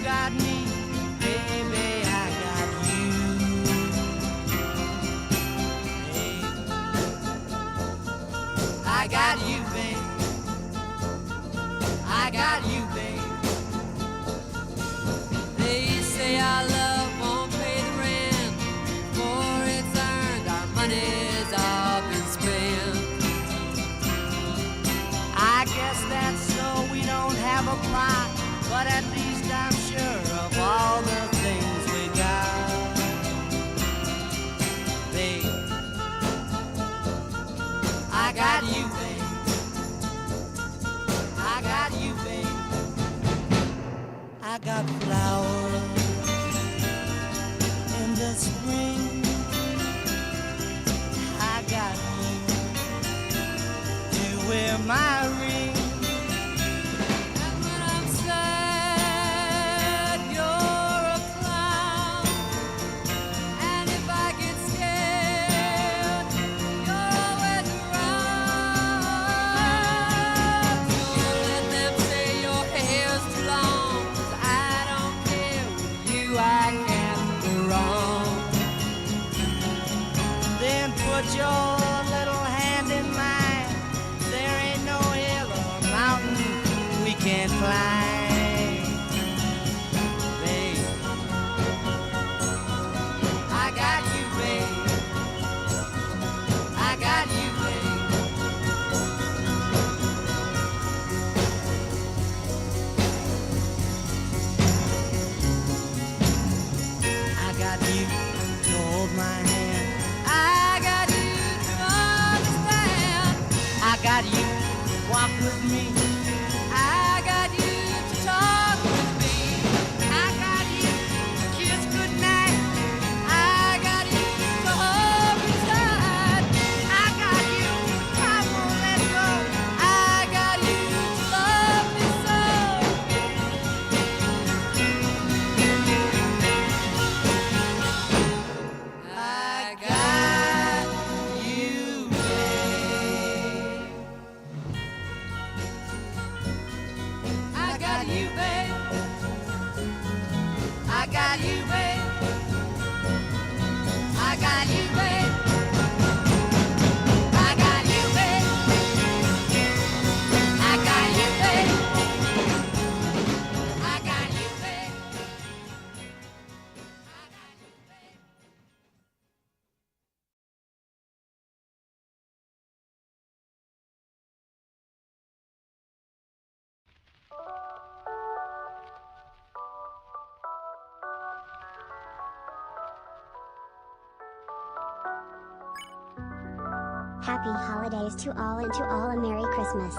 got me, baby, I got you. Hey, I got you, babe. I got you, babe. They say our love won't pay the rent, for it's earned, our money's all been spent. I guess that's so we don't have a plot, but at least I'm sure of all the things we got. Babe, I got you, babe. I got you, babe. I got flowers in the spring. I got you to wear my ring. And when I'm sad, you're a clown. And if I get scared, you're always around. So let them say your hair's too long, 'cause I don't care. With you I can't go wrong. Then put your little hand in mine. There ain't no hill or mountain we can't climb. Babe, I got you, babe. I got you, babe. I got you to hold my hand. I got you to understand. I got you to walk with me. I got you to talk with me. I got you to kiss goodnight. I got you to hold me tight. I got you, I won't let go. I got you to love me so. I got you, babe. I got you, babe. I got you, babe. I got you, babe. I got you, babe. I got you, babe. I got you, babe. Happy holidays to all and to all a Merry Christmas.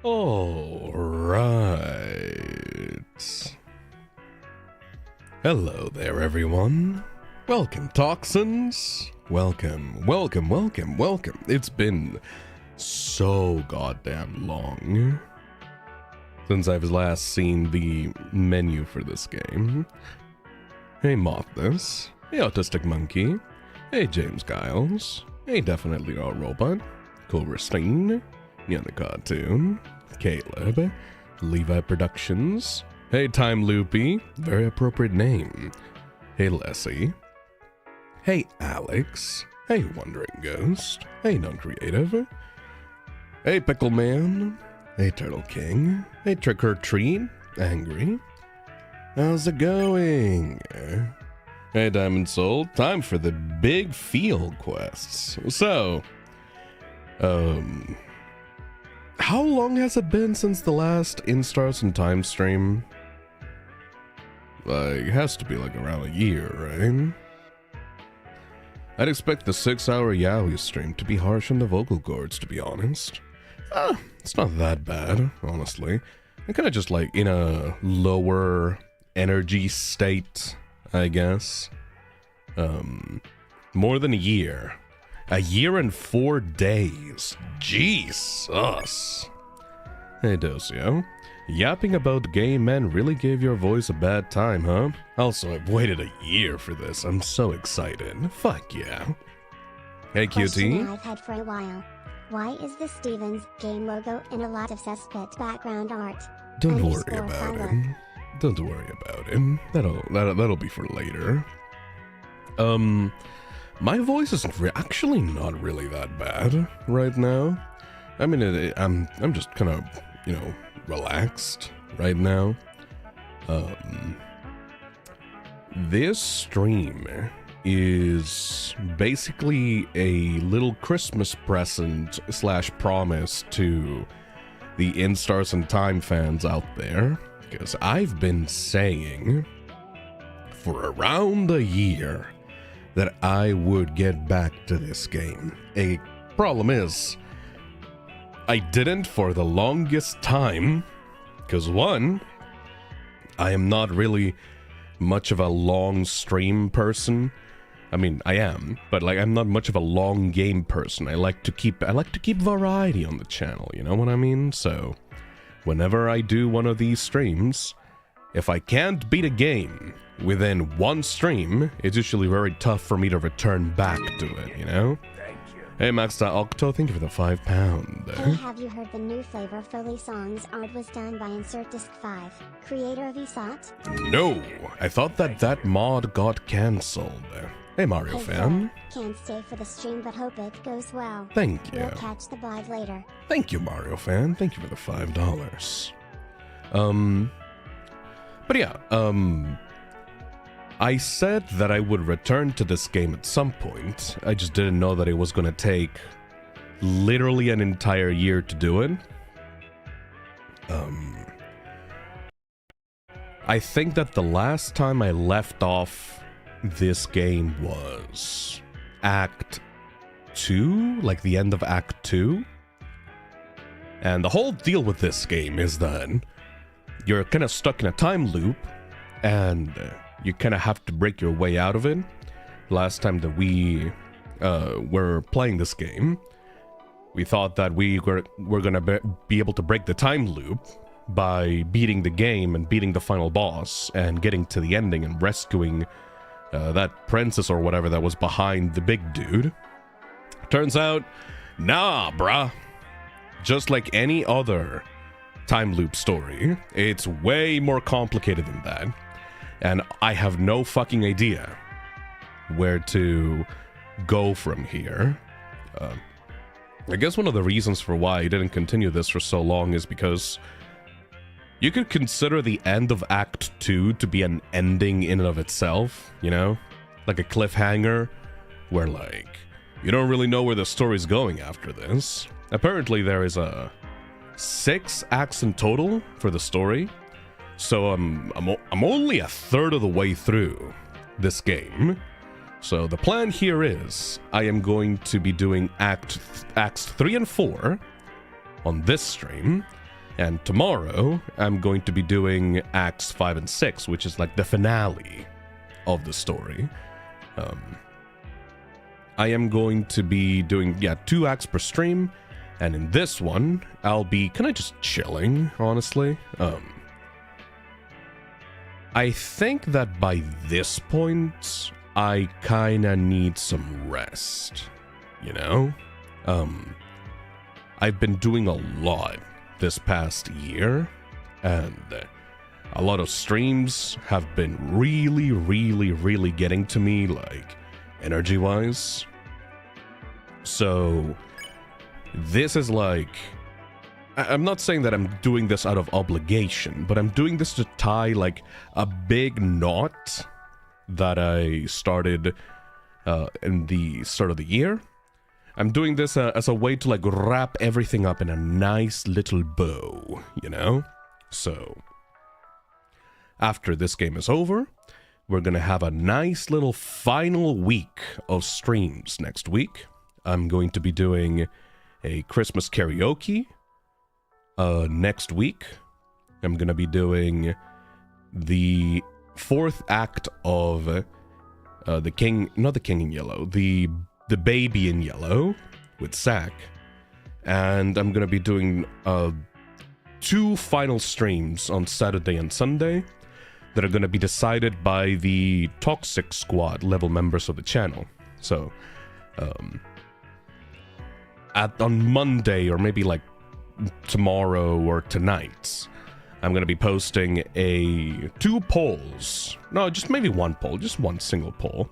All right. Hello there, everyone. Welcome, Toxins. Welcome, welcome, welcome, welcome. It's been so goddamn long since I've last seen the menu for this game. Hey, Mothmas. Hey, Autistic Monkey. Hey, James Giles. Hey, Definitely All Robot. Cobra Steen. Yeah, the cartoon. Caleb. Levi Productions. Hey, Time Loopy. Very appropriate name. Hey, Leslie. Hey, Alex. Hey, Wandering Ghost. Hey, Non-Creative. Hey, Pickle Man. Hey, Turtle King. Hey, Trick or Treat. Angry. How's it going? Hey, Diamond Soul. Time for the big field quests. So, how long has it been since the last Instars and Time stream? Like, it has to be like around a year, right? I'd expect the 6-hour Yaoi stream to be harsh on the vocal cords, to be honest. It's not that bad, honestly. I'm kind of just like in a lower energy state, I guess. More than a year. A year and 4 days. Jesus. Hey, Docio. Yapping about gay men really gave your voice a bad time, huh? Also, I've waited a year for this. I'm so excited. Fuck yeah. Hey, Question QT. I've had for a while. Why is the Stevens game logo in a lot of cesspit background art? Don't worry Underscore about follow. it. Don't worry about it. That'll be for later. My voice is actually not really that bad right now. I mean, I'm just kind of, you know, relaxed right now. This stream is basically a little Christmas present / promise to the Instars and Time fans out there, because I've been saying for around a year that I would get back to this game. A problem is, I didn't for the longest time, because one, I am not really much of a long stream person. I mean, I am, but like I'm not much of a long game person. I like to keep variety on the channel, you know what I mean? So, whenever I do one of these streams, if I can't beat a game within one stream, it's usually very tough for me to return back to it, you know? Hey, Max.Octo, thank you for the £5. Hey, have you heard the new Flavor Foley songs art was done by Insert Disc 5, creator of ESOT? No, I thought that mod got cancelled. Hey, Mario Hey, fan. Fred, can't stay for the stream but hope it goes well. Thank you. We'll catch the vibe later. Thank you, Mario fan. Thank you for the $5. But yeah, I said that I would return to this game at some point. I just didn't know that it was gonna take literally an entire year to do it. I think that the last time I left off this game was Act 2, like the end of Act 2. And the whole deal with this game is that you're kind of stuck in a time loop, and you kind of have to break your way out of it. Last time that we were playing this game, we thought that we were gonna be able to break the time loop by beating the game and beating the final boss and getting to the ending and rescuing that princess or whatever that was behind the big dude. Turns out, nah, bruh. Just like any other time loop story, it's way more complicated than that. And I have no fucking idea where to go from here. I guess one of the reasons for why I didn't continue this for so long is because you could consider the end of Act 2 to be an ending in and of itself, you know? Like a cliffhanger, where like, you don't really know where the story's going after this. Apparently there is 6 acts in total for the story. So I'm only a third of the way through this game. So the plan here is I am going to be doing Acts 3 and 4 on this stream. And tomorrow, I'm going to be doing Acts 5 and 6, which is like the finale of the story. I am going to be doing, 2 acts per stream. And in this one, I'll be kind of just chilling, honestly. I think that by this point, I kind of need some rest, you know? I've been doing a lot this past year, and a lot of streams have been really getting to me, like, energy-wise. So, this is like... I'm not saying that I'm doing this out of obligation, but I'm doing this to tie, like, a big knot that I started in the start of the year. I'm doing this as a way to, like, wrap everything up in a nice little bow, you know? So, after this game is over, we're gonna have a nice little final week of streams next week. I'm going to be doing a Christmas karaoke next week. I'm gonna be doing the 4th act of the King, not the King in Yellow, the Baby in Yellow with Zack, and I'm gonna be doing 2 final streams on Saturday and Sunday that are going to be decided by the Toxic Squad level members of the channel. So, on Monday, or maybe like tomorrow or tonight, I'm going to be posting 2 polls. No, just maybe 1 poll, just 1 single poll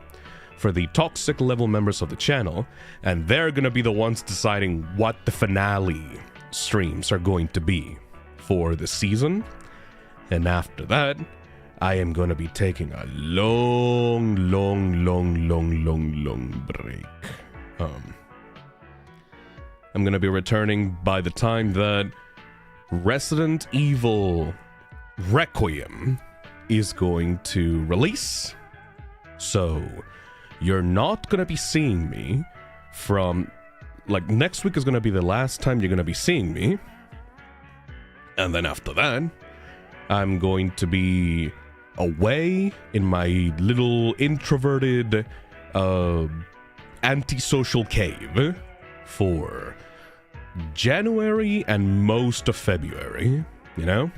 for the Toxic level members of the channel, and they're going to be the ones deciding what the finale streams are going to be for the season. And after that, I am going to be taking a long break. I'm going to be returning by the time that Resident Evil Requiem is going to release. So, you're not going to be seeing me from... Like, next week is going to be the last time you're going to be seeing me. And then after that, I'm going to be away in my little introverted antisocial cave for January and most of February, you know?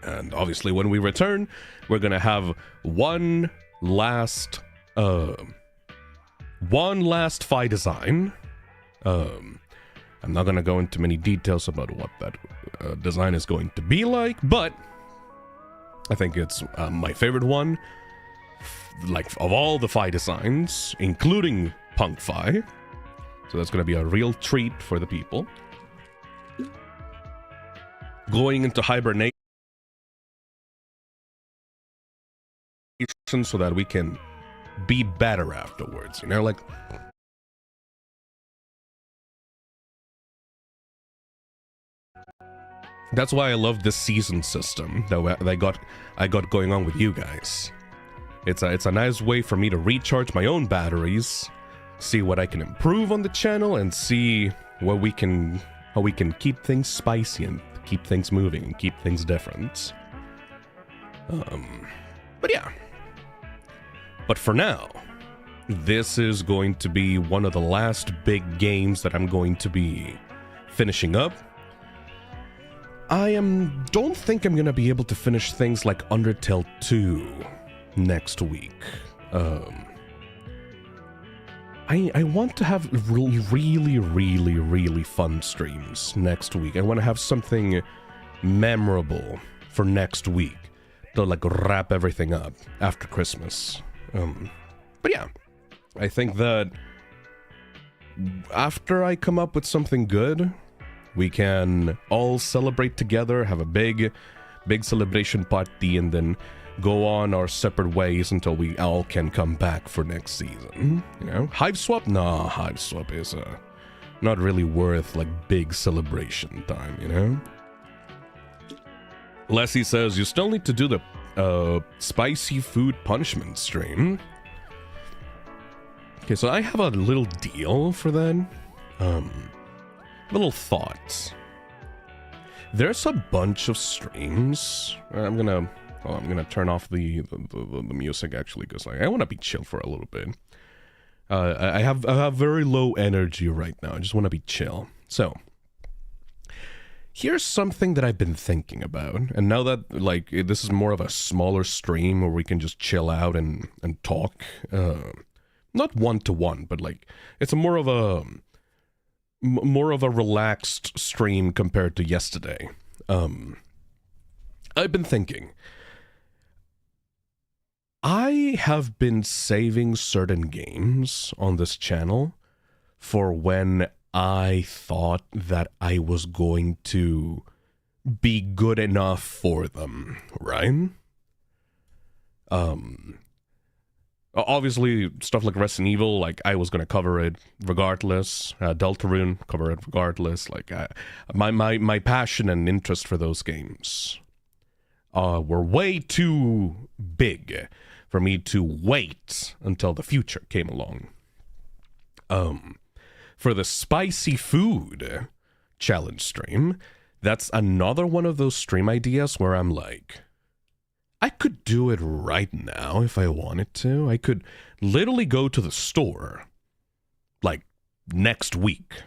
And obviously when we return, we're gonna have one last FI design. I'm not gonna go into many details about what that design is going to be like, but I think it's my favorite one, like, of all the FI designs, including Punk FI. So that's gonna be a real treat for the people. Going into hibernation so that we can be better afterwards, you know, like... That's why I love this season system that I got going on with you guys. It's a nice way for me to recharge my own batteries, see what I can improve on the channel, and see how we can keep things spicy and keep things moving and keep things different. But yeah. But for now, this is going to be one of the last big games that I'm going to be finishing up. Don't think I'm gonna be able to finish things like Undertale 2 next week. I want to have really fun streams next week. I want to have something memorable for next week to like wrap everything up after Christmas. But yeah, I think that after I come up with something good, we can all celebrate together, have a big celebration party, and then go on our separate ways until we all can come back for next season. You know? Hive Swap? Nah, Hive Swap is not really worth like big celebration time, you know? Leslie says, you still need to do the spicy food punishment stream. Okay, so I have a little deal for that. Little thoughts. There's a bunch of streams. I'm gonna turn off the music actually, because like I want to be chill for a little bit. I have very low energy right now. I just want to be chill. So here's something that I've been thinking about, and now that like this is more of a smaller stream where we can just chill out and talk, not one-to-one, but like it's a more of a relaxed stream compared to yesterday. I've been thinking, I have been saving certain games on this channel for when I thought that I was going to be good enough for them, right? Obviously, stuff like Resident Evil, like, I was gonna cover it regardless. Deltarune, cover it regardless. Like, my passion and interest for those games were way too big for me to wait until the future came along. For the spicy food challenge stream, that's another one of those stream ideas where I'm like, I could do it right now if I wanted to. I could literally go to the store, like, next week,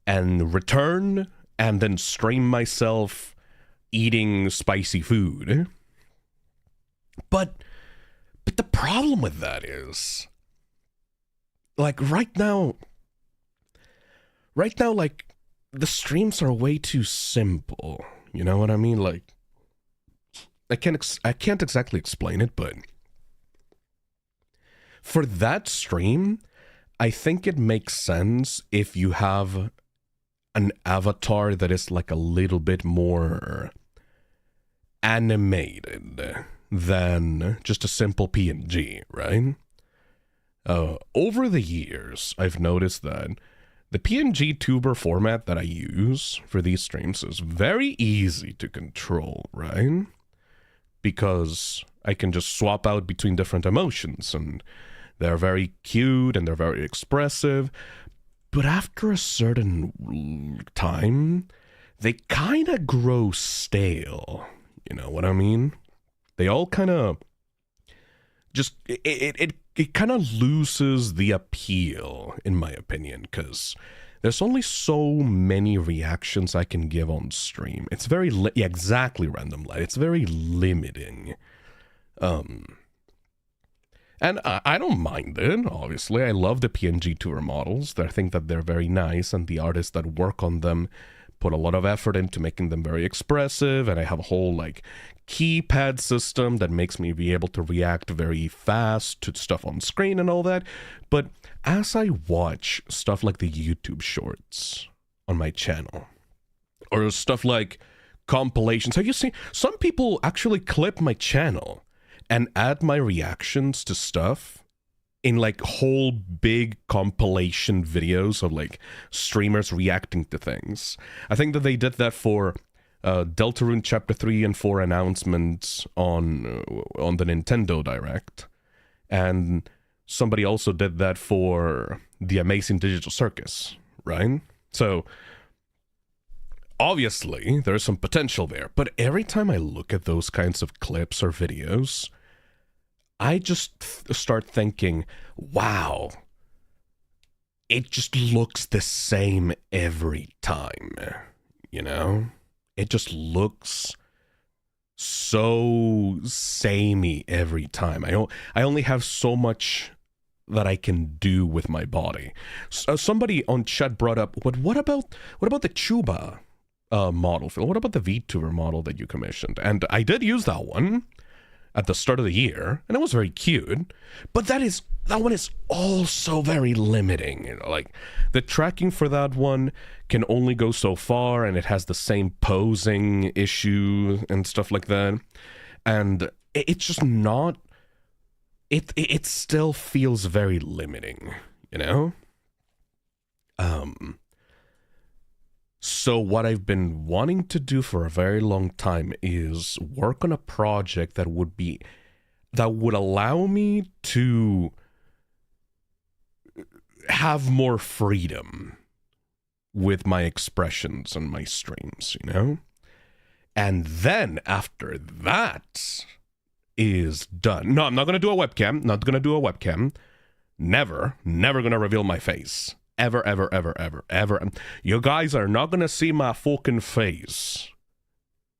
and return and then stream myself eating spicy food. But the problem with that is, like, right now, like, the streams are way too simple. You know what I mean? Like, I can't exactly explain it, but for that stream, I think it makes sense if you have an avatar that is like a little bit more animated than just a simple PNG, right? Over the years, I've noticed that the PNG tuber format that I use for these streams is very easy to control, right? Because I can just swap out between different emotions, and they're very cute and they're very expressive. But after a certain time, they kind of grow stale. You know what I mean? They all kind of just, it kind of loses the appeal, in my opinion, because there's only so many reactions I can give on stream. It's very, yeah, exactly, Random Light. It's very limiting. And I don't mind it, obviously. I love the PNG tour models. I think that they're very nice, and the artists that work on them put a lot of effort into making them very expressive, and I have a whole, like, keypad system that makes me be able to react very fast to stuff on screen and all that. But as I watch stuff like the YouTube shorts on my channel, or stuff like compilations, have you seen some people actually clip my channel and add my reactions to stuff in like whole big compilation videos of like streamers reacting to things? I think that they did that for Deltarune Chapter 3 and 4 announcements on the Nintendo Direct. And somebody also did that for the Amazing Digital Circus, right? So, obviously, there's some potential there. But every time I look at those kinds of clips or videos, I just start thinking, wow, it just looks the same every time, you know? It just looks so samey every time. I only have so much that I can do with my body. Somebody on chat brought up, what about the Chuba model, Phil? What about the VTuber model that you commissioned? And I did use that one at the start of the year, and it was very cute. But that one is also very limiting. You know, like the tracking for that one can only go so far, and it has the same posing issue and stuff like that. And it's just not. It still feels very limiting, you know. So what I've been wanting to do for a very long time is work on a project that would allow me to have more freedom with my expressions and my streams, you know? And then after that is done. No, I'm not going to do a webcam. Not going to do a webcam. Never going to reveal my face. Ever, ever, ever, ever, ever. You guys are not gonna see my fucking face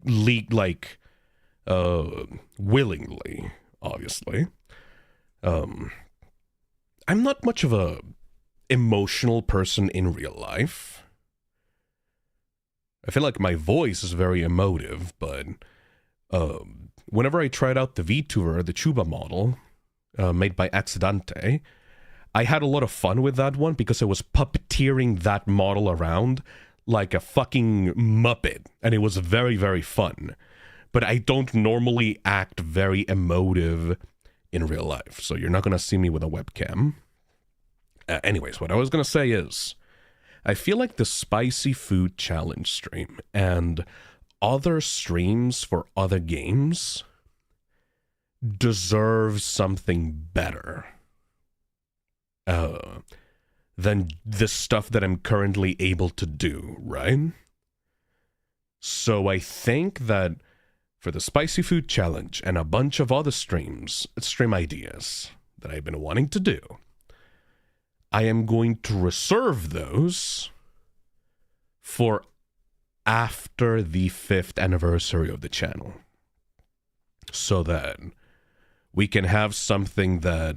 leak, like, willingly, obviously. I'm not much of a emotional person in real life. I feel like my voice is very emotive, but whenever I tried out the VTuber, the Chuba model, made by Accidente, I had a lot of fun with that one because I was puppeteering that model around like a fucking Muppet, and it was very, very fun. But I don't normally act very emotive in real life, so you're not going to see me with a webcam. Anyways, what I was going to say is, I feel like the Spicy Food Challenge stream and other streams for other games deserve something better than the stuff that I'm currently able to do, right? So I think that for the Spicy Food Challenge and a bunch of other stream ideas that I've been wanting to do, I am going to reserve those for after the 5th anniversary of the channel, so that we can have something that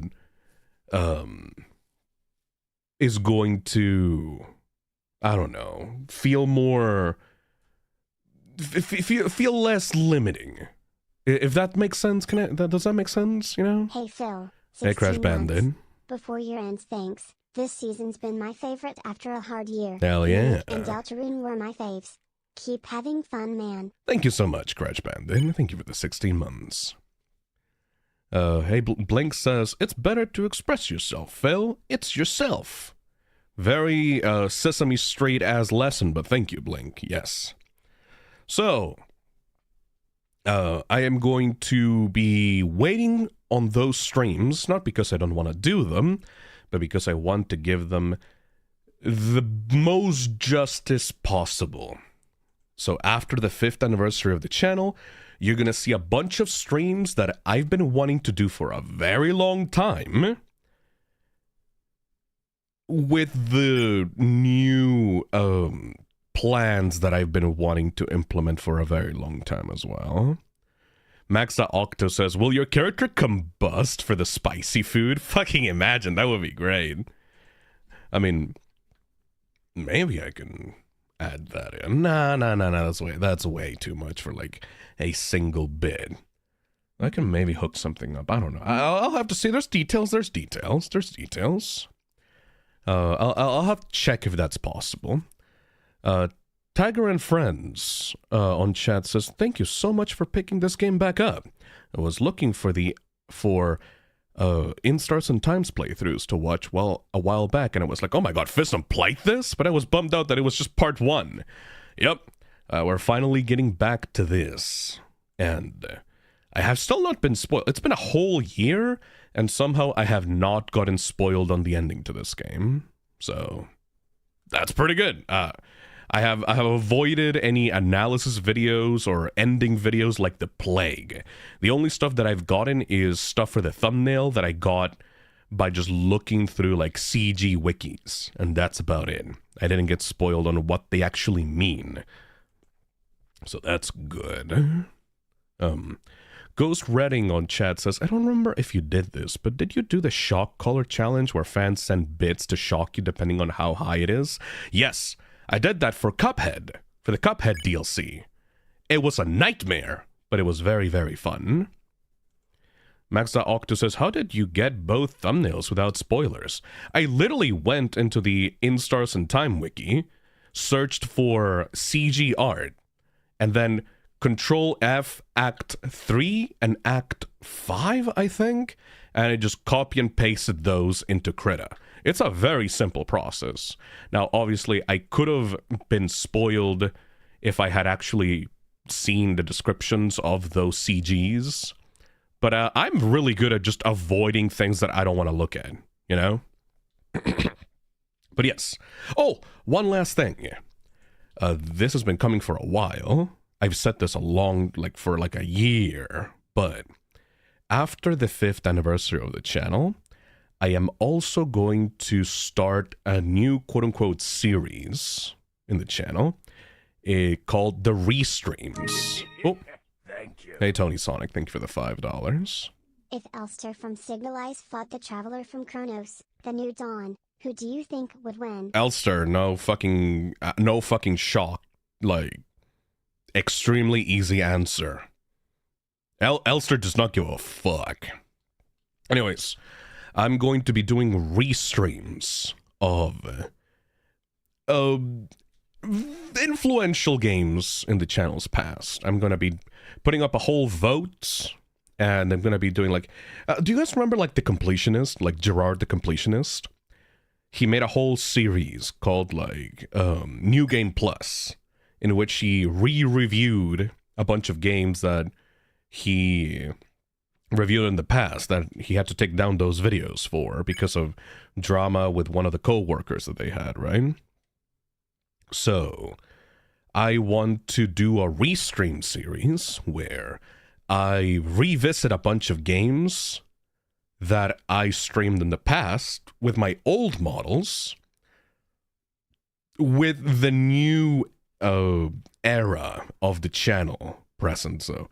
is going to, I don't know, feel more, feel less limiting. If that makes sense, does that make sense, you know? Hey Phil, Hey, Crash 16 Bandit. months. Before year ends, thanks. This season's been my favorite after a hard year. Hell yeah. Nick and Deltarune were my faves. Keep having fun, man. Thank you so much, Crash Bandit. Thank you for the 16 months. Hey, Blink says, it's better to express yourself, Phil. It's yourself. Very Sesame Street-as lesson, but thank you, Blink. Yes. So, I am going to be waiting on those streams, not because I don't want to do them, but because I want to give them the most justice possible. So after the 5th anniversary of the channel, you're going to see a bunch of streams that I've been wanting to do for a very long time, with the new plans that I've been wanting to implement for a very long time as well. Max.Octo says, will your character combust for the spicy food? Fucking imagine, that would be great. I mean, maybe I can add that in. Nah, that's way too much for like a single bit. I can maybe hook something up, I don't know. I'll have to see, there's details. I'll have to check if that's possible. Tiger and Friends on chat says, thank you so much for picking this game back up. I was looking for Instars and Times playthroughs to watch a while back, and it was like, oh my god, Fism played this? But I was bummed out that it was just part 1. Yep, we're finally getting back to this. And I have still not been spoiled. It's been a whole year, and somehow I have not gotten spoiled on the ending to this game. So, that's pretty good. I have avoided any analysis videos or ending videos like the plague. The only stuff that I've gotten is stuff for the thumbnail that I got by just looking through like CG wikis, and that's about it. I didn't get spoiled on what they actually mean. So that's good. Ghost Redding on chat says, I don't remember if you did this, but did you do the shock color challenge where fans send bits to shock you depending on how high it is? Yes, I did that for Cuphead, for the Cuphead DLC. It was a nightmare, but it was very, very fun. Max.Octo says, how did you get both thumbnails without spoilers? I literally went into the Instars and Time wiki, searched for CG art, and then Control F Act 3 and Act 5, I think, and I just copy and pasted those into Krita. It's a very simple process. Now, obviously, I could have been spoiled if I had actually seen the descriptions of those CGs, but I'm really good at just avoiding things that I don't want to look at, you know? But yes. Oh, one last thing. This has been coming for a while. I've said this for a year, but after the 5th anniversary of the channel, I am also going to start a new quote-unquote series in the channel called The Restreams. Oh, thank you. Hey, Tony Sonic, thank you for the $5. If Elster from Signalize fought the Traveler from Kronos, the new Dawn, who do you think would win? Elster, no fucking shock. Like, extremely easy answer. Elster does not give a fuck. Anyways, I'm going to be doing restreams of influential games in the channel's past. I'm going to be putting up a whole vote, and I'm going to be doing like... do you guys remember like The Completionist? Like Gerard the Completionist? He made a whole series called like New Game Plus, in which he re-reviewed a bunch of games that he reviewed in the past that he had to take down those videos for because of drama with one of the co-workers that they had, right? So, I want to do a restream series where I revisit a bunch of games that I streamed in the past with my old models with the new era of the channel present. So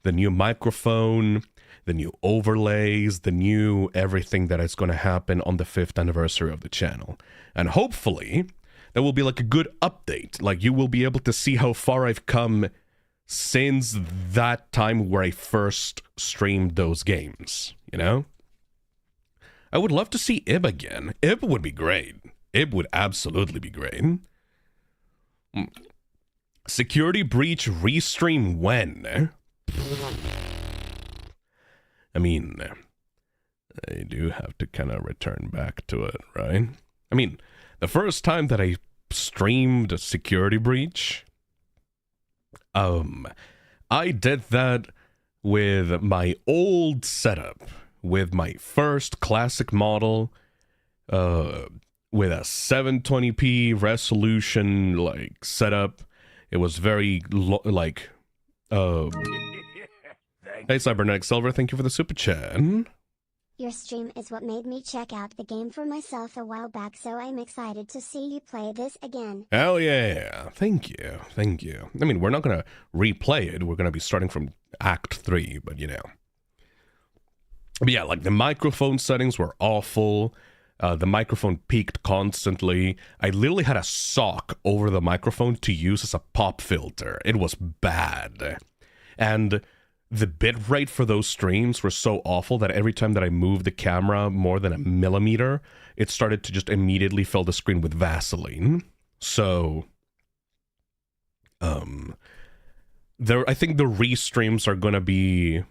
the new microphone, the new overlays, the new everything that is going to happen on the 5th anniversary of the channel. And hopefully there will be like a good update. Like you will be able to see how far I've come since that time where I first streamed those games, you know? I would love to see Ib again. Ib would be great. Ib would absolutely be great. Security breach restream when? I mean, I do have to kind of return back to it, right? I mean, the first time that I streamed a security breach, I did that with my old setup, with my first classic model, with a 720p resolution, like, setup. It was very, Hey, Cybernetic Silver, thank you for the super chat. Your stream is what made me check out the game for myself a while back, so I'm excited to see you play this again. Hell yeah. Thank you. Thank you. I mean, we're not going to replay it. We're going to be starting from Act 3, but you know. But yeah, like the microphone settings were awful. The microphone peaked constantly. I literally had a sock over the microphone to use as a pop filter. It was bad. And the bitrate for those streams were so awful that every time that I moved the camera more than a millimeter, it started to just immediately fill the screen with Vaseline. So, I think the restreams are going to be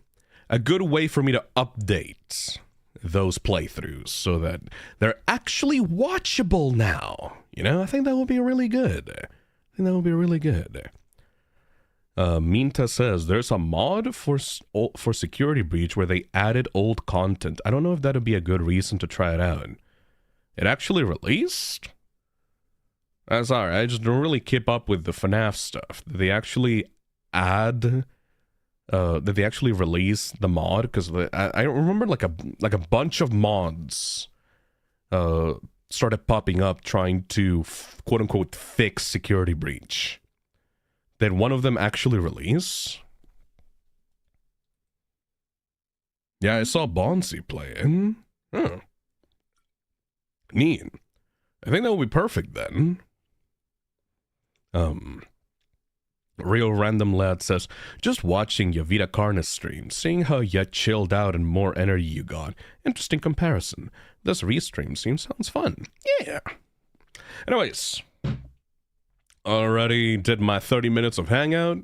a good way for me to update those playthroughs so that they're actually watchable now. You know, I think that will be really good. Minta says there's a mod for Security Breach where they added old content. I don't know if that'd be a good reason to try it out. It actually released? Sorry, I just don't really keep up with the FNAF stuff. Did they actually add? Did they actually release the mod? Because I remember like a bunch of mods started popping up trying to quote unquote fix Security Breach. Did one of them actually release? Yeah, I saw Bonzi playing. Oh. Neat. I think that would be perfect then. Real Random Lad says, just watching Yavita Karna's stream, seeing how you chilled out and more energy you got. Interesting comparison. This restream sounds fun. Yeah. Anyways. Already did my 30 minutes of hangout.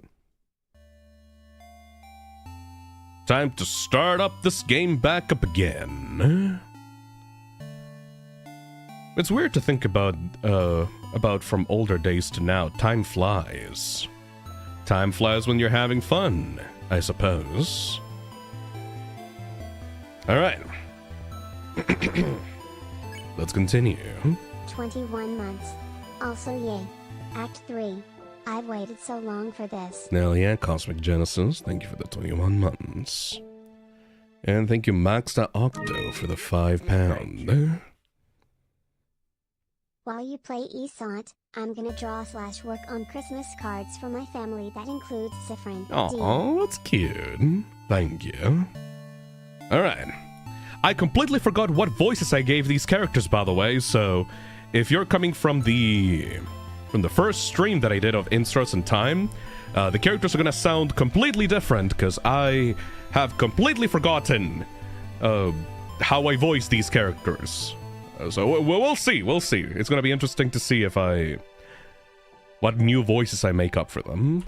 Time to start up this game back up again. It's weird to think about from older days to now. Time flies. Time flies when you're having fun, I suppose. Alright. Let's continue. 21 months. Also yay. Act 3. I've waited so long for this. Hell yeah, Cosmic Genesis. Thank you for the 21 months. And thank you, Maxta Octo, for the £5. While you play ESOT, I'm gonna draw/work on Christmas cards for my family that includes Zifrin. Oh, that's cute. Thank you. Alright. I completely forgot what voices I gave these characters, by the way, so if you're coming from the first stream that I did of Instructs in Time, the characters are gonna sound completely different because I have completely forgotten how I voice these characters. So we'll see. It's gonna be interesting to see what new voices I make up for them.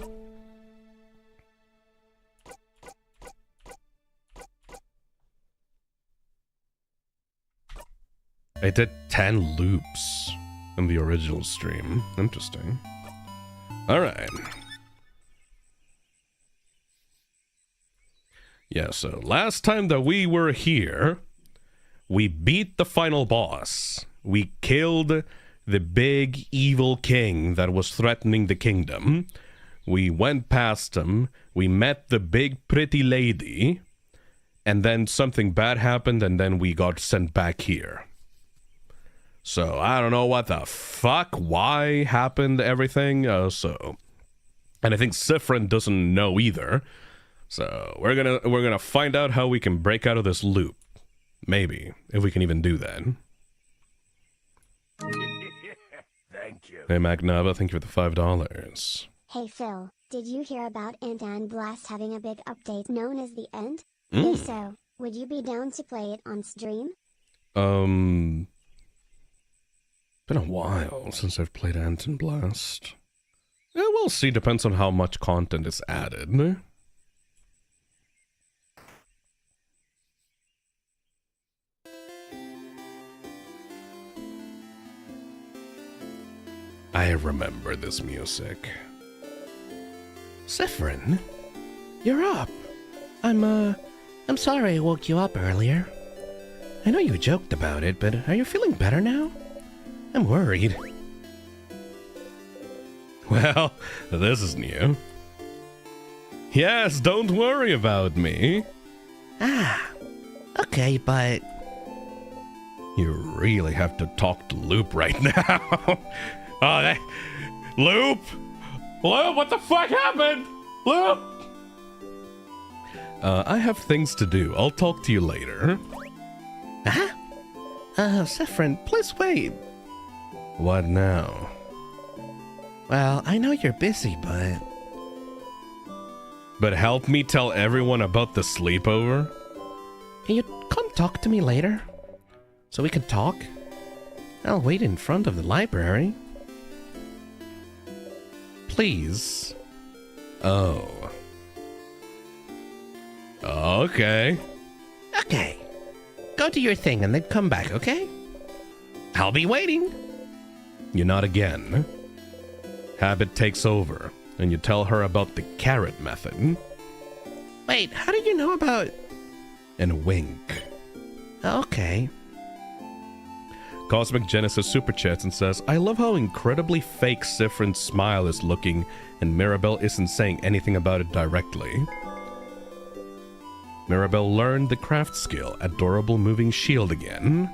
I did 10 loops in the original stream. Interesting. Alright. Yeah, so last time that we were here, we beat the final boss. We killed the big evil king that was threatening the kingdom. We went past him. We met the big pretty lady. And then something bad happened and then we got sent back here. So I don't know what the fuck, why happened, everything. And I think Siffrin doesn't know either. So we're gonna find out how we can break out of this loop. Maybe, if we can even do that. Thank you. Hey Magnava, thank you for the $5. Hey Phil, did you hear about Antan Blast having a big update known as the End? If so, would you be down to play it on stream? Been a while since I've played Antan Blast. Yeah, we'll see, depends on how much content is added. I remember this music. Siffrin, you're up. I'm sorry I woke you up earlier. I know you joked about it, but are you feeling better now? I'm worried. Well, this is new. Yes, don't worry about me. Okay, but... You really have to talk to Loop right now. Loop? Loop, what the fuck happened? Loop? I have things to do. I'll talk to you later. Siffrin, please wait. What now? Well, I know you're busy, but... But help me tell everyone about the sleepover? Can you come talk to me later? So we can talk? I'll wait in front of the library. Please. Oh. Okay. Okay. Go do your thing and then come back, okay? I'll be waiting. You nod again. Habit takes over, and you tell her about the carrot method. Wait, how did you know about... And wink. Okay. Cosmic Genesis super chats and says, I love how incredibly fake Siffrin's smile is looking, and Mirabelle isn't saying anything about it directly. Mirabelle learned the craft skill, Adorable Moving Shield again.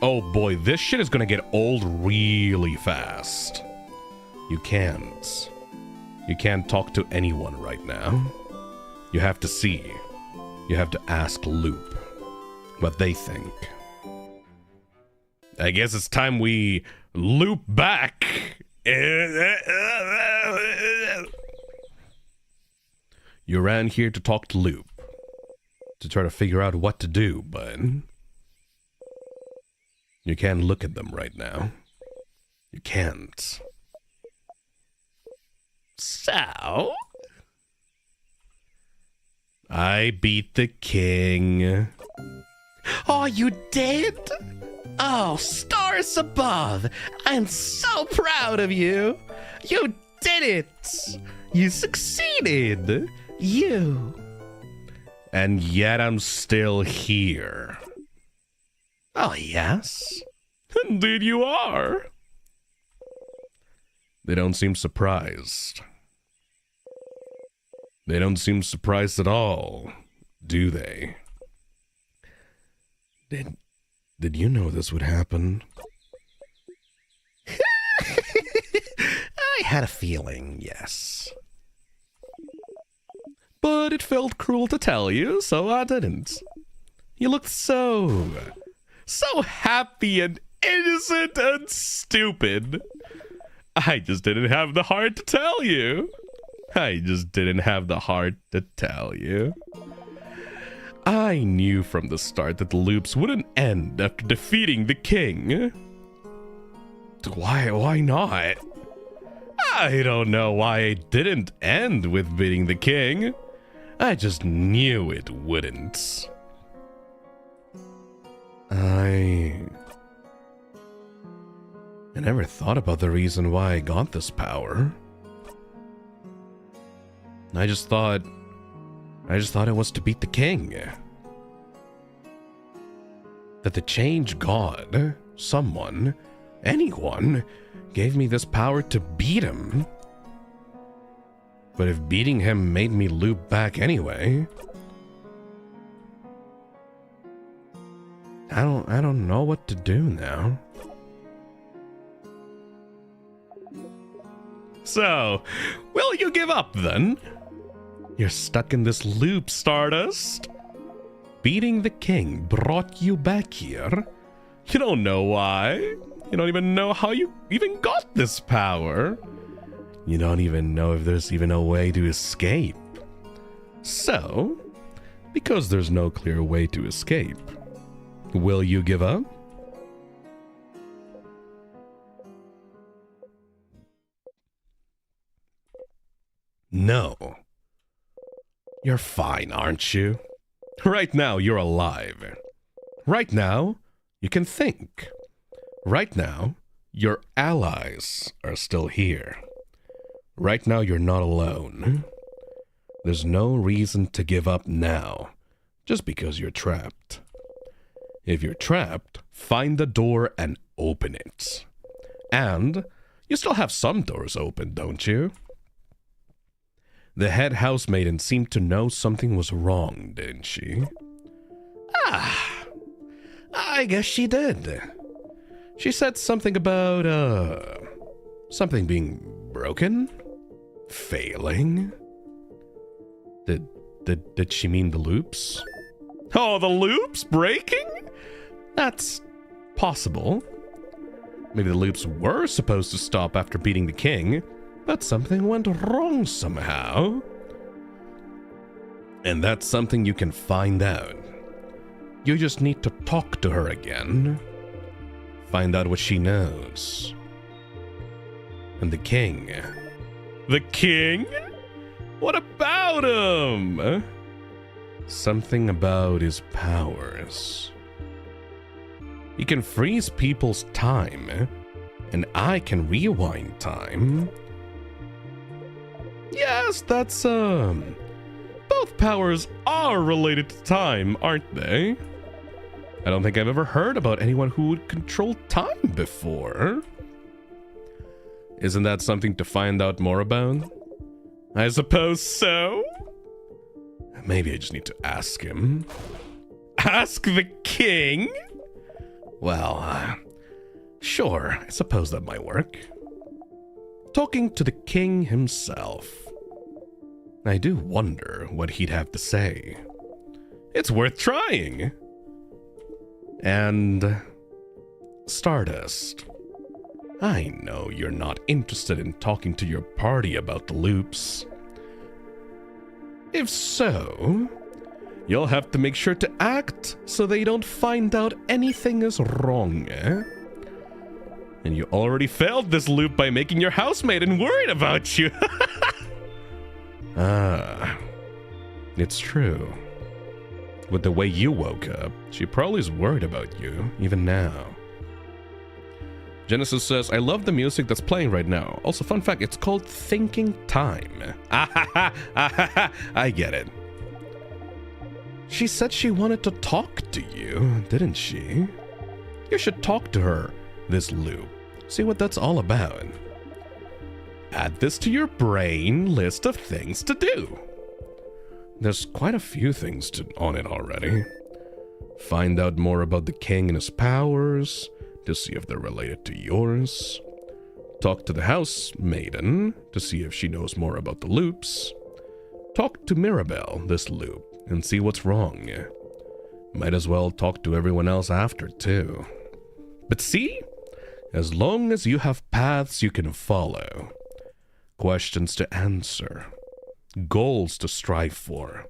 Oh boy, this shit is gonna get old really fast. You can't. You can't talk to anyone right now. You have to see. You have to ask Loop what they think. I guess it's time we loop back. You ran here to talk to Loop, to try to figure out what to do, but you can't look at them right now. You can't. So, I beat the king. Oh, you did? Oh, stars above! I'm so proud of you! You did it! You succeeded! You! And yet I'm still here. Oh, yes? Indeed you are. They don't seem surprised. They don't seem surprised at all, do they? Did you know this would happen? I had a feeling, yes. But it felt cruel to tell you, so I didn't. You looked so happy and innocent and stupid. I just didn't have the heart to tell you. I just didn't have the heart to tell you. I knew from the start that the loops wouldn't end after defeating the king. Why not? I don't know why it didn't end with beating the king. I just knew it wouldn't. I never thought about the reason why I got this power. I just thought it was to beat the king. That the change god, someone, anyone, gave me this power to beat him. But if beating him made me loop back anyway, I don't know what to do now. So, will you give up then? You're stuck in this loop, Stardust. Beating the king brought you back here. You don't know why. You don't even know how you even got this power. You don't even know if there's even a way to escape. So, because there's no clear way to escape, will you give up? No. You're fine, aren't you? Right now, you're alive. Right now, you can think. Right now, your allies are still here. Right now, you're not alone. There's no reason to give up now, just because you're trapped. If you're trapped, find the door and open it. And you still have some doors open, don't you? The head housemaiden seemed to know something was wrong, didn't she? Ah, I guess she did. She said something about, something being broken? Failing? Did she mean the loops? Oh, the loops breaking? That's possible. Maybe the loops were supposed to stop after beating the king, but something went wrong somehow. And that's something you can find out. You just need to talk to her again. Find out what she knows. And the king. The king? What about him? Something about his powers. He can freeze people's time, and I can rewind time. Yes, that's, both powers are related to time, aren't they? I don't think I've ever heard about anyone who would control time before. Isn't that something to find out more about? I suppose so. Maybe I just need to ask him. Ask the king? Well, sure, I suppose that might work. Talking to the king himself. I do wonder what he'd have to say. It's worth trying. And Stardust, I know you're not interested in talking to your party about the loops. If so, you'll have to make sure to act so they don't find out anything is wrong, eh? And you already failed this loop by making your housemaiden worried about you. Ah, it's true. With the way you woke up, she probably is worried about you, even now. Genesis says, I love the music that's playing right now. Also, fun fact, it's called Thinking Time. I get it. She said she wanted to talk to you, didn't she? You should talk to her this loop. See what that's all about. Add this to your brain list of things to do. There's quite a few things on it already. Find out more about the king and his powers, to see if they're related to yours. Talk to the housemaiden, to see if she knows more about the loops. Talk to Mirabelle this loop, and see what's wrong. Might as well talk to everyone else after, too. But see? As long as you have paths you can follow, questions to answer, goals to strive for,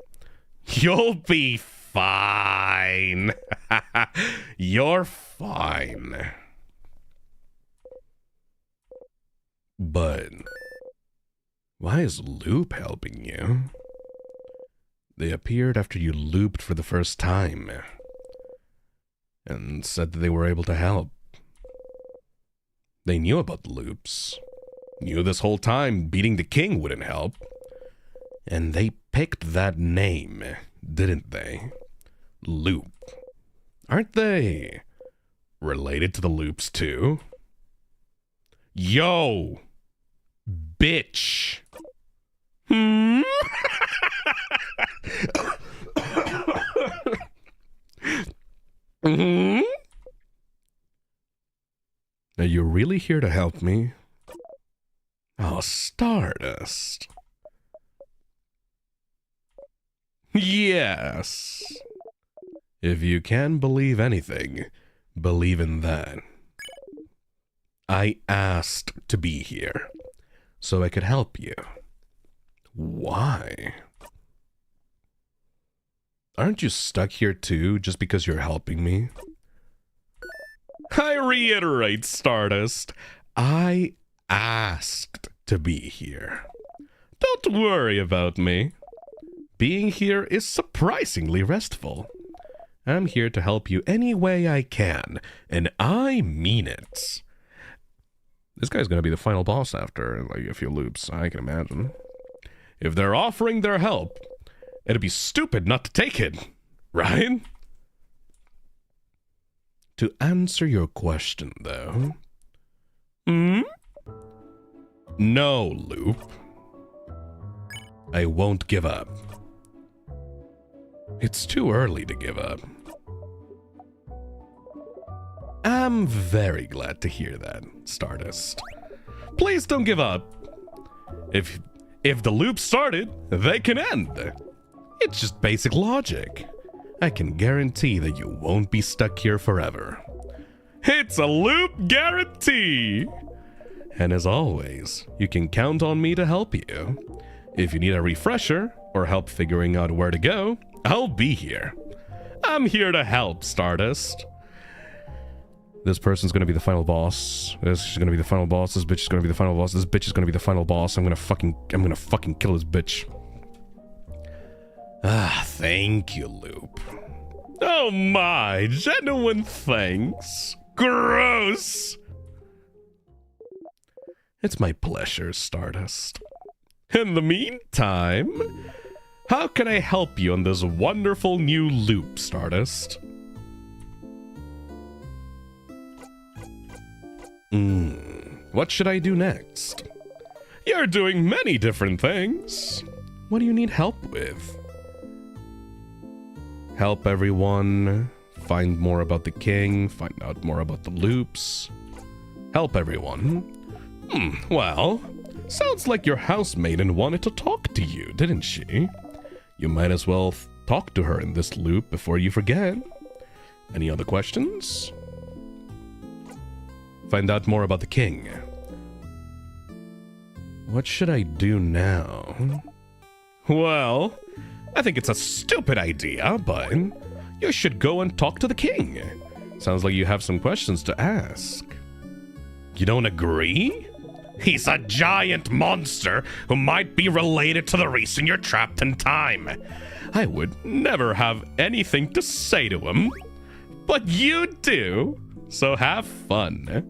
you'll be fine. You're fine. But why is Loop helping you? They appeared after you looped for the first time and said that they were able to help. They knew about the loops, knew this whole time beating the king wouldn't help, and they picked that name, didn't they? Loop. Aren't they related to the loops too? Yo, bitch. Hmm? Mm-hmm. Are you really here to help me? Oh, Stardust. Yes. If you can believe anything, believe in that. I asked to be here, so I could help you. Why? Aren't you stuck here too, just because you're helping me? I reiterate, Stardust. I asked to be here. Don't worry about me. Being here is surprisingly restful. I'm here to help you any way I can, and I mean it. This guy's gonna be the final boss after, like, a few loops, I can imagine. If they're offering their help, it'd be stupid not to take it, right? To answer your question, though... No, Loop. I won't give up. It's too early to give up. I'm very glad to hear that, Stardust. Please don't give up. If the loop started, they can end. It's just basic logic. I can guarantee that you won't be stuck here forever. It's a loop guarantee! And as always, you can count on me to help you. If you need a refresher or help figuring out where to go, I'll be here. I'm here to help, Stardust. This person's gonna be the final boss. This is gonna be the final boss. This bitch is gonna be the final boss. This bitch is gonna be the final boss. I'm gonna fucking kill this bitch. Ah, thank you, Loop. Oh my, genuine thanks. Gross. It's my pleasure, Stardust. In the meantime, how can I help you on this wonderful new loop, Stardust? What should I do next? You're doing many different things. What do you need help with? Help everyone find more about the king, find out more about the loops. Help everyone. Well, sounds like your housemaiden wanted to talk to you, didn't she? You might as well talk to her in this loop before you forget. Any other questions? Find out more about the king. What should I do now? Well, I think it's a stupid idea, but you should go and talk to the king. Sounds like you have some questions to ask. You don't agree? He's a giant monster who might be related to the reason you're trapped in time. I would never have anything to say to him. But you do, so have fun.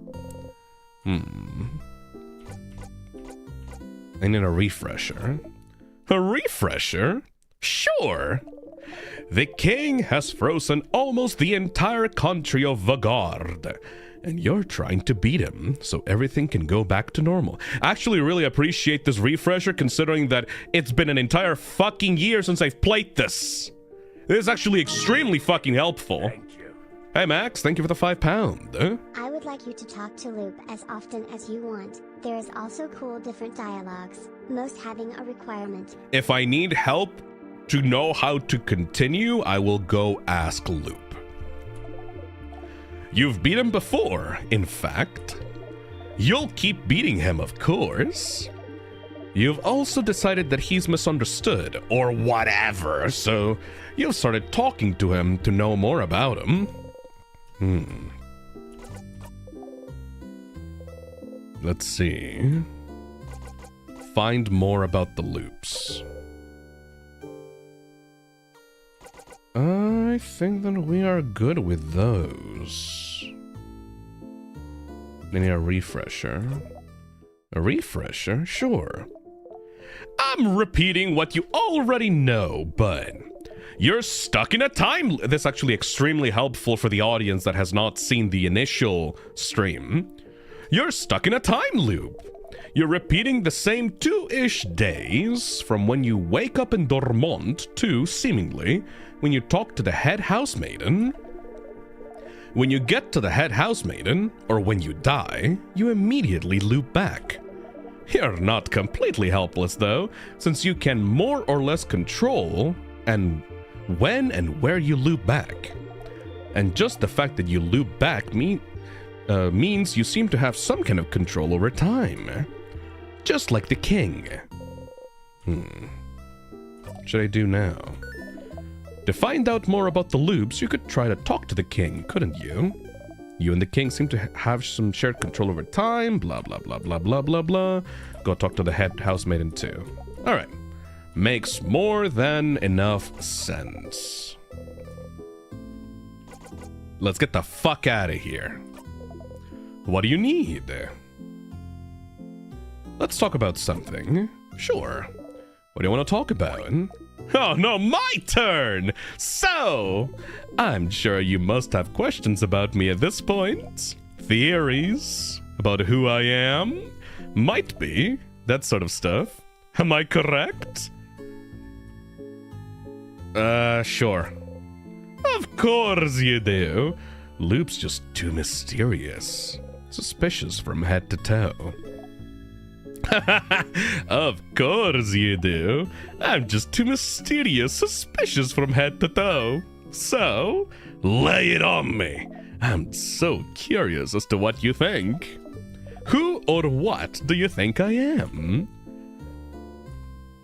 I need a refresher. A refresher? Sure. The king has frozen almost the entire country of Vagard. And you're trying to beat him, so everything can go back to normal. I actually really appreciate this refresher, considering that it's been an entire fucking year since I've played this. This is actually extremely fucking helpful. Thank you. Hey Max, thank you for the £5. I would like you to talk to Loop as often as you want. There is also cool different dialogues, most having a requirement. If I need help to know how to continue, I will go ask Loop. You've beat him before, in fact. You'll keep beating him, of course. You've also decided that he's misunderstood, or whatever, so you've started talking to him to know more about him. Let's see. Find more about the loops. I think that we are good with those. We need a refresher. A refresher? Sure. I'm repeating what you already know, but you're stuck in a time loop. This is actually extremely helpful for the audience that has not seen the initial stream. You're stuck in a time loop. You're repeating the same 2-ish days from when you wake up in Dormont to, seemingly, when you talk to the head housemaiden. When you get to the head housemaiden, or when you die, you immediately loop back. You're not completely helpless, though, since you can more or less control and when and where you loop back. And just the fact that you loop back means you seem to have some kind of control over time. Just like the king. What should I do now? To find out more about the loops, you could try to talk to the king, couldn't you? You and the king seem to have some shared control over time, blah blah blah blah blah blah blah. Go talk to the head housemaiden too. Alright. Makes more than enough sense. Let's get the fuck out of here. What do you need? Let's talk about something. Sure. What do you want to talk about? Oh no, my turn! So, I'm sure you must have questions about me at this point. Theories about who I am? Might be. That sort of stuff. Am I correct? Sure. Of course you do. Loop's just too mysterious. Suspicious from head to toe. Of course you do. I'm just too mysterious, suspicious from head to toe. So, lay it on me. I'm so curious as to what you think. Who or what do you think I am?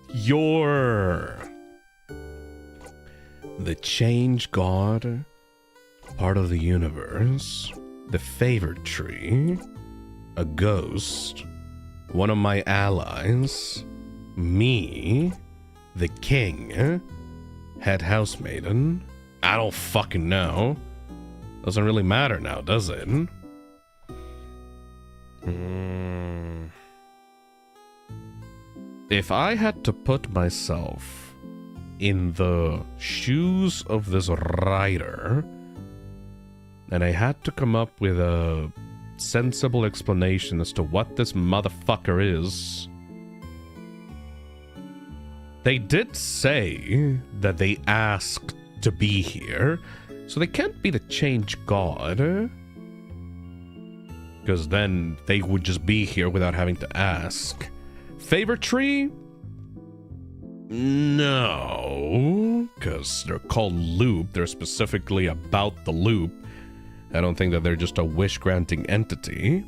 You're the change god, part of the universe, the favored tree, a ghost, one of my allies, me, the king, head housemaiden. I don't fucking know. Doesn't really matter now, does it? If I had to put myself in the shoes of this writer, and I had to come up with a sensible explanation as to what this motherfucker is. They did say that they asked to be here, so they can't be the change god. Because then they would just be here without having to ask. Favor tree? No, because they're called loop. They're specifically about the loop. I don't think that they're just a wish-granting entity.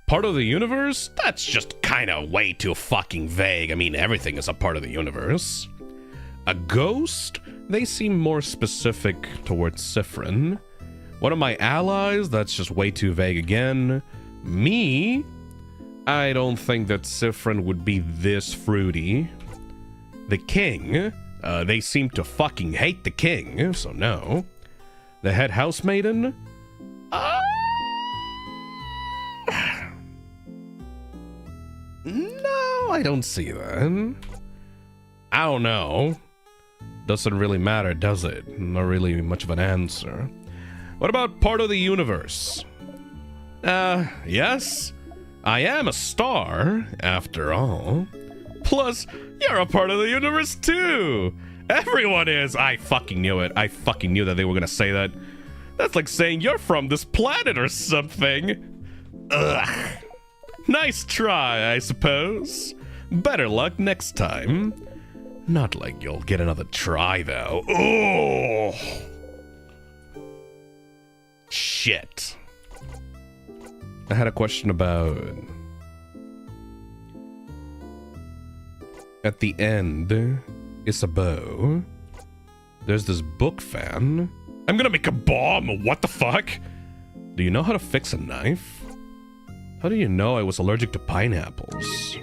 Part of the universe? That's just kind of way too fucking vague. I mean, everything is a part of the universe. A ghost? They seem more specific towards Siffrin. One of my allies? That's just way too vague again. Me? I don't think that Siffrin would be this fruity. The king? They seem to fucking hate the king, so no. The head housemaiden? No, I don't see that. I don't know. Doesn't really matter, does it? Not really much of an answer. What about part of the universe? Yes. I am a star, after all. Plus, you're a part of the universe too. Everyone is. I fucking knew it. I fucking knew that they were gonna say that. That's like saying you're from this planet or something. Ugh. Nice try, I suppose. Better luck next time. Not like you'll get another try, though. Oh! Shit. I had a question about... At the end, Isabeau, there's this book fan. I'm gonna make a bomb! What the fuck? Do you know how to fix a knife? How do you know I was allergic to pineapples?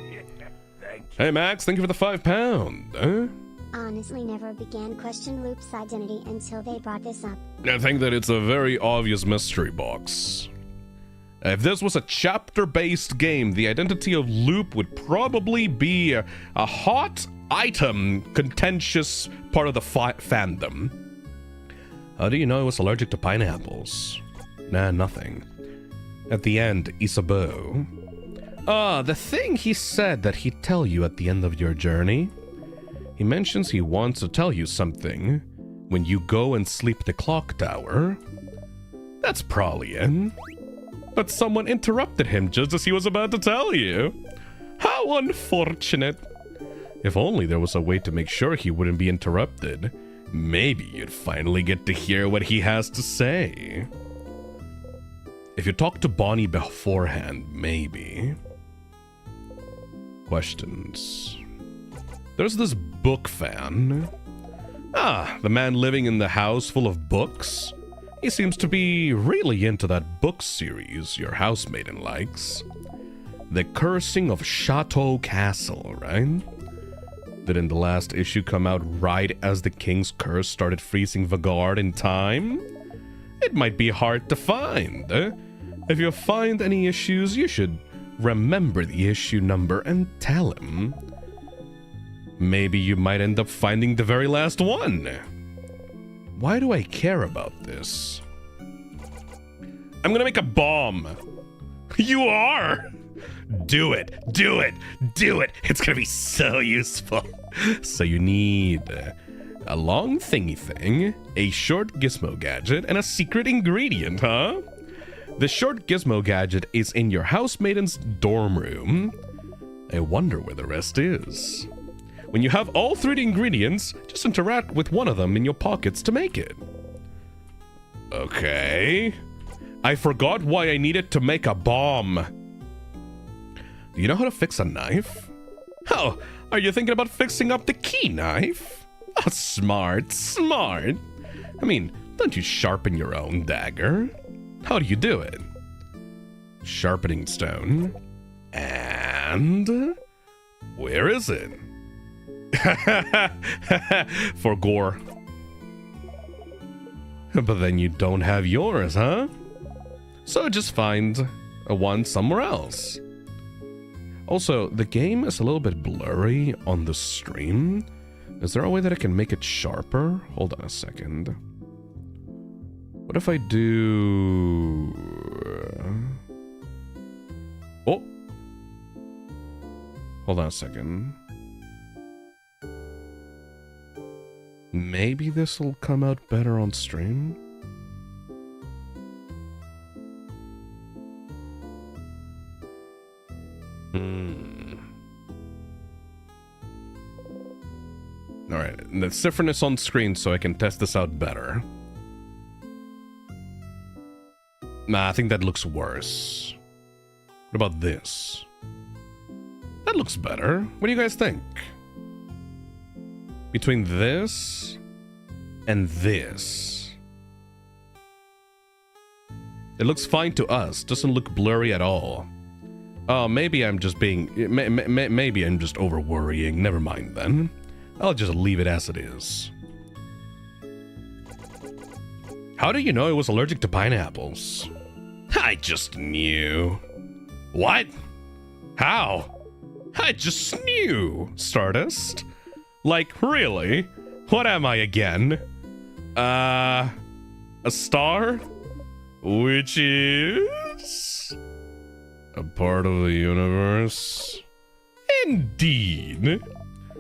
Hey Max, thank you for the £5. Honestly never began question Loop's identity until they brought this up. I think that it's a very obvious mystery box. If this was a chapter-based game, the identity of Loop would probably be a hot item, contentious part of the fandom. How do you know I was allergic to pineapples? Nah, nothing. At the end, Isabeau. The thing he said that he'd tell you at the end of your journey. He mentions he wants to tell you something when you go and sleep at the clock tower. That's probably it. But someone interrupted him just as he was about to tell you. How unfortunate. If only there was a way to make sure he wouldn't be interrupted. Maybe you'd finally get to hear what he has to say. If you talk to Bonnie beforehand, maybe. Questions. There's this book fan. Ah, the man living in the house full of books. He seems to be really into that book series your housemaiden likes. The Cursing of Chateau Castle, right? Didn't the last issue come out right as the King's Curse started freezing Vagard in time? It might be hard to find. If you find any issues, you should remember the issue number and tell him. Maybe you might end up finding the very last one. Why do I care about this? I'm gonna make a bomb. You are? Do it, do it, do it. It's gonna be so useful. So you need a long thingy thing, a short gizmo gadget, and a secret ingredient, huh? The short gizmo gadget is in your housemaiden's dorm room. I wonder where the rest is. When you have all 3 ingredients, just interact with one of them in your pockets to make it. Okay. I forgot why I needed to make a bomb. Do you know how to fix a knife? Oh, are you thinking about fixing up the key knife? Oh, smart, smart. I mean, don't you sharpen your own dagger? How do you do it? Sharpening stone. And where is it? For gore. But then you don't have yours, huh? So just find a one somewhere else. Also, the game is a little bit blurry on the stream. Is there a way that I can make it sharper? Hold on a second. What if I do... Oh! Hold on a second. Maybe this will come out better on stream? Alright, the difference on screen so I can test this out better. Nah, I think that looks worse. What about this? That looks better. What do you guys think? Between this and this. It looks fine to us. Doesn't look blurry at all. Oh, maybe I'm just being... Maybe I'm just over-worrying. Never mind then. I'll just leave it as it is. How do you know I was allergic to pineapples? I just knew. What? How? I just knew, Stardust. Like, really? What am I again? A star? Which is... a part of the universe? Indeed.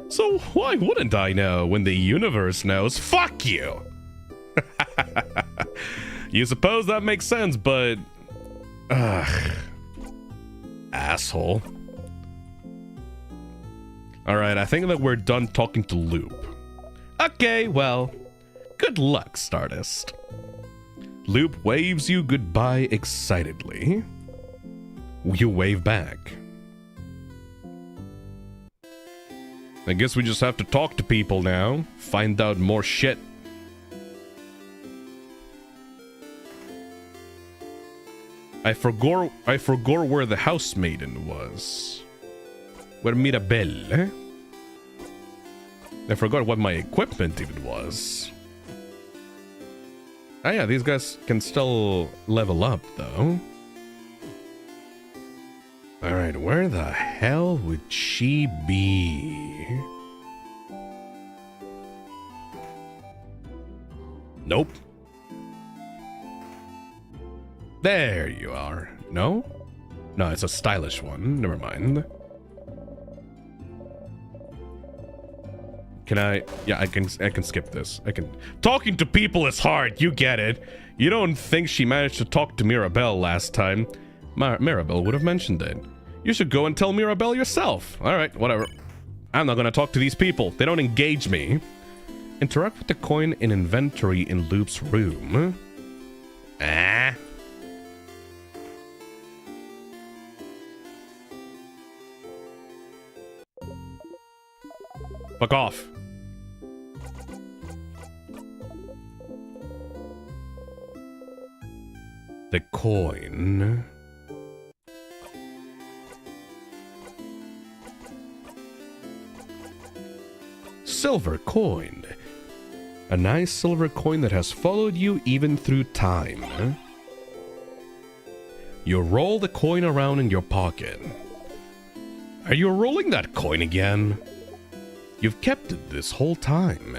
So why wouldn't I know when the universe knows? Fuck you! You suppose that makes sense, but... ugh. Asshole. Alright, I think that we're done talking to Loop. Okay, well, good luck, Stardust. Loop waves you goodbye excitedly. You wave back. I guess we just have to talk to people now. Find out more shit. I forgot where the housemaiden was. Where Mirabelle? Eh? I forgot what my equipment even was. Ah yeah, these guys can still level up though. Alright, where the hell would she be? Nope. There you are. No? No, it's a stylish one. Never mind. Can I... yeah, I can skip this. I can... Talking to people is hard, you get it. You don't think she managed to talk to Mirabelle last time. Mirabelle would have mentioned it. You should go and tell Mirabelle yourself. Alright, whatever. I'm not gonna talk to these people. They don't engage me. Interact with the coin in inventory in Loop's room. Ah. Fuck off. The coin. Silver coin. A nice silver coin that has followed you even through time. You roll the coin around in your pocket. Are you rolling that coin again? You've kept it this whole time.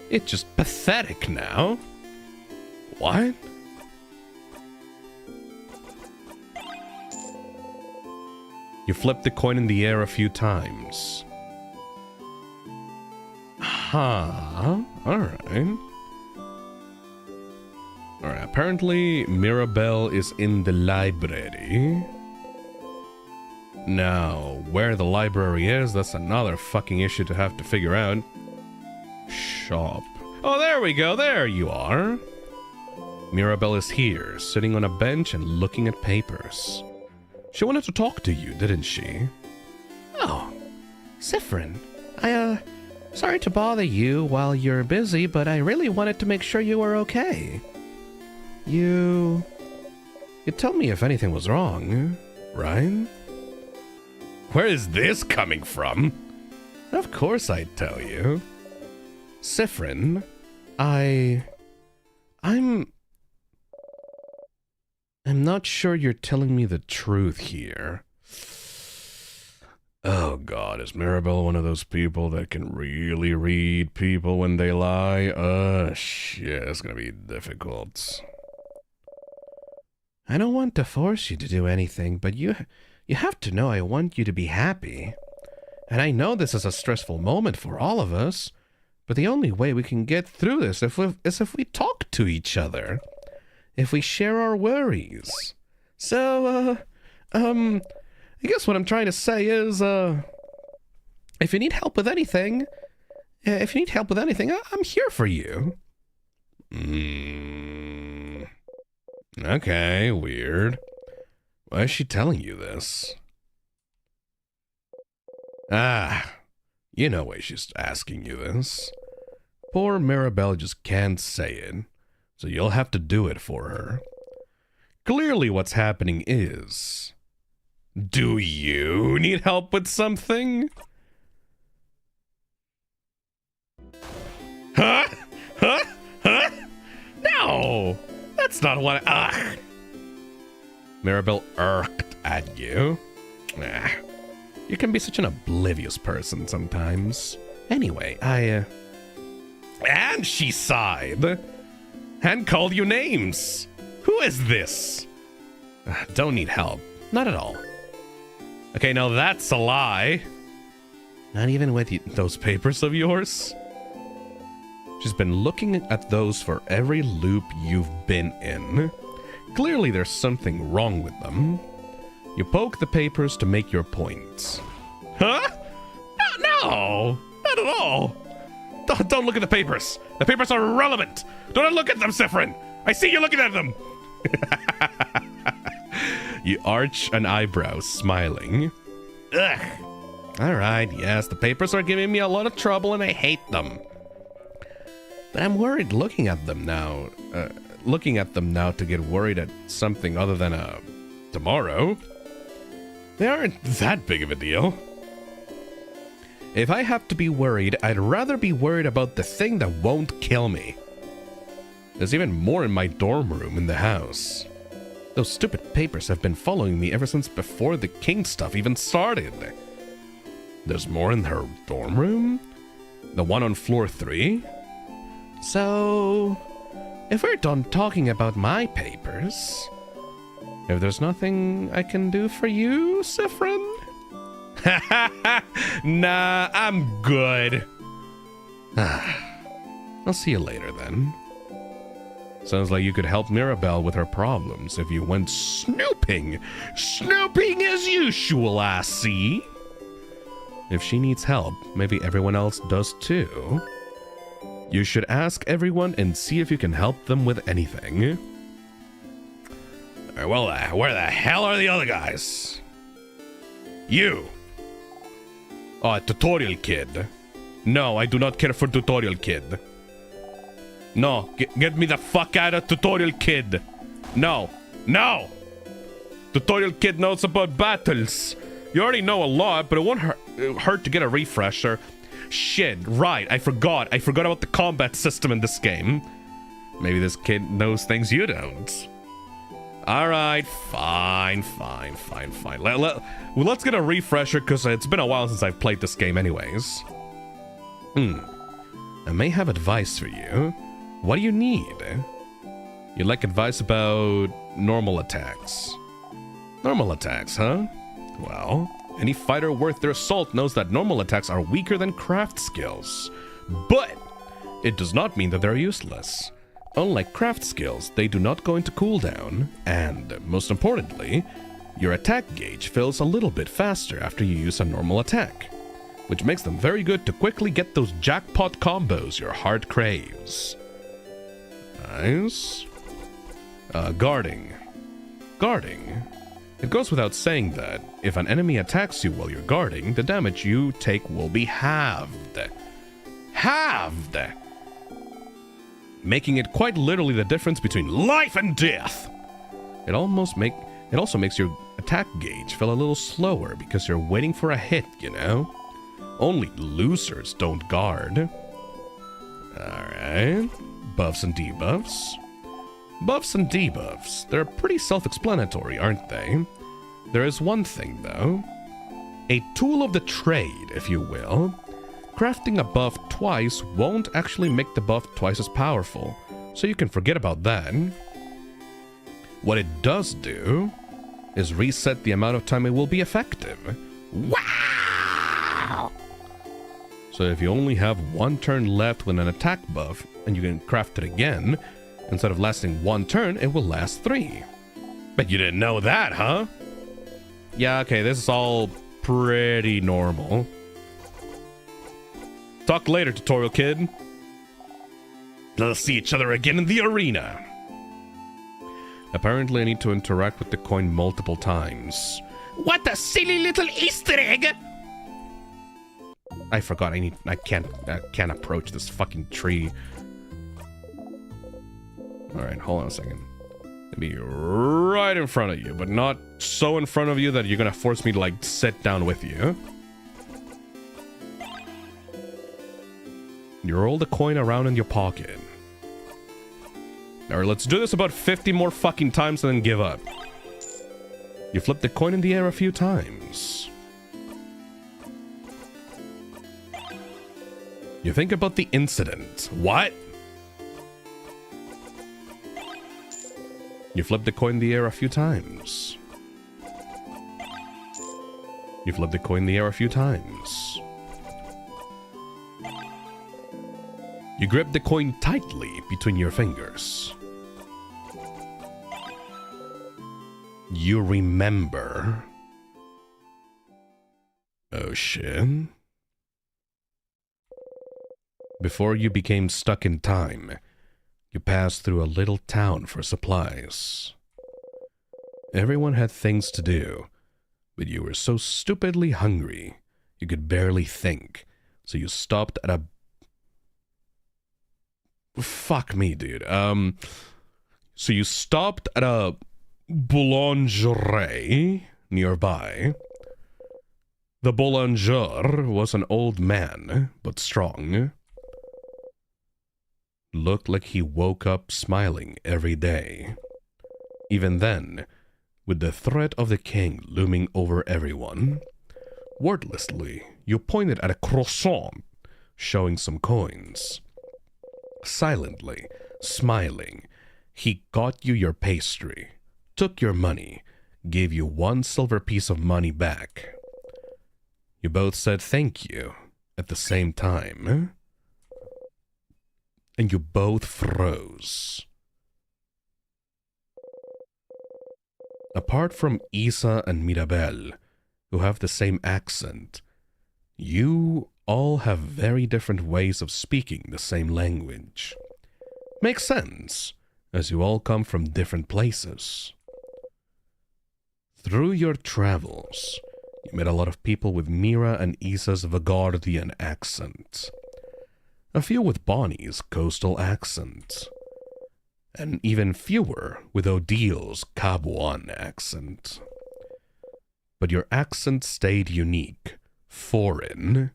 It's just pathetic now. What? You flip the coin in the air a few times. Huh. Alright. Alright, apparently Mirabelle is in the library. Now, where the library is, that's another fucking issue to have to figure out. Shop. Oh, there we go. There you are. Mirabelle is here, sitting on a bench and looking at papers. She wanted to talk to you, didn't she? Oh, Siffrin. Sorry to bother you while you're busy, but I really wanted to make sure you were okay. You'd tell me if anything was wrong, right? Where is this coming from? Of course I'd tell you. Siffrin, I'm not sure you're telling me the truth here. Oh god, is Mirabelle one of those people that can really read people when they lie? Shit, it's gonna be difficult. I don't want to force you to do anything, but you have to know I want you to be happy. And I know this is a stressful moment for all of us, but the only way we can get through this is if we talk to each other. If we share our worries. So, I guess what I'm trying to say is, if you need help with anything, I'm here for you. Okay, weird. Why is she telling you this? Ah, you know why she's asking you this. Poor Mirabelle just can't say it, so you'll have to do it for her. Clearly what's happening is... Do you need help with something? Huh? Huh? Huh? No! That's not what I... Mirabelle irked at you. You can be such an oblivious person sometimes. Anyway, And she sighed. And called you names. Who is this? Don't need help. Not at all. Okay, now that's a lie. Not even with those papers of yours? She's been looking at those for every loop you've been in. Clearly there's something wrong with them. You poke the papers to make your point. Huh? No, not at all. Don't look at the papers. The papers are irrelevant. Don't look at them, Siffrin. I see you looking at them. You arch an eyebrow, smiling. Ugh. Alright, yes, the papers are giving me a lot of trouble and I hate them. But I'm worried looking at them now to get worried at something other than tomorrow. They aren't that big of a deal. If I have to be worried, I'd rather be worried about the thing that won't kill me. There's even more in my dorm room in the house. Those stupid papers have been following me ever since before the king stuff even started. There's more in her dorm room? The one on floor 3? So, if we're done talking about my papers, if there's nothing I can do for you, Siffrin? Nah, I'm good. I'll see you later then. Sounds like you could help Mirabelle with her problems if you went snooping snooping. Snooping as usual, I see. If she needs help, maybe everyone else does too. You should ask everyone and see if you can help them with anything. Well, where the hell are the other guys? You! Oh, Tutorial Kid. No, I do not care for Tutorial Kid. No, get me the fuck out of Tutorial Kid. No, no! Tutorial Kid knows about battles. You already know a lot, but it won't hurt to get a refresher. Shit, right, I forgot about the combat system in this game. Maybe this kid knows things you don't. Alright, fine. Let's get a refresher, because it's been a while since I've played this game anyways. I may have advice for you. What do you need? You'd like advice about normal attacks. Normal attacks, huh? Well, any fighter worth their salt knows that normal attacks are weaker than craft skills. But it does not mean that they're useless. Unlike craft skills, they do not go into cooldown, and, most importantly, your attack gauge fills a little bit faster after you use a normal attack, which makes them very good to quickly get those jackpot combos your heart craves. Nice. Guarding. Guarding. It goes without saying that if an enemy attacks you while you're guarding, the damage you take will be halved. Halved! Making it quite literally the difference between life and death. It also makes your attack gauge feel a little slower because you're waiting for a hit, you know? Only losers don't guard. Alright. Buffs and debuffs. Buffs and debuffs. They're pretty self-explanatory, aren't they? There is one thing, though. A tool of the trade, if you will. Crafting a buff twice won't actually make the buff twice as powerful, so you can forget about that. What it does do is reset the amount of time it will be effective. Wow! So if you only have one turn left with an attack buff, and you can craft it again, instead of lasting one turn, it will last 3. Bet you didn't know that, huh? Yeah, okay, this is all pretty normal. Talk later, Tutorial Kid. Let's see each other again in the arena. Apparently I need to interact with the coin multiple times. What a silly little Easter egg! I forgot I can't approach this fucking tree. Alright, hold on a second. It'll be right in front of you, but not so in front of you that you're gonna force me to, like, sit down with you. You roll the coin around in your pocket. Alright, let's do this about 50 more fucking times and then give up. You flip the coin in the air a few times. You think about the incident. What? You flip the coin in the air a few times. You flip the coin in the air a few times. You grip the coin tightly between your fingers. You remember. Oh shit. Before you became stuck in time, you passed through a little town for supplies. Everyone had things to do, but you were so stupidly hungry, you could barely think, so you stopped at a... Fuck me, dude. So you stopped at a boulangerie nearby. The boulanger was an old man, but strong. Looked like he woke up smiling every day. Even then, with the threat of the king looming over everyone, wordlessly, you pointed at a croissant, showing some coins. Silently, smiling, he got you your pastry, took your money, gave you 1 silver piece of money back. You both said thank you at the same time. And you both froze. Apart from Isa and Mirabel, who have the same accent, you all have very different ways of speaking the same language. Makes sense, as you all come from different places. Through your travels, you met a lot of people with Mira and Isa's Vagardian accent, a few with Bonnie's coastal accent, and even fewer with Odile's Cabuan accent. But your accent stayed unique, foreign.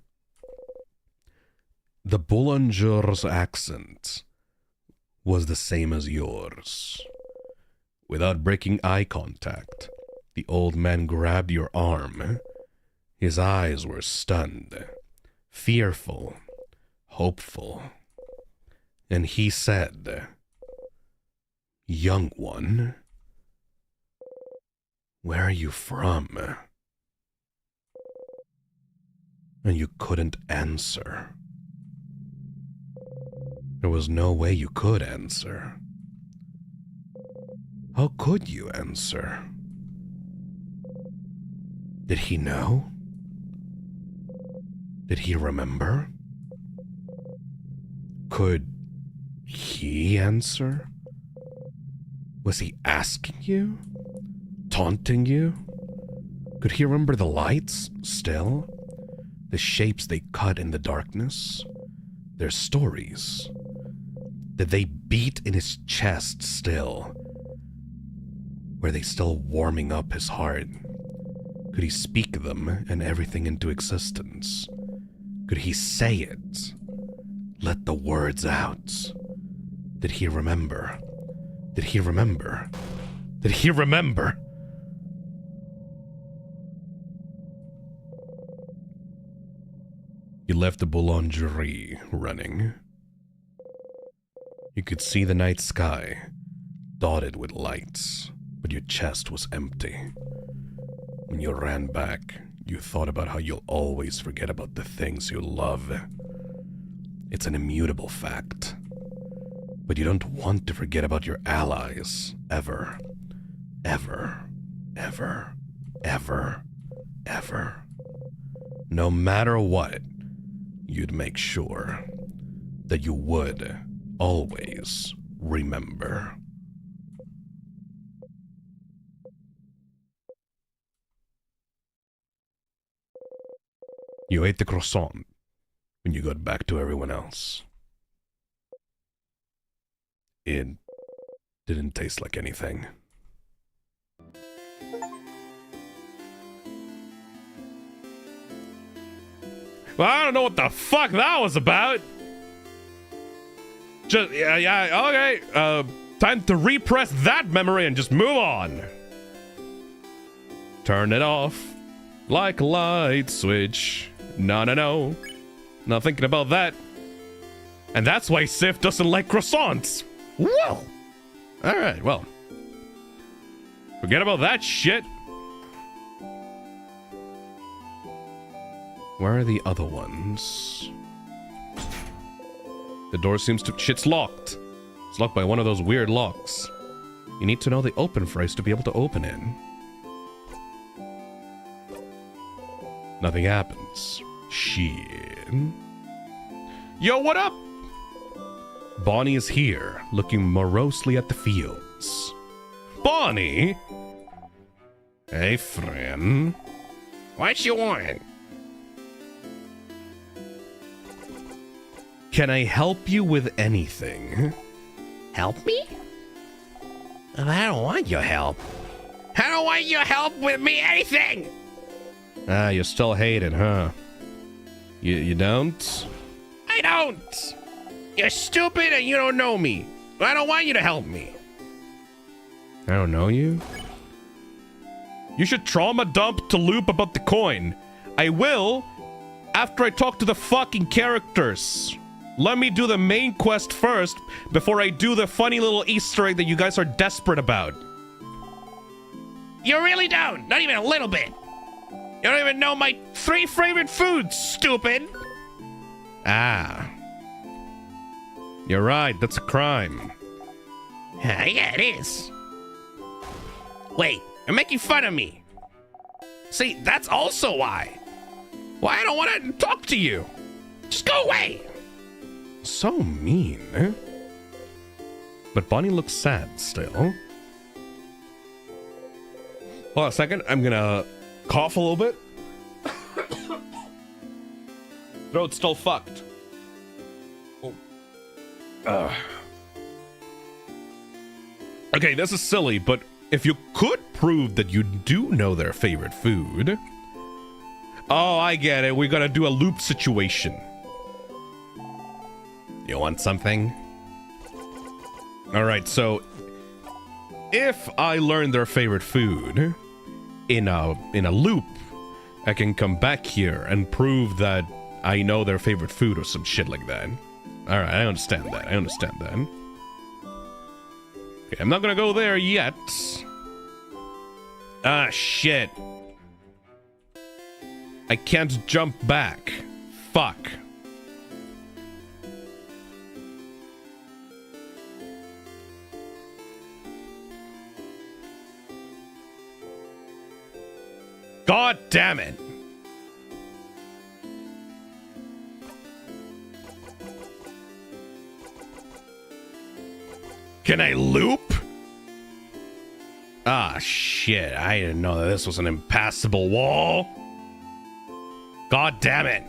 The Boulanger's accent was the same as yours. Without breaking eye contact, the old man grabbed your arm. His eyes were stunned, fearful, hopeful. And he said, "Young one, where are you from?" And you couldn't answer. There was no way you could answer. How could you answer? Did he know? Did he remember? Could he answer? Was he asking you? Taunting you? Could he remember the lights still? The shapes they cut in the darkness? Their stories? Did they beat in his chest still? Were they still warming up his heart? Could he speak them and everything into existence? Could he say it? Let the words out. Did he remember? Did he remember? Did he remember? You left the boulangerie running. You could see the night sky, dotted with lights, but your chest was empty. When you ran back, you thought about how you'll always forget about the things you love. It's an immutable fact. But you don't want to forget about your allies, ever. Ever. Ever. Ever. Ever. No matter what, you'd make sure that you would always remember. You ate the croissant when you got back to everyone else. It didn't taste like anything. Well, I don't know what the fuck that was about. Just, yeah, okay. Time to repress that memory and just move on. Turn it off like a light switch. No. Not thinking about that. And that's why Sif doesn't like croissants. Whoa! Alright, well. Forget about that shit. Where are the other ones? The door seems to... Shit's locked. It's locked by one of those weird locks. You need to know the open phrase to be able to open it. Nothing happens. Shit. Yo, what up? Bonnie is here, looking morosely at the fields. Bonnie? Hey, friend. What you want? Can I help you with anything? Help me? I don't want your help. I don't want your help with me anything! Ah, you still hate it, huh? You don't? I don't! You're stupid and you don't know me. I don't want you to help me. I don't know you? You should trauma dump to Loop about the coin. I will, after I talk to the fucking characters. Let me do the main quest first, before I do the funny little Easter egg that you guys are desperate about. You really don't. Not even a little bit. You don't even know my 3 favorite foods, stupid. Ah. You're right, that's a crime. Yeah, it is. Wait, You're making fun of me. See, that's also why. Why I don't want to talk to you. Just go away. So mean. But Bonnie looks sad still. Hold on a second. I'm gonna cough a little bit. Throat's still fucked. Oh. Okay, this is silly, but if you could prove that you do know their favorite food... Oh, I get it. We're gonna do a loop situation. You want something? Alright, so... if I learn their favorite food in a loop, I can come back here and prove that I know their favorite food or some shit like that. Alright, I understand that. Okay, I'm not gonna go there yet. Ah, shit. I can't jump back. Fuck. God damn it. Can I loop? Ah, shit. I didn't know that this was an impassable wall. God damn it.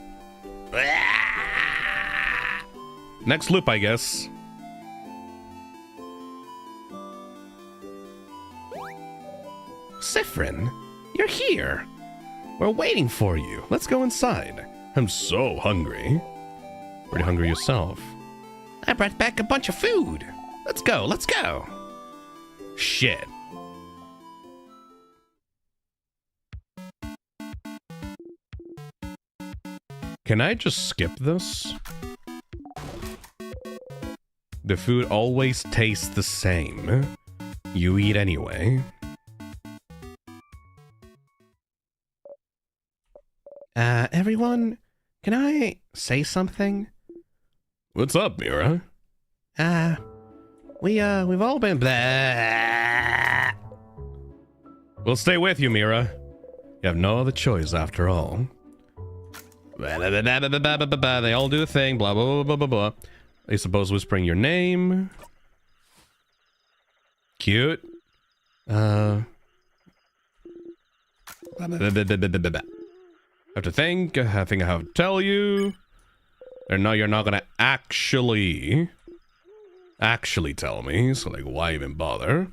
Next loop, I guess. Siffrin, you're here. We're waiting for you. Let's go inside. I'm so hungry. Pretty hungry yourself. I brought back a bunch of food. Let's go. Shit. Can I just skip this? The food always tastes the same. You eat anyway. Everyone, can I say something? What's up, Mira? We've all been blah. We'll stay with you, Mira. You have no other choice after all. They all do the thing, blah, blah, blah, blah, blah, blah. They suppose whispering your name. Cute. I have to think. I think I have to tell you. And no, you're not gonna actually tell me, so like, why even bother?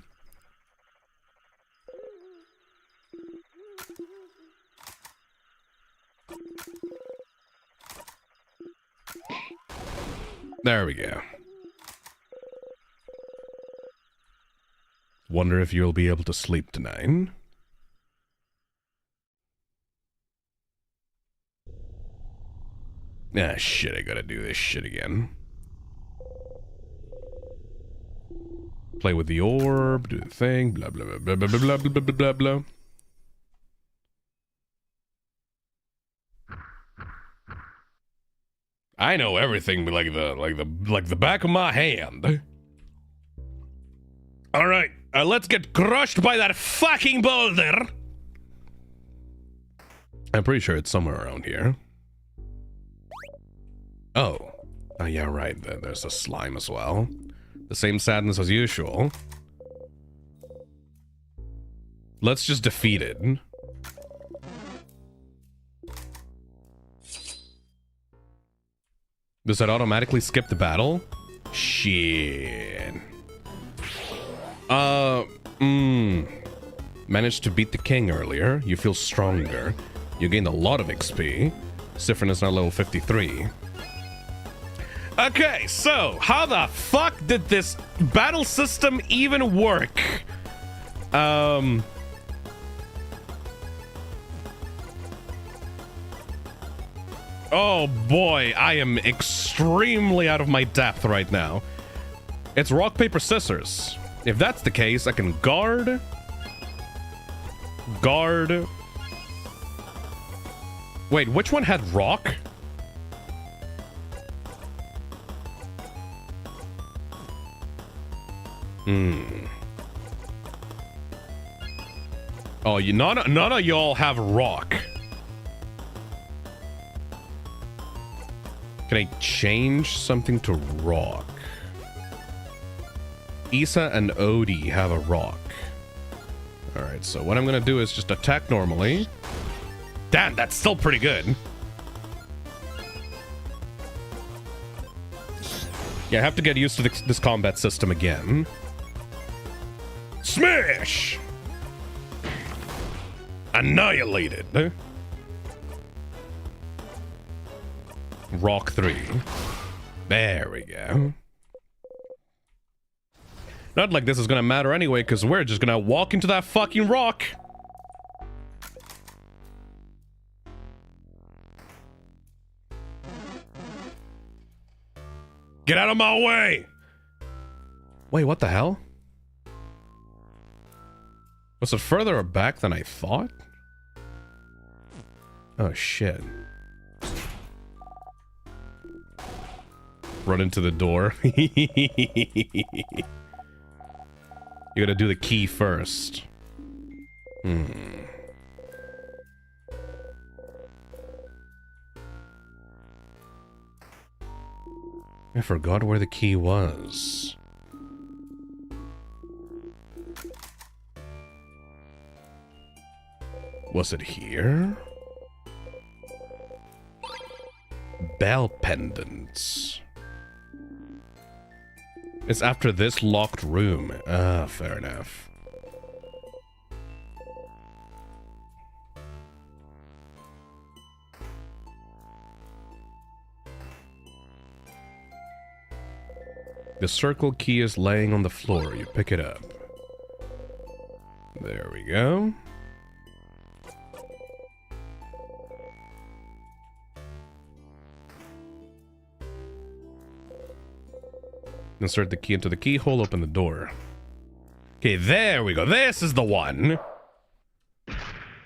There we go. Wonder if you'll be able to sleep tonight. Ah, shit, I gotta do this shit again. Play with the orb, do the thing, blah, blah, blah, blah, blah, blah, blah, blah, blah, blah, blah. I know everything like the back of my hand. All right, let's get crushed by that fucking boulder. I'm pretty sure it's somewhere around here. Oh, yeah, right. There's a slime as well. The same sadness as usual. Let's just defeat it. Does that automatically skip the battle? Shit. Managed to beat the king earlier. You feel stronger. You gained a lot of XP. Siffrin is now level 53. Okay, so how the fuck did this battle system even work? Oh boy, I am extremely out of my depth right now. It's rock, paper, scissors. If that's the case, I can guard. Wait, which one had rock? Oh, none of y'all have rock. Can I change something to rock? Issa and Odie have a rock. Alright, so what I'm gonna do is just attack normally. Damn, that's still pretty good. Yeah, I have to get used to this combat system again. Smash! Annihilated. Rock 3. There we go. Not like this is gonna matter anyway, because we're just gonna walk into that fucking rock. Get out of my way! Wait, what the hell? Was it further back than I thought? Oh, shit. Run into the door. You gotta do the key first. I forgot where the key was. Was it here? Bell pendants. It's after this locked room. Ah, fair enough. The circle key is laying on the floor. You pick it up. There we go. Insert the key into the keyhole, open the door. Okay, there we go. This is the one.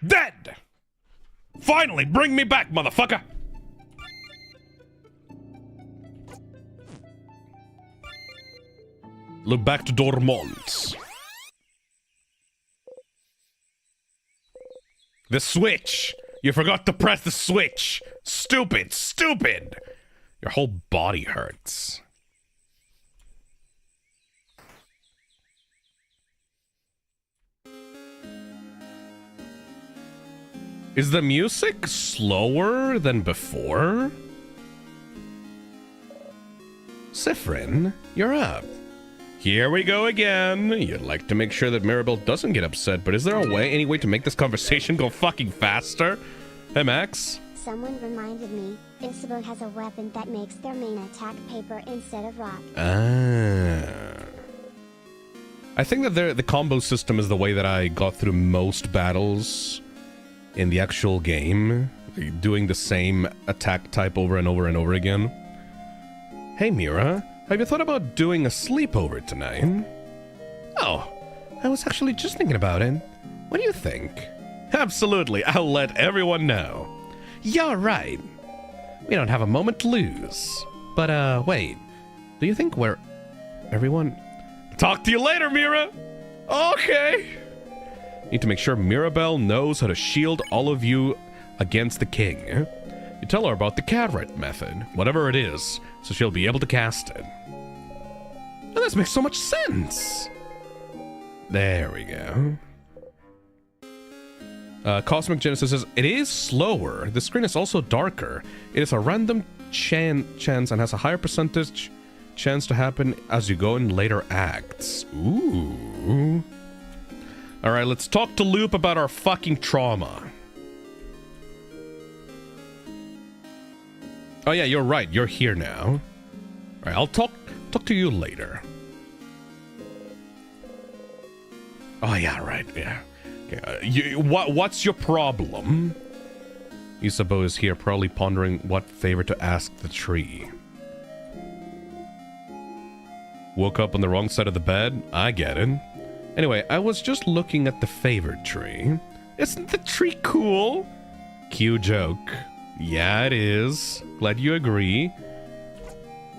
Dead! Finally, bring me back, motherfucker! Look back to Dormont. The switch! You forgot to press the switch! Stupid! Stupid! Your whole body hurts. Is the music slower than before? Siffrin, you're up. Here we go again. You'd like to make sure that Mirabelle doesn't get upset, but is there any way to make this conversation go fucking faster? Hey, Max? Someone reminded me, Isabeau has a weapon that makes their main attack paper instead of rock. Ah. I think that the combo system is the way that I got through most battles in the actual game, doing the same attack type over and over and over again. Hey, Mira, have you thought about doing a sleepover tonight? Oh, I was actually just thinking about it. What do you think? Absolutely, I'll let everyone know. You're right. We don't have a moment to lose. But, wait. Do you think everyone... Talk to you later, Mira! Okay! Need to make sure Mirabelle knows how to shield all of you against the king. You tell her about the carrot method, whatever it is, so she'll be able to cast it. Oh, this makes so much sense! There we go. Cosmic Genesis says, it is slower. The screen is also darker. It is a random chance and has a higher percentage chance to happen as you go in later acts. Ooh. Alright, let's talk to Loop about our fucking trauma. Oh yeah, you're right. You're here now. Alright, I'll talk to you later. Oh yeah, right, yeah. What's your problem? Isabeau is here, probably pondering what favor to ask the tree. Woke up on the wrong side of the bed? I get it. Anyway, I was just looking at the favored tree. Isn't the tree cool? Cue joke. Yeah, it is. Glad you agree.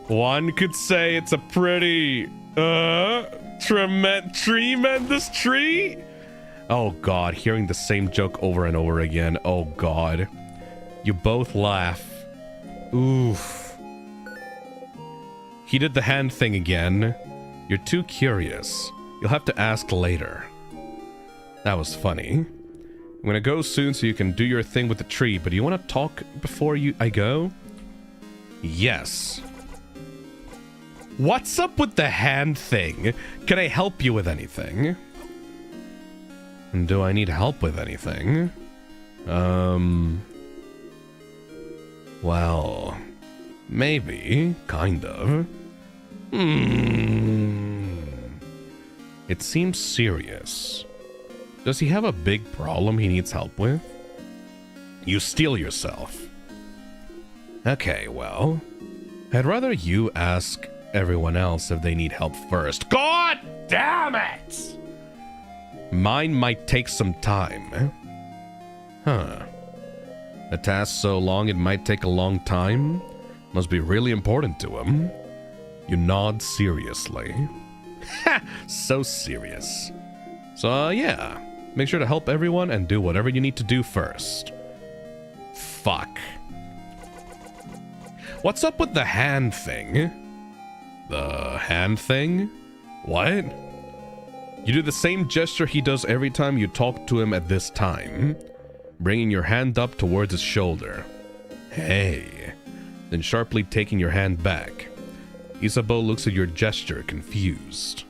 One could say it's a pretty, tremendous tree. Oh god, hearing the same joke over and over again. Oh god. You both laugh. Oof. He did the hand thing again. You're too curious. You'll have to ask later. That was funny. I'm gonna go soon so you can do your thing with the tree, but do you want to talk before I go? Yes. What's up with the hand thing? Can I help you with anything? Do I need help with anything? Well, maybe, kind of. It seems serious. Does he have a big problem he needs help with? You steal yourself. Okay, well, I'd rather you ask everyone else if they need help first. God damn it! Mine might take some time. Huh. A task so long it might take a long time? Must be really important to him. You nod seriously. Ha! So serious. So, yeah. Make sure to help everyone and do whatever you need to do first. Fuck. What's up with the hand thing? The hand thing? What? You do the same gesture he does every time you talk to him at this time. Bringing your hand up towards his shoulder. Hey. Then sharply taking your hand back. Isabeau looks at your gesture, confused.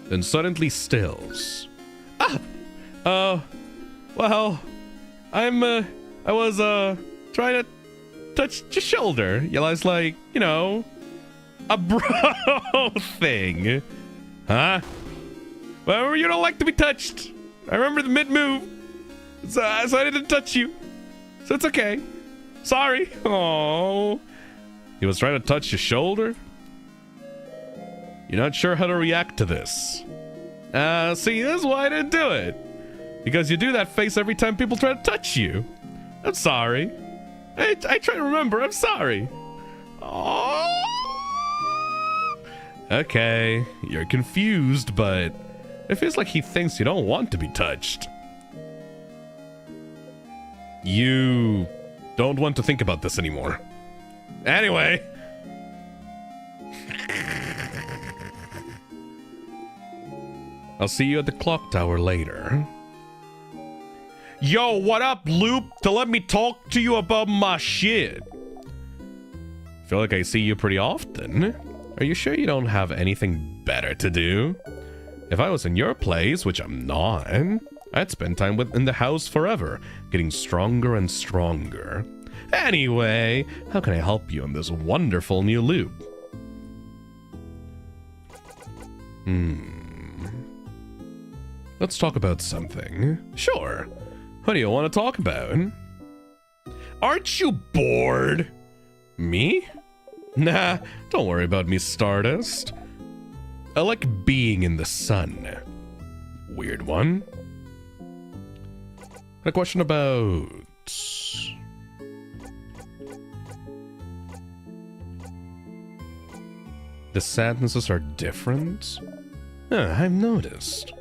Then suddenly stills. Well, I was, trying to touch your shoulder. Yellow's like, you know, a bro thing. Huh? Well, you don't like to be touched. I remember the mid-move. So I didn't touch you. So it's okay. Sorry. Oh. He was trying to touch your shoulder? You're not sure how to react to this. See, this is why I didn't do it. Because you do that face every time people try to touch you. I'm sorry. I try to remember. I'm sorry. Oh. Okay, you're confused, but it feels like he thinks you don't want to be touched. You don't want to think about this anymore. Anyway. I'll see you at the clock tower later. Yo, what up, Loop? To let me talk to you about my shit. Feel like I see you pretty often. Are you sure you don't have anything better to do? If I was in your place, which I'm not, I'd spend time in the house forever, getting stronger and stronger. Anyway, how can I help you in this wonderful new loop? Let's talk about something. Sure. What do you want to talk about? Aren't you bored? Me? Nah, don't worry about me, Stardust. I like being in the sun. Weird one. A question about... The sentences are different? I've noticed.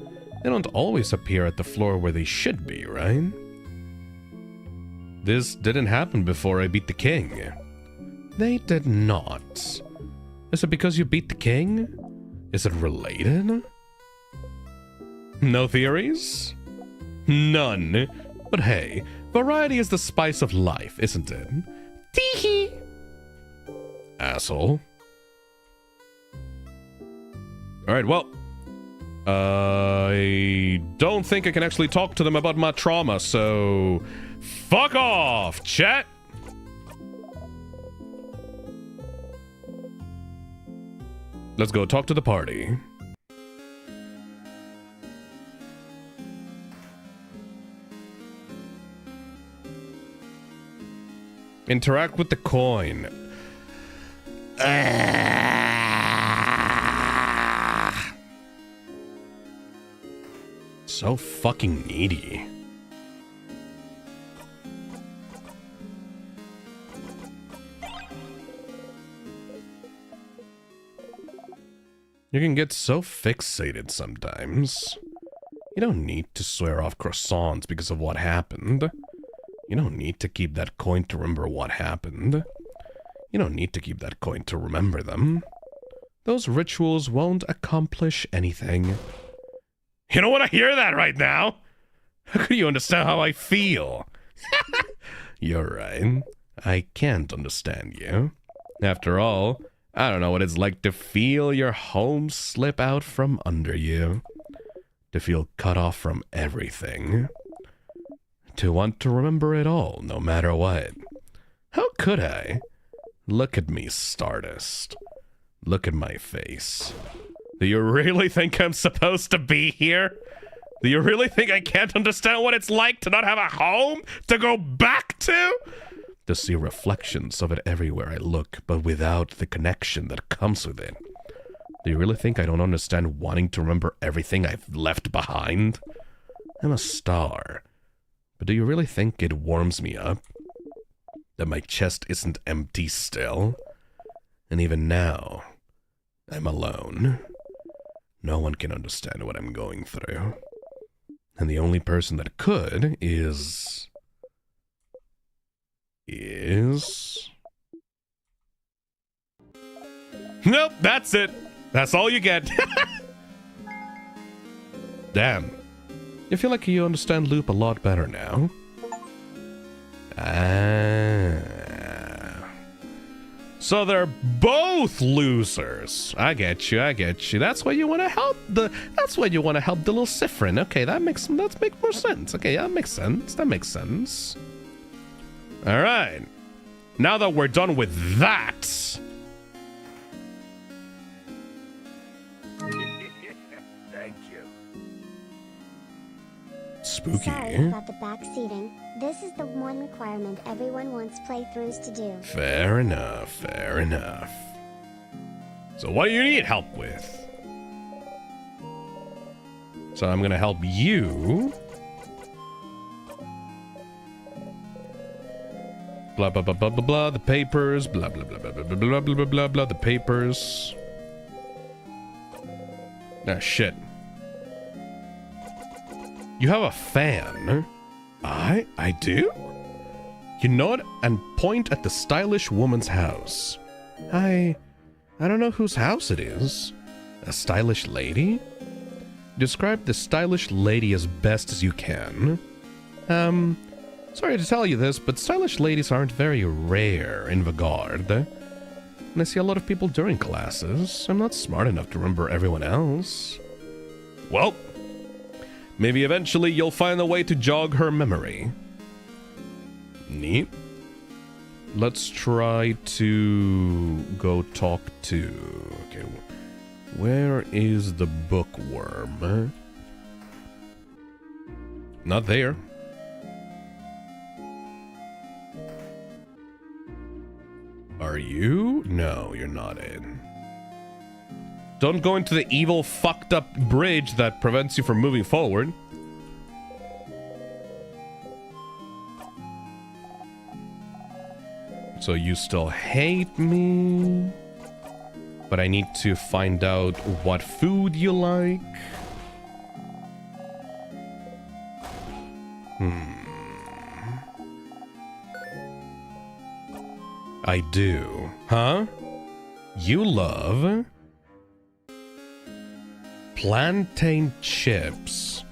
They don't always appear at the floor where they should be, right? This didn't happen before I beat the king. They did not. Is it because you beat the king? Is it related? No theories? None. But hey, variety is the spice of life, isn't it? Tee-hee. Asshole. Alright, well. I don't think I can actually talk to them about my trauma, so... Fuck off, chat! Let's go talk to the party. Interact with the coin. So fucking needy. You can get so fixated sometimes. You don't need to swear off croissants because of what happened. You don't need to keep that coin to remember what happened. You don't need to keep that coin to remember them. Those rituals won't accomplish anything. You don't want to hear that right now? How can you understand how I feel? You're right. I can't understand you. After all, I don't know what it's like to feel your home slip out from under you. To feel cut off from everything. To want to remember it all, no matter what. How could I? Look at me, Stardust. Look at my face. Do you really think I'm supposed to be here? Do you really think I can't understand what it's like to not have a home to go back to? To see reflections of it everywhere I look, but without the connection that comes with it. Do you really think I don't understand wanting to remember everything I've left behind? I'm a star. But do you really think it warms me up? That my chest isn't empty still? And even now, I'm alone. No one can understand what I'm going through. And the only person that could is... Nope, that's it. That's all you get. Damn. You feel like you understand Loop a lot better now. So they're both losers. I get you, I get you. That's why you want to help the little Siffrin. Okay, that makes more sense. Okay, that makes sense. All right. Now that we're done with that, Thank you. spooky. Sorry about the backseating. This is the one requirement everyone wants playthroughs to do. Fair enough, fair enough. So what do you need help with? So I'm gonna help you. Blah blah blah blah blah blah. The papers. Blah blah blah blah blah blah blah blah blah blah. The papers. Ah shit. You have a fan. I do? You nod and point at the stylish woman's house. I don't know whose house it is. A stylish lady? Describe the stylish lady as best as you can. Sorry to tell you this, but stylish ladies aren't very rare in Vagard. And I see a lot of people during classes. I'm not smart enough to remember everyone else. Well, maybe eventually you'll find a way to jog her memory. Neat. Let's try to go talk to... Okay, where is the bookworm? Not there. Are you? No, you're not in. Don't go into the evil, fucked up bridge that prevents you from moving forward. So you still hate me, but I need to find out what food you like. I do. Huh? You love plantain chips,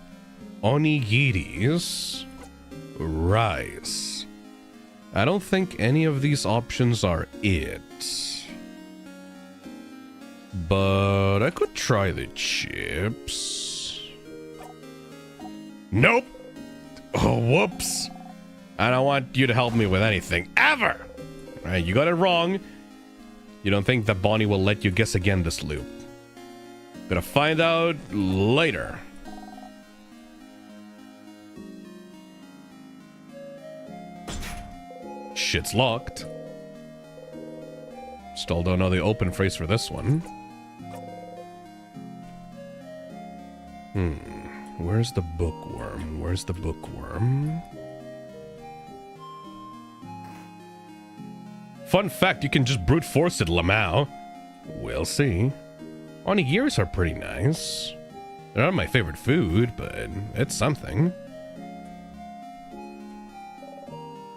onigiris, rice. I don't think any of these options are it. But I could try the chips. Nope. Oh, whoops. I don't want you to help me with anything, ever. All right, you got it wrong. You don't think that Bonnie will let you guess again this loop. Gonna find out later. Shit's locked. Still don't know the open phrase for this one. Where's the bookworm? Where's the bookworm? Fun fact, you can just brute force it, Lamau. We'll see. Onigiris are pretty nice. They're not my favorite food, but it's something.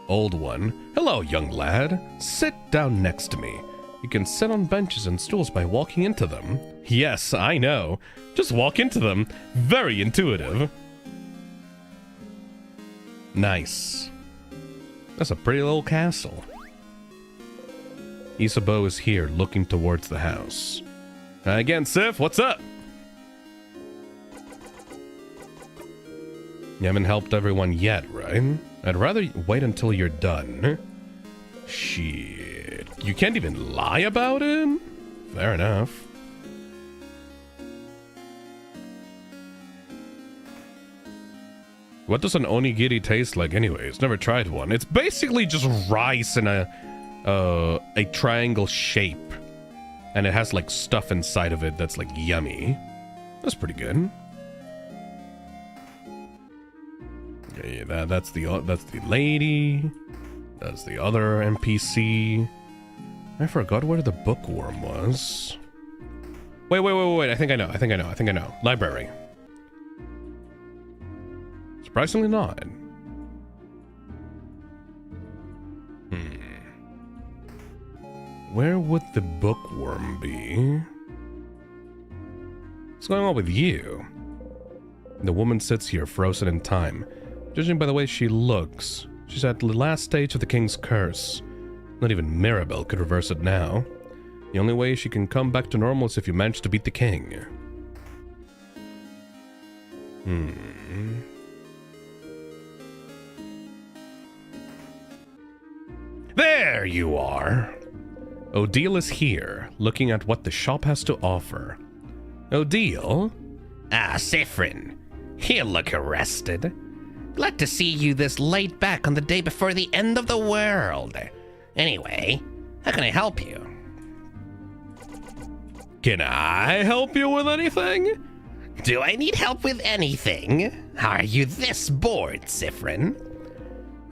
Old one. Hello, young lad. Sit down next to me. You can sit on benches and stools by walking into them. Yes, I know. Just walk into them. Very intuitive. Nice. That's a pretty little castle. Isabeau is here, looking towards the house. Again, Sif, what's up? You haven't helped everyone yet, right? I'd rather wait until you're done. Shit. You can't even lie about it? Fair enough. What does an onigiri taste like anyways? Never tried one. It's basically just rice in a triangle shape. And it has like stuff inside of it that's like yummy. That's pretty good. Okay, that's the lady. That's the other NPC. I forgot where the bookworm was. Wait. I think I know. Library. Surprisingly not. Where would the bookworm be? What's going on with you? The woman sits here, frozen in time. Judging by the way she looks, she's at the last stage of the king's curse. Not even Mirabelle could reverse it now. The only way she can come back to normal is if you manage to beat the king. There you are! Odile is here, looking at what the shop has to offer. Odile? Ah, Siffrin. You look arrested. Glad to see you this late back on the day before the end of the world. Anyway, how can I help you? Can I help you with anything? Do I need help with anything? Are you this bored, Siffrin?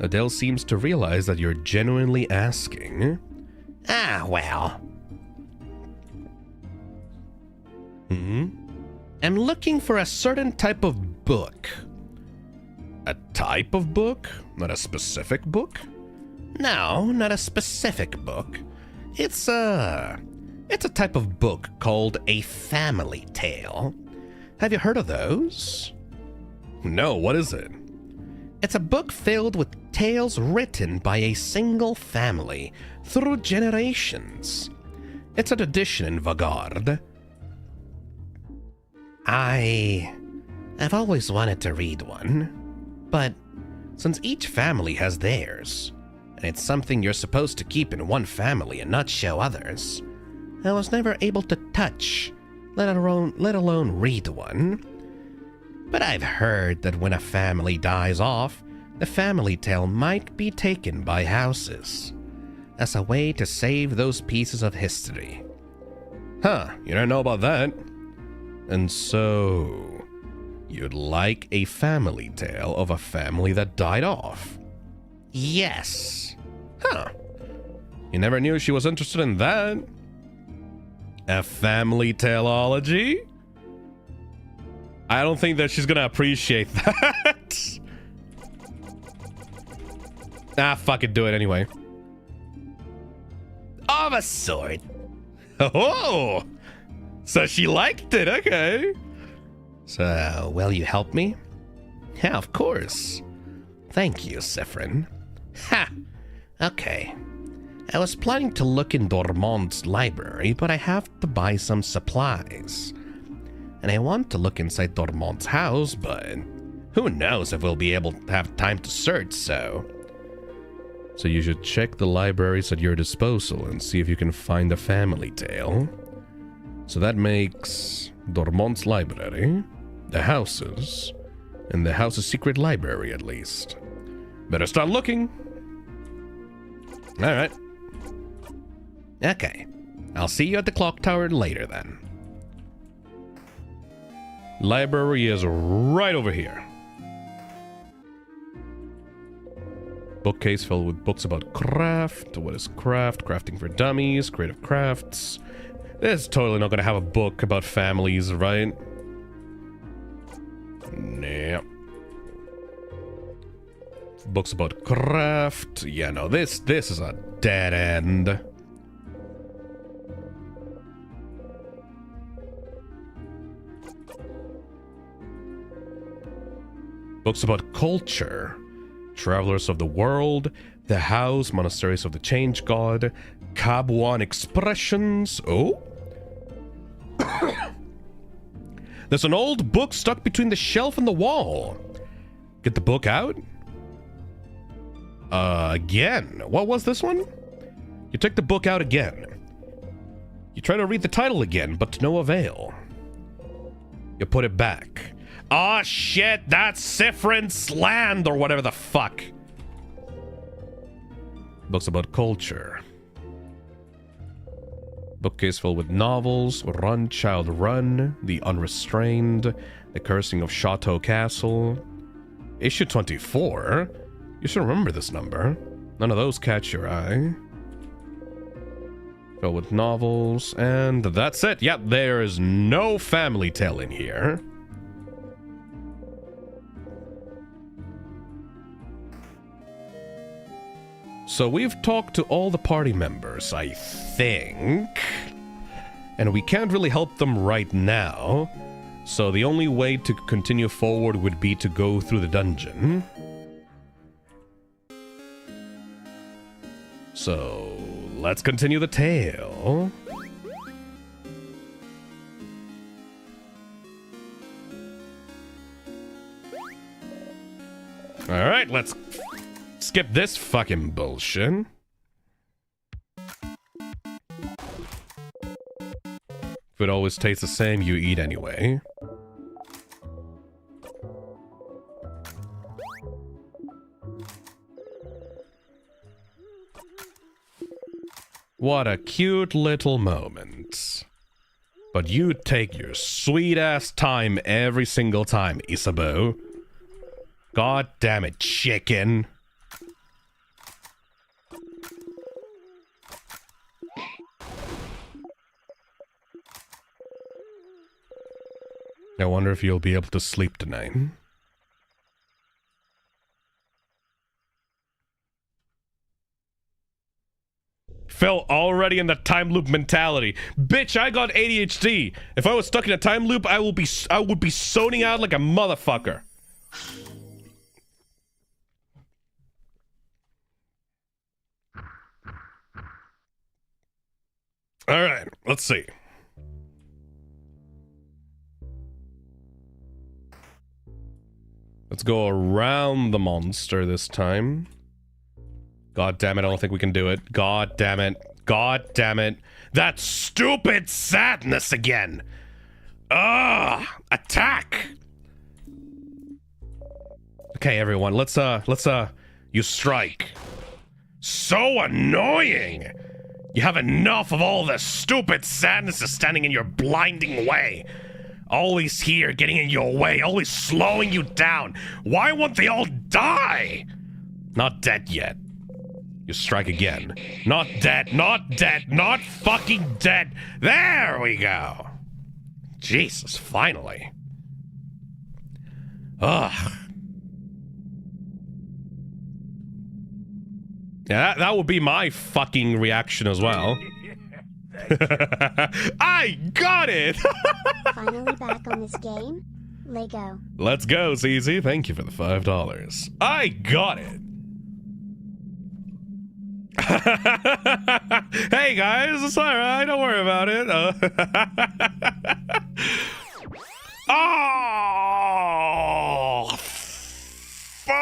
Adele seems to realize that you're genuinely asking. Ah, well. I'm looking for a certain type of book. A type of book? Not a specific book? No, not a specific book. It's a type of book called a family tale. Have you heard of those? No, what is it? It's a book filled with tales written by a single family through generations. It's a tradition in Vagard. I've always wanted to read one, but since each family has theirs, and it's something you're supposed to keep in one family and not show others, I was never able to touch, let alone read one. But I've heard that when a family dies off, the family tale might be taken by houses, as a way to save those pieces of history. Huh, you don't know about that. And so, you'd like a family tale of a family that died off? Yes. Huh. You never knew she was interested in that. A family taleology? I don't think that she's gonna appreciate that. Fuck it, do it anyway. Of a sort. Oh! So she liked it, okay. So, will you help me? Yeah, of course. Thank you, Siffrin. Ha! Okay. I was planning to look in Dormont's library, but I have to buy some supplies. And I want to look inside Dormont's house, but who knows if we'll be able to have time to search, so... So you should check the libraries at your disposal and see if you can find a family tale. So that makes Dormont's library, the houses, and the house's secret library at least. Better start looking. Alright. Okay. I'll see you at the clock tower later then. Library is right over here. Bookcase filled with books about craft. What is craft? Crafting for dummies, creative crafts. It's totally not going to have a book about families, right? Nah. Books about craft. Yeah, no, this is a dead end. Books about culture. Travelers of the World, The House, Monasteries of the Change God, Cabuan Expressions. Oh? There's an old book stuck between the shelf and the wall. Get the book out? Again. What was this one? You take the book out again. You try to read the title again, but to no avail. You put it back. Ah, shit, that's Sifrin's Land, or whatever the fuck. Books about culture. Bookcase filled with novels. Run, Child, Run. The Unrestrained. The Cursing of Chateau Castle. Issue 24? You should remember this number. None of those catch your eye. Filled with novels. And that's it. Yep, there is no family tale in here. So we've talked to all the party members, I think. And we can't really help them right now. So the only way to continue forward would be to go through the dungeon. So let's continue the tale. Alright, let's skip this fucking bullshit. Food always tastes the same, you eat anyway. What a cute little moment. But you take your sweet ass time every single time, Isabeau. God damn it, chicken. I wonder if you'll be able to sleep tonight. Phil already in the time loop mentality. Bitch, I got ADHD. If I was stuck in a time loop, I would be zoning out like a motherfucker. All right, let's see. Let's go around the monster this time. God damn it, I don't think we can do it. God damn it. God damn it. That stupid sadness again. Ugh! Attack! Okay, everyone, let's you strike. So annoying! You have enough of all the stupid sadnesses standing in your blinding way. Always here, getting in your way, always slowing you down. Why won't they all die? Not dead yet. You strike again. Not dead, not dead, not fucking dead. There we go. Jesus, finally. Ugh. Yeah, that would be my fucking reaction as well. I got it! Finally back on this game? Lego. Let's go, ZZ. Thank you for the $5. I got it! Hey guys, it's alright, don't worry about it. Oh! Fuck!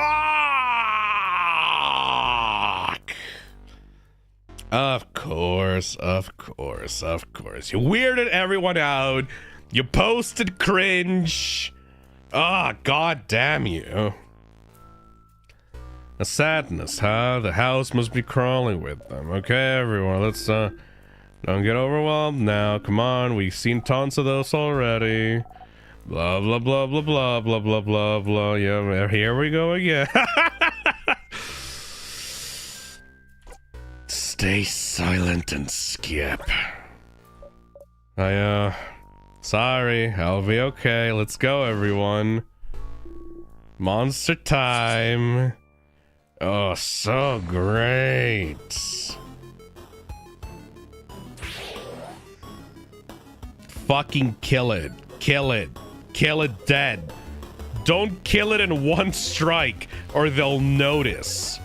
Of course, of course, of course. You weirded everyone out. You posted cringe. Ah, god damn you. A sadness, huh? The house must be crawling with them. Okay, everyone, let's, don't get overwhelmed now. Come on, we've seen tons of those already. Blah, blah, blah, blah, blah, blah, blah, blah, blah. Yeah, here we go again. Stay silent and skip. Sorry, I'll be okay. Let's go, everyone. Monster time. Oh, so great. Fucking kill it. Kill it. Kill it dead. Don't kill it in one strike or they'll notice.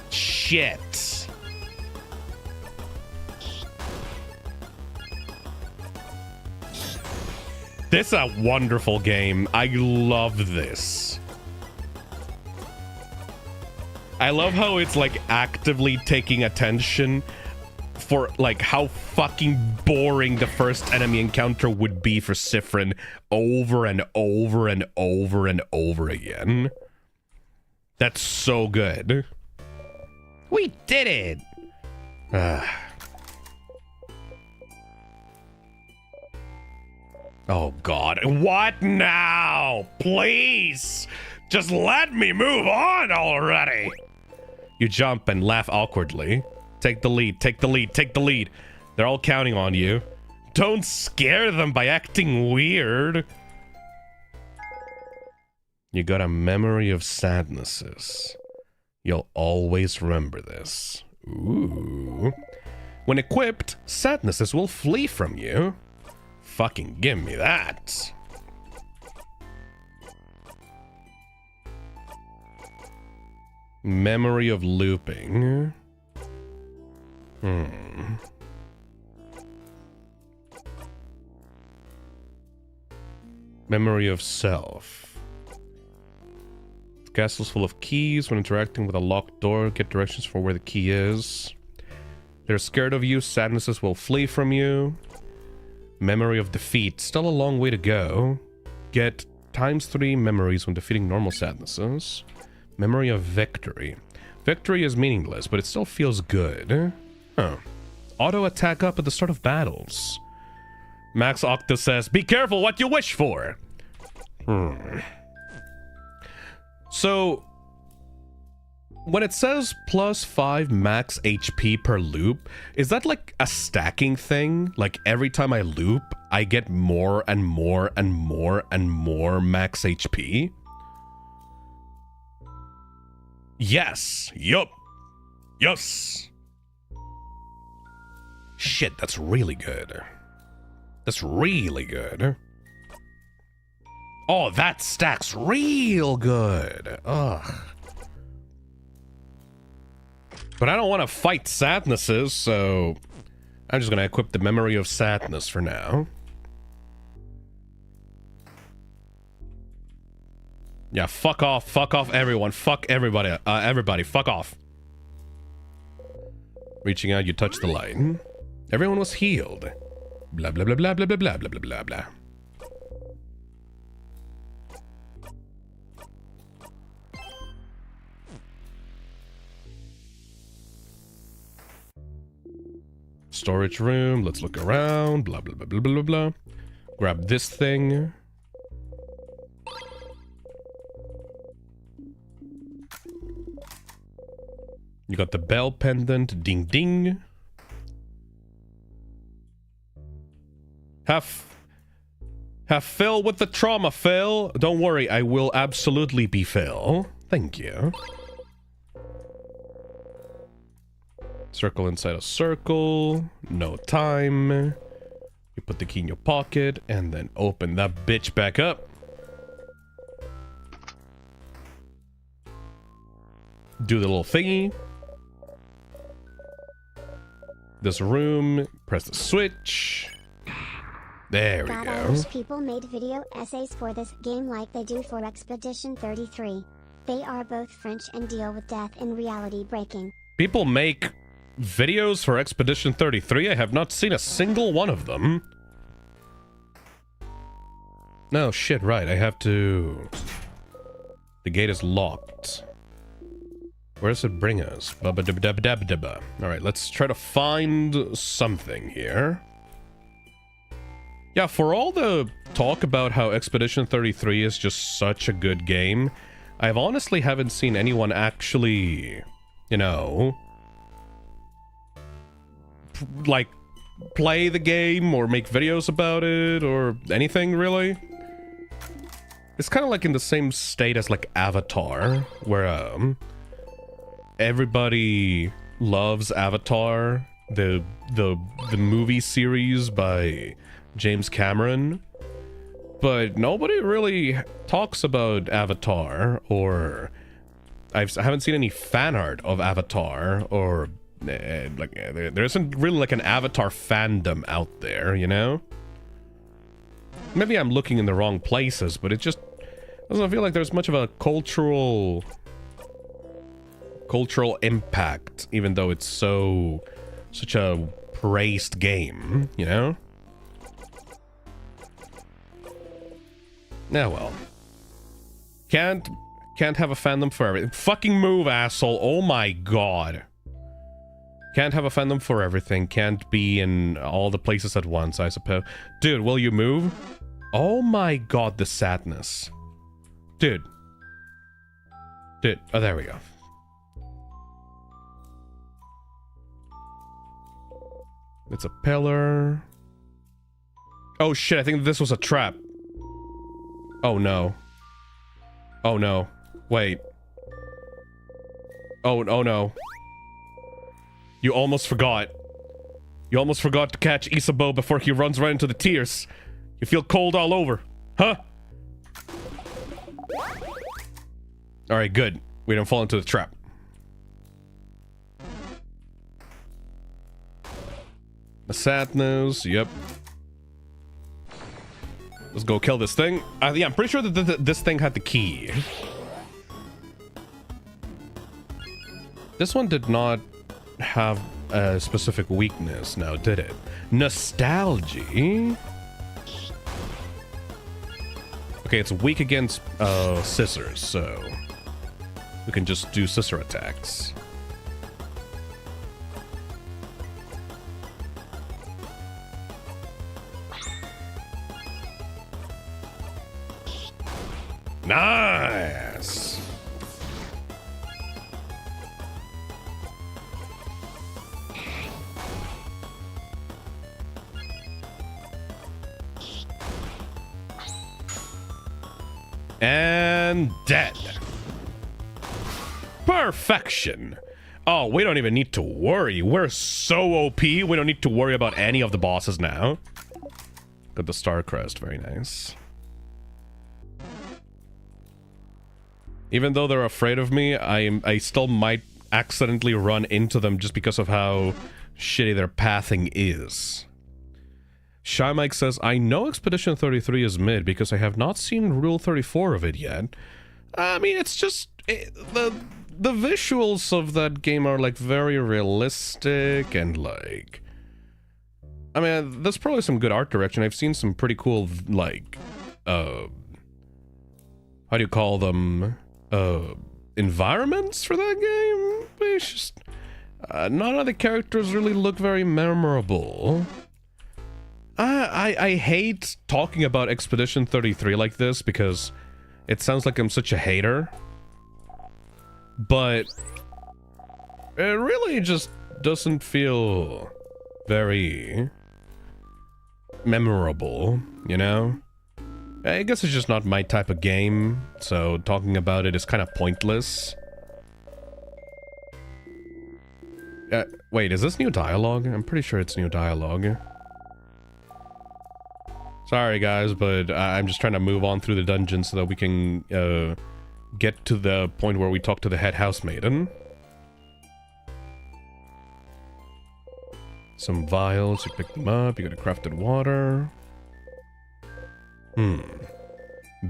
Shit. This is a wonderful game. I love this. I love how it's like actively taking attention for like how fucking boring the first enemy encounter would be for Siffrin over and over and over and over again. That's so good. We did it! Oh god. What now? Please! Just let me move on already! You jump and laugh awkwardly. Take the lead, take the lead, take the lead. They're all counting on you. Don't scare them by acting weird. You got a memory of sadnesses. You'll always remember this. Ooh. When equipped, sadnesses will flee from you. Fucking give me that. Memory of looping. Memory of self. Castle's full of keys. When interacting with a locked door, get directions for where the key is. They're scared of you. Sadnesses will flee from you. Memory of defeat. Still a long way to go. Get ×3 memories when defeating normal sadnesses. Memory of victory. Victory is meaningless, but it still feels good. Huh. Auto attack up at the start of battles. Max Octa says, be careful what you wish for. So, when it says +5 max HP per loop, is that like a stacking thing? Like every time I loop, I get more and more and more and more max HP? Yes. Yup. Yes. Shit, that's really good. That's really good. Oh, that stacks real good. Ugh. But I don't want to fight sadnesses, so I'm just going to equip the memory of sadness for now. Yeah, fuck off everyone, fuck everybody, fuck off. Reaching out, you touch the light. Everyone was healed. Blah, blah, blah, blah, blah, blah, blah, blah, blah, blah, blah. Storage room, let's look around, blah, blah, blah, blah, blah, blah. Grab this thing. You got the bell pendant, ding ding. Have Phil with the trauma, Phil. Don't worry, I will absolutely be Phil. Thank you. Circle inside a circle. No time. You put the key in your pocket and then open that bitch back up. Do the little thingy. This room. Press the switch. There we God, go. I wish people made video essays for this game like they do for Expedition 33. They are both French and deal with death and reality breaking. People make videos for Expedition 33? I have not seen a single one of them. No, shit, right. I have to... The gate is locked. Where does it bring us? Alright, let's try to find something here. Yeah, for all the talk about how Expedition 33 is just such a good game, I honestly haven't seen anyone actually, you know, like, play the game or make videos about it or anything, really. It's kind of like in the same state as like Avatar, where everybody loves Avatar, the movie series by James Cameron, but nobody really talks about Avatar, or I haven't seen any fan art of Avatar, or there isn't really like an Avatar fandom out there, you know? Maybe I'm looking in the wrong places, but it just doesn't feel like there's much of a cultural impact, even though it's such a praised game, you know? Yeah, well. Can't have a fandom for everything. Fucking move, asshole. Oh my god. Can't have a fandom for everything. Can't be in all the places at once, I suppose. Dude, will you move? Oh my god, the sadness. Dude. Oh, there we go. It's a pillar. Oh shit, I think this was a trap. Oh no. Oh no. Wait. Oh no. You almost forgot. You almost forgot to catch Isabeau before he runs right into the tears. You feel cold all over. Huh? Alright, good. We don't fall into the trap. The sadness, yep. Let's go kill this thing. Yeah, I'm pretty sure that this thing had the key. This one did not have a specific weakness now, did it? Nostalgia? Okay, it's weak against scissors, so we can just do scissor attacks. Nice! And dead. Perfection. Oh, we don't even need to worry. We're so OP, we don't need to worry about any of the bosses now. Got the Star Crest, very nice. Even though they're afraid of me, I still might accidentally run into them just because of how shitty their pathing is. Shy Mike says, I know Expedition 33 is mid because I have not seen Rule 34 of it yet. I mean, it's just... the visuals of that game are, like, very realistic and, like... I mean, there's probably some good art direction. I've seen some pretty cool, like... how do you call them? Environments for that game? But it's just... none of the characters really look very memorable. I hate talking about Expedition 33 like this because it sounds like I'm such a hater. But it really just doesn't feel very memorable, you know? I guess it's just not my type of game, so talking about it is kind of pointless. Wait, is this new dialogue? I'm pretty sure it's new dialogue. Sorry guys, but I'm just trying to move on through the dungeon so that we can get to the point where we talk to the head housemaiden. Some vials, you pick them up, you got a crafted water.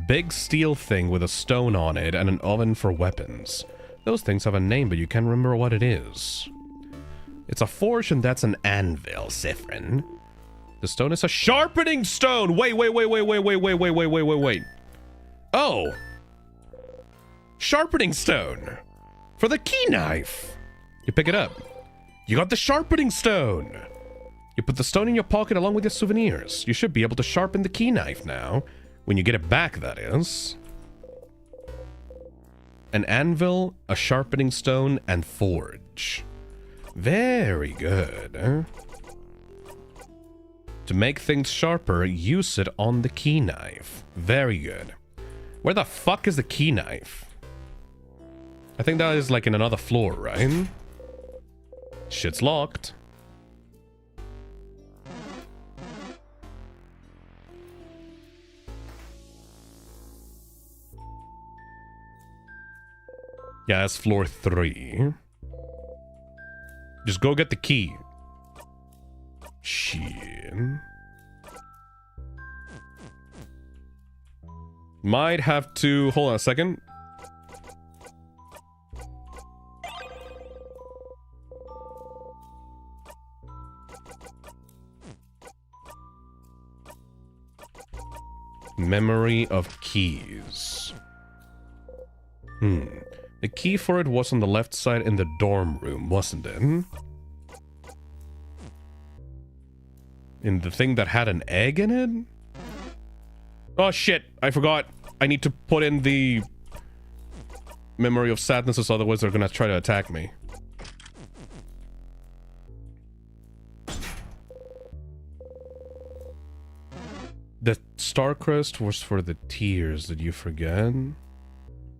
Big steel thing with a stone on it and an oven for weapons. Those things have a name, but you can't remember what it is. It's a forge and that's an anvil, Siffrin. The stone is a sharpening stone! Wait. Oh! Sharpening stone! For the key knife! You pick it up. You got the sharpening stone! You put the stone in your pocket along with your souvenirs. You should be able to sharpen the key knife now. When you get it back, that is. An anvil, a sharpening stone, and forge. Very good. To make things sharper, use it on the key knife. Very good. Where the fuck is the key knife? I think that is like in another floor, right? Shit's locked. Yeah, that's floor 3. Just go get the key. Shit. Might have to... Hold on a second. Memory of keys. The key for it was on the left side in the dorm room, wasn't it? In the thing that had an egg in it? Oh shit, I forgot. I need to put in the memory of sadnesses, otherwise they're gonna try to attack me. The Starcrest was for the tears, did you forget?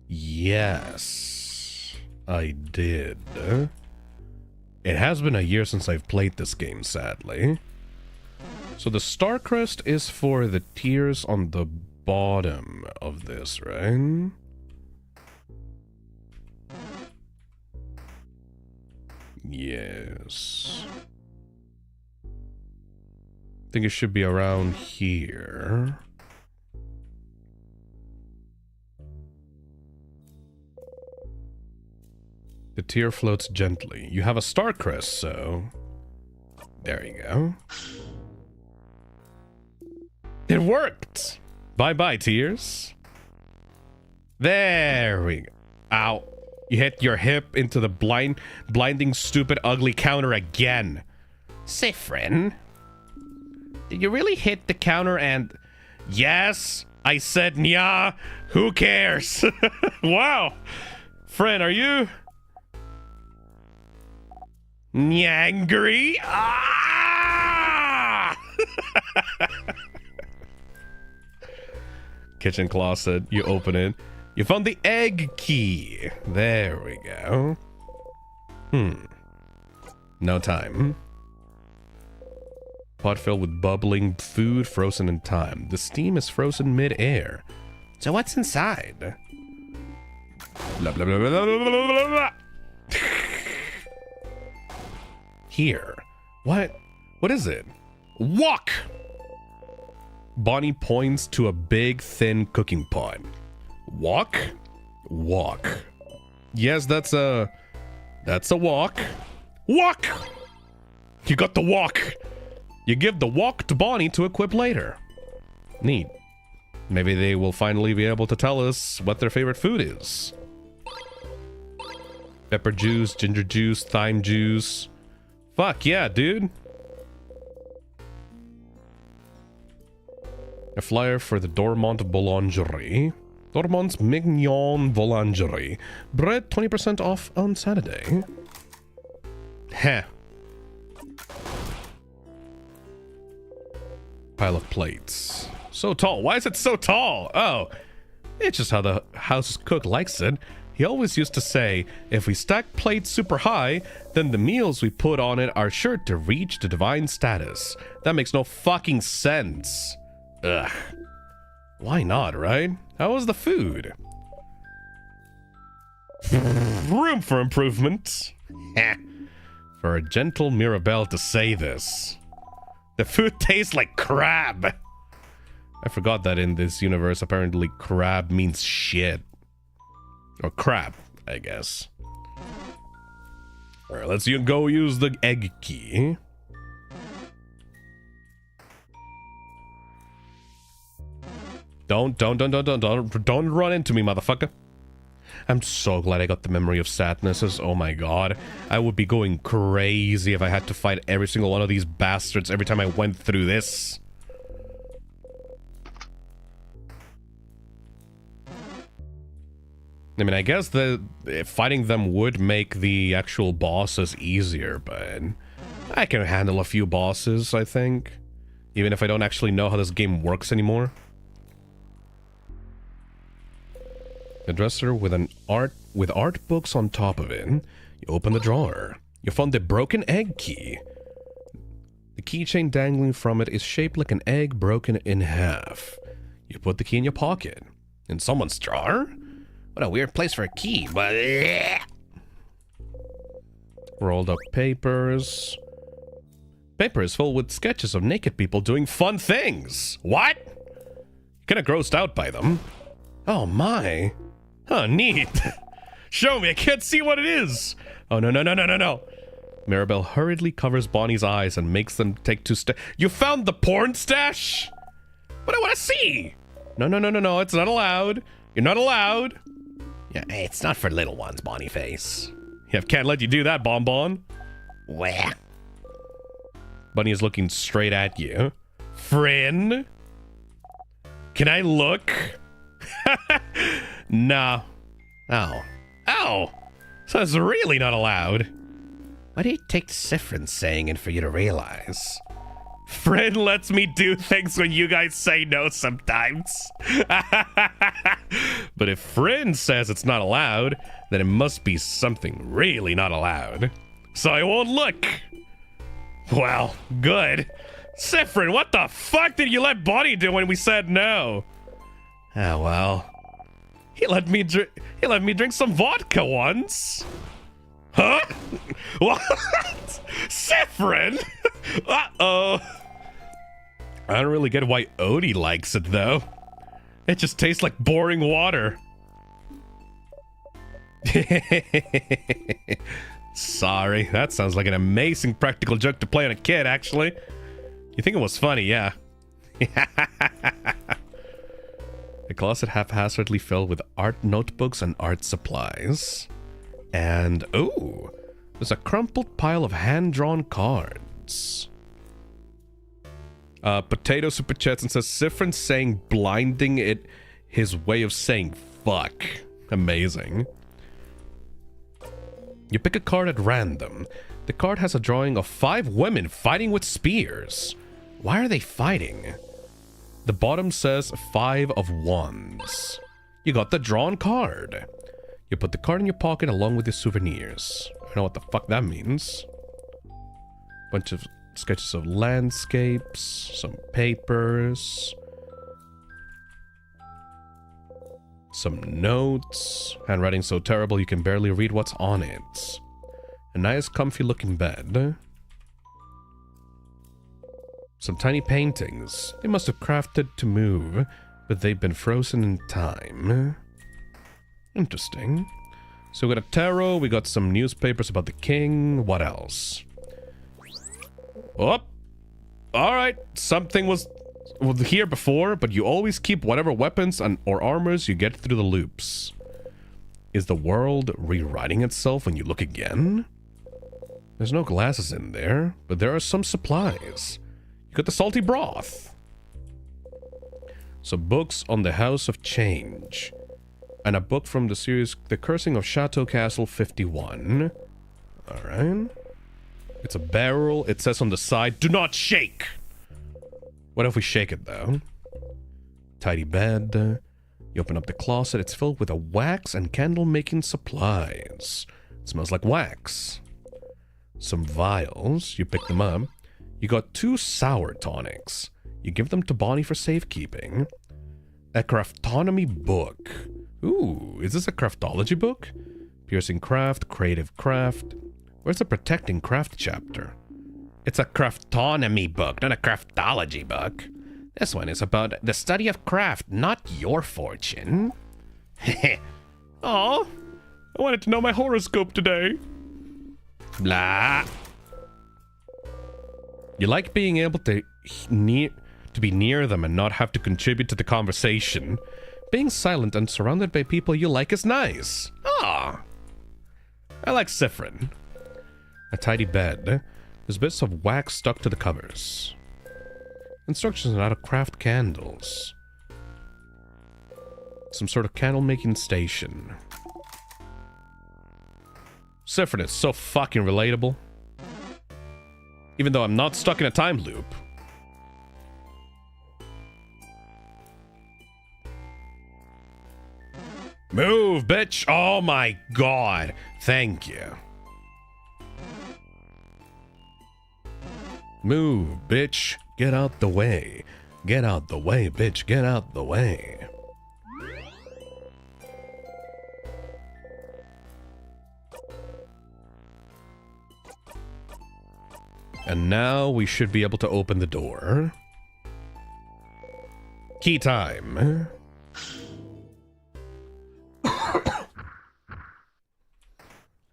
Yes, I did. It has been a year since I've played this game, sadly. So the Starcrest is for the tiers on the bottom of this, right? Yes. I think it should be around here. The tier floats gently. You have a Starcrest, so... There you go. It worked! Bye-bye, tears. There we go. Ow. You hit your hip into the blinding, stupid, ugly counter again. Siffrin, did you really hit the counter and... Yes, I said nya. Who cares? Wow. Friend, are you... Nyangry? Ah! Kitchen closet. You open it. You found the egg key. There we go. No time. Pot filled with bubbling food frozen in time. The steam is frozen mid-air. So what's inside? Blah, blah, blah, blah, blah, blah, blah, blah. Here. What? What is it? Wok! Bonnie points to a big, thin cooking pot. Wok? Wok. Yes, that's a wok. Wok! You got the wok. You give the wok to Bonnie to equip later. Neat. Maybe they will finally be able to tell us what their favorite food is. Pepper juice, ginger juice, thyme juice. Fuck yeah, dude. A flyer for the Dormont Boulangerie. Dormont's Mignon Boulangerie. Bread 20% off on Saturday. Heh. Pile of plates. So tall. Why is it so tall? Oh, it's just how the house's cook likes it. He always used to say, if we stack plates super high, then the meals we put on it are sure to reach the divine status. That makes no fucking sense. Ugh. Why not, right? How was the food? Room for improvement. For a gentle Mirabelle to say this. The food tastes like crab. I forgot that in this universe, apparently crab means shit. Or crap, I guess. Alright, let's go use the egg key. Don't run into me, motherfucker. I'm so glad I got the memory of sadnesses. Oh my god. I would be going crazy if I had to fight every single one of these bastards every time I went through this. I mean, I guess the fighting them would make the actual bosses easier, but I can handle a few bosses, I think. Even if I don't actually know how this game works anymore. A dresser with art books on top of it. You open the drawer. You found the broken egg key. The keychain dangling from it is shaped like an egg broken in half. You put the key in your pocket. In someone's drawer? What a weird place for a key, but... Rolled up papers. Paper is full with sketches of naked people doing fun things. What? Kinda grossed out by them. Oh my. Huh, neat. Show me, I can't see what it is. Oh, no. Maribel hurriedly covers Bonnie's eyes and makes them take 2 steps. You found the porn stash? But I want to see. No, it's not allowed. You're not allowed. Yeah, it's not for little ones, Bonnie face. Yeah, can't let you do that, Bonbon. Where? Bunny is looking straight at you. Friend? Can I look? Nah. Oh. So it's really not allowed. What do you take Siffrin's saying in for you to realize? Friend lets me do things when you guys say no sometimes. But if Friend says it's not allowed, then it must be something really not allowed. So I won't look. Well, good. Siffrin, what the fuck did you let Bonnie do when we said no? Oh, well. He let me drink some vodka once. Huh? What? Siffrin? Uh-oh. I don't really get why Odie likes it, though. It just tastes like boring water. Sorry, that sounds like an amazing practical joke to play on a kid, actually. You think it was funny, yeah. A closet haphazardly filled with art notebooks and art supplies. And, ooh, there's a crumpled pile of hand-drawn cards. Potato Super Chats and says, Siffrin saying blinding it his way of saying fuck. Amazing. You pick a card at random. The card has a drawing of 5 women fighting with spears. Why are they fighting? The bottom says 5 of Wands. You got the drawn card. You put the card in your pocket along with your souvenirs. I don't know what the fuck that means. Bunch of sketches of landscapes, some papers, some notes. Handwriting so terrible you can barely read what's on it. A nice comfy looking bed. Some tiny paintings. They must have crafted to move, but they've been frozen in time. Interesting. So we got a tarot, we got some newspapers about the king. What else? Oh! Alright, something was here before, but you always keep whatever weapons or armors you get through the loops. Is the world rewriting itself when you look again? There's no glasses in there, but there are some supplies. You got the salty broth. Some books on the House of Change. And a book from the series The Cursing of Chateau Castle 51. Alright. It's a barrel. It says on the side, do not shake! What if we shake it, though? Tidy bed. You open up the closet. It's filled with a wax and candle-making supplies. It smells like wax. Some vials. You pick them up. You got 2 sour tonics. You give them to Bonnie for safekeeping. A craftonomy book. Ooh, is this a craftology book? Piercing craft, creative craft. Where's the protecting craft chapter? It's a craftonomy book, not a craftology book. This one is about the study of craft, not your fortune. Aw, I wanted to know my horoscope today. Blah. You like being able to be near them and not have to contribute to the conversation. Being silent and surrounded by people you like is nice. Ah, I like Siffrin. A tidy bed. There's bits of wax stuck to the covers. Instructions on how to craft candles. Some sort of candle making station. Siffrin is so fucking relatable. Even though I'm not stuck in a time loop. Move, bitch! Oh my god. Thank you. Move, bitch. Get out the way. Get out the way, bitch. Get out the way. And now we should be able to open the door. Key time.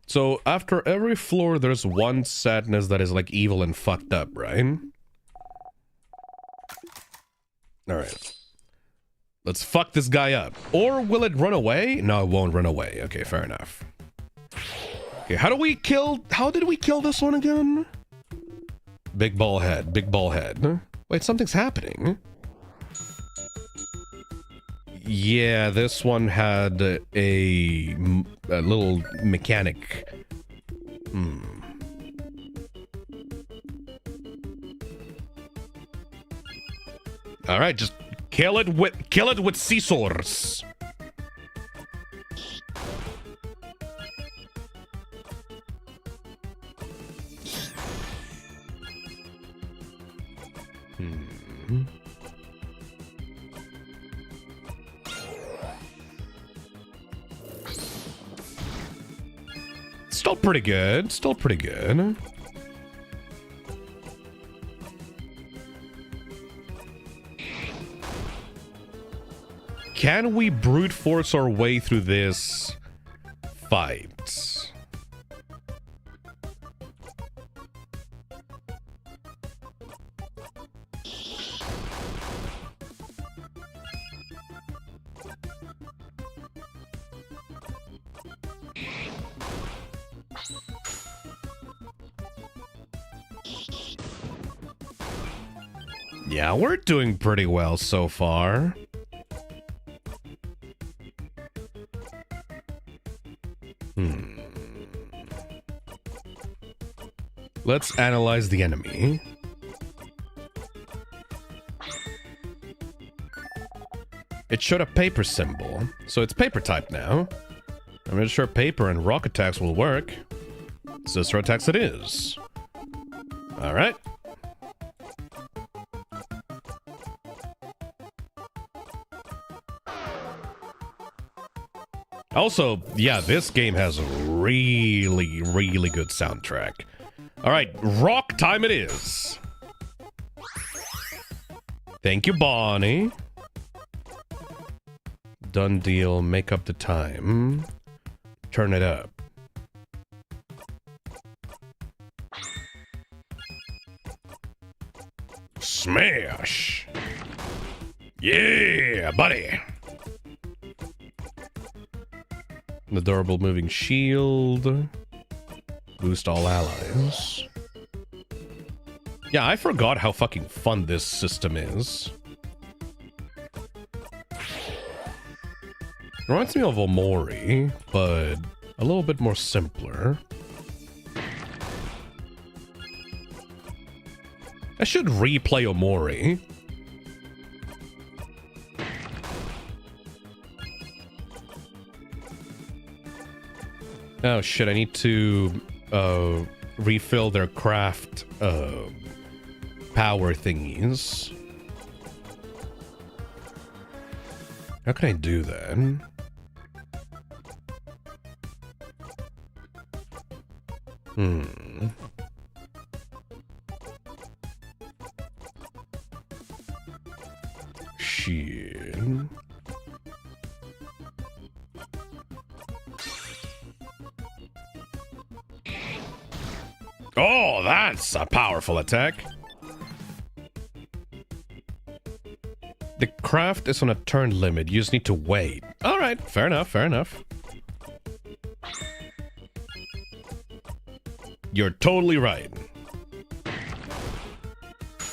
So after every floor, there's one sadness that is like evil and fucked up, right? Alright. Let's fuck this guy up. Or will it run away? No, it won't run away. Okay, fair enough. Okay, how did we kill this one again? Big ball head, big ball head. Wait, something's happening. Yeah, this one had a little mechanic. All right, just kill it with scissors. Still pretty good. Still pretty good. Can we brute force our way through this fight? Yeah, we're doing pretty well so far. Let's analyze the enemy. It showed a paper symbol, so it's paper type now. I'm not sure paper and rock attacks will work. Scissor attacks it is. Alright. Also, yeah, this game has a really, really good soundtrack. Alright, rock time it is. Thank you, Bonnie. Done deal, make up the time. Turn it up. Smash! Yeah, buddy! The durable moving shield. Boost all allies. Yeah, I forgot how fucking fun this system is. Reminds me of Omori, but a little bit more simpler. I should replay Omori. Oh shit, I need to refill their craft power thingies. How can I do that? Shit. Oh, that's a powerful attack. The craft is on a turn limit. You just need to wait. All right, fair enough, fair enough. You're totally right.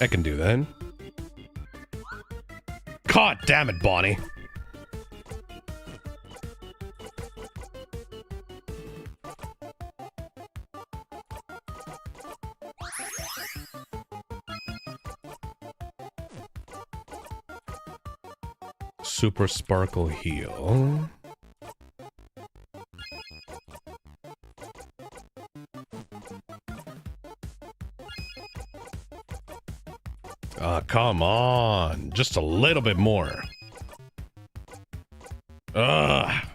I can do that. God damn it, Bonnie. Super Sparkle Heal. Come on. Just a little bit more. Ugh.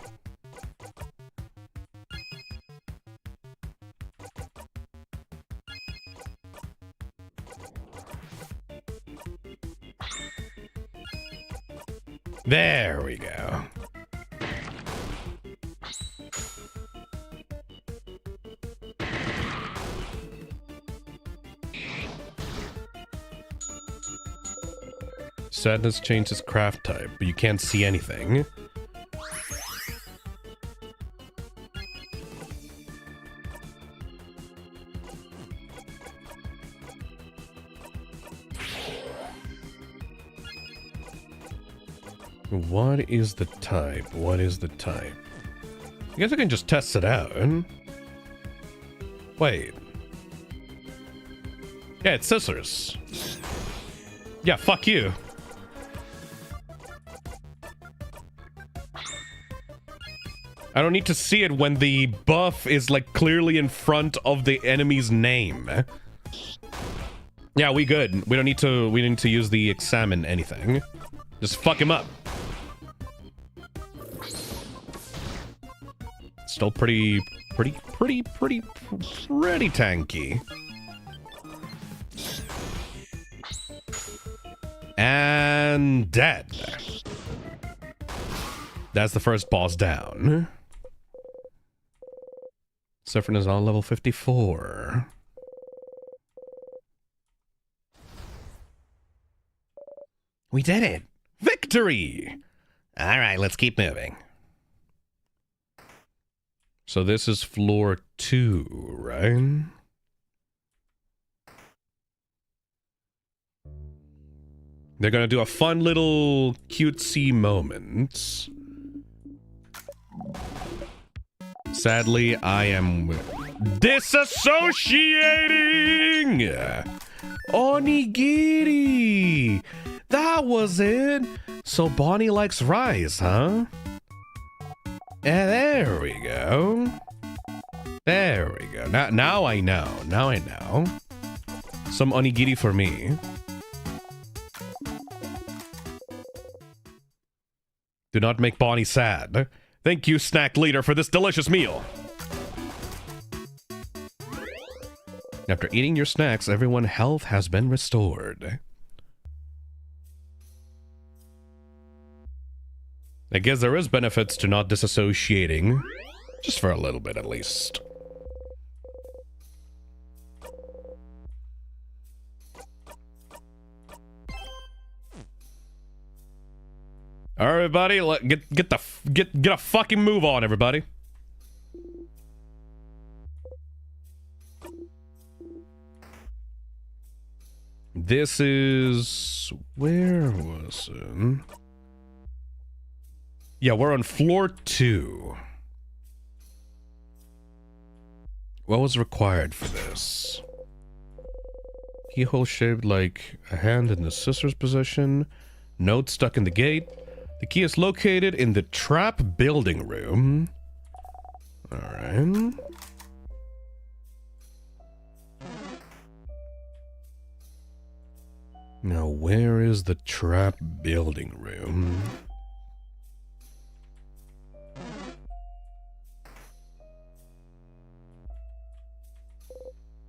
There we go. Sadness changes craft type, but you can't see anything. What is the type? What is the type? I guess I can just test it out. Wait. Yeah, it's scissors. Yeah, fuck you. I don't need to see it when the buff is like clearly in front of the enemy's name. Yeah, we good. We need to use the examine anything. Just fuck him up. Still pretty tanky. And dead. That's the first boss down. Sephiroth is on level 54. We did it! Victory! Alright, let's keep moving. So this is floor 2, right? They're gonna do a fun little cutesy moment. Sadly, I am disassociating! Onigiri! That was it! So Bonnie likes rice, huh? And there we go. There we go. Now I know. Now I know. Some onigiri for me. Do not make Bonnie sad. Thank you, snack leader, for this delicious meal. After eating your snacks, everyone's health has been restored. I guess there is benefits to not disassociating. Just for a little bit, at least. Everybody, get a fucking move on, everybody. This is... where was it? Yeah, we're on floor 2. What was required for this? Keyhole shaped like a hand in the scissors position. Note stuck in the gate. The key is located in the trap building room. Alright. Now, where is the trap building room?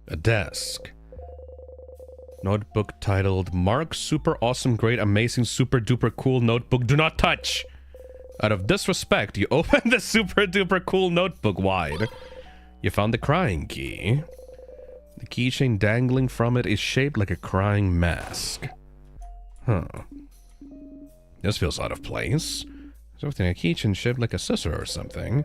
A desk. Notebook titled Mark Super Awesome Great Amazing Super Duper Cool Notebook Do Not Touch. Out of disrespect, you open the super duper cool notebook wide. You found the crying key. The keychain dangling from it is shaped like a crying mask. Huh. This feels out of place. Something a keychain shaped like a scissor or something.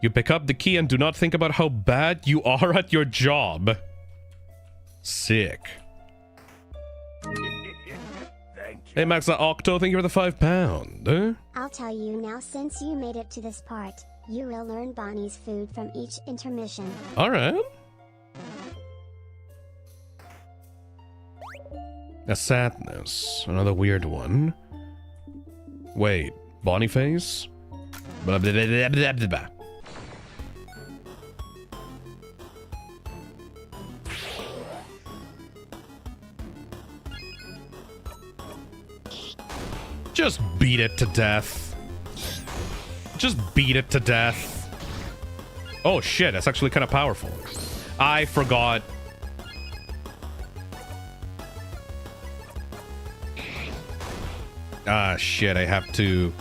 You pick up the key and do not think about how bad you are at your job. Sick. Hey Maxa Octo, thank you for the £5. I'll tell you now, since you made it to this part, you will learn Bonnie's food from each intermission. Alright. A sadness. Another weird one. Wait, Bonnie face? Blah, blah, blah, blah, blah, blah, blah. Just beat it to death. Just beat it to death. Oh shit, that's actually kind of powerful. I forgot. Ah shit, I have to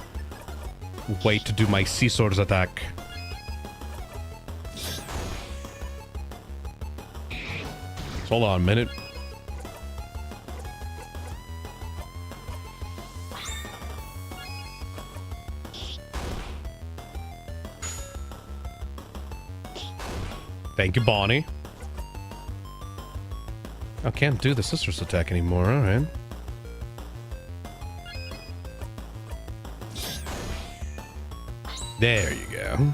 wait to do my Sea Swords attack. Hold on a minute. Thank you, Bonnie. I can't do the Sister's attack anymore, alright. There you go.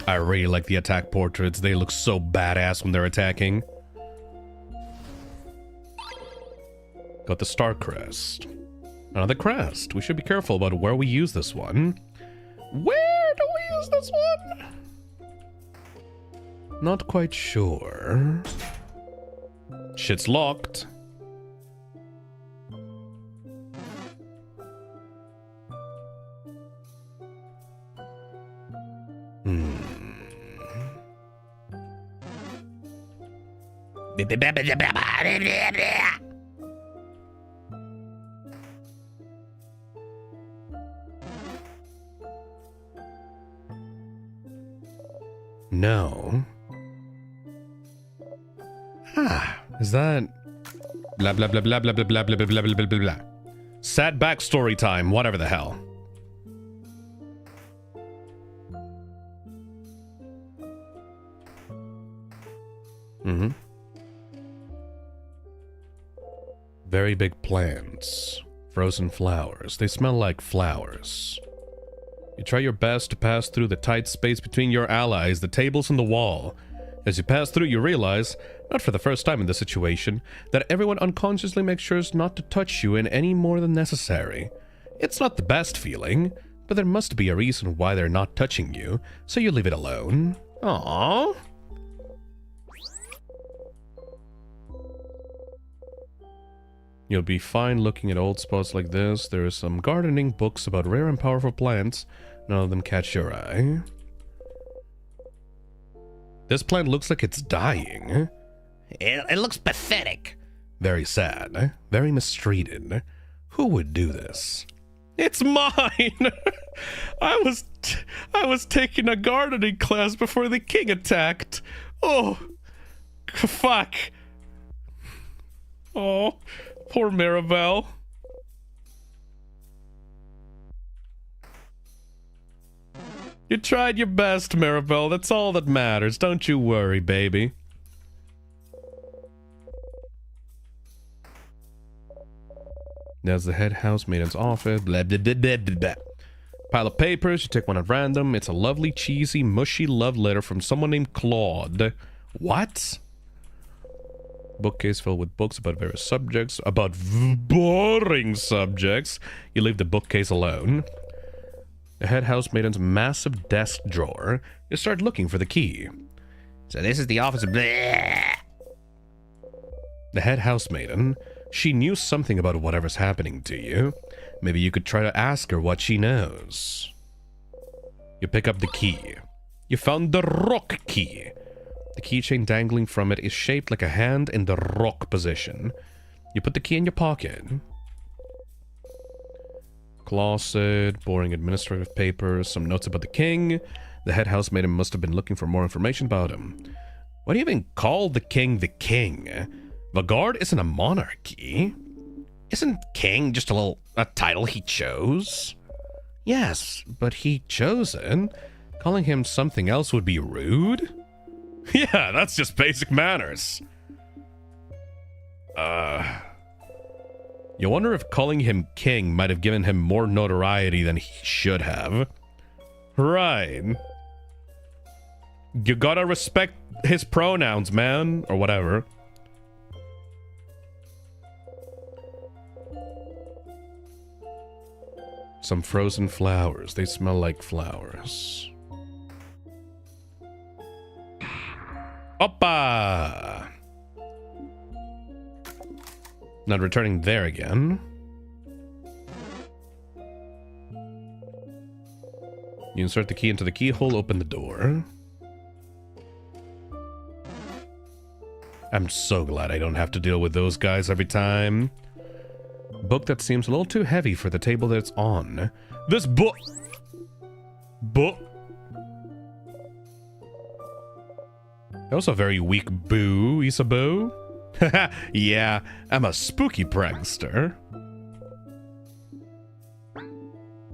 I really like the attack portraits. They look so badass when they're attacking. Got the Star Crest. Another crest. We should be careful about where we use this one. Where do we use this one? Not quite sure. Shit's locked. No. Ah, is that blah blah blah blah blah blah blah blah blah blah blah blah blah. Sad backstory time, whatever the hell. Very big plants. Frozen flowers. They smell like flowers. You try your best to pass through the tight space between your allies, the tables and the wall. As you pass through, you realize, not for the first time in this situation, that everyone unconsciously makes sure not to touch you in any more than necessary. It's not the best feeling, but there must be a reason why they're not touching you, so you leave it alone. Aww. You'll be fine looking at old spots like this. There are some gardening books about rare and powerful plants. None of them catch your eye. This plant looks like it's dying. It looks pathetic. Very sad. Very mistreated. Who would do this? It's mine! I was taking a gardening class before the king attacked. Oh, fuck. Oh, poor Maribel. You tried your best, Maribel. That's all that matters. Don't you worry, baby. There's the head housemaiden's office. Blah, blah, blah, blah, blah, blah. Pile of papers. You take one at random. It's a lovely, cheesy, mushy love letter from someone named Claude. What? Bookcase filled with books about various subjects. About boring subjects. You leave the bookcase alone. The head housemaiden's massive desk drawer. You start looking for the key. So this is the office of... Bleh. The head housemaiden. She knew something about whatever's happening to you. Maybe you could try to ask her what she knows. You pick up the key. You found the rock key. The keychain dangling from it is shaped like a hand in the rock position. You put the key in your pocket. Closet, boring administrative papers, some notes about the king. The head housemaiden must have been looking for more information about him. Why do you even call the king the king? Vaugarde isn't a monarchy. Isn't king just a title he chose? Yes, but he chose it. Calling him something else would be rude. Yeah, that's just basic manners. You wonder if calling him king might have given him more notoriety than he should have. Right. You gotta respect his pronouns, man. Or whatever. Some frozen flowers. They smell like flowers. Oppa! Not returning there again. You insert the key into the keyhole, open the door. I'm so glad I don't have to deal with those guys every time. Book that seems a little too heavy for the table that it's on. This book... That was a very weak boo, Isabeau. Yeah, I'm a spooky prankster.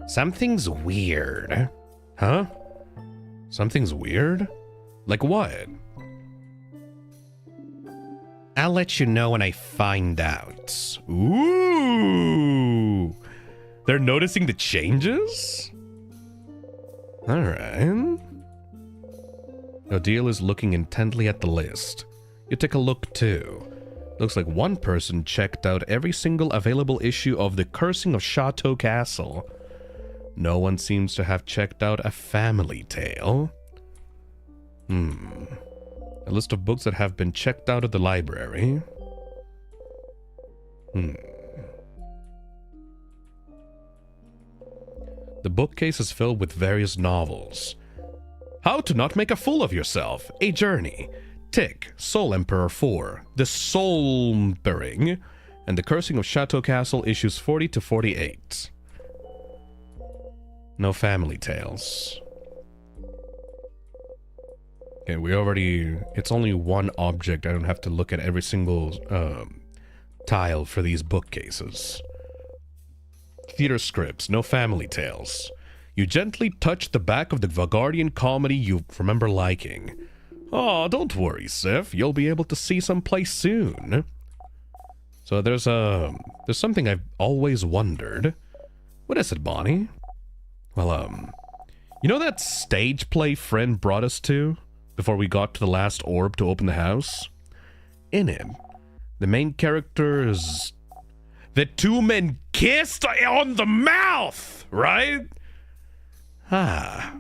Something's weird. Huh? Something's weird? Like what? I'll let you know when I find out. Ooh! They're noticing the changes? Alright. Odile is looking intently at the list. You take a look too. Looks like one person checked out every single available issue of The Cursing of Chateau Castle. No one seems to have checked out A Family Tale. A list of books that have been checked out of the library. The bookcase is filled with various novels. How to Not Make a Fool of Yourself, A Journey, Tick, Soul Emperor 4, The Soulmpering, and The Cursing of Chateau Castle issues 40 to 48. No Family Tales. Okay, we already... It's only one object. I don't have to look at every single tile for these bookcases. Theater scripts, No Family Tales. You gently touch the back of the Vagardian comedy you remember liking. Oh, don't worry, Sif. You'll be able to see someplace soon. So there's something I've always wondered. What is it, Bonnie? Well, you know that stage play friend brought us to? Before we got to the last orb to open the house? In it, the main characters... The two men kissed on the mouth, right? Ah.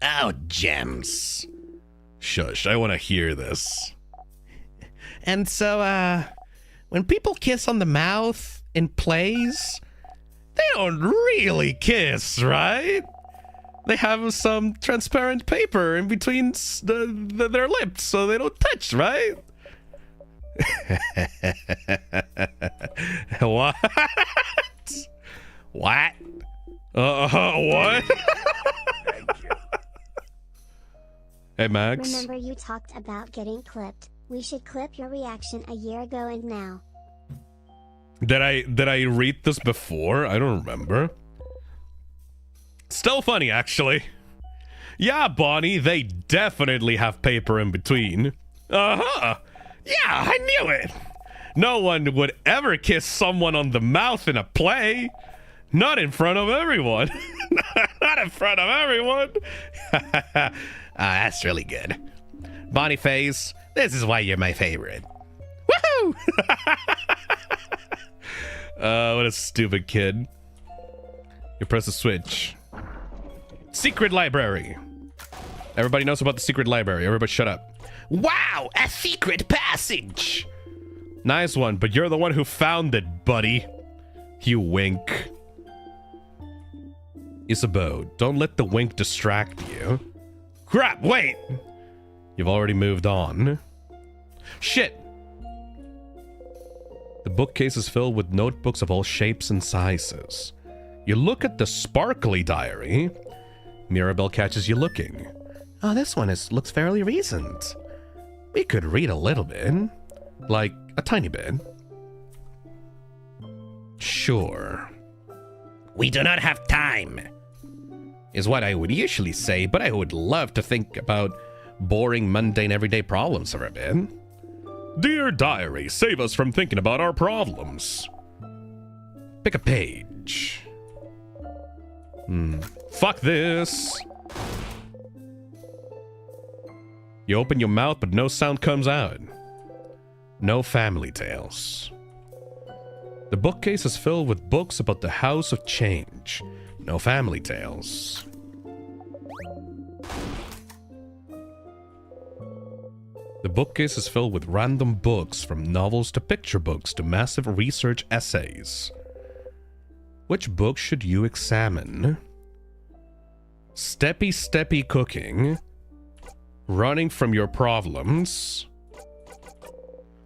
Oh, gems. Shush, I want to hear this. And so, when people kiss on the mouth in plays, They don't really kiss, right? They have some transparent paper in between their lips so they don't touch, right? What? What? What? Thank you. Hey, Max. Remember you talked about getting clipped. We should clip your reaction a year ago and now. Did I read this before? I don't remember. Still funny, actually. Yeah, Bonnie, they definitely have paper in between. Uh-huh. Yeah, I knew it. No one would ever kiss someone on the mouth in a play. Not in front of everyone. Not in front of everyone. that's really good. Boniface, this is why you're my favorite. Woohoo! What a stupid kid. You press the switch. Secret library. Everybody knows about the secret library. Everybody shut up. Wow, a secret passage. Nice one, but you're the one who found it, buddy. You wink. Isabeau, don't let the wink distract you. Crap, wait! You've already moved on. Shit! The bookcase is filled with notebooks of all shapes and sizes. You look at the sparkly diary. Mirabelle catches you looking. Oh, this one looks fairly recent. We could read a little bit. Like, a tiny bit. Sure. We do not have time, is what I would usually say, but I would love to think about boring, mundane, everyday problems for a bit. Dear diary, save us from thinking about our problems. Pick a page. Fuck this. You open your mouth, but no sound comes out. No Family Tales. The bookcase is filled with books about the House of Change. No Family Tales. The bookcase is filled with random books, from novels to picture books to massive research essays. Which book should you examine? Steppy Steppy Cooking. Running from Your Problems.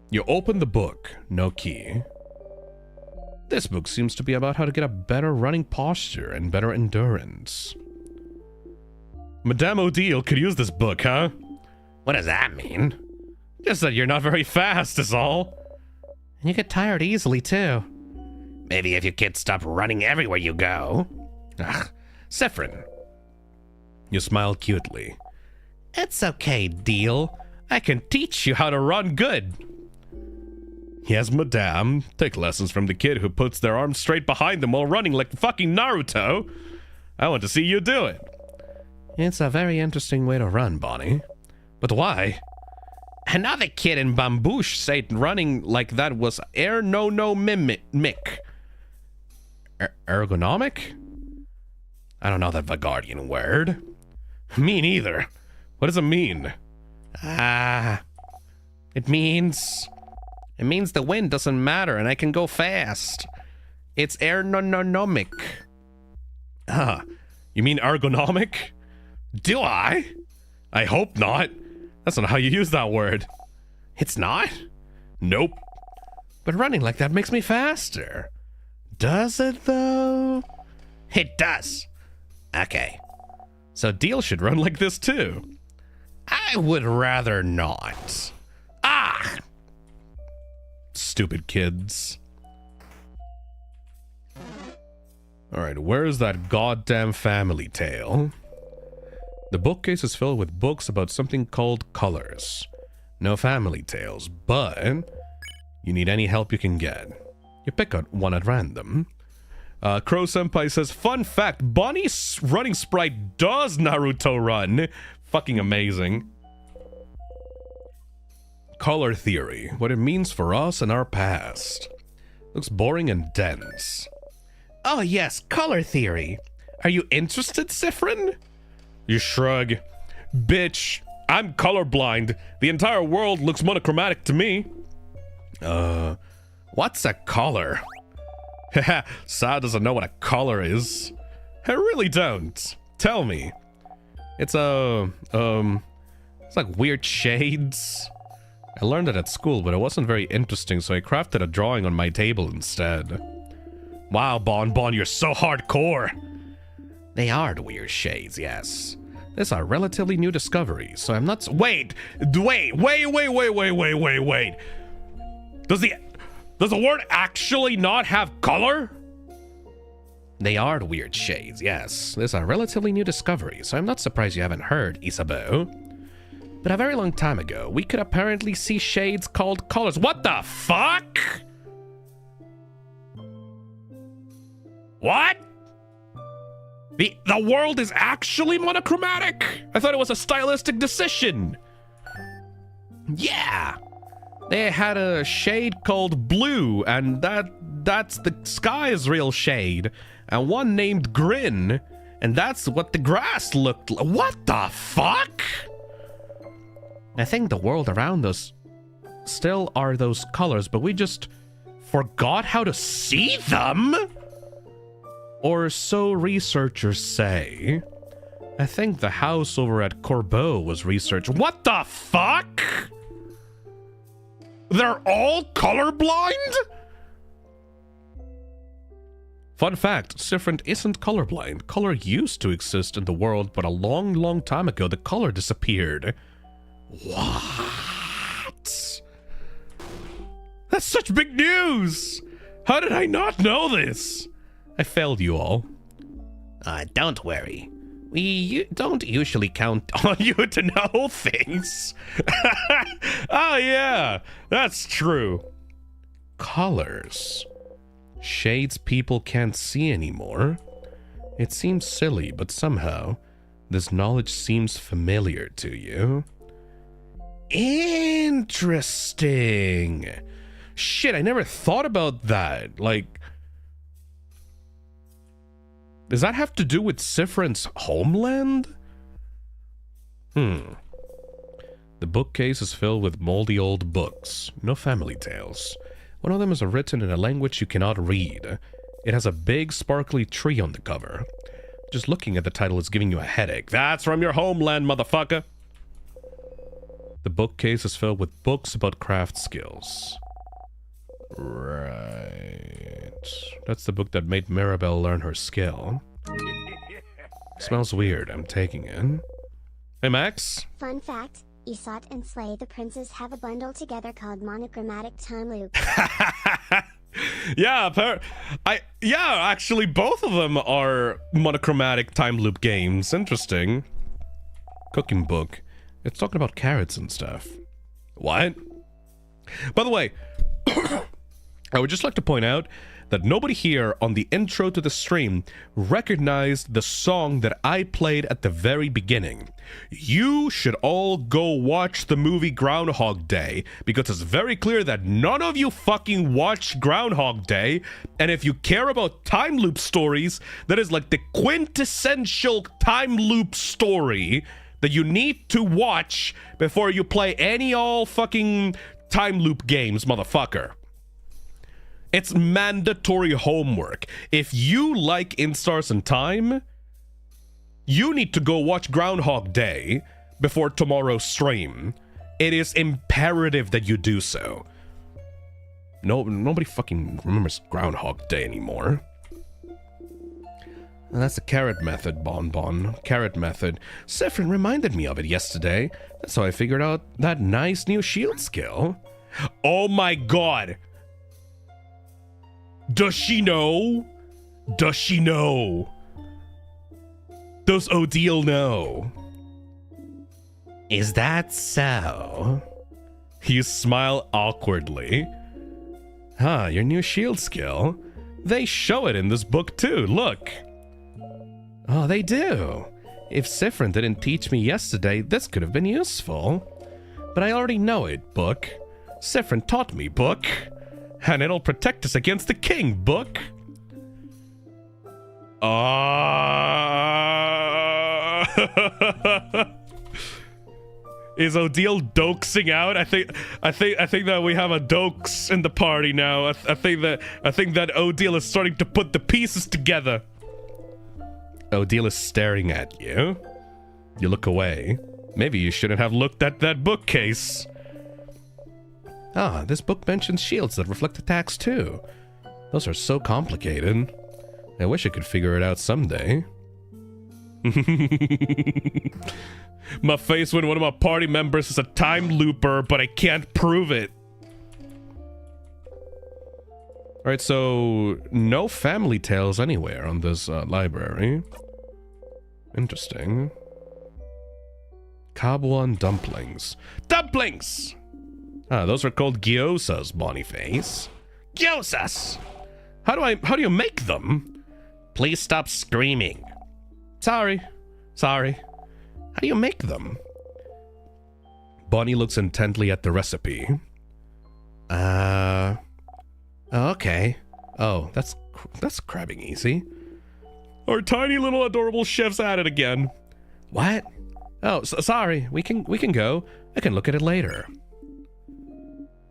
You open the book, no key. This book seems to be about how to get a better running posture and better endurance. Madame Odile could use this book, huh? What does that mean? Just that you're not very fast is all. And you get tired easily, too. Maybe if your kids stop running everywhere you go. Ugh, Siffrin. You smile cutely. It's okay, Deal. I can teach you how to run good. Yes, madame. Take lessons from the kid who puts their arms straight behind them while running like fucking Naruto. I want to see you do it. It's a very interesting way to run, Bonnie. But why? Another kid in Bamboosh said running like that was ergonomic. Ergonomic? I don't know that Vagardian word. Me neither. What does it mean? It means the wind doesn't matter and I can go fast. It's ergonomic. You mean ergonomic? Do I? I hope not. That's not how you use that word. It's not? Nope. But running like that makes me faster. Does it, though? It does. Okay. So Deal should run like this too. I would rather not. Stupid kids. Alright, where's that goddamn family tale? The bookcase is filled with books about something called colors. No family tales, but you need any help you can get. You pick out one at random. Crow Senpai says, fun fact, Bonnie's running sprite does Naruto run. Fucking amazing. Color theory, what it means for us and our past. Looks boring and dense. Oh yes, color theory. Are you interested, Siffrin? You shrug. Bitch, I'm colorblind. The entire world looks monochromatic to me. What's a color? Haha, Sa doesn't know what a color is. I really don't. Tell me. It's like weird shades. I learned it at school, but it wasn't very interesting, so I crafted a drawing on my table instead. Wow, Bon, you're so hardcore. They are weird shades, yes. These are relatively new discoveries, so I'm not... Wait! Does the word actually not have color? They are weird shades, yes. These are relatively new discoveries, so I'm not surprised you haven't heard, Isabeau. But a very long time ago, we could apparently see shades called colors. What the fuck? What? The world is actually monochromatic? I thought it was a stylistic decision. Yeah. They had a shade called blue, and that's the sky's real shade. And one named Grin, and that's what the grass looked like. What the fuck? I think the world around us still are those colors, but we just forgot how to see them? Or so researchers say. I think the house over at Corbeau was researched. What the fuck? They're all colorblind? Fun fact, Siffrin isn't colorblind. Color used to exist in the world, but a long, long time ago, the color disappeared. What? That's such big news! How did I not know this? I failed you all. Don't worry. We don't usually count On you to know things. Oh yeah, that's true. Colors. Shades people can't see anymore. It seems silly, but somehow this knowledge seems familiar to you. Interesting. Shit, I never thought about that. Like, does that have to do with Siffrin's homeland? The The bookcase is filled with moldy old books. No family tales. One of them is written in a language you cannot read. It has a big sparkly tree on the cover. Just looking at the title is giving you a headache. That's from your homeland, motherfucker! The bookcase is filled with books about craft skills. Right. That's the book that made Mirabelle learn her skill. Smells weird. I'm taking it. Hey, Max? Fun fact, Isat and Slay the Princes have a bundle together called Monochromatic Time Loop. Yeah, actually both of them are monochromatic time loop games. Interesting. Cooking book. It's talking about carrots and stuff. What? By the way, I would just like to point out that nobody here on the intro to the stream recognized the song that I played at the very beginning. You should all go watch the movie Groundhog Day, because it's very clear that none of you fucking watched Groundhog Day, and if you care about time loop stories, that is like the quintessential time loop story that you need to watch before you play any all fucking time loop games, motherfucker. It's mandatory homework. If you like Instars in Time, you need to go watch Groundhog Day before tomorrow's stream. It is imperative that you do so. Nobody fucking remembers Groundhog Day anymore. And that's the carrot method, Bonbon. Carrot method. Siffrin reminded me of it yesterday. That's how I figured out that nice new shield skill. Oh my god! Does she know? Does she know? Does Odile know? Is that so? You smile awkwardly. Huh, your new shield skill? They show it in this book too, look. Oh, they do. If Siffrin didn't teach me yesterday, this could have been useful. But I already know it, book. Siffrin taught me, book. And it'll protect us against the king, book. Is Odile doxing out? I think that we have a dox in the party now. I think that Odile is starting to put the pieces together. Odile is staring at you. You look away. Maybe you shouldn't have looked at that bookcase. Ah, this book mentions shields that reflect attacks too. Those are so complicated. I wish I could figure it out someday. My face when one of my party members is a time looper, but I can't prove it. Alright, so no family tales anywhere on this library. Interesting. Kabuan dumplings. Dumplings! Ah, those are called gyozas, Boniface. Gyozas! How do you make them? Please stop screaming. Sorry. How do you make them? Bonnie looks intently at the recipe. Okay. Oh, that's crabbing easy. Our tiny little adorable chef's at it again. What? Oh, sorry. We can go. I can look at it later.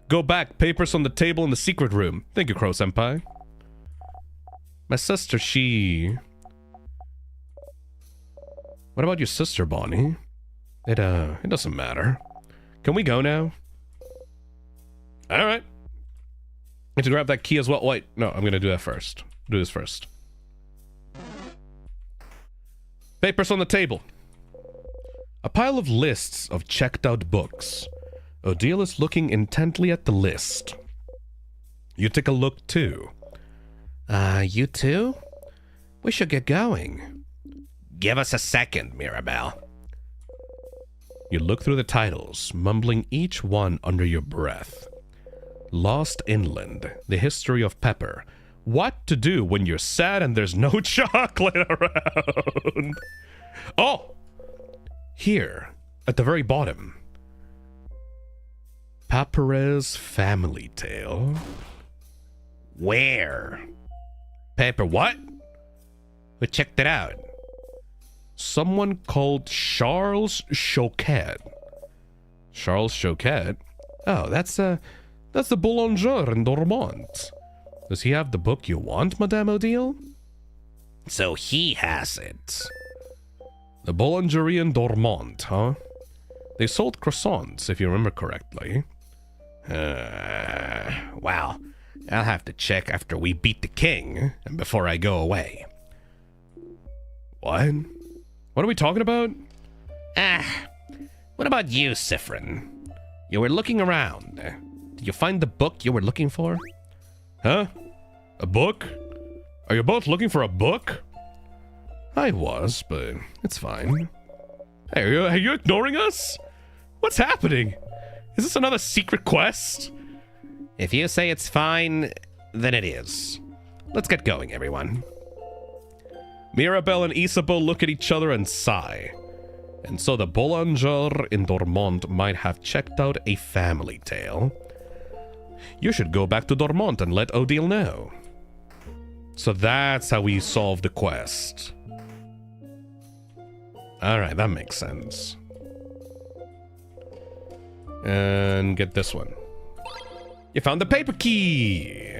Go back. Papers on the table in the secret room. Thank you, Crow-senpai. My sister, she... What about your sister, Bonnie? It doesn't matter. Can we go now? Alright. Need to grab that key as well. Wait, no, I'm gonna do that first. Do this first. Papers on the table. A pile of lists of checked out books. Odile is looking intently at the list. You take a look too. You too? We should get going. Give us a second, Mirabelle. You look through the titles, mumbling each one under your breath. Lost Inland, The History of Pepper. What to do when you're sad and there's no chocolate around? Oh! Here, at the very bottom. Paper's Family Tale. Where? Paper what? We checked it out. Someone called Charles Choquette. Charles Choquette? Oh, that's the boulanger in Dormont. Does he have the book you want, Madame Odile? So he has it. The boulangerie in Dormont, huh? They sold croissants, if you remember correctly. Well, I'll have to check after we beat the king and before I go away. What? What are we talking about? What about you, Siffrin? You were looking around. Did you find the book you were looking for? Huh? A book? Are you both looking for a book? I was, but it's fine. Hey, are you ignoring us? What's happening? Is this another secret quest? If you say it's fine, then it is. Let's get going, everyone. Mirabelle and Isabeau look at each other and sigh. And so the boulanger in Dormont might have checked out a family tale. You should go back to Dormont and let Odile know. So that's how we solve the quest. Alright, that makes sense. And get this one. You found the paper key!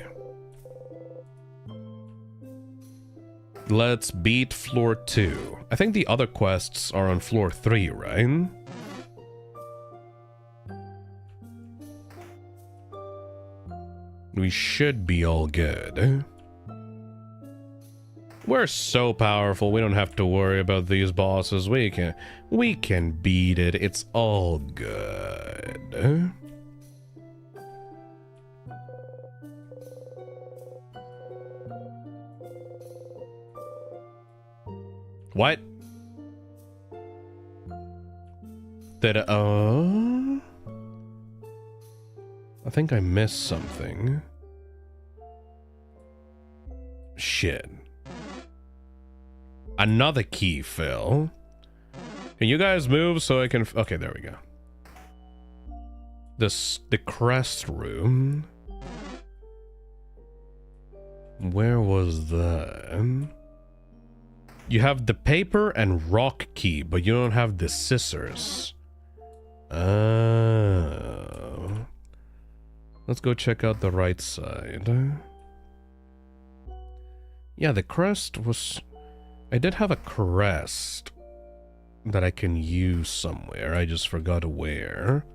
Let's beat floor 2. I think the other quests are on floor 3, right? We should be all good. We're so powerful, we don't have to worry about these bosses. We can beat it. It's all good. What? I think I missed something. Shit. Another key, Phil. Can you guys move so I can... Okay, there we go. The crest room. Where was that? You have the paper and rock key, but you don't have the scissors. Oh. Let's go check out the right side. Yeah, the crest was... I did have a crest that I can use somewhere. I just forgot where.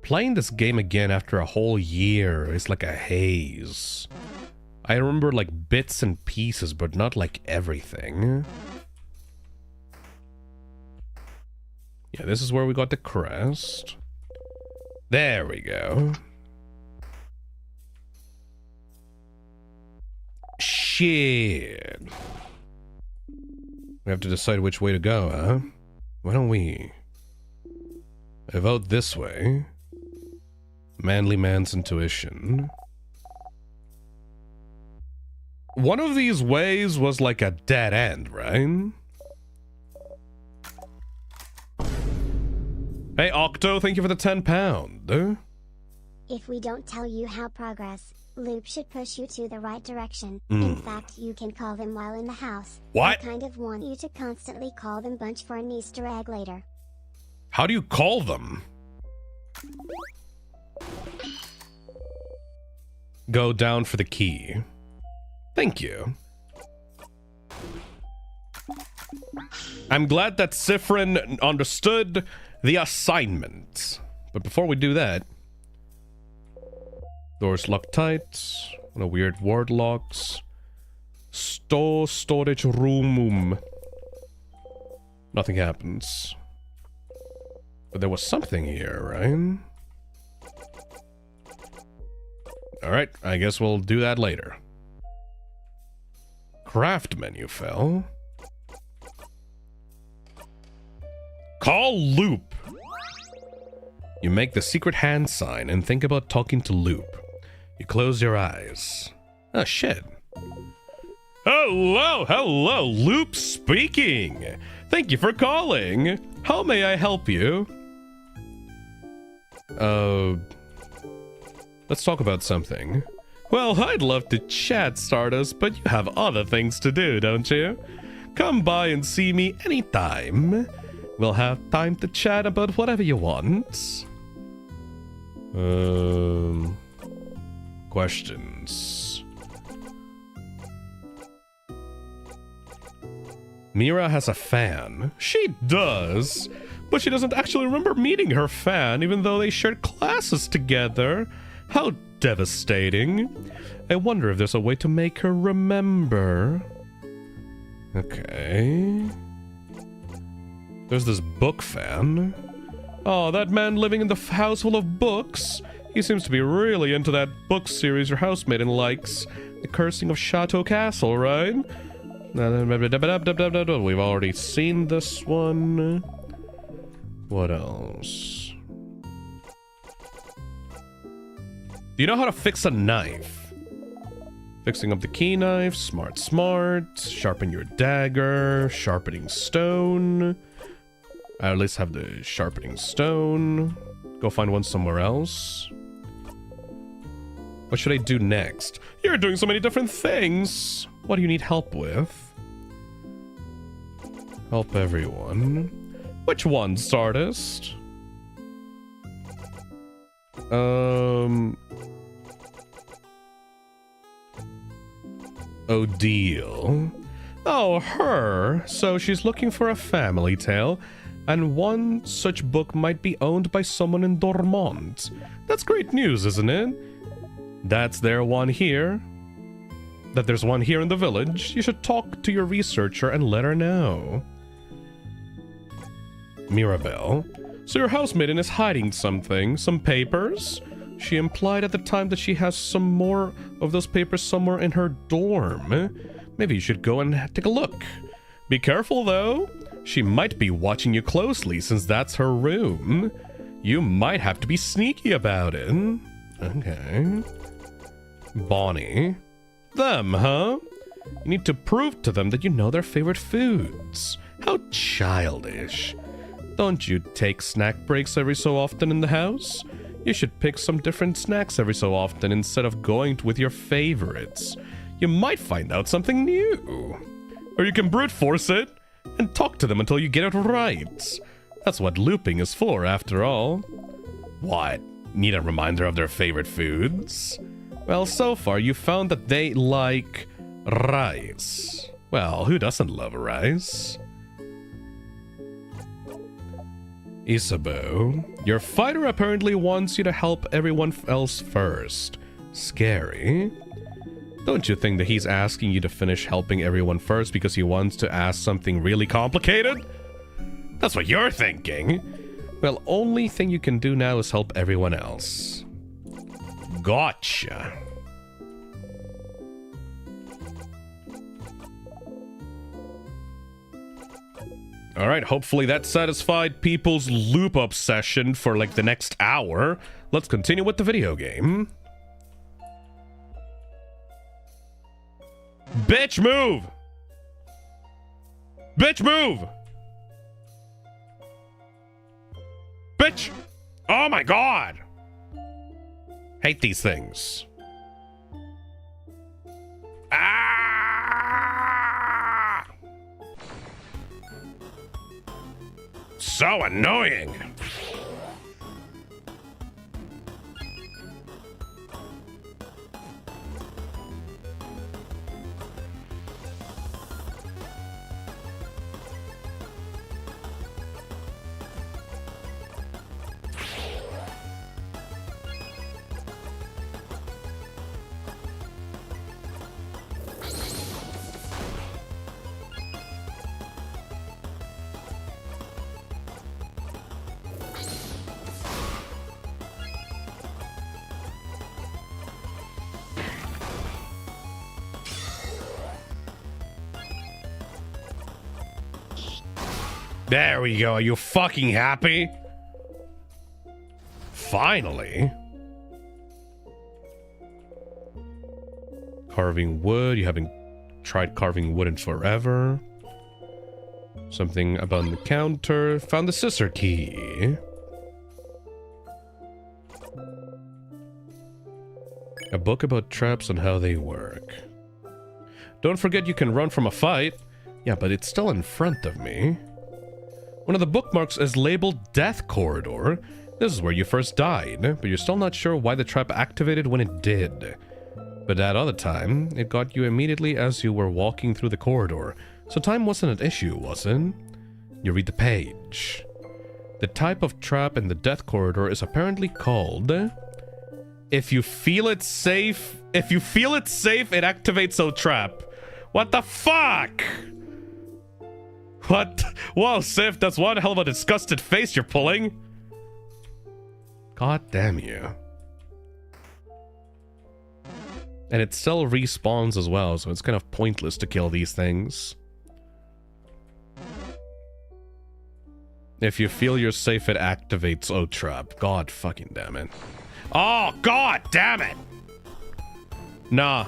Playing this game again after a whole year is like a haze. I remember like bits and pieces, but not like everything. Yeah, this is where we got the crest. There we go. Shit. We have to decide which way to go, huh? Why don't we... I vote this way. Manly man's intuition. One of these ways was like a dead end, right? Hey, Octo, thank you for the £10. If we don't tell you how progress, Loop should push you to the right direction. In fact, you can call them while in the house. What? I kind of want you to constantly call them Bunch for an Easter egg later. How do you call them? Go down for the key. Thank you. I'm glad that Siffrin understood the assignment. But before we do that... Doors locked tight. No weird word locks. Storage room. Nothing happens. But there was something here, right? Alright, I guess we'll do that later. Craft menu fell. Call Loop. You make the secret hand sign and think about talking to Loop. You close your eyes. Oh, shit. Hello, Loop speaking. Thank you for calling. How may I help you? Let's talk about something. Well, I'd love to chat, Stardust, but you have other things to do, don't you? Come by and see me anytime. We'll have time to chat about whatever you want. Questions. Mira has a fan. She does, but she doesn't actually remember meeting her fan, even though they shared classes together. How devastating. I wonder if there's a way to make her remember. Okay. There's this book fan. Oh, that man living in the house full of books. He seems to be really into that book series your housemaiden likes. The Cursing of Chateau Castle, right? We've already seen this one. What else? Do you know how to fix a knife? Fixing up the key knife, smart. Sharpen your dagger, sharpening stone. I at least have the sharpening stone. Go find one somewhere else. What should I do next? You're doing so many different things. What do you need help with? Help everyone. Which one, Stardust? Odile. Oh, her. So she's looking for a family tale, and one such book might be owned by someone in Dormont. That's great news, isn't it? That's there's one here in the village. You should talk to your researcher and let her know. Mirabelle. So your housemaiden is hiding something, some papers? She implied at the time that she has some more of those papers somewhere in her dorm. Maybe you should go and take a look. Be careful though. She might be watching you closely since that's her room. You might have to be sneaky about it. Okay. Bonnie. Them, huh? You need to prove to them that you know their favorite foods. How childish. Don't you take snack breaks every so often in the house? You should pick some different snacks every so often instead of going with your favorites. You might find out something new. Or you can brute force it and talk to them until you get it right. That's what looping is for, after all. What? Need a reminder of their favorite foods? Well, so far you found that they like rice. Well, who doesn't love rice? Isabeau, your fighter apparently wants you to help everyone else first. Scary. Don't you think that he's asking you to finish helping everyone first because he wants to ask something really complicated? That's what you're thinking. Well, only thing you can do now is help everyone else. Gotcha. Alright, hopefully that satisfied people's loop obsession for like the next hour. Let's continue with the video game. Bitch, move! Bitch, move! Bitch! Oh my god! Hate these things. Ah! So annoying. There we go. Are you fucking happy? Finally. Carving wood. You haven't tried carving wood in forever. Something about the counter. Found the scissor key. A book about traps and how they work. Don't forget you can run from a fight. Yeah, but it's still in front of me. One of the bookmarks is labeled Death Corridor. This is where you first died, but you're still not sure why the trap activated when it did. But that other time, it got you immediately as you were walking through the corridor, so time wasn't an issue, was it? You read the page. The type of trap in the Death Corridor is apparently called... If you feel it safe, it activates a trap. What the fuck? What? Whoa, Sif, that's one hell of a disgusted face you're pulling. God damn you. And it still respawns as well, so it's kind of pointless to kill these things. If you feel you're safe, it activates O-Trap. God fucking damn it. Oh, God damn it! Nah.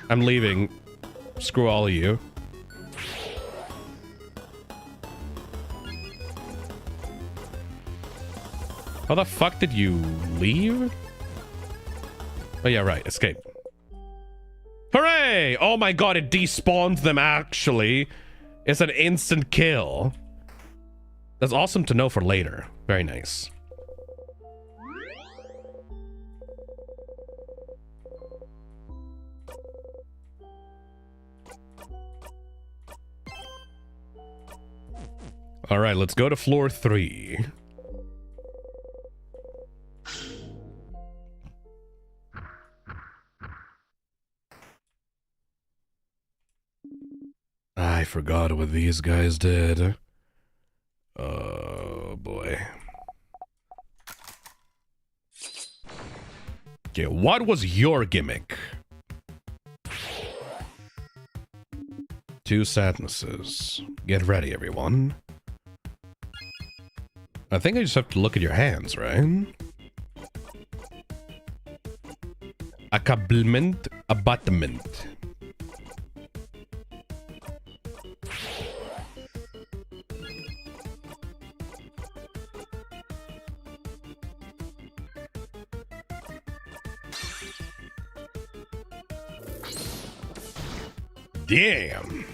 I'm leaving. Screw all of you. How the fuck did you leave? Oh yeah, right. Escape. Hooray! Oh my god, it despawned them actually. It's an instant kill. That's awesome to know for later. Very nice. Alright, let's go to floor 3. I forgot what these guys did. Oh boy. Okay, what was your gimmick? 2 sadnesses. Get ready, everyone. I think I just have to look at your hands, right? Accablement, abattement. Damn.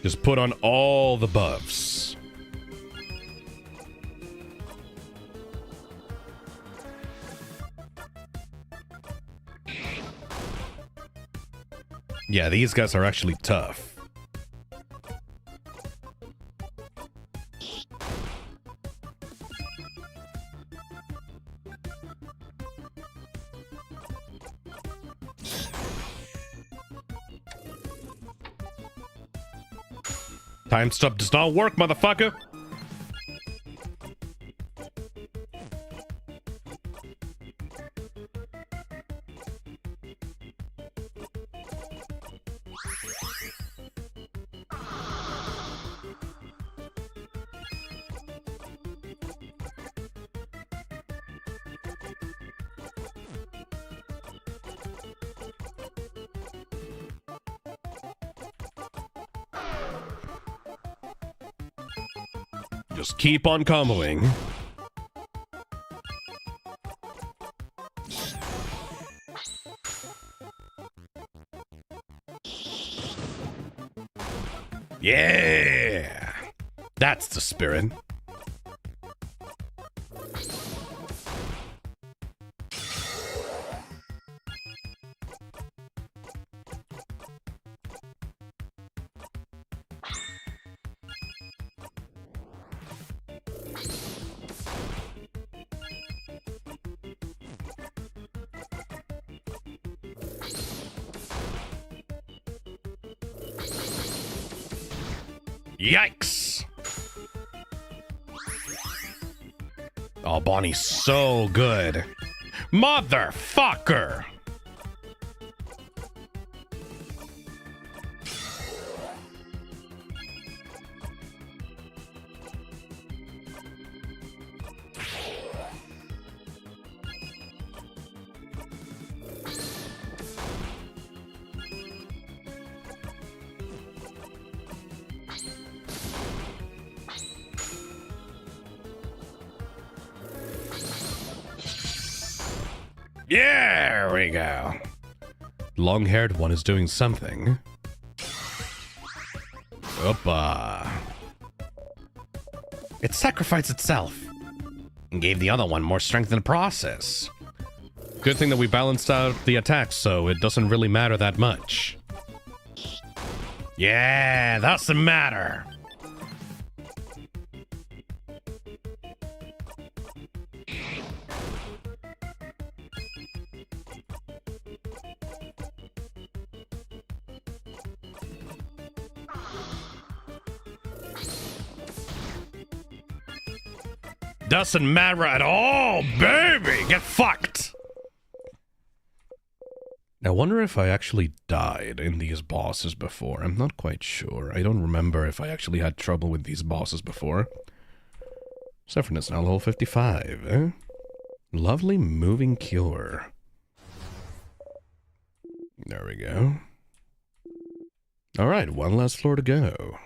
Just put on all the buffs. Yeah, these guys are actually tough. Time stop does not work, motherfucker. Just keep on comboing. Yeah! That's the spirit. Yikes! Oh, Bonnie's so good. Motherfucker! Yeah, there we go. Long-haired one is doing something. Oppa. It sacrificed itself and gave the other one more strength in the process. Good thing that we balanced out the attacks, so it doesn't really matter that much. Yeah, that's the matter. Doesn't matter at all, baby! Get fucked! I wonder if I actually died in these bosses before. I'm not quite sure. I don't remember if I actually had trouble with these bosses before. Sephiroth now level 55, eh? Lovely moving cure. There we go. Alright, one last floor to go.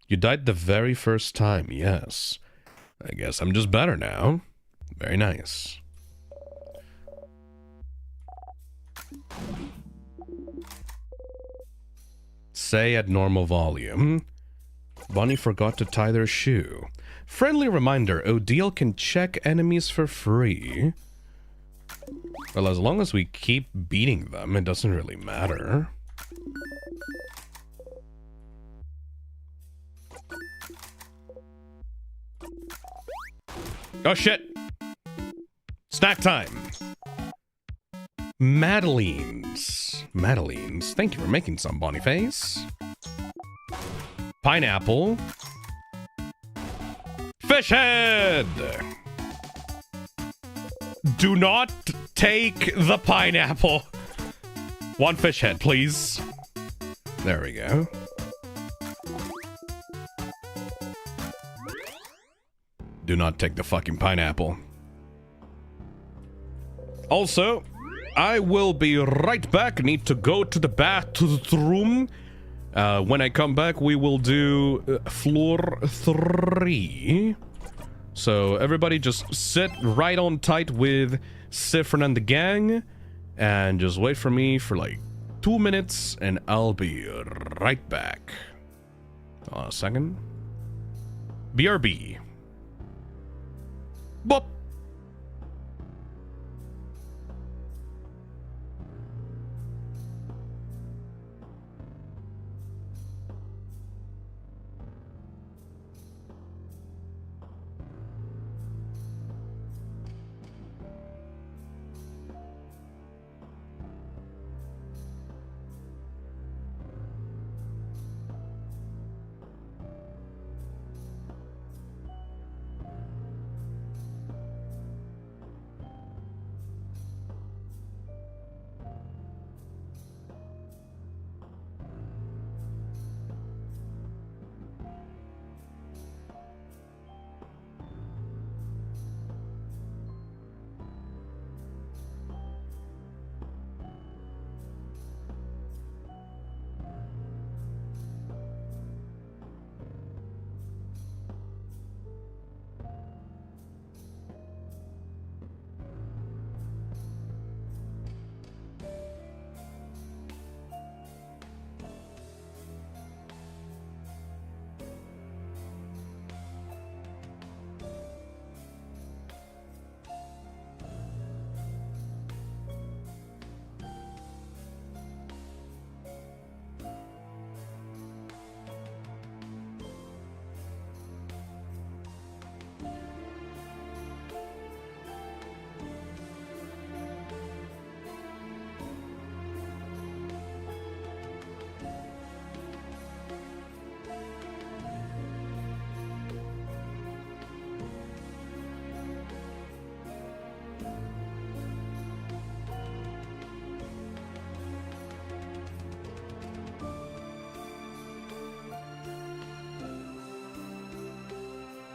You died the very first time, yes. I guess I'm just better now. Very nice. Say at normal volume. Bonnie forgot to tie their shoe. Friendly reminder, Odile can check enemies for free. Well, as long as we keep beating them, it doesn't really matter. Oh shit! Snack time! Madeleines. Madeleines. Thank you for making some, Boniface. Pineapple. Fish head! Do not take the pineapple. One fish head, please. There we go. Do not take the fucking pineapple. Also, I will be right back. Need to go to the bathroom. When I come back, we will do floor 3. So everybody just sit right on tight with Siffrin and the gang. And just wait for me for like 2 minutes and I'll be right back. Hold on a second. BRB. Bop.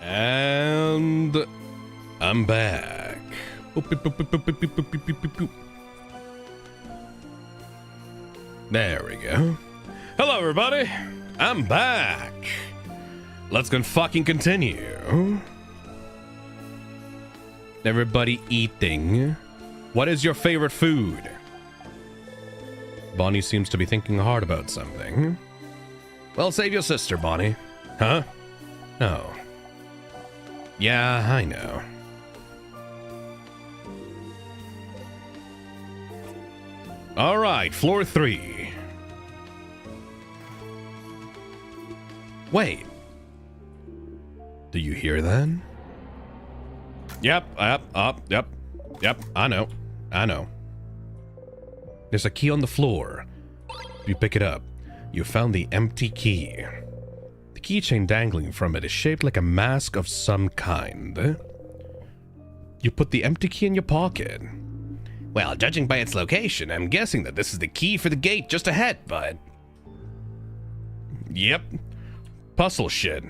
And I'm back. There we go. Hello, everybody. I'm back. Let's go fucking continue. Everybody eating. What is your favorite food? Bonnie seems to be thinking hard about something. Well, save your sister, Bonnie. Huh? No. Yeah, I know. All right, floor 3. Wait. Do you hear that? Yep, I know. There's a key on the floor. You pick it up. You found the empty key. The keychain dangling from it is shaped like a mask of some kind. You put the empty key in your pocket. Well, judging by its location, I'm guessing that this is the key for the gate just ahead, but... Yep. Puzzle shit.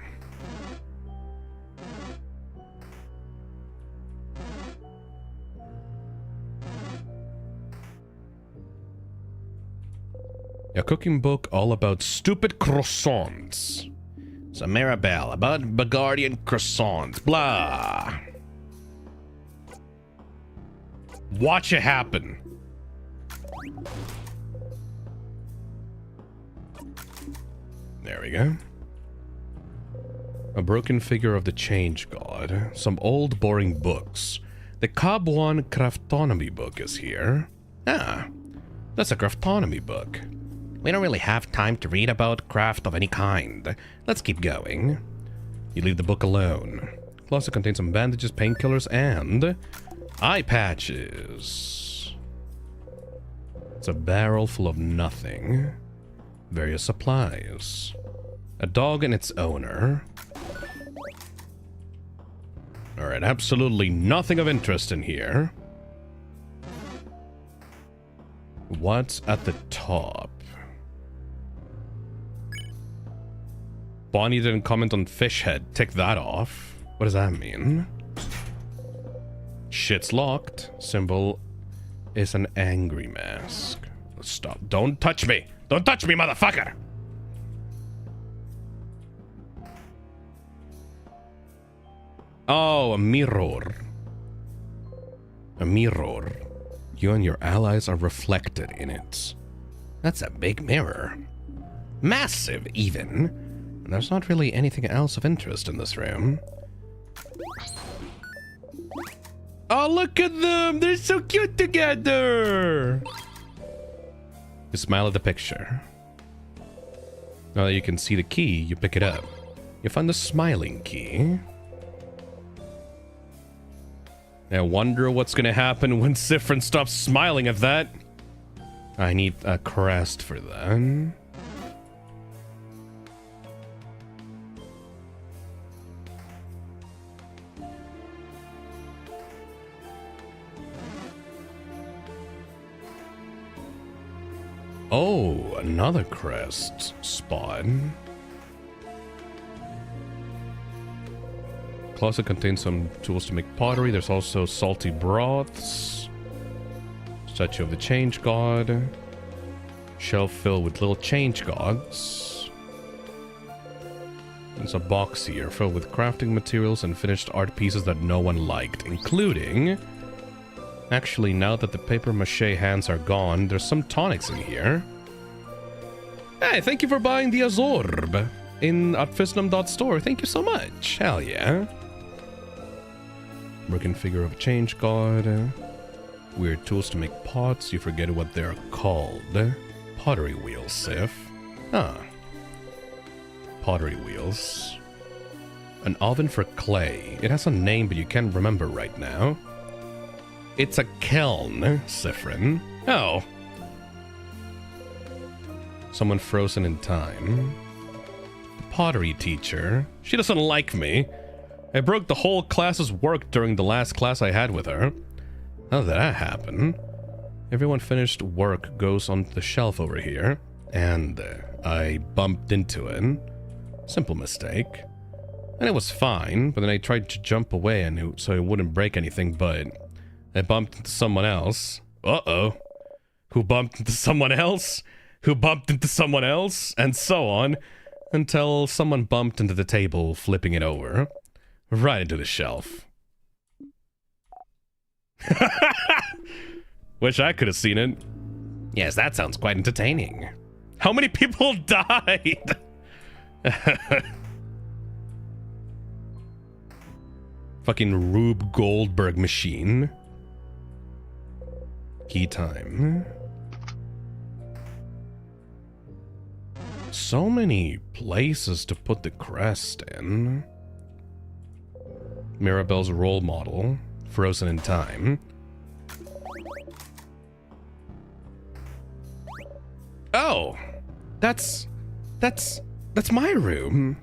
A cooking book all about stupid croissants. So Maribel, about Bagardian croissants, blah. Watch it happen. There we go. A broken figure of the change god. Some old boring books. The Cabuan Craftonomy book is here. Ah, that's a craftonomy book. We don't really have time to read about craft of any kind. Let's keep going. You leave the book alone. Closet contains some bandages, painkillers, and eye patches. It's a barrel full of nothing. Various supplies. A dog and its owner. Alright, absolutely nothing of interest in here. What's at the top? Bonnie didn't comment on fish head. Tick that off. What does that mean? Shit's locked. Symbol is an angry mask. Stop. Don't touch me. Don't touch me, motherfucker. Oh, a mirror. A mirror. You and your allies are reflected in it. That's a big mirror. Massive, even. There's not really anything else of interest in this room. Oh, look at them! They're so cute together! You smile at the picture. Now that you can see the key, you pick it up. You find the smiling key. I wonder what's gonna happen when Siffrin stops smiling at that. I need a crest for that. Oh, another crest spot. Closet contains some tools to make pottery. There's also salty broths. Statue of the Change God. Shelf filled with little change gods. There's a box here filled with crafting materials and finished art pieces that no one liked, including... Actually, now that the paper mache hands are gone, there's some tonics in here. Hey, thank you for buying the Azorb at Fisnum.store. Thank you so much. Hell yeah. Broken figure of a change god. Weird tools to make pots. You forget what they're called. Pottery wheels, Sif. Ah. Pottery wheels. An oven for clay. It has a name, but you can't remember right now. It's a kiln, Siffrin. Oh. Someone frozen in time. The pottery teacher. She doesn't like me. I broke the whole class's work during the last class I had with her. How did that happen? Everyone finished work goes on the shelf over here. And I bumped into it. Simple mistake. And it was fine, but then I tried to jump away and so it wouldn't break anything, but... I bumped into someone else. Uh-oh. Who bumped into someone else? Who bumped into someone else? And so on. Until someone bumped into the table, flipping it over. Right into the shelf. Wish I could have seen it. Yes, that sounds quite entertaining. How many people died? Fucking Rube Goldberg machine. Key time. So many places to put the crest in. Mirabelle's role model, frozen in time. Oh, that's my room.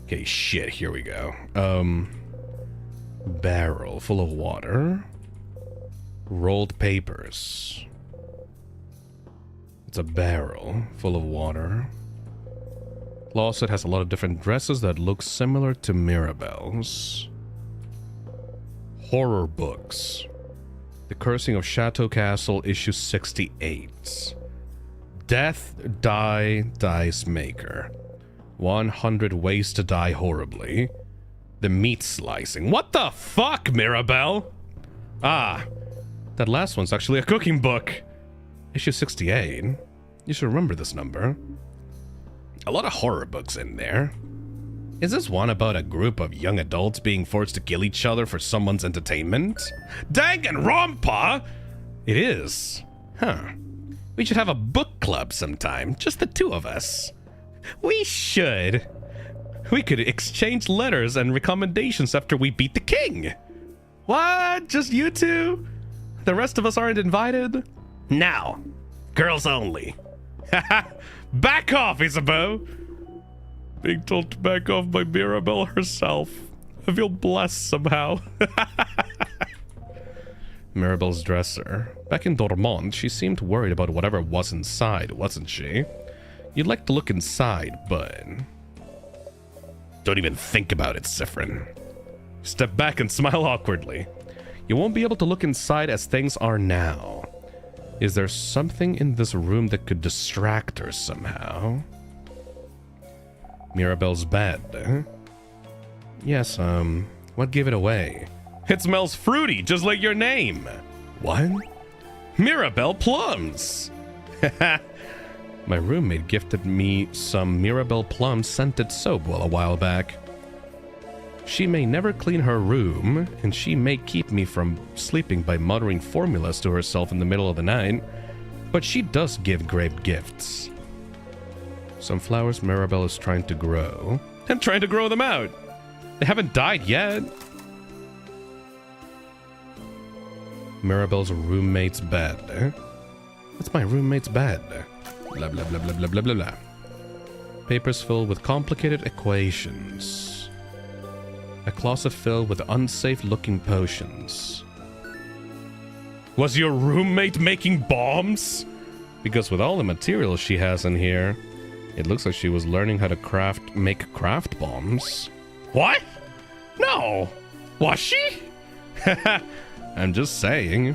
Okay, shit, here we go. Barrel full of water. Rolled papers. It's a barrel full of water. Closet has a lot of different dresses that look similar to Mirabelle's. Horror books. The Cursing of Chateau Castle, issue 68. Death, Die, Dice Maker. 100 Ways to Die Horribly. The Meat Slicing. What the fuck, Mirabelle? Ah, that last one's actually a cooking book. Issue 68. You should remember this number. A lot of horror books in there. Is this one about a group of young adults being forced to kill each other for someone's entertainment? Danganronpa! It is. Huh. We should have a book club sometime, just the two of us. We should. We could exchange letters and recommendations after we beat the king. What? Just you two? The rest of us aren't invited? Now, girls only. Back off, Isabeau! Being told to back off by Mirabelle herself. I feel blessed somehow. Mirabelle's dresser. Back in Dormont, she seemed worried about whatever was inside, wasn't she? You'd like to look inside, but... Don't even think about it, Siffrin. Step back and smile awkwardly. You won't be able to look inside as things are now. Is there something in this room that could distract her somehow? Mirabelle's bed. Yes, what gave it away? It smells fruity, just like your name. What? Mirabelle plums! My roommate gifted me some Mirabelle plum scented soap a while back. She may never clean her room, and she may keep me from sleeping by muttering formulas to herself in the middle of the night, but she does give great gifts. Some flowers Mirabelle is trying to grow. I'm trying to grow them out. They haven't died yet. Mirabelle's roommate's bed. That's my roommate's bed. Blah, blah, blah, blah, blah, blah, blah, blah. Papers filled with complicated equations. A closet filled with unsafe-looking potions. Was your roommate making bombs? Because with all the materials she has in here, it looks like she was learning how to make craft bombs. What? No! Was she? I'm just saying.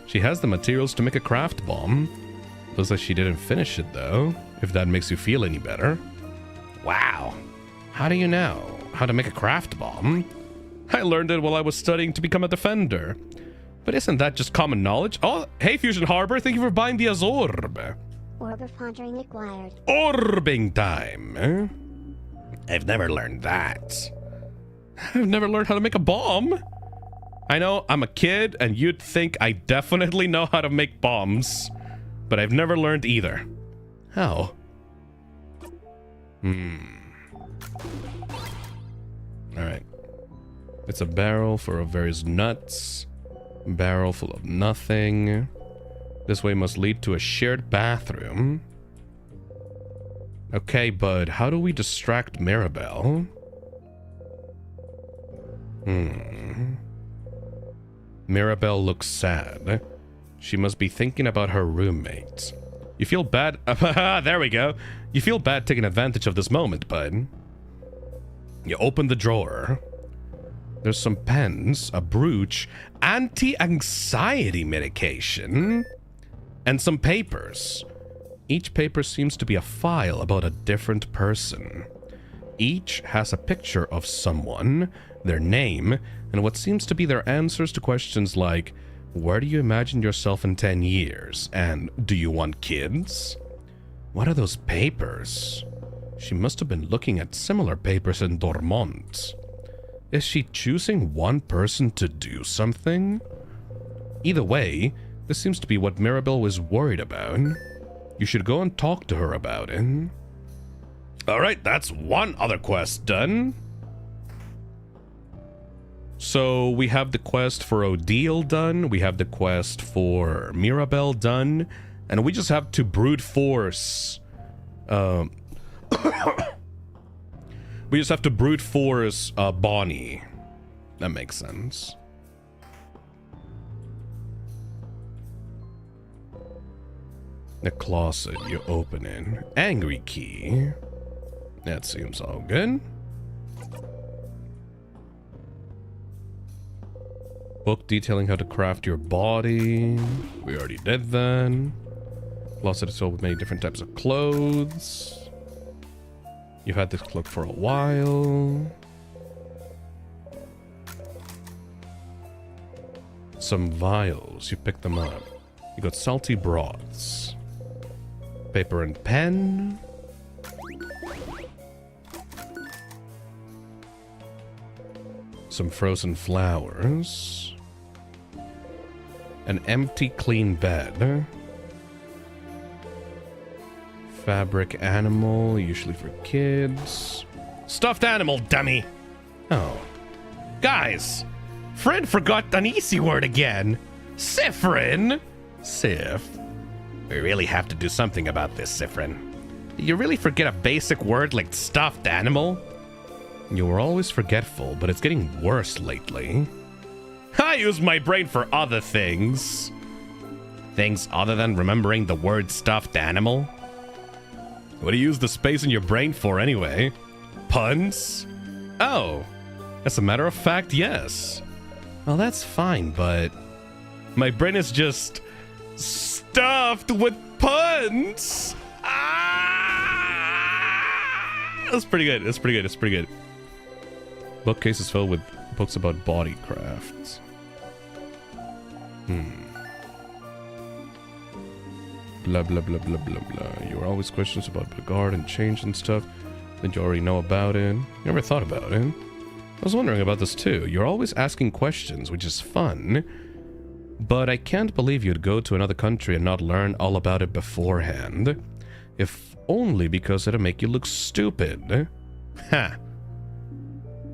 She has the materials to make a craft bomb. Looks like she didn't finish it, though, if that makes you feel any better. Wow. How do you know how to make a craft bomb? I learned it while I was studying to become a defender. But isn't that just common knowledge? Oh, hey, Fusion Harbor, thank you for buying the Azorb. Orb of Pondering acquired. Orbing time. I've never learned that. I've never learned how to make a bomb. I know I'm a kid, and you'd think I definitely know how to make bombs, but I've never learned either. How? Alright. It's a barrel full of various nuts. Barrel full of nothing. This way must lead to a shared bathroom. Okay, bud, how do we distract Mirabelle? Mirabelle looks sad. She must be thinking about her roommate. You feel bad? There we go. You feel bad taking advantage of this moment, bud. You open the drawer. There's some pens, a brooch, anti-anxiety medication, and some papers. Each paper seems to be a file about a different person. Each has a picture of someone, their name, and what seems to be their answers to questions like, where do you imagine yourself in 10 years? And do you want kids? What are those papers? She must have been looking at similar papers in Dormont. Is she choosing one person to do something? Either way, this seems to be what Mirabelle was worried about. You should go and talk to her about it. Alright, that's one other quest done. So we have the quest for Odile done, we have the quest for Mirabelle done, and we just have to brute force... we just have to brute force Bonnie. That makes sense. The closet, you open it. Angry key. That seems all good. Book detailing how to craft your body. We already did that. Closet is filled with many different types of clothes. You've had this cloak for a while. Some vials. You pick them up. You got salty broths. Paper and pen. Some frozen flowers. An empty, clean bed. Fabric animal, usually for kids. Stuffed animal, dummy! Oh. Guys! Fred forgot an easy word again! Siffrin! Sif. We really have to do something about this, Siffrin. Did you really forget a basic word like stuffed animal? You were always forgetful, but it's getting worse lately. I use my brain for other things. Things other than remembering the word stuffed animal? What do you use the space in your brain for anyway? Puns? Oh, as a matter of fact, yes. Well, that's fine, but my brain is just stuffed with puns. Ah! That's pretty good. That's pretty good. That's pretty good. Bookcase is filled with books about body crafts. Blah, blah, blah, blah, blah, blah. You were always questions about the guard and change and stuff. Did you already know about it? You never thought about it. I was wondering about this too. You're always asking questions, which is fun. But I can't believe you'd go to another country and not learn all about it beforehand. If only because it'd make you look stupid. Ha.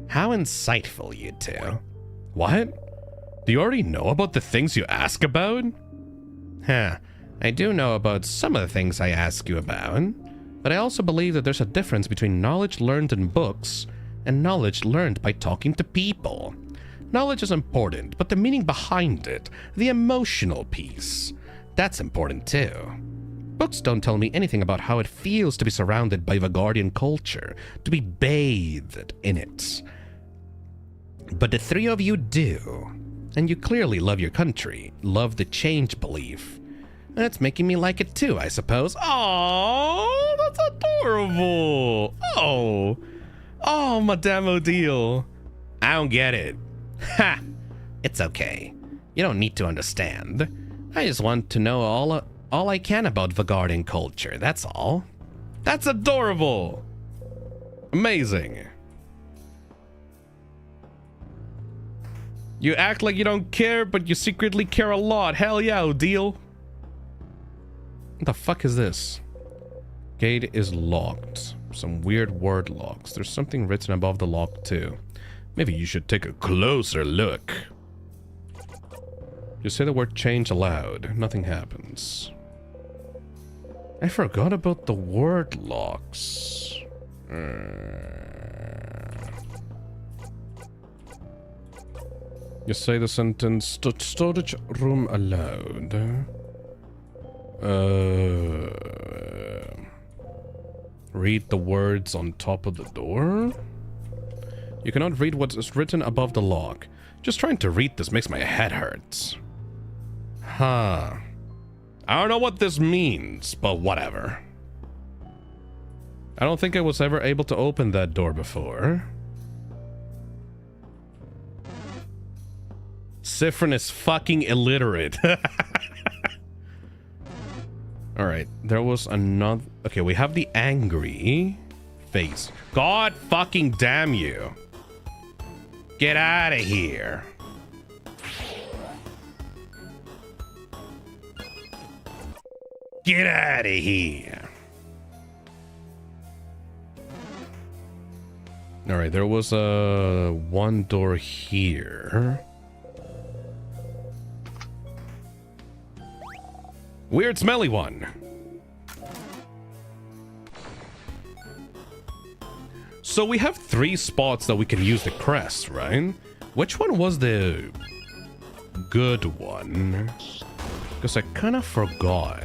How insightful, you two. What? Do you already know about the things you ask about? Huh. I do know about some of the things I ask you about, but I also believe that there's a difference between knowledge learned in books and knowledge learned by talking to people. Knowledge is important, but the meaning behind it, the emotional piece, that's important too. Books don't tell me anything about how it feels to be surrounded by Vagardian culture, to be bathed in it. But the three of you do, and you clearly love your country, love the change belief. And it's making me like it too, I suppose. Oh, that's adorable. Oh, Madame Odile. I don't get it. Ha! It's okay. You don't need to understand. I just want to know all I can about Vagardian culture, that's all. That's adorable. Amazing. You act like you don't care, but you secretly care a lot. Hell yeah, Odile. What the fuck is this? Gate is locked. Some weird word locks. There's something written above the lock too. Maybe you should take a closer look. You say the word change aloud. Nothing happens. I forgot about the word locks. You say the sentence, storage room aloud. Read the words on top of the door? You cannot read what is written above the lock. Just trying to read this makes my head hurt. Huh. I don't know what this means, but whatever. I don't think I was ever able to open that door before. Siffrin is fucking illiterate. Alright, there was another... Okay, we have the angry face. God fucking damn you. Get out of here. Get out of here. Alright, there was one door here. Weird smelly one. So we have 3 spots that we can use the crest, right? Which one was the good one? Because I kind of forgot.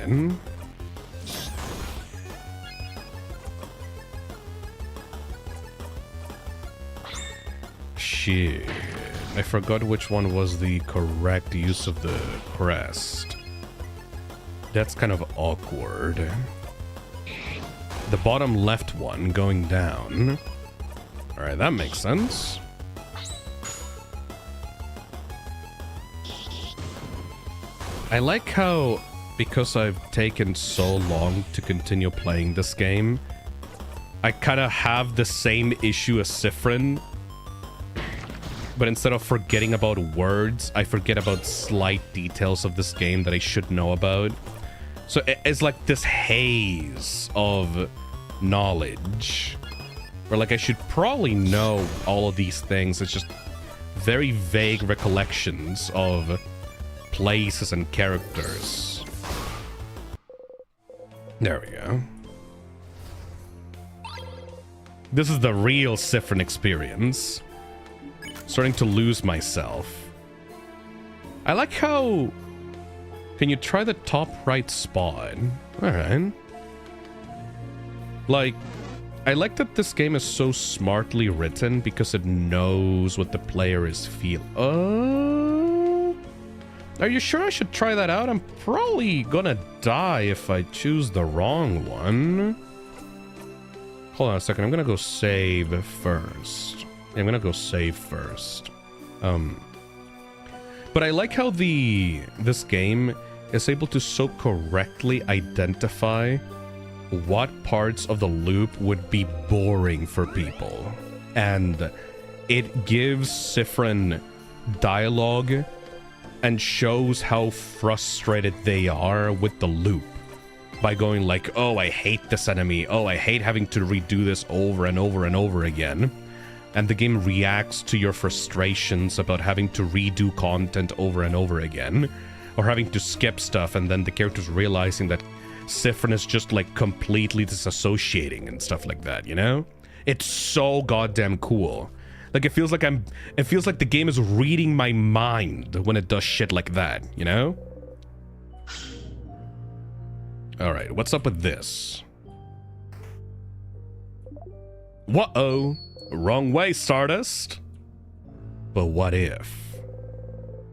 Shit. I forgot which one was the correct use of the crest. That's kind of awkward. The bottom left one going down. Alright, that makes sense. I like how, because I've taken so long to continue playing this game, I kind of have the same issue as Siffrin. But instead of forgetting about words, I forget about slight details of this game that I should know about. So it's like this haze of knowledge where like I should probably know all of these things. It's just very vague recollections of places and characters. There we go. This is the real Siffrin experience. Starting to lose myself. I like how... Can you try the top right spot? Alright. Like, I like that this game is so smartly written because it knows what the player is feeling. Oh, are you sure I should try that out? I'm probably gonna die if I choose the wrong one. Hold on a second. I'm gonna go save first. I'm gonna go save first. But I like how this game is able to so correctly identify what parts of the loop would be boring for people. And it gives Siffrin dialogue and shows how frustrated they are with the loop by going like, oh, I hate this enemy. Oh, I hate having to redo this over and over and over again. And the game reacts to your frustrations about having to redo content over and over again. Or having to skip stuff and then the characters realizing that Siffrin is just like completely disassociating and stuff like that, you know? It's so goddamn cool. Like it feels like the game is reading my mind when it does shit like that, you know? Alright, what's up with this? Whoa! Wrong way, Stardust! But what if?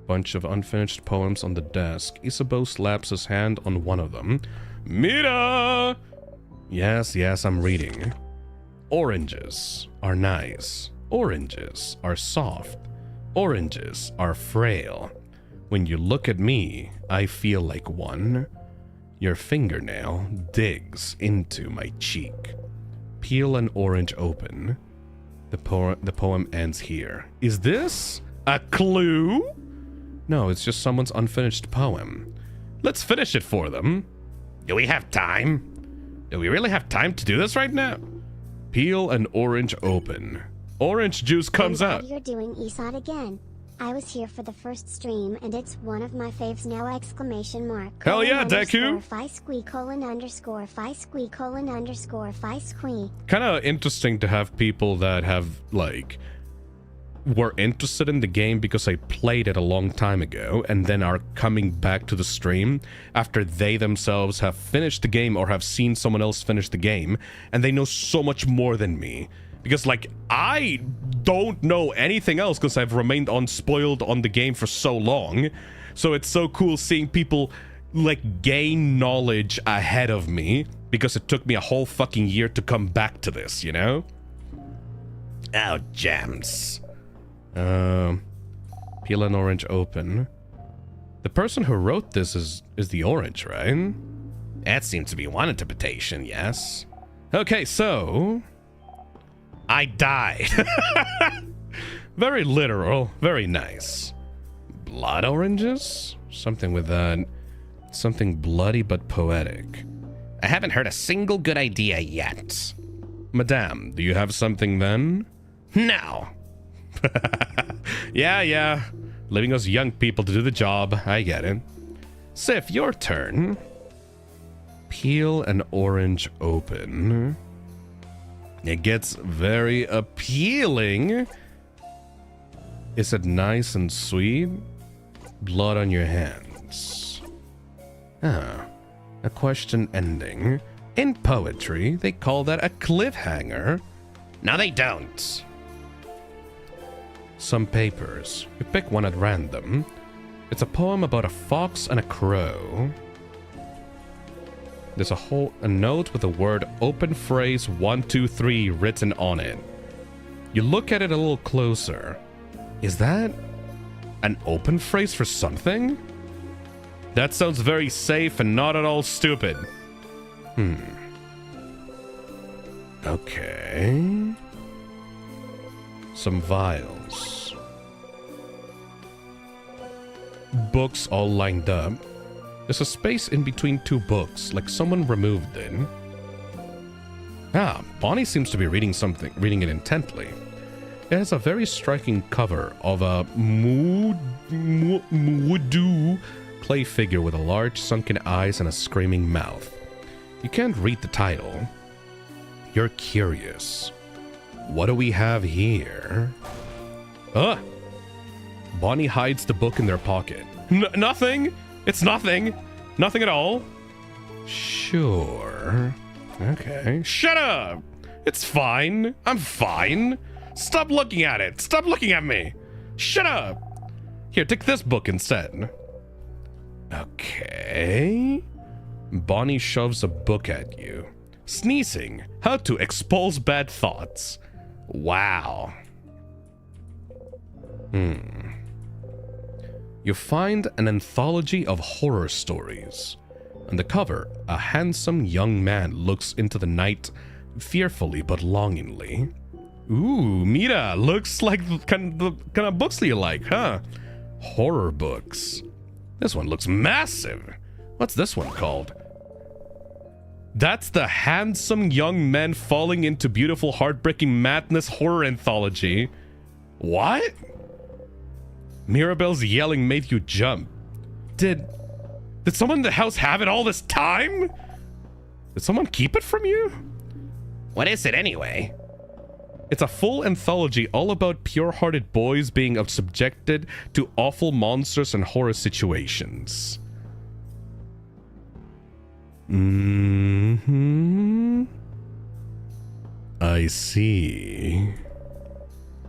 Bunch of unfinished poems on the desk. Isabeau slaps his hand on one of them. Mira! Yes, I'm reading. Oranges are nice. Oranges are soft. Oranges are frail. When you look at me, I feel like one. Your fingernail digs into my cheek. Peel an orange open. The poem ends here. Is this a clue? No, it's just someone's unfinished poem. Let's finish it for them. Do we have time? Do we really have time to do this right now? Peel an orange open. Orange juice comes I'm out. glad you're doing ESOT again. I was here for the first stream and it's one of my faves now! Exclamation mark. Hell yeah, Deku! Phi squee colon underscore phi squee colon underscore phi squee. Kind of interesting to have people that have like were interested in the game because I played it a long time ago and then are coming back to the stream after they themselves have finished the game or have seen someone else finish the game and they know so much more than me. Because, like, I don't know anything else because I've remained unspoiled on the game for so long. So it's so cool seeing people like gain knowledge ahead of me because it took me a whole fucking year to come back to this, you know? Oh, gems. Peel an orange open. The person who wrote this is the orange, right? That seems to be one interpretation, yes. Okay, so I died. Very literal, very nice. Blood oranges? Something with something bloody but poetic. I haven't heard a single good idea yet. Madame, do you have something then? No. Yeah. Leaving us young people to do the job. I get it. Sif, your turn. Peel an orange open. It gets very appealing. Is it nice and sweet? Blood on your hands. Ah, a question ending. In poetry, they call that a cliffhanger. No, they don't. Some papers. You pick one at random. It's a poem about a fox and a crow. There's a note with the word open phrase 1, 2, 3 written on it. You look at it a little closer. Is that an open phrase for something? That sounds very safe and not at all stupid. Okay. Some vials. Books all lined up. There's a space in between two books, like someone removed it. Ah, Bonnie seems to be reading it intently. It has a very striking cover of a Mudu clay figure with a large sunken eyes and a screaming mouth. You can't read the title. You're curious. What do we have here? Bonnie hides the book in their pocket. Nothing? It's nothing. Nothing at all. Sure. Okay. Shut up! It's fine. I'm fine. Stop looking at it. Stop looking at me. Shut up. Here, take this book instead. Okay. Bonnie shoves a book at you. Sneezing. How to expulse bad thoughts. Wow. You find an anthology of horror stories. On the cover, a handsome young man looks into the night fearfully but longingly. Ooh, Mira, looks like the kind of books that you like, huh? Horror books. This one looks massive. What's this one called? That's the Handsome Young Men Falling into Beautiful Heartbreaking Madness Horror Anthology. What? Mirabelle's yelling made you jump. Did someone in the house have it all this time? Did someone keep it from you? What is it anyway? It's a full anthology all about pure-hearted boys being subjected to awful monsters and horror situations. I see.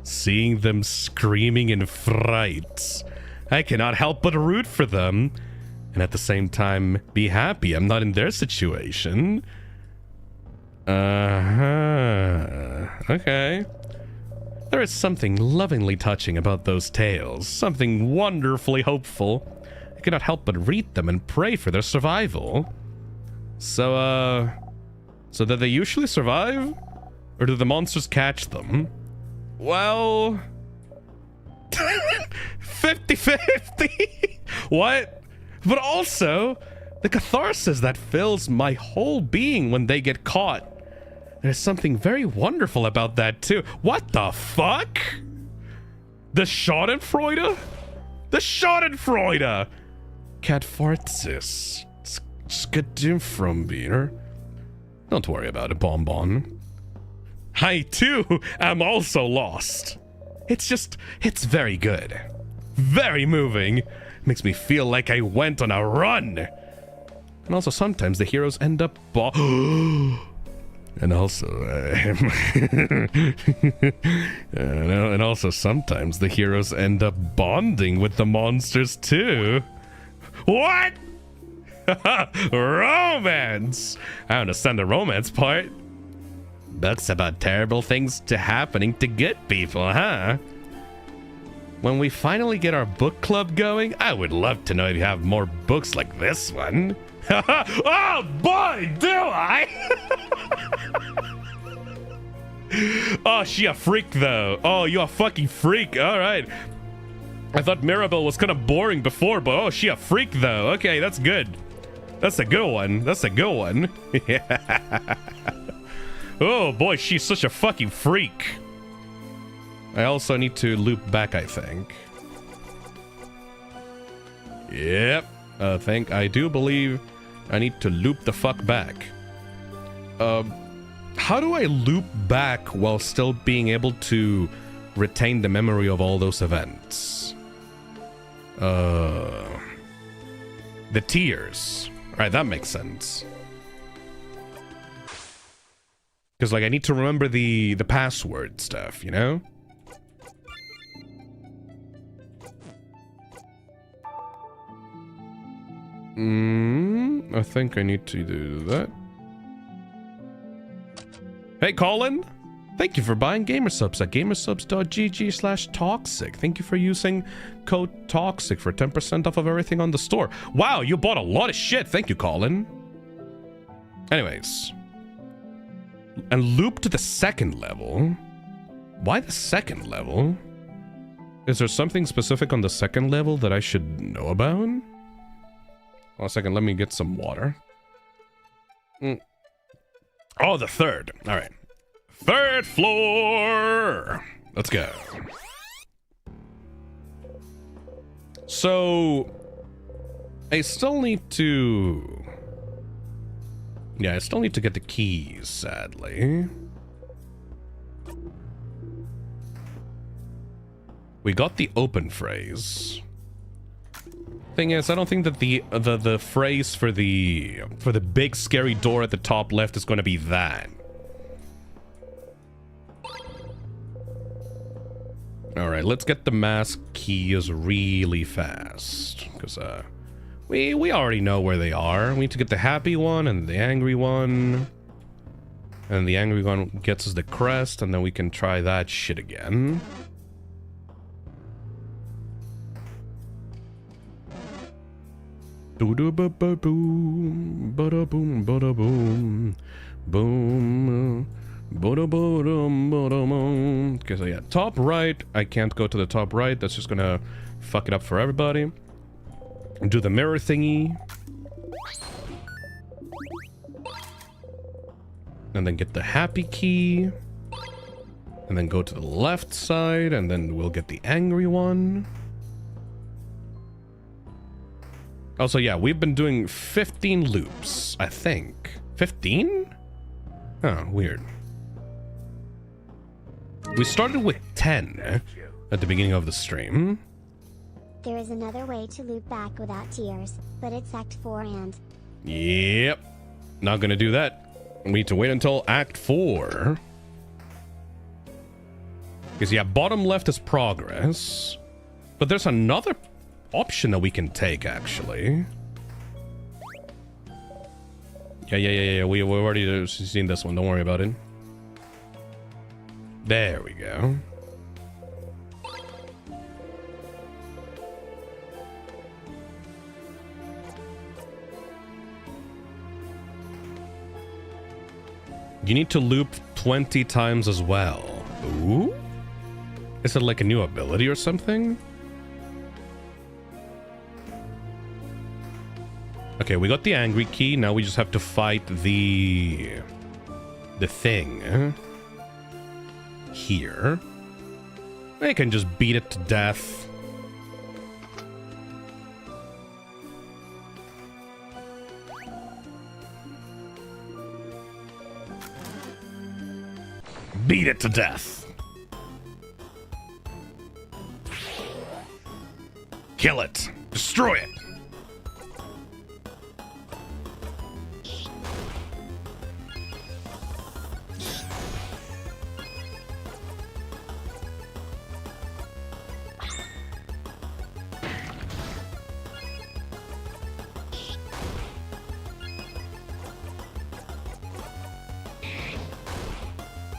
Seeing them screaming in fright, I cannot help but root for them, and at the same time be happy I'm not in their situation. Okay. There is something lovingly touching about those tales, something wonderfully hopeful. I cannot help but read them and pray for their survival. So do they usually survive? Or do the monsters catch them? Well... 50-50! What? But also, the catharsis that fills my whole being when they get caught. There's something very wonderful about that too. What the fuck? The Schadenfreude? The Schadenfreude! Catharsis. Skadimfrombier. Don't worry about it, Bonbon. I too am also lost. It's very good. Very moving. Makes me feel like I went on a run. And also sometimes the heroes end up and also sometimes the heroes end up bonding with the monsters too. What? Romance! I understand the romance part. Books about terrible things to happening to good people, huh? When we finally get our book club going, I would love to know if you have more books like this one. Oh boy, do I! Oh, she a freak though. Oh, you a fucking freak. All right. I thought Mirabelle was kind of boring before, but oh, she a freak though. Okay, that's good. That's a good one. That's a good one. Yeah. Oh boy, she's such a fucking freak. I also need to loop back, I think. Yep. I do believe I need to loop the fuck back. How do I loop back while still being able to retain the memory of all those events? The tears. Alright, that makes sense. Because, like, I need to remember the password stuff, you know? I think I need to do that. Hey, Colin! Thank you for buying Gamersubs at gamersubs.gg/toxic. Thank you for using code TOXIC for 10% off of everything on the store. Wow, you bought a lot of shit. Thank you, Colin. Anyways. And loop to the second level. Why the second level? Is there something specific on the second level that I should know about? Hold on a second, let me get some water. Oh, the third. All right. Third floor. Let's go. So, I still need to... Yeah, I still need to get the keys, sadly. We got the open phrase. Thing is, I don't think that the phrase for the big scary door at the top left is going to be that. All right, let's get the mask keys really fast because we already know where they are. We need to get the happy one and the angry one, and the angry one gets us the crest, and then we can try that shit again. Boom, bada boom, bada boom, boom, bada boom. Okay, so yeah, top right. I can't go to the top right. That's just gonna fuck it up for everybody. Do the mirror thingy, and then get the happy key, and then go to the left side, and then we'll get the angry one. Also, yeah, we've been doing 15 loops, I think. 15? Oh, weird. We started with 10 at the beginning of the stream. There is another way to loop back without tears, but it's Act 4 and... Yep. Not gonna do that. We need to wait until Act 4. Because, yeah, bottom left is progress. But there's another option that we can take, actually. Yeah. We've already seen this one. Don't worry about it. There we go. You need to loop 20 times as well. Ooh? Is it like a new ability or something? Okay, we got the angry key. Now we just have to fight the thing here. I can just beat it to death. Beat it to death. Kill it. Destroy it.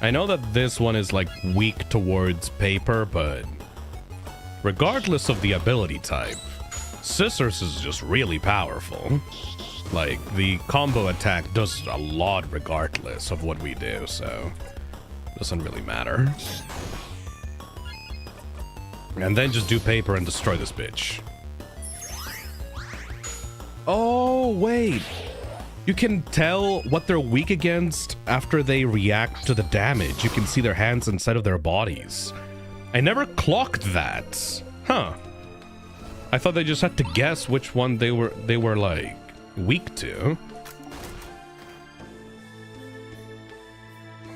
I know that this one is like weak towards paper, but regardless of the ability type, scissors is just really powerful. Like, the combo attack does a lot regardless of what we do, so doesn't really matter. And then just do paper and destroy this bitch. Oh, wait. You can tell what they're weak against after they react to the damage. You can see their hands inside of their bodies. I never clocked that. Huh. I thought they just had to guess which one they were like weak to.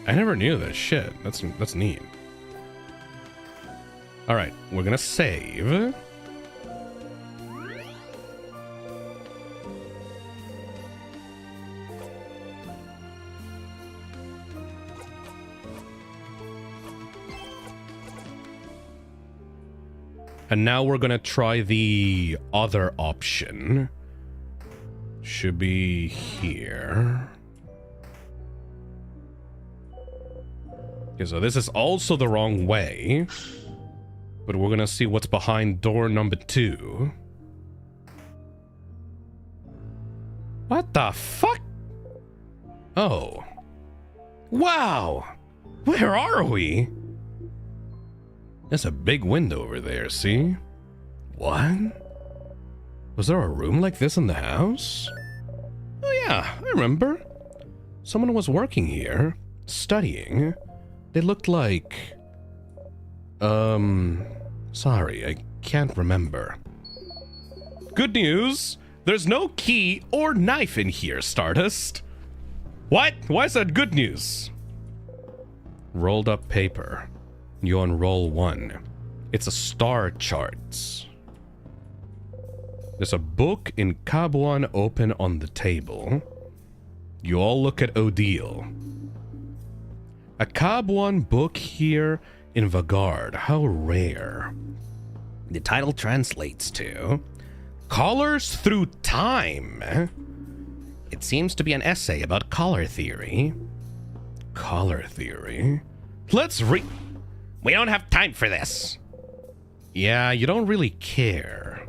I never knew this shit. That's neat. All right, we're gonna save. And now we're gonna try the other option. Should be here. Okay, so this is also the wrong way. But we're gonna see what's behind door number 2. What the fuck? Oh. Wow! Where are we? There's a big window over there, see? What? Was there a room like this in the house? Oh yeah, I remember. Someone was working here, studying. They looked like... Sorry, I can't remember. Good news! There's no key or knife in here, Stardust. What? Why is that good news? Rolled up paper. You on roll 1. It's a star charts. There's a book in Cabuan open on the table. You all look at Odile. A Cabuan book here in Vagard. How rare. The title translates to Colors Through Time. It seems to be an essay about color theory. Color theory? Let's read. We don't have time for this. Yeah, you don't really care.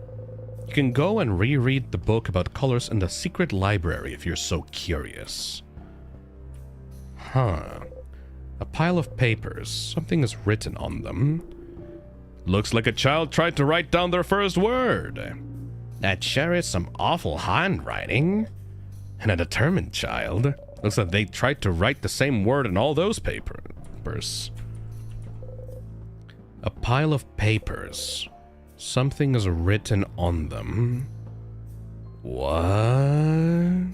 You can go and reread the book about colors in the secret library if you're so curious. Huh. A pile of papers. Something is written on them. Looks like a child tried to write down their first word. That sure is some awful handwriting. And a determined child. Looks like they tried to write the same word in all those papers. A pile of papers. Something is written on them. What?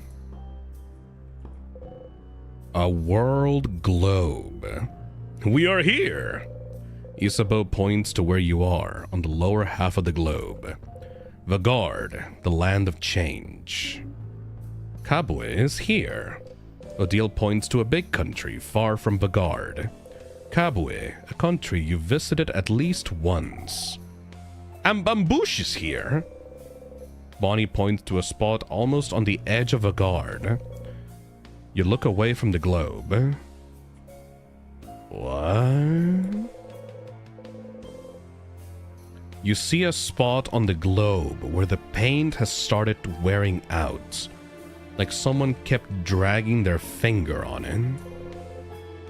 A world globe. We are here! Isabeau points to where you are, on the lower half of the globe. Vagard, the land of change. Kabwe is here. Odile points to a big country far from Vagard. Kabwe, a country you visited at least once. Ambambush is here. Bonnie points to a spot almost on the edge of Vagard. You look away from the globe. What? You see a spot on the globe where the paint has started wearing out. Like someone kept dragging their finger on it.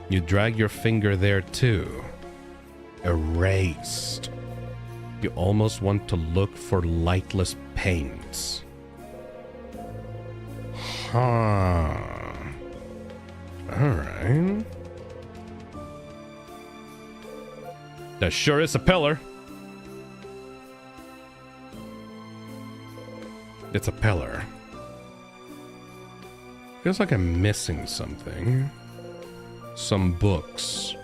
You drag your finger there too. Erased. You almost want to look for lightless paints. Huh. Alright. That sure is a pillar. It's a pillar. Feels like I'm missing something. Some books.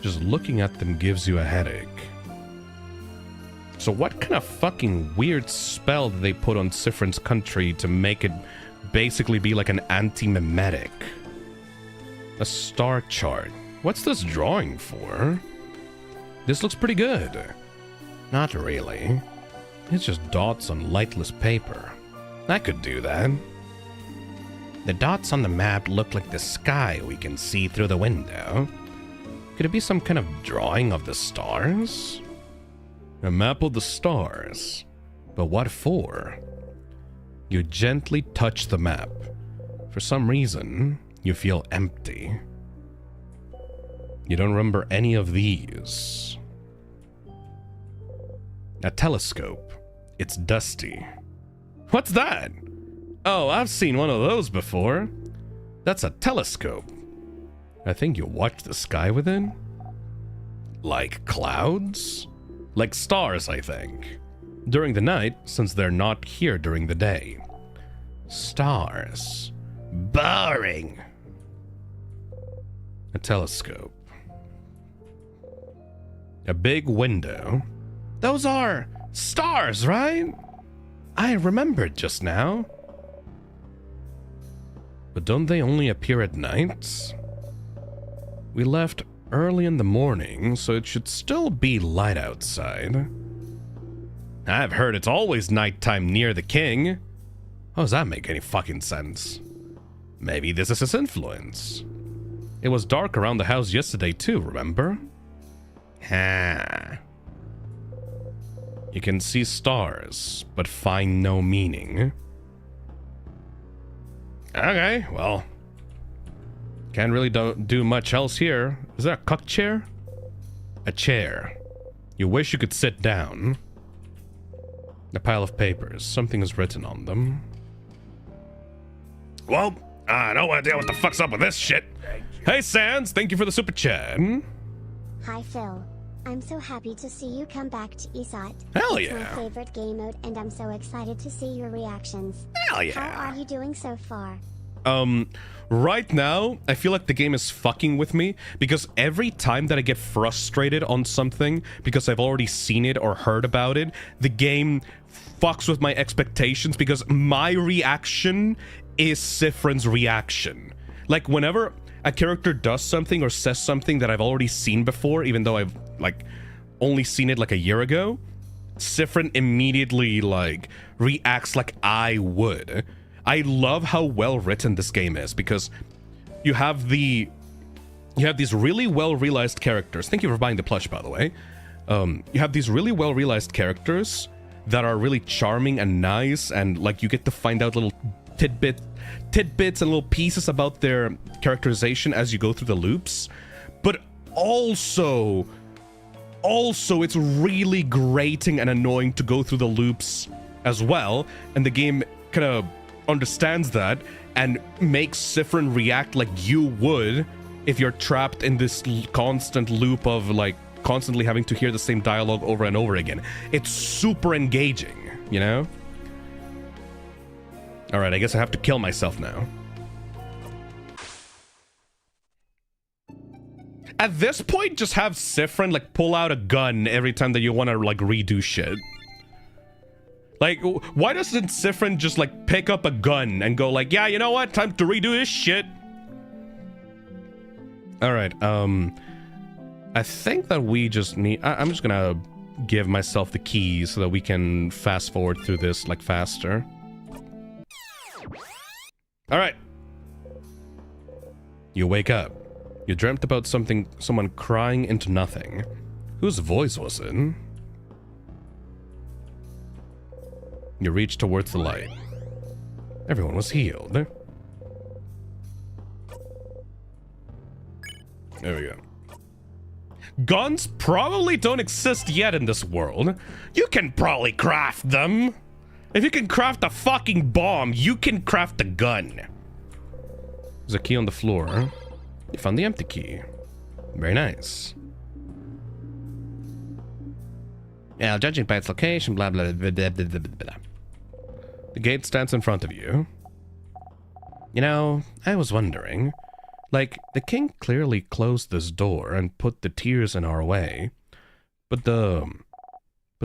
Just looking at them gives you a headache. So what kind of fucking weird spell did they put on Siffrin's country to make it basically be like an anti-memetic? A star chart. What's this drawing for? This looks pretty good. Not really. It's just dots on lightless paper. I could do that. The dots on the map look like the sky we can see through the window. Could it be some kind of drawing of the stars? A map of the stars. But what for? You gently touch the map. For some reason, you feel empty. You don't remember any of these. A telescope. It's dusty. What's that? Oh, I've seen one of those before. That's a telescope. I think you watch the sky with it. Like clouds? Like stars, I think. During the night, since they're not here during the day. Stars. Boring. A telescope. A big window. Those are stars, right? I remembered just now. But don't they only appear at night? We left early in the morning, so it should still be light outside. I've heard it's always nighttime near the king. How does that make any fucking sense? Maybe this is his influence. It was dark around the house yesterday too, remember? Ha. You can see stars, but find no meaning. Okay, well. Can't really do much else here. Is there a cuck chair? A chair. You wish you could sit down. A pile of papers. Something is written on them. Well, I don't want to deal with what the fuck's up with this shit. Hey, Sans, thank you for the super chat. Hi Phil. I'm so happy to see you come back to ESOT. Hell It's yeah. my favorite game mode and I'm so excited to see your reactions. Hell yeah. How are you doing so far? Right now, I feel like the game is fucking with me because every time that I get frustrated on something because I've already seen it or heard about it, the game fucks with my expectations because my reaction is Sifrin's reaction. Like, whenever a character does something or says something that I've already seen before, even though I've, like, only seen it, like, a year ago, Sifrin immediately, like, reacts like I would. I love how well written this game is because you have these really well realized characters. Thank you for buying the plush, by the way. You have these really well realized characters that are really charming and nice, and like you get to find out little tidbits and little pieces about their characterization as you go through the loops. But also it's really grating and annoying to go through the loops as well, and the game kind of understands that and makes Sifrin react like you would if you're trapped in this constant loop of like constantly having to hear the same dialogue over and over again. It's super engaging, you know? Alright, I guess I have to kill myself now. At this point, just have Sifrin like pull out a gun every time that you want to like redo shit. Like, why doesn't Sifrin just, like, pick up a gun and go like, yeah, you know what? Time to redo this shit. Alright, I think that we just need... I'm just gonna give myself the keys so that we can fast forward through this, like, faster. Alright. You wake up. You dreamt about someone crying into nothing. Whose voice was it? You reach towards the light. Everyone was healed. There we go. Guns probably don't exist yet in this world. You can probably craft them. If you can craft a fucking bomb, you can craft a gun. There's a key on the floor. You found the empty key. Very nice. Yeah, judging by its location, blah, blah, blah, blah, blah, blah, blah. The gate stands in front of you. You know, I was wondering, like, the king clearly closed this door and put the tears in our way, but the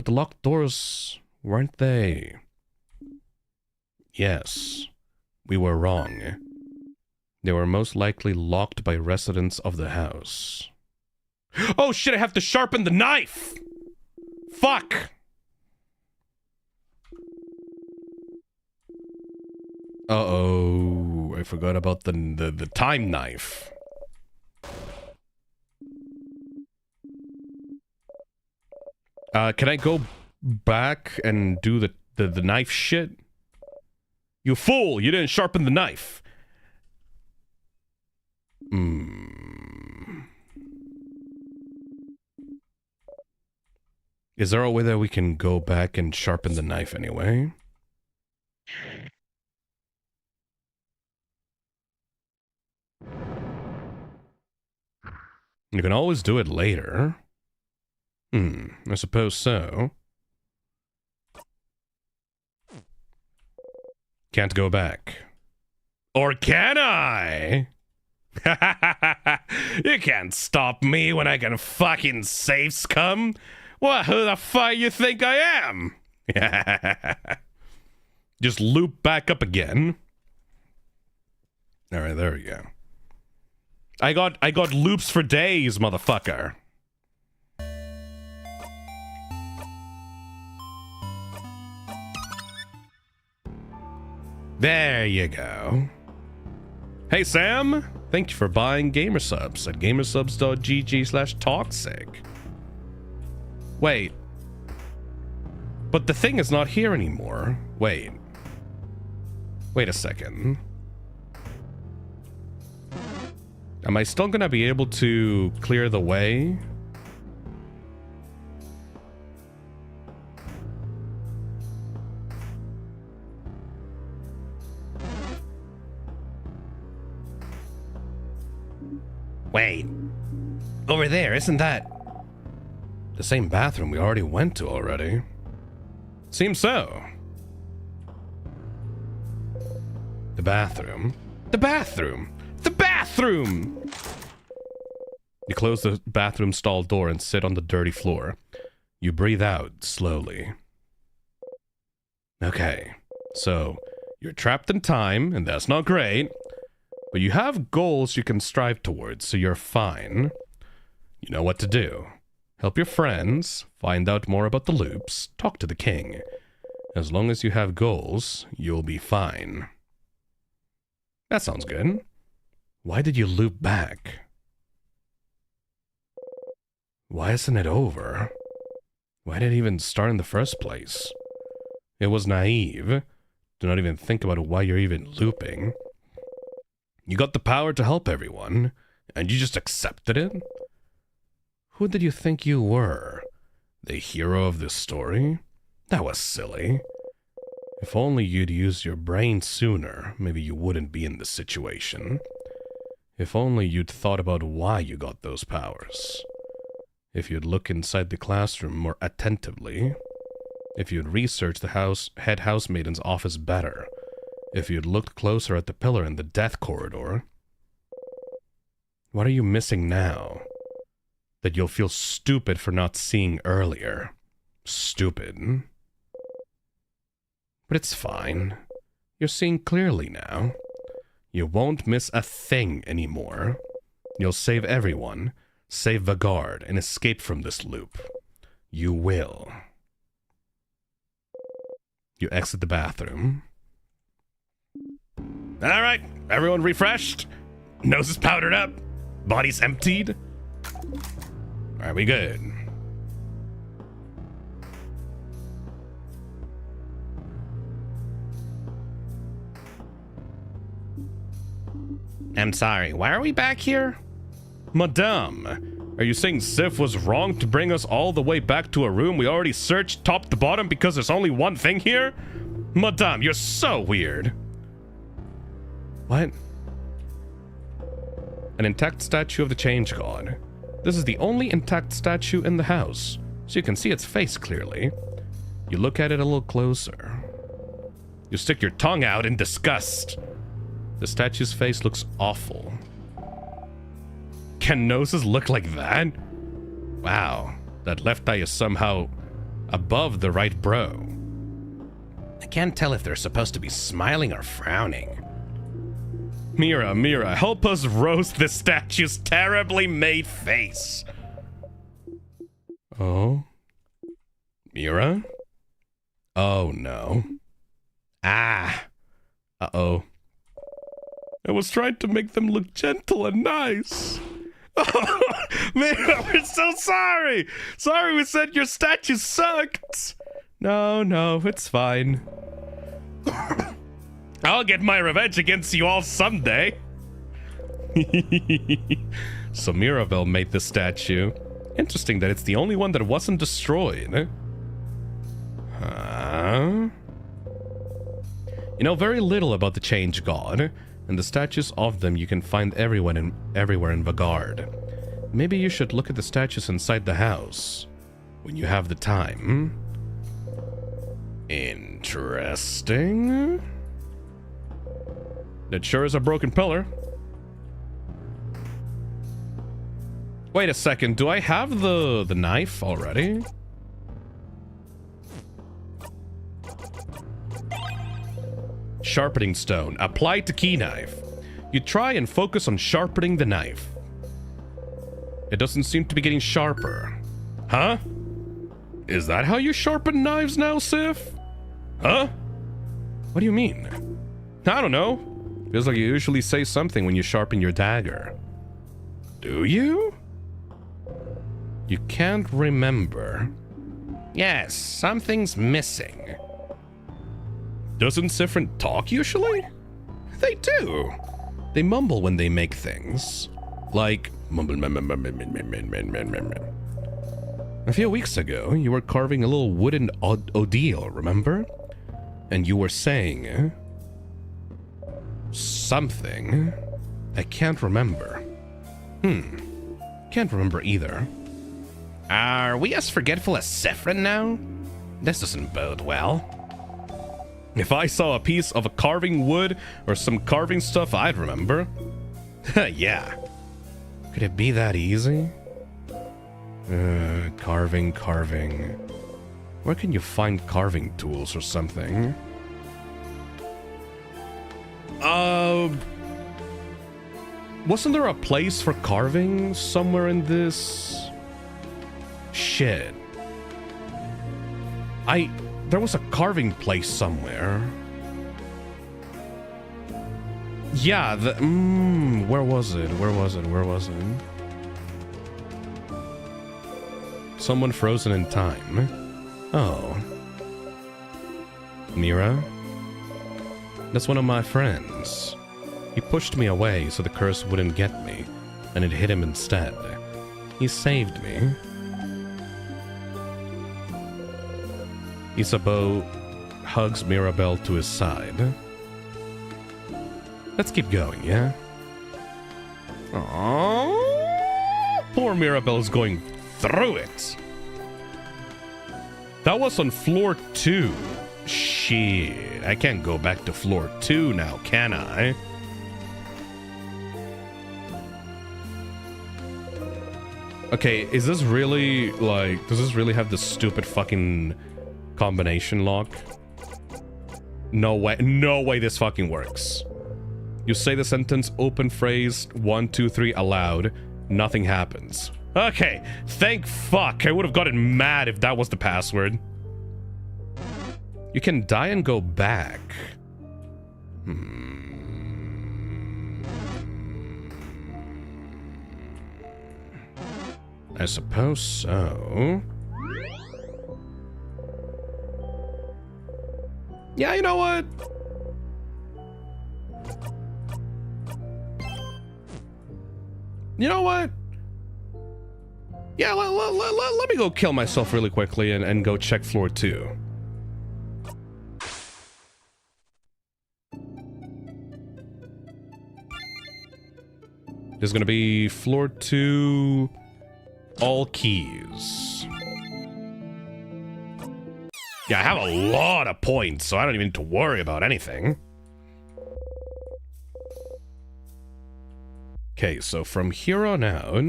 locked doors, weren't they? Yes, we were wrong. They were most likely locked by residents of the house. Oh shit, I have to sharpen the knife! Fuck! Uh-oh, I forgot about the time knife. Can I go back and do the knife shit? You fool! You didn't sharpen the knife! Is there a way that we can go back and sharpen the knife anyway? You can always do it later. I suppose so. Can't go back. Or can I? You can't stop me when I can fucking save scum. What, who the fuck you think I am? Just loop back up again. Alright, there we go. I got loops for days, motherfucker. There you go. Hey Sam, thank you for buying Gamersubs at gamersubs.gg/toxic. Wait. But the thing is not here anymore. Wait a second. Am I still gonna be able to clear the way? Wait. Over there, isn't that... The same bathroom we already went to already. Seems so. The bathroom. The bathroom! The bathroom! You close the bathroom stall door and sit on the dirty floor. You breathe out slowly. Okay, so you're trapped in time, and that's not great. But you have goals you can strive towards, so you're fine. You know what to do. Help your friends, find out more about the loops, talk to the king. As long as you have goals, you'll be fine. That sounds good. Why did you loop back? Why isn't it over? Why did it even start in the first place? It was naive. Do not even think about why you're even looping. You got the power to help everyone, and you just accepted it? Who did you think you were? The hero of this story? That was silly. If only you'd used your brain sooner, maybe you wouldn't be in this situation. If only you'd thought about why you got those powers. If you'd look inside the classroom more attentively. If you'd researched the head housemaiden's office better. If you'd looked closer at the pillar in the death corridor. What are you missing now? That you'll feel stupid for not seeing earlier. Stupid. But it's fine. You're seeing clearly now. You won't miss a thing anymore. You'll save everyone, save Vaugarde, and escape from this loop. You will. You exit the bathroom. Alright, everyone refreshed? Nose is powdered up? Body's emptied? Are we good? I'm sorry, why are we back here? Madame, are you saying Sif was wrong to bring us all the way back to a room we already searched top to bottom because there's only one thing here? Madame, you're so weird. What? An intact statue of the Change God. This is the only intact statue in the house, so you can see its face clearly. You look at it a little closer. You stick your tongue out in disgust. The statue's face looks awful. Can noses look like that? Wow, that left eye is somehow above the right brow. I can't tell if they're supposed to be smiling or frowning. Mira, help us roast this statue's terribly made face. Oh? Mira? Oh no. Ah. Uh-oh. I was trying to make them look gentle and nice. Mira, we're so sorry. Sorry we said your statue sucked. No, it's fine. I'll get my revenge against you all someday. So Mirabelle made this statue. Interesting that it's the only one that wasn't destroyed. Huh? You know very little about the Change God, and the statues of them you can find everywhere in Vagard. Maybe you should look at the statues inside the house when you have the time. Interesting. That sure is a broken pillar. Wait a second, do I have the knife already? Sharpening stone. Apply to key knife. You try and focus on sharpening the knife. It doesn't seem to be getting sharper. Huh? Is that how you sharpen knives now, Sif? Huh? What do you mean? I don't know. Feels like you usually say something when you sharpen your dagger. Do you? You can't remember. Yes, something's missing. Doesn't Siffrin talk usually? They do. They mumble when they make things. Like mumble. A few weeks ago, you were carving a little wooden Odile, remember? And you were saying something. I can't remember. Can't remember either. Are we as forgetful as Siffrin now? This doesn't bode well. If I saw a piece of a carving wood or some carving stuff, I'd remember. Yeah. Could it be that easy? Carving. Where can you find carving tools or something? Wasn't there a place for carving somewhere in this? Shit. There was a carving place somewhere. Yeah, where was it? Someone frozen in time. Oh. Mira? That's one of my friends. He pushed me away so the curse wouldn't get me, and it hit him instead. He saved me. Isabeau hugs Mirabelle to his side. Let's keep going, yeah? Aww. Poor Mirabelle's going through it. That was on floor 2. Shit, I can't go back to floor 2 now, can I? Okay, is this really, like, does this really have this stupid fucking combination lock? No way this fucking works. You say the sentence open phrase 1, 2, 3 aloud, nothing happens. Okay, thank fuck. I would have gotten mad if that was the password. You can die and go back. I suppose so. Yeah, you know what? You know what? Yeah, let me go kill myself really quickly and go check floor 2. There's gonna be floor 2, all keys. Yeah, I have a lot of points, so I don't even need to worry about anything. Okay, so from here on out,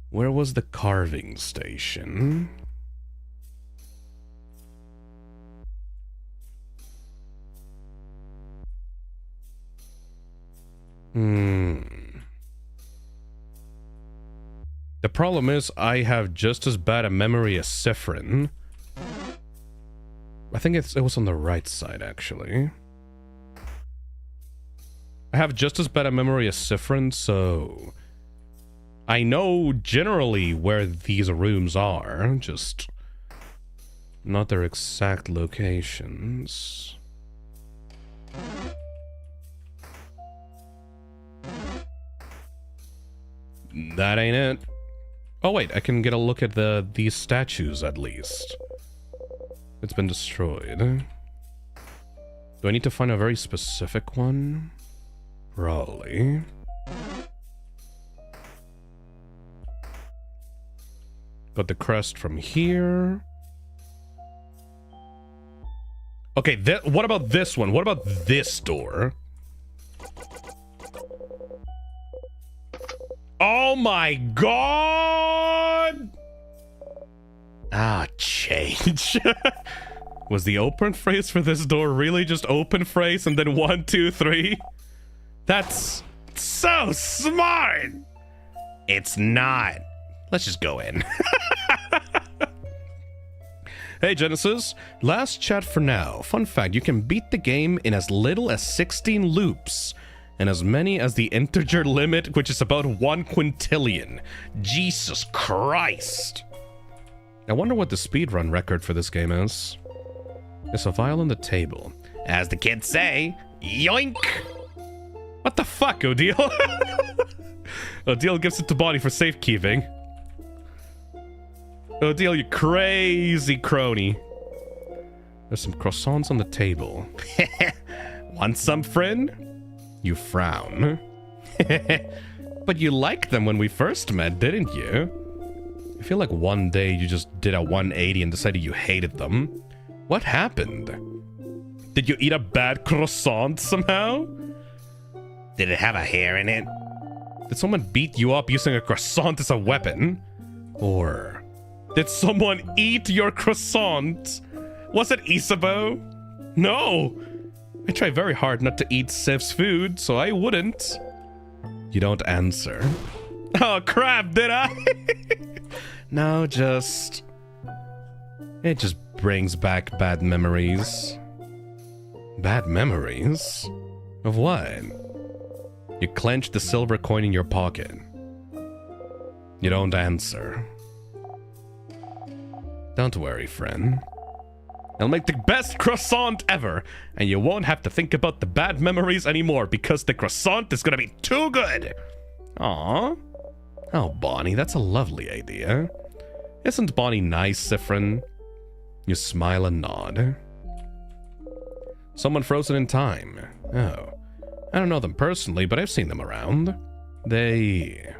where was the carving station? The problem is I have just as bad a memory as Siffrin. I think it was on the right side, actually. I have just as bad a memory as Siffrin, so I know generally where these rooms are, just not their exact locations. That ain't it. Oh wait, I can get a look at these statues at least. It's been destroyed. Do I need to find a very specific one? Probably. Got the crest from here. Okay, what about this one? What about this door? Oh my god! Ah, change. Was the open phrase for this door really just open phrase and then 1, 2, 3? That's so smart! It's not. Let's just go in. Hey Genesis, last chat for now. Fun fact, you can beat the game in as little as 16 loops and as many as the integer limit, which is about 1 quintillion. Jesus Christ! I wonder what the speedrun record for this game is. There's a vial on the table. As the kids say, yoink! What the fuck, Odile? Odile gives it to Bonnie for safekeeping. Odile, you crazy crony. There's some croissants on the table. Want some, friend? You frown. But you liked them when we first met, didn't you? I feel like one day you just did a 180 and decided you hated them. What happened? Did you eat a bad croissant somehow? Did it have a hair in it? Did someone beat you up using a croissant as a weapon? Or did someone eat your croissant? Was it Isabeau? No! I try very hard not to eat Sif's food, so I wouldn't. You don't answer. Oh crap, did I? No, it just brings back bad memories. Bad memories? Of what? You clench the silver coin in your pocket. You don't answer. Don't worry, friend. I'll make the best croissant ever, and you won't have to think about the bad memories anymore because the croissant is gonna be too good. Aww. Oh, Bonnie, that's a lovely idea. Isn't Bonnie nice, Siffrin? You smile and nod. Someone frozen in time. Oh. I don't know them personally, but I've seen them around. I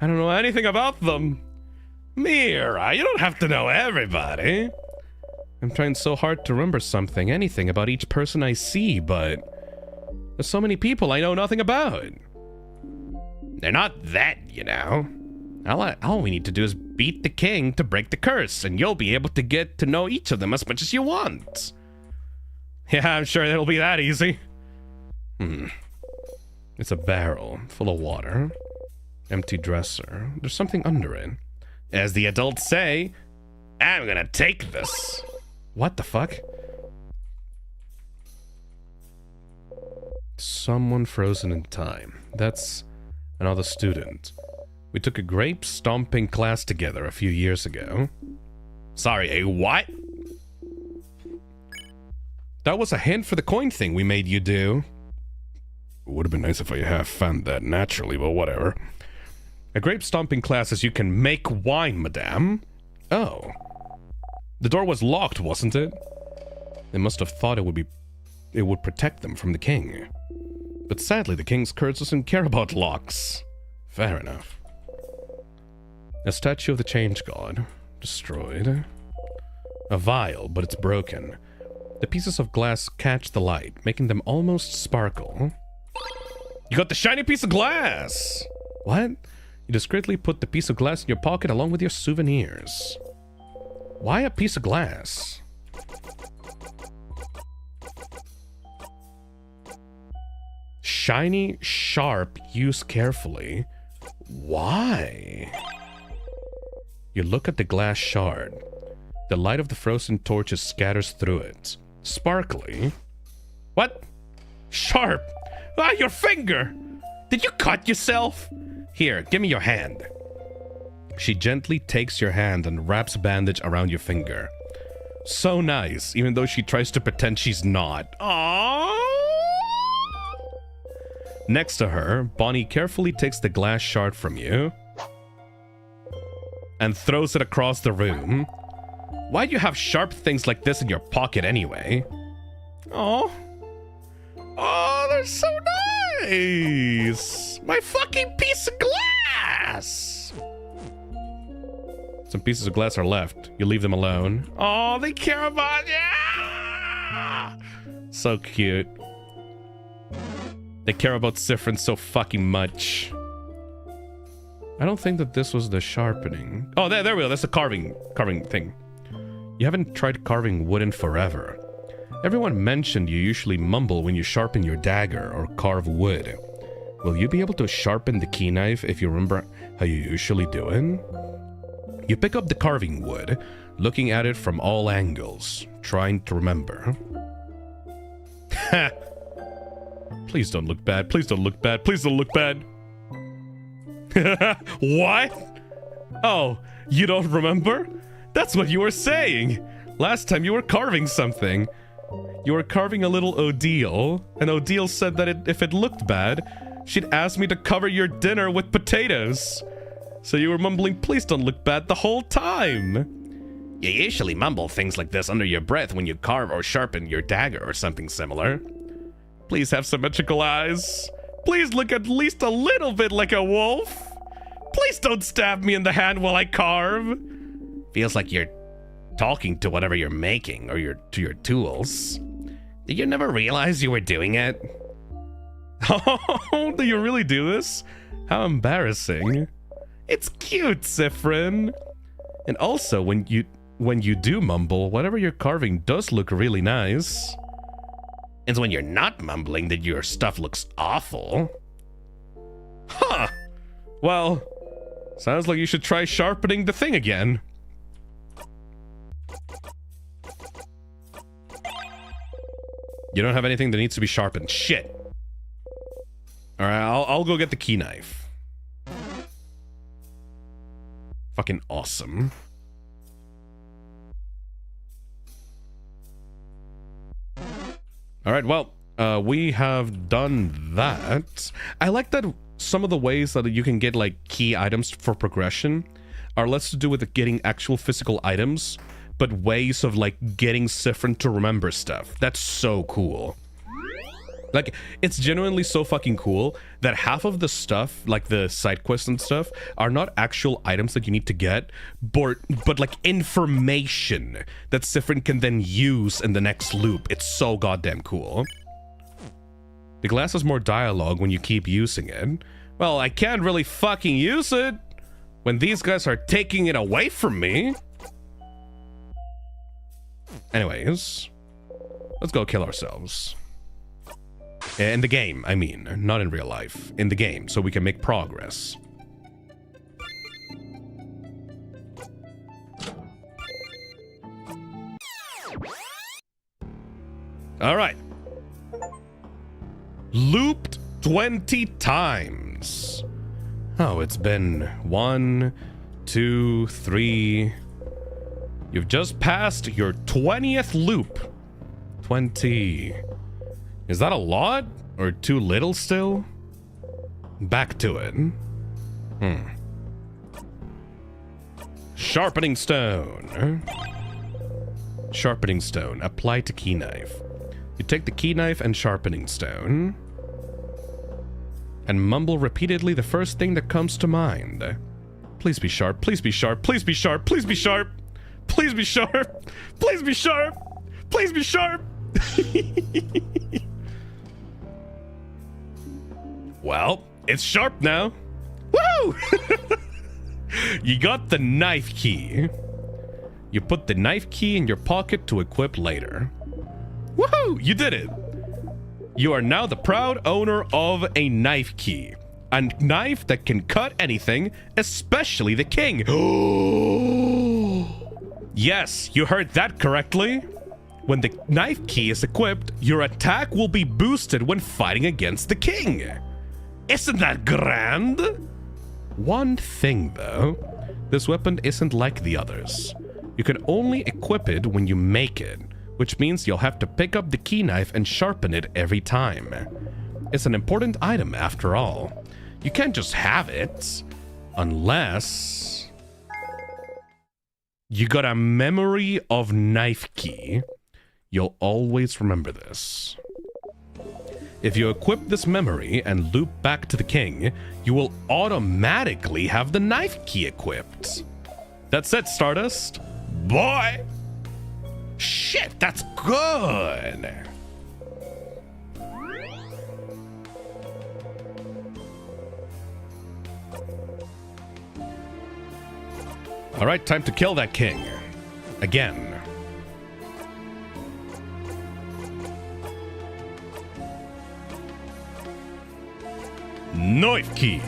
don't know anything about them. Mira, you don't have to know everybody. I'm trying so hard to remember anything about each person I see, but there's so many people I know nothing about. They're not that, you know. All we need to do is beat the king to break the curse, and you'll be able to get to know each of them as much as you want. Yeah, I'm sure it'll be that easy. It's a barrel full of water. Empty dresser. There's something under it. As the adults say, I'm gonna take this. What the fuck? Someone frozen in time. That's another student. We took a grape stomping class together a few years ago. Sorry, a what? That was a hint for the coin thing we made you do. Would have been nice if I had found that naturally, but whatever. A grape stomping class is you can make wine, madame. Oh. The door was locked, wasn't it? They must have thought it would protect them from the king. But sadly, the king's curse doesn't care about locks. Fair enough. A statue of the change god. Destroyed. A vial, but it's broken. The pieces of glass catch the light, making them almost sparkle. You got the shiny piece of glass! What? You discreetly put the piece of glass in your pocket along with your souvenirs. Why a piece of glass? Shiny, sharp, use carefully. Why? You look at the glass shard. The light of the frozen torches scatters through it. Sparkly. What? Sharp! Ah, your finger! Did you cut yourself? Here, give me your hand. She gently takes your hand and wraps a bandage around your finger. So nice, even though she tries to pretend she's not. Aww. Next to her, Bonnie carefully takes the glass shard from you and throws it across the room. Why do you have sharp things like this in your pocket anyway? Oh, they're so nice! My fucking piece of glass! Some pieces of glass are left. You leave them alone. Oh, they care about you! So cute. They care about Siffrin so fucking much. I don't think that this was the sharpening. Oh, there we go. That's the carving thing. You haven't tried carving wood in forever. Everyone mentioned you usually mumble when you sharpen your dagger or carve wood. Will you be able to sharpen the key knife if you remember how you usually do it? You pick up the carving wood, looking at it from all angles, trying to remember. Ha! Please don't look bad. Please don't look bad. Please don't look bad. What? Oh, you don't remember? That's what you were saying. Last time you were carving something. You were carving a little Odile, and Odile said that if it looked bad, she'd ask me to cover your dinner with potatoes. So you were mumbling, please don't look bad the whole time. You usually mumble things like this under your breath when you carve or sharpen your dagger or something similar. Please have symmetrical eyes. Please look at least a little bit like a wolf. Please don't stab me in the hand while I carve. Feels like you're talking to whatever you're making or to your tools. Did you never realize you were doing it? Oh, do you really do this? How embarrassing. It's cute, Siffrin. And also, when you do mumble, whatever you're carving does look really nice. It's when you're not mumbling that your stuff looks awful. Huh. Well, sounds like you should try sharpening the thing again. You don't have anything that needs to be sharpened. Shit. Alright, I'll go get the key knife. Fucking awesome. Alright, well, we have done that. I like that some of the ways that you can get, like, key items for progression are less to do with getting actual physical items, but ways of, like, getting Siffrin to remember stuff. That's so cool. Like, it's genuinely so fucking cool that half of the stuff, like the side quests and stuff, are not actual items that you need to get, but like information that Siffrin can then use in the next loop. It's so goddamn cool. The glass has more dialogue when you keep using it. Well, I can't really fucking use it when these guys are taking it away from me. Anyways, let's go kill ourselves. In the game, I mean, not in real life. In the game, so we can make progress. Alright. Looped 20 times. Oh, it's been 1, 2, 3. You've just passed your 20th loop. 20. Is that a lot? Or too little still? Back to it. Sharpening stone. Sharpening stone. Apply to key knife. You take the key knife and sharpening stone and mumble repeatedly the first thing that comes to mind. Please be sharp. Please be sharp. Please be sharp. Please be sharp. Please be sharp. Please be sharp. Please be sharp. Well, it's sharp now. Woo! You got the knife key. You put the knife key in your pocket to equip later. Woohoo! You did it. You are now the proud owner of a knife key. A knife that can cut anything, especially the king. Yes, you heard that correctly. When the knife key is equipped, your attack will be boosted when fighting against the king. Isn't that grand? One thing, though. This weapon isn't like the others. You can only equip it when you make it, which means you'll have to pick up the key knife and sharpen it every time. It's an important item after all. You can't just have it, unless you got a memory of knife key. You'll always remember this. If you equip this memory and loop back to the king, you will automatically have the knife key equipped. That's it, Stardust. Boy! Shit, that's good! Alright, time to kill that king. Again. Knife key.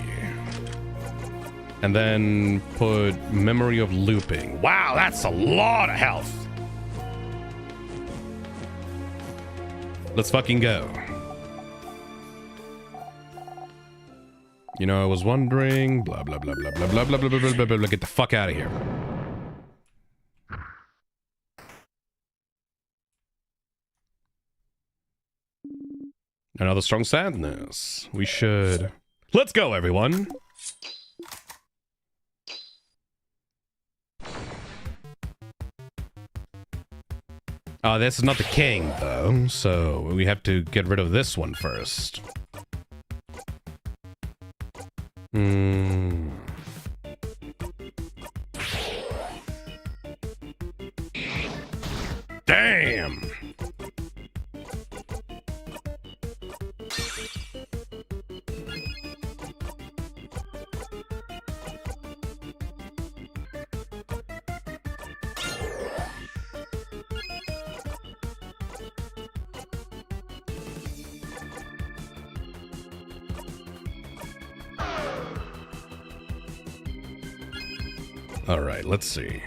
And then put memory of looping. Wow, that's a lot of health. Let's fucking go. You know, I was wondering, blah, blah, blah, blah, blah, blah, blah, blah, blah, blah, blah, blah, get the fuck out of here. Another strong sadness. We should... Let's go, everyone! This is not the king, though, so we have to get rid of this one first. Damn! Alright, let's see.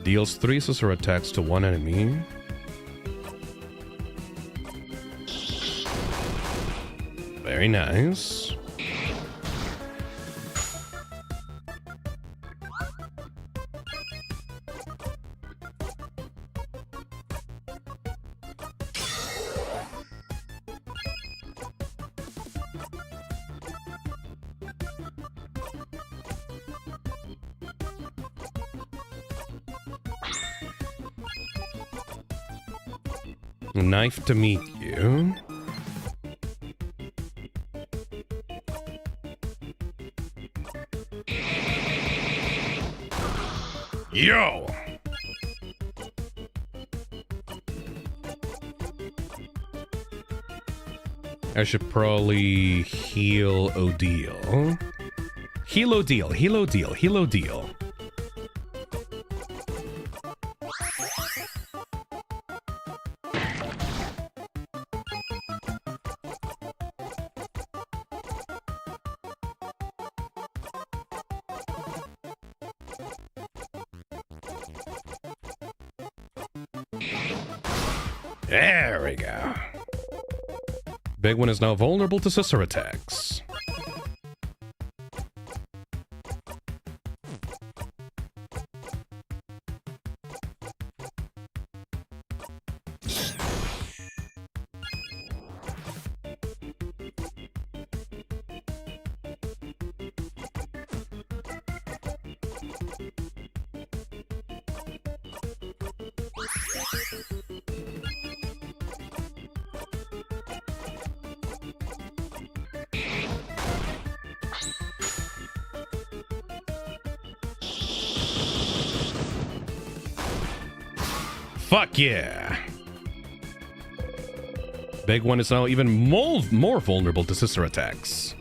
Deals 3 scissor attacks to one enemy. Very nice. Knife to meet you. Yo! I should probably heal Odile. Heal Odile, heal Odile, heal Odile. There we go. Big one is now vulnerable to scissor attacks. Fuck yeah! Big one is now even more vulnerable to scissor attacks.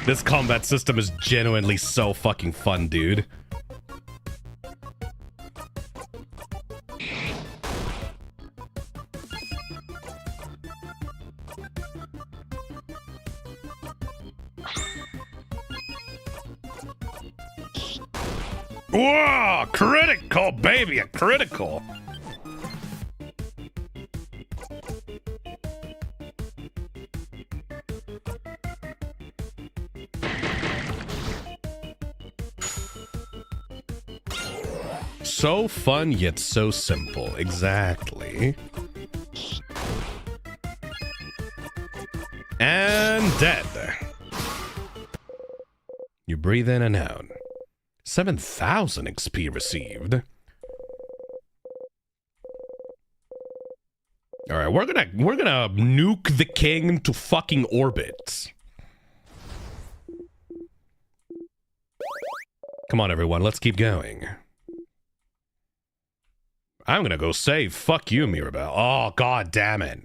This combat system is genuinely so fucking fun, dude. Whoa! Critical, baby! A critical! So fun, yet so simple. Exactly. And dead. You breathe in and out. 7,000 XP received. All right, we're gonna nuke the king to fucking orbit. Come on, everyone, let's keep going. I'm gonna go save. Fuck you, Mirabelle. Oh, god damn it.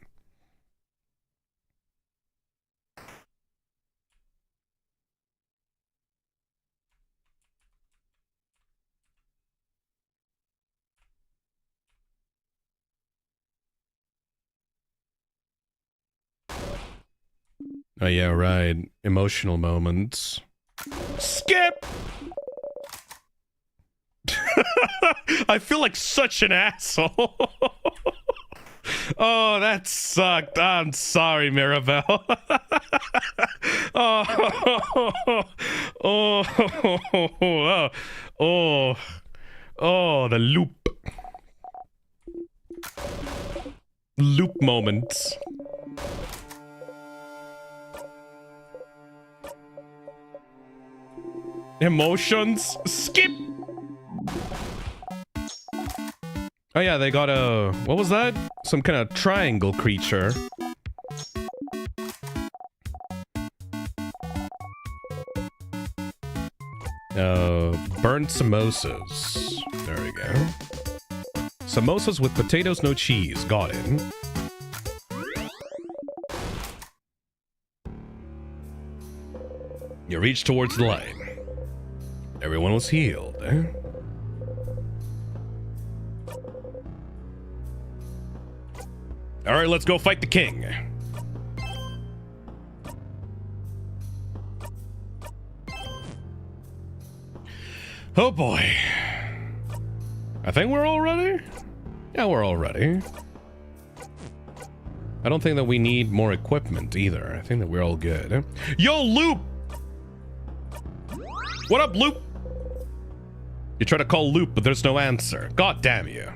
Oh yeah, right. Emotional moments. Skip! I feel like such an asshole. Oh, that sucked. I'm sorry, Mirabelle. Oh, the loop. Loop moments. Emotions. Skip. Oh yeah, they got a... What was that? Some kind of triangle creature. Burnt samosas. There we go. Samosas with potatoes, no cheese. Got it. You reach towards the light. Everyone was healed. All right, let's go fight the king. Oh boy. I think we're all ready? Yeah, we're all ready. I don't think that we need more equipment either. I think that we're all good. Yo, Loop! What up, Loop? You try to call Loop, but there's no answer. God damn you.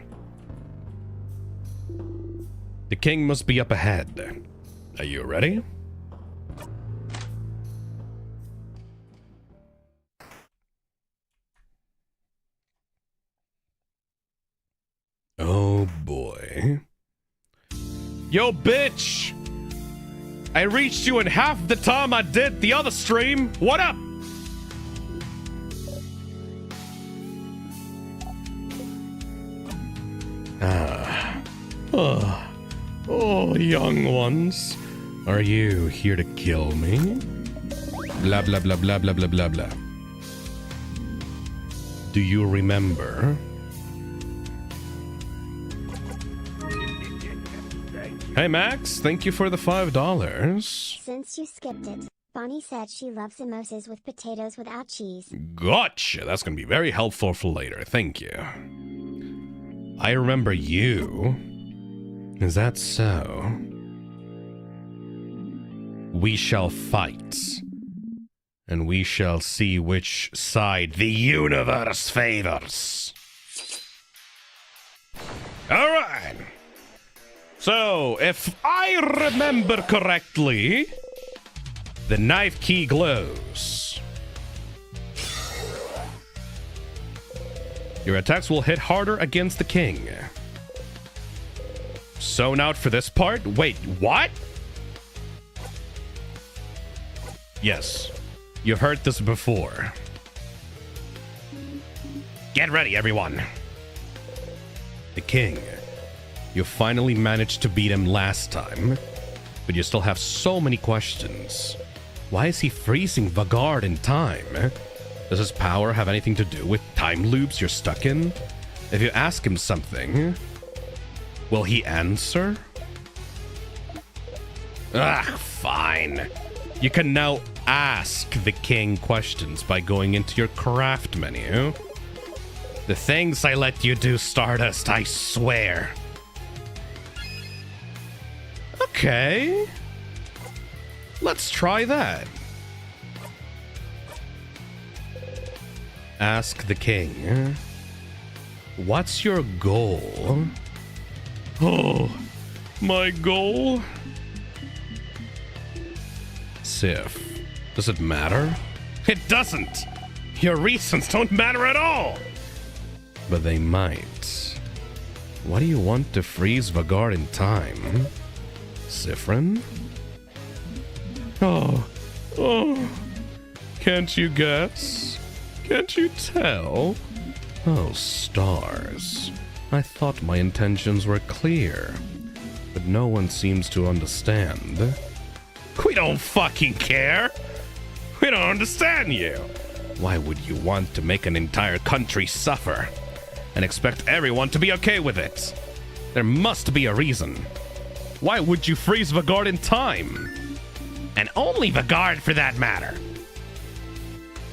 The king must be up ahead. Are you ready? Oh boy. Yo, bitch! I reached you in half the time I did the other stream. What up? Oh, young ones. Are you here to kill me? Blah, blah, blah, blah, blah, blah, blah, blah. Do you remember? Hey, Max. Thank you for the $5. Since you skipped it, Bonnie said she loves samosas with potatoes without cheese. Gotcha. That's going to be very helpful for later. Thank you. I remember you. Is that so? We shall fight. And we shall see which side the universe favors. Alright. So, if I remember correctly, the knife key glows. Your attacks will hit harder against the king. Sewn out for this part? Wait, what? Yes, you've heard this before. Get ready, everyone. The king. You finally managed to beat him last time, but you still have so many questions. Why is he freezing Vagard in time? Does his power have anything to do with time loops you're stuck in? If you ask him something, will he answer? Fine. You can now ask the king questions by going into your craft menu. The things I let you do, Stardust, I swear. Okay. Let's try that. Ask the king. What's your goal? Oh, my goal? Sif, does it matter? It doesn't. Your reasons don't matter at all. But they might. Why do you want to freeze Vagard in time? Sifrin? Oh, can't you guess? Can't you tell? Oh, stars. I thought my intentions were clear, but no one seems to understand. We don't fucking care. We don't understand you. Why would you want to make an entire country suffer and expect everyone to be okay with it? There must be a reason. Why would you freeze Vagard in time? And only Vagard for that matter.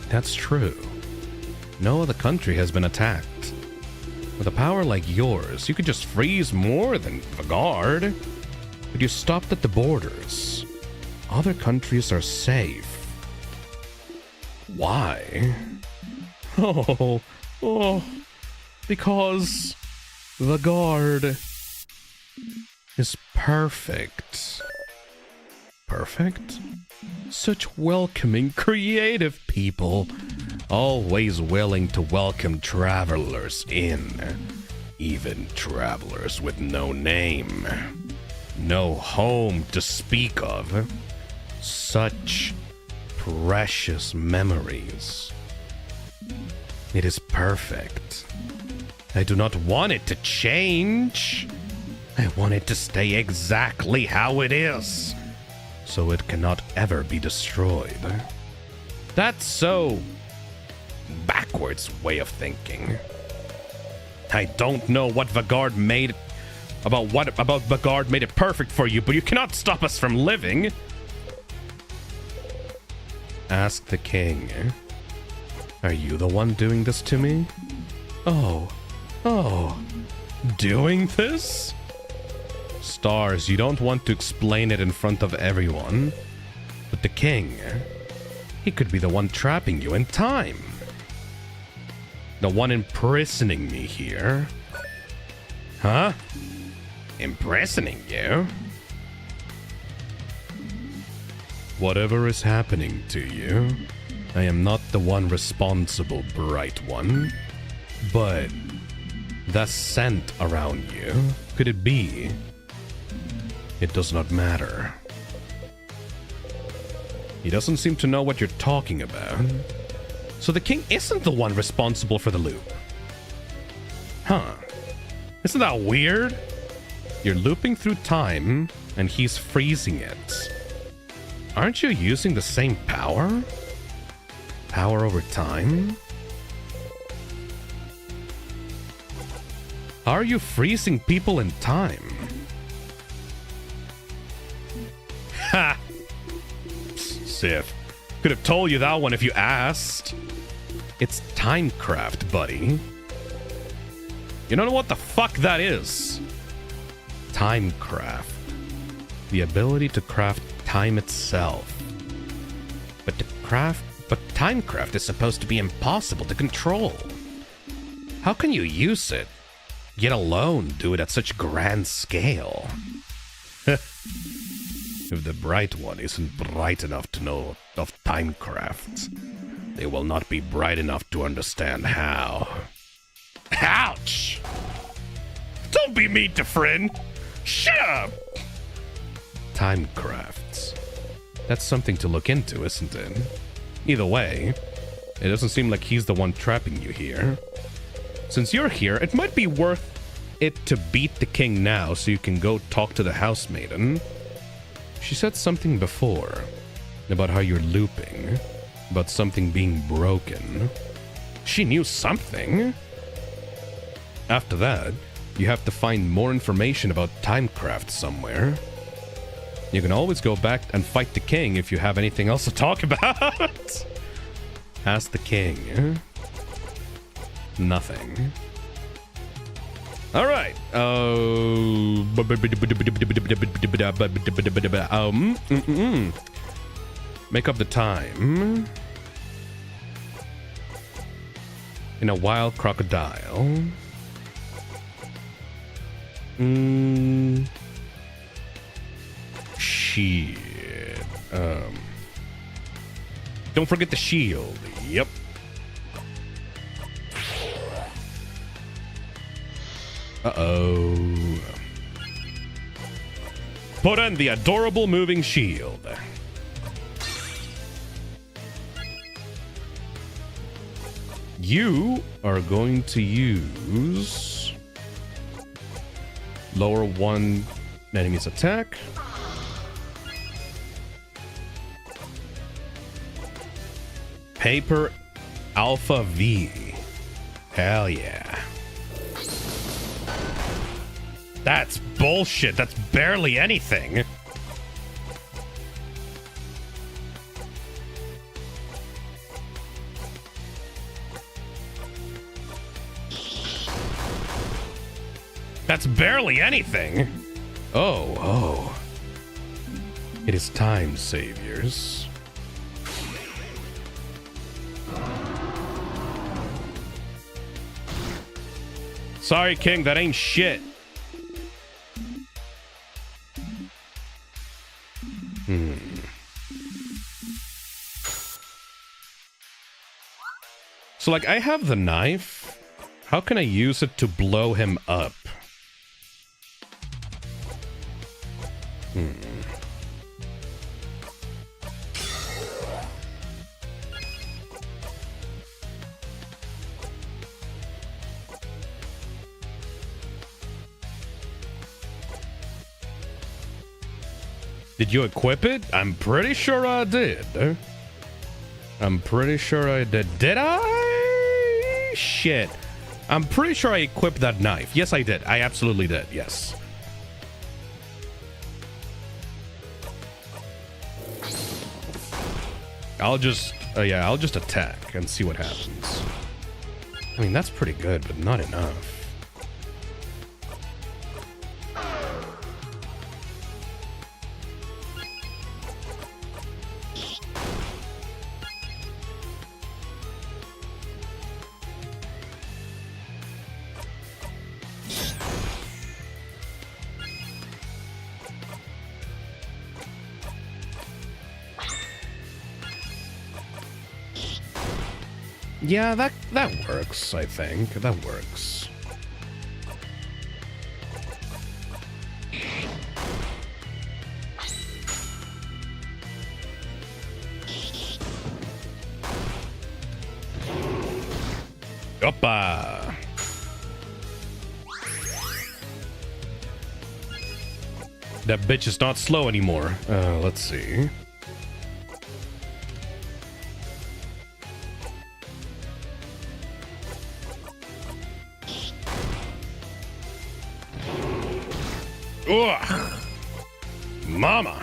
That's true. No other country has been attacked. With a power like yours, you could just freeze more than Vagard. But you stopped at the borders. Other countries are safe. Why? Oh, because Vagard is perfect. Perfect? Such welcoming, creative people, always willing to welcome travelers in, even travelers with no name, no home to speak of. Such precious memories. It is perfect. I do not want it to change. I want it to stay exactly how it is, so it cannot ever be destroyed. That's so backwards way of thinking. I don't know what Vagard made about Vagard made it perfect for you, but you cannot stop us from living. Ask the king. Are you the one doing this to me? Oh, doing this? Stars, you don't want to explain it in front of everyone. But the king, he could be the one trapping you in time. The one imprisoning me here. Huh? Imprisoning you? Whatever is happening to you, I am not the one responsible, Bright One. But the scent around you, could it be? It does not matter. He doesn't seem to know what you're talking about. So the king isn't the one responsible for the loop. Huh. Isn't that weird? You're looping through time, and he's freezing it. Aren't you using the same power? Power over time? How are you freezing people in time? Ha! Sif. Could have told you that one if you asked. It's Timecraft, buddy. You don't know what the fuck that is? Timecraft. The ability to craft time itself. But Timecraft is supposed to be impossible to control. How can you use it, yet alone do it at such grand scale? If the Bright One isn't bright enough to know of Timecraft, they will not be bright enough to understand how. Ouch! Don't be mean to friend. Shut up! Timecrafts. That's something to look into, isn't it? Either way, it doesn't seem like he's the one trapping you here. Since you're here, it might be worth it to beat the king now so you can go talk to the housemaiden. She said something before about how you're looping, about something being broken. She knew something. After that, you have to find more information about Timecraft somewhere. You can always go back and fight the king if you have anything else to talk about. Ask the king. Nothing. All right. Make up the time. In a wild crocodile. Shit. Don't forget the shield. Yep. Uh-oh. Put on the adorable moving shield. You are going to use lower one enemy's attack. Paper Alpha V. Hell yeah. That's bullshit. That's barely anything. That's barely anything. Oh. It is time, saviors. Sorry, King, that ain't shit. So, like, I have the knife. How can I use it to blow him up? Did you equip it? I'm pretty sure I did. I'm pretty sure I did. Did I? Shit. I'm pretty sure I equipped that knife. Yes, I did. I absolutely did. Yes. I'll just attack and see what happens. I mean, that's pretty good, but not enough. Yeah, that works, I think. That works. Oppa! That bitch is not slow anymore. Let's see. Ugh. Mama.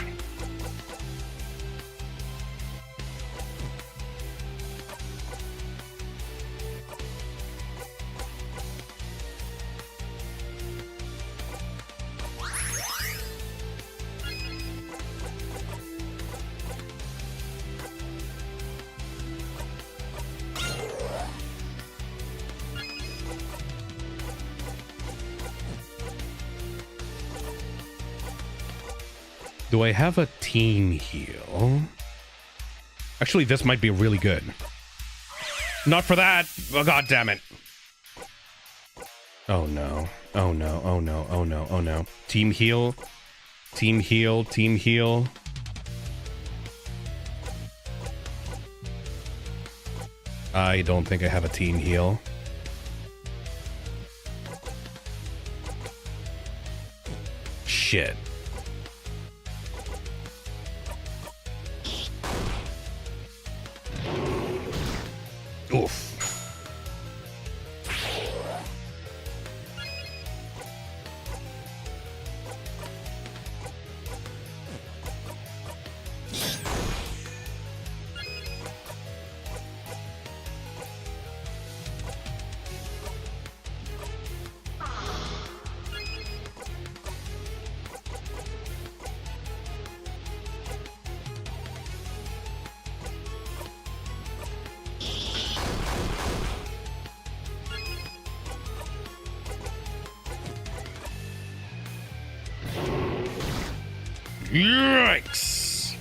Do I have a team heal? Actually, this might be really good. Not for that! Oh, God damn it. Oh no. Oh no. Oh no. Oh no. Oh no. Team heal. Team heal. Team heal. I don't think I have a team heal. Shit. Oof. Yikes!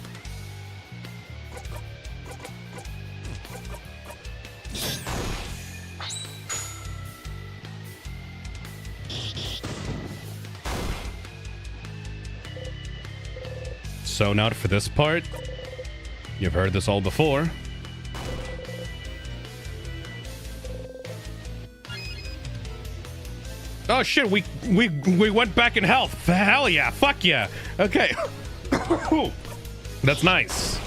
So now for this part, you've heard this all before. Oh shit, we went back in health. Hell yeah, fuck yeah. Okay. That's nice.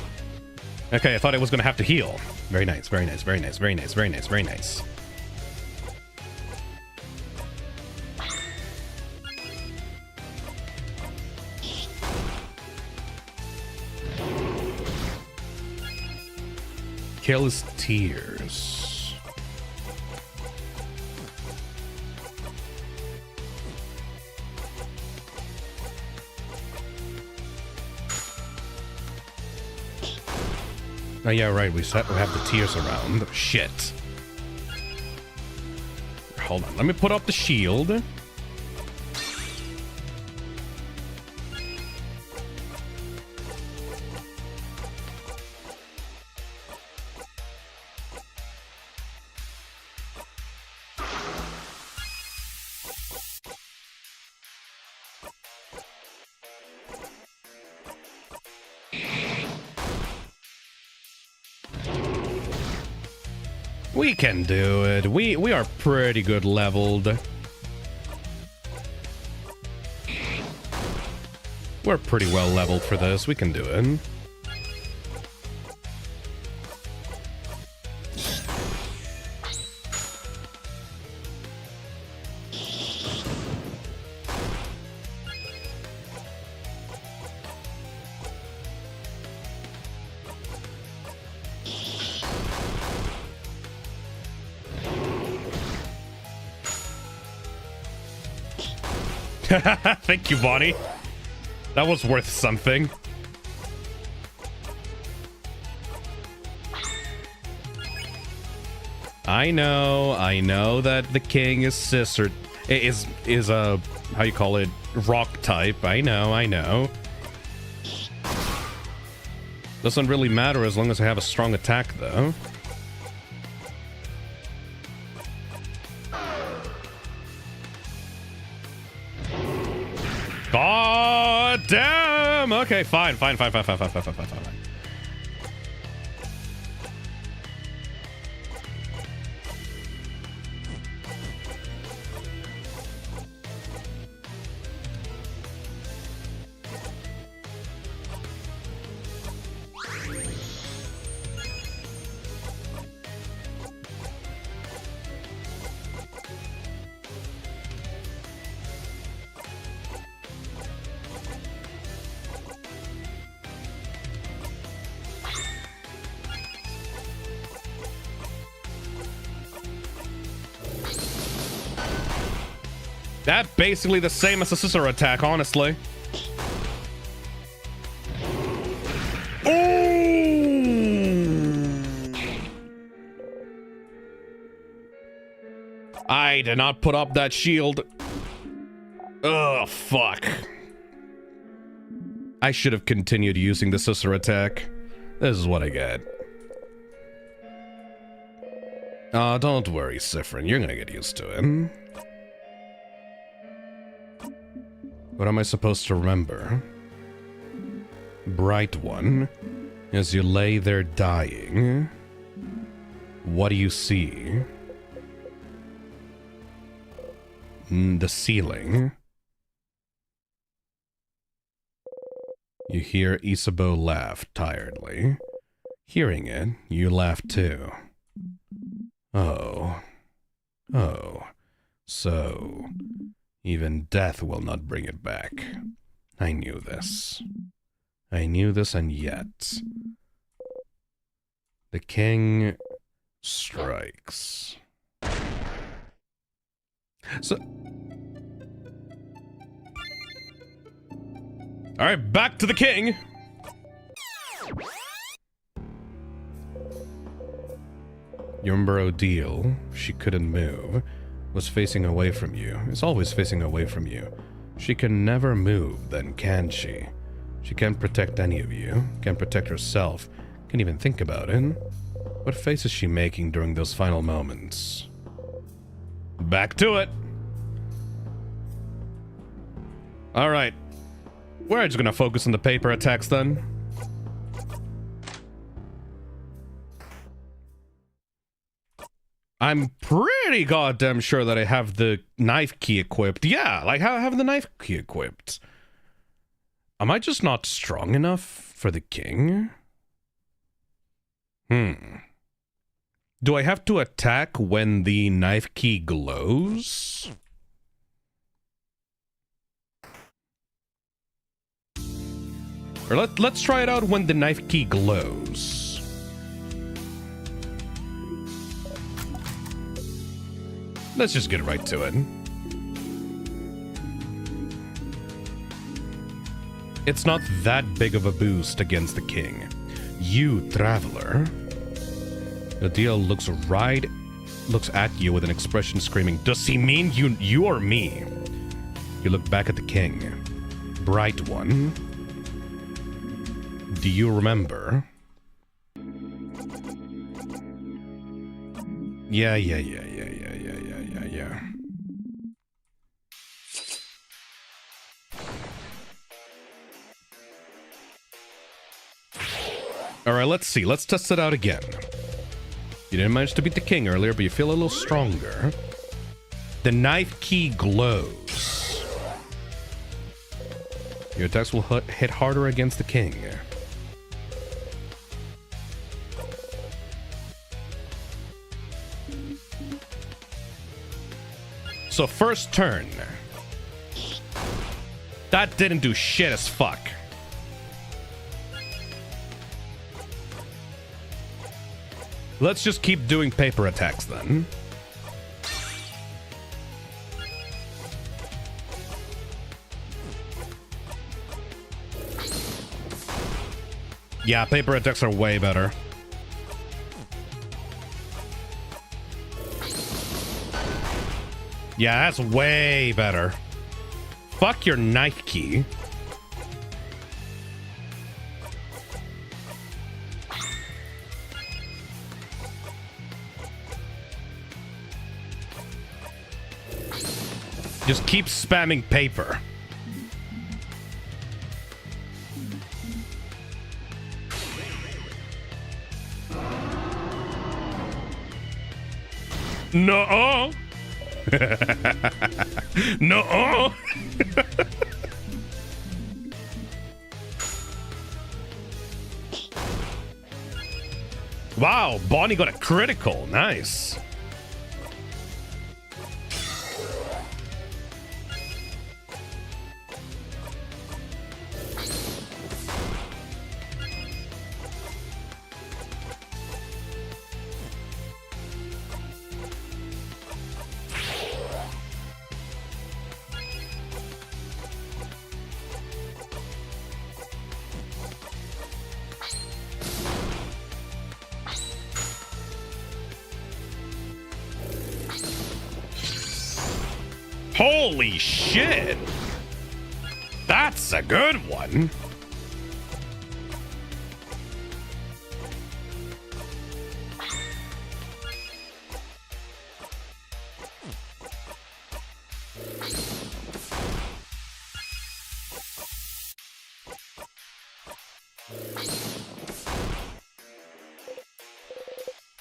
Okay, I thought I was gonna have to heal. Very nice, very nice, very nice, very nice, very nice, very nice. Kill his tears. Oh yeah, right. We have the tears around. Shit. Hold on. Let me put up the shield. We can do it. We are pretty good leveled. We're pretty well leveled for this. We can do it. Thank you, Bonnie. That was worth something. I know that the king is sister is a how you call it, rock type. I know. Doesn't really matter as long as I have a strong attack though. God damn! Okay, fine. That basically the same as a scissor attack, honestly. I did not put up that shield. Ugh, fuck. I should have continued using the scissor attack. This is what I get. Don't worry, Siffrin. You're gonna get used to it. What am I supposed to remember? Bright one, as you lay there dying, what do you see? The ceiling. You hear Isabeau laugh tiredly. Hearing it, you laugh too. Oh. So, even death will not bring it back. I knew this. And yet... The king strikes. So... Alright, back to the king! You remember Odile? She couldn't move. Was facing away from you. Is always facing away from you. She can never move, then can she? She can't protect any of you. Can't protect herself. Can't even think about it. What face is she making during those final moments? Back to it! Alright. We're just gonna focus on the paper attacks then. I'm pretty goddamn sure that I have the knife key equipped. Yeah, like I have the knife key equipped. Am I just not strong enough for the king? Do I have to attack when the knife key glows? Or let's try it out when the knife key glows. Let's just get right to it. It's not that big of a boost against the king. You, traveler. The deal looks at you with an expression screaming, "Does he mean you or me?" You look back at the king. Bright one. Do you remember? Yeah. Alright, let's see. Let's test it out again. You didn't manage to beat the king earlier, but you feel a little stronger. The knife key glows. Your attacks will hit harder against the king. So first turn. That didn't do shit as fuck. Let's just keep doing paper attacks then. Yeah, paper attacks are way better. Yeah, that's way better. Fuck your knife key. Just keep spamming paper. No. No. Wow, Bonnie got a critical. Nice. Holy shit! That's a good one!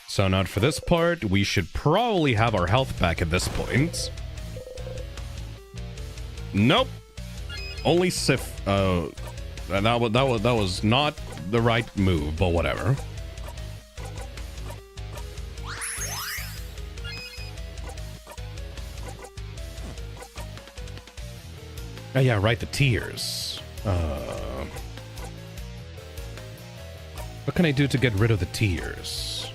So now for this part, we should probably have our health back at this point. Nope. Only Sif. That was not the right move, but whatever. Oh yeah, right. The tears. What can I do to get rid of the tears?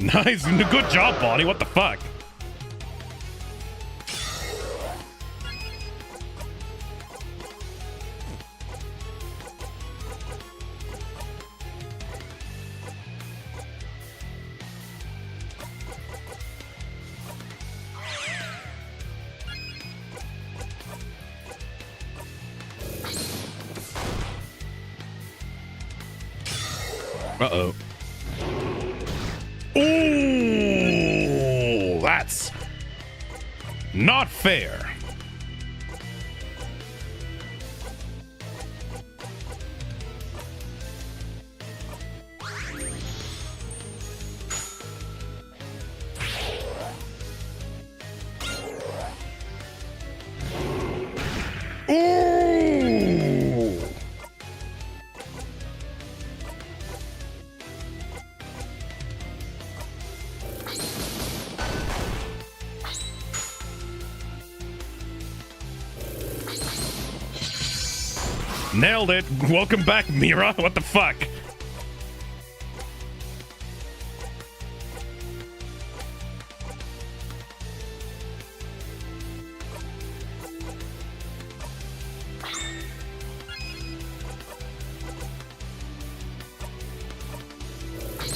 Nice, good job, Bonnie. What the fuck? Uh-oh. Ooh, that's not fair. Ooh. Nailed it. Welcome back, Mira. What the fuck?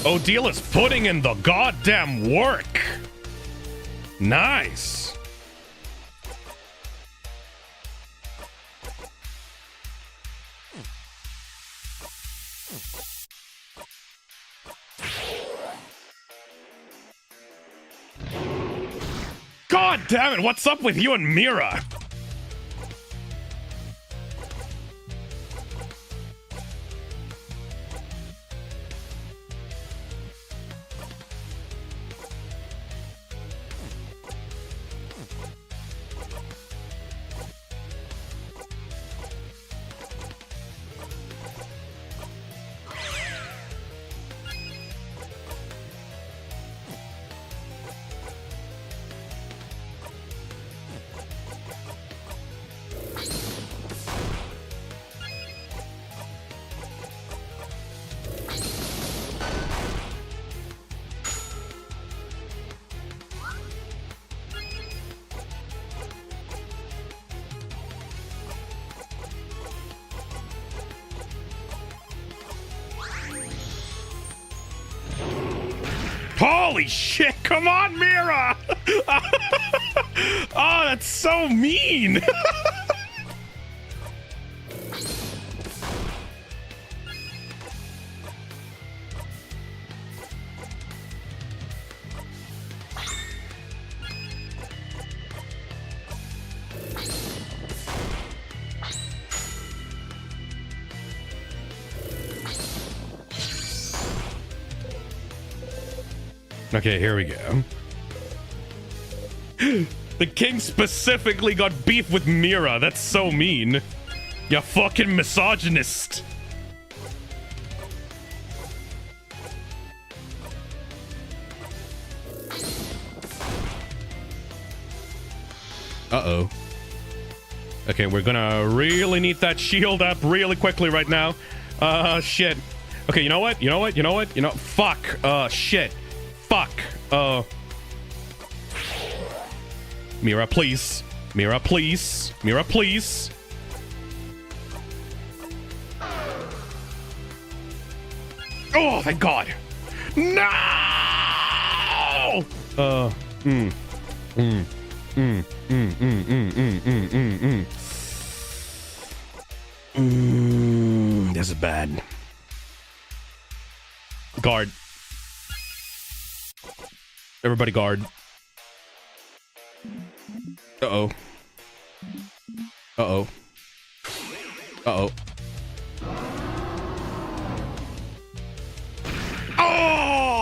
Odile is putting in the goddamn work. Nice. God damn it, what's up with you and Mira? Holy shit, come on, Mira! Oh, that's so mean! Okay, here we go. The king specifically got beef with Mira. That's so mean. You fucking misogynist. Uh-oh. Okay, we're gonna really need that shield up really quickly right now. Shit. Okay, you know what? Fuck. Shit. Fuck. Mira, please. Mira, please. Mira, please. Oh, thank God. No! This is bad. Guard. Everybody guard. Uh-oh. Uh-oh. Uh-oh. Oh!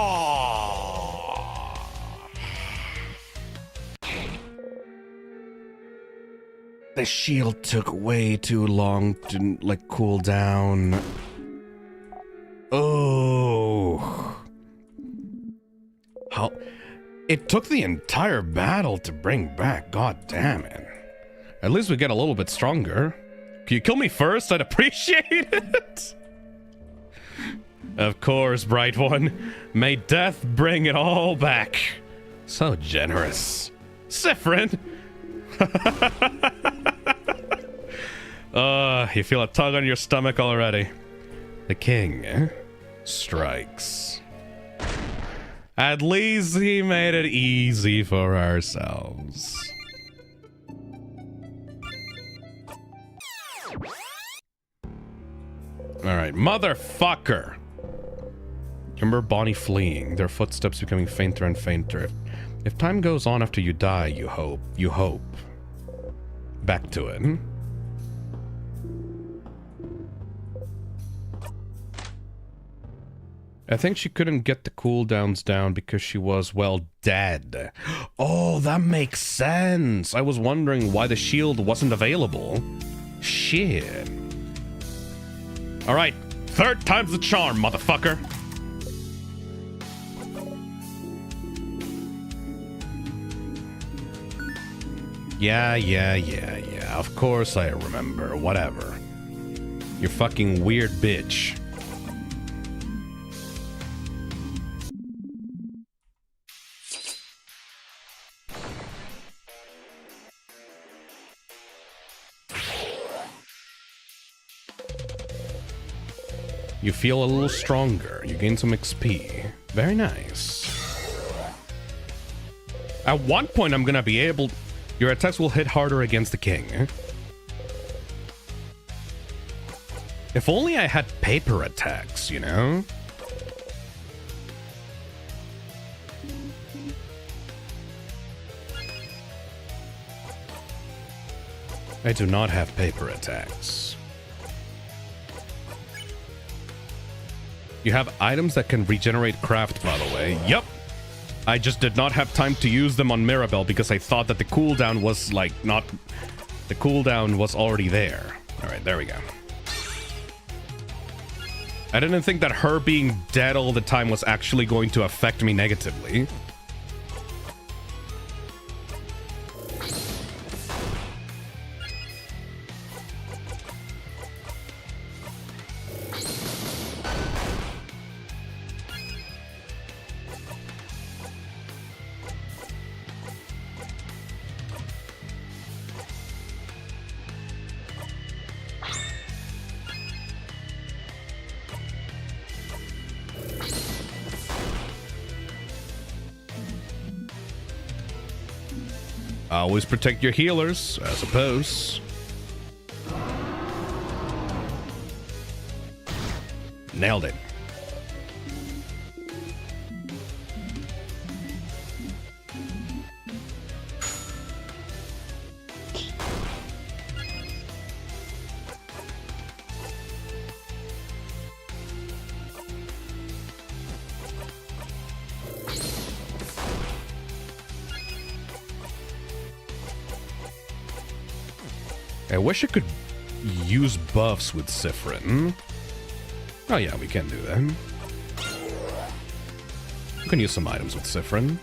The shield took way too long to, like, cool down. Oh. How... It took the entire battle to bring back, god damn it. At least we get a little bit stronger. Can you kill me first? I'd appreciate it. Of course, Bright One. May death bring it all back. So generous. Siffrin! You feel a tug on your stomach already. The king strikes. At least he made it easy for ourselves. Alright, motherfucker. Remember Bonnie fleeing, their footsteps becoming fainter and fainter. If time goes on after you die, you hope. You hope. Back to it. I think she couldn't get the cooldowns down because she was, well, dead. Oh, that makes sense. I was wondering why the shield wasn't available. Shit. Alright, third time's the charm, motherfucker. Yeah. Of course I remember. Whatever. You fucking weird bitch. You feel a little stronger. You gain some XP. Very nice. At one point, I'm gonna be able... Your attacks will hit harder against the king. If only I had paper attacks, you know? I do not have paper attacks. You have items that can regenerate craft, by the way. Yep. I just did not have time to use them on Mirabelle because I thought that the cooldown was, like, not... The cooldown was already there. Alright, there we go. I didn't think that her being dead all the time was actually going to affect me negatively. Always protect your healers, I suppose. Nailed it. I wish I could use buffs with Siffrin. Oh yeah, we can do that. We can use some items with Siffrin.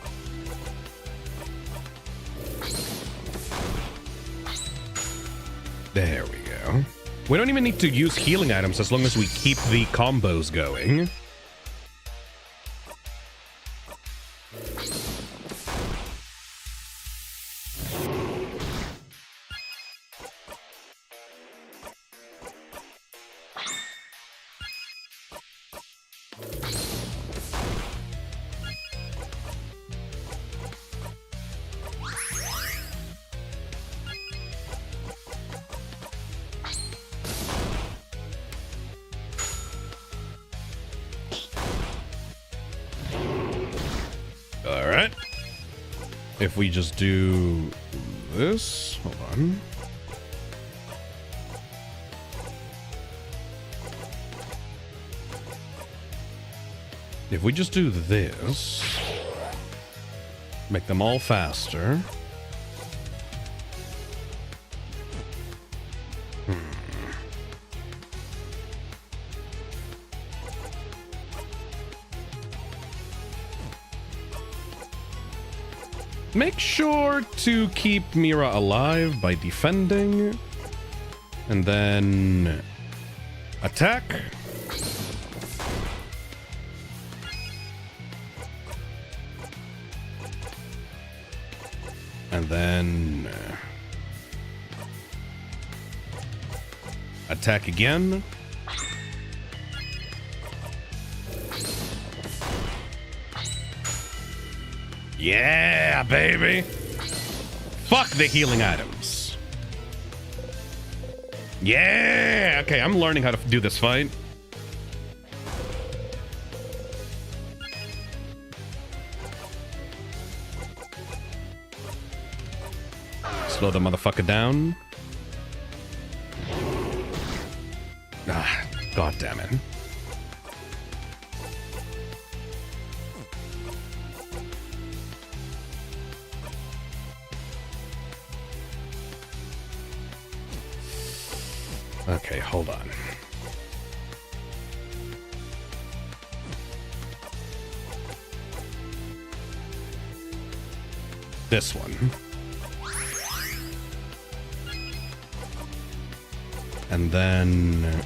There we go. We don't even need to use healing items as long as we keep the combos going. If we just do this, hold on. If we just do this, make them all faster. Make sure to keep Mira alive by defending. And then attack. And then attack again. Yeah, baby! Fuck the healing items. Yeah! Okay, I'm learning how to do this fight. Slow the motherfucker down. Ah, god damn it. Okay, hold on. This one. And then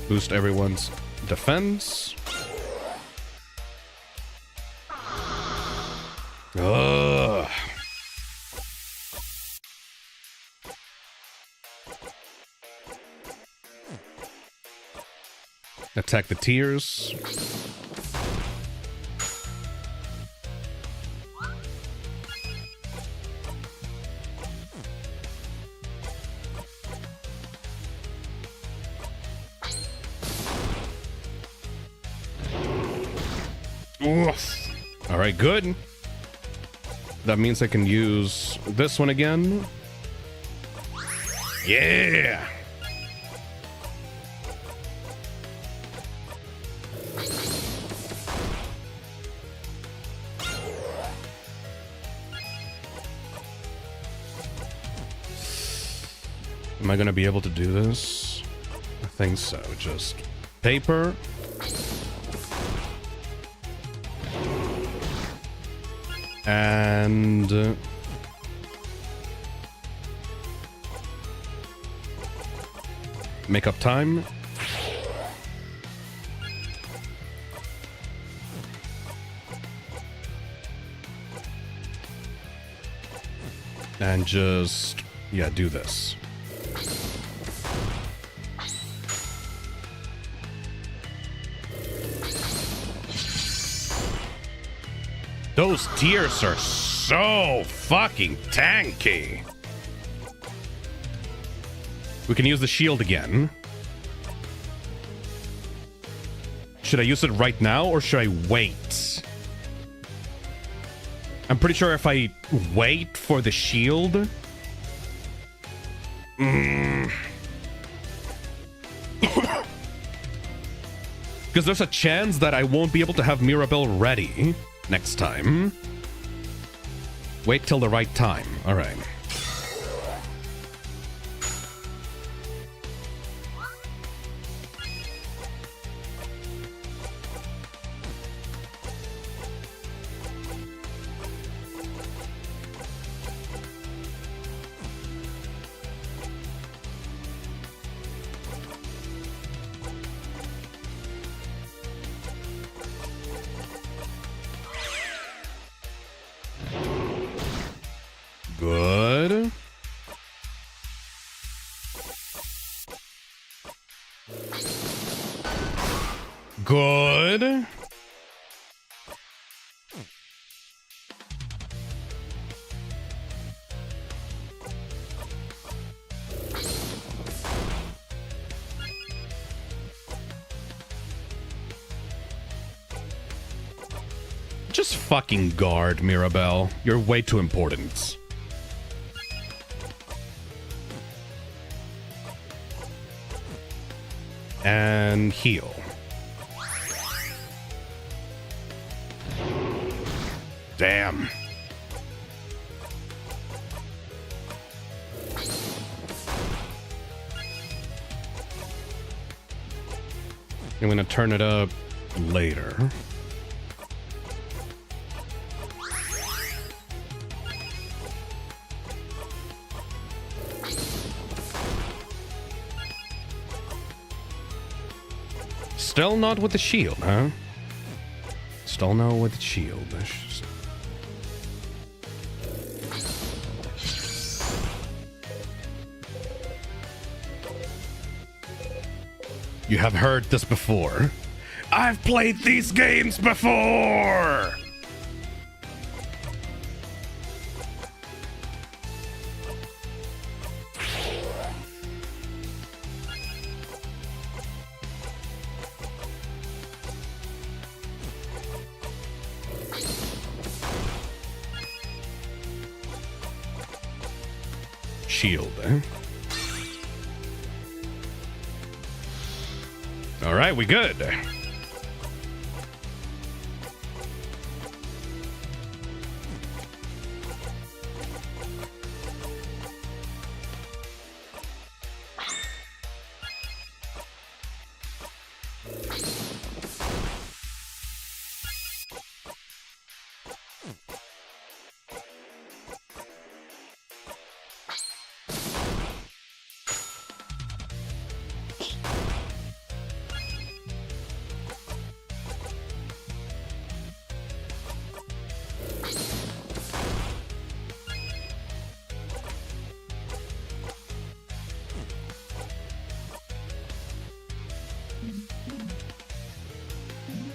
boost everyone's defense. Ugh. Attack the tiers. All right, good. That means I can use this one again. Yeah. Am I gonna be able to do this? I think so. Just paper. And make up time. And just, yeah, do this. Those tiers are so fucking tanky. We can use the shield again. Should I use it right now or should I wait? I'm pretty sure if I wait for the shield... Because there's a chance that I won't be able to have Mirabelle ready next time. Wait till the right time. All right. Good. Good. Just fucking guard, Mirabelle. You're way too important. And heal. Damn. I'm gonna turn it up later. Still not with the shield, huh? Still no with the shield. You have heard this before. I've played these games before! shield, eh? All right, we good.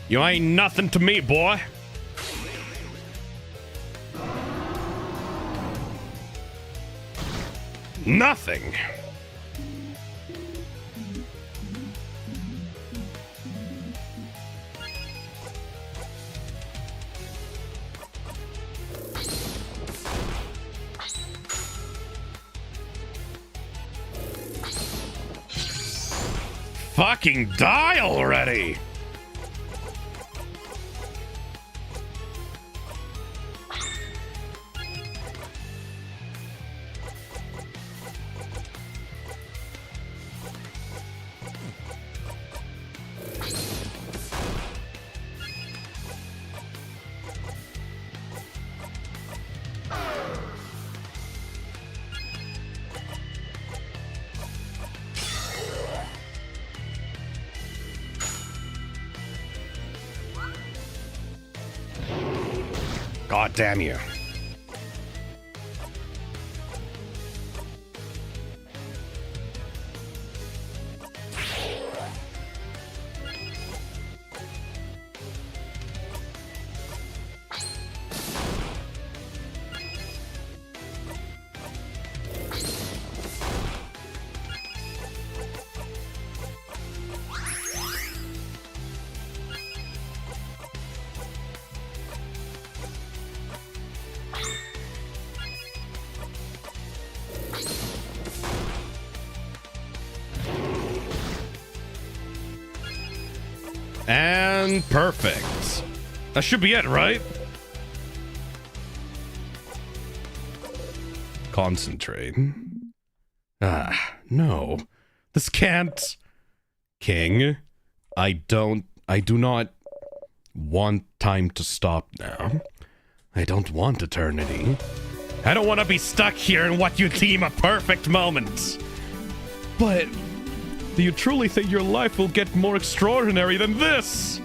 You ain't nothing to me, boy. Nothing. Fucking die already! God damn you. And perfect. That should be it, right? Concentrate. Ah, no. This can't. King, I do not want time to stop now. I don't want eternity. I don't want to be stuck here in what you deem a perfect moment. But do you truly think your life will get more extraordinary than this?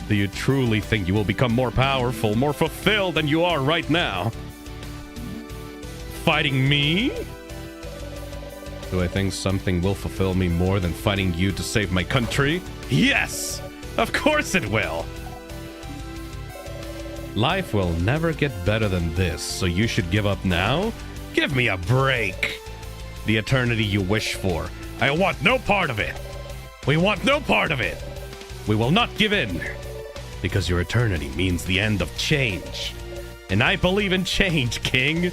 Do you truly think you will become more powerful, more fulfilled than you are right now? Fighting me? Do I think something will fulfill me more than fighting you to save my country? Yes! Of course it will! Life will never get better than this, so you should give up now? Give me a break! The eternity you wish for. I want no part of it! We want no part of it! We will not give in! Because your eternity means the end of change. And I believe in change, King!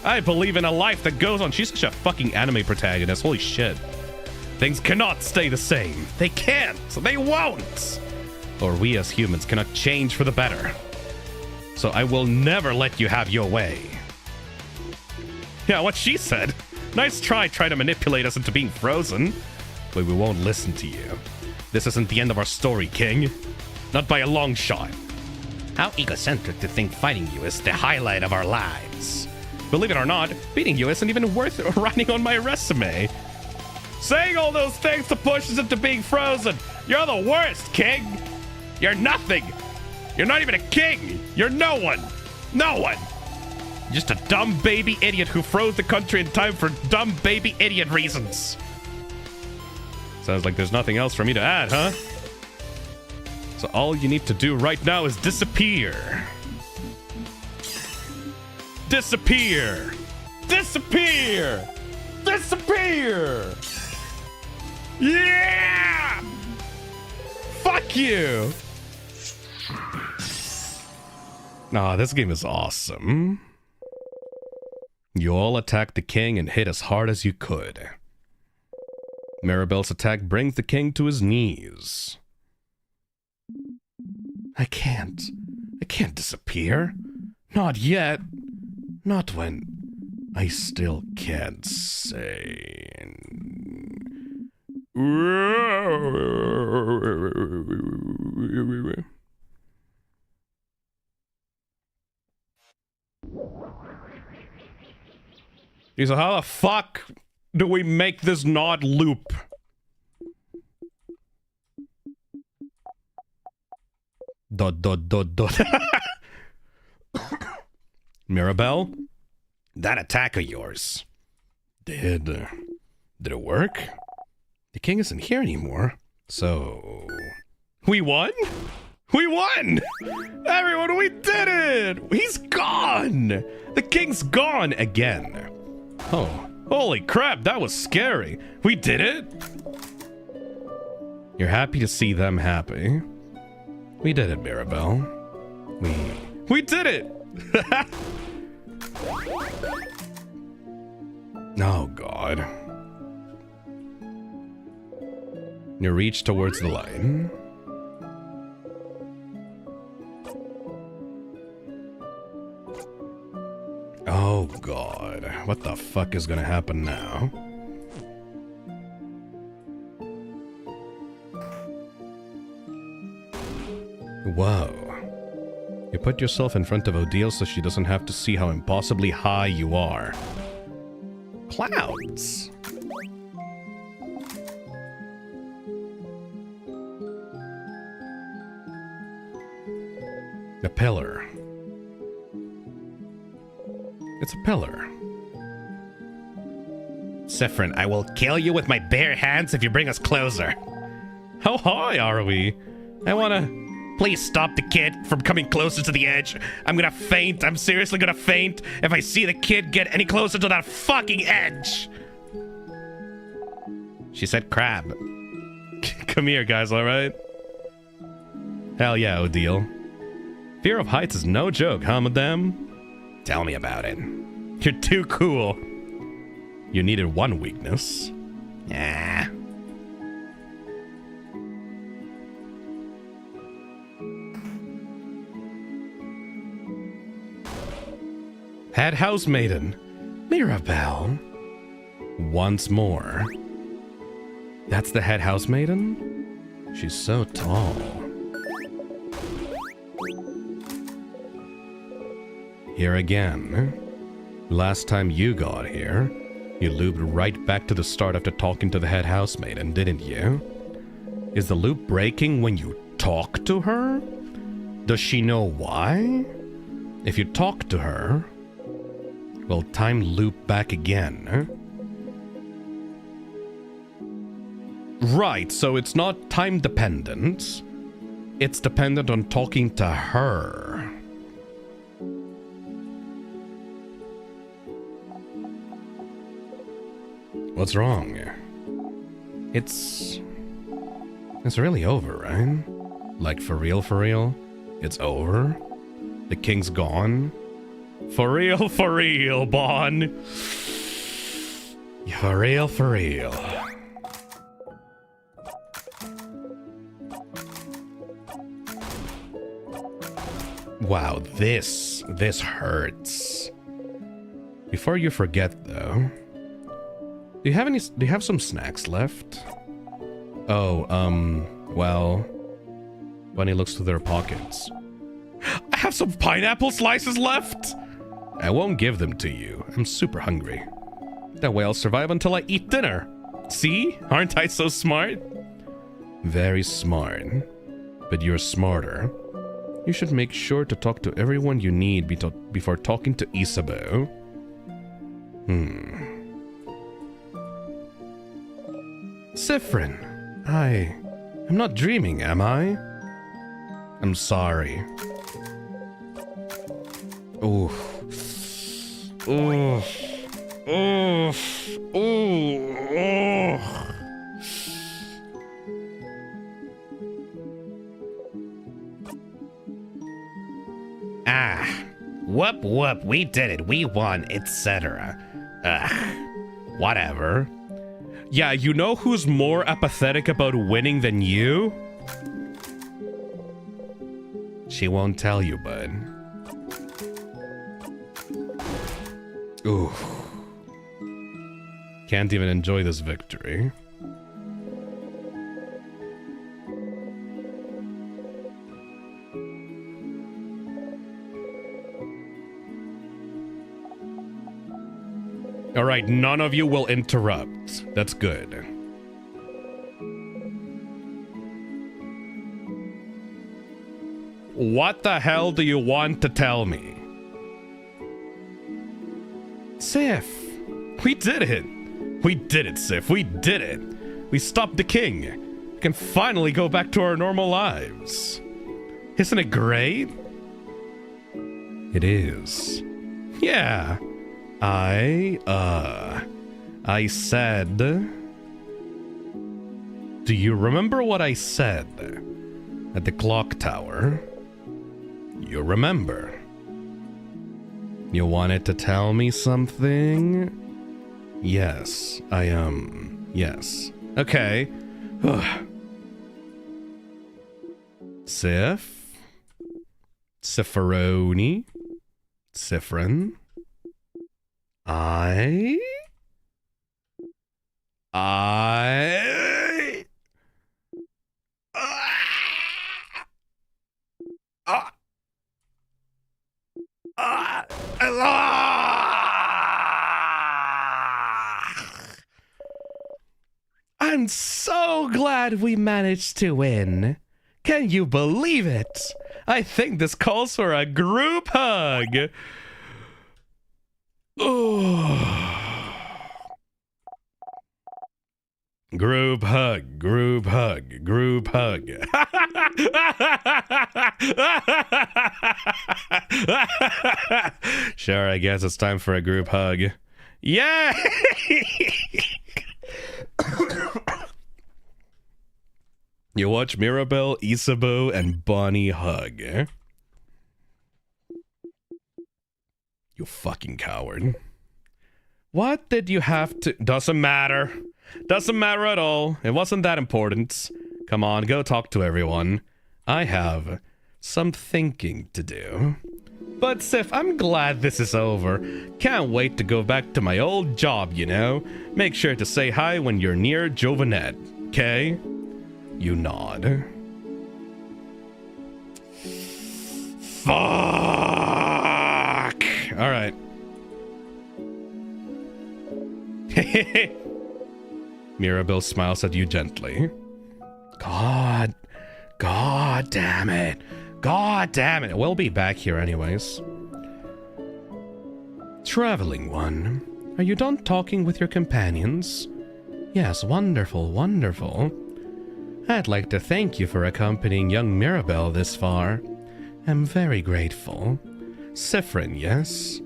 I believe in a life that goes on. She's such a fucking anime protagonist, holy shit. Things cannot stay the same. They can't! They won't! Or we as humans cannot change for the better. So I will never let you have your way. Yeah, what she said. Nice try to manipulate us into being frozen. But we won't listen to you. This isn't the end of our story, King. Not by a long shot. How egocentric to think fighting you is the highlight of our lives. Believe it or not, beating you isn't even worth writing on my resume. Saying all those things to push us into being frozen. You're the worst, King. You're nothing. You're not even a king. You're no one. No one. Just a dumb baby idiot who froze the country in time for dumb baby idiot reasons. Sounds like there's nothing else for me to add, huh? So all you need to do right now is disappear. Disappear! Disappear! Disappear! Yeah! Fuck you! Nah, this game is awesome. You all attacked the king and hit as hard as you could. Mirabelle's attack brings the king to his knees. I can't disappear. Not yet. Not when I still can't say. So how the fuck do we make this not loop? Dot dot dot dot. Mirabelle, That attack of yours. did it work? The king isn't here anymore, so we won. We won! Everyone, we did it! He's gone! The king's gone again. Oh, holy crap, that was scary. We did it? You're happy to see them happy. We did it, Mirabelle. We did it! Oh, God. You reach towards the light. Oh, God. What the fuck is gonna happen now? Whoa. You put yourself in front of Odile so she doesn't have to see how impossibly high you are. Clouds! A pillar. It's a pillar. Siffrin, I will kill you with my bare hands if you bring us closer. How high are we? I wanna... Please stop the kid from coming closer to the edge. I'm gonna faint. I'm seriously gonna faint if I see the kid get any closer to that fucking edge. She said crab. Come here, guys, alright? Hell yeah, Odile. Fear of heights is no joke, huh, madame? Tell me about it. You're too cool. You needed one weakness. Ah. Head housemaiden. Mirabelle. Once more. That's the head housemaiden? She's so tall. Here again. Last time you got here, you looped right back to the start after talking to the head housemaiden, didn't you? Is the loop breaking when you talk to her? Does she know why? If you talk to her, will time loop back again? Right, so it's not time dependent. It's dependent on talking to her. What's wrong? It's really over, right? Like for real, it's over? The king's gone? For real, Bon. For real. Wow, this hurts. Before you forget, though, do you have some snacks left? Oh, well, Bunny looks through their pockets. I have some pineapple slices left! I won't give them to you. I'm super hungry. That way I'll survive until I eat dinner. See? Aren't I so smart? Very smart. But you're smarter. You should make sure to talk to everyone you need before talking to Isabeau. Siffrin, I'm not dreaming, am I? I'm sorry. Ooh. Ooh. Ooh. Ooh. Whoop whoop, we did it, we won, etc. Ugh, whatever. Yeah, you know who's more apathetic about winning than you? She won't tell you, bud. Ooh. Can't even enjoy this victory. All right, none of you will interrupt. That's good. What the hell do you want to tell me? Sif! We did it! We did it, Sif. We did it! We stopped the king. We can finally go back to our normal lives. Isn't it great? It is. Yeah. I said... Do you remember what I said at the clock tower? You remember. You wanted to tell me something? Yes, yes. Okay. Sif? Sifferoni? Siffrin? I'm so glad we managed to win. Can you believe it? I think this calls for a group hug. Group hug, group hug, group hug. Sure, I guess it's time for a group hug. Yeah! You watch Mirabelle, Isabeau, and Bonnie hug, eh? You fucking coward. What did you have to... Doesn't matter. Doesn't matter at all. It wasn't that important. Come on, go talk to everyone. I have some thinking to do. But Sif, I'm glad this is over. Can't wait to go back to my old job, you know? Make sure to say hi when you're near Jovanette, okay? You nod. Fuck! Alright. Mirabelle smiles at you gently. God damn it. God damn it. We'll be back here anyways. Traveling one, are you done talking with your companions? Yes, wonderful, wonderful. I'd like to thank you for accompanying young Mirabelle this far. I'm very grateful. Siffrin, yes?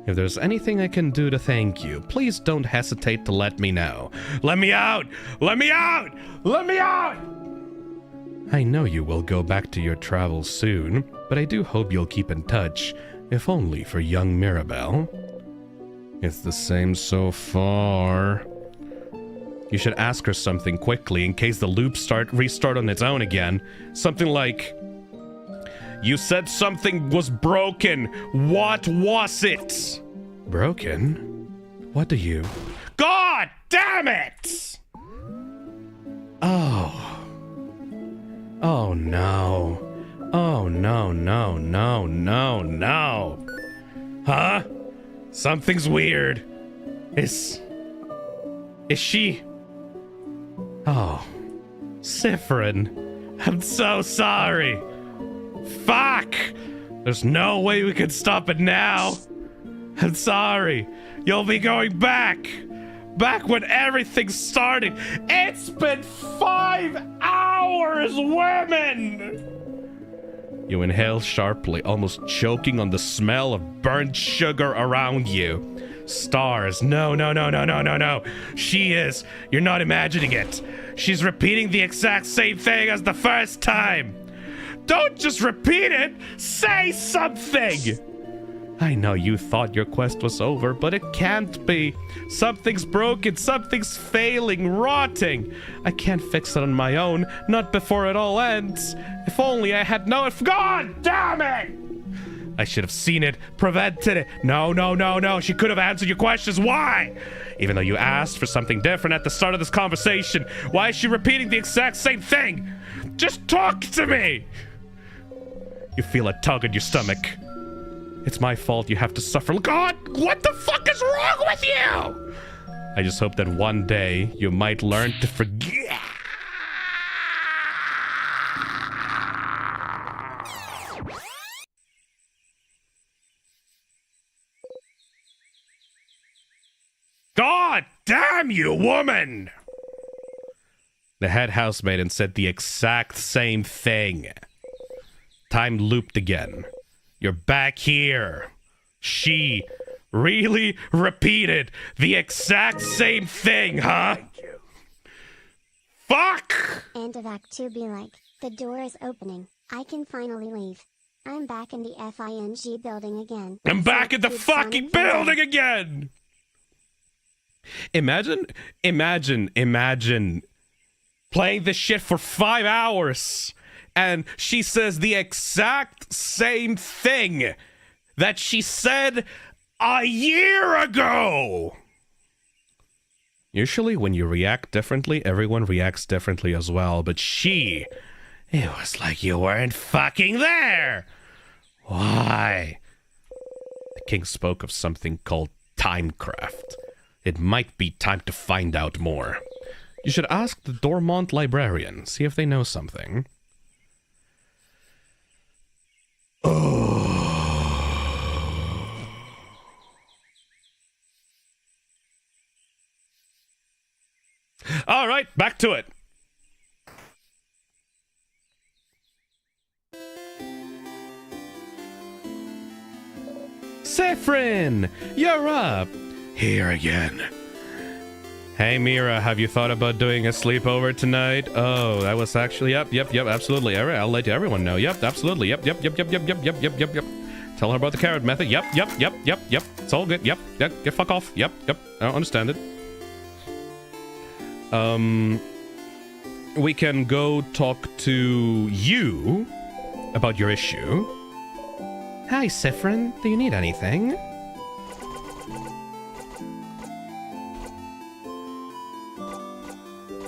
If there's anything I can do to thank you, please don't hesitate to let me know. Let me out! Let me out! Let me out! I know you will go back to your travels soon, but I do hope you'll keep in touch, if only for young Mirabelle. It's the same so far. You should ask her something quickly in case the loop restart on its own again. Something like, you said something was broken. What was it? Broken? What do you... God damn it! Oh. Oh no. Oh no, no, no, no, no. Huh? Something's weird. Is she... Oh. Siffrin. I'm so sorry. Fuck! There's no way we can stop it now. I'm sorry. You'll be going back. Back when everything started. It's been 5 hours, women! You inhale sharply, almost choking on the smell of burnt sugar around you. Stars. No, no, no, no, no, no, no. She is. You're not imagining it. She's repeating the exact same thing as the first time. Don't just repeat it. Say something. I know you thought your quest was over, but it can't be. Something's broken, something's failing, rotting. I can't fix it on my own, not before it all ends. If only I had known. God damn it! I should have seen it, prevented it. No, no, no, no. She could have answered your questions. Why? Even though you asked for something different at the start of this conversation, why is she repeating the exact same thing? Just talk to me! You feel a tug in your stomach. It's my fault you have to suffer. God, what the fuck is wrong with you? I just hope that one day you might learn to forgive. God damn you, woman! The head housemaiden said the exact same thing. Time looped again. You're back here. She really repeated the exact same thing, huh? Fuck! End of Act 2 be like, the door is opening, I can finally leave. I'm back in the FING building again. I'm back in the fucking building again! Imagine playing this shit for 5 hours and she says the exact same thing that she said a year ago. Usually when you react differently, everyone reacts differently as well, but it was like you weren't fucking there. Why? The king spoke of something called timecraft. It might be time to find out more. You should ask the Dormont librarian, see if they know something. All right, back to it. Saffron, you're up. Here again. Hey, Mira, have you thought about doing a sleepover tonight? Oh, that was actually, yep, absolutely. I'll let everyone know. Yep, absolutely. Yep. Tell her about the carrot method. Yep. It's all good. Yep. Get fuck off. Yep. I don't understand it. We can go talk to you about your issue. Hi, Saffron. Do you need anything?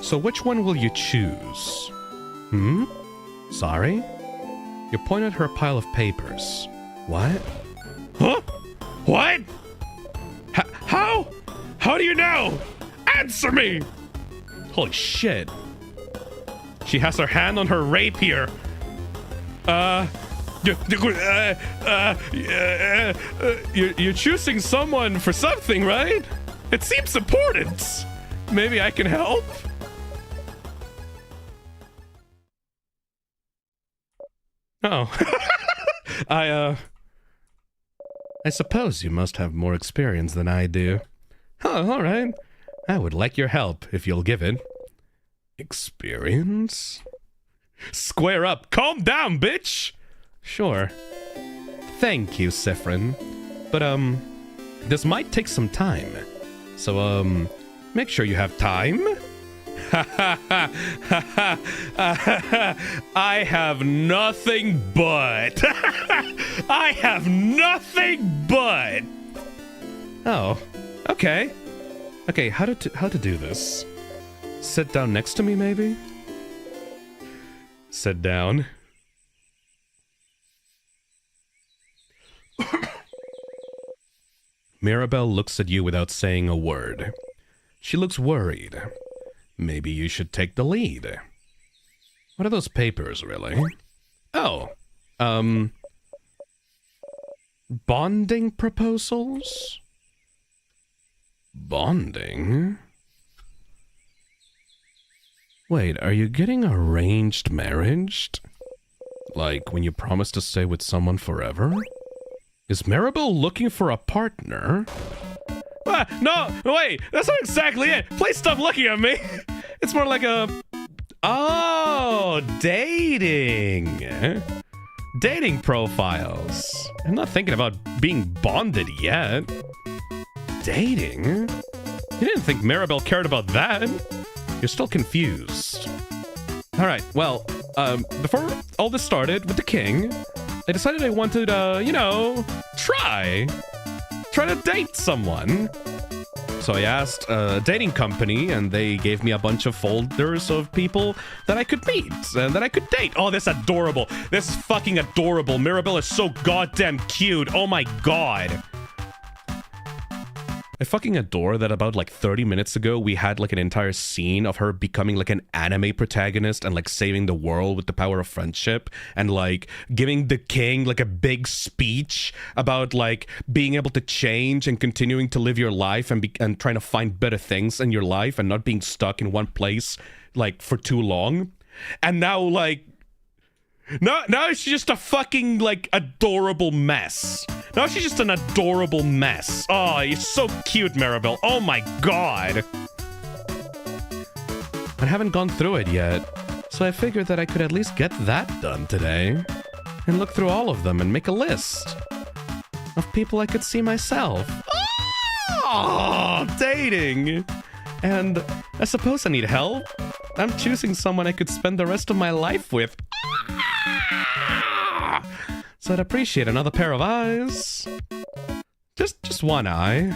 So which one will you choose? Sorry? You point at her pile of papers. What? Huh? What? How? How do you know? Answer me! Holy shit. She has her hand on her rapier. You're choosing someone for something, right? It seems important. Maybe I can help? Oh. I suppose you must have more experience than I do. Oh, all right. I would like your help, if you'll give it. Experience? Square up. Calm down, bitch! Sure. Thank you, Saffron. But, this might take some time. So, make sure you have time. I have nothing but. I have nothing but. Oh, okay. Okay, how to do this? Sit down next to me, maybe? Sit down. Mirabelle looks at you without saying a word. She looks worried. Maybe you should take the lead. What are those papers, really? Oh, bonding proposals? Bonding? Wait, are you getting arranged marriage? Like when you promise to stay with someone forever? Is Maribel looking for a partner? No, wait, that's not exactly it. Please stop looking at me. It's more like a... Oh, dating. Dating profiles. I'm not thinking about being bonded yet. Dating? You didn't think Maribel cared about that? You're still confused. Alright, well, before all this started with the king, I decided I wanted, try to date someone. So I asked a dating company, and they gave me a bunch of folders of people that I could meet and that I could date. Oh, this is adorable. This is fucking adorable. Maribel is so goddamn cute. Oh my god. I fucking adore that about like 30 minutes ago, we had like an entire scene of her becoming like an anime protagonist and like saving the world with the power of friendship and like giving the king like a big speech about like being able to change and continuing to live your life and trying to find better things in your life and not being stuck in one place like for too long. And now like now she's just a fucking, like, adorable mess. Now she's just an adorable mess. Oh, you're so cute, Maribel. Oh my god. I haven't gone through it yet, so I figured that I could at least get that done today. And look through all of them and make a list of people I could see myself. Oh, dating. And I suppose I need help. I'm choosing someone I could spend the rest of my life with. So I'd appreciate another pair of eyes. Just one eye.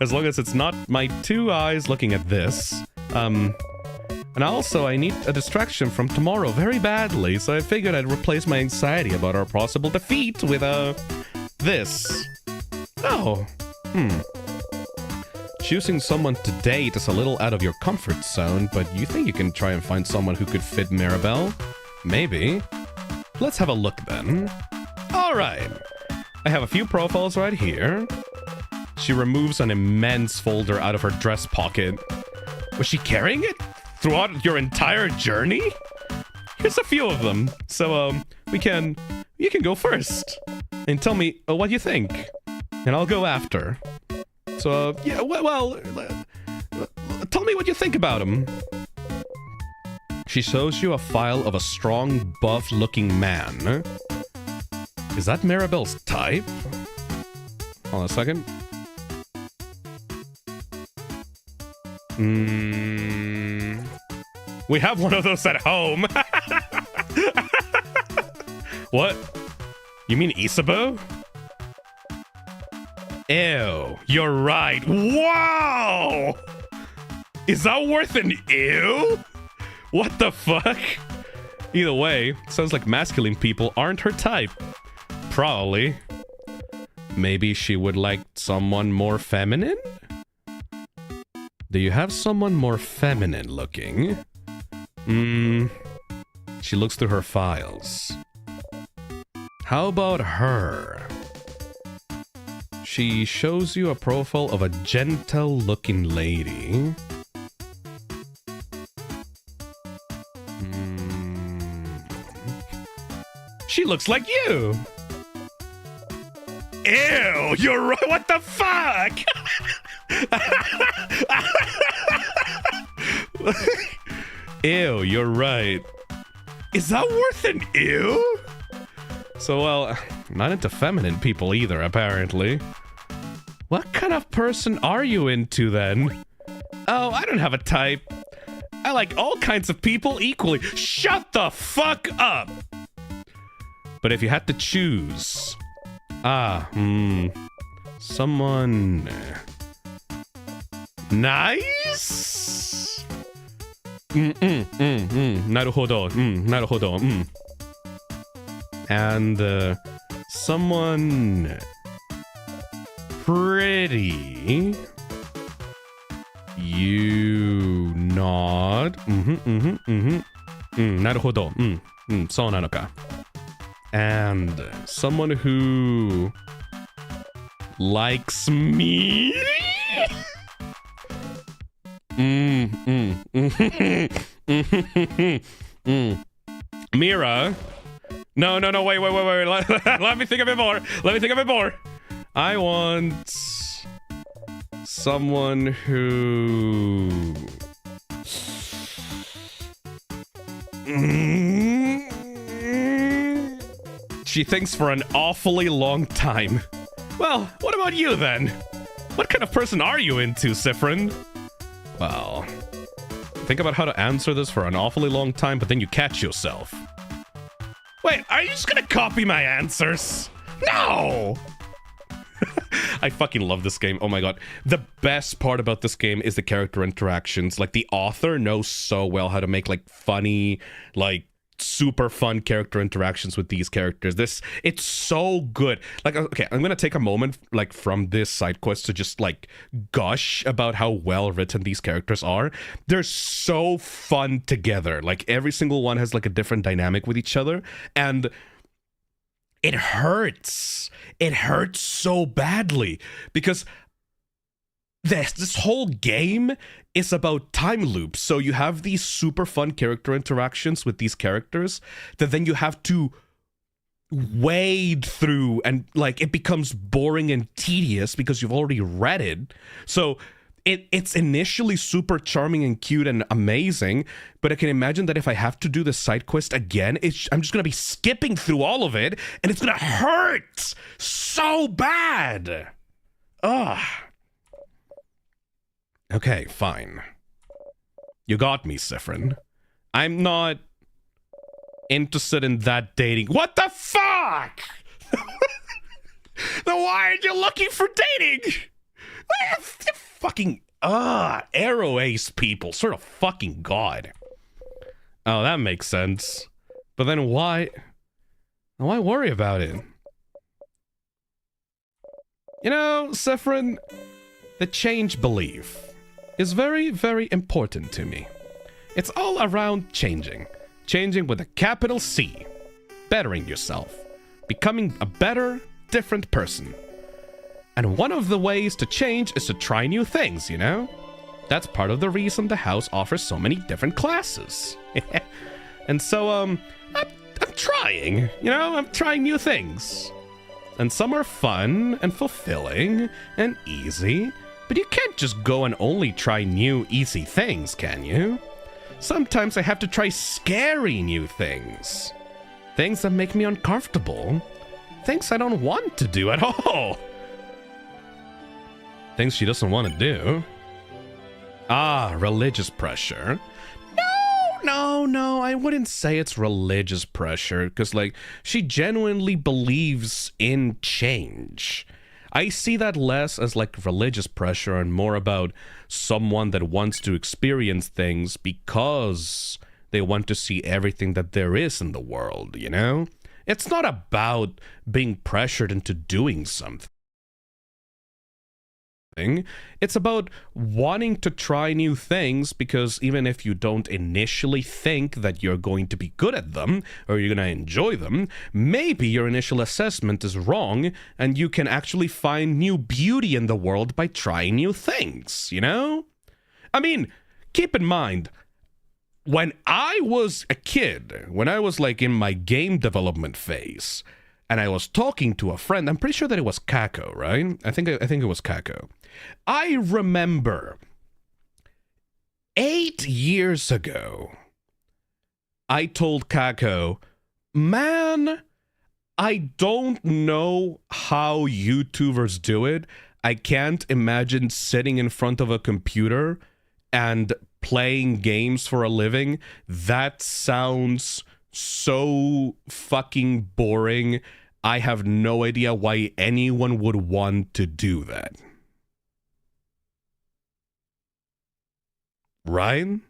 As long as it's not my two eyes looking at this. And also I need a distraction from tomorrow very badly, so I figured I'd replace my anxiety about our possible defeat with, this. Oh. Choosing someone to date is a little out of your comfort zone, but you think you can try and find someone who could fit Maribel? Maybe. Let's have a look then. Alright. I have a few profiles right here. She removes an immense folder out of her dress pocket. Was she carrying it throughout your entire journey? Here's a few of them. So, you can go first. And tell me what you think. And I'll go after. So, yeah, well, tell me what you think about him. She shows you a file of a strong, buff-looking man. Is that Maribel's type? Hold on a second. We have one of those at home. What? You mean Isabeau? Ew, you're right. Wow! Is that worth an ew? What the fuck? Either way, sounds like masculine people aren't her type. Probably. Maybe she would like someone more feminine? Do you have someone more feminine looking? She looks through her files. How about her? She shows you a profile of a gentle-looking lady. She looks like you! Ew, you're right, what the fuck? Ew, you're right. Is that worth an ew? So, well, not into feminine people either, apparently. What kind of person are you into, then? Oh, I don't have a type. I like all kinds of people equally. Shut the fuck up! But if you had to choose... someone... nice? Naruhodo. Naruhodo. And, someone... pretty... You nod. Naruhodo. So nanoka. And someone who likes me. Mira. No, wait. Let me think of it more. I want someone who... She thinks for an awfully long time. Well, what about you then? What kind of person are you into, Siffrin? Well, think about how to answer this for an awfully long time, but then you catch yourself. Wait, are you just gonna copy my answers? No! I fucking love this game. Oh my god. The best part about this game is the character interactions. Like, the author knows so well how to make, like, funny, like, super fun character interactions with these characters. It's so good. Like, okay, I'm gonna take a moment, like, from this side quest to just, like, gush about how well written these characters are. They're so fun together. Like, every single one has, like, a different dynamic with each other, and it hurts. It hurts so badly because this whole game is about time loops. So you have these super fun character interactions with these characters that then you have to wade through, and like it becomes boring and tedious because you've already read it. So it's initially super charming and cute and amazing, but I can imagine that if I have to do the side quest again, I'm just gonna be skipping through all of it, and it's gonna hurt so bad. Ugh. Okay, fine. You got me, Siffrin. I'm not interested in that dating. What the fuck? Then why aren't you looking for dating? Fucking Arrow Ace people, sort of fucking god. Oh, that makes sense. But then why worry about it? You know, Siffrin, the change belief is very, very important to me. It's all around changing. Changing with a capital C. Bettering yourself. Becoming a better, different person. And one of the ways to change is to try new things, you know? That's part of the reason the house offers so many different classes. And so, I'm trying, you know? I'm trying new things. And some are fun and fulfilling and easy, but you can't just go and only try new, easy things, can you? Sometimes I have to try scary new things. Things that make me uncomfortable. Things I don't want to do at all. Things she doesn't want to do. Ah, religious pressure. No, I wouldn't say it's religious pressure, because, like, she genuinely believes in change. I see that less as, like, religious pressure and more about someone that wants to experience things because they want to see everything that there is in the world, you know? It's not about being pressured into doing something. It's about wanting to try new things, because even if you don't initially think that you're going to be good at them or you're going to enjoy them, maybe your initial assessment is wrong and you can actually find new beauty in the world by trying new things, you know? I mean, keep in mind, when I was a kid, when I was like in my game development phase, and I was talking to a friend, I'm pretty sure that it was Kako, right? I think it was Kako. I remember 8 years ago, I told Kako, man, I don't know how YouTubers do it. I can't imagine sitting in front of a computer and playing games for a living. That sounds so fucking boring. I have no idea why anyone would want to do that. Ryan?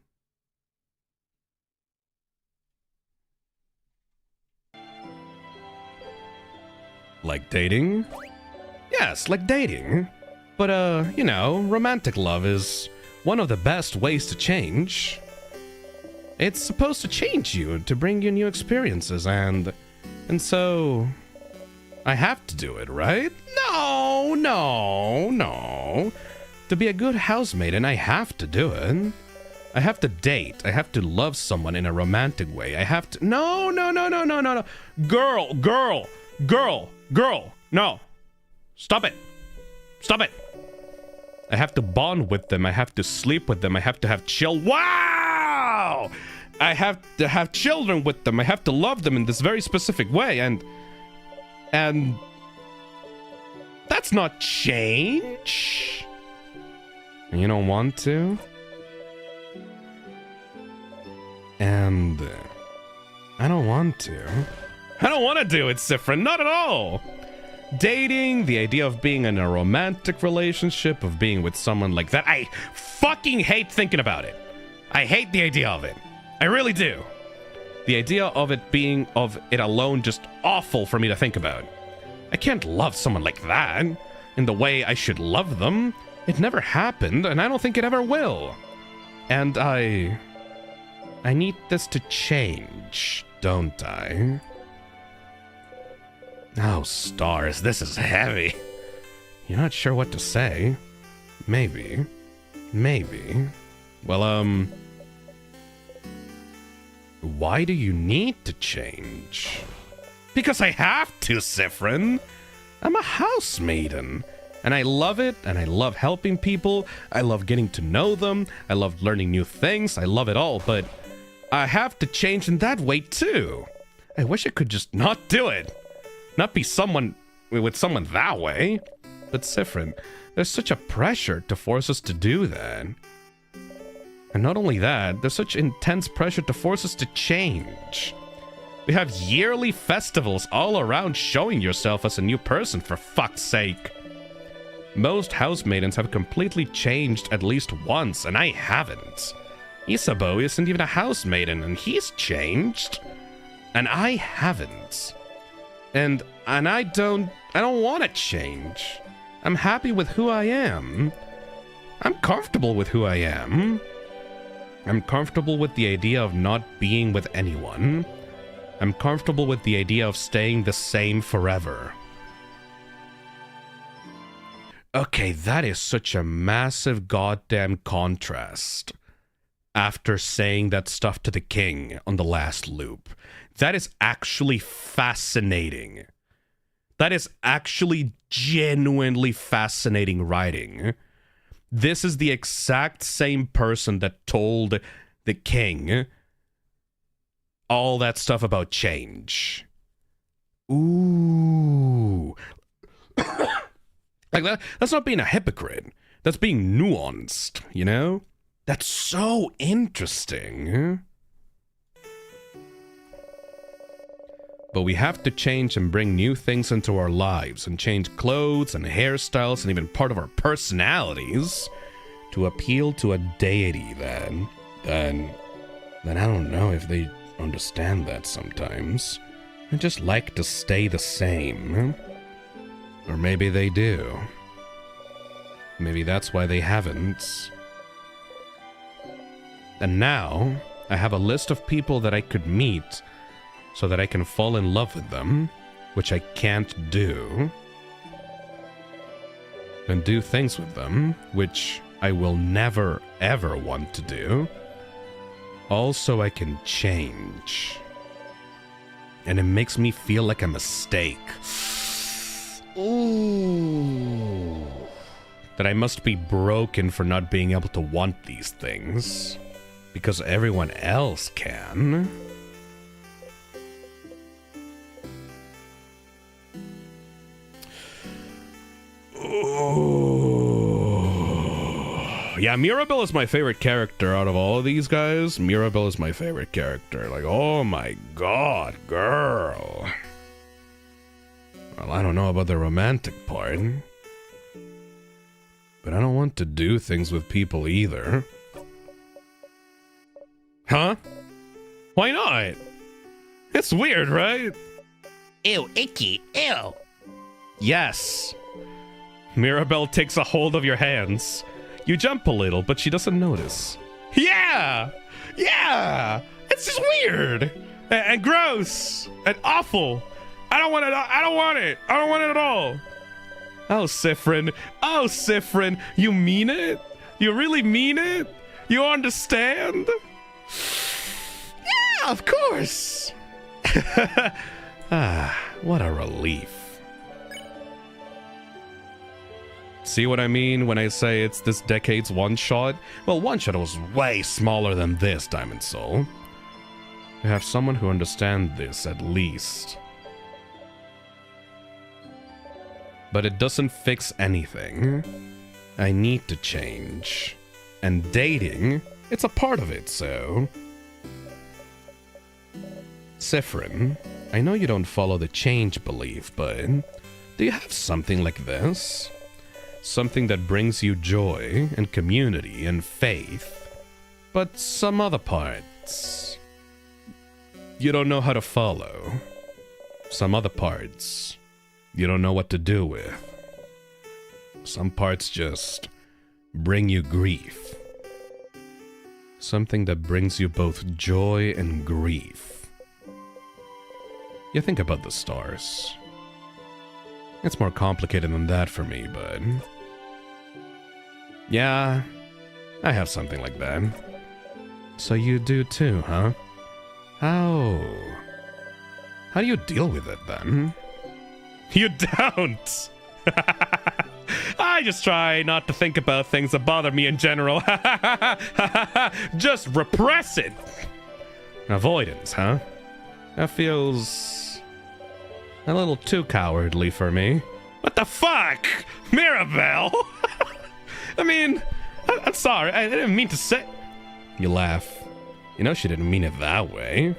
Like dating? Yes, like dating. But, you know, romantic love is one of the best ways to change. It's supposed to change you, to bring you new experiences, and so I have to do it, right? No. To be a good housemaiden, I have to do it. I have to date. I have to love someone in a romantic way. I have to... No. Girl. No. Stop it. I have to bond with them. I have to sleep with them. I have to have Wow! I have to have children with them. I have to love them in this very specific way. And And that's not change. You don't want to? And I don't want to. I don't want to do it, Sifrin. Not at all. Dating, the idea of being in a romantic relationship, of being with someone like that, I fucking hate thinking about it. I hate the idea of it. I really do. The idea of it being, of it alone, just awful for me to think about. I can't love someone like that in the way I should love them. It never happened, and I don't think it ever will. And I need this to change, don't I? Oh, stars, this is heavy. You're not sure what to say? Maybe. Maybe. Well, why do you need to change? Because I have to, Sifrin. I'm a house maiden. And I love it, and I love helping people. I love getting to know them. I love learning new things. I love it all, but I have to change in that way too. I wish I could just not do it. Not be someone with someone that way. But Sifrin, there's such a pressure to force us to do that. And not only that, there's such intense pressure to force us to change. We have yearly festivals all around showing yourself as a new person, for fuck's sake. Most house maidens have completely changed at least once, and I haven't. Isabeau isn't even a house maiden, and he's changed. And I haven't. And I don't want to change. I'm happy with who I am. I'm comfortable with who I am. I'm comfortable with the idea of not being with anyone. I'm comfortable with the idea of staying the same forever. Okay, that is such a massive goddamn contrast. After saying that stuff to the king on the last loop. That is actually fascinating. That is actually genuinely fascinating writing. This is the exact same person that told the king all that stuff about change. Ooh. Like that's not being a hypocrite. That's being nuanced, you know? That's so interesting. But we have to change and bring new things into our lives and change clothes and hairstyles and even part of our personalities to appeal to a deity then I don't know if they understand that sometimes. They just like to stay the same. Or maybe they do. Maybe that's why they haven't. And now, I have a list of people that I could meet so that I can fall in love with them, which I can't do. And do things with them, which I will never, ever want to do. Also, I can change. And it makes me feel like a mistake. Ooh. That I must be broken for not being able to want these things. Because everyone else can. Oh. Yeah, Mirabelle is my favorite character out of all of these guys. Mirabelle is my favorite character. Like, oh my god, girl. Well, I don't know about the romantic part. But I don't want to do things with people either. Huh? Why not? It's weird, right? Ew, icky, ew. Yes. Mirabelle takes a hold of your hands. You jump a little, but she doesn't notice. Yeah! Yeah! It's just weird! And gross! And awful! I don't want it! I don't want it! I don't want it at all! Oh, Sifrin. Oh, Sifrin. You mean it? You really mean it? You understand? Yeah, of course! Ah, what a relief. See what I mean when I say it's this decade's one-shot? Well, one-shot was way smaller than this, Diamond Soul. We have someone who understands this, at least. but it doesn't fix anything. I need to change. And dating, it's a part of it, so... Siffrin, I know you don't follow the change belief, but do you have something like this? Something that brings you joy and community and faith, but some other parts you don't know how to follow. Some other parts you don't know what to do with. Some parts just bring you grief. Something that brings you both joy and grief. You think about the stars. It's more complicated than that for me, but... yeah, I have something like that. So you do too, huh? How do you deal with it then? You don't! I just try not to think about things that bother me in general. Just repress it! Avoidance, huh? That feels a little too cowardly for me. What the fuck? Mirabelle? I mean, I'm sorry, I didn't mean to say... You laugh. You know she didn't mean it that way.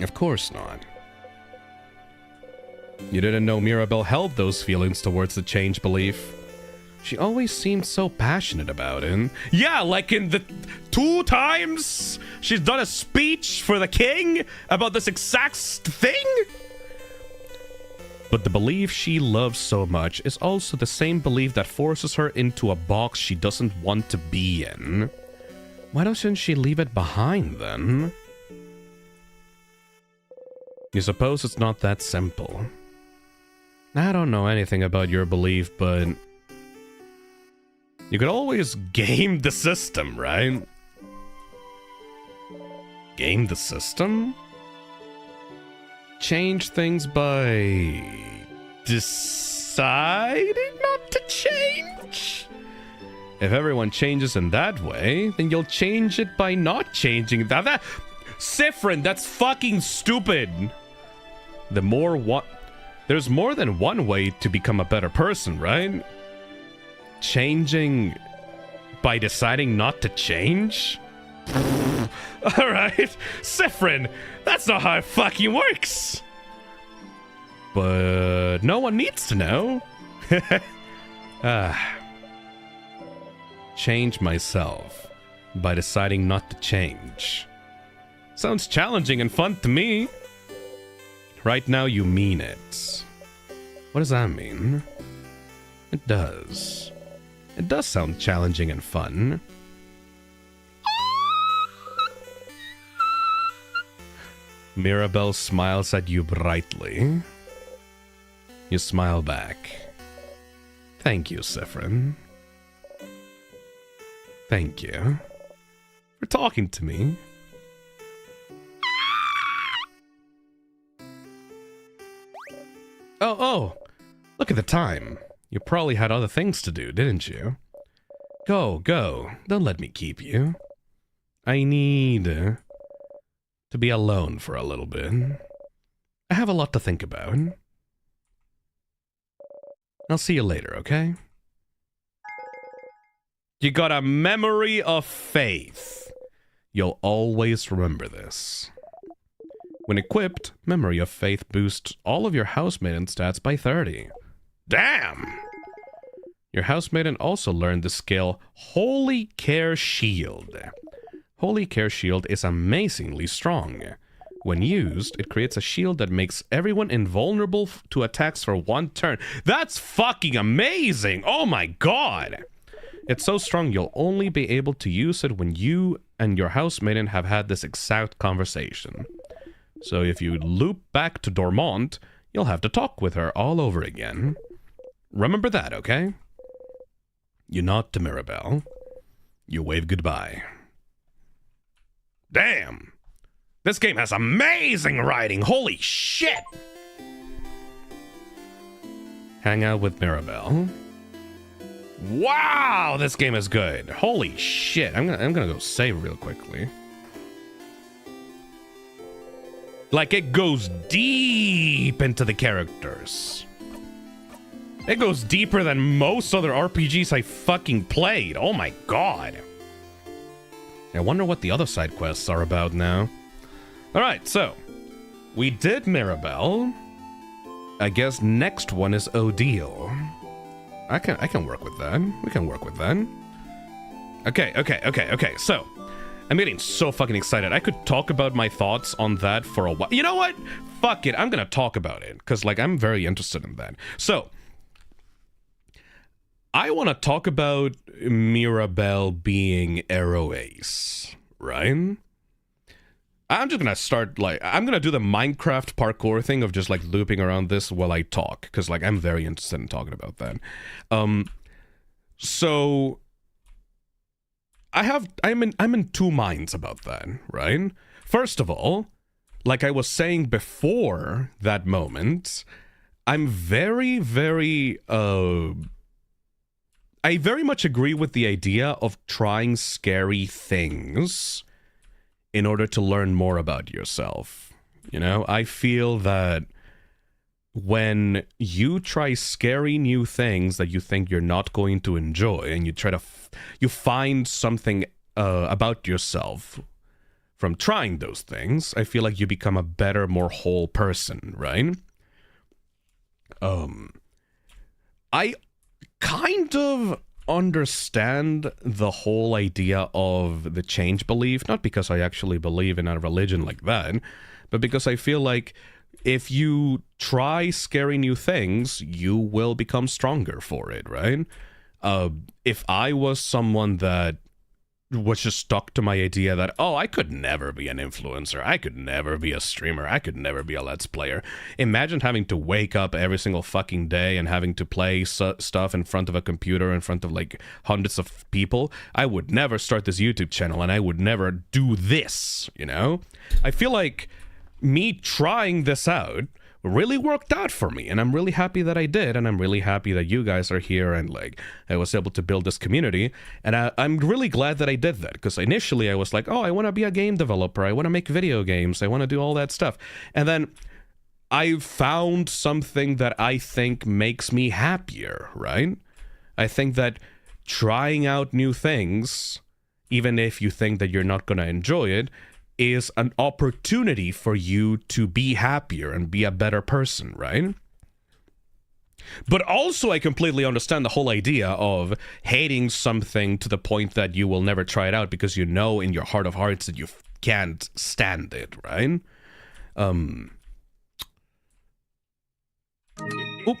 Of course not. You didn't know Mirabelle held those feelings towards the change belief. She always seemed so passionate about it. Yeah, like in the 2 times she's done a speech for the king about this exact thing. But the belief she loves so much is also the same belief that forces her into a box she doesn't want to be in. Why doesn't she leave it behind then? You suppose it's not that simple. I don't know anything about your belief, but you could always game the system, right? Game the system? Change things by deciding not to change? If everyone changes in that way, then you'll change it by not changing. That Siffrin, that's fucking stupid. There's more than one way to become a better person, right? Changing by deciding not to change? Alright, Siffrin, that's not how it fucking works. But no one needs to know. Change myself by deciding not to change. Sounds challenging and fun to me. Right now you mean it. What does that mean? It does. It does sound challenging and fun. Mirabelle smiles at you brightly. You smile back. Thank you, Siffrin. Thank you for talking to me. Oh, look at the time. You probably had other things to do, didn't you? Go. Don't let me keep you. I need to be alone for a little bit. I have a lot to think about. I'll see you later, okay? You got a memory of faith. You'll always remember this. When equipped, Memory of Faith boosts all of your housemaiden stats by 30. Damn! Your housemaiden also learned the skill Holy Care Shield. Holy Care Shield is amazingly strong. When used, it creates a shield that makes everyone invulnerable to attacks for 1 turn. That's fucking amazing! Oh my god! It's so strong you'll only be able to use it when you and your housemaiden have had this exact conversation. So if you loop back to Dormont, you'll have to talk with her all over again. Remember that, okay? You nod to Mirabelle. You wave goodbye. Damn! This game has amazing writing! Holy shit! Hang out with Mirabelle. Wow! This game is good. Holy shit. I'm gonna go save real quickly. Like, it goes deep into the characters. It goes deeper than most other RPGs I fucking played. Oh my god. I wonder what the other side quests are about now. Alright, so we did Mirabelle. I guess next one is Odile. I can work with that. We can work with that. Okay. So, I'm getting so fucking excited. I could talk about my thoughts on that for a while. You know what? Fuck it. I'm gonna talk about it. Because, like, I'm very interested in that. So, I want to talk about Mirabelle being Ace, right? I'm just gonna start, like, I'm gonna do the Minecraft parkour thing of just, like, looping around this while I talk. Because, like, I'm very interested in talking about that. So... I'm in two minds about that, right? First of all, like I was saying before that moment, I'm very, very, I very much agree with the idea of trying scary things in order to learn more about yourself. You know, I feel that when you try scary new things that you think you're not going to enjoy, and you try to you find something about yourself from trying those things, I feel like you become a better, more whole person, right? I kind of understand the whole idea of the change belief, not because I actually believe in a religion like that, but because I feel like if you try scary new things, you will become stronger for it, right? If I was someone that was just stuck to my idea that, oh, I could never be an influencer, I could never be a streamer, I could never be a Let's Player. Imagine having to wake up every single fucking day and having to play stuff in front of a computer, in front of like hundreds of people. I would never start this YouTube channel, and I would never do this, you know? I feel like me trying this out really worked out for me, and I'm really happy that I did, and I'm really happy that you guys are here, and like I was able to build this community, and I'm really glad that I did that, because initially I was like, oh, I want to be a game developer, I want to make video games, I want to do all that stuff, and then I found something that I think makes me happier, right? I think that trying out new things, even if you think that you're not going to enjoy it, is an opportunity for you to be happier and be a better person, right? But also I completely understand the whole idea of hating something to the point that you will never try it out because you know in your heart of hearts that you can't stand it, right? Oop.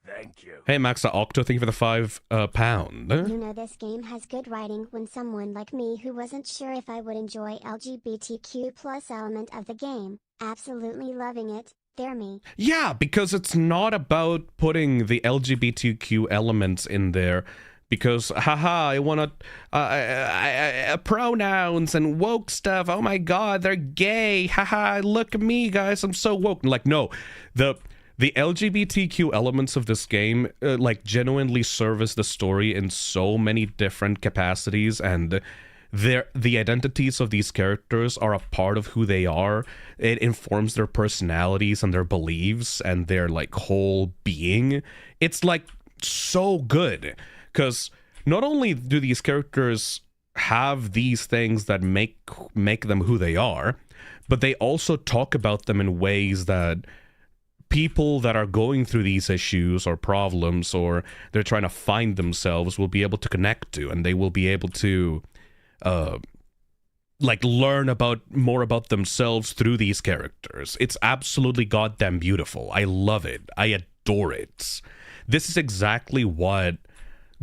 Thank you. Hey, Maxa Octo, thank you for the £5. You know this game has good writing when someone like me who wasn't sure if I would enjoy LGBTQ plus element of the game, absolutely loving it, they're me. Yeah, because it's not about putting the LGBTQ elements in there because, haha, I want to, pronouns and woke stuff, oh my god, they're gay, haha, look at me, guys, I'm so woke. Like, no, the LGBTQ elements of this game, like, genuinely service the story in so many different capacities, and the identities of these characters are a part of who they are. It informs their personalities and their beliefs and their, like, whole being. It's, like, so good, because not only do these characters have these things that make them who they are, but they also talk about them in ways that people that are going through these issues or problems, or they're trying to find themselves, will be able to connect to, and they will be able to like learn more about themselves through these characters. It's absolutely goddamn beautiful. I love it. I adore it. This is exactly what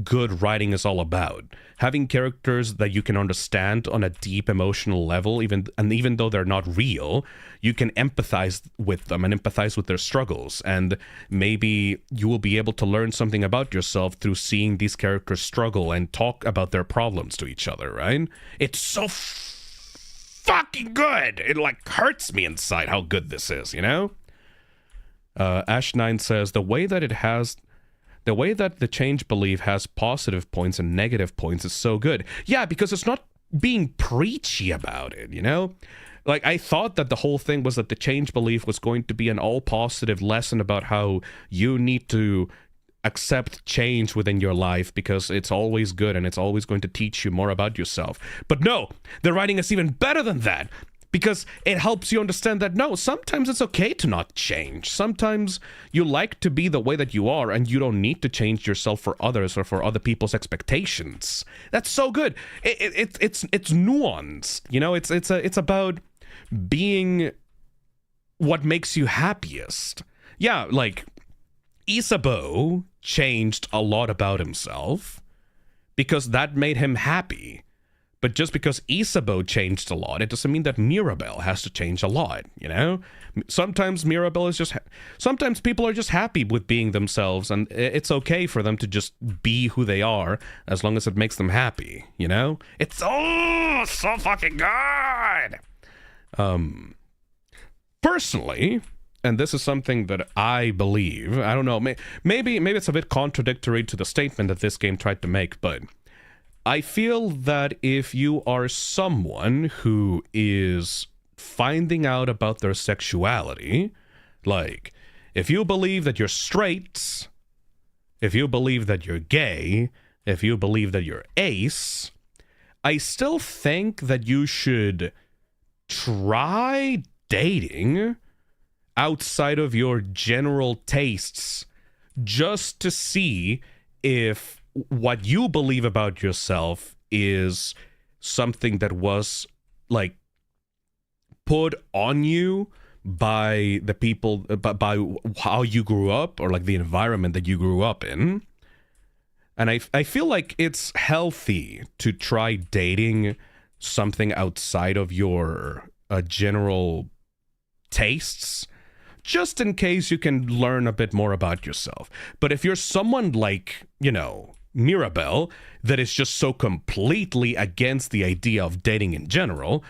good writing is all about. Having characters that you can understand on a deep emotional level, even though they're not real, you can empathize with them and empathize with their struggles, and maybe you will be able to learn something about yourself through seeing these characters struggle and talk about their problems to each other, right? It's so fucking good! It like hurts me inside how good this is, you know? Ash9 says, the way that the change belief has positive points and negative points is so good. Yeah, because it's not being preachy about it, you know? Like, I thought that the whole thing was that the change belief was going to be an all-positive lesson about how you need to accept change within your life because it's always good and it's always going to teach you more about yourself. But no, the writing is even better than that, because it helps you understand that no, sometimes it's okay to not change. Sometimes you like to be the way that you are and you don't need to change yourself for others or for other people's expectations. That's so good. It's nuanced, you know. It's about being what makes you happiest. Yeah, like Isabeau changed a lot about himself because that made him happy. But just because Isabeau changed a lot, it doesn't mean that Mirabelle has to change a lot, you know? Sometimes Mirabelle is just... Sometimes people are just happy with being themselves, and it's okay for them to just be who they are, as long as it makes them happy, you know? It's so fucking good! Personally, and this is something that I believe, I don't know, maybe it's a bit contradictory to the statement that this game tried to make, but... I feel that if you are someone who is finding out about their sexuality, like, if you believe that you're straight, if you believe that you're gay, if you believe that you're ace, I still think that you should try dating outside of your general tastes just to see if what you believe about yourself is something that was, like, put on you by the people, by how you grew up, or, like, the environment that you grew up in. And I feel like it's healthy to try dating something outside of your general tastes, just in case you can learn a bit more about yourself. But if you're someone like, you know, Mirabelle, that is just so completely against the idea of dating in general,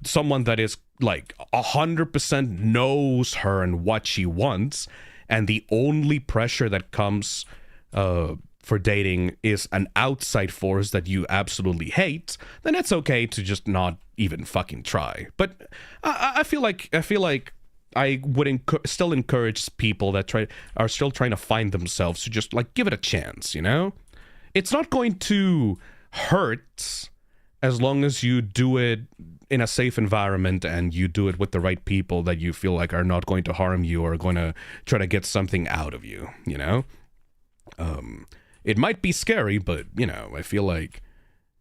someone that is like 100% knows her and what she wants, and the only pressure that comes for dating is an outside force that you absolutely hate, then it's okay to just not even fucking try. But I feel like I would still encourage people that are still trying to find themselves to just, like, give it a chance, you know? It's not going to hurt as long as you do it in a safe environment and you do it with the right people that you feel like are not going to harm you or going to try to get something out of you, you know? It might be scary, but, you know, I feel like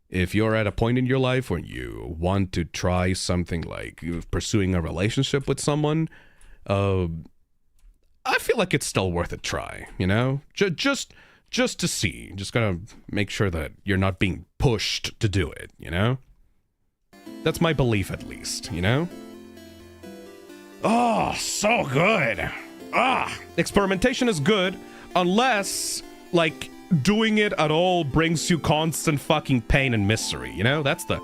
if you're at a point in your life where you want to try something like pursuing a relationship with someone, I feel like it's still worth a try, you know? Just to see. Just gotta make sure that you're not being pushed to do it, you know? That's my belief, at least, you know? Oh, so good! Experimentation is good, unless, like, doing it at all brings you constant fucking pain and misery, you know? That's the...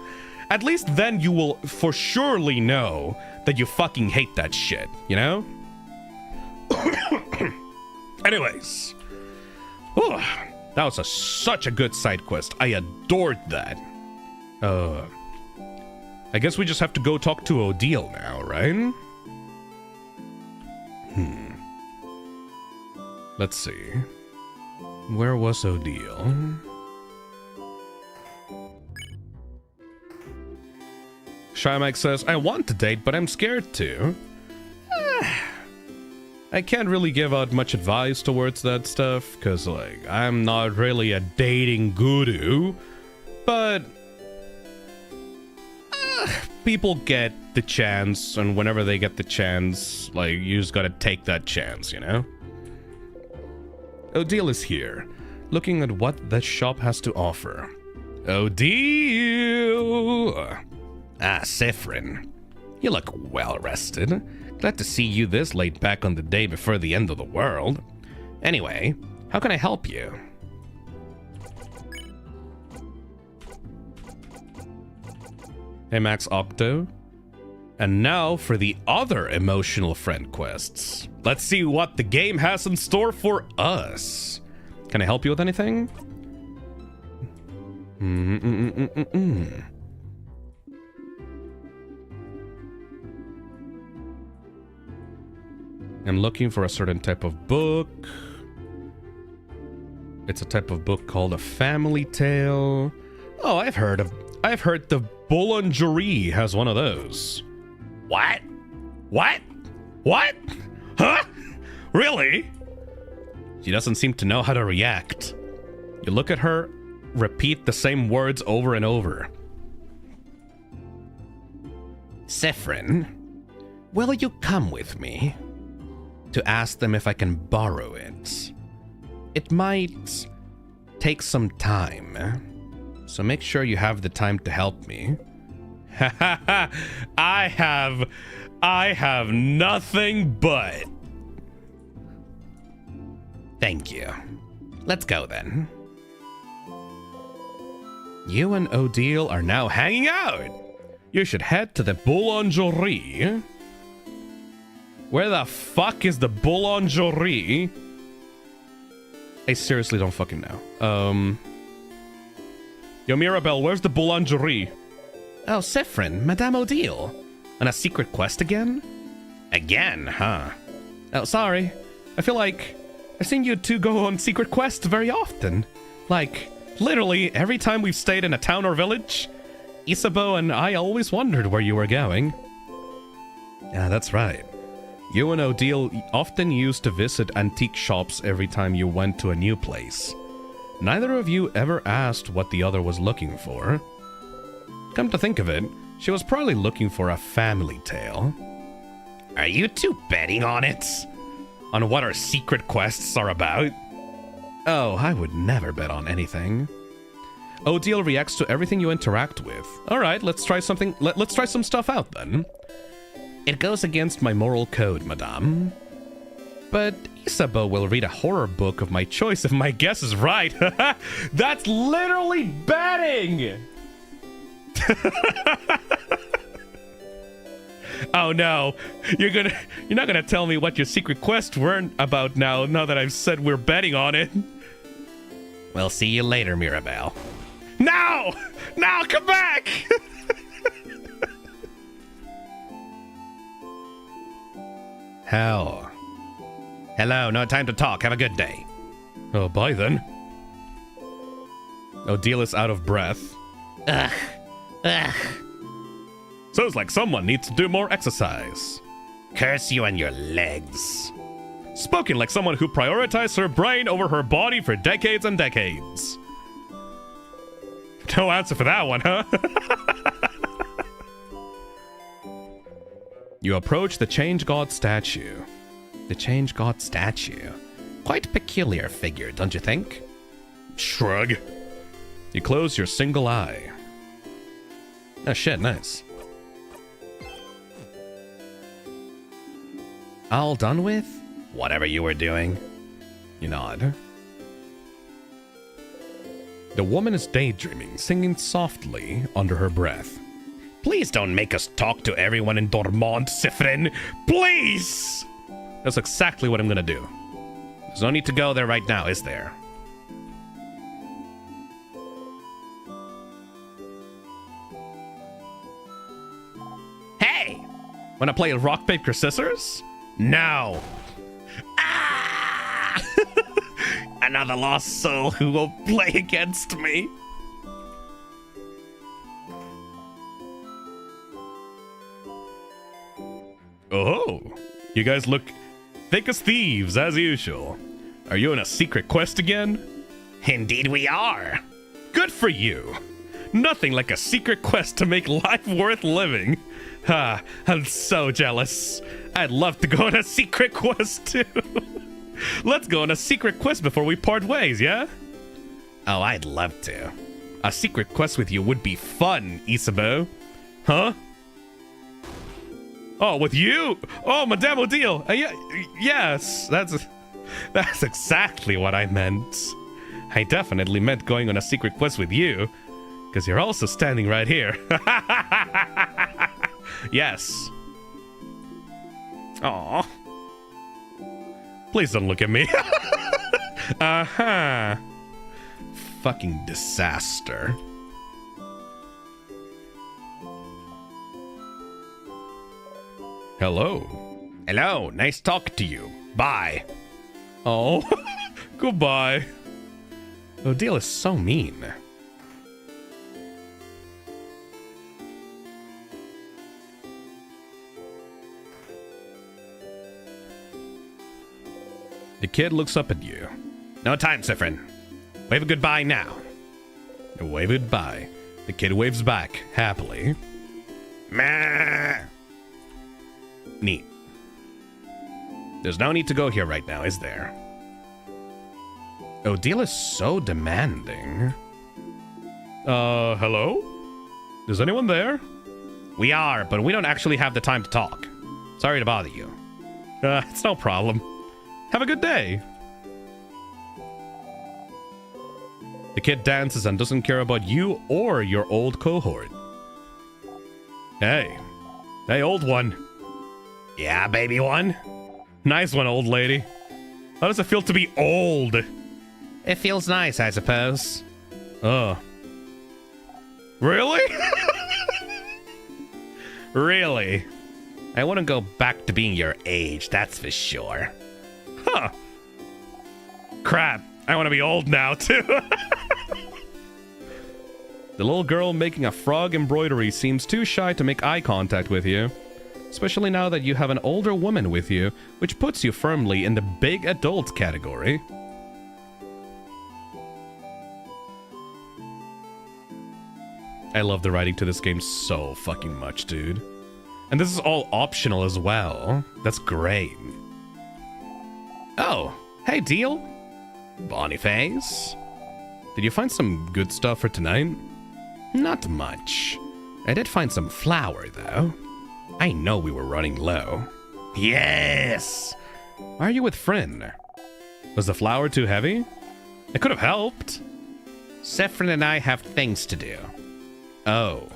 At least then you will for surely know that you fucking hate that shit, you know? Anyways. Ooh, that was such a good side quest. I adored that. I guess we just have to go talk to Odile now, right? Let's see. Where was Odile? Shymax says, I want to date, but I'm scared to. I can't really give out much advice towards that stuff, because, like, I'm not really a dating guru, but people get the chance, and whenever they get the chance, like, you just gotta take that chance, you know? Odile is here, looking at what that shop has to offer. Odile! Ah, Sephrin. You look well rested. Glad to see you this late back on the day before the end of the world. Anyway, how can I help you? Hey Max Octo. And now for the other emotional friend quests. Let's see what the game has in store for us. Can I help you with anything? I'm looking for a certain type of book. It's a type of book called a family tale. Oh, I've heard the Boulangerie has one of those. What? What? Huh? Really? She doesn't seem to know how to react. You look at her, repeat the same words over and over. Siffrin, will you come with me to ask them if I can borrow it? It might take some time, so make sure you have the time to help me. Ha ha ha! I have nothing but. Thank you. Let's go then. You and Odile are now hanging out. You should head to the Boulangerie. Where the fuck is the Boulangerie? I seriously don't fucking know. Yo, Mirabelle, where's the Boulangerie? Oh, Siffrin, Madame Odile. On a secret quest again? Again, huh? Oh, sorry. I feel like I've seen you two go on secret quests very often. Like, literally every time we've stayed in a town or village, Isabeau and I always wondered where you were going. Yeah, that's right. You and Odile often used to visit antique shops every time you went to a new place. Neither of you ever asked what the other was looking for. Come to think of it, she was probably looking for a family tale. Are you two betting on it? On what our secret quests are about? Oh, I would never bet on anything. Odile reacts to everything you interact with. All right, let's try something. Let's try some stuff out then. It goes against my moral code, madame. But Isabeau will read a horror book of my choice if my guess is right. That's literally betting! Oh no, you're not gonna tell me what your secret quests weren't about now that I've said we're betting on it. We'll see you later, Mirabelle. No! No, come back! Hell. Hello, no time to talk. Have a good day. Oh, bye then. Odile is out of breath. Ugh. Sounds like someone needs to do more exercise. Curse you and your legs. Spoken like someone who prioritized her brain over her body for decades and decades. No answer for that one, huh? You approach the Change God statue. The Change God statue. Quite peculiar figure, don't you think? Shrug. You close your single eye. Oh shit, nice. All done with? Whatever you were doing. You nod. The woman is daydreaming, singing softly under her breath. Please don't make us talk to everyone in Dormont, Siffrin. Please! That's exactly what I'm gonna do. There's no need to go there right now, is there? Hey! Wanna play rock, paper, scissors? No! Ah! Another lost soul who will play against me. Oh, you guys look thick as thieves, as usual. Are you in a secret quest again? Indeed we are. Good for you. Nothing like a secret quest to make life worth living. Ha, I'm so jealous. I'd love to go on a secret quest too. Let's go on a secret quest before we part ways, yeah? Oh, I'd love to. A secret quest with you would be fun, Isabeau. Huh? Oh, with you? Oh, Madame Odile. Yes, that's exactly what I meant. I definitely meant going on a secret quest with you, because you're also standing right here. Yes. Aw. Please don't look at me. Uh-huh. Fucking disaster. Hello. Hello, nice talking to you. Bye. Oh, goodbye. Odile is so mean. The kid looks up at you. No time, Siffrin. Wave a goodbye now. Wave goodbye. The kid waves back, happily. Meh. Neat. There's no need to go here right now, is there? Odile is so demanding. Hello? Is anyone there? We are, but we don't actually have the time to talk. Sorry to bother you. It's no problem. Have a good day. The kid dances and doesn't care about you or your old cohort. Hey. Hey, old one. Yeah, baby one. Nice one, old lady. How does it feel to be old? It feels nice, I suppose. Oh. Really? Really? I wouldn't go back to being your age, that's for sure. Huh. Crap. I want to be old now, too. The little girl making a frog embroidery seems too shy to make eye contact with you. Especially now that you have an older woman with you, which puts you firmly in the big adult category. I love the writing to this game so fucking much, dude. And this is all optional as well. That's great. Oh, hey, Deal. Boniface. Did you find some good stuff for tonight? Not much. I did find some flour, though. I know we were running low. Yes! Why are you with Fryn? Was the flour too heavy? It could have helped. Siffrin and I have things to do. Oh.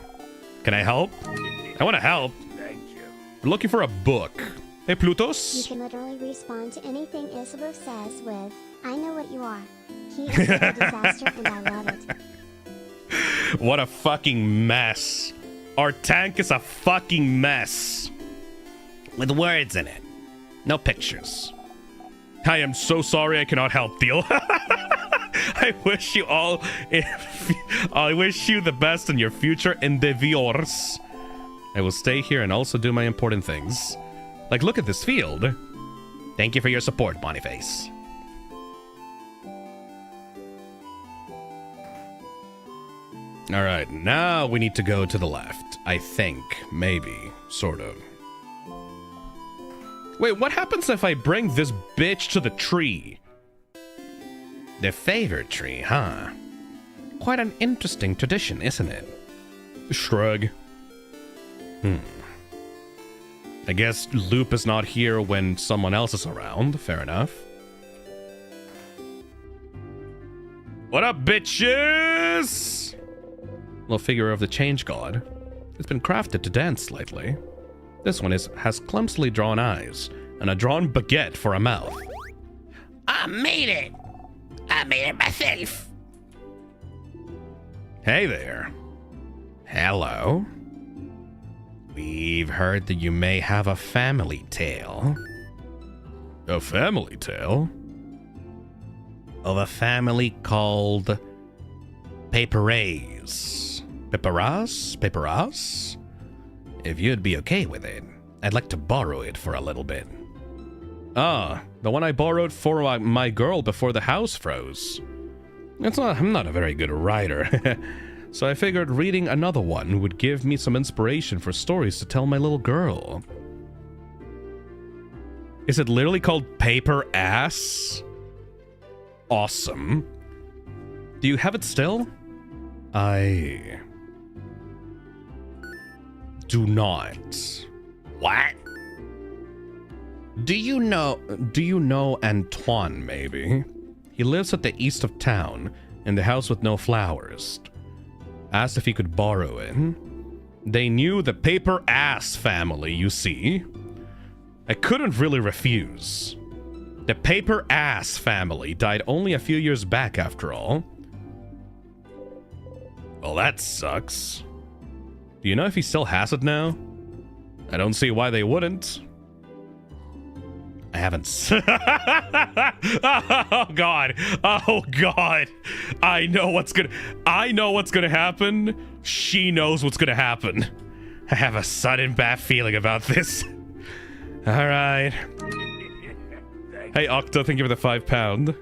Can I help? I want to help. Thank you. We're looking for a book. Hey, You Plutos? can literally respond to anything Isabel says with, I know what you are. He is a disaster and I love it. What a fucking mess. Our tank is a fucking mess. With words in it. No pictures. I am so sorry I cannot help, Deal. I wish you all... I wish you the best in your future endeavors. I will stay here and also do my important things. Like, look at this field. Thank you for your support, Boniface. Alright, now we need to go to the left. I think. Maybe. Sort of. Wait, what happens if I bring this bitch to the tree? The favorite tree, huh? Quite an interesting tradition, isn't it? Shrug. I guess Loop is not here when someone else is around. Fair enough. What up, bitches? Little figure of the change god. It's been crafted to dance slightly. This one has clumsily drawn eyes and a drawn baguette for a mouth. I made it! I made it myself! Hey there. Hello. We've heard that you may have a family tale. A family tale? Of a family called Paperas. Paperas? Paperas? If you'd be okay with it, I'd like to borrow it for a little bit. Ah, the one I borrowed for my girl before the house froze. I'm not a very good writer. So I figured reading another one would give me some inspiration for stories to tell my little girl. Is it literally called Paper Ass? Awesome. Do you have it still? I do not. What? Do you know Antoine, maybe? He lives at the east of town, in the house with no flowers. Asked if he could borrow it. They knew the Paper Ass family, you see. I couldn't really refuse. The Paper Ass family died only a few years back, after all. Well, that sucks. Do you know if he still has it now? I don't see why they wouldn't. I haven't. Oh god. Oh god. I know what's gonna happen. She knows what's gonna happen. I have a sudden bad feeling about this. All right. Hey Octo, thank you for the £5.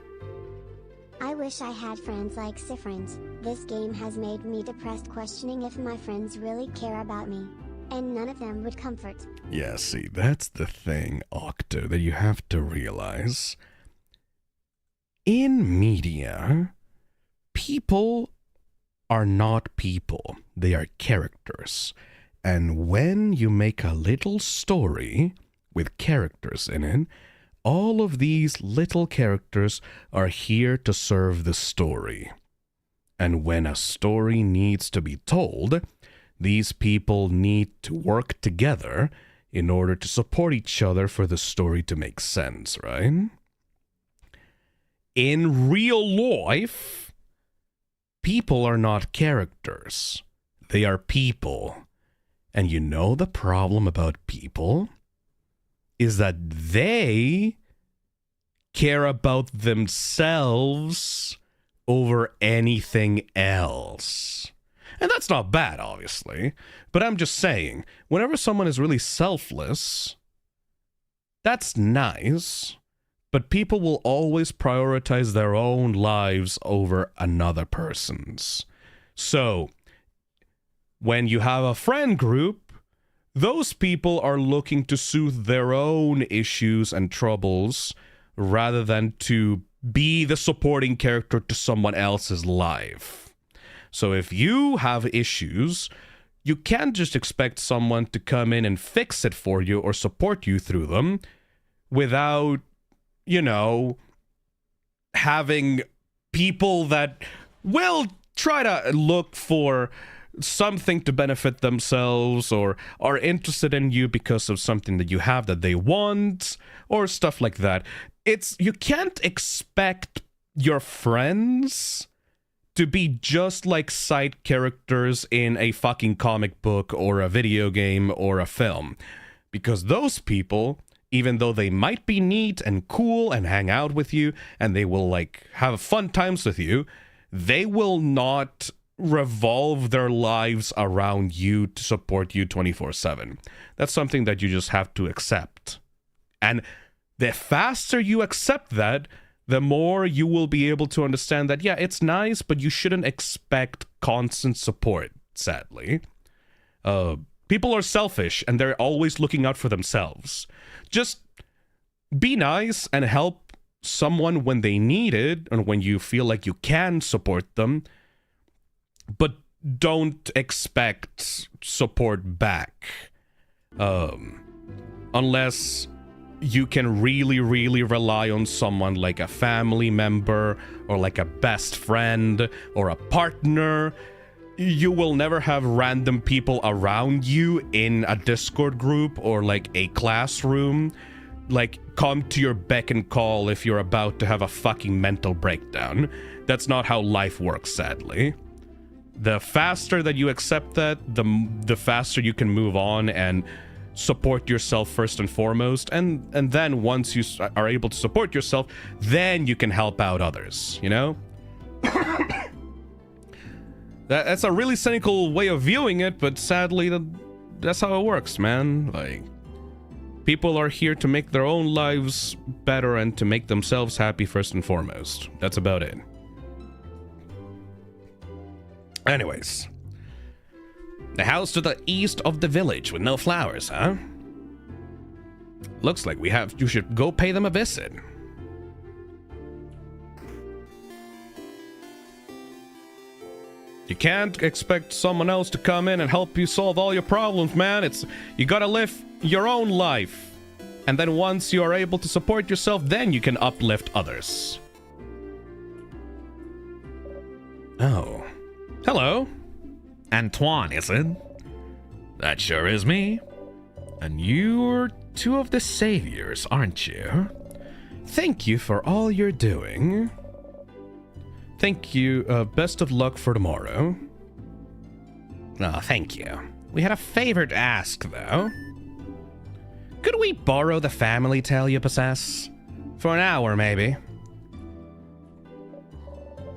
I wish I had friends like Sifrins. This game has made me depressed, questioning if my friends really care about me. And none of them would comfort. Yeah, see, that's the thing, Octo, that you have to realize. In media, people are not people. They are characters. And when you make a little story with characters in it, all of these little characters are here to serve the story. And when a story needs to be told, these people need to work together in order to support each other for the story to make sense, right? In real life, people are not characters. They are people. And you know the problem about people is that they care about themselves over anything else. And that's not bad, obviously. But I'm just saying, whenever someone is really selfless, that's nice. But people will always prioritize their own lives over another person's. So, when you have a friend group, those people are looking to soothe their own issues and troubles rather than to be the supporting character to someone else's life. So if you have issues, you can't just expect someone to come in and fix it for you or support you through them without, you know, having people that will try to look for something to benefit themselves or are interested in you because of something that you have that they want or stuff like that. You can't expect your friends to be just like side characters in a fucking comic book or a video game or a film. Because those people, even though they might be neat and cool and hang out with you and they will like have fun times with you, they will not revolve their lives around you to support you 24/7. That's something that you just have to accept. And the faster you accept that, the more you will be able to understand that, yeah, it's nice, but you shouldn't expect constant support, sadly. People are selfish, and they're always looking out for themselves. Just be nice and help someone when they need it, and when you feel like you can support them, but don't expect support back. Unless you can really, really rely on someone like a family member or like a best friend or a partner. You will never have random people around you in a Discord group or like a classroom like come to your beck and call if you're about to have a fucking mental breakdown. That's not how life works, sadly. The faster that you accept that, the faster you can move on and support yourself first and foremost, and then once you are able to support yourself, then you can help out others, you know? That's a really cynical way of viewing it, but sadly that's how it works, man. Like, people are here to make their own lives better and to make themselves happy first and foremost. That's about it. Anyways, the house to the east of the village with no flowers, huh? Looks like you should go pay them a visit. You can't expect someone else to come in and help you solve all your problems, man. You gotta live your own life. And then once you are able to support yourself, then you can uplift others. Oh. Hello. Antoine, is it? That sure is me. And you're two of the saviors, aren't you? Thank you for all you're doing. Thank you. Best of luck for tomorrow. Oh, thank you. We had a favor to ask, though. Could we borrow the family tale you possess? For an hour, maybe.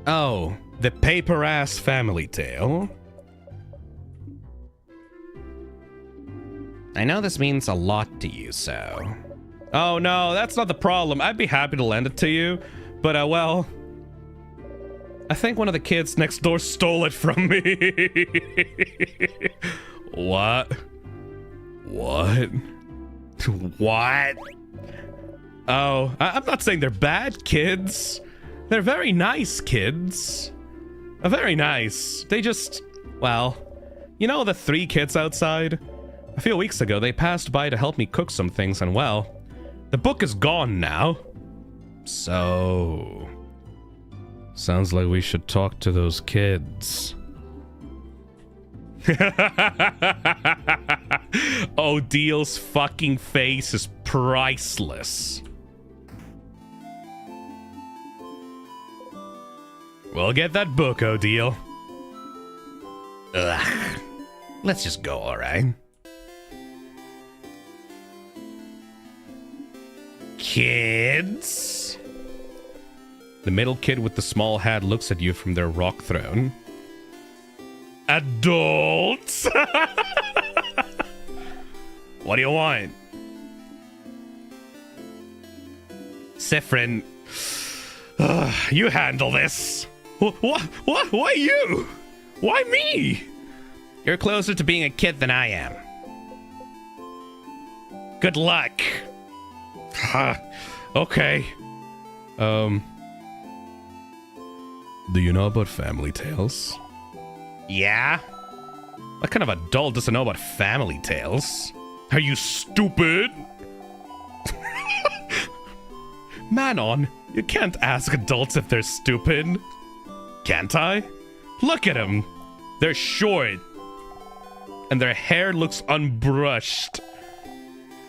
Oh, the paper-ass family tale. I know this means a lot to you, so... Oh, no, that's not the problem. I'd be happy to lend it to you, but, well... I think one of the kids next door stole it from me. What? What? What? Oh, I'm not saying they're bad kids. They're very nice kids. Very nice. They just... Well, you know the 3 kids outside? A few weeks ago, they passed by to help me cook some things, and well... The book is gone now. So... Sounds like we should talk to those kids. Odil's fucking face is priceless. We'll get that book, Odile. Ugh. Let's just go, alright? Kids? The middle kid with the small hat looks at you from their rock throne. Adults? What do you want? Siffrin, you handle this. What? Why you? Why me? You're closer to being a kid than I am. Good luck. Okay. Do you know about family tales? Yeah? What kind of adult doesn't know about family tales? Are you stupid? Manon, you can't ask adults if they're stupid. Can't I? Look at them. They're short. And their hair looks unbrushed.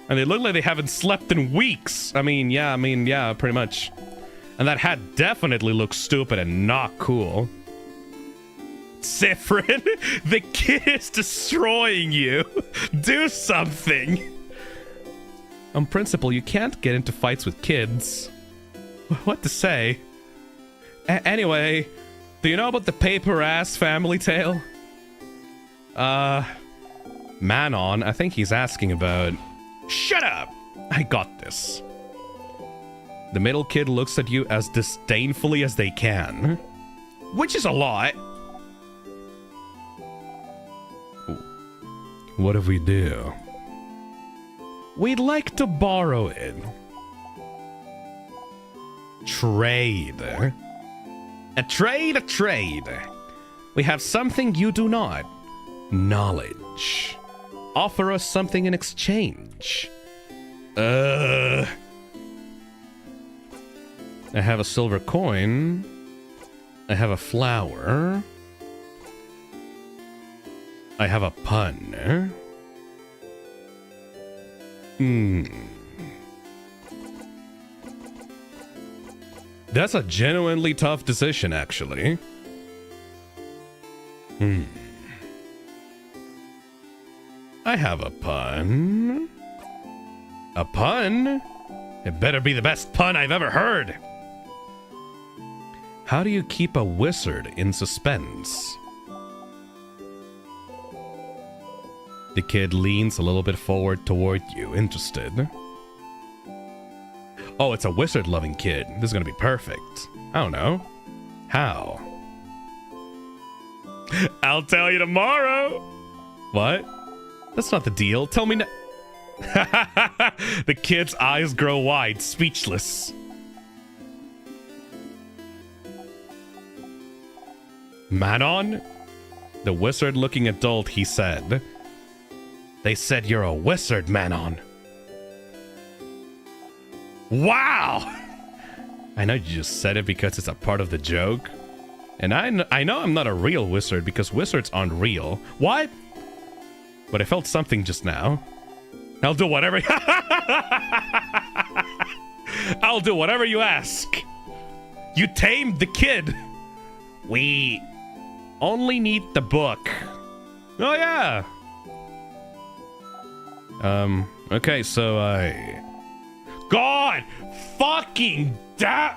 And they look like they haven't slept in weeks. I mean, yeah, pretty much. And that hat definitely looks stupid and not cool. Siffrin, the kid is destroying you. Do something. On principle, you can't get into fights with kids. What to say? Anyway, do you know about the paper-ass family tale? Manon, I think he's asking about... Shut up! I got this. The middle kid looks at you as disdainfully as they can. Which is a lot. What if we do? We'd like to borrow it. Trade. A trade. We have something you do not. Knowledge. Offer us something in exchange. I have a silver coin. I have a flower. I have a pun. That's a genuinely tough decision, actually. I have a pun. A pun? It better be the best pun I've ever heard. How do you keep a wizard in suspense? The kid leans a little bit forward toward you, interested. Oh, it's a wizard-loving kid. This is gonna be perfect. I don't know. How? I'll tell you tomorrow. What? That's not the deal. Tell me now. The kid's eyes grow wide, speechless. Manon? The wizard-looking adult, he said. They said you're a wizard, Manon. Wow! I know you just said it because it's a part of the joke. And I know I'm not a real wizard because wizards aren't real. What? But I felt something just now. I'll do whatever... I'll do whatever you ask. You tamed the kid. We only need the book. Oh, yeah. Okay, so God fucking damn.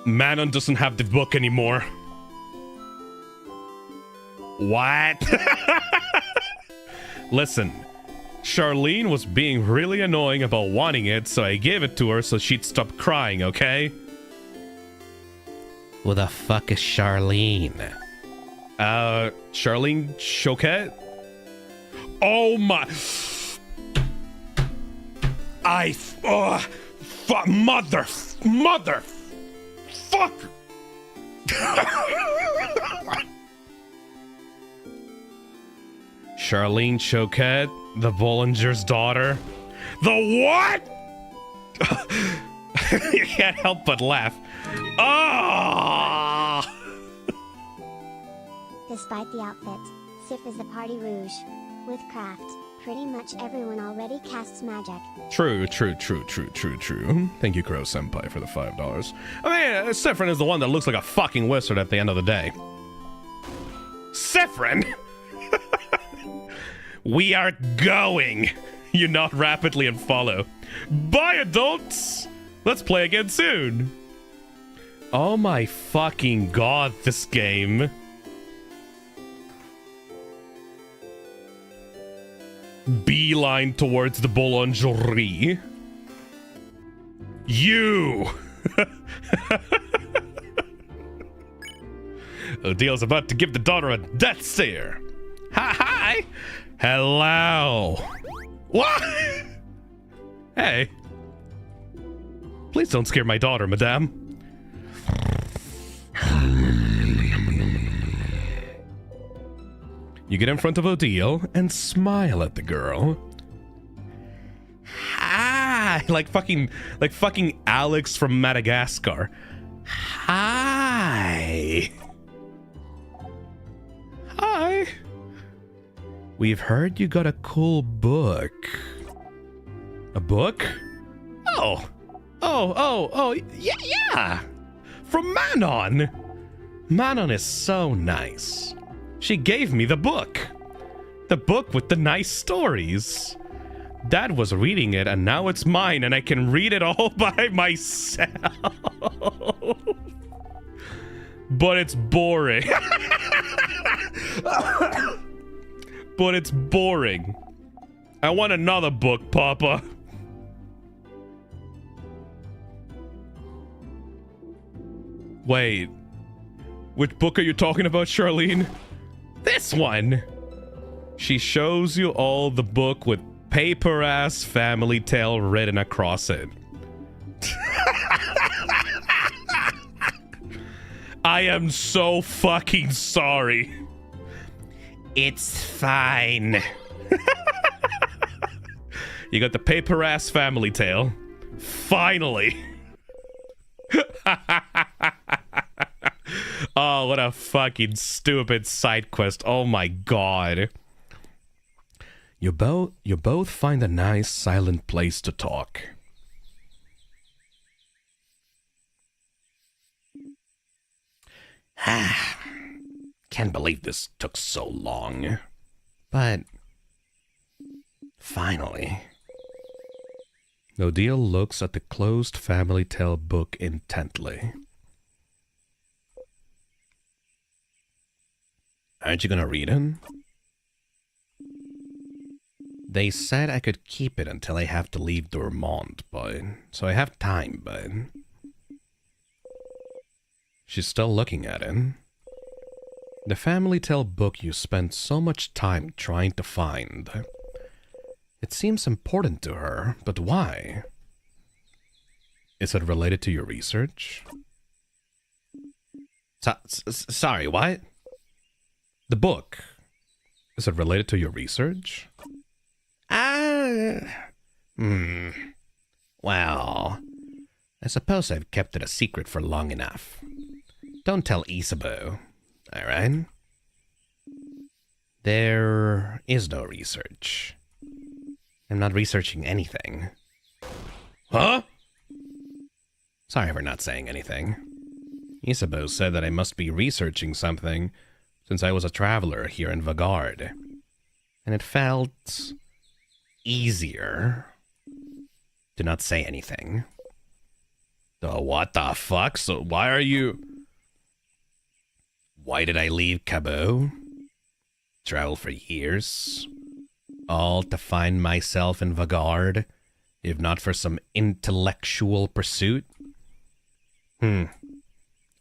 Manon doesn't have the book anymore. What? Listen, Charlene was being really annoying about wanting it, so I gave it to her so she'd stop crying, okay? Who the fuck is Charlene? Charlene Choquette? Oh my... mother... Fuck! Charlene Choquette, the Bollinger's daughter. The what? You can't help but laugh. Ah! Despite the outfit, Sif is the party rouge. With Craft, pretty much everyone already casts magic. True. Thank you, Crow Senpai, for the $5. I mean, Siffrin is the one that looks like a fucking wizard at the end of the day. Siffrin? We are going! You nod rapidly and follow. Bye, adults! Let's play again soon! Oh my fucking god, this game. Beeline towards the boulangerie. You! Odil's about to give the daughter a death stare. Hi! Hello! What? Hey. Please don't scare my daughter, madame. You get in front of Odile and smile at the girl. Hi! Like fucking Alex from Madagascar. Hi! Hi! We've heard you got a cool book. A book? Oh, yeah! From Manon! Manon is so nice. She gave me the book. The book with the nice stories. Dad was reading it and now it's mine and I can read it all by myself. But it's boring. But it's boring. I want another book, Papa. Wait. Which book are you talking about, Charlene? This one! She shows you all the book with paper-ass family tale written across it. I am so fucking sorry. It's fine. You got the paper-ass family tale. Finally. Oh, what a fucking stupid side quest. Oh my god. You both find a nice silent place to talk. Can't believe this took so long. But finally. Odile looks at the closed family tale book intently. Aren't you gonna read it? They said I could keep it until I have to leave Dormont, but so I have time, but she's still looking at it. The family tale book you spent so much time trying to find. It seems important to her, but why? Is it related to your research? Sorry, what? The book. Is it related to your research? Well, I suppose I've kept it a secret for long enough. Don't tell Isabeau, alright? There is no research. I'm not researching anything. Huh? Sorry for not saying anything. Isabeau said that I must be researching something, since I was a traveler here in Vagard. And it felt easier to not say anything. What the fuck? So why are you... Why did I leave Cabo? Travel for years? All to find myself in Vagard, if not for some intellectual pursuit?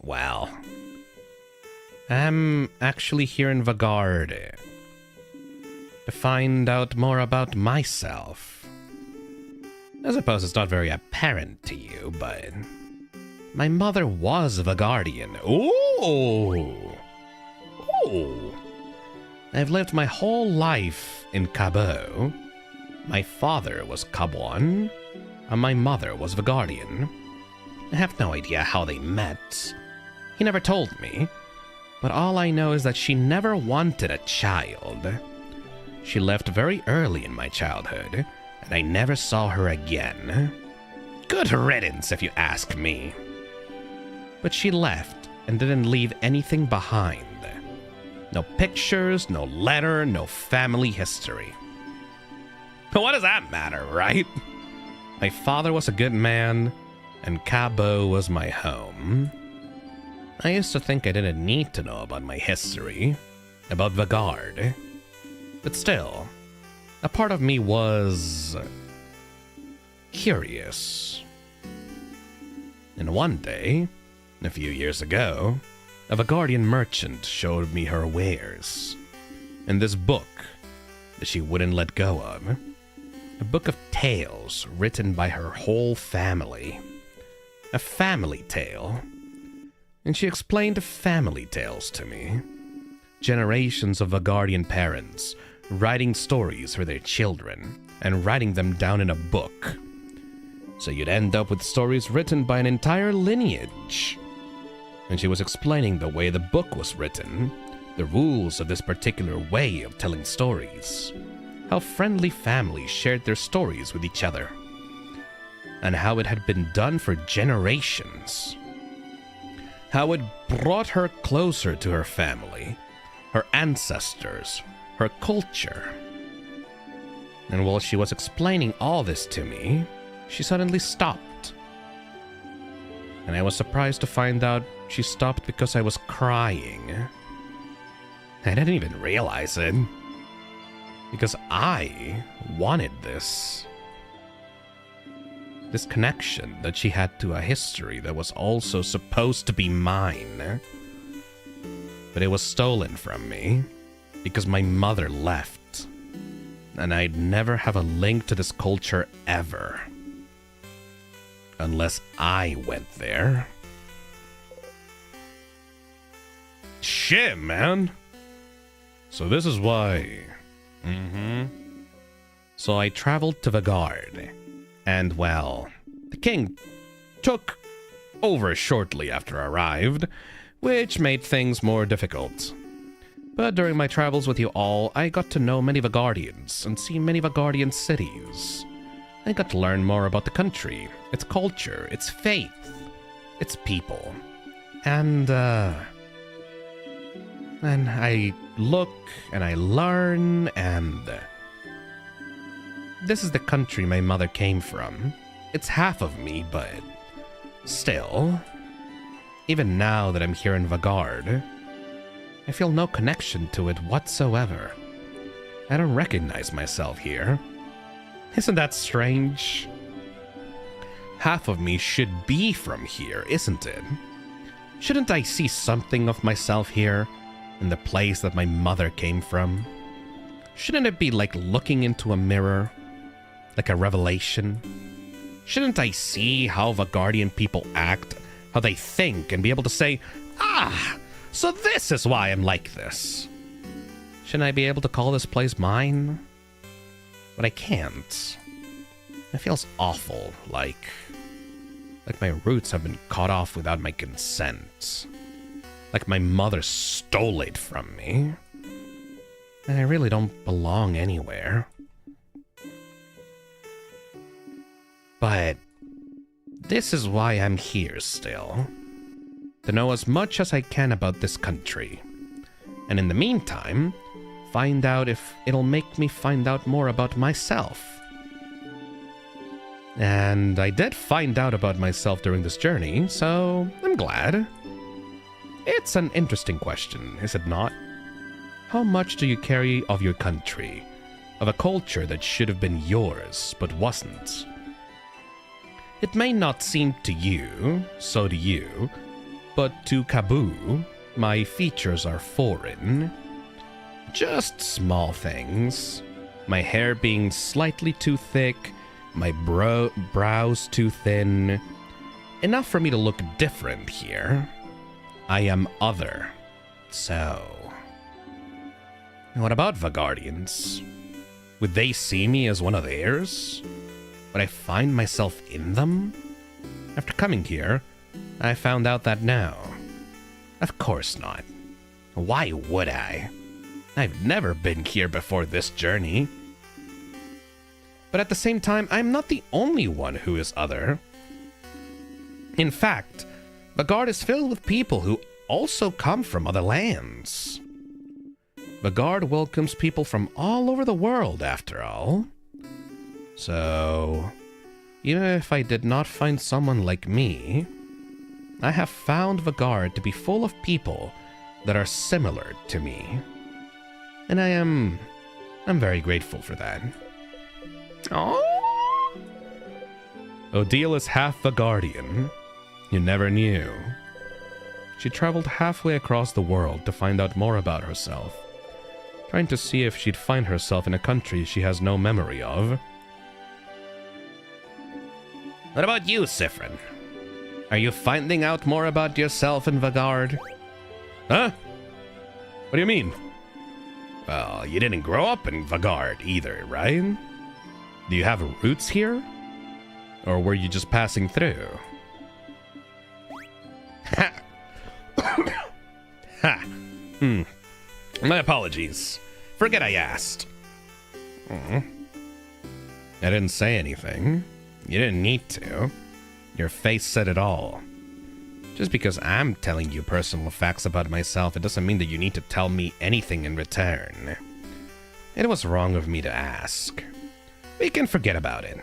Well, I'm actually here in Vagard to find out more about myself. I suppose it's not very apparent to you, but my mother was a Vagardian. Ooh! Ooh! I've lived my whole life in Cabo. My father was Caboan, and my mother was Vagardian. I have no idea how they met. He never told me, but all I know is that she never wanted a child. She left very early in my childhood, and I never saw her again. Good riddance, if you ask me. But she left and didn't leave anything behind. No pictures, no letter, no family history. But what does that matter, right? My father was a good man, and Cabo was my home. I used to think I didn't need to know about my history, about Vagard. But still, a part of me was curious. And one day, a few years ago, a Vagardian merchant showed me her wares, and this book that she wouldn't let go of. A book of tales written by her whole family. A family tale. And she explained family tales to me. Generations of Vagardian parents writing stories for their children and writing them down in a book. So you'd end up with stories written by an entire lineage. And she was explaining the way the book was written, the rules of this particular way of telling stories, how friendly families shared their stories with each other, and how it had been done for generations. How it brought her closer to her family, her ancestors, her culture. And while she was explaining all this to me, she suddenly stopped. And I was surprised to find out she stopped because I was crying. I didn't even realize it. Because I wanted this. This connection that she had to a history that was also supposed to be mine. But it was stolen from me because my mother left. And I'd never have a link to this culture ever. Unless I went there. Shit, man. So this is why. So I traveled to Vagard. And well, the king took over shortly after I arrived, which made things more difficult. But during my travels with you all, I got to know many Vagardians and see many Vagardian cities. I got to learn more about the country, its culture, its faith, its people. And I look and I learn, and this is the country my mother came from. It's half of me, but still, even now that I'm here in Vagard, I feel no connection to it whatsoever. I don't recognize myself here. Isn't that strange? Half of me should be from here, isn't it? Shouldn't I see something of myself here, in the place that my mother came from? Shouldn't it be like looking into a mirror? Like a revelation? Shouldn't I see how Vagardian people act, how they think, and be able to say, ah, so this is why I'm like this? Shouldn't I be able to call this place mine? But I can't. It feels awful, like my roots have been cut off without my consent. Like my mother stole it from me. And I really don't belong anywhere. But this is why I'm here still. To know as much as I can about this country. And in the meantime, find out if it'll make me find out more about myself. And I did find out about myself during this journey, so I'm glad. It's an interesting question, is it not? How much do you carry of your country? Of a culture that should have been yours, but wasn't? It may not seem to you, so to you, but to Kaboo, my features are foreign. Just small things. My hair being slightly too thick, my brows too thin. Enough for me to look different here. I am other. So... what about Vagardians? Would they see me as one of theirs? Would I find myself in them? After coming here, I found out that no. Of course not. Why would I? I've never been here before this journey. But at the same time, I'm not the only one who is other. In fact, Vagard is filled with people who also come from other lands. Vagard welcomes people from all over the world, after all. So, even if I did not find someone like me, I have found Vagard to be full of people that are similar to me. And I'm very grateful for that. Oh, Odile is half Vagardian. You never knew. She traveled halfway across the world to find out more about herself, trying to see if she'd find herself in a country she has no memory of. What about you, Siffrin? Are you finding out more about yourself in Vagard? Huh? What do you mean? Well, you didn't grow up in Vagard either, right? Do you have roots here? Or were you just passing through? Ha! Ha! My apologies. Forget I asked. I didn't say anything. You didn't need to. Your face said it all. Just because I'm telling you personal facts about myself, it doesn't mean that you need to tell me anything in return. It was wrong of me to ask. We can forget about it.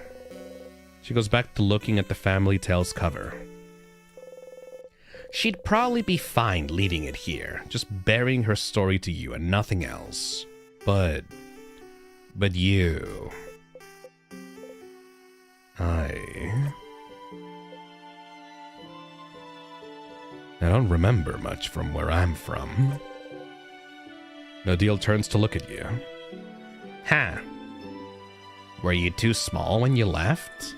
She goes back to looking at the Family Tales cover. She'd probably be fine leaving it here, just burying her story to you and nothing else. But you... I don't remember much from where I'm from. Odile turns to look at you. Huh. Were you too small when you left?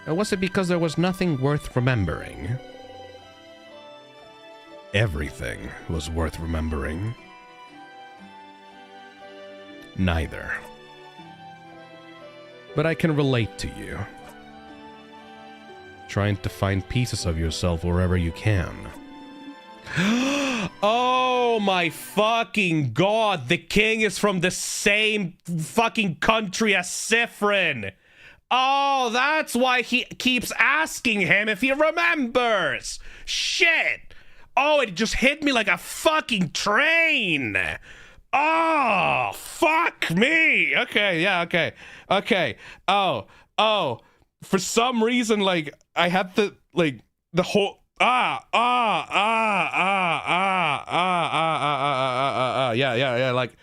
Or was it because there was nothing worth remembering? Everything was worth remembering. Neither. But I can relate to you. Trying to find pieces of yourself wherever you can. Oh my fucking god! The king is from the same fucking country as Siffrin! Oh, that's why he keeps asking him if he remembers! Shit! Oh, it just hit me like a fucking train! Oh, fuck me! Okay, yeah, okay. Okay. Oh. For some reason, like, I had the, like, the whole... Yeah, like...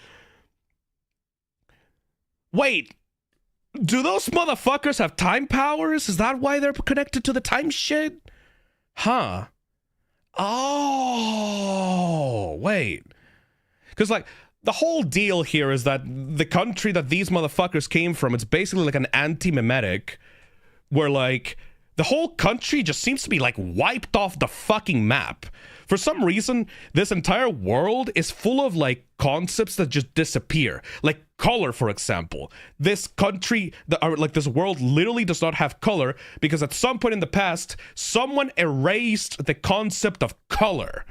Wait! Do those motherfuckers have time powers? Is that why they're connected to the time shit? Huh. Oh, wait. Because, like, the whole deal here is that the country that these motherfuckers came from, it's basically like an anti-memetic, where, like, the whole country just seems to be, like, wiped off the fucking map. For some reason, this entire world is full of, like, concepts that just disappear. Like color, for example. This country, like, this world literally does not have color because at some point in the past, someone erased the concept of color.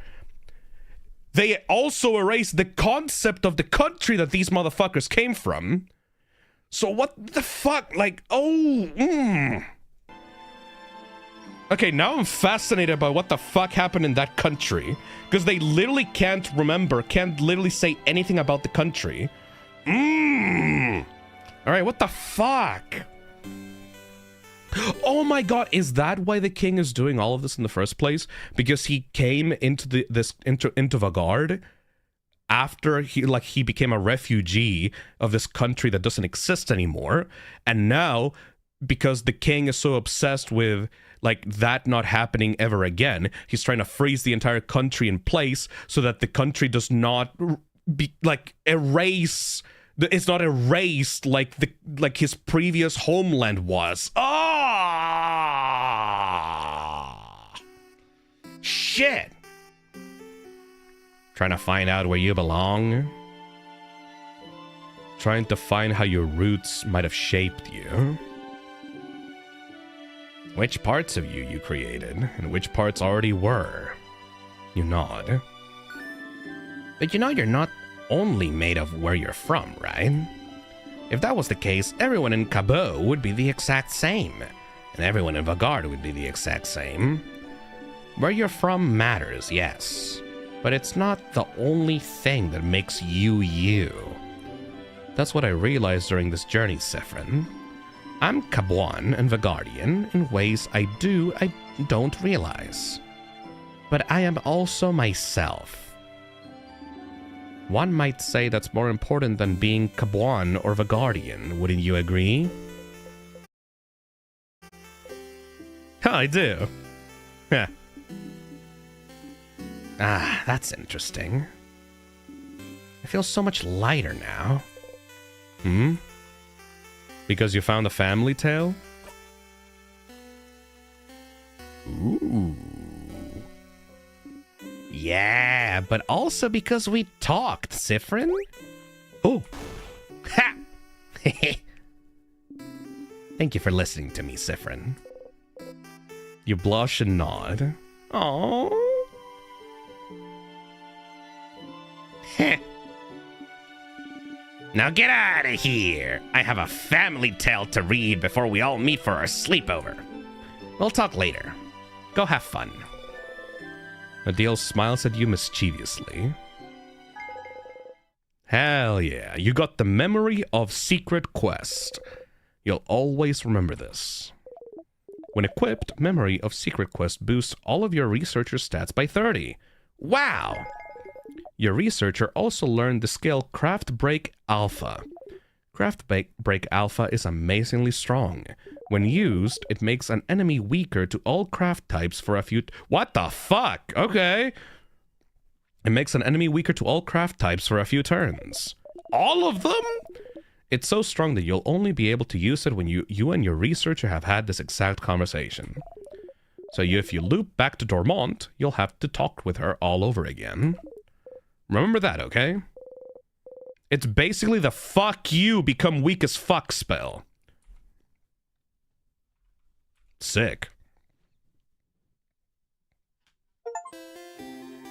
They also erased the concept of the country that these motherfuckers came from. So what the fuck? Like, Okay, now I'm fascinated by what the fuck happened in that country. Because they literally can't remember, can't literally say anything about the country. Alright, what the fuck? Oh my god, is that why the king is doing all of this in the first place? Because he came into into Vagard after he became a refugee of this country that doesn't exist anymore. And now, because the king is so obsessed with like that not happening ever again, he's trying to freeze the entire country in place so that the country does not be like erase. It's not erased like his previous homeland was. Ah, shit. Trying to find out where you belong. Trying to find how your roots might have shaped you. Which parts of you created, and which parts already were. You nod. But you know you're not only made of where you're from, right? If that was the case, everyone in Cabo would be the exact same. And everyone in Vagard would be the exact same. Where you're from matters, yes. But it's not the only thing that makes you you. That's what I realized during this journey, Siffrin. I'm Caboan and Vagardian in ways I don't realize. But I am also myself. One might say that's more important than being Caboan or Vagardian, wouldn't you agree? I do. Yeah. Ah, that's interesting. I feel so much lighter now. Hmm? Because you found a family tale? Ooh. Yeah, but also because we talked, Siffrin. Oh. Ha! Thank you for listening to me, Siffrin. You blush and nod. Aww. Now get out of here! I have a family tale to read before we all meet for our sleepover. We'll talk later. Go have fun. Adil smiles at you mischievously. Hell yeah, you got the memory of secret quest. You'll always remember this. When equipped, memory of secret quest boosts all of your researcher stats by 30. Wow! Your researcher also learned the skill Craft Break Alpha. Craft Break Alpha is amazingly strong. When used, it makes an enemy weaker to all craft types for a few... What the fuck? Okay. It makes an enemy weaker to all craft types for a few turns. All of them? It's so strong that you'll only be able to use it when you and your researcher have had this exact conversation. So if you loop back to Dormont, you'll have to talk with her all over again. Remember that, okay? It's basically the fuck you become weak as fuck spell. Sick.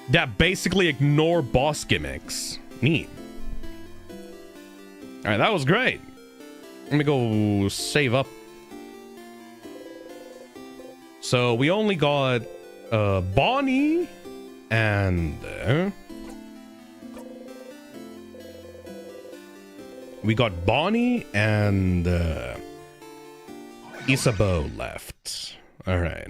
Yeah, basically ignore boss gimmicks. Neat. Alright, that was great. Let me go save up. So we only got Bonnie and... we got Bonnie and Isabeau left. Alright.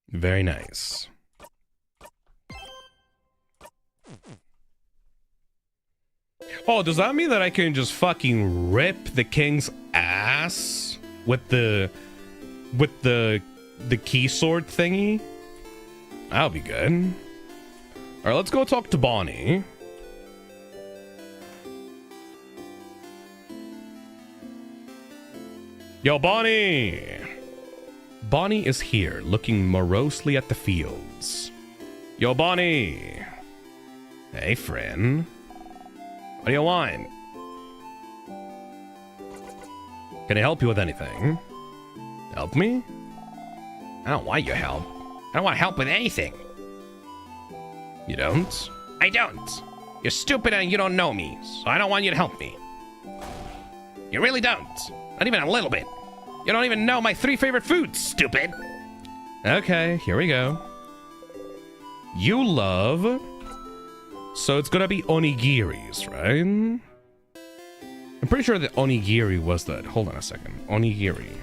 Very nice. Oh, does that mean that I can just fucking rip the king's ass with the key sword thingy? That'll be good. Alright, let's go talk to Bonnie. Yo, Bonnie! Bonnie is here, looking morosely at the fields. Yo, Bonnie! Hey, friend. What do you want? Can I help you with anything? Help me? I don't want your help. I don't want help with anything. You don't? I don't. You're stupid and you don't know me, so I don't want you to help me. You really don't. Not even a little bit. You don't even know my 3 favorite foods, stupid. Okay, here we go. You love... So it's gonna be onigiris, right? I'm pretty sure that onigiri was that. Hold on a second. Onigiri.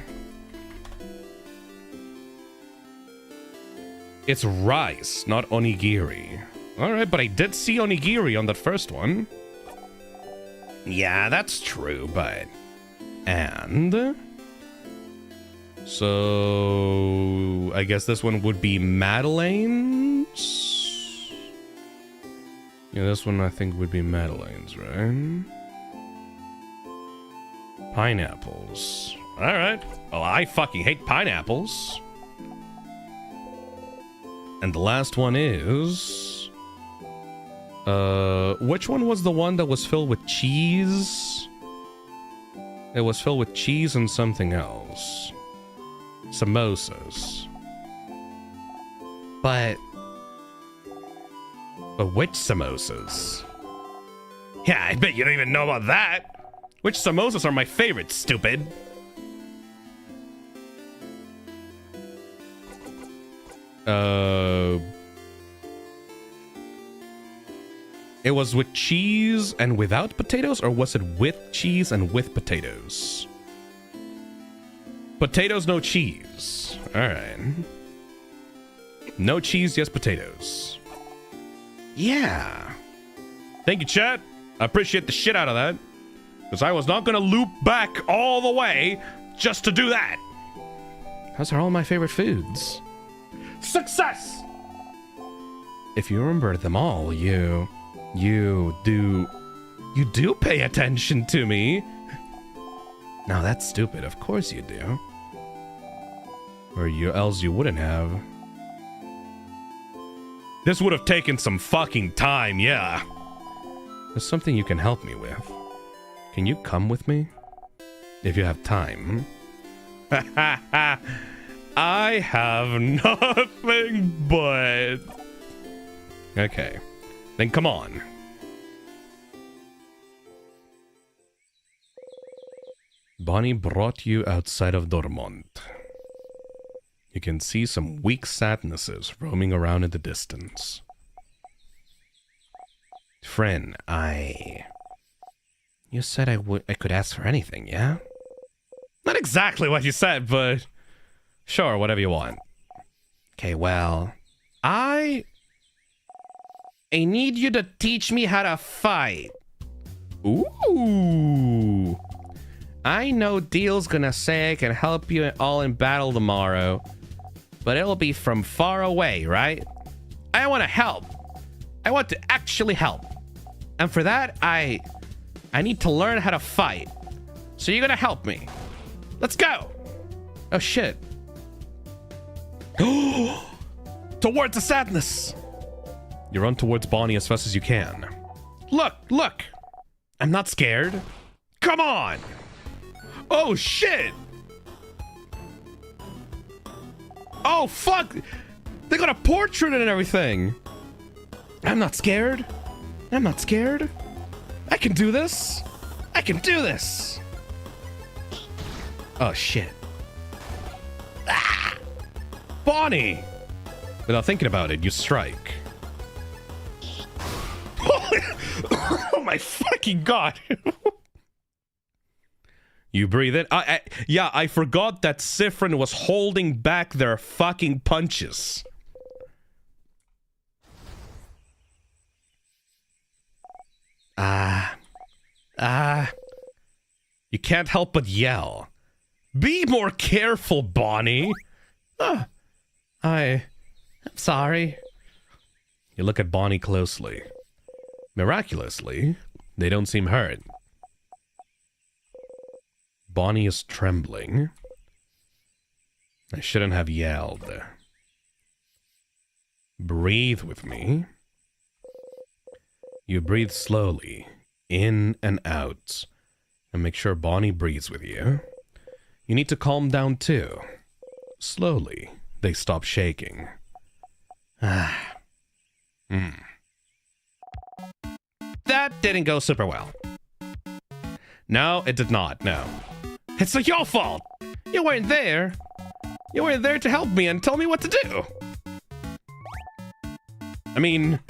It's rice, not onigiri. Alright, but I did see onigiri on that first one. Yeah, that's true, but... And... So... I guess this one would be Madeleine's? Yeah, this one I think would be Madeleine's, right? Pineapples. Alright. Well, I fucking hate pineapples. And the last one is... which one was the one that was filled with cheese? It was filled with cheese and something else. Samosas. But which samosas? Yeah, I bet you don't even know about that. Which samosas are my favorite, stupid? It was with cheese and without potatoes, or was it with cheese and with potatoes? Potatoes, no cheese. Alright. No cheese, yes potatoes. Yeah. Thank you, chat. I appreciate the shit out of that. Because I was not going to loop back all the way just to do that. Those are all my favorite foods. Success! If you remember them all, you do pay attention to me. Now that's stupid. Of course you do. Or else you wouldn't have. This would have taken some fucking time, yeah. There's something you can help me with. Can you come with me? If you have time. I have nothing but... Okay. Then come on. Bonnie brought you outside of Dormont. You can see some weak sadnesses roaming around in the distance. Friend, You said I could ask for anything, yeah? Not exactly what you said, but... Sure, whatever you want. Okay, well... I need you to teach me how to fight. Ooh. I know Deal's gonna say I can help you all in battle tomorrow, but it'll be from far away, right? I want to help. I want to actually help. And for that, I need to learn how to fight. So you're gonna help me. Let's go. Oh, shit. Towards the sadness. You run towards Bonnie as fast as you can. Look. I'm not scared. Come on. Oh, shit. Oh, fuck. They got a portrait and everything. I'm not scared. I can do this. Oh, shit. Ah! Bonnie! Without thinking about it, you strike. Oh my fucking god! You breathe in. Yeah, I forgot that Siffrin was holding back their fucking punches. You can't help but yell. Be more careful, Bonnie. I'm sorry. You look at Bonnie closely. Miraculously, they don't seem hurt. Bonnie is trembling. I shouldn't have yelled. Breathe with me. You breathe slowly, in and out, and make sure Bonnie breathes with you. You need to calm down too. Slowly, they stop shaking. That didn't go super well. No, it did not. No. It's your fault. You weren't there. You weren't there to help me and tell me what to do. I mean,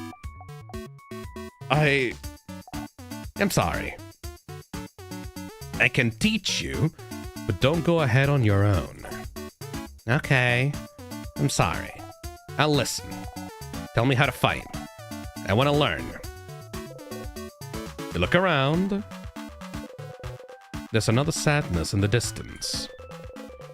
I am sorry. I can teach you, but don't go ahead on your own. Okay. I'm sorry. I'll listen. Tell me how to fight. I want to learn. You look around. There's another sadness in the distance.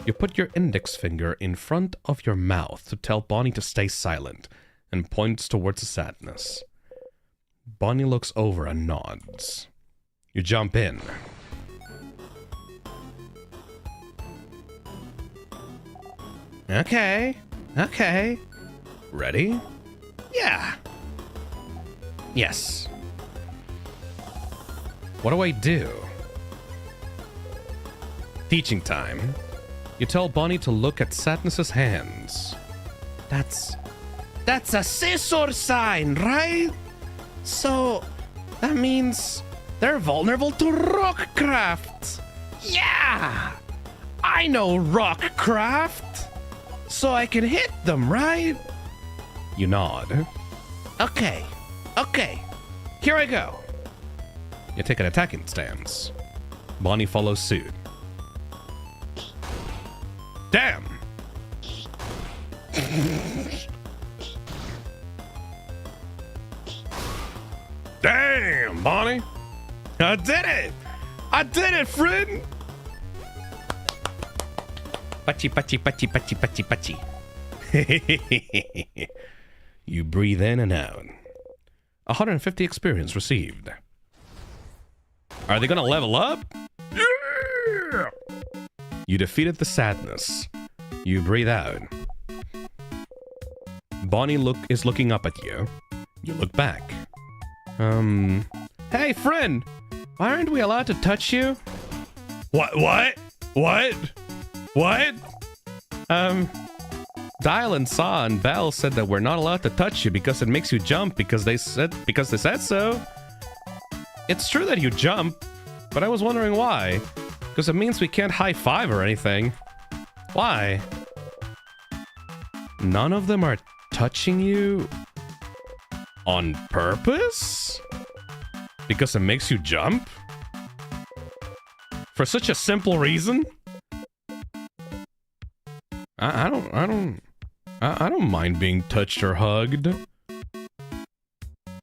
You put your index finger in front of your mouth to tell Bonnie to stay silent and points towards the sadness. Bonnie looks over and nods. You jump in. Okay. Okay. Ready? Yeah. Yes. What do I do? Teaching time. You tell Bonnie to look at Sadness's hands. That's a scissor sign, right? So that means they're vulnerable to rockcraft. Yeah! I know rockcraft. So I can hit them, right? You nod. Okay. Okay. Here I go. You take an attacking stance. Bonnie follows suit. Damn! Damn, Bonnie! I did it! I did it, friend! Pachi, pachi, pachi, pachi, pachi, pachi. You breathe in and out. 150 experience received. Are they gonna level up? Yeah! You defeated the sadness. You breathe out. Bonnie is looking up at you. You look back. Hey, friend! Why aren't we allowed to touch you? What? Dial and Saw and Belle said that we're not allowed to touch you because it makes you jump because they said so. It's true that you jump, but I was wondering why. Because it means we can't high-five or anything. Why? None of them are touching you on purpose? Because it makes you jump? For such a simple reason? I don't mind being touched or hugged.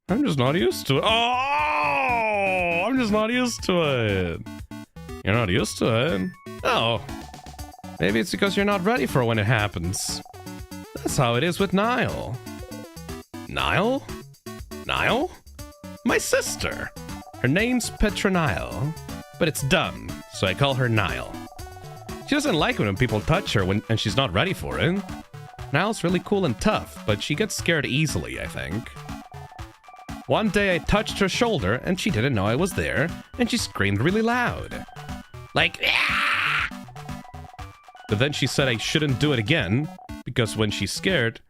I'm just not used to it. Oh! I'm just not used to it. You're not used to it? Oh. Maybe it's because you're not ready for when it happens. That's how it is with Niall. Niall? Niall? My sister. Her name's Petra Niall, but it's dumb, so I call her Niall. She doesn't like it when people touch her and she's not ready for it. Niall's really cool and tough, but she gets scared easily, I think. One day I touched her shoulder and she didn't know I was there, and she screamed really loud. Like, ah! But then she said I shouldn't do it again, because when she's scared,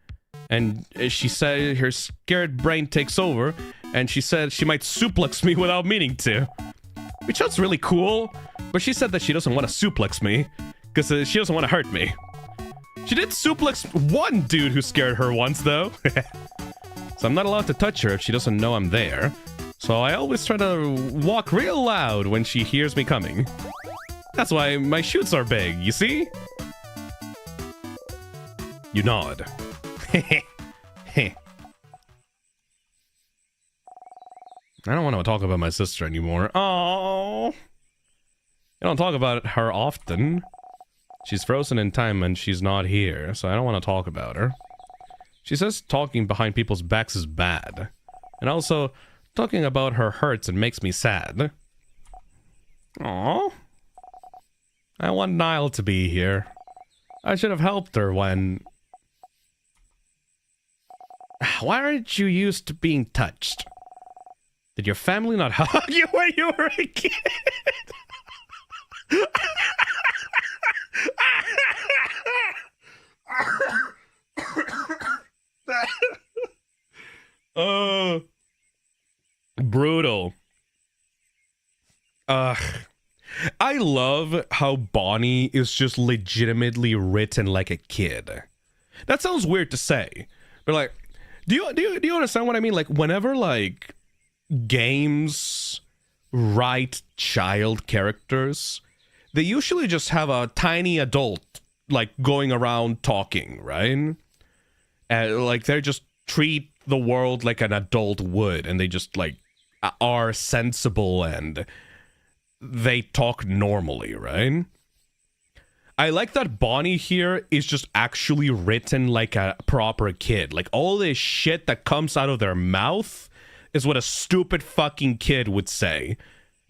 and she said her scared brain takes over, and she said she might suplex me without meaning to. Which sounds really cool, but she said that she doesn't want to suplex me, because she doesn't want to hurt me. She did suplex one dude who scared her once, though. So I'm not allowed to touch her if she doesn't know I'm there. So I always try to walk real loud when she hears me coming. That's why my shoots are big, you see? You nod. I don't want to talk about my sister anymore. Oh, I don't talk about her often. She's frozen in time and she's not here, so I don't want to talk about her. She says talking behind people's backs is bad. And also, talking about her hurts and makes me sad. Aww. I want Niall to be here. I should have helped her when... Why aren't you used to being touched? Did your family not hug you when you were a kid? Brutal. I love how Bonnie is just legitimately written like a kid. That sounds weird to say, but like, do you understand what I mean? Like, whenever like games write child characters, they usually just have a tiny adult like going around talking, right? And like they just treat the world like an adult would, and they just like are sensible and they talk normally, right? I like that Bonnie here is just actually written like a proper kid. Like all this shit that comes out of their mouth is what a stupid fucking kid would say.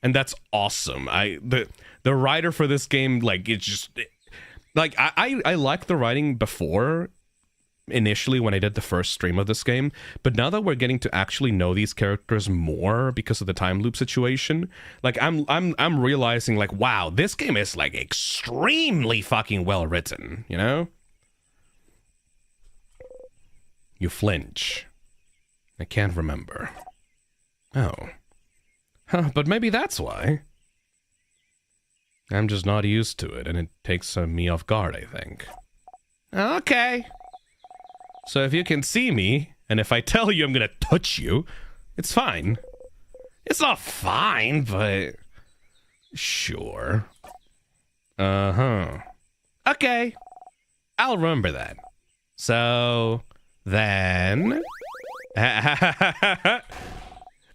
And that's awesome. The writer for this game, like, it's just like I liked the writing before, initially when I did the first stream of this game, but now that we're getting to actually know these characters more because of the time loop situation, like I'm realizing like, wow, this game is like extremely fucking well written, you know? You flinch. I can't remember. Oh. Huh, but maybe that's why. I'm just not used to it, and it takes me off guard, I think. Okay. So if you can see me, and if I tell you I'm gonna touch you, it's fine. It's not fine, but... sure. Uh-huh. Okay. I'll remember that. So... then...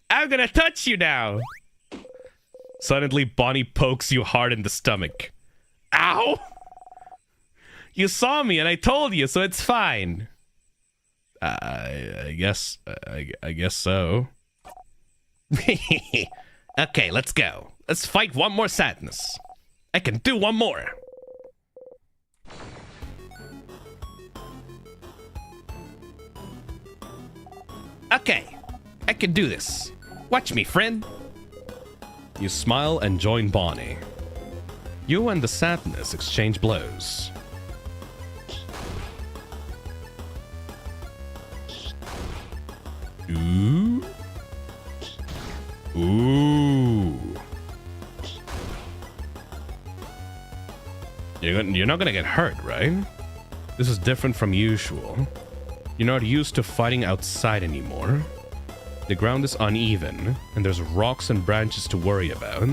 I'm gonna touch you now! Suddenly, Bonnie pokes you hard in the stomach. Ow! You saw me and I told you, so it's fine. I guess so. Okay, let's go. Let's fight one more sadness. I can do one more. Okay, I can do this. Watch me, friend. You smile and join Bonnie. You and the sadness exchange blows. Ooh. Ooh. You're not gonna get hurt, right? This is different from usual. You're not used to fighting outside anymore. The ground is uneven, and there's rocks and branches to worry about.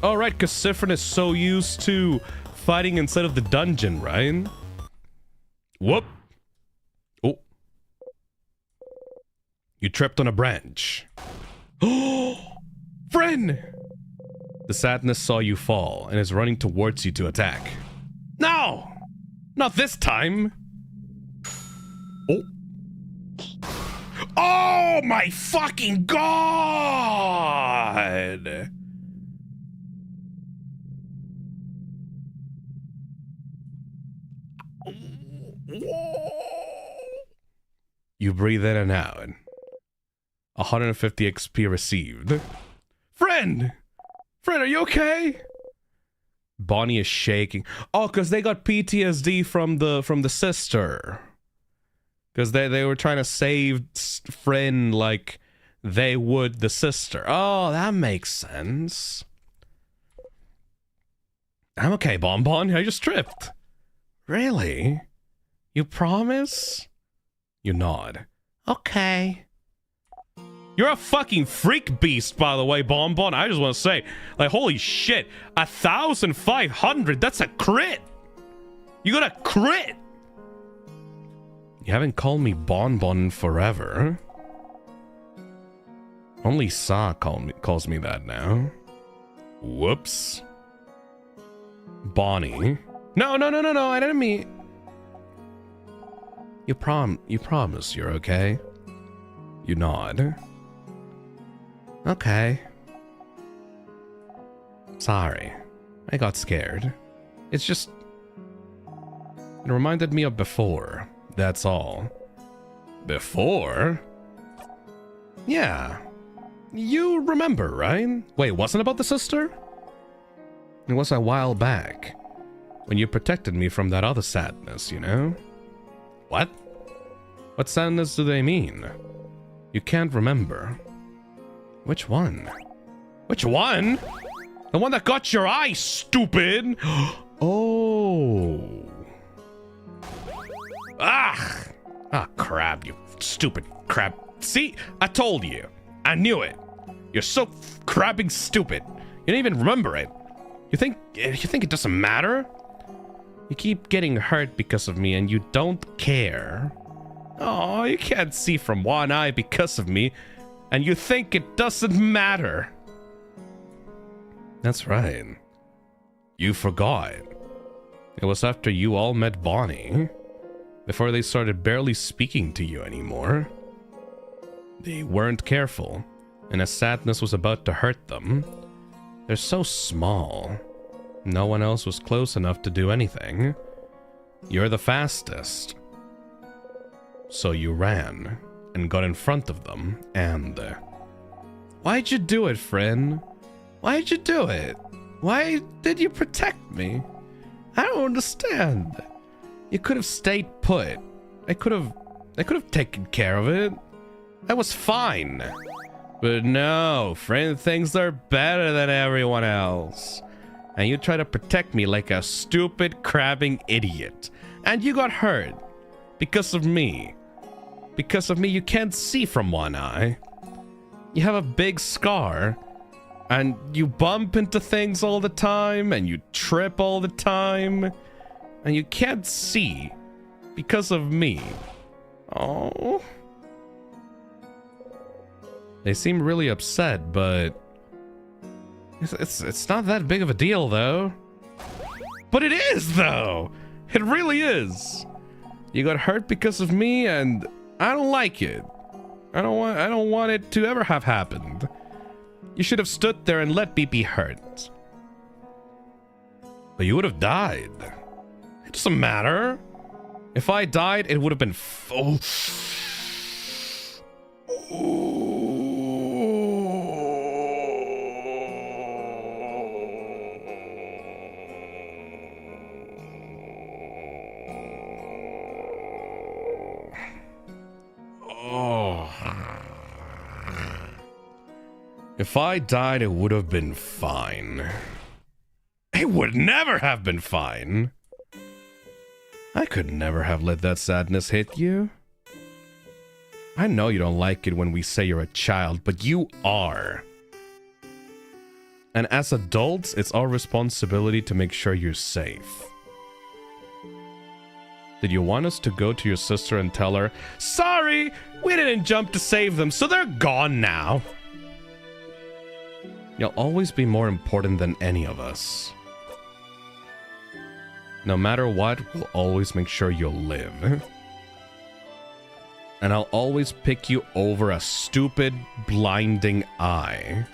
Alright, because Siffrin is so used to fighting inside of the dungeon, right? Whoop! Oh. You tripped on a branch. Oh! Friend! The sadness saw you fall, and is running towards you to attack. No! Not this time! Oh. Oh my fucking god! You breathe in and out. 150 XP received. Friend! Friend, are you okay? Bonnie is shaking. Oh, because they got PTSD from the sister. Because they were trying to save Friend like they would the sister. Oh, that makes sense. I'm okay, Bonbon. I just tripped. Really? You promise? You nod. Okay. You're a fucking freak beast, by the way, Bonbon. I just want to say, like, holy shit. 1,500. That's a crit. You got a crit. You haven't called me Bonbon forever. Only Sa calls me that now. Whoops. Bonnie. No, I didn't mean... You promise you're okay? You nod. Okay. Sorry. I got scared. It's just... It reminded me of before. That's all. Before? Yeah. You remember, right? Wait, wasn't about the sister? It was a while back. When you protected me from that other sadness, you know? What? What sadness do they mean? You can't remember. Which one? Which one? The one that got your eye, stupid! Oh. Ah! Ah, crab, you stupid crab. See? I told you. I knew it. You're so crabbing stupid. You don't even remember it. You think it doesn't matter? You keep getting hurt because of me and you don't care. Oh, you can't see from one eye because of me, and you think it doesn't matter. That's right. You forgot. It was after you all met Bonnie, before they started barely speaking to you anymore. They weren't careful, and as sadness was about to hurt them, they're so small. No one else was close enough to do anything. You're the fastest. So you ran and got in front of them, and... why'd you do it, friend? Why'd you do it? Why did you protect me? I don't understand. You could have stayed put. I could have taken care of it. That was fine. But no, friend thinks they're better than everyone else. And you try to protect me like a stupid, crabbing idiot. And you got hurt. Because of me. Because of me, you can't see from one eye. You have a big scar. And you bump into things all the time. And you trip all the time. And you can't see. Because of me. Oh. They seem really upset, but... It's not that big of a deal, though. But it is, though! It really is! You got hurt because of me, and I don't like it. I don't want it to ever have happened. You should have stood there and let me be hurt. But you would have died. It doesn't matter. If I died, it would have been If I died, it would have been fine. It would never have been fine. I could never have let that sadness hit you. I know you don't like it when we say you're a child, but you are. And as adults, it's our responsibility to make sure you're safe. Did you want us to go to your sister and tell her, sorry, we didn't jump to save them, so they're gone now? You'll always be more important than any of us. No matter what, we'll always make sure you'll live. And I'll always pick you over a stupid, blinding eye.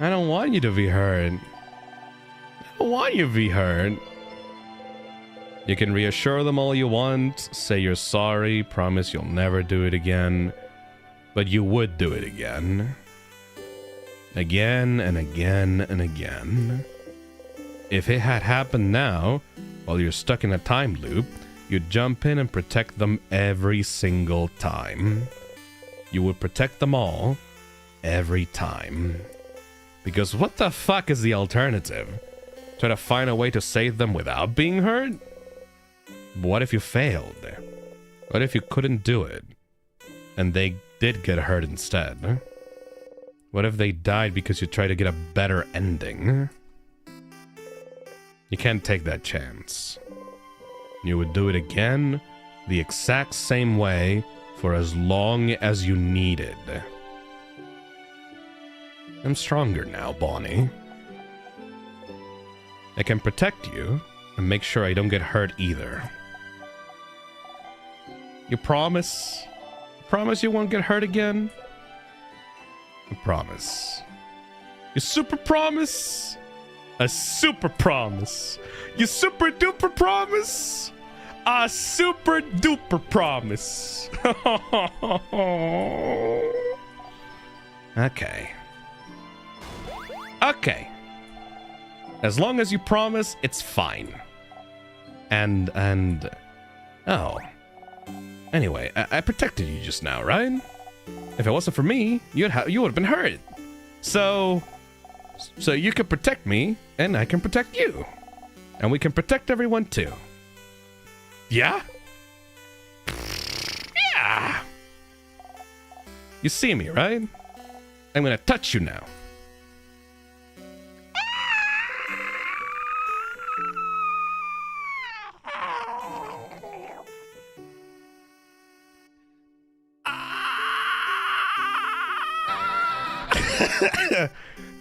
I don't want you to be hurt. I don't want you to be hurt. You can reassure them all you want, say you're sorry, promise you'll never do it again, but you would do it again. Again and again and again. If it had happened now, while you're stuck in a time loop, you'd jump in and protect them every single time. You would protect them all, every time. Because what the fuck is the alternative? Try to find a way to save them without being hurt? What if you failed? What if you couldn't do it? And they did get hurt instead? What if they died because you tried to get a better ending? You can't take that chance. You would do it again, the exact same way, for as long as you needed. I'm stronger now, Bonnie. I can protect you, and make sure I don't get hurt either. You promise? Promise you won't get hurt again? I promise. You super promise? A super promise. You super duper promise? A super duper promise. Okay. Okay. As long as you promise, it's fine. And oh. Anyway, I protected you just now, right? If it wasn't for me, you would have been hurt. So you can protect me, and I can protect you. And we can protect everyone too. Yeah? Yeah! You see me, right? I'm gonna touch you now.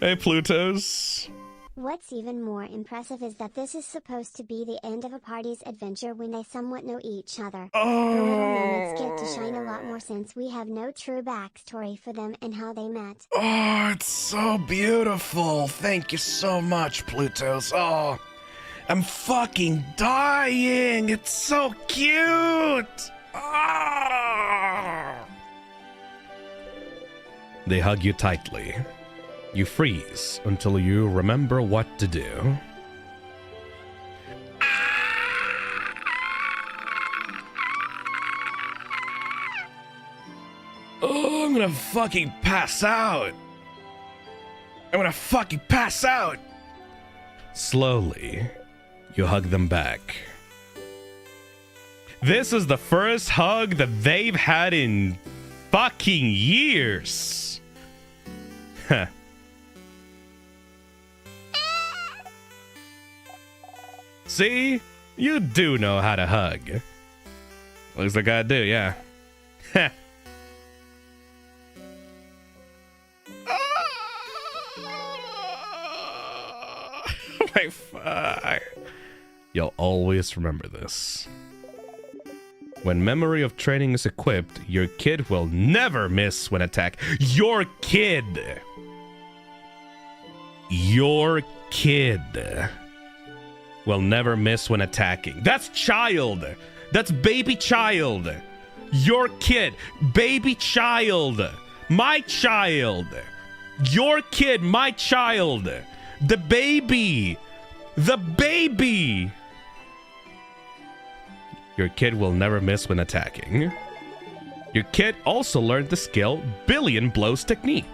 Hey, Plutos. What's even more impressive is that this is supposed to be the end of a party's adventure when they somewhat know each other. The little moments get to shine a lot more since we have no true backstory for them and how they met. Oh, it's so beautiful. Thank you so much, Plutos. Oh, I'm fucking dying. It's so cute. Ah. They hug you tightly. You freeze until you remember what to do. Oh, I'm gonna fucking pass out. I'm gonna fucking pass out. Slowly, you hug them back. This is the first hug that they've had in fucking years. Huh. See? You do know how to hug. Looks like I do, yeah. Heh. My fuck. You'll always remember this. When memory of training is equipped, your kid will never miss when attack. Your kid! Your kid will never miss when attacking. That's child! That's baby child! Your kid! Baby child! My child! Your kid, my child! The baby! The baby! Your kid will never miss when attacking. Your kid also learned the skill Billion Blows technique.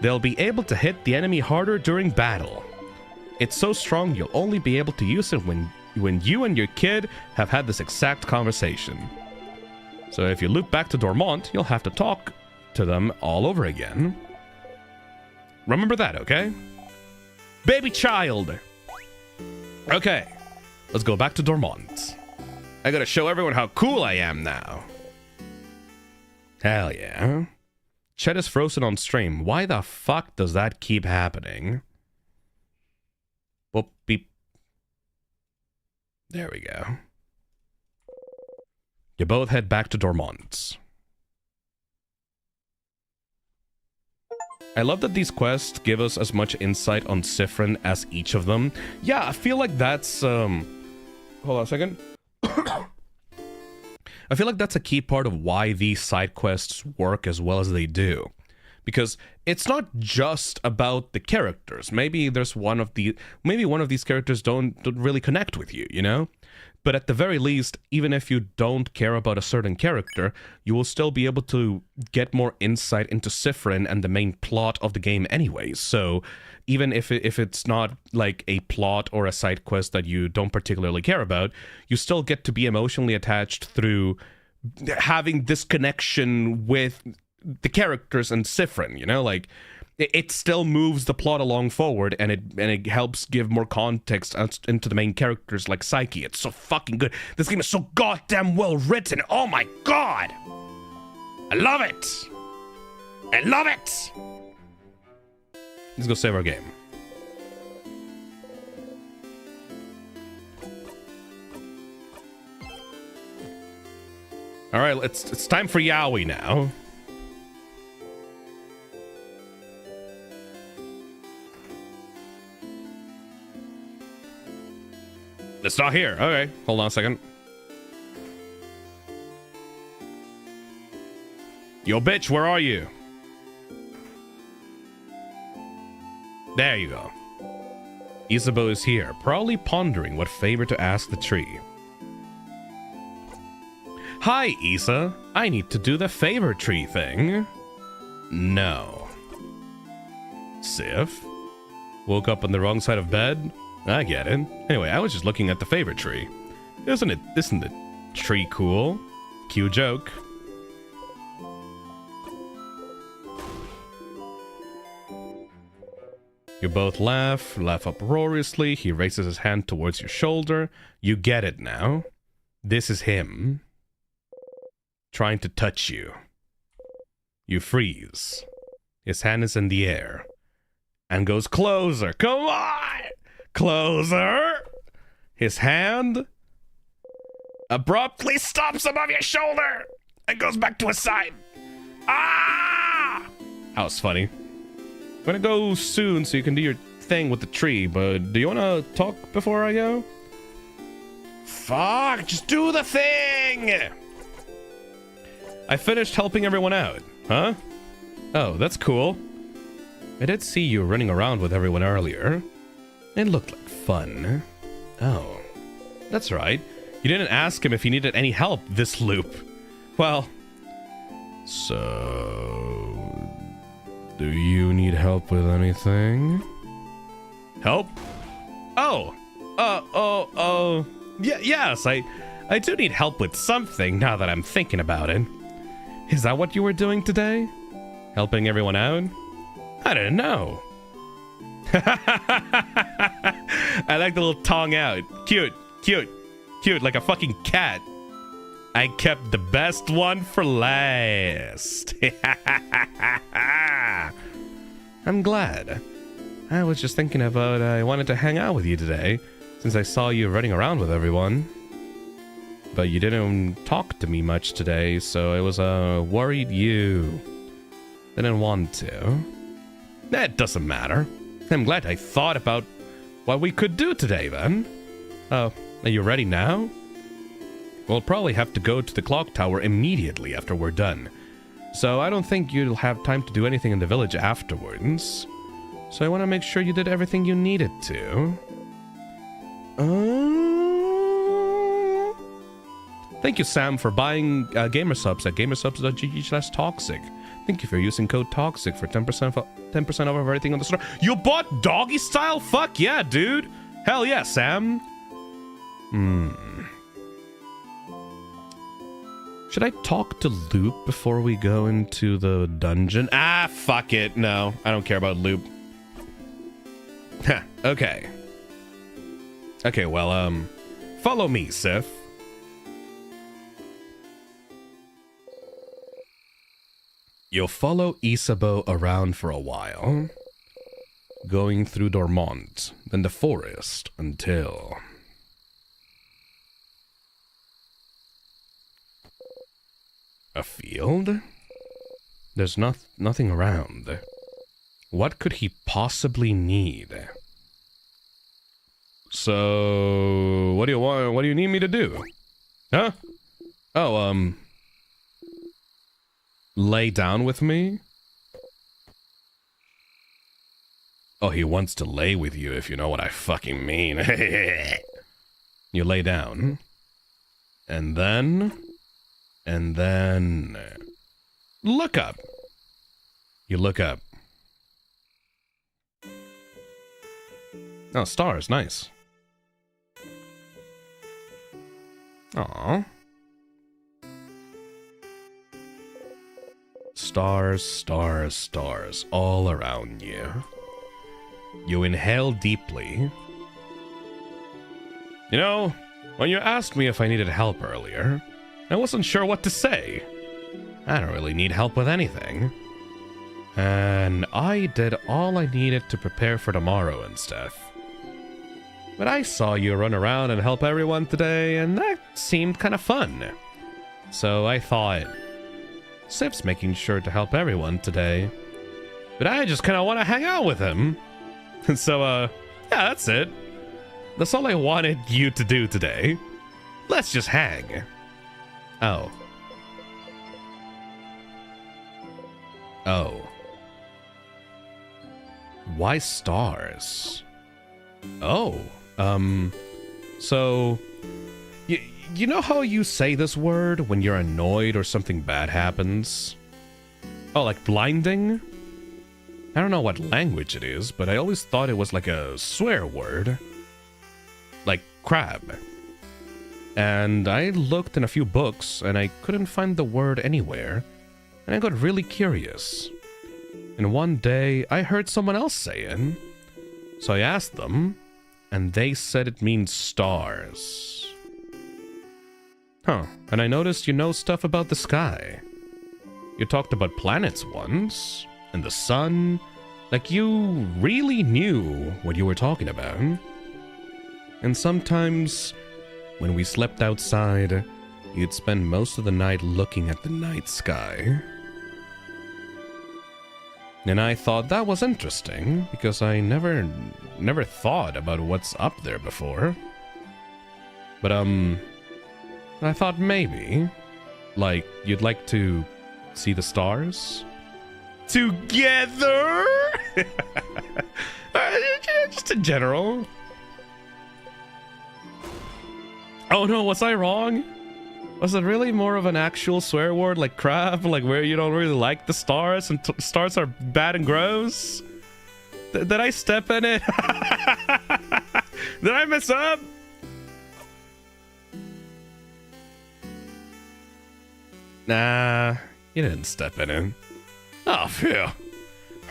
They'll be able to hit the enemy harder during battle. It's so strong you'll only be able to use it when you and your kid have had this exact conversation. So if you loop back to Dormont, you'll have to talk to them all over again. Remember that, okay? Baby child! Okay, let's go back to Dormont. I gotta show everyone how cool I am now. Hell yeah. Chet is frozen on stream. Why the fuck does that keep happening? Boop, beep. There we go. You both head back to Dormont. I love that these quests give us as much insight on Siffrin as each of them. Yeah, I feel like that's, hold on a second. I feel like that's a key part of why these side quests work as well as they do. Because it's not just about the characters. Maybe one of these characters don't really connect with you, you know? But at the very least, even if you don't care about a certain character, you will still be able to get more insight into Siffrin and the main plot of the game anyways. So even if it's not like a plot or a side quest that you don't particularly care about, you still get to be emotionally attached through having this connection with the characters and Siffrin, you know? Like, it still moves the plot along forward, and it helps give more context into the main characters like Psyche. It's so fucking good. This game is so goddamn well written. Oh my god! I love it! I love it! Let's go save our game. Alright, it's time for Yaoi now. It's not here. Okay, hold on a second. Yo, bitch, where are you? There you go. Isabeau is here, probably pondering what favor to ask the tree. Hi, Isa. I need to do the favor tree thing. No. Sif? Woke up on the wrong side of bed? I get it. Anyway, I was just looking at the favor tree. Isn't the tree cool? Cute joke. You both laugh uproariously. He raises his hand towards your shoulder. You get it now. This is him. Trying to touch you. You freeze. His hand is in the air. And goes closer. Come on! Closer! His hand abruptly stops above your shoulder and goes back to his side. Ah! That was funny. I'm gonna go soon so you can do your thing with the tree, but do you wanna talk before I go? Fuck, just do the thing! I finished helping everyone out, huh? Oh, that's cool. I did see you running around with everyone earlier. It looked like fun. Oh, that's right. You didn't ask him if he needed any help this loop. Well, so... do you need help with anything? Help? Oh! Yes, I do need help with something now that I'm thinking about it. Is that what you were doing today? Helping everyone out? I didn't know. I like the little tongue out. Cute, cute, cute, like a fucking cat. I kept the best one for last. I'm glad. I was just thinking about I wanted to hang out with you today, since I saw you running around with everyone. But you didn't talk to me much today, so I was worried you didn't want to. That doesn't matter. I'm glad I thought about what we could do today, then. Oh, are you ready now? We'll probably have to go to the clock tower immediately after we're done. So I don't think you'll have time to do anything in the village afterwards. So I want to make sure you did everything you needed to. Thank you, Sam, for buying gamersubs at gamersubs.gg/toxic. Thank you for using code TOXIC for 10% off of everything on the store. You bought doggy style? Fuck yeah, dude. Hell yeah, Sam. Should I talk to Loop before we go into the dungeon? Ah, fuck it. No, I don't care about Loop. Okay. Okay, well, follow me, Sif. You'll follow Isabeau around for a while, going through Dormont, then the forest, until... a field? There's nothing around. What could he possibly need? So, what do you want? What do you need me to do? Huh? Oh, lay down with me? Oh, he wants to lay with you, if you know what I fucking mean. You lay down. And then... look up. You look up. Oh, stars, nice. Aww. Stars, stars, stars, all around you. You inhale deeply. You know, when you asked me if I needed help earlier, I wasn't sure what to say. I don't really need help with anything. And I did all I needed to prepare for tomorrow and stuff. But I saw you run around and help everyone today, and that seemed kind of fun. So I thought, Sif's making sure to help everyone today, but I just kind of want to hang out with him. And so, yeah, that's it. That's all I wanted you to do today. Let's just hang. Oh. Oh. Why stars? Oh, so you know how you say this word when you're annoyed or something bad happens? Oh, like blinding? I don't know what language it is, but I always thought it was like a swear word. Like crab. And I looked in a few books and I couldn't find the word anywhere. And I got really curious. And one day I heard someone else say it. So I asked them, and they said it means stars. Huh, and I noticed you know stuff about the sky. You talked about planets once, and the sun. Like you really knew what you were talking about. And sometimes, when we slept outside, you'd spend most of the night looking at the night sky. And I thought that was interesting, because I never thought about what's up there before. But, I thought maybe, like, you'd like to see the stars? Together? Just in general. Oh no, was I wrong? Was it really more of an actual swear word like crap? Like where you don't really like the stars and stars are bad and gross? Did I step in it? Did I mess up? Nah, you didn't step in it. Oh, phew.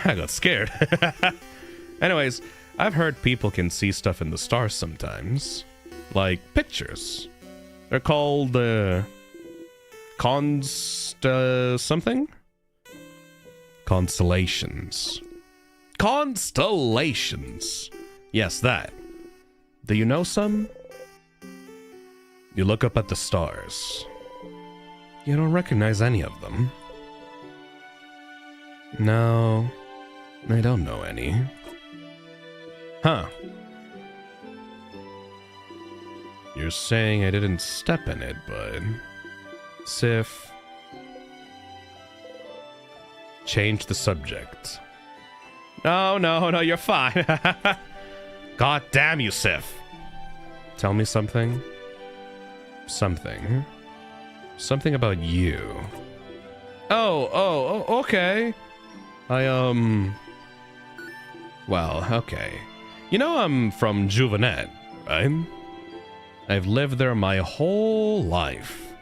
I got scared. Anyways, I've heard people can see stuff in the stars sometimes. Like pictures. They're called, something? Constellations. Constellations. Yes, that. Do you know some? You look up at the stars. You don't recognize any of them. No, I don't know any. Huh. You're saying I didn't step in it, but... Sif... Change the subject. No, you're fine. God damn you, Sif. Tell me something. Something about you. Oh, okay. Well, okay. You know I'm from Juvenet, right? I've lived there my whole life.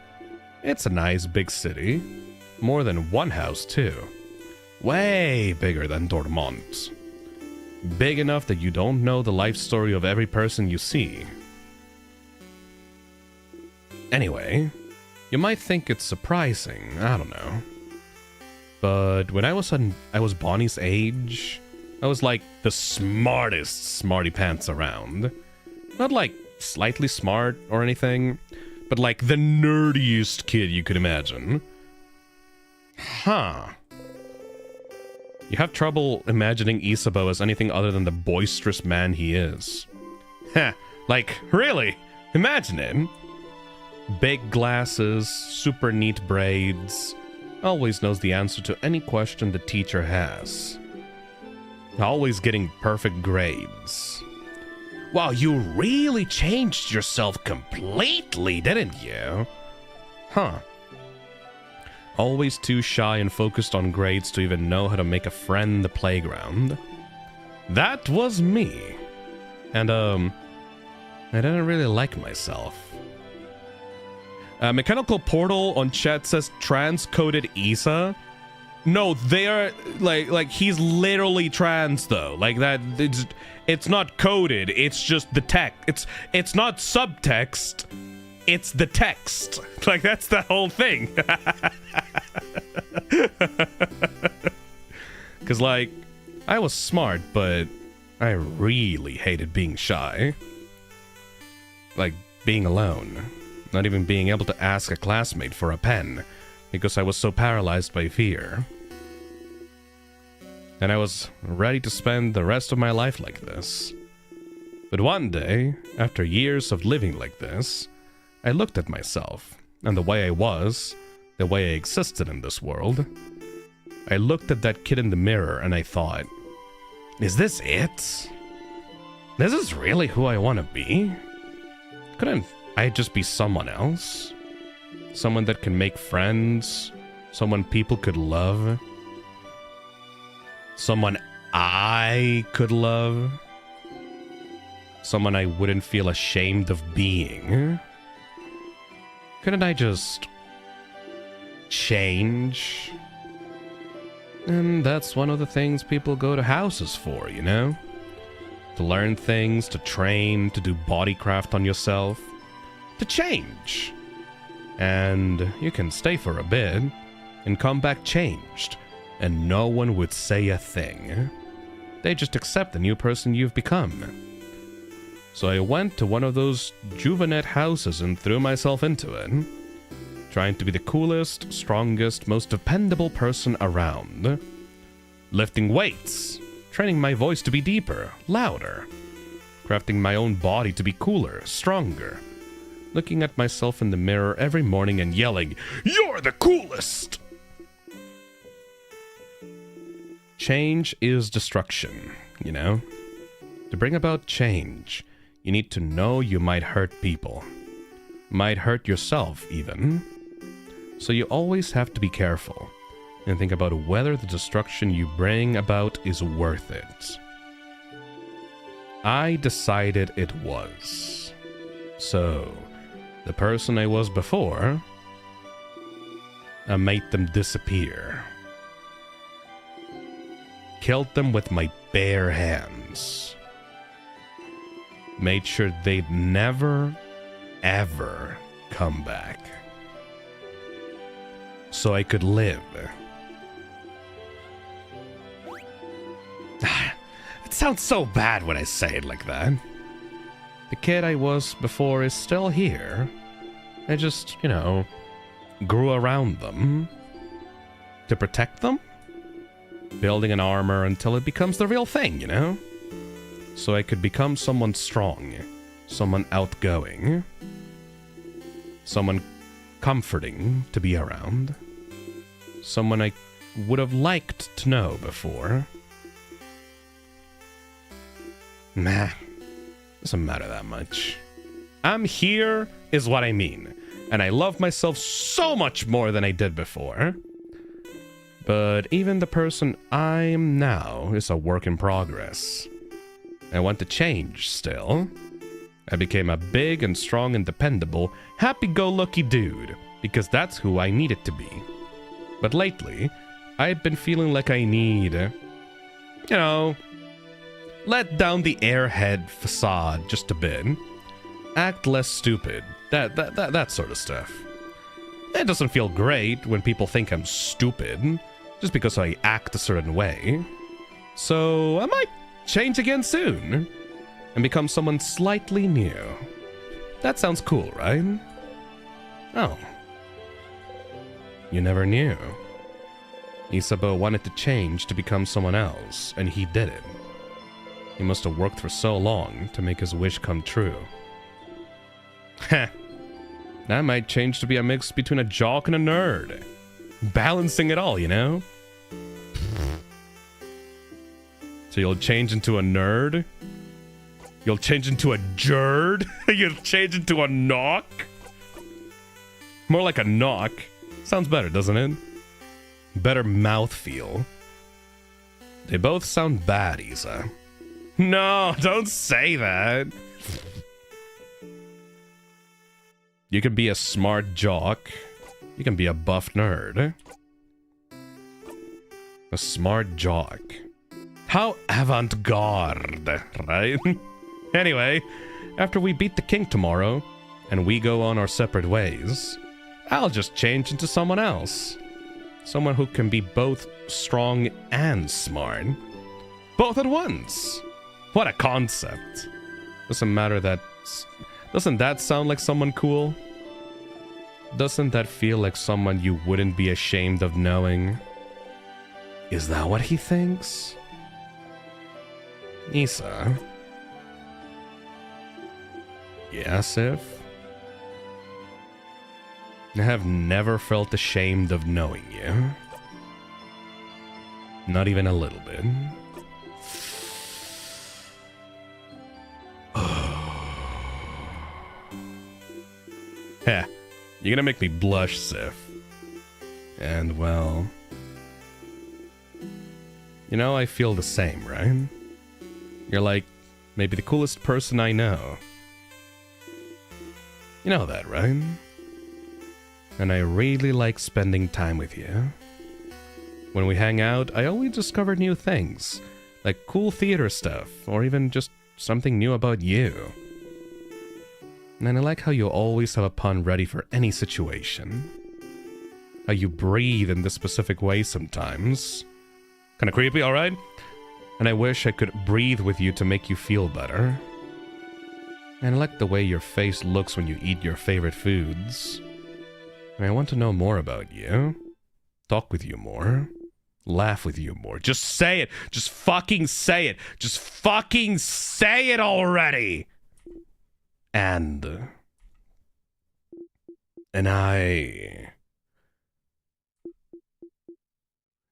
It's a nice big city. More than one house, too. Way bigger than Dortmund. Big enough that you don't know the life story of every person you see. Anyway, you might think it's surprising, I don't know. But when I was Bonnie's age, I was like the smartest smarty pants around. Not like slightly smart or anything, but like the nerdiest kid you could imagine. Huh. You have trouble imagining Isabeau as anything other than the boisterous man he is. Heh, like, really? Imagine him. Big glasses, super neat braids. Always knows the answer to any question the teacher has. Always getting perfect grades. Wow, you really changed yourself completely, didn't you? Huh. Always too shy and focused on grades to even know how to make a friend in the playground. That was me. And, I didn't really like myself. Mechanical Portal on chat says transcoded Isa. No, they are like he's literally trans though. Like that, it's not coded. It's just the text. It's not subtext. It's the text. Like that's the whole thing. Cause like I was smart, but I really hated being shy. Like being alone. Not even being able to ask a classmate for a pen, because I was so paralyzed by fear. And I was ready to spend the rest of my life like this. But one day, after years of living like this, I looked at myself, and the way I was, the way I existed in this world. I looked at that kid in the mirror and I thought, is this it? This is really who I want to be? Couldn't I just be someone else? Someone that can make friends? Someone people could love? Someone I could love? Someone I wouldn't feel ashamed of being? Couldn't I just change? And that's one of the things people go to houses for, you know? To learn things, to train, to do bodycraft on yourself, to change. And you can stay for a bit and come back changed, and no one would say a thing. They just accept the new person you've become. So I went to one of those Juvenet houses and threw myself into it, trying to be the coolest, strongest, most dependable person around. Lifting weights, training my voice to be deeper, louder, crafting my own body to be cooler, stronger, looking at myself in the mirror every morning and yelling, "You're the coolest!" Change is destruction, you know? To bring about change, you need to know you might hurt people. Might hurt yourself, even. So you always have to be careful and think about whether the destruction you bring about is worth it. I decided it was. So, the person I was before, I made them disappear. Killed them with my bare hands. Made sure they'd never, ever come back. So I could live. It sounds so bad when I say it like that. The kid I was before is still here. I just, you know, grew around them. To protect them? Building an armor until it becomes the real thing, you know? So I could become someone strong, someone outgoing, someone comforting to be around, someone I would have liked to know before. Nah, doesn't matter that much. I'm here is what I mean, and I love myself so much more than I did before. But even the person I am now is a work in progress. I want to change still. I became a big and strong and dependable, happy-go-lucky dude, because that's who I needed to be. But lately, I've been feeling like I need, you know, let down the airhead facade just a bit. Act less stupid. That sort of stuff. It doesn't feel great when people think I'm stupid, just because I act a certain way. So I might change again soon, and become someone slightly new. That sounds cool, right? Oh. You never knew. Isabo wanted to change to become someone else, and he did it. He must have worked for so long to make his wish come true. Heh. That might change to be a mix between a jock and a nerd. Balancing it all, you know? So you'll change into a nerd? You'll change into a jerd? You'll change into a knock? More like a knock. Sounds better, doesn't it? Better mouthfeel. They both sound bad, Isa. No, don't say that. You can be a smart jock. You can be a buff nerd. A smart jock. How avant-garde, right? Anyway, after we beat the king tomorrow, and we go on our separate ways, I'll just change into someone else. Someone who can be both strong and smart. Both at once. What a concept. Doesn't that sound like someone cool? Doesn't that feel like someone you wouldn't be ashamed of knowing? Is that what he thinks? Isa? Yes, if? I have never felt ashamed of knowing you. Not even a little bit. You're gonna make me blush, Sif. And well, you know, I feel the same, right? You're like maybe the coolest person I know. You know that, right? And I really like spending time with you. When we hang out, I always discover new things, like cool theater stuff, or even just something new about you. And I like how you always have a pun ready for any situation. How you breathe in this specific way sometimes. Kinda creepy, alright? And I wish I could breathe with you to make you feel better. And I like the way your face looks when you eat your favorite foods. And I want to know more about you. Talk with you more. Laugh with you more. Just say it. Just fucking say it. Just fucking say it already. And I...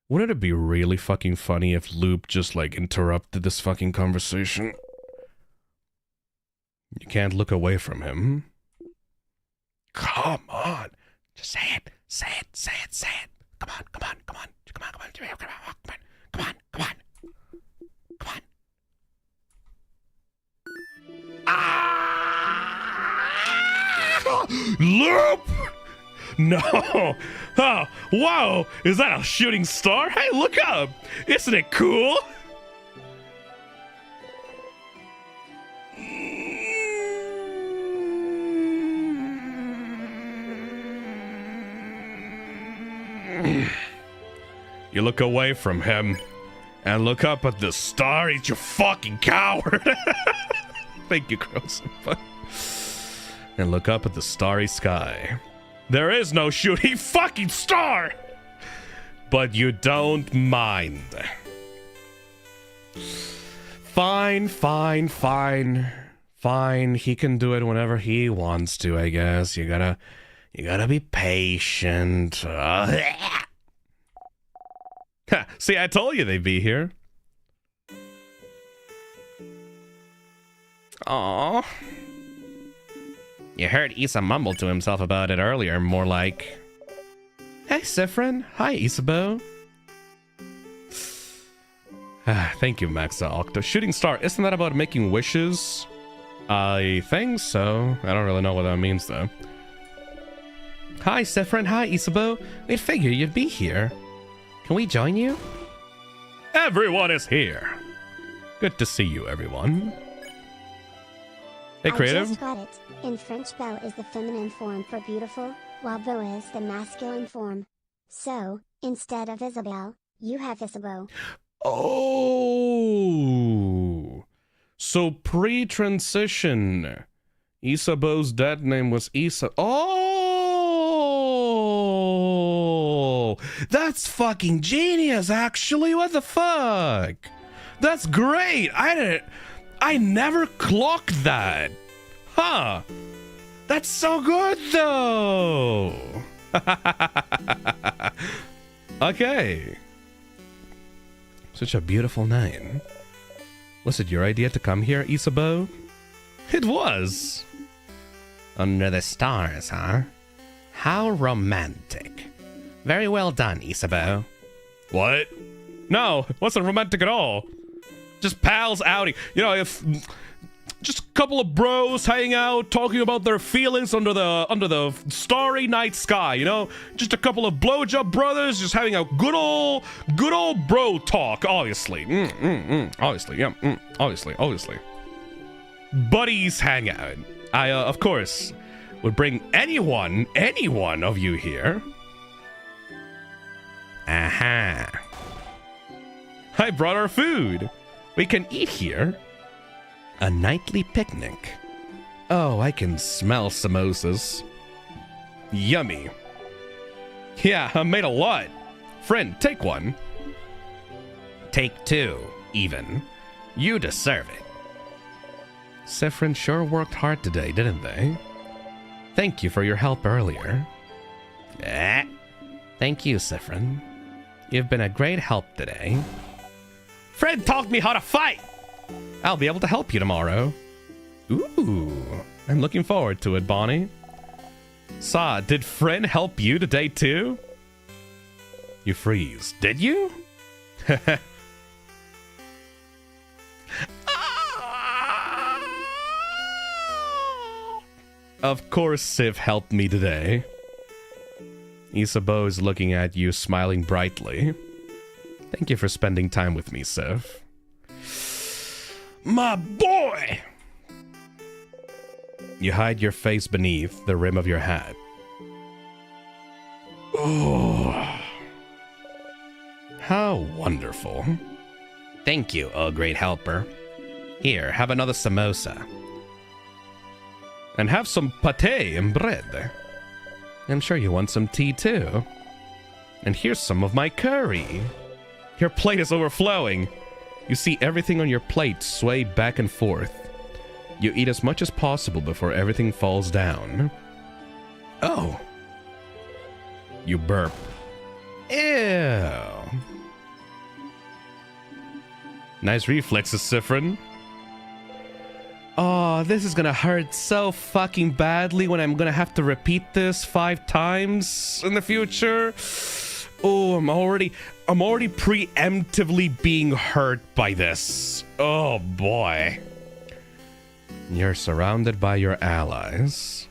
Wouldn't it be really fucking funny if Loop just, like, interrupted this fucking conversation? You can't look away from him. Come on. Just say it. Say it. Say it. Say it. Come on. Come on. Come on. Come on. Come on. Come on. Come on. Come on. Come on. Come on. Ah! Loop! No! Oh, whoa! Is that a shooting star? Hey, look up! Isn't it cool? You look away from him and look up at the star. He's your fucking coward. Thank you, Crow-senpai. And look up at the starry sky. There is no shooting fucking star! But you don't mind. Fine, fine, fine. Fine, he can do it whenever he wants to, I guess. You gotta be patient. See, I told you they'd be here. Aww. You heard Issa mumble to himself about it earlier, more like... Hey, Siffrin. Hi, Isabeau. Thank you, Maxa Octo. Shooting star, isn't that about making wishes? I think so. I don't really know what that means, though. Hi, Siffrin. Hi, Isabeau. We'd figure you'd be here. Can we join you? Everyone is here. Good to see you, everyone. Hey, Creative. I just got it. In French, belle is the feminine form for beautiful, while beau is the masculine form. So, instead of Isabelle, you have Isabeau. Oh! So pre-transition, Isabeau's dead name was Isa. Oh! That's fucking genius, actually. What the fuck? That's great. I never clocked that. Huh. That's so good, though. Okay. Such a beautiful night. Was it your idea to come here, Isabeau? It was. Under the stars, huh? How romantic. Very well done, Isabeau. What? No, it wasn't romantic at all. Just pals outing. You know, if just a couple of bros hanging out, talking about their feelings under the starry night sky, you know? Just a couple of blowjob brothers just having a good old bro talk, obviously. Obviously, yeah. Obviously. Buddies hang out. I, of course, would bring any one of you here. Aha. I brought our food. We can eat here. A nightly picnic. Oh, I can smell samosas. Yummy. Yeah, I made a lot. Friend, take one. Take two, even. You deserve it. Siffrin sure worked hard today, didn't they? Thank you for your help earlier. Thank you, Siffrin. You've been a great help today. Fred taught me how to fight! I'll be able to help you tomorrow. Ooh, I'm looking forward to it, Bonnie. Sa, did friend help you today too? You freeze. Did you? Of course Civ helped me today. Isabeau is looking at you, smiling brightly. Thank you for spending time with me, Civ. My boy! You hide your face beneath the rim of your hat. Oh, how wonderful. Thank you, oh great helper. Here, have another samosa. And have some pate and bread. I'm sure you want some tea too. And here's some of my curry. Your plate is overflowing. You see everything on your plate sway back and forth. You eat as much as possible before everything falls down. Oh. You burp. Ew. Nice reflexes, Siffrin. Oh, this is gonna hurt so fucking badly when I'm gonna have to repeat this 5 times in the future. Oh, I'm already preemptively being hurt by this. Oh boy. You're surrounded by your allies.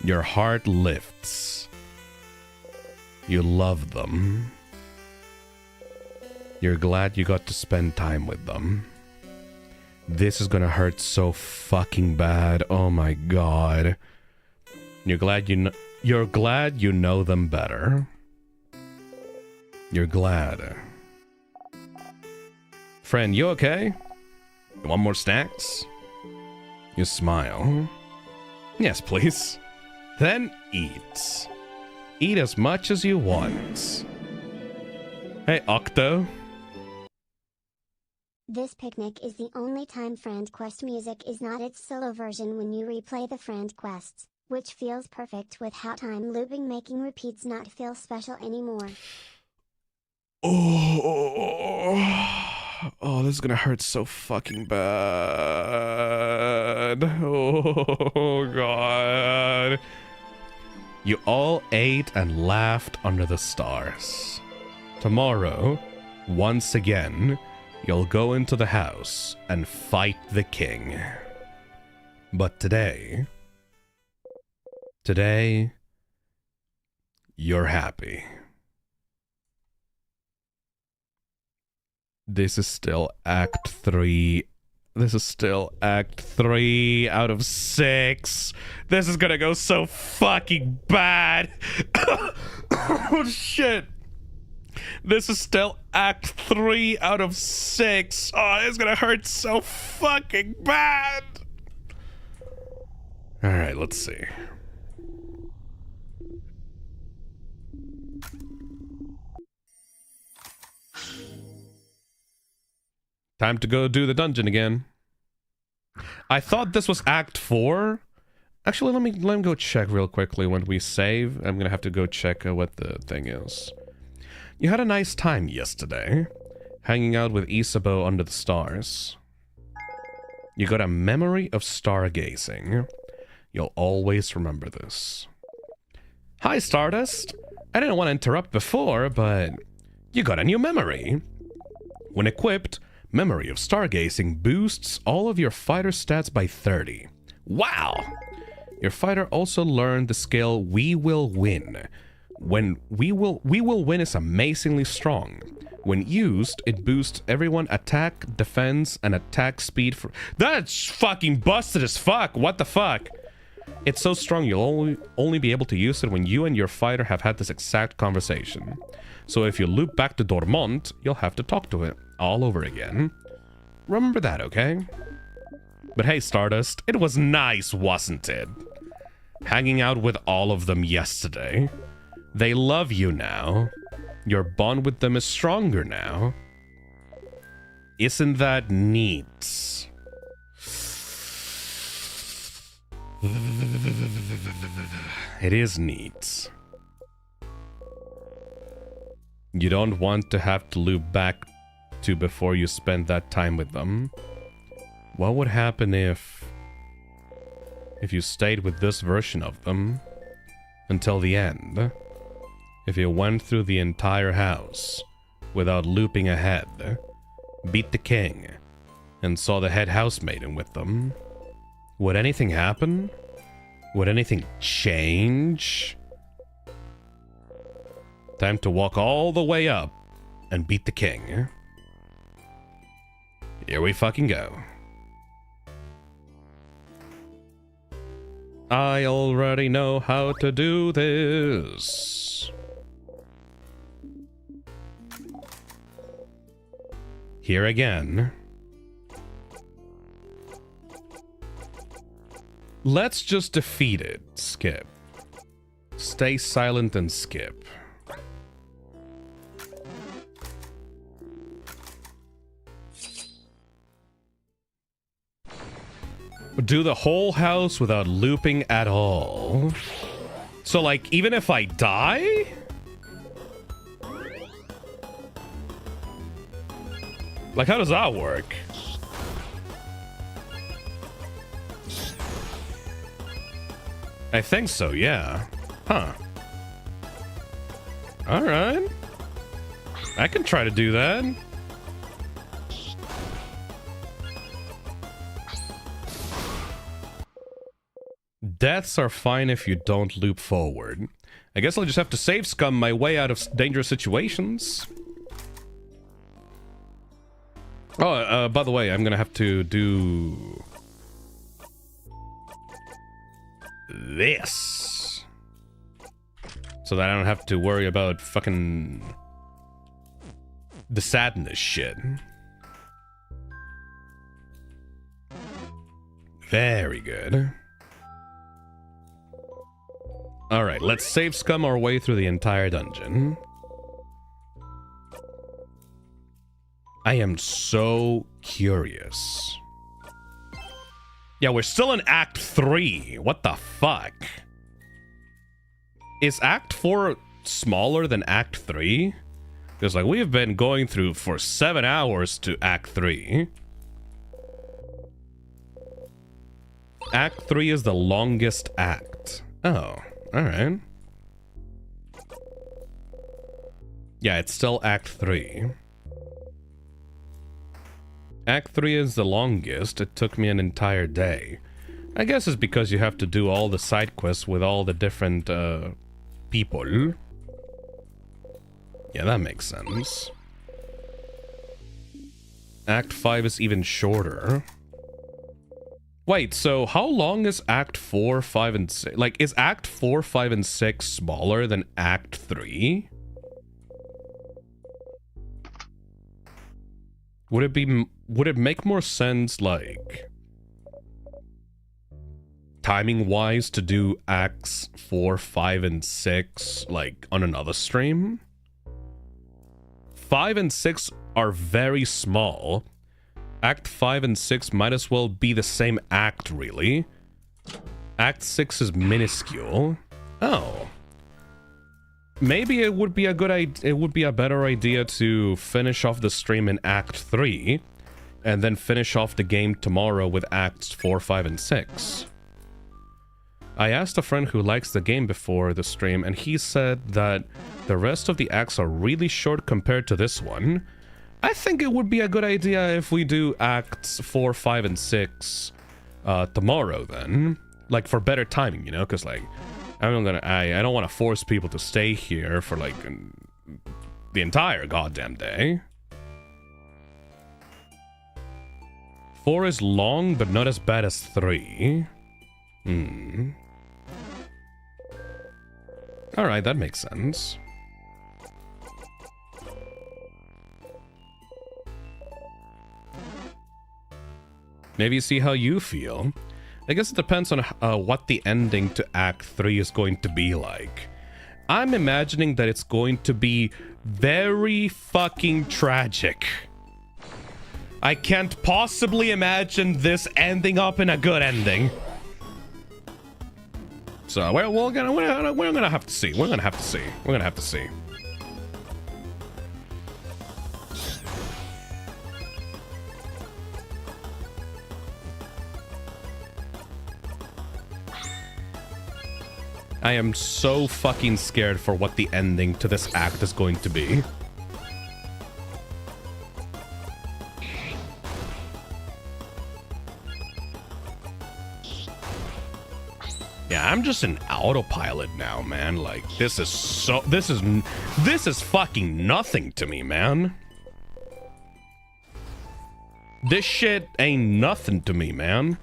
Your heart lifts. You love them. You're glad you got to spend time with them. This is gonna hurt so fucking bad. Oh my god. You're glad you know them better. You're glad. Friend, you okay? You want more snacks? You smile. Yes, please. Then eat. Eat as much as you want. Hey, Octo. This picnic is the only time Friend Quest music is not its solo version when you replay the Friend Quests, which feels perfect with how time looping making repeats not feel special anymore. Oh, this is gonna hurt so fucking bad. Oh, God. You all ate and laughed under the stars. Tomorrow, once again, you'll go into the house and fight the king. But today, you're happy. This is still Act 3. This is still Act 3 out of 6. This is gonna go so fucking bad. Oh, shit. This is still Act 3 out of 6. Oh, it's gonna hurt so fucking bad. Alright, let's see. Time to go do the dungeon again. I thought this was Act 4. Actually, let me go check real quickly when we save. I'm gonna have to go check what the thing is. You had a nice time yesterday, hanging out with Isabeau under the stars. You got a memory of stargazing. You'll always remember this. Hi, Stardust. I didn't want to interrupt before, but you got a new memory. When equipped, Memory of Stargazing boosts all of your fighter stats by 30. Wow! Your fighter also learned the skill We Will Win. When We Will Win is amazingly strong. When used, it boosts everyone attack, defense, and attack speed for— That's fucking busted as fuck! What the fuck? It's so strong you'll only be able to use it when you and your fighter have had this exact conversation. So if you loop back to Dormont, you'll have to talk to it all over again. Remember that, okay? But hey, Stardust, it was nice, wasn't it? Hanging out with all of them yesterday. They love you now. Your bond with them is stronger now. Isn't that neat? It is neat. You don't want to have to loop back to before you spend that time with them. What would happen if if you stayed with this version of them until the end. If you went through the entire house without looping ahead, beat the king, and saw the head housemaiden with them, would anything happen? Would anything change? Time to walk all the way up and beat the king. Here we fucking go. I already know how to do this. Here again. Let's just defeat it. Skip. Stay silent and skip. Do the whole house without looping at all. So, like, even if I die? Like, how does that work? I think so, yeah. Huh. Alright. I can try to do that. Deaths are fine if you don't loop forward. I guess I'll just have to save scum my way out of dangerous situations. Oh, by the way, I'm gonna have to do this so that I don't have to worry about fucking the sadness shit. Very good. Alright, let's save scum our way through the entire dungeon. I am so curious. Yeah, we're still in Act 3. What the fuck? Is Act 4 smaller than Act 3? Because, like, we've been going through for 7 hours to Act 3. Act 3 is the longest act. Oh, alright. Yeah, it's still Act 3. Act 3 is the longest. It took me an entire day. I guess it's because you have to do all the side quests with all the different people. Yeah, that makes sense. Act 5 is even shorter. Wait, so how long is Act 4, 5, and 6? Like, is Act 4, 5, and 6 smaller than Act 3? Would it make more sense, like, timing-wise to do Acts 4, 5, and 6, like, on another stream? 5 and 6 are very small. Act 5 and 6 might as well be the same act, really. Act 6 is minuscule. Oh. Maybe it would be a good idea. It would be a better idea to finish off the stream in Act 3, and then finish off the game tomorrow with Acts 4, 5, and 6. I asked a friend who likes the game before the stream, and he said that the rest of the acts are really short compared to this one. I think it would be a good idea if we do Acts 4, 5, and 6 tomorrow then. Like, for better timing, you know? Because, like, I don't want to force people to stay here for, like, the entire goddamn day. 4 is long, but not as bad as 3. Alright, that makes sense. Maybe see how you feel. I guess it depends on what the ending to Act 3 is going to be like. I'm imagining that it's going to be very fucking tragic. I can't possibly imagine this ending up in a good ending. So we're gonna have to see. We're gonna have to see. We're gonna have to see. I am so fucking scared for what the ending to this act is going to be. Yeah, I'm just an autopilot now, man. Like, this is fucking nothing to me, man. This shit ain't nothing to me, man.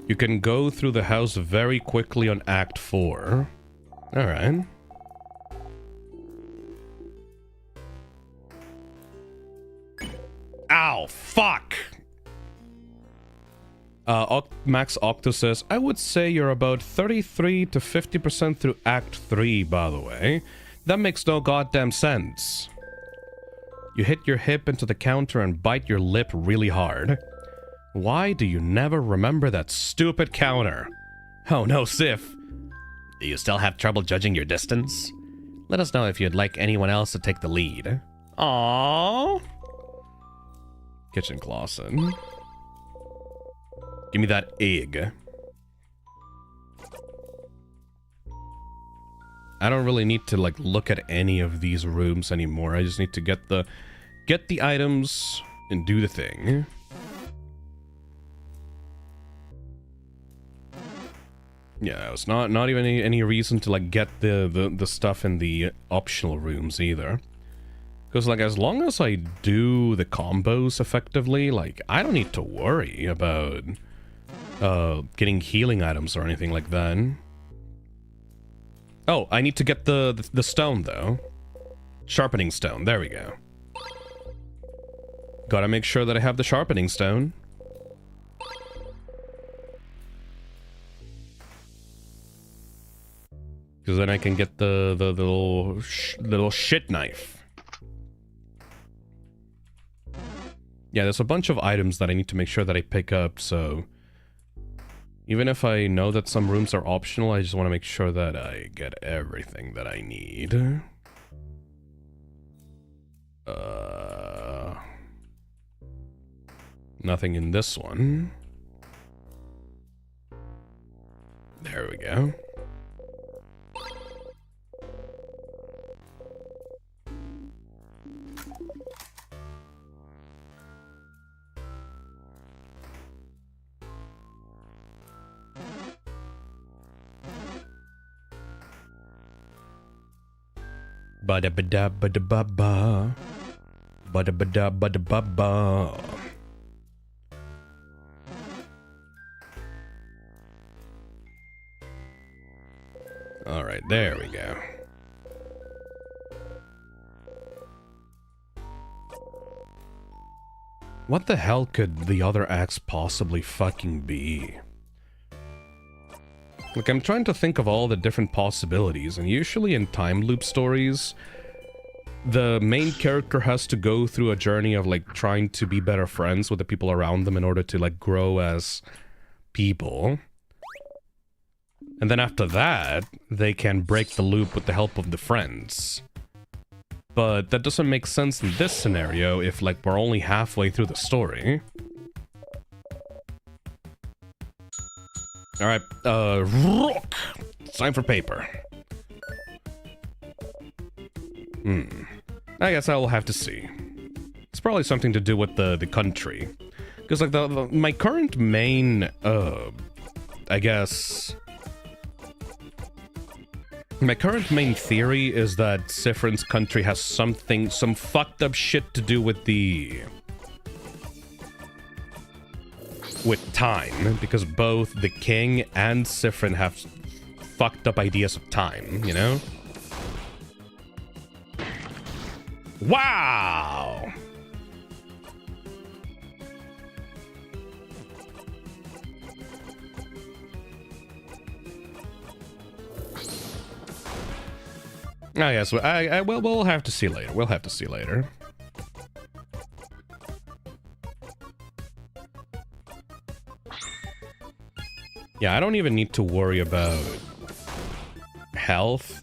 You can go through the house very quickly on Act 4. Alright. Ow, fuck! Max Octo says, I would say you're about 33 to 50% through Act 3, by the way. That makes no goddamn sense. You hit your hip into the counter and bite your lip really hard. Why do you never remember that stupid counter? Oh no, Sif. Do you still have trouble judging your distance? Let us know if you'd like anyone else to take the lead. Aww. Kitchen Clausen. Give me that egg. I don't really need to like look at any of these rooms anymore. I just need to get the items and do the thing. Yeah, it's not even any reason to like get the stuff in the optional rooms either. Because like as long as I do the combos effectively, like I don't need to worry about getting healing items or anything like that. Oh, I need to get the stone though. Sharpening stone, there we go. Gotta make sure that I have the sharpening stone. Because then I can get the little shit knife. Yeah, there's a bunch of items that I need to make sure that I pick up, so... Even if I know that some rooms are optional, I just want to make sure that I get everything that I need. Nothing in this one. There we go. Bada bada bada baba. Bada bada bada baba. Alright, there we go. What the hell could the other acts possibly fucking be? Like, I'm trying to think of all the different possibilities, and usually in time loop stories, the main character has to go through a journey of, like, trying to be better friends with the people around them in order to, like, grow as people. And then after that, they can break the loop with the help of the friends. But that doesn't make sense in this scenario if, like, we're only halfway through the story. Alright, rook! It's time for paper. I guess I'll have to see. It's probably something to do with the country. Because, like, my current main, I guess... My current main theory is that Siffrin's country has some fucked up shit to do with with time, because both the king and Siffrin have fucked up ideas of time, you know? Wow! I guess we'll have to see later. We'll have to see later. Yeah, I don't even need to worry about health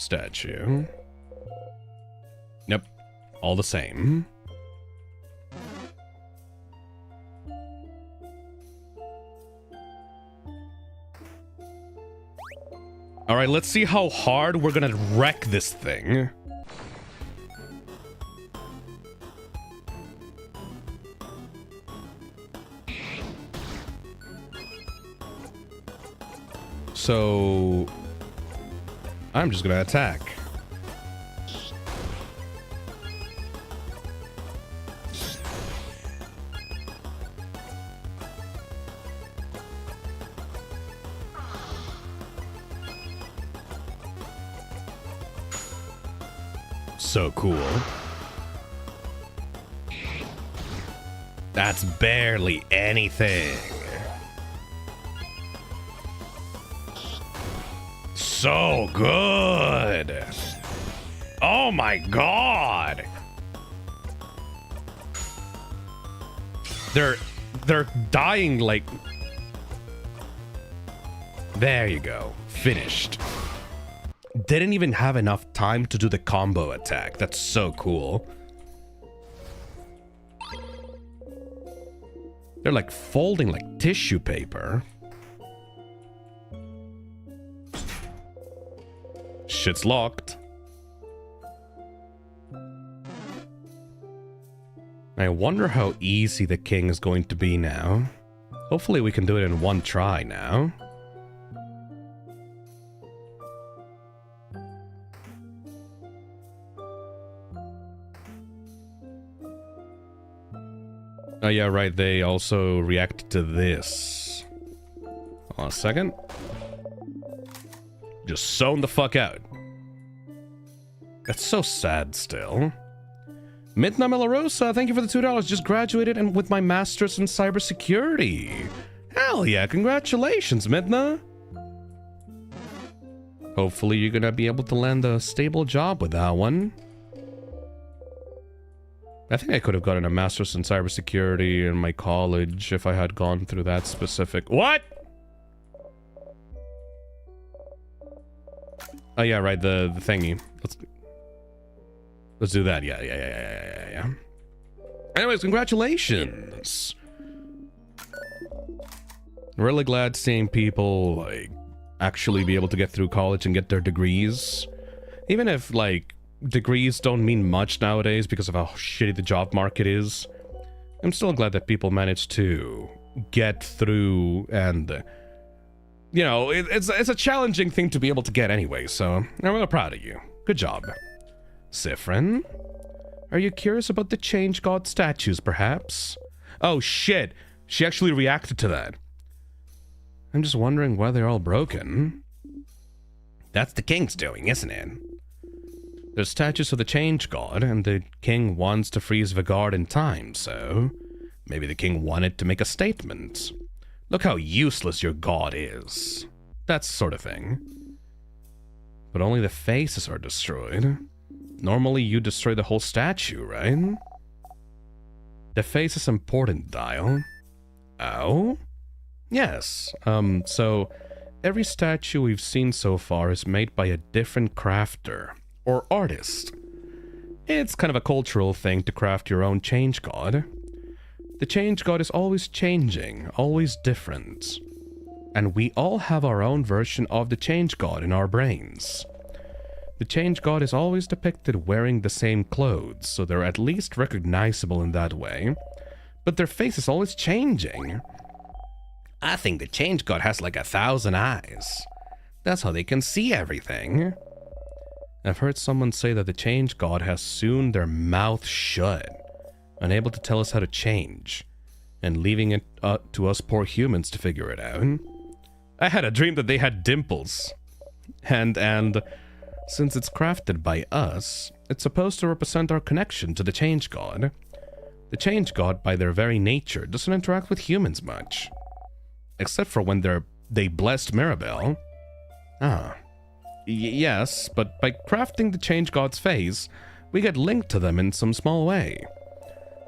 statue. Yep, all the same. Alright, let's see how hard we're gonna wreck this thing. So I'm just gonna attack. So cool. That's barely anything. So good. Oh my god. They're dying like... There you go. Finished. Didn't even have enough time to do the combo attack. That's so cool. They're like folding like tissue paper. Shit's locked. I wonder how easy the king is going to be now. Hopefully we can do it in one try now. Oh yeah, right, they also react to this. Hold on a second. Just zone the fuck out. That's so sad still. Midna Melarosa, thank you for the $2. Just graduated and with my master's in cybersecurity. Hell yeah, congratulations, Midna. Hopefully you're gonna be able to land a stable job with that one. I think I could have gotten a master's in cybersecurity in my college if I had gone through that specific... What?! Oh yeah, right, the thingy. Let's do that. Yeah. Anyways, congratulations. Really glad seeing people like actually be able to get through college and get their degrees. Even if like degrees don't mean much nowadays because of how shitty the job market is. I'm still glad that people manage to get through and you know, it's a challenging thing to be able to get anyway, so I'm really proud of you. Good job. Sifrin, are you curious about the Change God statues, perhaps? Oh shit, she actually reacted to that. I'm just wondering why they're all broken. That's the king's doing, isn't it? There's statues of the Change God, and the king wants to freeze Vaugarde in time, so maybe the king wanted to make a statement. Look how useless your god is. That sort of thing. But only the faces are destroyed. Normally you destroy the whole statue, right? The face is important, Dial. Oh? Yes. So every statue we've seen so far is made by a different crafter or artist. It's kind of a cultural thing to craft your own Change God. The Change God is always changing, always different. And we all have our own version of the Change God in our brains. The Change God is always depicted wearing the same clothes, so they're at least recognizable in that way. But their face is always changing. I think the Change God has like 1,000 eyes. That's how they can see everything. I've heard someone say that the Change God has sewn their mouth shut, unable to tell us how to change, and leaving it to us poor humans to figure it out. I had a dream that they had dimples. And since it's crafted by us, it's supposed to represent our connection to the Change God. The Change God, by their very nature, doesn't interact with humans much. Except for when they blessed Mirabelle. Yes, but by crafting the Change God's face, we get linked to them in some small way.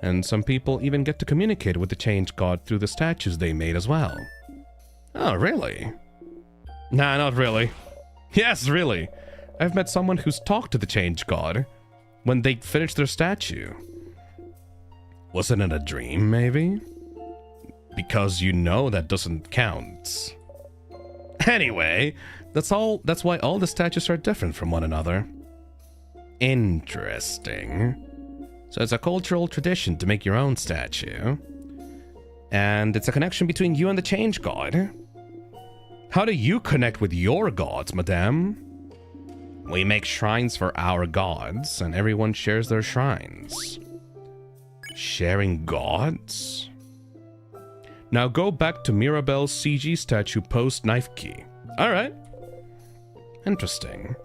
And some people even get to communicate with the Change God through the statues they made as well. Oh, really? Nah, not really. Yes, really. I've met someone who's talked to the Change God when they finished their statue. Wasn't it a dream, maybe? Because you know that doesn't count. Anyway, that's why all the statues are different from one another. Interesting. So it's a cultural tradition to make your own statue. And it's a connection between you and the Change God. How do you connect with your gods, madame? We make shrines for our gods, and everyone shares their shrines. Sharing gods? Now go back to Mirabelle's CG statue post knife key. Alright. Interesting.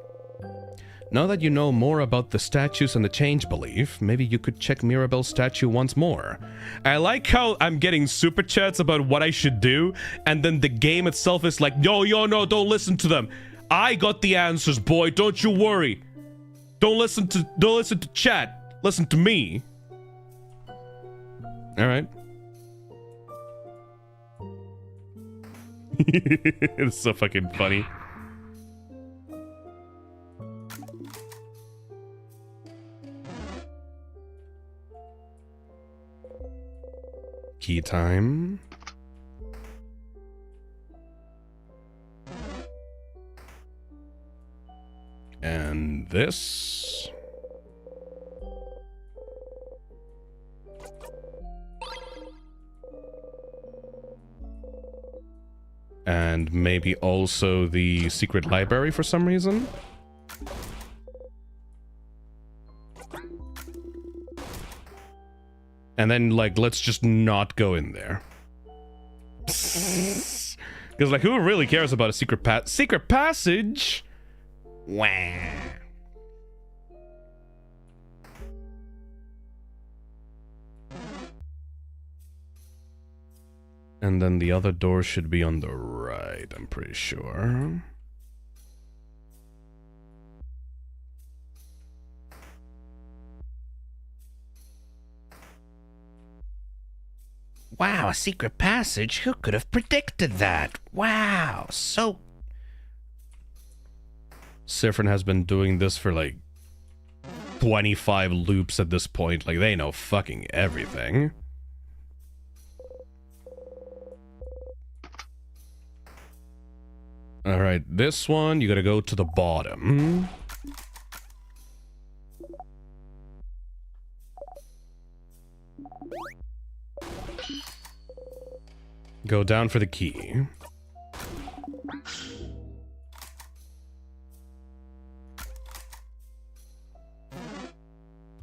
Now that you know more about the statues and the change belief, maybe you could check Mirabelle's statue once more. I like how I'm getting super chats about what I should do, and then the game itself is like, no, don't listen to them. I got the answers, boy, don't you worry. Don't listen to chat. Listen to me. Alright. It's so fucking funny. Key time. And this. And maybe also the secret library for some reason. And then, like, let's just not go in there. Because, like, who really cares about a secret passage? Wah. And then the other door should be on the right, I'm pretty sure. Wow, a secret passage? Who could have predicted that? Wow, so... Siffrin has been doing this for like 25 loops at this point. Like, they know fucking everything. Alright, this one, you gotta go to the bottom. Go down for the key.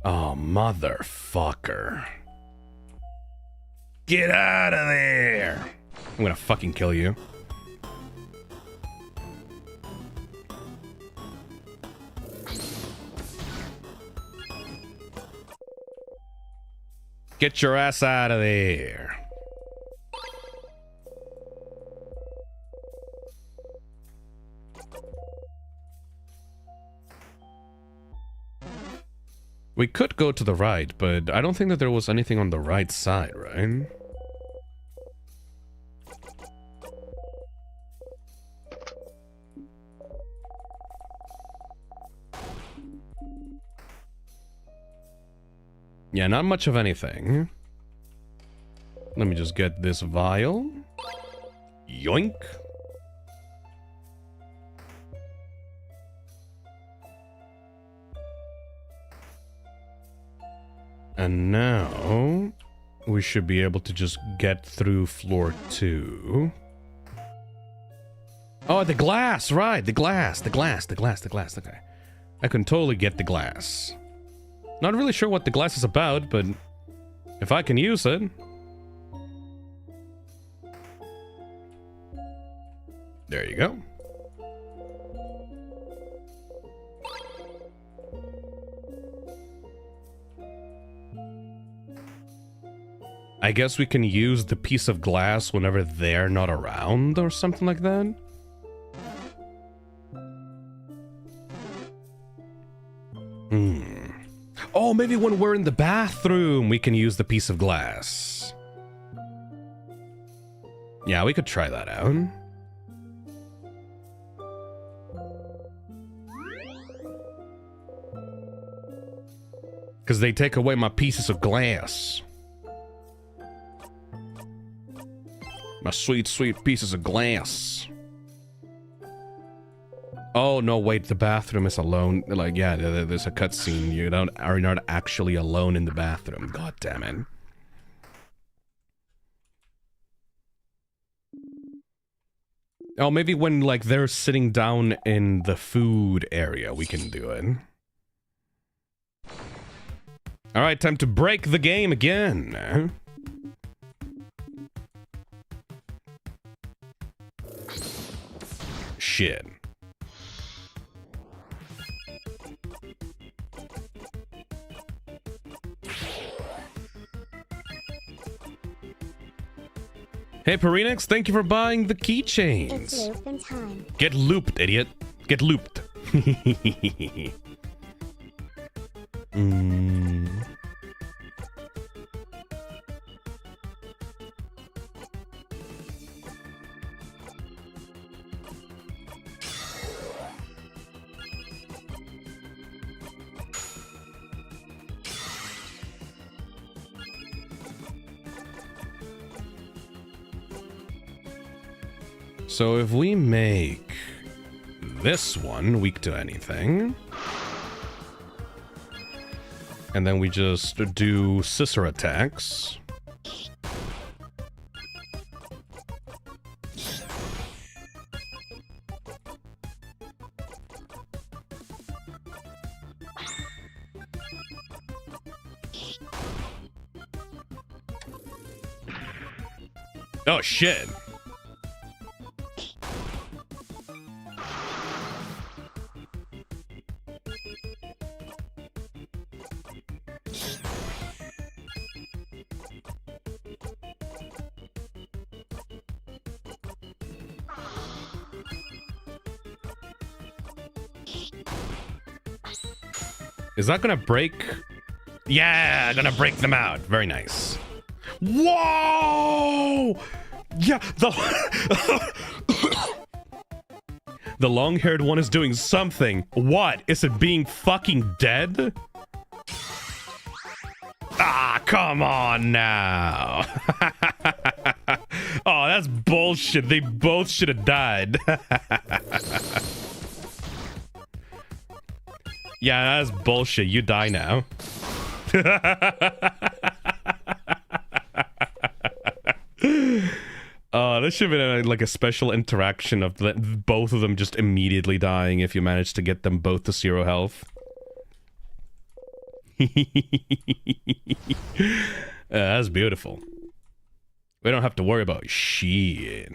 Oh, motherfucker. Get out of there! I'm gonna fucking kill you. Get your ass out of there. We could go to the right, but I don't think that there was anything on the right side, right? Yeah, not much of anything. Let me just get this vial. Yoink. And now we should be able to just get through floor 2. Oh, the glass, right, the glass. Okay. I can totally get the glass. Not really sure what the glass is about, but if I can use it. There you go. I guess we can use the piece of glass whenever they're not around or something like that. Oh, maybe when we're in the bathroom, we can use the piece of glass. Yeah, we could try that out. Because they take away my pieces of glass. My sweet, sweet pieces of glass. Oh, no, wait, the bathroom is alone. Like, yeah, there's a cutscene. You are not actually alone in the bathroom. God damn it. Oh, maybe when, like, they're sitting down in the food area, we can do it. Alright, time to break the game again. Shit. Hey, Perinix, thank you for buying the keychains. It's looping time. Get looped, idiot. Get looped. So if we make this one weak to anything, and then we just do scissor attacks. Oh shit. Is that gonna break? Yeah, gonna break them out. Very nice. Whoa! Yeah, the long-haired one is doing something. What? Is it being fucking dead? Ah, come on now. Oh, that's bullshit. They both should have died. Yeah, that's bullshit. You die now. This should have been like a special interaction of both of them just immediately dying if you manage to get them both to 0 health. That's beautiful. We don't have to worry about shit.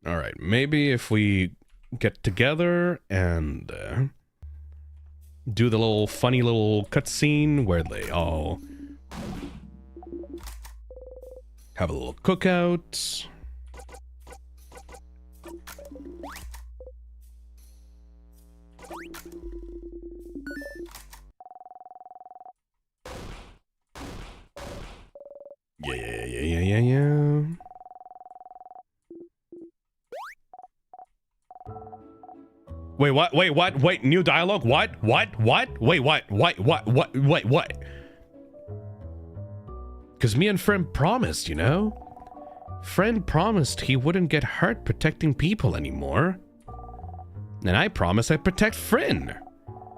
Alright, maybe if we get together and do the little funny little cutscene where they all have a little cookout. Yeah. Wait, what? Wait, what? Wait, new dialogue? What? Wait, what? Because me and Friend promised, you know? Friend promised he wouldn't get hurt protecting people anymore. And I promised I'd protect Friend.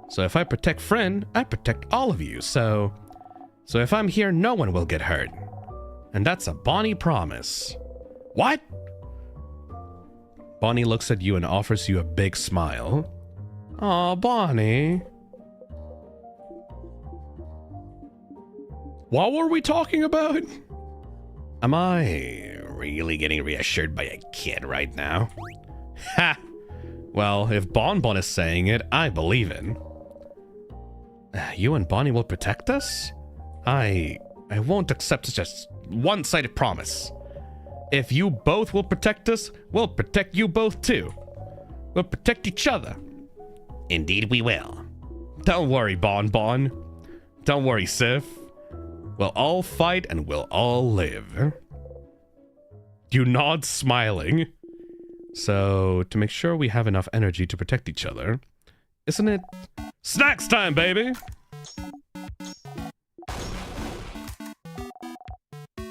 So if I protect Friend, I protect all of you. So if I'm here, no one will get hurt. And that's a Bonnie promise. What? Bonnie looks at you and offers you a big smile. Aw, Bonnie. What were we talking about? Am I really getting reassured by a kid right now? Ha! Well, if Bonbon is saying it, I believe it. You and Bonnie will protect us? I won't accept such a one-sided promise. If you both will protect us, we'll protect you both too. We'll protect each other. Indeed we will. Don't worry, Bonbon. Don't worry, Sif. We'll all fight and we'll all live. You nod, smiling. So, to make sure we have enough energy to protect each other, isn't it Snacks time, baby!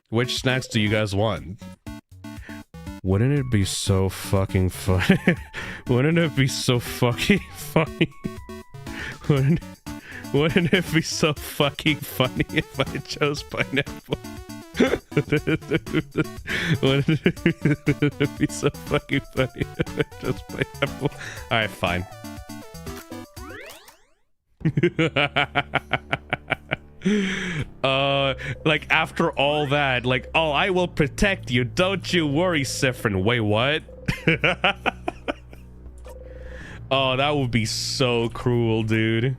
Which snacks do you guys want? Wouldn't it be so fucking funny? Wouldn't it be so fucking funny? Wouldn't it be so fucking funny if I chose pineapple? Wouldn't it be so fucking funny if I chose pineapple? Alright, fine. Like after all that, like, oh, I will protect you, don't you worry, Siffrin. Wait, what? Oh, that would be so cruel, dude.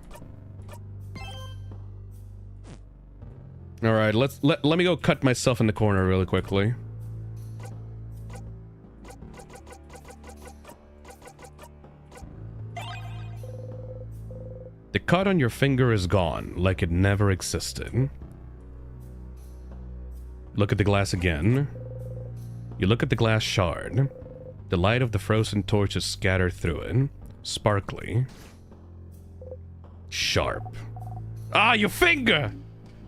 All right, let me go cut myself in the corner really quickly. The cut on your finger is gone, like it never existed. Look at the glass again. You look at the glass shard. The light of the frozen torch is scattered through it. Sparkly. Sharp. Ah, your finger!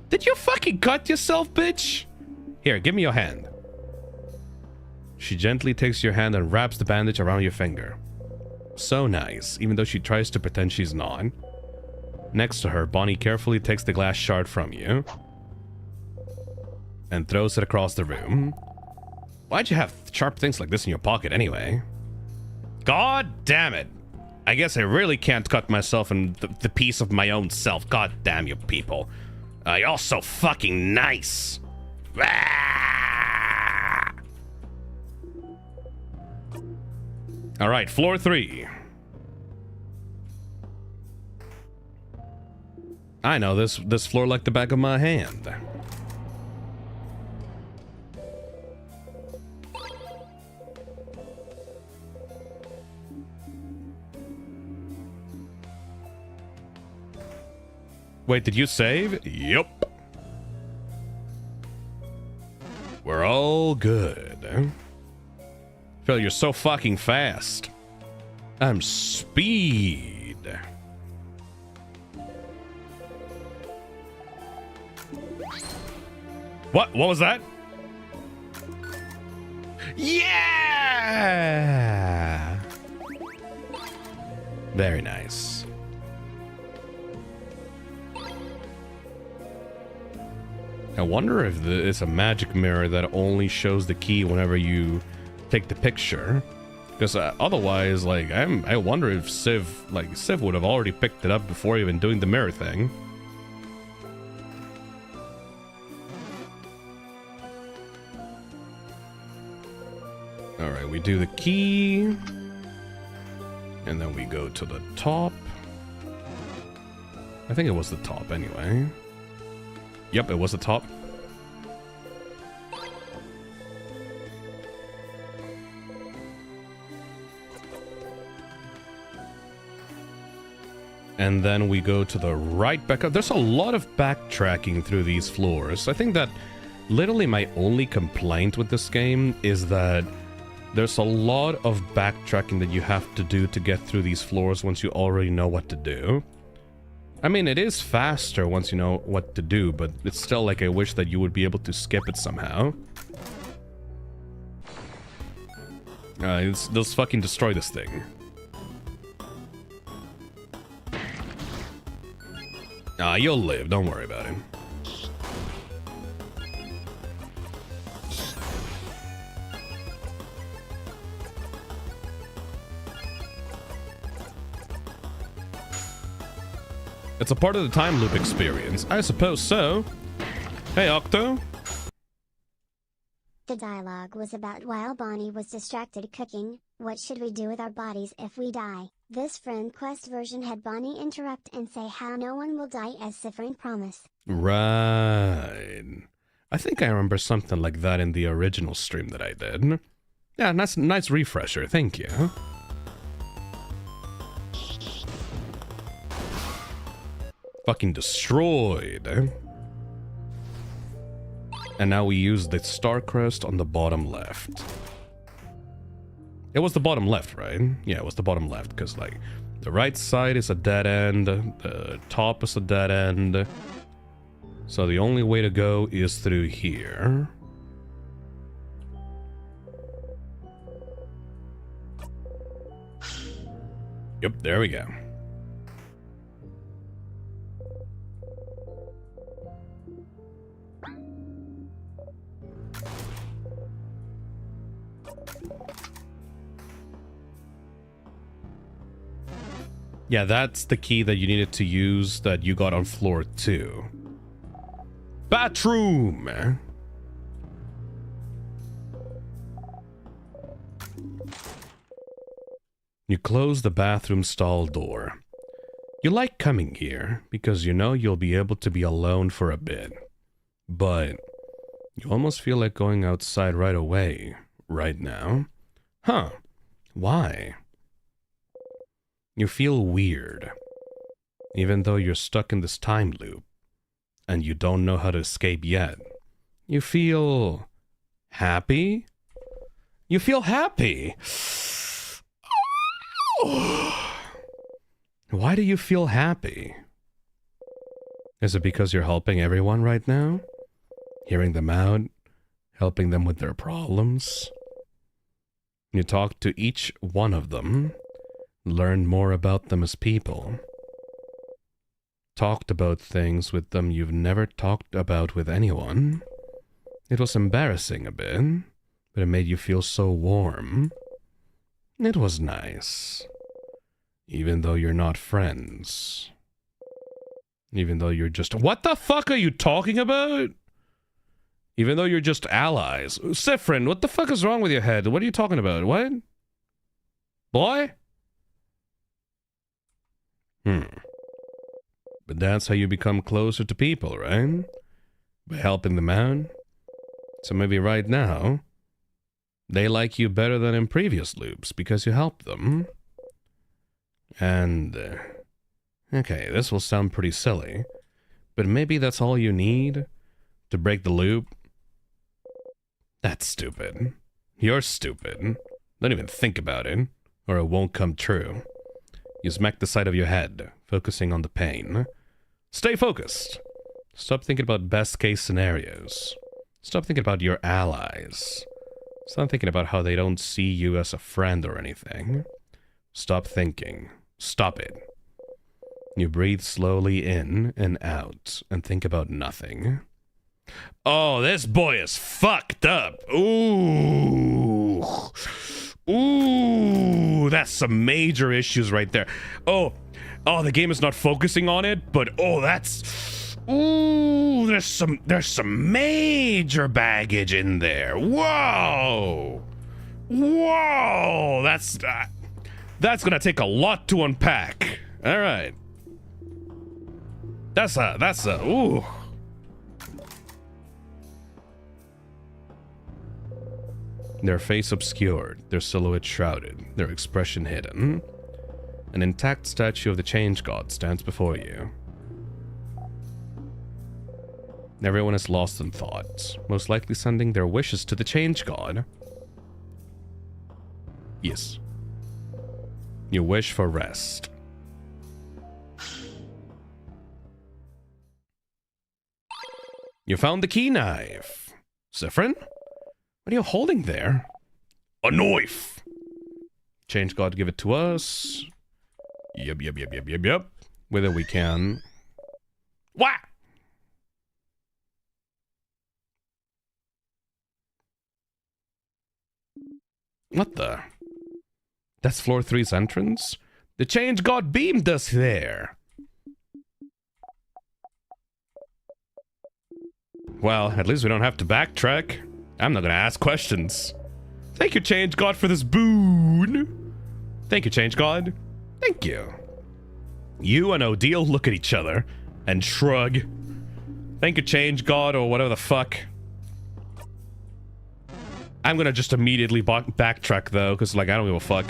Did you fucking cut yourself, bitch? Here, give me your hand. She gently takes your hand and wraps the bandage around your finger. So nice, even though she tries to pretend she's not. Next to her, Bonnie carefully takes the glass shard from you and throws it across the room. Why'd you have sharp things like this in your pocket anyway? God damn it! I guess I really can't cut myself in the piece of my own self. God damn you people. You're all so fucking nice. Alright, floor 3. I know this floor like the back of my hand. Wait, did you save? Yup. We're all good. Phil, you're so fucking fast. I'm speed. What was that? Yeah! Very nice. I wonder if it's a magic mirror that only shows the key whenever you take the picture. Because otherwise, like, I wonder if Civ would have already picked it up before even doing the mirror thing. Alright, we do the key. And then we go to the top. I think it was the top anyway. Yep, it was the top. And then we go to the right back up. There's a lot of backtracking through these floors. I think that literally my only complaint with this game is that there's a lot of backtracking that you have to do to get through these floors once you already know what to do. I mean, it is faster once you know what to do, but it's still like I wish that you would be able to skip it somehow. Let's fucking destroy this thing. You'll live, don't worry about it. It's a part of the time loop experience. I suppose so. Hey, Octo. The dialogue was about while Bonnie was distracted cooking, what should we do with our bodies if we die? This friend quest version had Bonnie interrupt and say how no one will die as Siffrin promised. Right. I think I remember something like that in the original stream that I did. Yeah, nice refresher, thank you. Fucking destroyed. And now we use the star crest on the bottom left. It was the bottom left, right? Yeah, it was the bottom left, because, like, The right side is a dead end. The top is a dead end. So the only way to go is through here. Yep, there we go. Yeah, that's the key that you needed to use that you got on floor 2. Bathroom! You close the bathroom stall door. You like coming here because you know you'll be able to be alone for a bit. But you almost feel like going outside right away, right now. Huh. Why? You feel weird, even though you're stuck in this time loop, and you don't know how to escape yet. You feel happy? You feel happy! Why do you feel happy? Is it because you're helping everyone right now? Hearing them out? Helping them with their problems? You talk to each one of them. Learned more about them as people. Talked about things with them you've never talked about with anyone. It was embarrassing a bit, but it made you feel so warm. It was nice. Even though you're not friends. Even though you're just... What the fuck are you talking about? Even though you're just allies. Siffrin, what the fuck is wrong with your head? What are you talking about? What? Boy? But that's how you become closer to people, right? By helping them out. So maybe right now, they like you better than in previous loops because you helped them. And, okay, this will sound pretty silly, but maybe that's all you need to break the loop. That's stupid. You're stupid. Don't even think about it, or it won't come true. You smack the side of your head, focusing on the pain. Stay focused. Stop thinking about best case scenarios. Stop thinking about your allies. Stop thinking about how they don't see you as a friend or anything. Stop thinking. Stop it. You breathe slowly in and out and think about nothing. Oh, this boy is fucked up. Ooh. Ooh, that's some major issues right there. Oh, the game is not focusing on it, but oh, that's... Ooh, there's some major baggage in there. Whoa. Whoa, that's gonna take a lot to unpack. All right. That's a, ooh. Their face obscured, their silhouette shrouded, their expression hidden. An intact statue of the Change God stands before you. Everyone is lost in thought, most likely sending their wishes to the Change God. Yes. You wish for rest. You found the key knife. Siffrin? What are you holding there? A knife! Change God, give it to us. Yep. Whether we can. What? What the? That's floor 3's entrance? The Change God beamed us there. Well, at least we don't have to backtrack. I'm not gonna ask questions. Thank you, Change God, for this boon. Thank you, Change God. Thank you. You and Odile look at each other and shrug. Thank you, Change God, or whatever the fuck. I'm gonna just immediately backtrack, though, because, like, I don't give a fuck.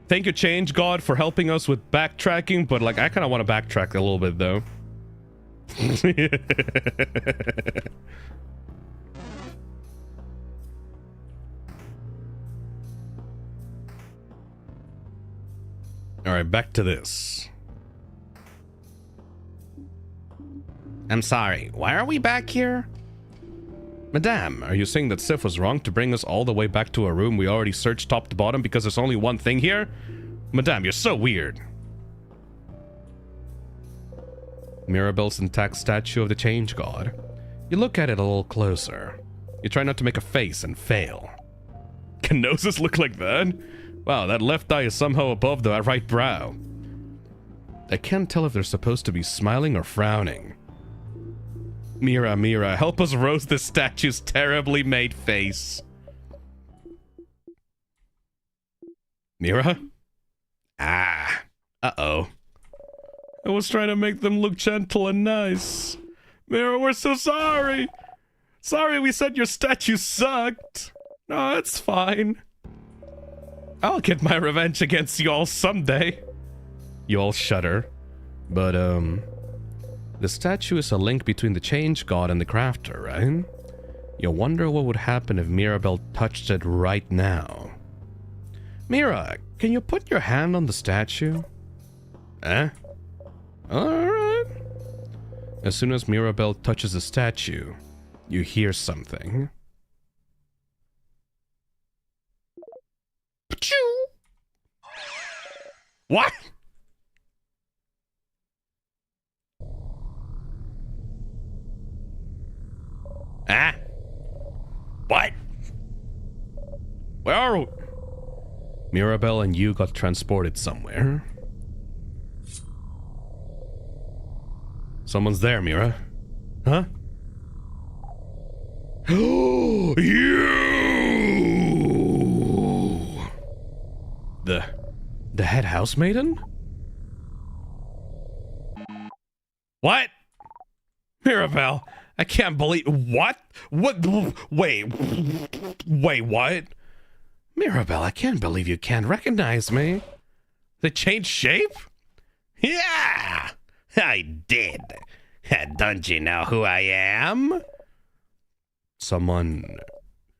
Thank you, Change God, for helping us with backtracking, but, like, I kind of want to backtrack a little bit, though. Alright, back to this. I'm sorry, why are we back here? Madame, are you saying that Sif was wrong to bring us all the way back to a room we already searched top to bottom because there's only one thing here? Madame, you're so weird. Mirabelle's intact statue of the Change God. You look at it a little closer. You try not to make a face and fail. Can noses look like that? Wow, that left eye is somehow above the right brow. I can't tell if they're supposed to be smiling or frowning. Mira, help us roast this statue's terribly made face. Mira? Ah. Uh-oh. I was trying to make them look gentle and nice. Mira, we're so sorry. Sorry we said your statue sucked. No, it's fine. I'll get my revenge against y'all someday. You all shudder. But, the statue is a link between the Change God and the Crafter, right? You wonder what would happen if Mirabelle touched it right now. Mira, can you put your hand on the statue? Eh? Alright. As soon as Mirabelle touches the statue, you hear something. Pachoo! What? Ah? What? Where are we? Mirabelle and you got transported somewhere. Someone's there, Mira. Huh? You! The head housemaiden? What? Mirabelle, I can't believe... What? What? Wait, what? Mirabelle, I can't believe you can't recognize me. They changed shape? Yeah, I did. Don't you know who I am? Someone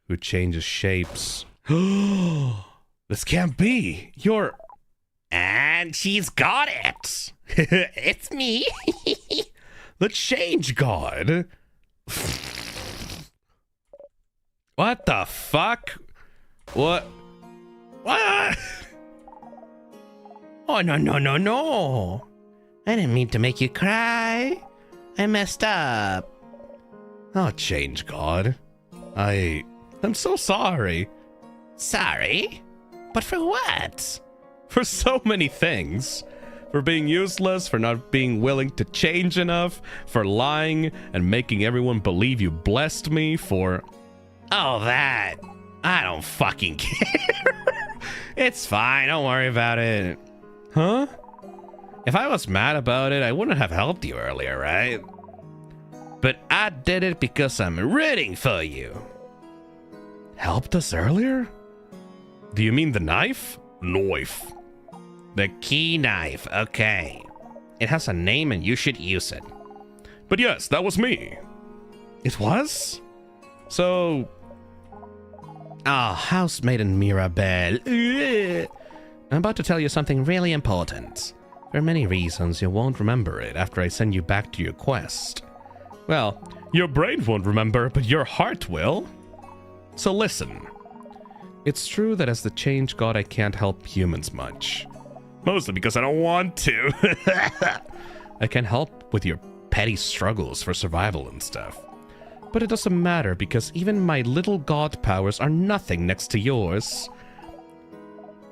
who changes shapes. This can't be. You're... And she's got it. It's me. the Change God. What the fuck? What? What? Oh, no. I didn't mean to make you cry. I messed up. Oh, Change God. I'm so sorry. Sorry? But for what? For so many things. For being useless, for not being willing to change enough, for lying and making everyone believe you blessed me, for... Oh, that. I don't fucking care. It's fine, don't worry about it. Huh? If I was mad about it, I wouldn't have helped you earlier, right? But I did it because I'm rooting for you. Helped us earlier? Do you mean the knife? Knife. The key knife, okay. It has a name and you should use it. But yes, that was me. It was? So... Oh, housemaiden Mirabelle. I'm about to tell you something really important. For many reasons, you won't remember it after I send you back to your quest. Well, your brain won't remember, but your heart will. So listen. It's true that as the Change God, I can't help humans much. Mostly because I don't want to. I can help with your petty struggles for survival and stuff. But it doesn't matter because even my little god powers are nothing next to yours.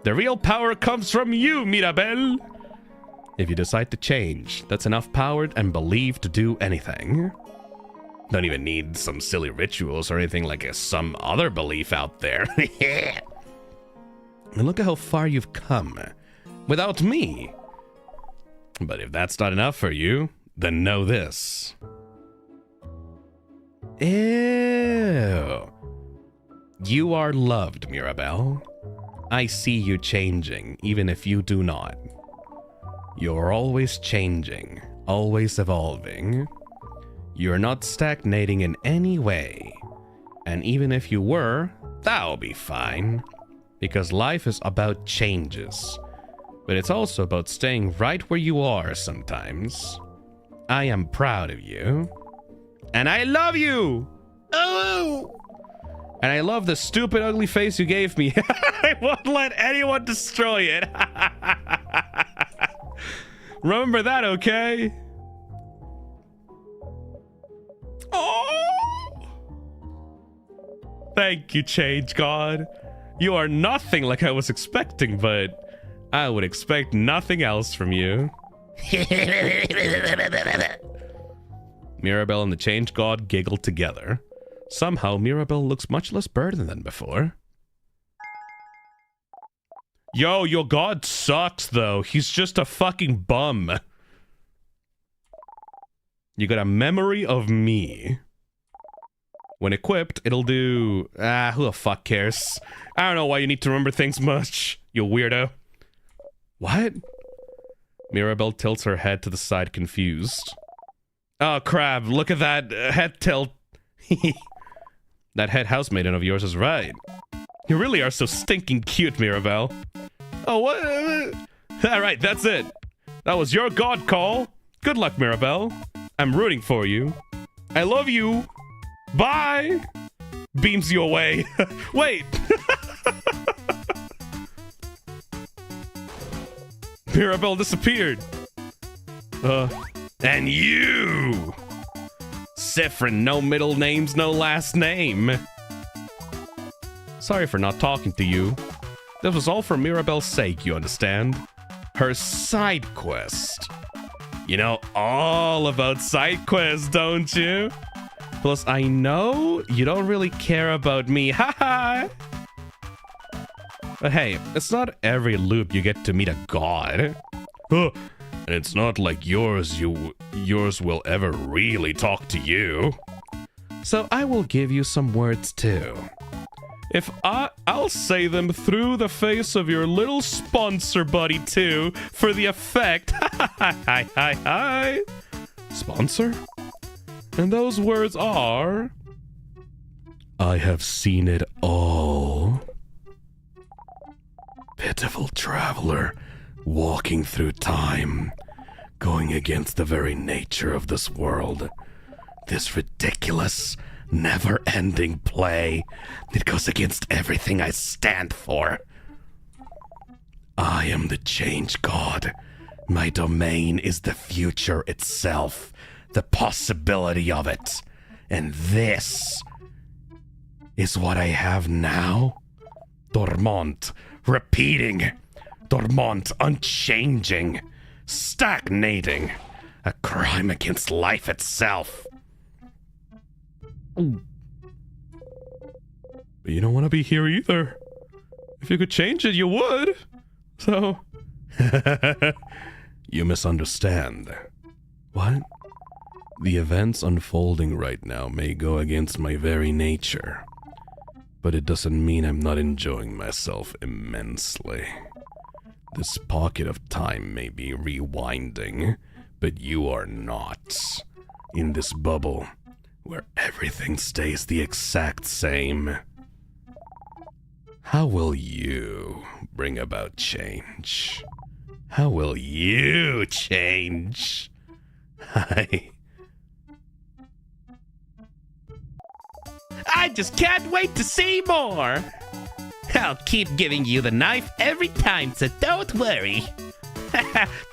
The real power comes from you, Mirabelle. If you decide to change, that's enough power and belief to do anything. Don't even need some silly rituals or anything like some other belief out there. And look at how far you've come. Without me. But if that's not enough for you, then know this. Ew. You are loved, Mirabelle. I see you changing, even if you do not. You're always changing, always evolving. You're not stagnating in any way. And even if you were, that'll be fine. Because life is about changes. but it's also about staying right where you are sometimes. I am proud of you. And I love you! Oh! And I love the stupid, ugly face you gave me. I won't let anyone destroy it. Remember that, okay? Oh! Thank you, Change God. You are nothing like I was expecting, but I would expect nothing else from you. Mirabelle and the Change God giggled together. Somehow, Mirabelle looks much less burdened than before. Yo, your god sucks, though. He's just a fucking bum. You got a memory of me. When equipped, it'll do... who the fuck cares? I don't know why you need to remember things much, you weirdo. What? Mirabelle tilts her head to the side, confused. Oh, crap, look at that head tilt. That head housemaiden of yours is right. You really are so stinking cute, Mirabelle. Oh, what? Alright, that's it. That was your god call. Good luck, Mirabelle. I'm rooting for you. I love you. Bye. Beams you away. Wait. Mirabelle disappeared. And you. Siffrin, no middle names, no last name. Sorry for not talking to you. This was all for Mirabelle's sake, you understand? Her side quest. You know all about side quests, don't you? Plus, I know you don't really care about me, haha! But hey, it's not every loop you get to meet a god. Huh. And it's not like yours will ever really talk to you. So I will give you some words too. If I'll say them through the face of your little sponsor buddy too, for the effect. Hi. Sponsor? And those words are... I have seen it all. Pitiful traveler, walking through time, going against the very nature of this world. This ridiculous, never-ending play that goes against everything I stand for. I am the Change God. My domain is the future itself, the possibility of it. And this is what I have now. Dormont, repeating. Dormont, unchanging. Stagnating. A crime against life itself. But you don't want to be here either. If you could change it, you would. So... You misunderstand. What? The events unfolding right now may go against my very nature. But it doesn't mean I'm not enjoying myself immensely. This pocket of time may be rewinding, but you are not. In this bubble, where everything stays the exact same. How will you bring about change? How will you change? I just can't wait to see more! I'll keep giving you the knife every time, so don't worry.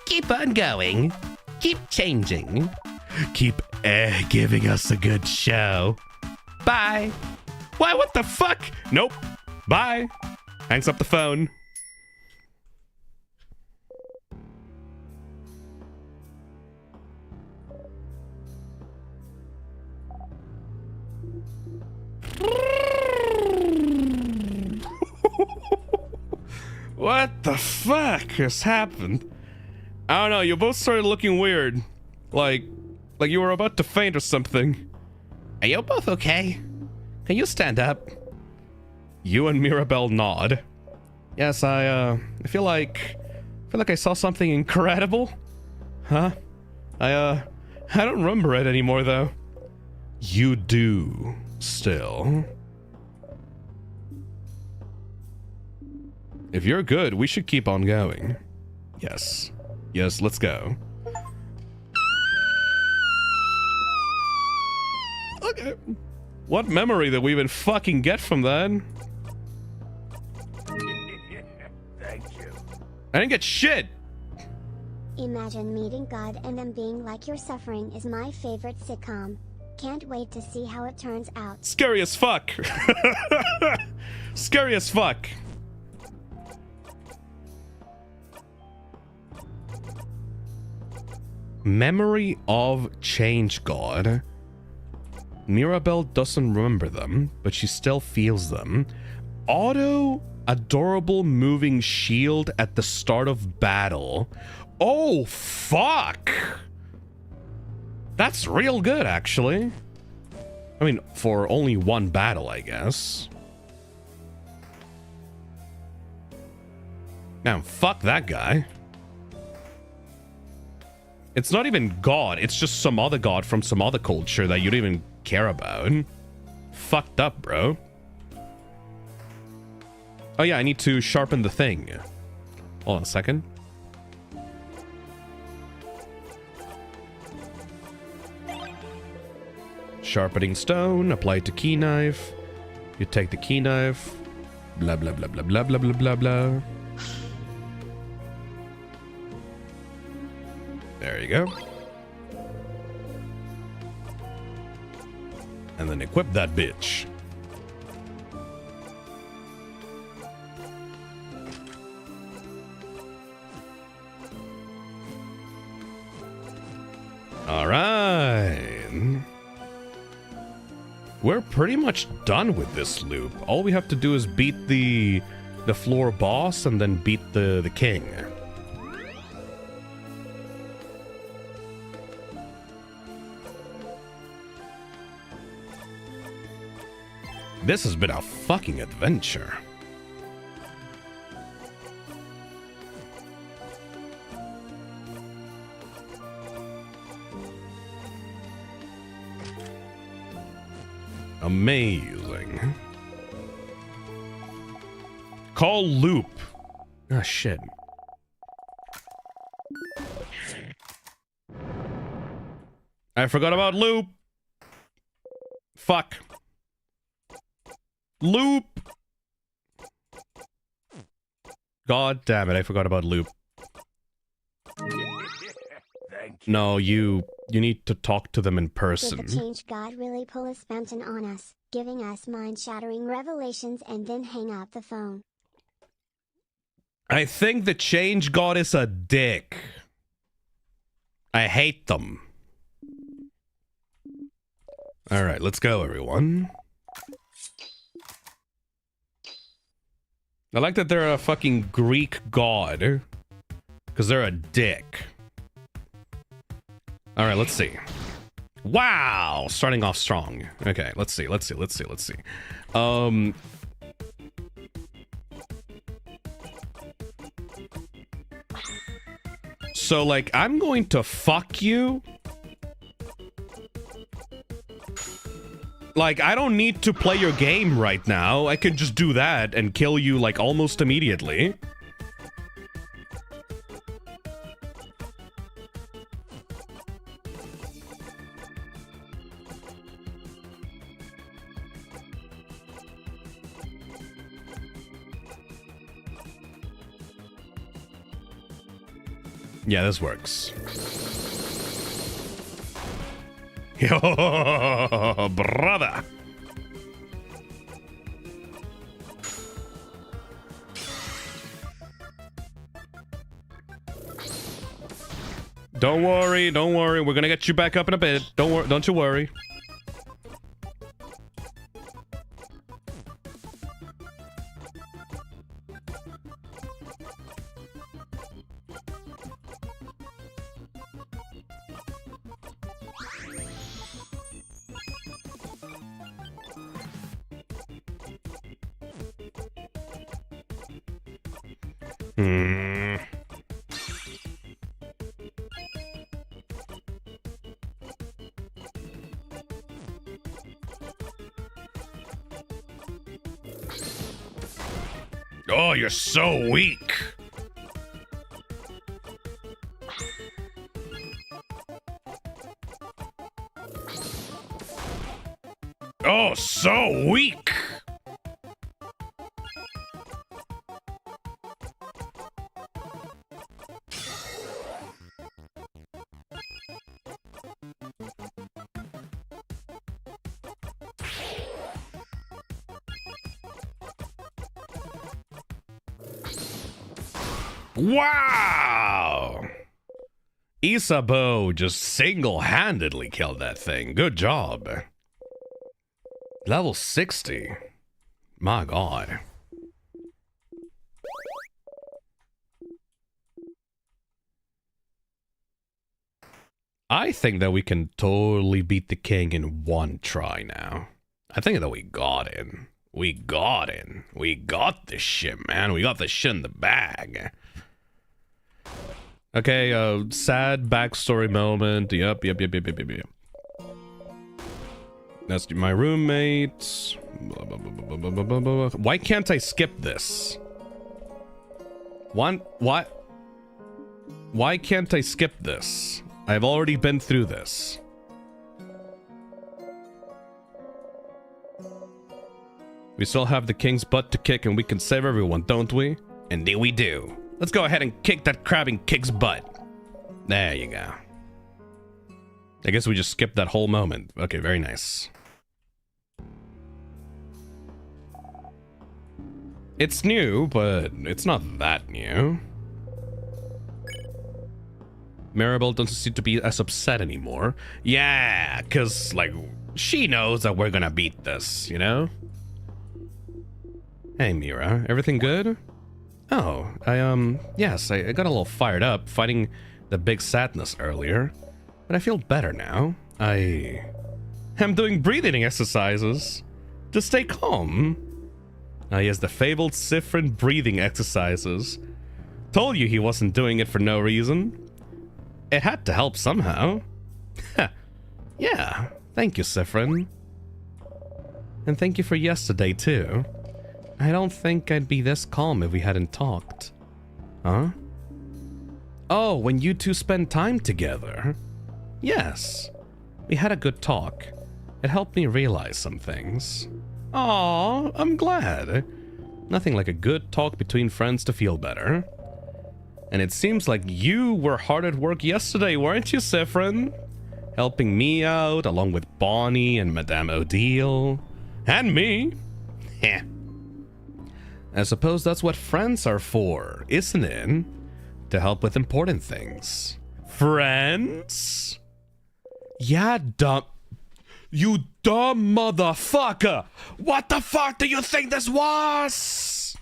Keep on going. Keep changing. Keep giving us a good show. Bye. Why, what the fuck? Nope. Bye. Hangs up the phone. What the fuck has happened? I don't know, you both started looking weird. Like you were about to faint or something. Are you both okay? Can you stand up? You and Mirabelle nod. Yes, I feel like I saw something incredible. Huh? I don't remember it anymore though. You do, still. If you're good, we should keep on going. Yes. Yes, let's go. Okay. What memory did we even fucking get from that? Thank you. I didn't get shit. Imagine meeting God and them being like your suffering is my favorite sitcom. Can't wait to see how it turns out. Scary as fuck. Scary as fuck. Memory of Change God. Mirabelle doesn't remember them, but she still feels them. Auto adorable moving shield at the start of battle. Oh, fuck! That's real good, actually. I mean, for only one battle, I guess. Now, fuck that guy. It's not even God, it's just some other god from some other culture that you don't even care about. Fucked up, bro. Oh yeah, I need to sharpen the thing. Hold on a second. Sharpening stone, apply it to key knife. You take the key knife. Blah, blah, blah, blah, blah, blah, blah, blah, blah. There you go. And then equip that bitch. All right. We're pretty much done with this loop. All we have to do is beat the floor boss and then beat the king. This has been a fucking adventure. Amazing. Call loop. Ah, shit. I forgot about loop. Fuck. Loop. God damn it, I forgot about loop. Thank you. No, you need to talk to them in Did person. the Change God really pull his fountain on us, giving us mind-shattering revelations and then hang up the phone? I think the Change God is a dick. I hate them. Alright, let's go, everyone. I like that they're a fucking Greek god. Because they're a dick. Alright, let's see. Wow! Starting off strong. Okay, let's see. So, like, I'm going to fuck you. Like, I don't need to play your game right now. I can just do that and kill you, like, almost immediately. Yeah, this works. Yo, brother. Don't worry, don't worry. We're gonna get you back up in a bit. Don't you worry. Oh, you're so weak. Oh, so weak. Wow! Isabeau just single-handedly killed that thing. Good job. Level 60. My god. I think that we can totally beat the king in one try now. I think that we got it. We got it. We got this shit, man. We got this shit in the bag. Okay, sad backstory moment. Yep. That's my roommate. Why can't I skip this? What? Why can't I skip this? I've already been through this. We still have the king's butt to kick and we can save everyone, don't we? Indeed we do. Let's go ahead and kick that crabbing king's butt. There you go. I guess we just skipped that whole moment. Okay, very nice. It's new, but it's not that new. Maribel doesn't seem to be as upset anymore. Yeah, because, like, she knows that we're gonna beat this, you know? Hey, Mira, everything good? Oh, yes, I got a little fired up fighting the big sadness earlier, but I feel better now. I am doing breathing exercises to stay calm. He has the fabled Siffrin breathing exercises. Told you he wasn't doing it for no reason. It had to help somehow. Yeah, thank you, Siffrin. And thank you for yesterday, too. I don't think I'd be this calm if we hadn't talked. Huh? Oh, when you two spend time together. Yes. We had a good talk. It helped me realize some things. Aw, I'm glad. Nothing like a good talk between friends to feel better. And it seems like you were hard at work yesterday, weren't you, Siffrin? Helping me out, along with Bonnie and Madame Odile. And me. Heh. I suppose that's what friends are for, isn't it? To help with important things. Friends? Yeah, dumb. You dumb motherfucker! What the fuck do you think this was?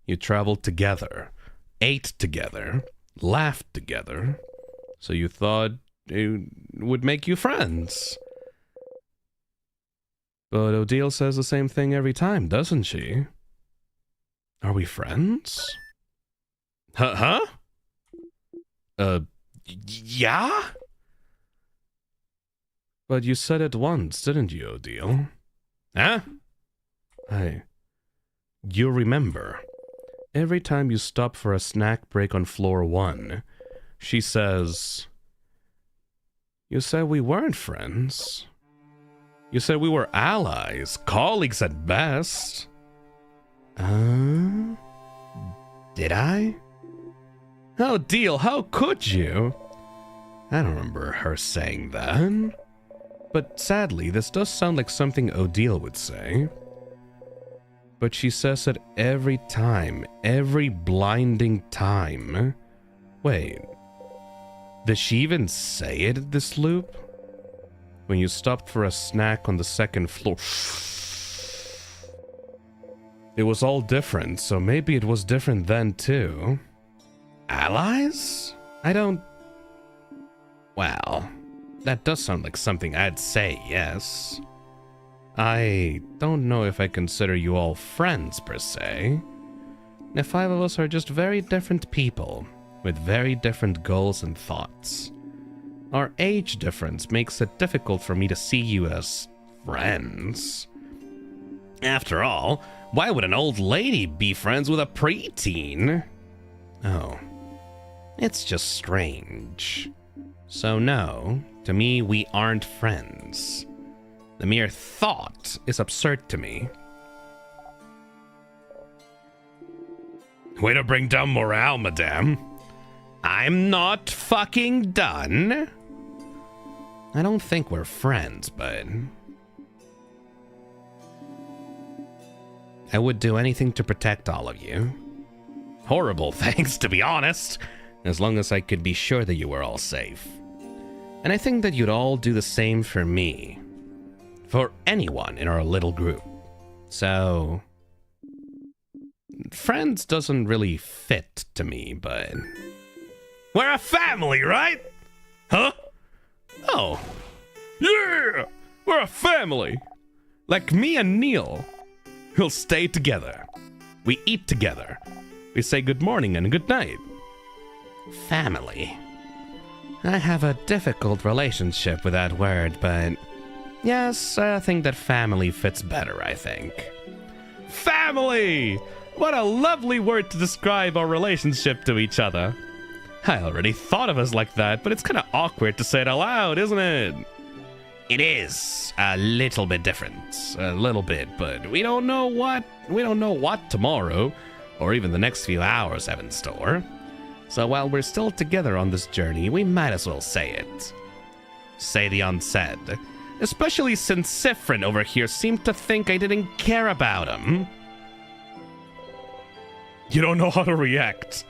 You traveled together, ate together, laughed together, so you thought it would make you friends. But Odile says the same thing every time, doesn't she? Are we friends? Huh? Yeah? But you said it once, didn't you, Odile? Huh? You remember. Every time you stop for a snack break on floor 1, she says, you said we weren't friends. You said we were allies, colleagues at best. Did I? Odile, how could you? I don't remember her saying that. But sadly, this does sound like something Odile would say. But she says it every time, every blinding time. Wait, did she even say it at this loop? When you stopped for a snack on the second floor. It was all different, so maybe it was different then too. Allies? I don't... Well, that does sound like something I'd say, yes. I don't know if I consider you all friends, per se. The 5 of us are just very different people, with very different goals and thoughts. Our age difference makes it difficult for me to see you as friends. After all, why would an old lady be friends with a preteen? Oh, it's just strange. So no, to me we aren't friends. The mere thought is absurd to me. Way to bring down morale, madame. I'm not fucking done. I don't think we're friends, but I would do anything to protect all of you. Horrible things, to be honest, as long as I could be sure that you were all safe. And I think that you'd all do the same for me. For anyone in our little group. So friends doesn't really fit to me, but we're a family, right? Huh? Oh. Yeah! We're a family! Like me and Neil. We'll stay together. We eat together. We say good morning and good night. Family. I have a difficult relationship with that word, but yes, I think that family fits better, I think. Family! What a lovely word to describe our relationship to each other. I already thought of us like that, but it's kind of awkward to say it aloud, isn't it? It is a little bit different. A little bit, but we don't know what tomorrow, or even the next few hours have in store. So while we're still together on this journey, we might as well say it. Say the unsaid. Especially since Siffrin over here seemed to think I didn't care about him. You don't know how to react.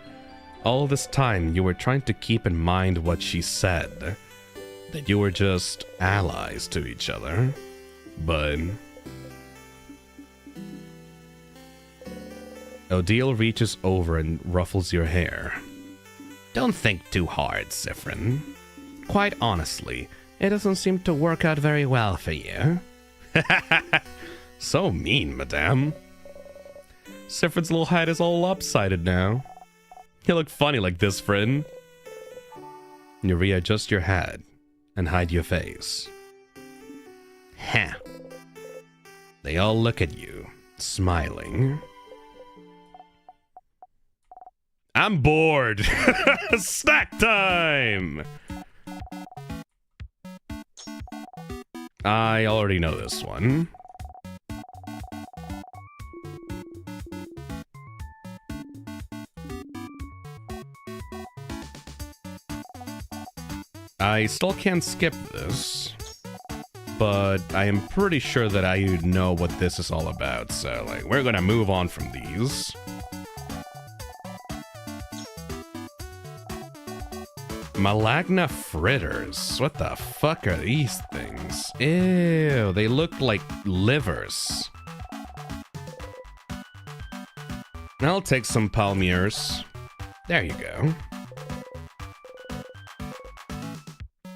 All this time, you were trying to keep in mind what she said. That you were just allies to each other. But Odile reaches over and ruffles your hair. Don't think too hard, Siffrin. Quite honestly, it doesn't seem to work out very well for you. So mean, madame. Siffrin's little hat is all lopsided now. You look funny like this, friend. You readjust your hat and hide your face. Heh. They all look at you, smiling. I'm bored. Snack time! I already know this one. I still can't skip this, but I am pretty sure that I know what this is all about, so like we're gonna move on from these. Malagna fritters. What the fuck are these things? Ew, they look like livers. I'll take some palmiers. There you go.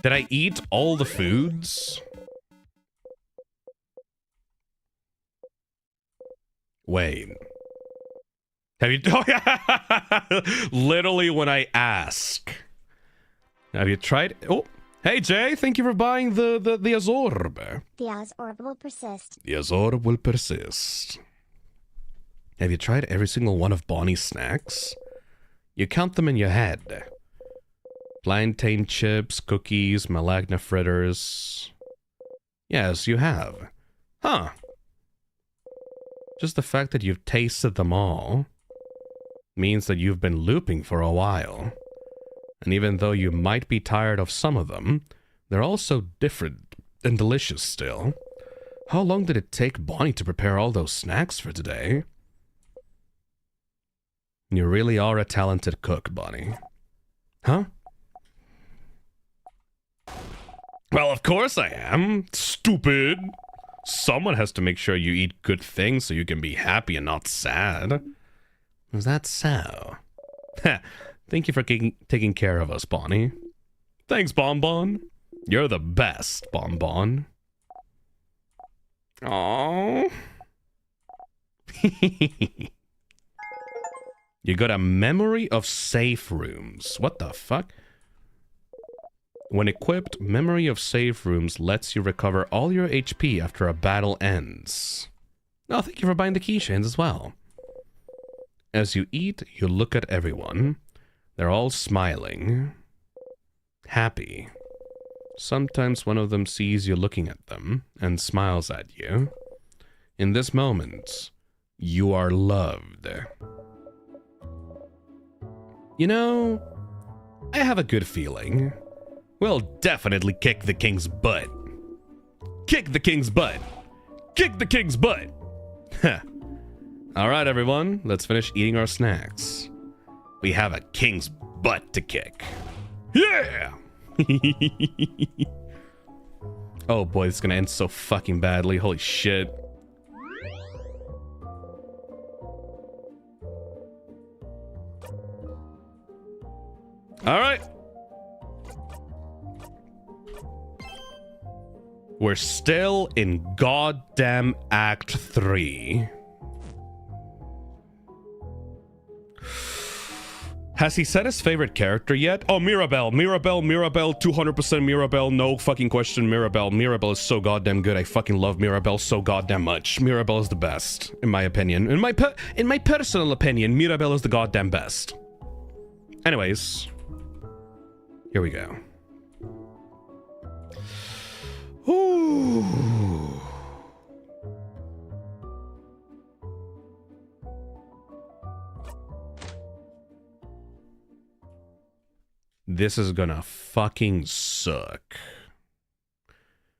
Did I eat all the foods? Wait. Have you... Oh, yeah. Literally when I ask. Have you tried... Oh, hey Jay, thank you for buying the Azorb. The Azorb will persist. The Azorb will persist. Have you tried every single one of Bonnie's snacks? You count them in your head. Plantain chips, cookies, Malagna fritters. Yes, you have. Huh. Just the fact that you've tasted them all means that you've been looping for a while. And even though you might be tired of some of them, they're all so different and delicious still. How long did it take Bonnie to prepare all those snacks for today? You really are a talented cook, Bonnie. Huh? Well, of course I am. Stupid. Someone has to make sure you eat good things so you can be happy and not sad. Is that so? Thank you for taking care of us, Bonnie. Thanks, Bonbon. You're the best, Bonbon. Aww. You got a memory of safe rooms. What the fuck? When equipped, Memory of Safe Rooms lets you recover all your HP after a battle ends. Oh, thank you for buying the keychains as well. As you eat, you look at everyone. They're all smiling. Happy. Sometimes one of them sees you looking at them and smiles at you. In this moment, you are loved. You know, I have a good feeling. We'll definitely kick the king's butt. Kick the king's butt. Kick the king's butt. All right, everyone, let's finish eating our snacks. We have a king's butt to kick. Yeah! Oh boy, this is gonna end so fucking badly. Holy shit. All right. We're still in goddamn Act 3. Has he said his favorite character yet? Oh, Mirabelle, 200% Mirabelle, no fucking question, Mirabelle. Mirabelle is so goddamn good. I fucking love Mirabelle so goddamn much. Mirabelle is the best, in my opinion. In my personal opinion, Mirabelle is the goddamn best. Anyways, here we go. Ooh. This is gonna fucking suck.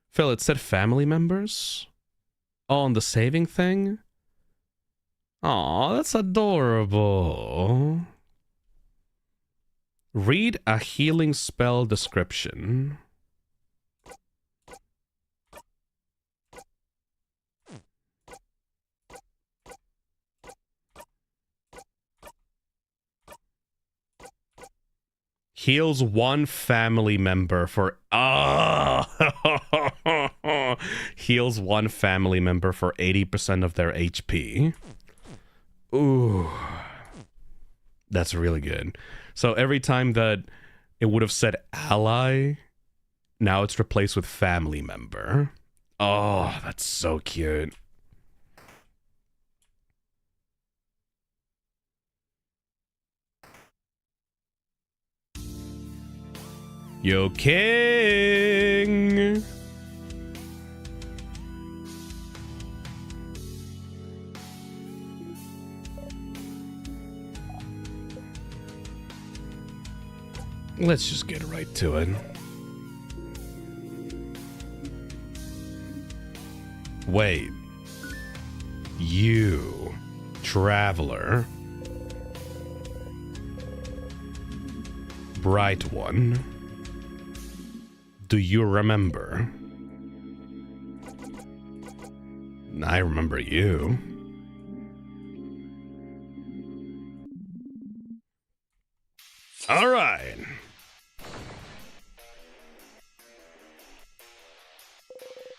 Phil, it said family members? Oh, on the saving thing? Aw, that's adorable. Read a healing spell description. Heals one family member for... Heals one family member for 80% of their HP. Ooh. That's really good. So every time that it would have said ally, now it's replaced with family member. Oh, that's so cute. Yo, King! Let's just get right to it. Wait. You, traveler. Bright one. Do you remember? I remember you. All right.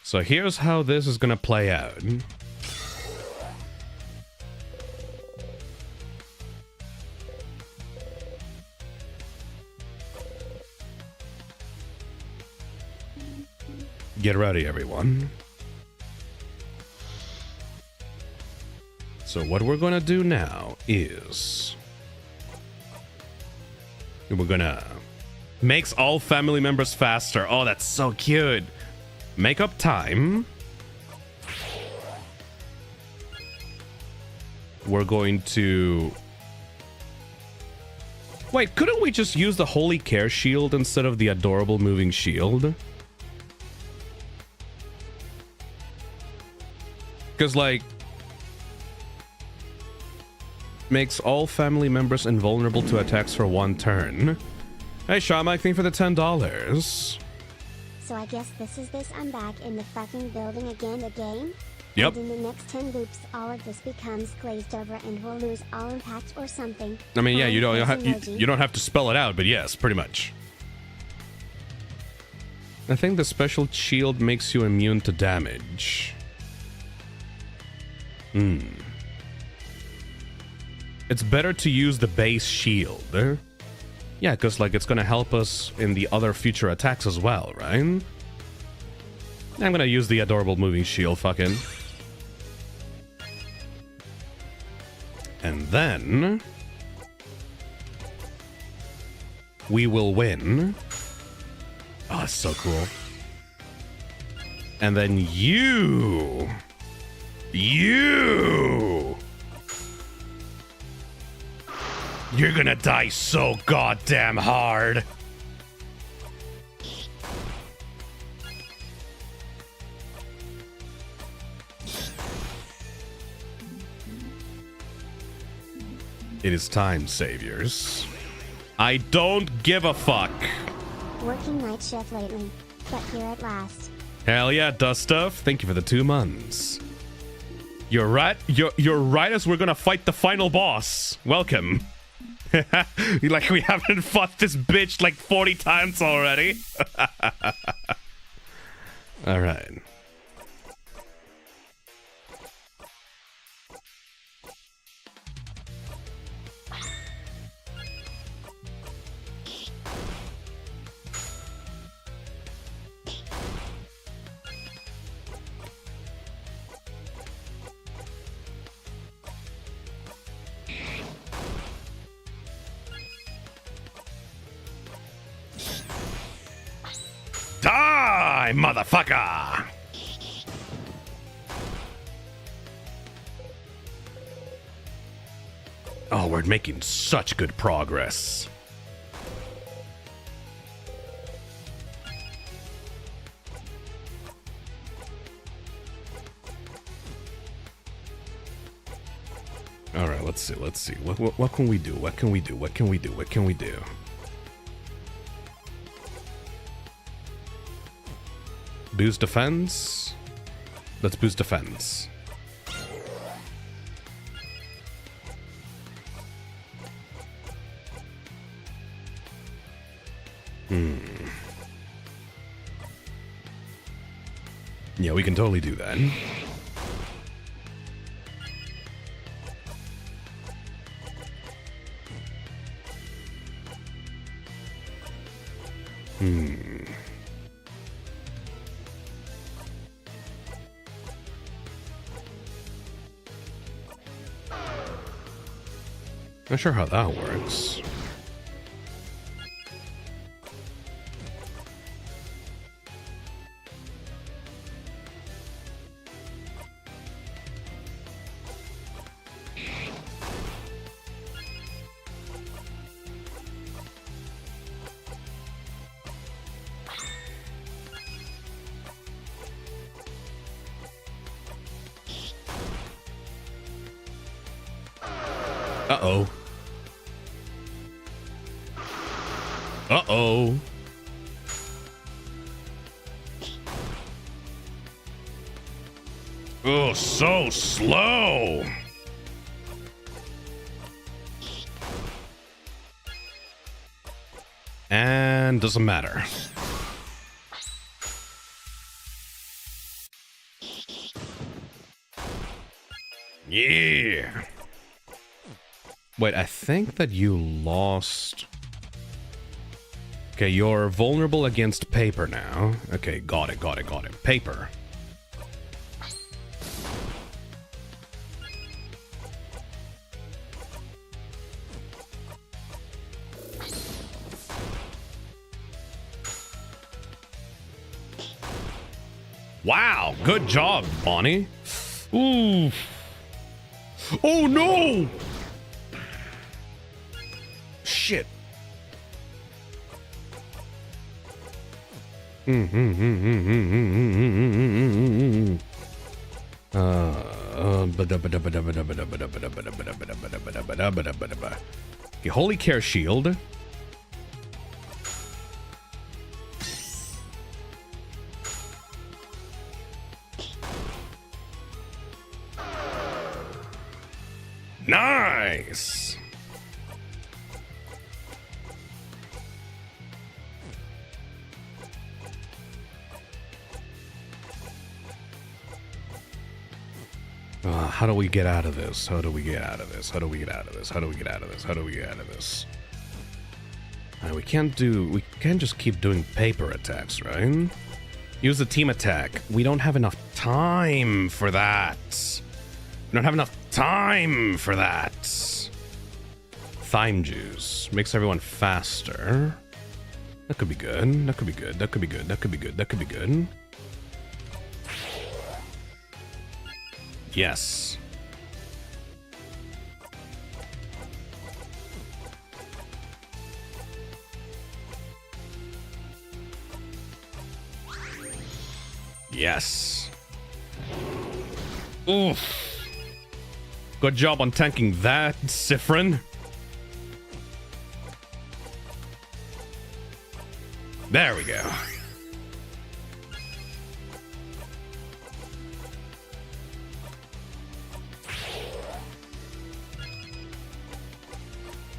So here's how this is gonna play out. Get ready, everyone. So what we're gonna do now is we're gonna makes all family members faster. Oh, that's so cute. Make up time. We're going to... Wait, couldn't we just use the Holy Care Shield instead of the adorable moving shield? Because, like, makes all family members invulnerable to attacks for one turn. Hey, Shamak, thank you for the $10. So I guess I'm back in the fucking building again? Yep. And in the next 10 loops, all of this becomes glazed over and we'll lose all impact or something. I mean, yeah, you don't Emoji. have to spell it out, but yes, pretty much. I think the special shield makes you immune to damage. It's better to use the base shield. Yeah, because like it's gonna help us in the other future attacks as well, right? I'm gonna use the adorable moving shield, fucking. And then we will win. Oh, Oh, so cool. And then you. You're gonna die so goddamn hard. It is time, saviors. I don't give a fuck. Working night shift lately, but here at last. Hell yeah, Dust Stuff. Thank you for the 2 months. You're right. You're right as we're gonna fight the final boss. Welcome. Like we haven't fought this bitch like 40 times already. All right. Die, motherfucker! Oh, we're making such good progress. All right, let's see. What can we do? What can we do? What can we do? What can we do? Boost defense. Let's boost defense. Yeah, we can totally do that. Not sure how that works. Uh-oh. Uh-oh. Oh, so slow. And doesn't matter. Yeah. Wait, I think that you lost... Okay, you're vulnerable against paper now. Okay, got it. Paper. Wow, good job, Bonnie. Ooh. Oh no! Shit. Okay, Holy Care Shield. Nice. How do we get out of this? How do we get out of this? How do we get out of this? How do we get out of this? How do we get out of this? We can't just keep doing paper attacks, right? Use the team attack. We don't have enough time for that. We don't have enough time for that. Thyme juice makes everyone faster. That could be good. That could be good. That could be good. That could be good. That could be good. Yes. Yes. Oof. Good job on tanking that, Siffrin. There we go.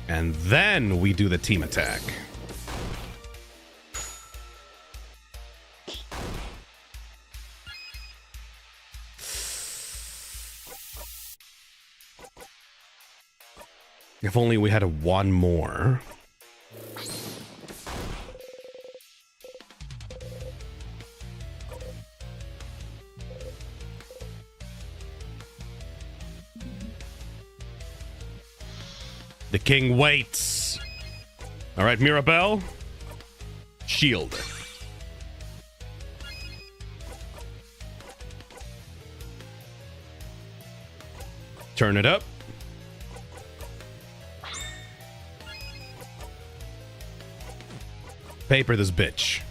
And then we do the team attack. If only we had one more. The king waits. All right, Mirabelle. Shield. Turn it up. Paper this bitch.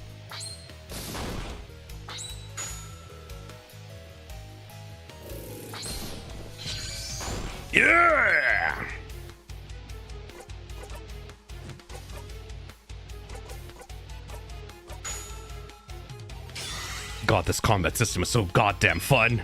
Yeah! God, this combat system is so goddamn fun.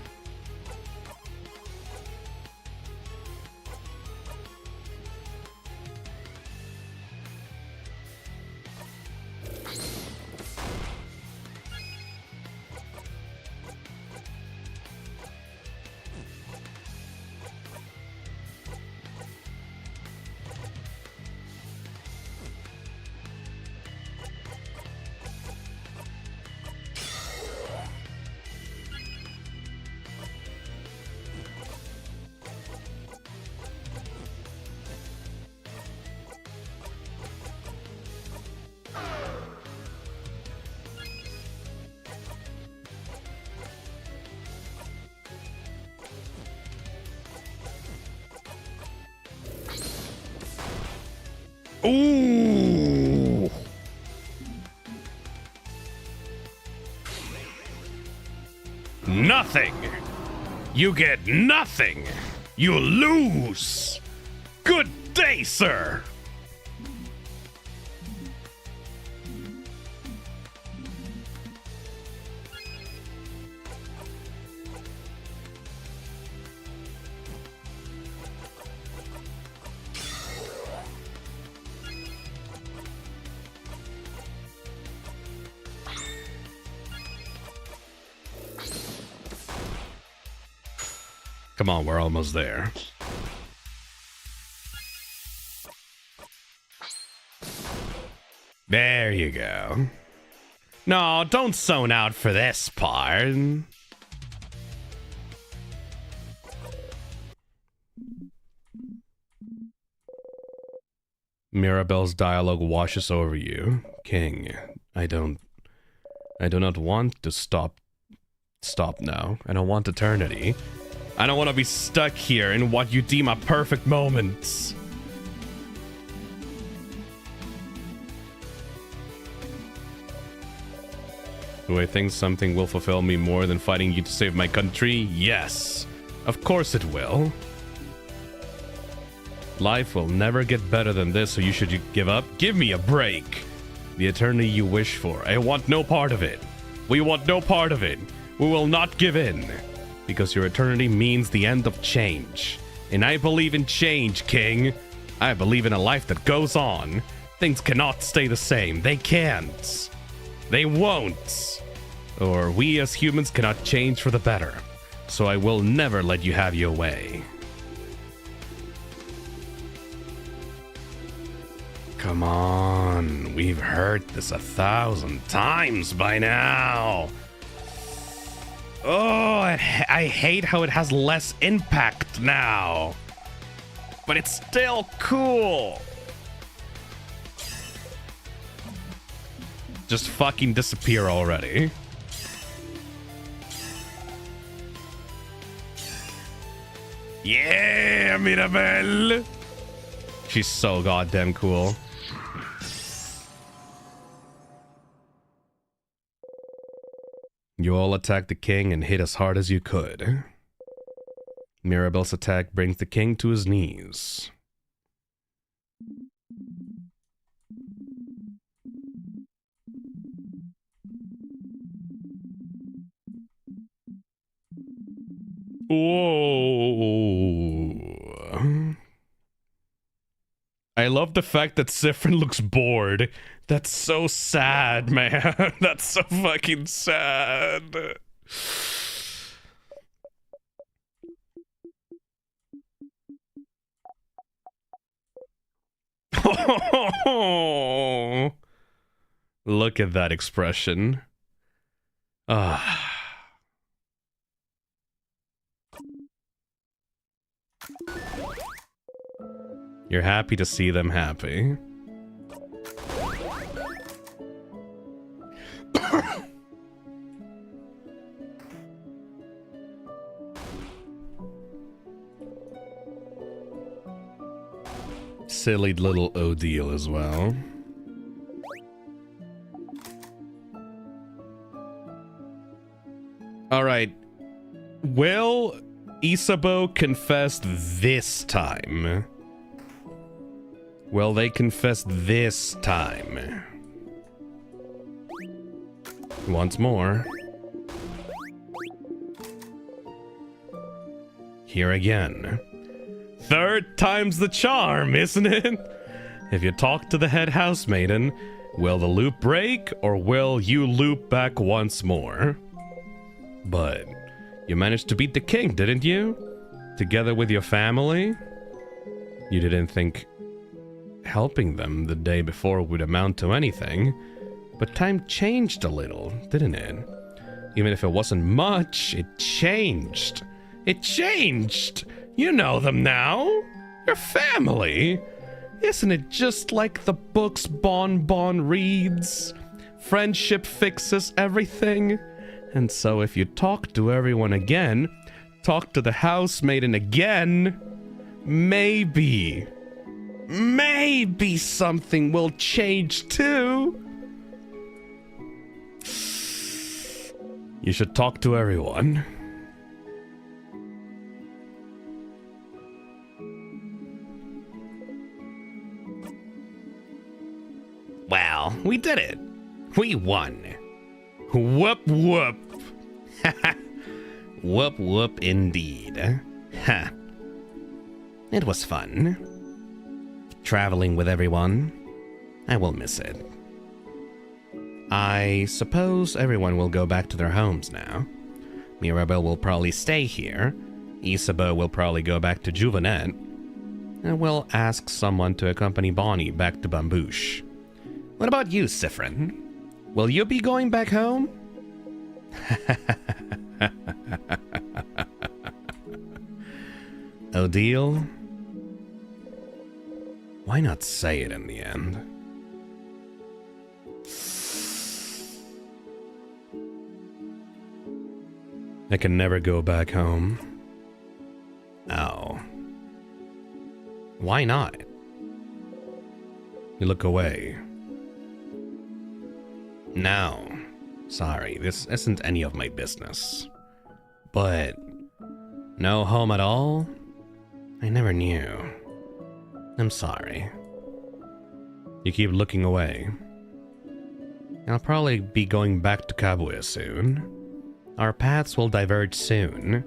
Ooh. Nothing. You get nothing. You lose. Good day, sir. Come on, we're almost there. There you go. No, don't zone out for this part. Mirabelle's dialogue washes over you. King, I do not want to stop now. I don't want eternity. I don't want to be stuck here in what you deem a perfect moment. Do I think something will fulfill me more than fighting you to save my country? Yes. Of course it will. Life will never get better than this, so you should give up? Give me a break. The eternity you wish for. I want no part of it. We want no part of it. We will not give in. Because your eternity means the end of change. And I believe in change, King. I believe in a life that goes on. Things cannot stay the same. They can't. They won't. Or we as humans cannot change for the better. So I will never let you have your way. Come on. We've heard this 1,000 times by now. Oh, I hate how it has less impact now. But it's still cool. just fucking disappear already. Yeah, Mirabelle! She's so goddamn cool. You all attacked the king and hit as hard as you could. Mirabelle's attack brings the king to his knees. Whoa. I love the fact that Siffrin looks bored. That's so sad, man. That's so fucking sad. Look at that expression. Ah. You're happy to see them happy. Silly little Odile as well. Alright. Will Isabeau confess this time? Will they confess this time? Once more. Here again. Third time's the charm, isn't it? If you talk to the head housemaiden, will the loop break or will you loop back once more? But you managed to beat the king, didn't you? Together with your family? You didn't think helping them the day before would amount to anything, but time changed a little, didn't it? Even if it wasn't much, it changed. It changed! You know them now. Your family. Isn't it just like the books Bon Bon reads? Friendship fixes everything. And so if you talk to everyone again, talk to the housemaiden again, maybe something will change too. You should talk to everyone. Well, we did it. We won. Whoop whoop. Whoop whoop indeed. Ha. It was fun. Traveling with everyone. I will miss it. I suppose everyone will go back to their homes now. Mirabelle will probably stay here. Isabeau will probably go back to Juvenet. And we'll ask someone to accompany Bonnie back to Bambouche. What about you, Siffrin? Will you be going back home? Odile? Why not say it in the end? I can never go back home. Oh. Why not? You look away. No. Sorry, this isn't any of my business. But no home at all? I never knew. I'm sorry. You keep looking away. I'll probably be going back to Kabwe soon. Our paths will diverge soon.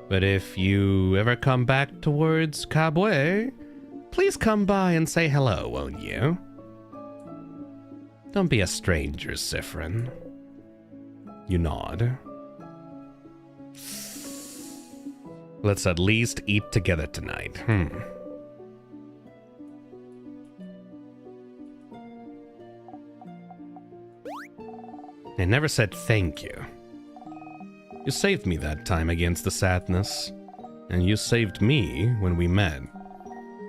But if you ever come back towards Kabwe, please come by and say hello, won't you? Don't be a stranger, Siffrin. You nod. Let's at least eat together tonight. I never said thank you. You saved me that time against the sadness. And you saved me when we met.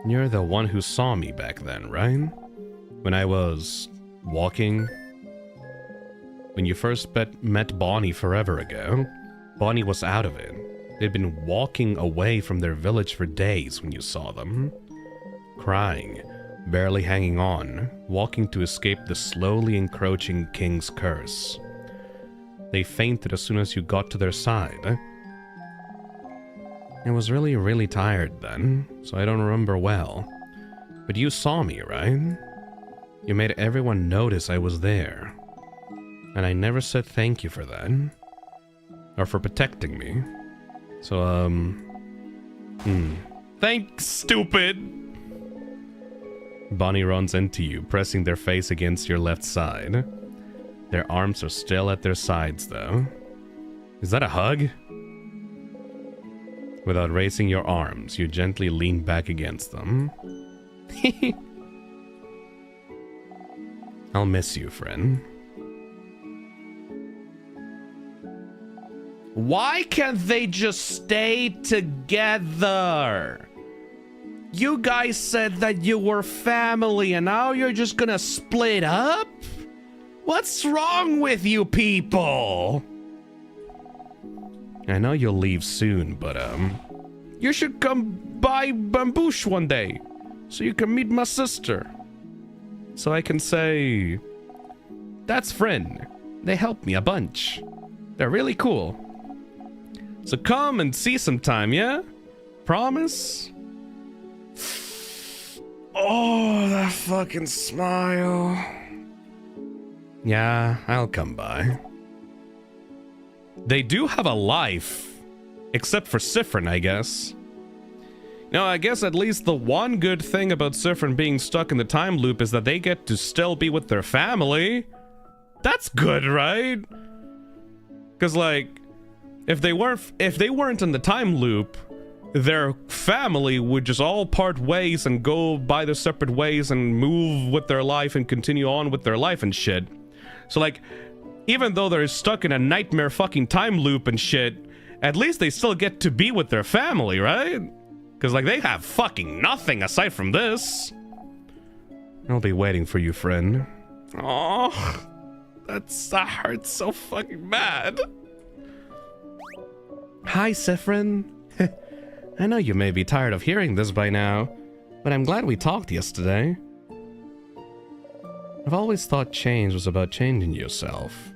You're the one who saw me back then, right? When I was walking When you first met Bonnie forever ago, Bonnie was out of it. They'd been walking away from their village for days when you saw them. Crying, barely hanging on, walking to escape the slowly encroaching king's curse. They fainted as soon as you got to their side. I was really, really tired then, so I don't remember well. But you saw me, right? You made everyone notice I was there. And I never said thank you for that. Or for protecting me. So, Thanks, stupid! Bonnie runs into you, pressing their face against your left side. Their arms are still at their sides, though. Is that a hug? Without raising your arms, you gently lean back against them. I'll miss you, friend. Why can't they just stay together? You guys said that you were family and now you're just gonna split up? What's wrong with you people? I know you'll leave soon, but you should come by Bamboosh one day so you can meet my sister. So I can say, that's friend. They helped me a bunch. They're really cool. So come and see sometime, yeah? Promise? Oh, that fucking smile. Yeah, I'll come by. They do have a life. Except for Siffrin, I guess. Now, I guess at least the one good thing about Siffrin being stuck in the time loop is that they get to still be with their family. That's good, right? Because, like, if they weren't in the time loop, their family would just all part ways and go by their separate ways and move with their life and continue on with their life and shit. So, like, even though they're stuck in a nightmare fucking time loop and shit, at least they still get to be with their family, right? Because, like, they have fucking nothing aside from this. I'll be waiting for you, friend. Aww. That hurts so fucking bad. Hi, Siffrin. I know you may be tired of hearing this by now, but I'm glad we talked yesterday. I've always thought change was about changing yourself.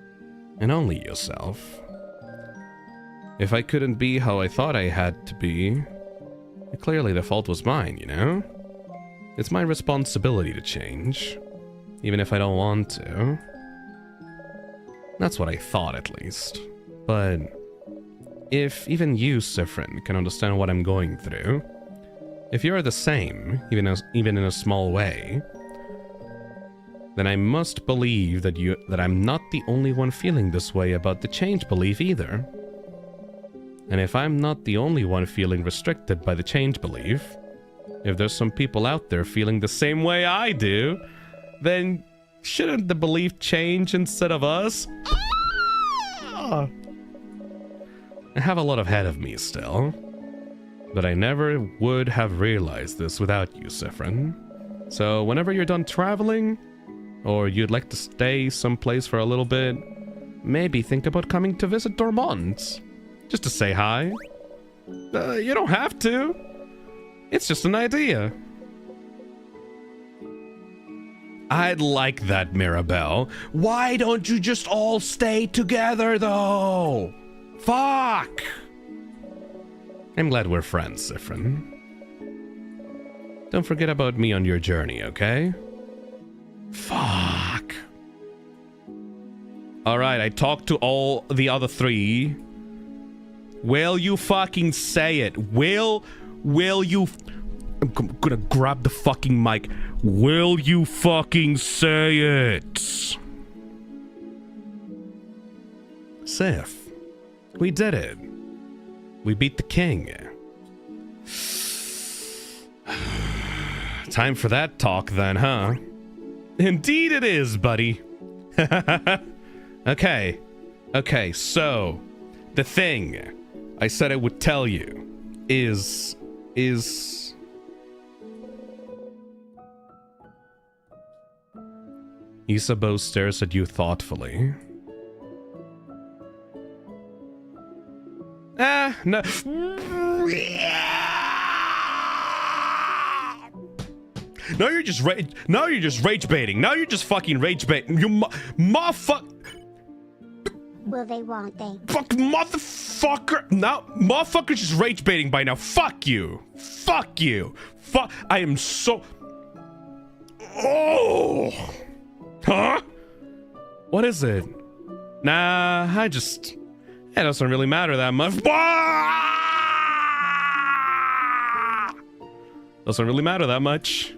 And only yourself. If I couldn't be how I thought I had to be, clearly the fault was mine, you know? It's my responsibility to change, even if I don't want to. That's what I thought, at least. But if even you, Siffrin, can understand what I'm going through, if you're the same, even in a small way, then I must believe that I'm not the only one feeling this way about the change belief either. And if I'm not the only one feeling restricted by the change belief, if there's some people out there feeling the same way I do, then shouldn't the belief change instead of us? I have a lot ahead of me still, but I never would have realized this without you, Siffrin. So whenever you're done traveling, or you'd like to stay someplace for a little bit, maybe think about coming to visit Dormont. Just to say hi. You don't have to. It's just an idea. I'd like that, Mirabelle. Why don't you just all stay together, though? Fuck! I'm glad we're friends, Siffrin. Don't forget about me on your journey, okay? Fuck. Alright, I talked to all the other three. Will you fucking say it? Will you... I'm gonna grab the fucking mic. Will you fucking say it? Sif, we did it. We beat the king. Time for that talk then, huh? Indeed it is, buddy. Okay, so the thing I said I would tell you is Isabeau stares at you thoughtfully. No. Now you're just rage baiting. Now you're just fucking rage baiting. You motherfucker. Will they, won't they? Fuck, motherfucker. Now, motherfucker's just rage baiting by now. Fuck you. Fuck you. Fuck. I am so. Oh. Huh? What is it? Nah, it doesn't really matter that much. Doesn't really matter that much.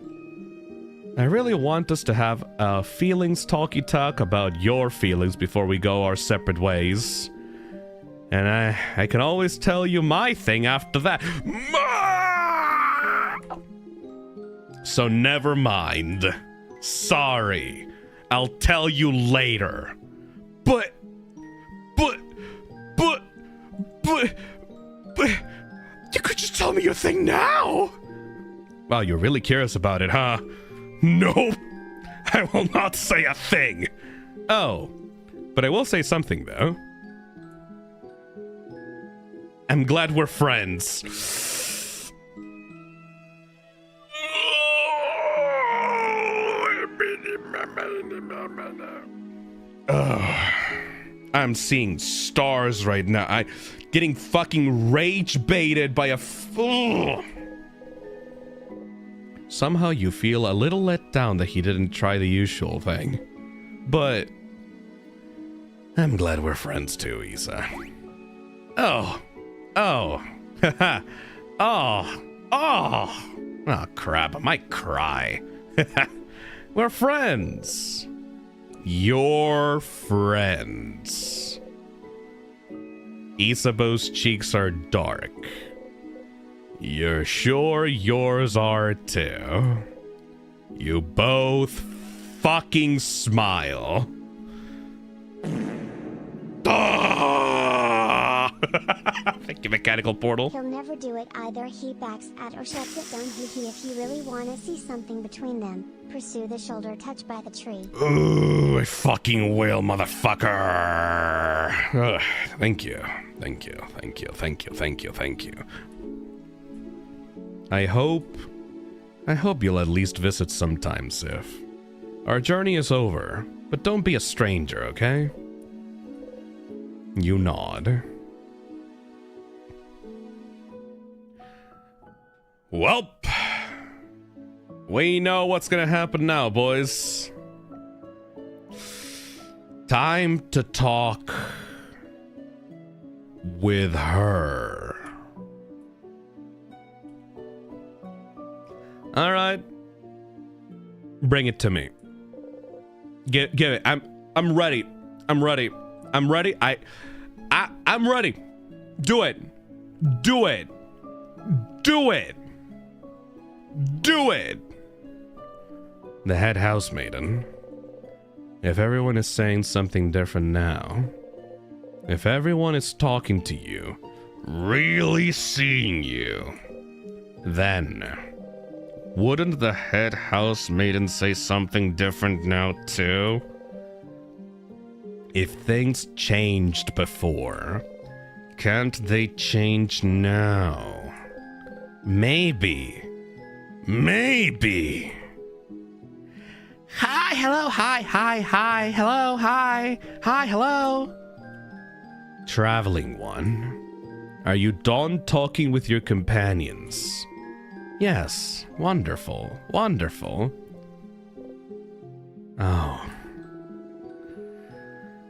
I really want us to have a feelings talky talk about your feelings before we go our separate ways. And I can always tell you my thing after that. So never mind. Sorry. I'll tell you later. But you could just tell me your thing now. Wow, you're really curious about it, huh? No, I will not say a thing. Oh, but I will say something, though. I'm glad we're friends. I'm seeing stars right now. I getting fucking rage baited by a fool. Somehow you feel a little let down that he didn't try the usual thing. But I'm glad we're friends too, Isa. Oh, haha, oh, crap, I might cry. We're friends. You're friends. Isabeau's cheeks are dark. You're sure yours are too? You both fucking smile. Thank you, mechanical portal. He'll never do it either. He backs at or shuts it down. If you really wanna see something between them, pursue the shoulder touch by the tree. Ooh, I fucking will, motherfucker. Ugh, thank you. I hope you'll at least visit sometime, Sif. Our journey is over, but don't be a stranger, okay? You nod. Welp. We know what's gonna happen now, boys. Time to talk with her. All right. Bring it to me. Give it. I'm ready. I'm ready. I'm ready. I'm ready. Do it. Do it. Do it. Do it. The head housemaiden. If everyone is saying something different now, if everyone is talking to you, really seeing you, then wouldn't the head housemaiden say something different now too? If things changed before, can't they change now? Maybe. Hi, hello, hi, hello, hi, hello. Traveling one, are you done talking with your companions? Yes, wonderful. Oh.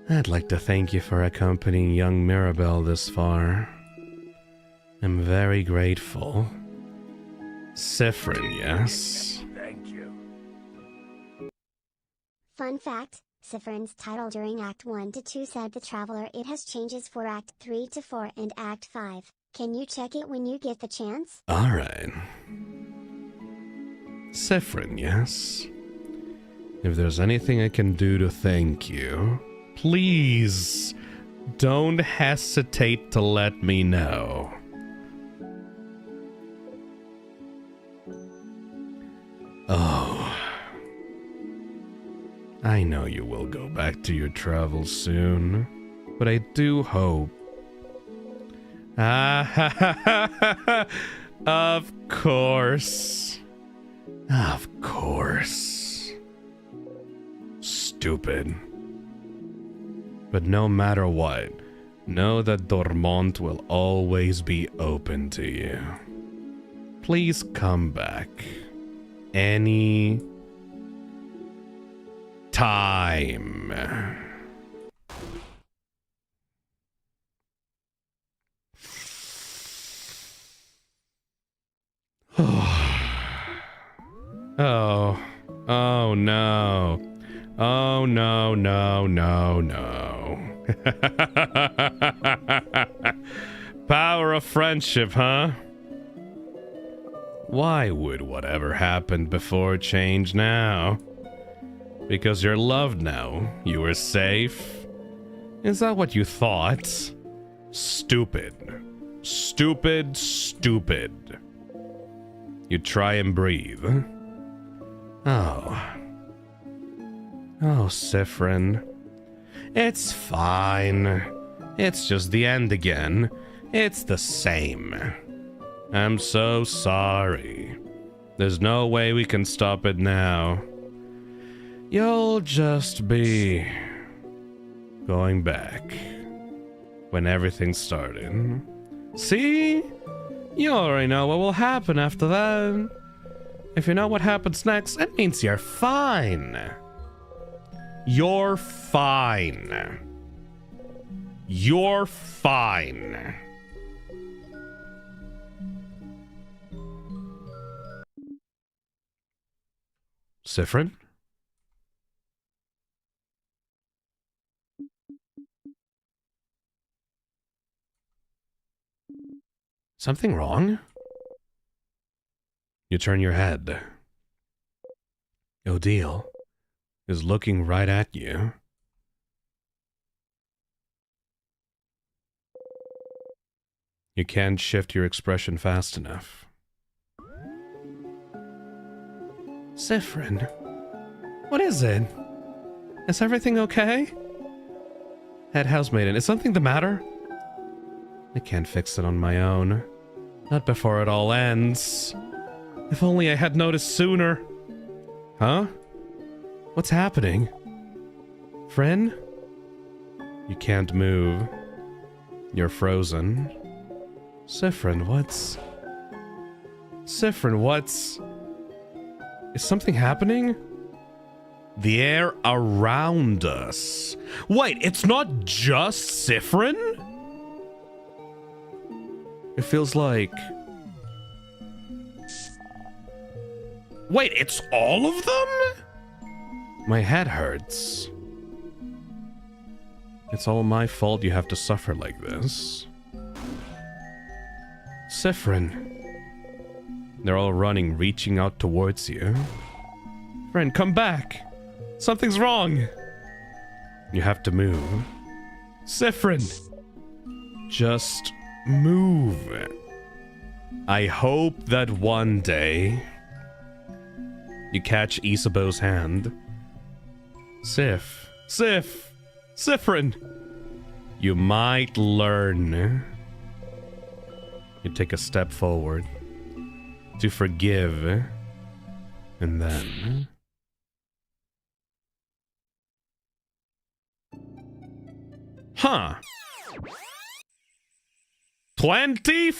I'd like to thank you for accompanying young Mirabelle this far. I'm very grateful. Siffrin, yes? Thank you. Fun fact, Siffrin's title during Act 1 to 2 said The Traveler. It has changes for Act 3 to 4 and Act 5. Can you check it when you get the chance? Alright. Siffrin, yes? If there's anything I can do to thank you, please don't hesitate to let me know. Oh. I know you will go back to your travels soon, but I do hope Of course. Of course. Stupid. But no matter what, know that Dormont will always be open to you. Please come back. Any time. Oh. Oh no. Oh no, no, no, no. Power of friendship, huh? Why would whatever happened before change now? Because you're loved now. You were safe. Is that what you thought? Stupid. Stupid, stupid. You try and breathe. Oh. Oh, Siffrin. It's fine. It's just the end again. It's the same. I'm so sorry. There's no way we can stop it now. You'll just be going back when everything started. See? You already know what will happen after that. If you know what happens next, it means you're fine. You're fine. You're fine. Siffrin? Something wrong? You turn your head. Odile is looking right at you. You can't shift your expression fast enough. Siffrin, what is it? Is everything okay? Head housemaiden, is something the matter? I can't fix it on my own. Not before it all ends. If only I had noticed sooner. Huh? What's happening? Friend? You can't move. You're frozen. Siffrin, what's... Siffrin, what's... Is something happening? The air around us. Wait, it's not just Siffrin? It feels like... Wait, it's all of them? My head hurts. It's all my fault you have to suffer like this. Siffrin. They're all running, reaching out towards you. Friend, come back. Something's wrong. You have to move. Siffrin. Just move. I hope that one day you catch Isabeau's hand. Siffrin. You might learn. You take a step forward to forgive, and then... Huh. 25!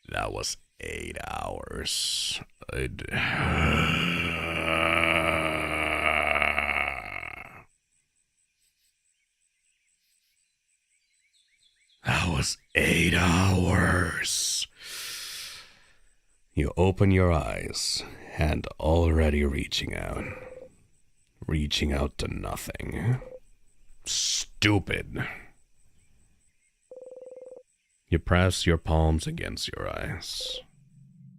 That was 8 hours. That was 8 hours. You open your eyes, hand already reaching out. Reaching out to nothing. Stupid. You press your palms against your eyes.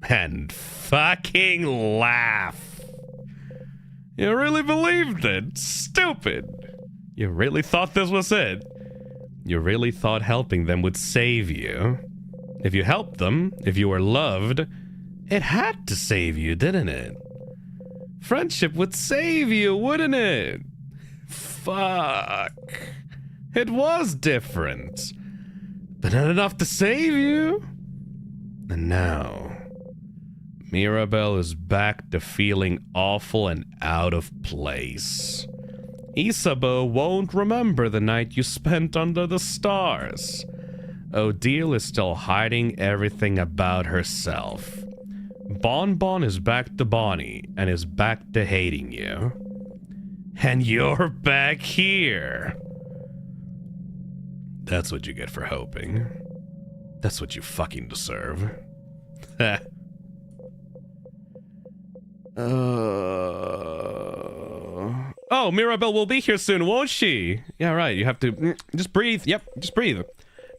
And fucking laugh. You really believed it. Stupid. You really thought this was it. You really thought helping them would save you. If you helped them, if you were loved, It had to save you, didn't it? Friendship would save you, wouldn't it? Fuck. It was different. But not enough to save you. And now, Mirabelle is back to feeling awful and out of place. Isabeau won't remember the night you spent under the stars. Odile is still hiding everything about herself. Bonbon is back to Bonnie and is back to hating you. And you're back here. That's what you get for hoping. That's what you fucking deserve. Oh, Mirabelle will be here soon, won't she? Yeah, right. You have to just breathe. Yep, just breathe.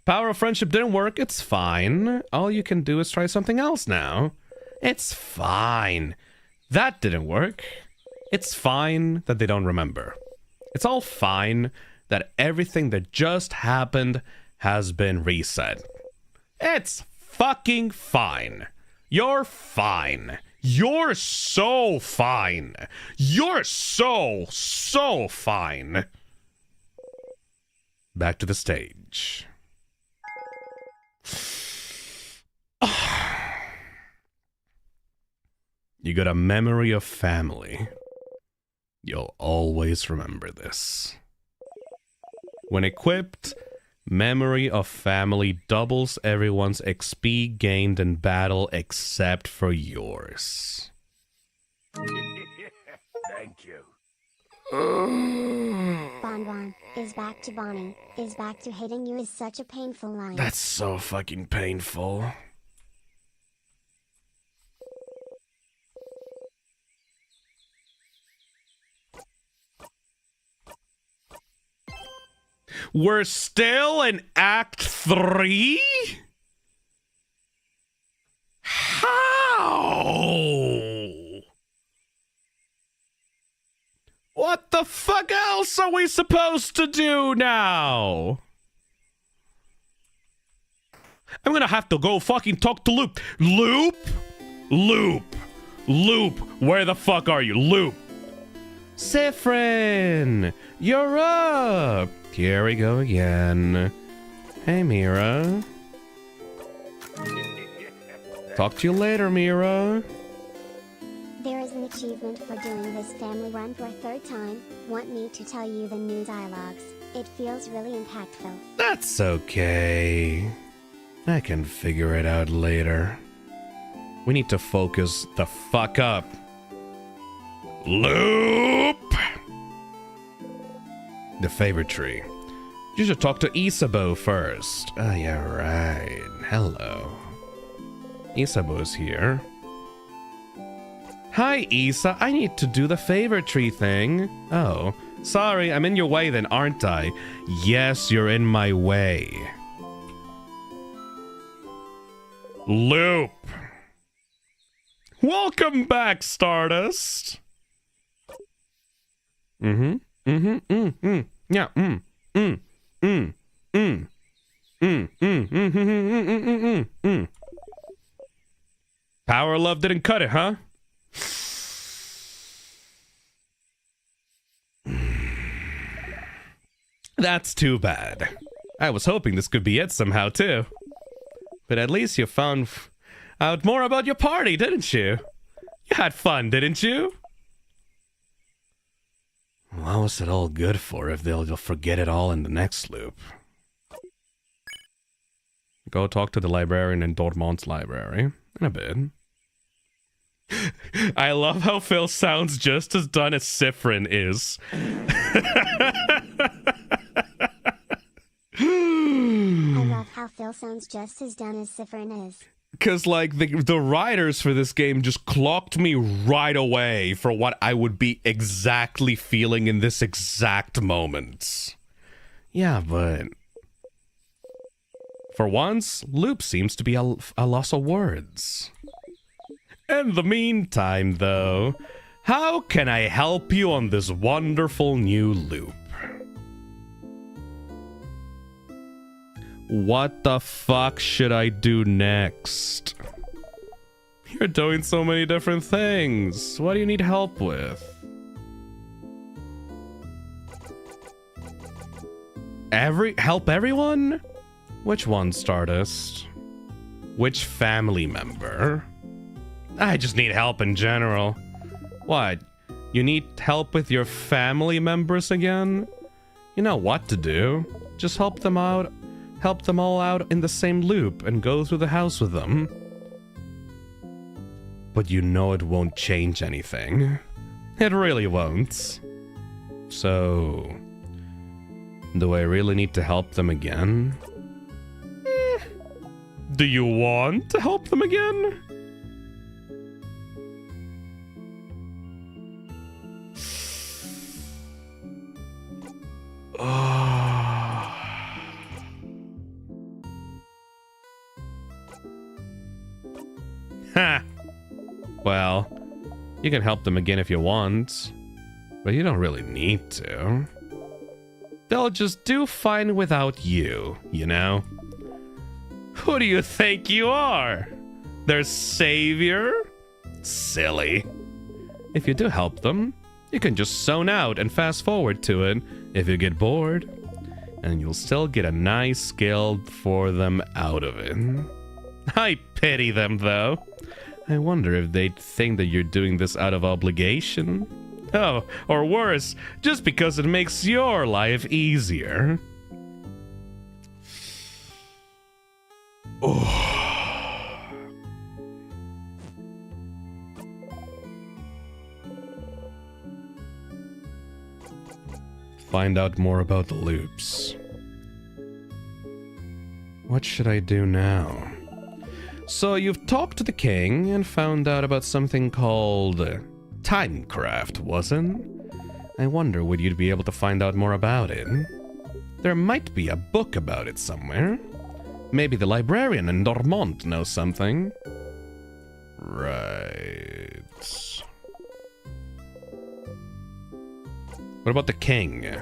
Power of friendship didn't work. It's fine. All you can do is try something else now. It's fine. That didn't work. It's fine that they don't remember. It's all fine that everything that just happened has been reset. It's fucking fine. You're fine. You're so fine. You're so fine. Back to the stage. You got a memory of family. You'll always remember this. When equipped, Memory of Family doubles everyone's XP gained in battle except for yours. Thank you. Bonbon is back to Bonnie, is back to hating you is such a painful line. That's so fucking painful. We're still in Act 3? How? What the fuck else are we supposed to do now? I'm gonna have to go fucking talk to Loop. Loop? Loop. Loop. Where the fuck are you? Loop. Siffrin, you're up. Here we go again. Hey, Mira. Talk to you later, Mira. There is an achievement for doing this family run for a third time. Want me to tell you the new dialogues? It feels really impactful. That's okay. I can figure it out later. We need to focus the fuck up. Loop! The favorite tree. You should talk to Isabeau first. Oh, yeah, right. Hello. Isabeau's here. Hi, Isa. I need to do the favorite tree thing. Oh, sorry. I'm in your way then, aren't I? Yes, you're in my way. Loop. Welcome back, Stardust. Yeah, Power of love didn't cut it, huh? That's too bad. I was hoping this could be it somehow, too. But at least you found out more about your party, didn't you? You had fun, didn't you? What was it all good for if they'll forget it all in the next loop? Go talk to the librarian in Dortmund's library in a bit. I love how Phil sounds just as done as Siffrin is. I love how Phil sounds just as done as Siffrin is. Because, like, the writers for this game just clocked me right away for what I would be exactly feeling in this exact moment. Yeah, but... for once, Loop seems to be a loss of words. In the meantime, though, how can I help you on this wonderful new loop? What the fuck should I do next? You're doing so many different things. What do you need help with? Help everyone? Which one, Stardust? Which family member? I just need help in general. What? You need help with your family members again? You know what to do. Just help them out. Help them all out in the same loop and go through the house with them. But you know it won't change anything. It really won't. So, do I really need to help them again? Do you want to help them again? Ha! Well, you can help them again if you want, but you don't really need to. They'll just do fine without you, you know? Who do you think you are? Their savior? Silly. If you do help them, you can just zone out and fast forward to it if you get bored, and you'll still get a nice skill for them out of it. I pity them, though. I wonder if they'd think that you're doing this out of obligation. Oh, or worse, just because it makes your life easier. Oh. Find out more about the loops. What should I do now? So you've talked to the king and found out about something called Timecraft, wasn't? I wonder would you be able to find out more about it? There might be a book about it somewhere. Maybe the librarian in Dormont knows something. Right. What about the king?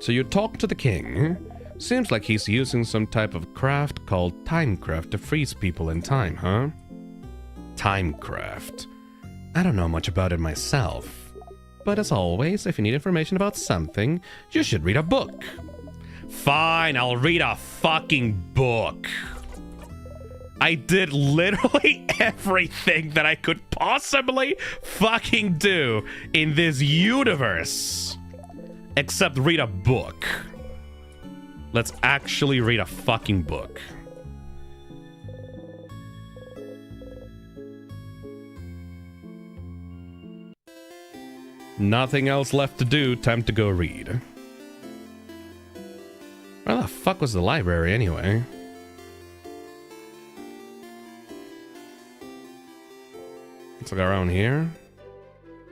So you talked to the king. Seems like he's using some type of craft called Timecraft to freeze people in time, huh? Timecraft. I don't know much about it myself. But as always, if you need information about something, you should read a book. Fine, I'll read a fucking book. I did literally everything that I could possibly fucking do in this universe. Except read a book. Let's actually read a fucking book. Nothing else left to do. Time to go read. Where the fuck was the library anyway? Let's look around here.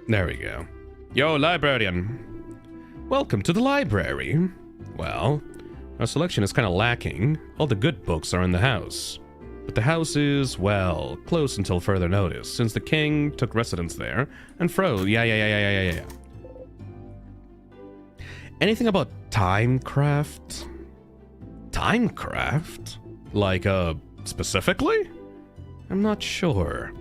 There we go. Yo, librarian. Welcome to the library. Well, our selection is kind of lacking. All the good books are in the house. But the house is, well, closed until further notice, since the king took residence there and froze. Yeah. Anything about Timecraft? Timecraft? Like, specifically? I'm not sure.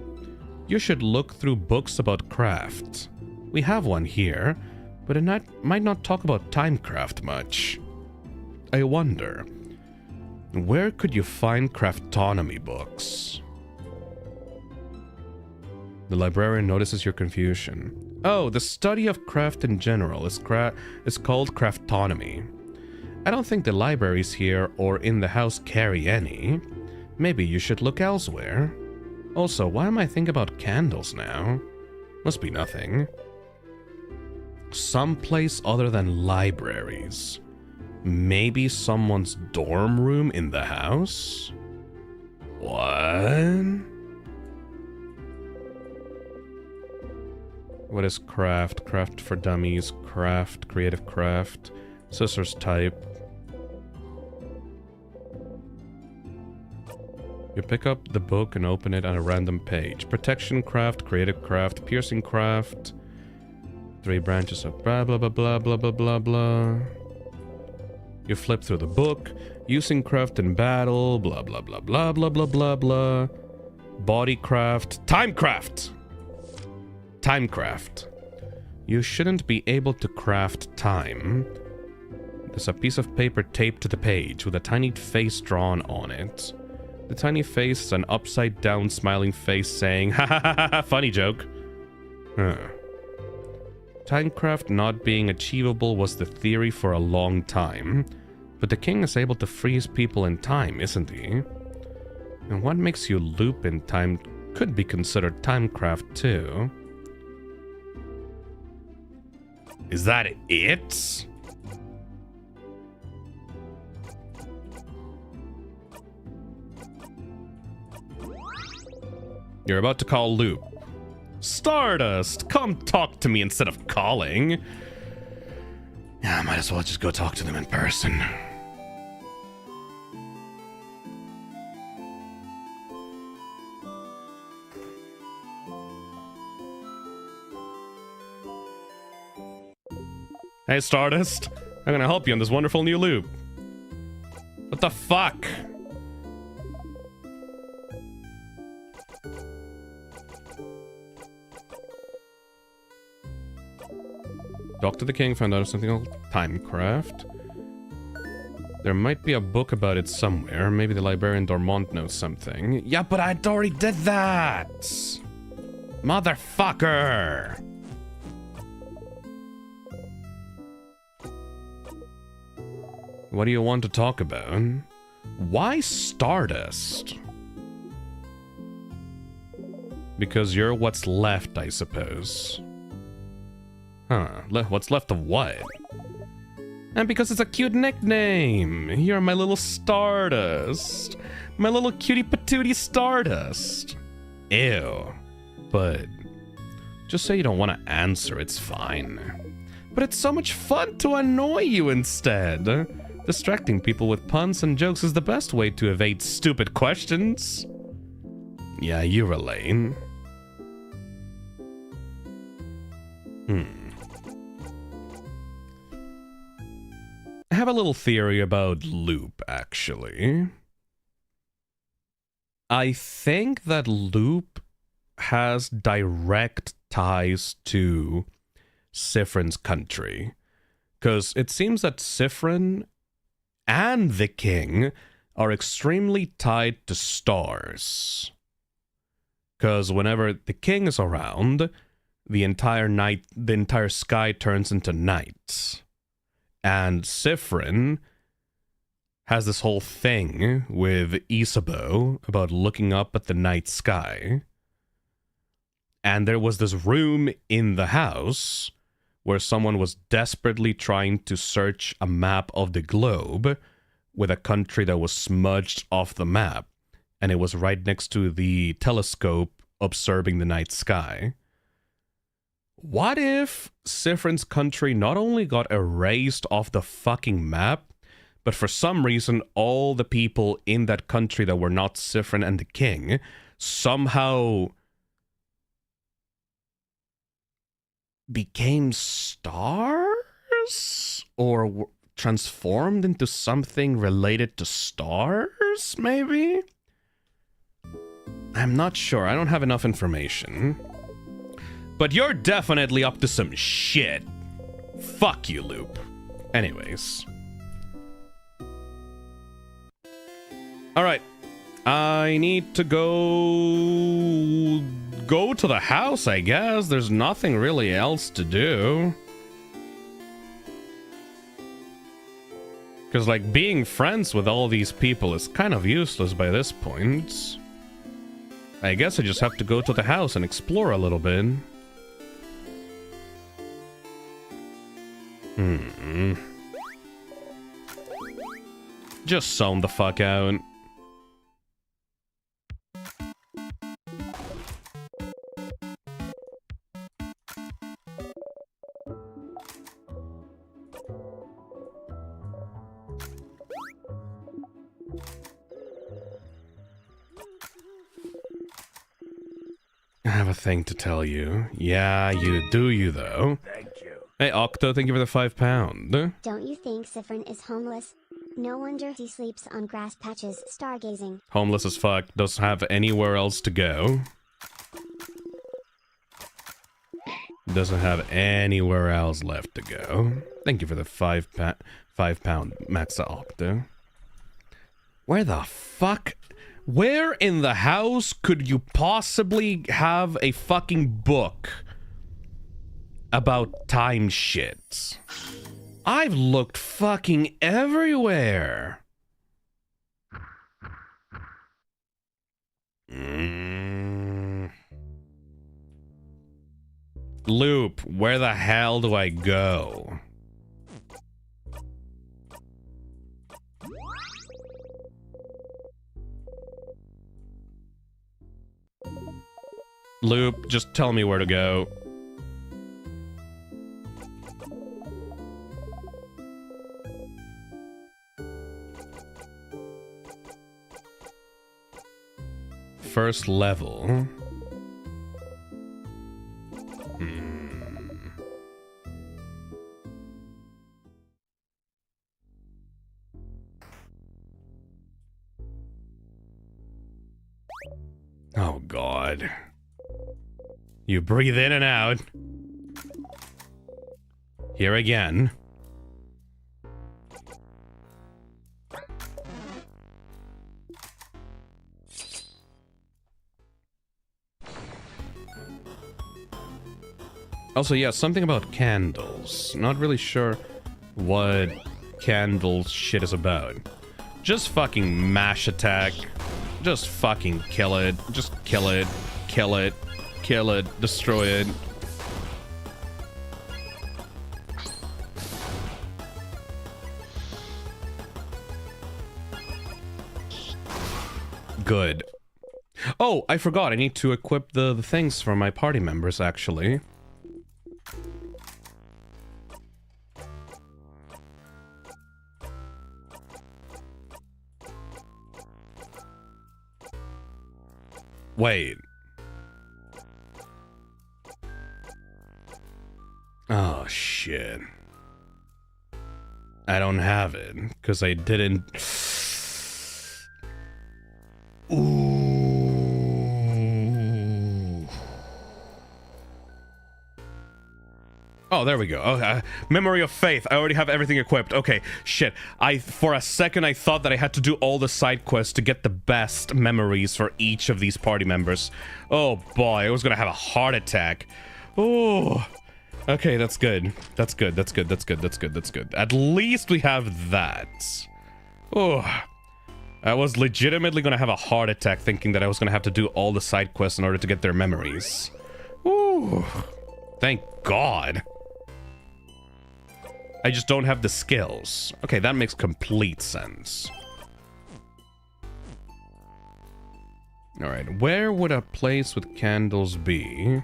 You should look through books about craft. We have one here, but it might not talk about Timecraft much. I wonder, where could you find craftonomy books? The librarian notices your confusion. Oh, the study of craft in general is called craftonomy. I don't think the libraries here or in the house carry any. Maybe you should look elsewhere. Also, why am I thinking about candles now? Must be nothing. Someplace other than libraries. Maybe someone's dorm room in the house? What? What is craft? Craft for dummies. Craft. Creative craft. Scissors type. You pick up the book and open it on a random page. Protection craft, creative craft, piercing craft. 3 branches of blah blah blah blah blah blah blah blah. You flip through the book Using craft in battle, blah blah blah blah blah blah blah blah. Body craft. Timecraft! Timecraft. You shouldn't be able to craft time. There's a piece of paper taped to the page with a tiny face drawn on it. The tiny face is an upside down smiling face saying, ha ha ha ha, funny joke. Huh. Timecraft not being achievable was the theory for a long time, but the king is able to freeze people in time, isn't he? And what makes you loop in time could be considered timecraft too. Is that it? You're about to call Loop. Stardust, come talk to me instead of calling. Yeah, I might as well just go talk to them in person. Hey, Stardust. I'm gonna help you on this wonderful new loop. What the fuck? Talk to the king, found out something called Timecraft. There might be a book about it somewhere. Maybe the librarian Dormont knows something. Yeah, but I already did that! Motherfucker! What do you want to talk about? Why Stardust? Because you're what's left, I suppose. Huh, what's left of what? And because it's a cute nickname! You're my little Stardust! My little cutie patootie Stardust! Ew. But just say you don't want to answer, it's fine. But it's so much fun to annoy you instead! Distracting people with puns and jokes is the best way to evade stupid questions. Yeah, you're Elaine. I have a little theory about Loop, actually. I think that Loop has direct ties to Siffrin's country. Because it seems that Siffrin and the king are extremely tied to stars. Because whenever the king is around, the entire sky turns into night. And Siffrin has this whole thing with Isabeau about looking up at the night sky. And there was this room in the house where someone was desperately trying to search a map of the globe with a country that was smudged off the map. And it was right next to the telescope observing the night sky. What if Siffrin's country not only got erased off the fucking map, but for some reason all the people in that country that were not Siffrin and the king somehow became stars? Or transformed into something related to stars, maybe? I'm not sure. I don't have enough information. But you're definitely up to some shit. Fuck you, Loop. Anyways. Alright. I need to go to the house, I guess. There's nothing really else to do. Because, like, being friends with all these people is kind of useless by this point. I guess I just have to go to the house and explore a little bit. Just zone the fuck out. I have a thing to tell you. Yeah, you do, you though. Thank you. Hey, Octo, thank you for the £5. Don't you think Siffrin is homeless? No wonder he sleeps on grass patches stargazing. Homeless as fuck, doesn't have anywhere else to go. Doesn't have anywhere else left to go. Thank you for the £5 Maxa Octo. Where the fuck? Where in the house could you possibly have a fucking book about time shit? I've looked fucking everywhere. Loop, where the hell do I go? Loop, just tell me where to go. First level. Oh, God. You breathe in and out. Here again. Also, yeah, something about candles. Not really sure what candles shit is about. Just fucking mash attack. Just fucking kill it. Just kill it. Kill it. Kill it. Destroy it. Good. Oh, I forgot. I need to equip the things for my party members, actually. Wait. Oh, shit. I don't have it, because I didn't... Ooh. Oh, there we go. Oh, Memory of Faith. I already have everything equipped. Okay, shit. For a second, I thought that I had to do all the side quests to get the best memories for each of these party members. Oh, boy. I was gonna have a heart attack. Oh. Okay, that's good. That's good. That's good. That's good. That's good. That's good. At least we have that. Oh. I was legitimately gonna have a heart attack thinking that I was gonna have to do all the side quests in order to get their memories. Ooh. Thank God. I just don't have the skills. Okay, that makes complete sense. Alright, where would a place with candles be?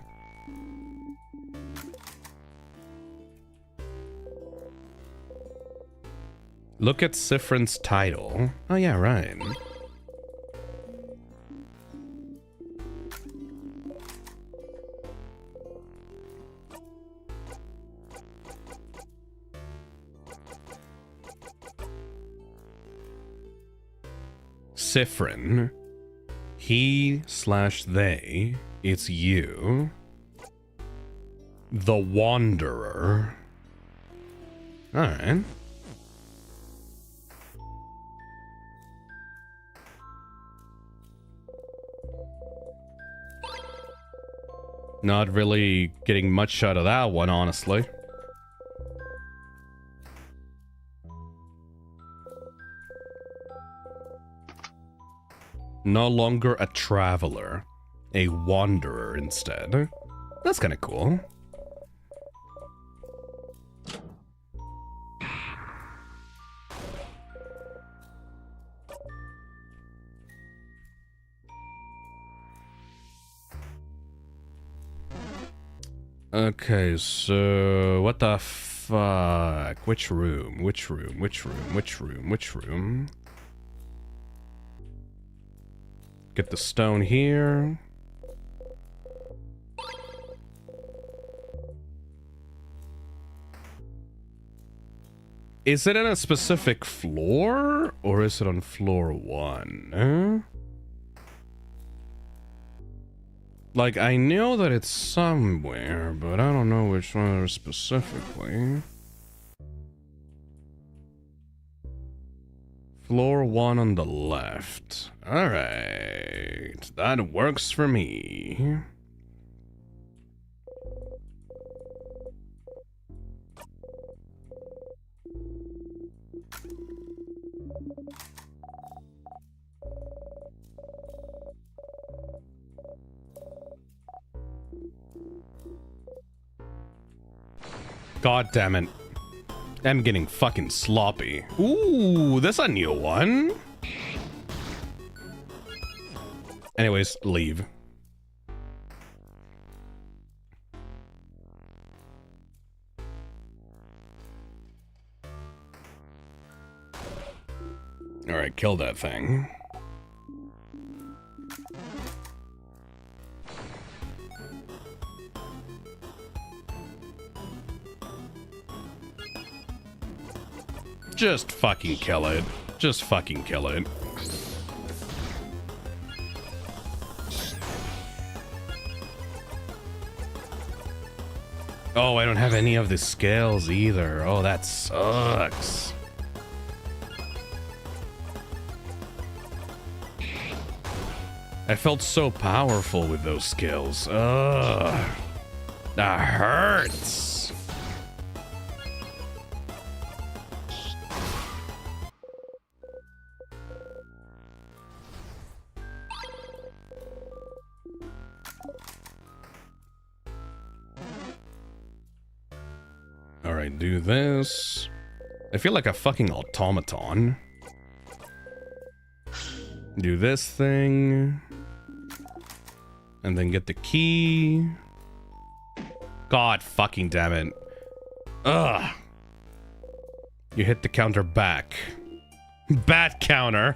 Look at Sifrin's title. Oh yeah, right. Sifrin. He/they. It's you. The Wanderer. Alright. Not really getting much out of that one, honestly. No longer a traveler. A wanderer instead. That's kind of cool. Okay, so what the fuck? Which room? Which room? Which room? Which room? Which room? Get the stone here. Is it in a specific floor, or is it on floor 1? Huh? Like, I know that it's somewhere, but I don't know which one specifically. Floor 1 on the left. Alright, that works for me. God damn it. I'm getting fucking sloppy. Ooh, that's a new one. Anyways, leave. Alright, kill that thing. Just fucking kill it. Just fucking kill it. Oh, I don't have any of the scales either. Oh, that sucks. I felt so powerful with those skills. Ugh. That hurts. Alright, do this. I feel like a fucking automaton. Do this thing. And then get the key. God fucking damn it. Ugh. You hit the counter back. Bat counter.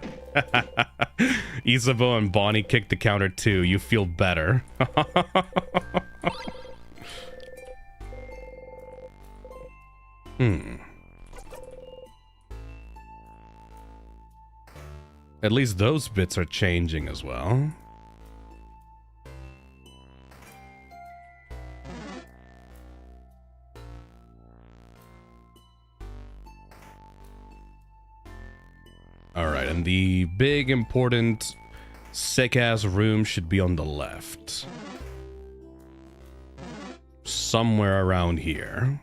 Isabeau and Bonnie kicked the counter too. You feel better. At least those bits are changing as well. Alright, and the big, important, sick-ass room should be on the left. Somewhere around here.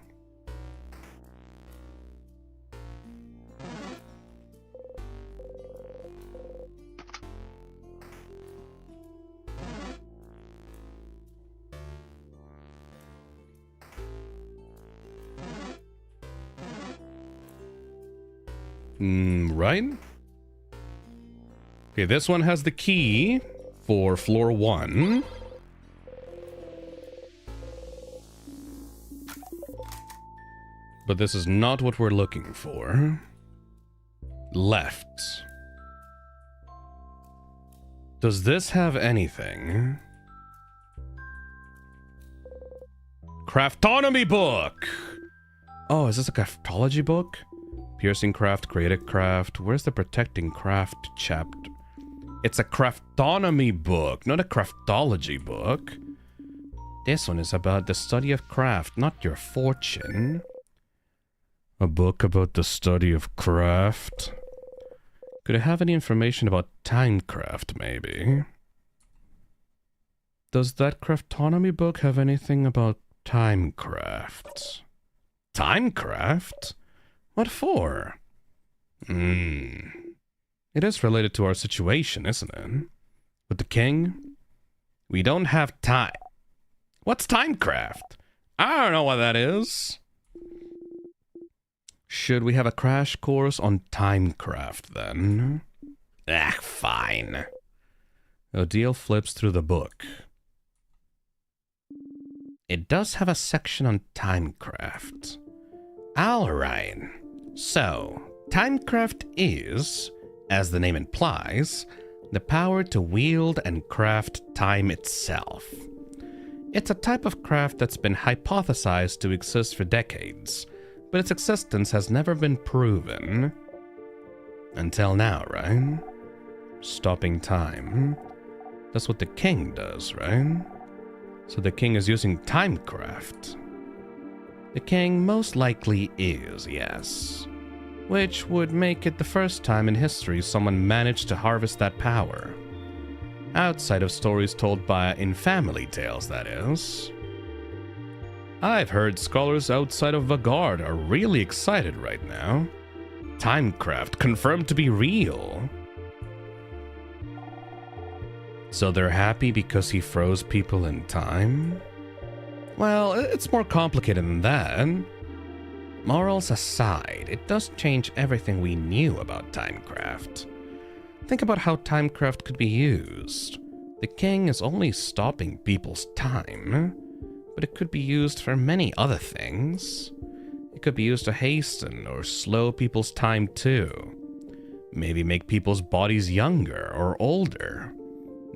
Right? Okay, this one has the key for floor 1. But this is not what we're looking for. Left. Does this have anything? Craftonomy book! Oh, is this a craftology book? Piercing craft, creative craft. Where's the protecting craft chapter? It's a craftonomy book, not a craftology book. This one is about the study of craft, not your fortune. A book about the study of craft? Could it have any information about timecraft, maybe? Does that craftonomy book have anything about timecraft? Timecraft? What for? It is related to our situation, isn't it? With the king? We don't have time. What's timecraft? I don't know what that is. Should we have a crash course on timecraft then? Ah, fine. Odile flips through the book. It does have a section on timecraft. Alright. So, timecraft is, as the name implies, the power to wield and craft time itself. It's a type of craft that's been hypothesized to exist for decades, but its existence has never been proven. Until now, right? Stopping time. That's what the king does, right? So the king is using timecraft. The king most likely is, yes. Which would make it the first time in history someone managed to harvest that power. Outside of stories told in family tales, that is. I've heard scholars outside of Vagard are really excited right now. Timecraft confirmed to be real. So they're happy because he froze people in time? Well, it's more complicated than that. Morals aside, it does change everything we knew about timecraft. Think about how timecraft could be used. The king is only stopping people's time, but it could be used for many other things. It could be used to hasten or slow people's time too. Maybe make people's bodies younger or older.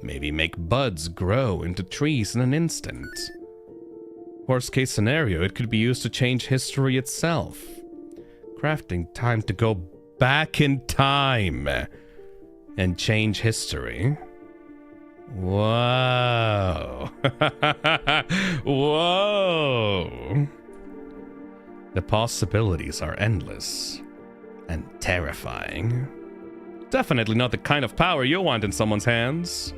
Maybe make buds grow into trees in an instant. Worst case scenario, it could be used to change history itself. Crafting time to go back in time and change history. Whoa. Whoa. The possibilities are endless and terrifying. Definitely not the kind of power you want in someone's hands.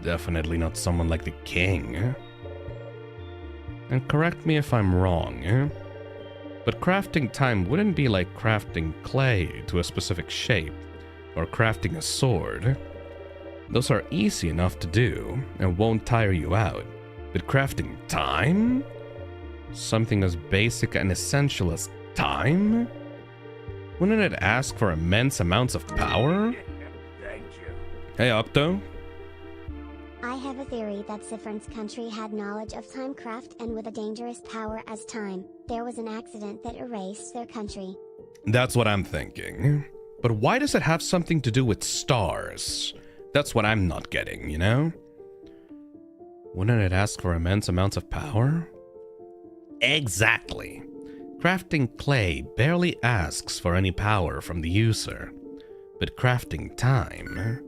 Definitely not someone like the king. And correct me if I'm wrong, but crafting time wouldn't be like crafting clay to a specific shape, or crafting a sword. Those are easy enough to do, and won't tire you out. But crafting time? Something as basic and essential as time? Wouldn't it ask for immense amounts of power? Thank you. Hey, Octo. I have a theory that Siffrin's country had knowledge of timecraft, and with a dangerous power as time, there was an accident that erased their country. That's what I'm thinking. But why does it have something to do with stars? That's what I'm not getting, you know? Wouldn't it ask for immense amounts of power? Exactly. Crafting clay barely asks for any power from the user. But crafting time...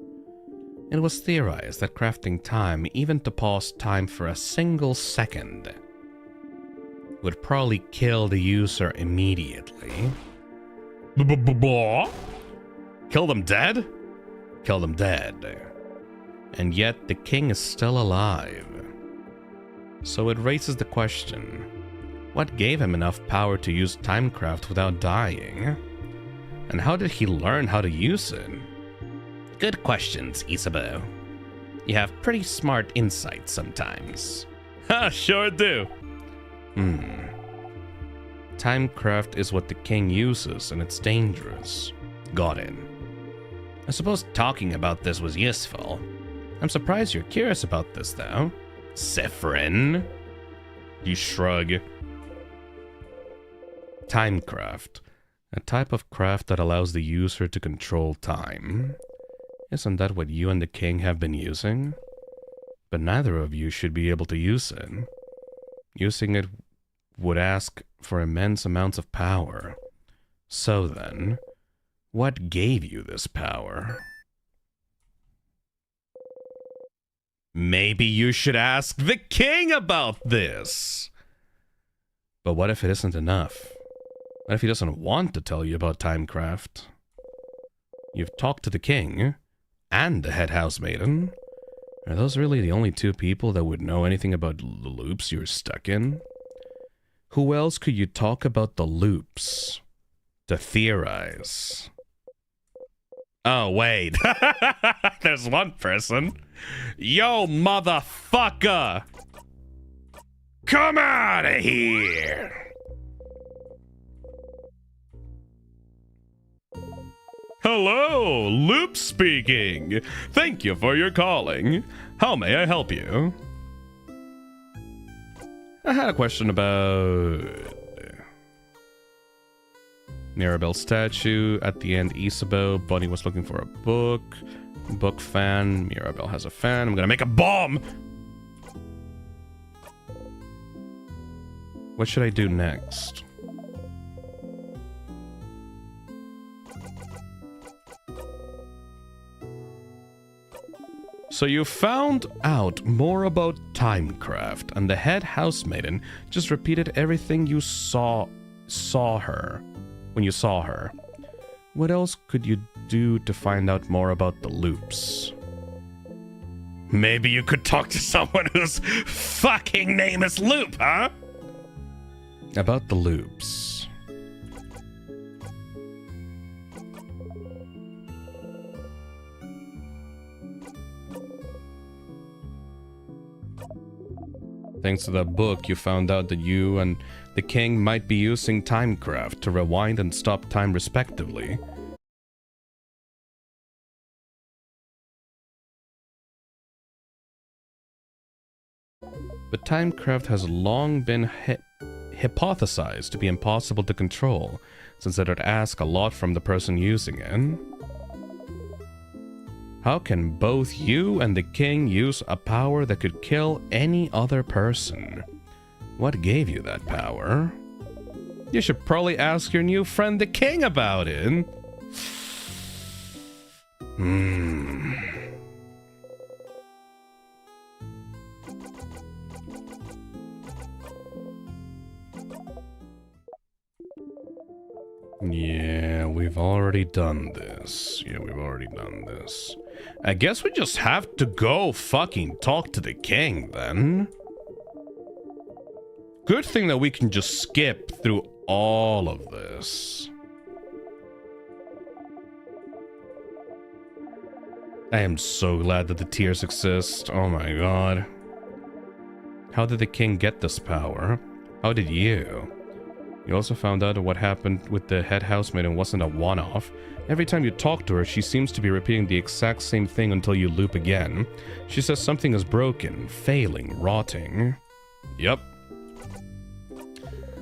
It was theorized that crafting time, even to pause time for a single second, would probably kill the user immediately. Kill them dead? Kill them dead. And yet the king is still alive. So it raises the question, what gave him enough power to use timecraft without dying? And how did he learn how to use it? Good questions, Isabeau. You have pretty smart insight sometimes. Ha, sure do. Timecraft is what the king uses, and it's dangerous. Got it. I suppose talking about this was useful. I'm surprised you're curious about this, though. Siffrin? You shrug. Timecraft. A type of craft that allows the user to control time. Isn't that what you and the king have been using? But neither of you should be able to use it. Using it would ask for immense amounts of power. So then, what gave you this power? Maybe you should ask the king about this! But what if it isn't enough? What if he doesn't want to tell you about timecraft? You've talked to the king and the head housemaiden. Are those really the only two people that would know anything about the loops you're stuck in? Who else could you talk about the loops to theorize? Oh, wait. There's one person. Yo, motherfucker! Come out of here! Hello, Loop speaking. Thank you for your calling. How may I help you? I had a question about Mirabelle statue. At the end, Isabeau. Bunny was looking for a book. Book fan. Mirabelle has a fan. I'm gonna make a bomb! What should I do next? So you found out more about Timecraft, and the head housemaiden just repeated everything you saw her when you saw her. What else could you do to find out more about the loops? Maybe you could talk to someone whose fucking name is Loop, huh? About the loops. Thanks to that book, you found out that you and the king might be using Timecraft to rewind and stop time respectively. But Timecraft has long been hypothesized to be impossible to control, since it would ask a lot from the person using it. How can both you and the king use a power that could kill any other person? What gave you that power? You should probably ask your new friend the king about it. Yeah, we've already done this. I guess we just have to go fucking talk to the king then. Good thing that we can just skip through all of this. I am so glad that the tears exist. Oh my god. How did the king get this power? How did you? You also found out what happened with the head housemaiden wasn't a one-off. Every time you talk to her, she seems to be repeating the exact same thing until you loop again. She says something is broken, failing, rotting. Yep.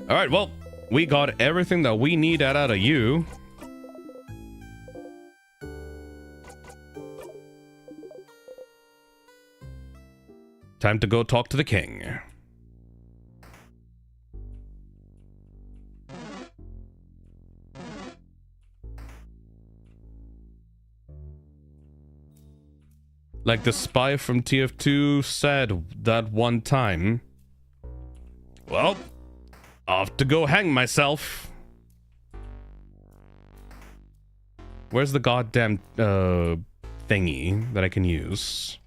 Alright, well, we got everything that we need out of you. Time to go talk to the king. Like the spy from TF2 said that one time. Well, off to go hang myself. Where's the goddamn thingy that I can use?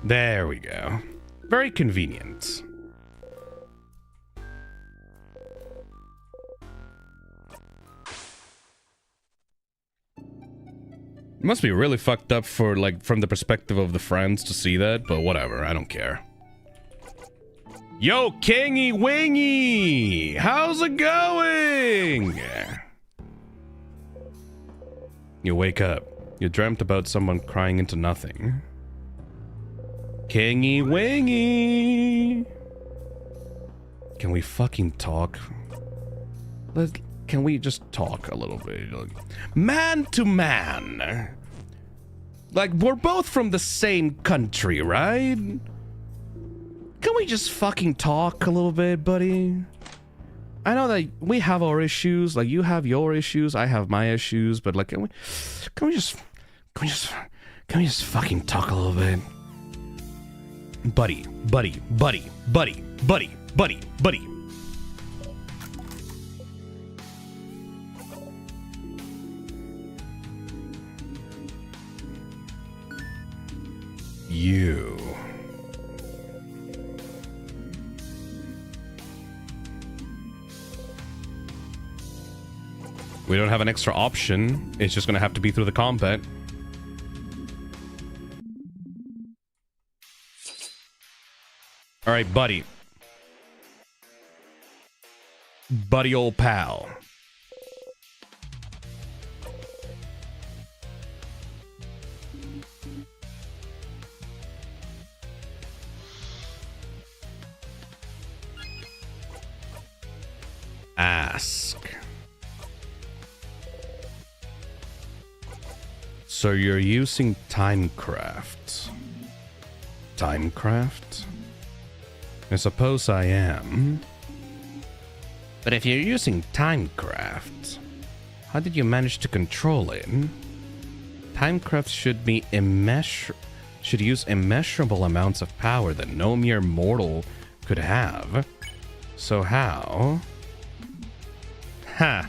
There we go. Very convenient. It must be really fucked up for, like, from the perspective of the friends to see that, but whatever, I don't care. Yo, Kingy Wingy! How's it going? You wake up. You dreamt about someone crying into nothing. Kingy Wingy! Can we fucking talk? Can we just talk a little bit? Like, man to man. Like, we're both from the same country, right? Can we just fucking talk a little bit, buddy? I know that we have our issues. Like, you have your issues, I have my issues, but like, can we just fucking talk a little bit? Buddy. You. We don't have an extra option. It's just gonna have to be through the combat. Alright, buddy. Buddy old pal. Ask. So you're using Timecraft. Timecraft? I suppose I am. But if you're using Timecraft, Timecraft. How did you manage to control it? Timecraft should use immeasurable amounts of power that no mere mortal could have. So how? Ha!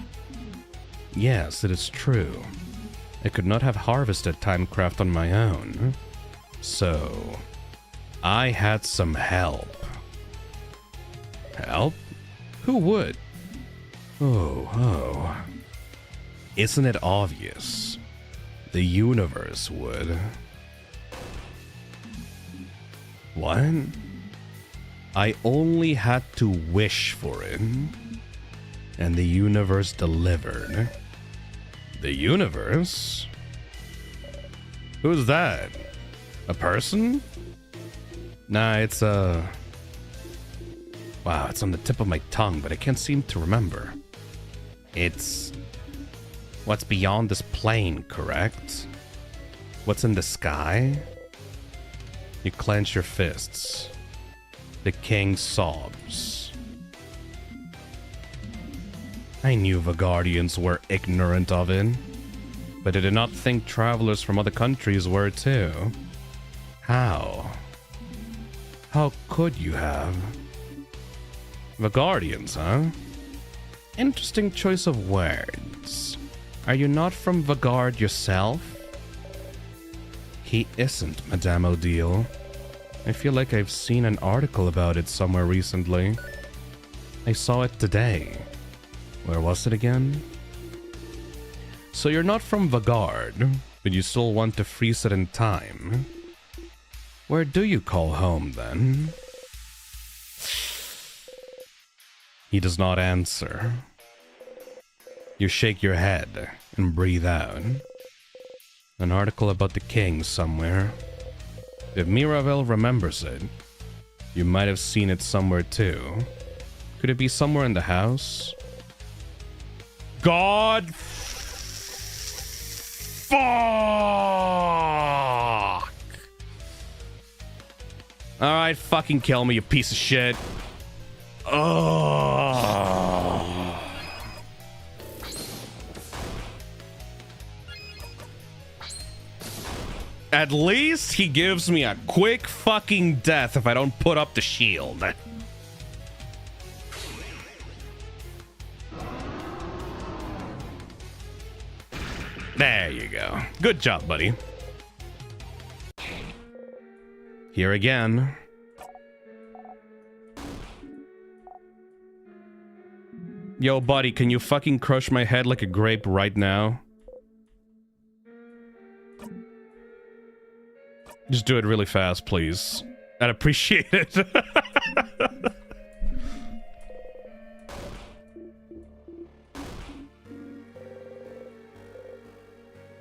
Yes, it is true. I could not have harvested Timecraft on my own. So, I had some help. Help? Who would? Oh. Isn't it obvious? The universe would. What? I only had to wish for it, and the universe delivered. The universe? Who's that? A person? Nah, it's a... Wow, it's on the tip of my tongue, but I can't seem to remember. It's... what's beyond this plane, correct? What's in the sky? You clench your fists. The king sobs. I knew Vagardians were ignorant of it, but I did not think travelers from other countries were too. How? How could you have? Vagardians, huh? Interesting choice of words. Are you not from Vagard yourself? He isn't, Madame Odile. I feel like I've seen an article about it somewhere recently. I saw it today. Where was it again? So you're not from Vagard, but you still want to freeze it in time. Where do you call home, then? He does not answer. You shake your head and breathe out. An article about the king somewhere. If Miravel remembers it, you might have seen it somewhere too. Could it be somewhere in the house? God fuck! Alright, fucking kill me, you piece of shit. Oh. At least he gives me a quick fucking death if I don't put up the shield. There you go. Good job, buddy. Here again. Yo, buddy, can you fucking crush my head like a grape right now? Just do it really fast, please. I'd appreciate it.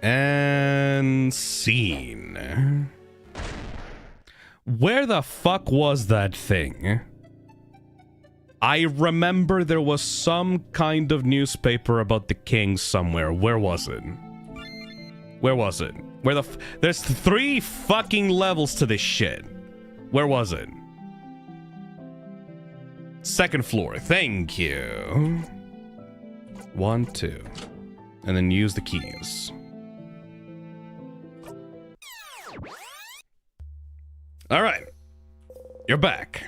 And scene. Where the fuck was that thing? I remember there was some kind of newspaper about the king somewhere. Where was it? Where was it? Where the there's 3 fucking levels to this shit. Where was it? 2nd floor. Thank you. 1, 2. And then use the keys. All right. You're back.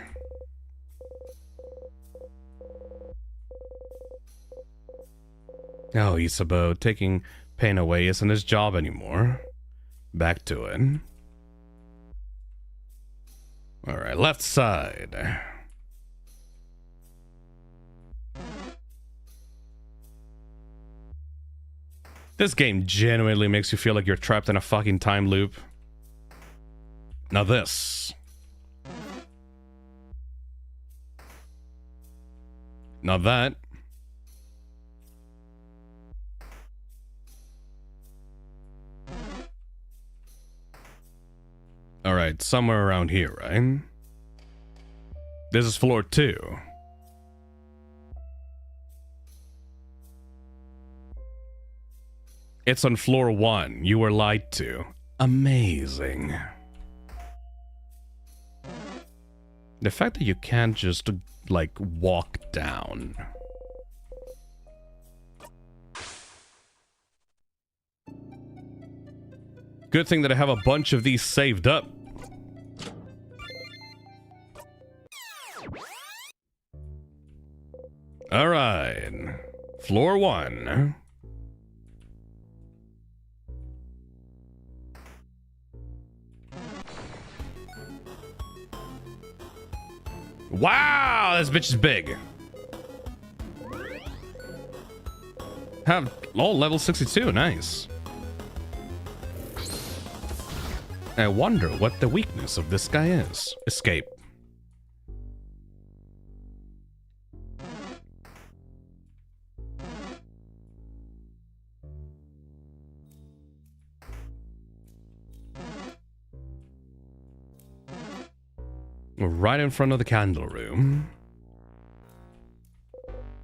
Oh, Isabeau, taking pain away isn't his job anymore. Back to it. Alright, left side. This game genuinely makes you feel like you're trapped in a fucking time loop. Now this. Now that. Alright, somewhere around here, right? This is floor 2. It's on floor 1. You were lied to. Amazing. The fact that you can't just, like, walk down. Good thing that I have a bunch of these saved up. Alright. Floor 1. Wow, this bitch is big. Level 62, nice. I wonder what the weakness of this guy is. Escape. We're right in front of the candle room.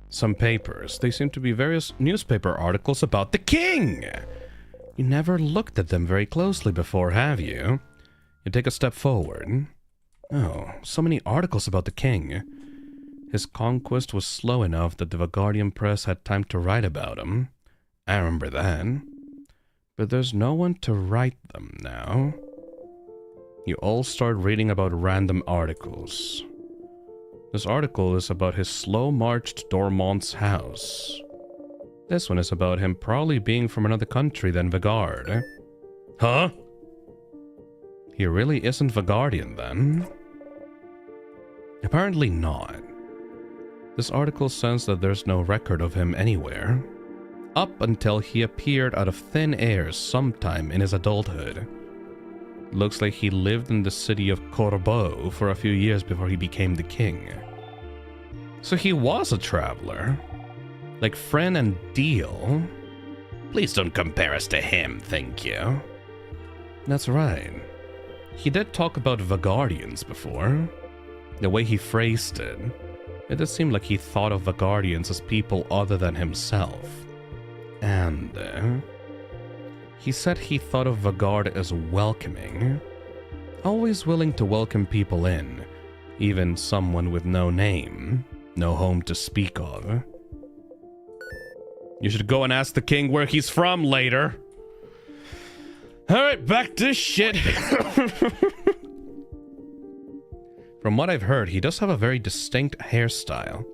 Some papers. They seem to be various newspaper articles about the king. You never looked at them very closely before, have you? You take a step forward. Oh, so many articles about the king. His conquest was slow enough that the Vagardian press had time to write about him. I remember that. But there's no one to write them now. You all start reading about random articles. This article is about his slow march to Dormont's house. This one is about him probably being from another country than Vagard. Huh? He really isn't Vagardian then? Apparently not. This article says that there's no record of him anywhere, up until he appeared out of thin air sometime in his adulthood. Looks like he lived in the city of Corbeau for a few years before he became the king. So he was a traveler. Like Fren and Deal. Please don't compare us to him, thank you. That's right. He did talk about Vagardians before. The way he phrased it, it did seem like he thought of Vagardians as people other than himself. And he said he thought of Vagard as welcoming. Always willing to welcome people in, even someone with no name, no home to speak of. You should go and ask the king where he's from later. Alright, back to shit. From what I've heard, he does have a very distinct hairstyle.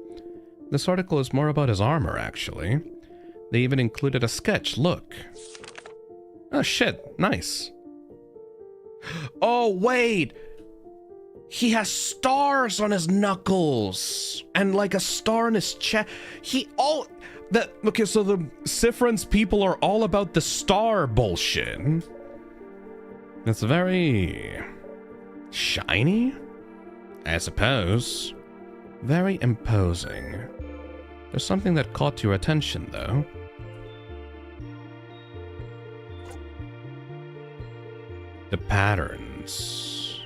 This article is more about his armor, actually. They even included a sketch, look. Oh shit, nice. Oh wait! He has stars on his knuckles! And like a star on his chest. Okay, so the Sifrin's people are all about the star bullshit. It's very shiny, I suppose. Very imposing. There's something that caught your attention, though. The patterns.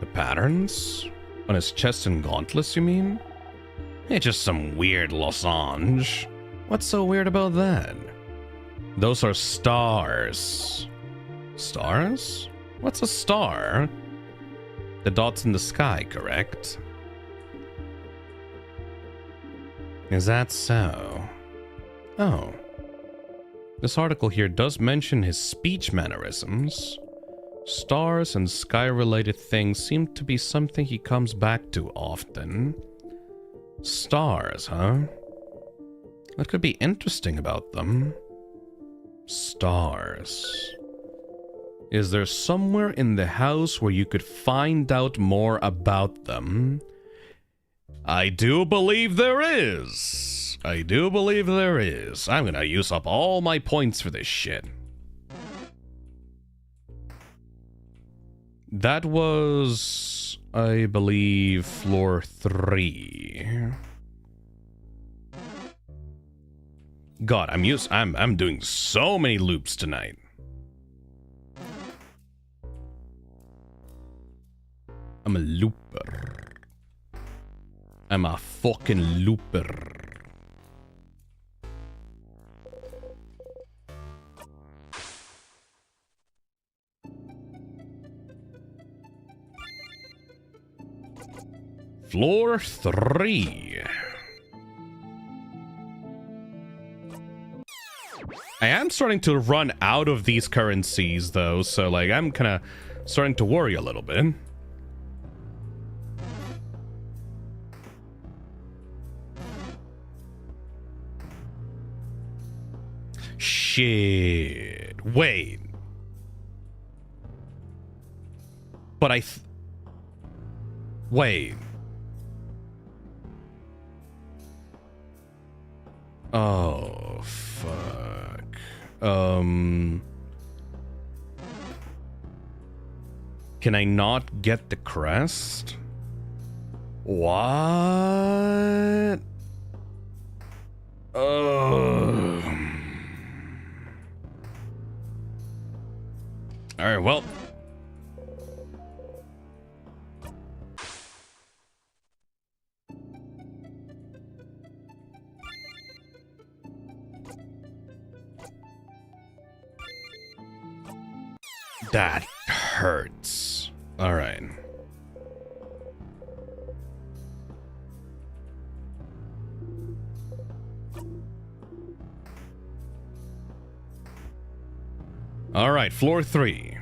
The patterns? On his chest and gauntlets, you mean? It's just some weird losange. What's so weird about that? Those are stars. Stars? What's a star? The dots in the sky, correct? Is that so? Oh. This article here does mention his speech mannerisms. Stars and sky-related things seem to be something he comes back to often. Stars, huh? What could be interesting about them? Stars. Is there somewhere in the house where you could find out more about them? I do believe there is. I do believe there is. I'm gonna use up all my points for this shit. That was, I believe, floor 3. God, I'm doing so many loops tonight. I'm a looper. I'm a fucking looper. Floor 3. I am starting to run out of these currencies, though, so, like, I'm kind of starting to worry a little bit. Shit. Wait. But wait. Oh, fuck. Can I not get the crest? What? Alright, well. That hurts. Alright. Alright, floor 3.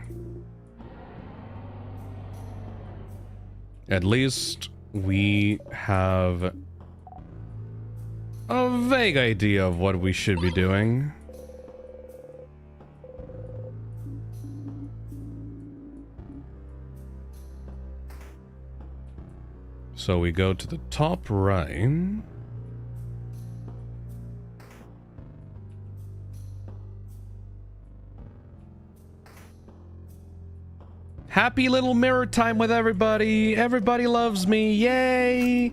At least we have a vague idea of what we should be doing. So we go to the top right. Happy little mirror time with everybody. Everybody loves me. Yay!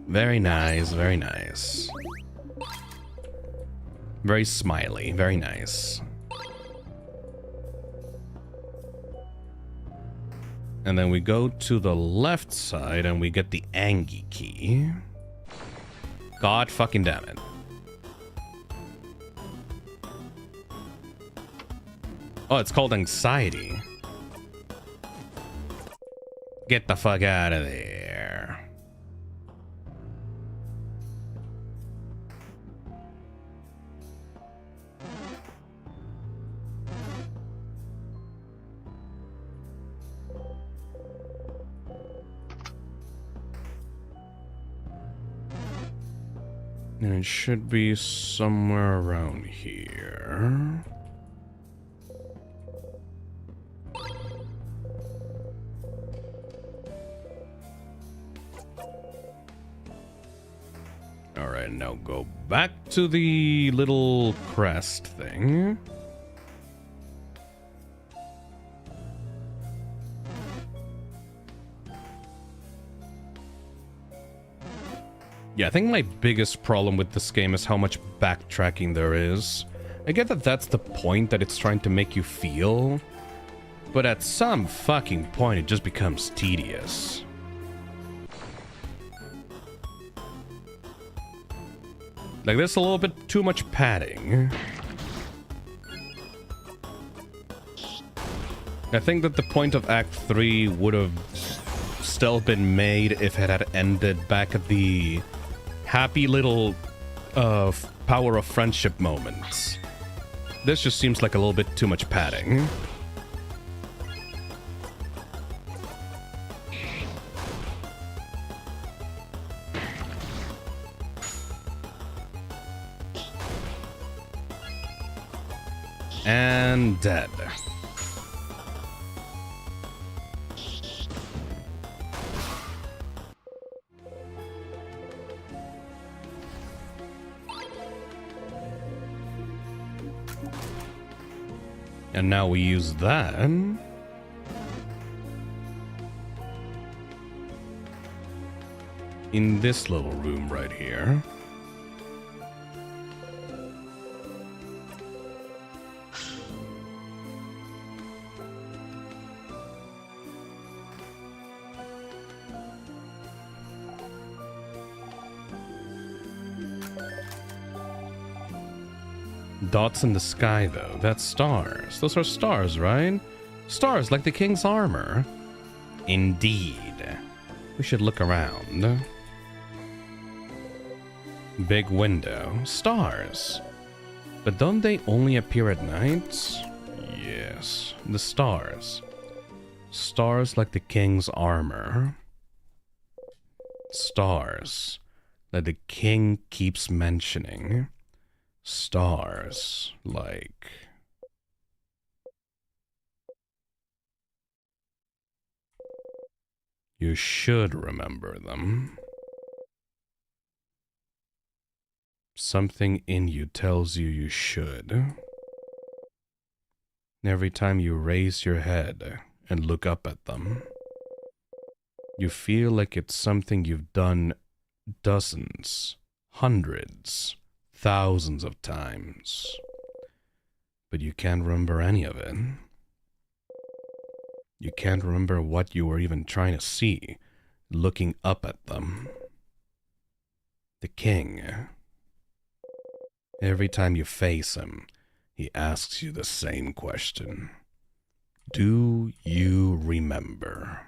Very nice, very nice. Very smiley, very nice. And then we go to the left side and we get the Angie key. God fucking damn it. Oh, it's called anxiety. Get the fuck out of there. And it should be somewhere around here. Alright, now go back to the little crest thing. Yeah, I think my biggest problem with this game is how much backtracking there is. I get that that's the point that it's trying to make you feel, but at some fucking point it just becomes tedious. Like, there's a little bit too much padding. I think that the point of Act 3 would have still been made if it had ended back at the happy little power of friendship moments. This just seems like a little bit too much padding. And dead. And now we use that. In this little room right here. Dots in the sky, though. That's stars. Those are stars, right? Stars, like the king's armor. Indeed. We should look around. Big window. Stars. But don't they only appear at night? Yes, the stars. Stars like the king's armor. Stars that the king keeps mentioning. Stars like... You should remember them. Something in you tells you you should. Every time you raise your head and look up at them, you feel like it's something you've done dozens, hundreds, thousands of times. But you can't remember any of it. You can't remember what you were even trying to see, looking up at them. The king. Every time you face him, he asks you the same question. Do you remember?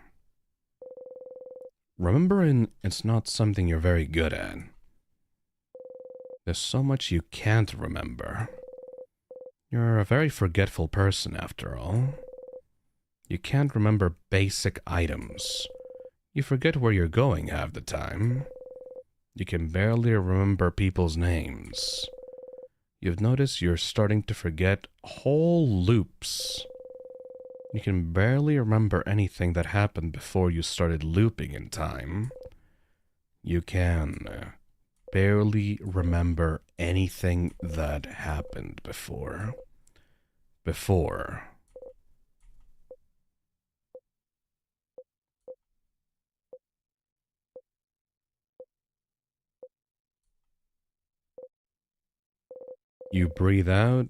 Remembering it's not something you're very good at. There's so much you can't remember. You're a very forgetful person after all. You can't remember basic items. You forget where you're going half the time. You can barely remember people's names. You've noticed you're starting to forget whole loops. You can barely remember anything that happened before you started looping in time. You can barely remember anything that happened before. You breathe out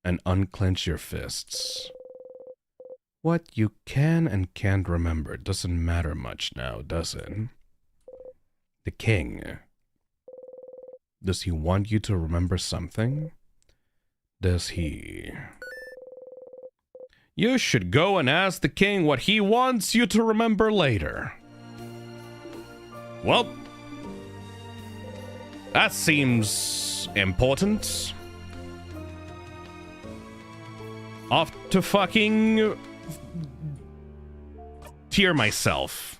and unclench your fists. What you can and can't remember doesn't matter much now, does it? The king. Does he want you to remember something? Does he... You should go and ask the king what he wants you to remember later. Well, that seems important. Off to fucking tear myself.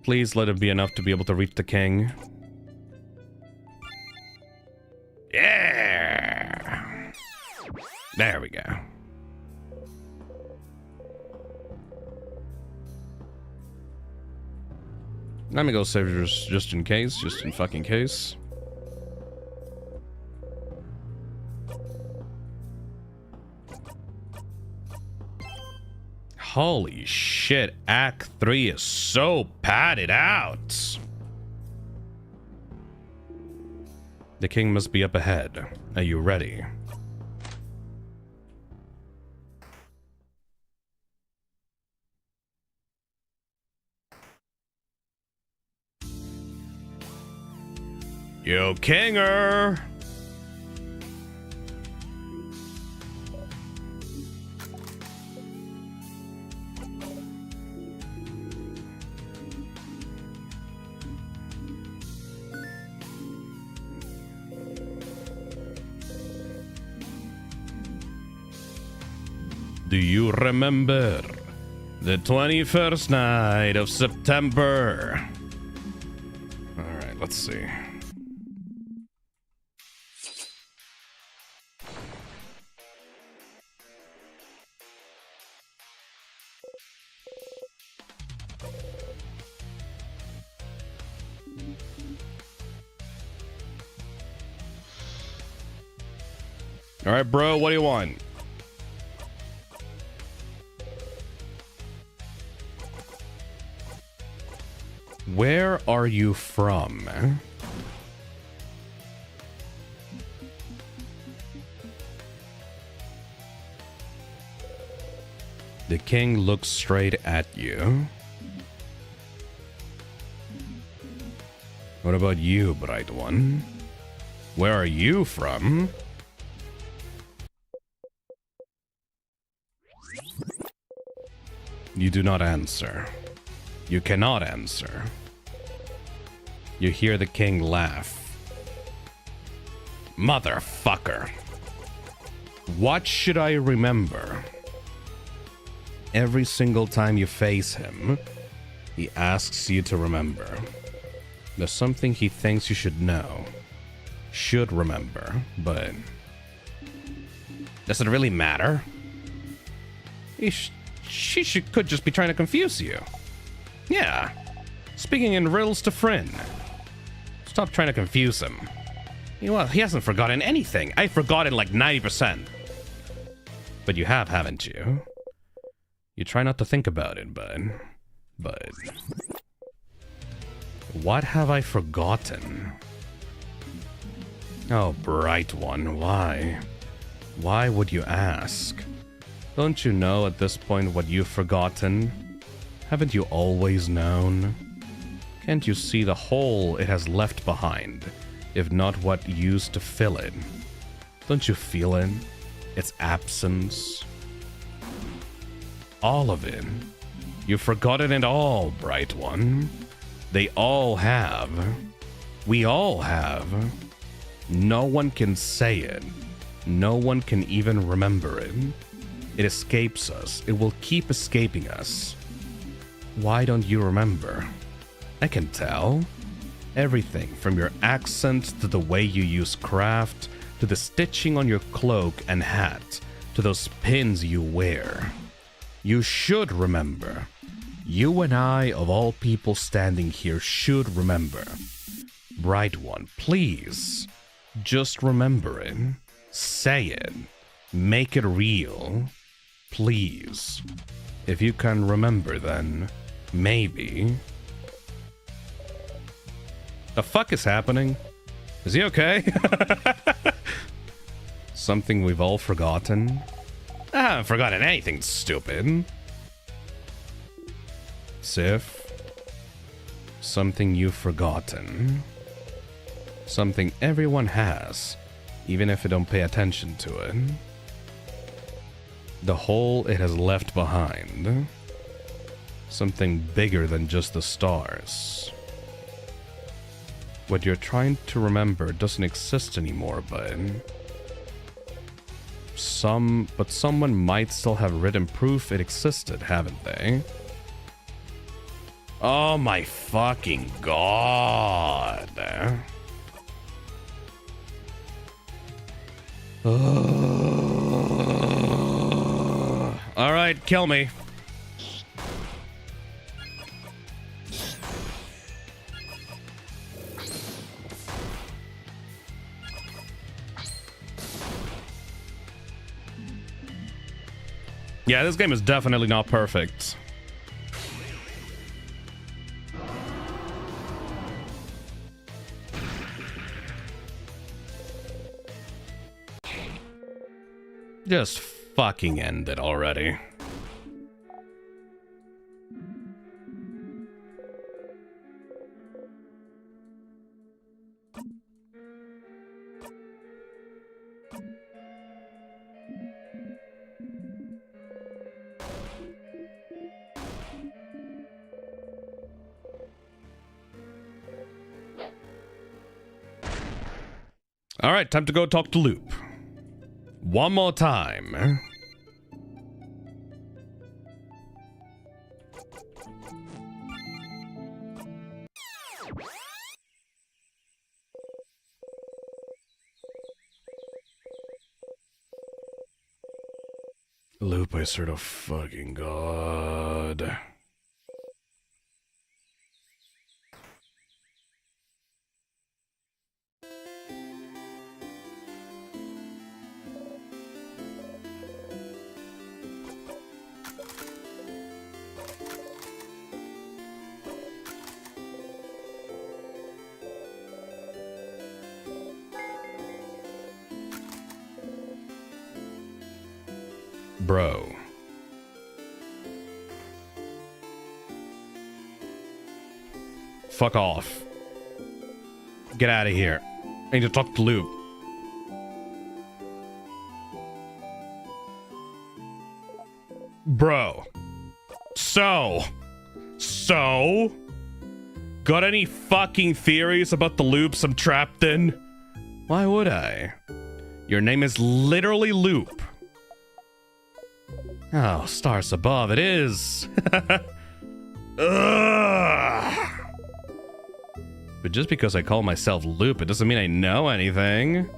Please let it be enough to be able to reach the king. Yeah! There we go. Let me go save yours just in case, just in fucking case. Holy shit, Act 3 is so padded out. The king must be up ahead. Are you ready? Yo, Kinger! Do you remember the 21st night of September? Alright, let's see. Alright, bro, what do you want? Where are you from? The king looks straight at you. What about you, bright one? Where are you from? You do not answer. You cannot answer. You hear the king laugh. Motherfucker. What should I remember? Every single time you face him, he asks you to remember. There's something he thinks you should know. Should remember, but... does it really matter? She could just be trying to confuse you. Yeah. Speaking in riddles to Fryn. Stop trying to confuse him. Well, he hasn't forgotten anything. I've forgotten like 90%. But you have, haven't you? You try not to think about it, but... what have I forgotten? Oh, bright one, why? Why would you ask? Don't you know at this point what you've forgotten? Haven't you always known? Can't you see the hole it has left behind, if not what used to fill it? Don't you feel it? Its absence? All of it. You've forgotten it all, bright one. They all have. We all have. No one can say it. No one can even remember it. It escapes us. It will keep escaping us. Why don't you remember? I can tell. Everything from your accent to the way you use craft, to the stitching on your cloak and hat, to those pins you wear. You should remember. You and I, of all people standing here, should remember. Bright one, please. Just remember it. Say it. Make it real. Please. If you can remember, then maybe. The fuck is happening? Is he okay? Something we've all forgotten? I haven't forgotten anything, stupid. Sif. Something you've forgotten. Something everyone has, even if they don't pay attention to it. The hole it has left behind. Something bigger than just the stars. What you're trying to remember doesn't exist anymore, but someone might still have written proof it existed, haven't they? Oh my fucking god. Alright, kill me. Yeah, this game is definitely not perfect. Just fucking end it already. All right, time to go talk to Loop. One more time. Loop, I swear to fucking God. Bro. Fuck off. Get out of here. I need to talk to Loop. Bro. So? Got any fucking theories about the loops I'm trapped in? Why would I? Your name is literally Loop. Oh, stars above, it is. Ugh. But just because I call myself Loop, it doesn't mean I know anything.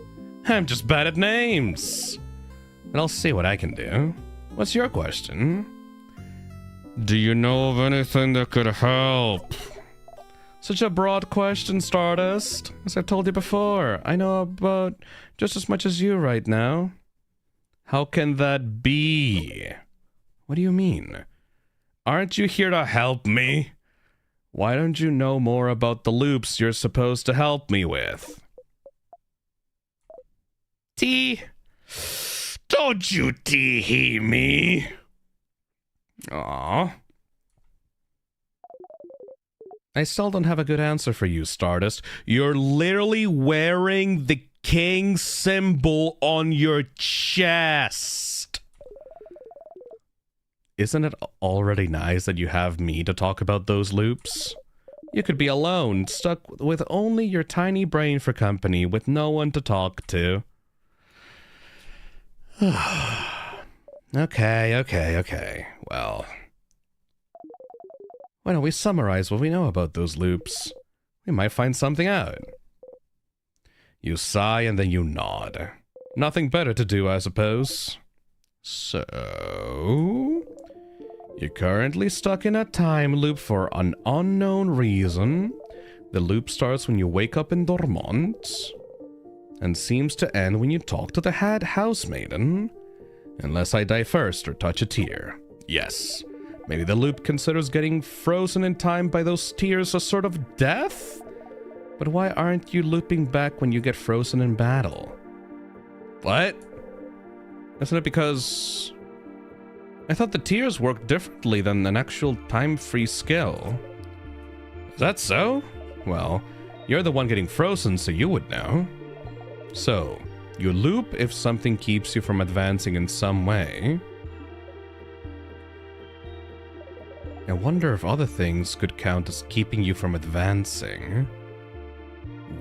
I'm just bad at names. But I'll see what I can do. What's your question? Do you know of anything that could help? Such a broad question, Stardust. As I've told you before, I know about just as much as you right now. How can that be? What do you mean? Aren't you here to help me? Why don't you know more about the loops you're supposed to help me with? Don't you tee-hee me. Aww. I still don't have a good answer for you, Stardust. You're literally wearing the king symbol on your chest. Isn't it already nice that you have me to talk about those loops? You could be alone, stuck with only your tiny brain for company, with no one to talk to. Okay. Well, why don't we summarize what we know about those loops? We might find something out. You sigh and then you nod. Nothing better to do, I suppose. So, you're currently stuck in a time loop for an unknown reason. The loop starts when you wake up in Dormont, and seems to end when you talk to the head housemaiden. Unless I die first or touch a tear. Yes. Maybe the loop considers getting frozen in time by those tears a sort of death? But why aren't you looping back when you get frozen in battle? What? Isn't it because... I thought the tears worked differently than an actual time-free skill. Is that so? Well, you're the one getting frozen, so you would know. So, you loop if something keeps you from advancing in some way. I wonder if other things could count as keeping you from advancing.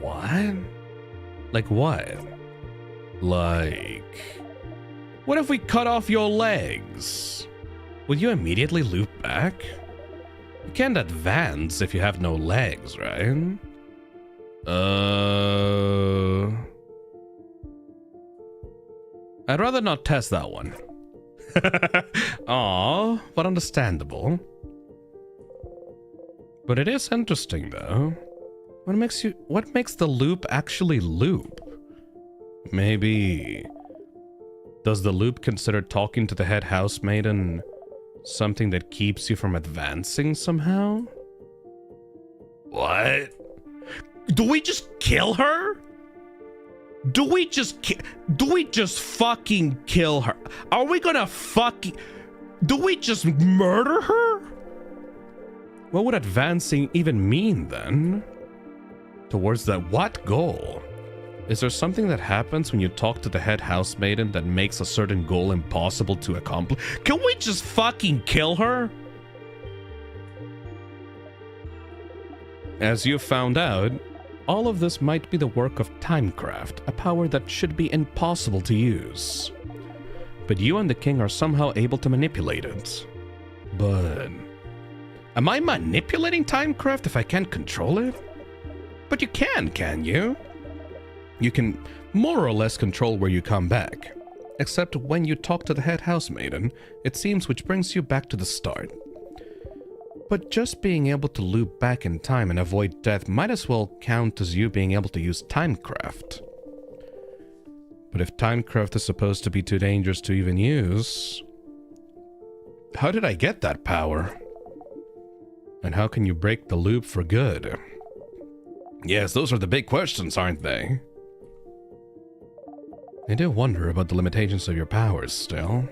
What? Like what? Like... What if we cut off your legs? Would you immediately loop back? You can't advance if you have no legs, right? I'd rather not test that one. Aw, but understandable. But it is interesting, though. What makes the loop actually loop? Maybe... Does the loop consider talking to the head housemaiden something that keeps you from advancing somehow? What? Do we just kill her? Do we just fucking kill her? Are we gonna fucking... Do we just murder her? What would advancing even mean then? Towards that what goal? Is there something that happens when you talk to the head housemaiden that makes a certain goal impossible to accomplish? Can we just fucking kill her? As you found out, all of this might be the work of Timecraft, a power that should be impossible to use. But you and the king are somehow able to manipulate it. But... am I manipulating Timecraft if I can't control it? But you can you? You can more or less control where you come back. Except when you talk to the head housemaiden, it seems, which brings you back to the start. But just being able to loop back in time and avoid death might as well count as you being able to use Timecraft. But if Timecraft is supposed to be too dangerous to even use... how did I get that power? And how can you break the loop for good? Yes, those are the big questions, aren't they? I do wonder about the limitations of your powers still.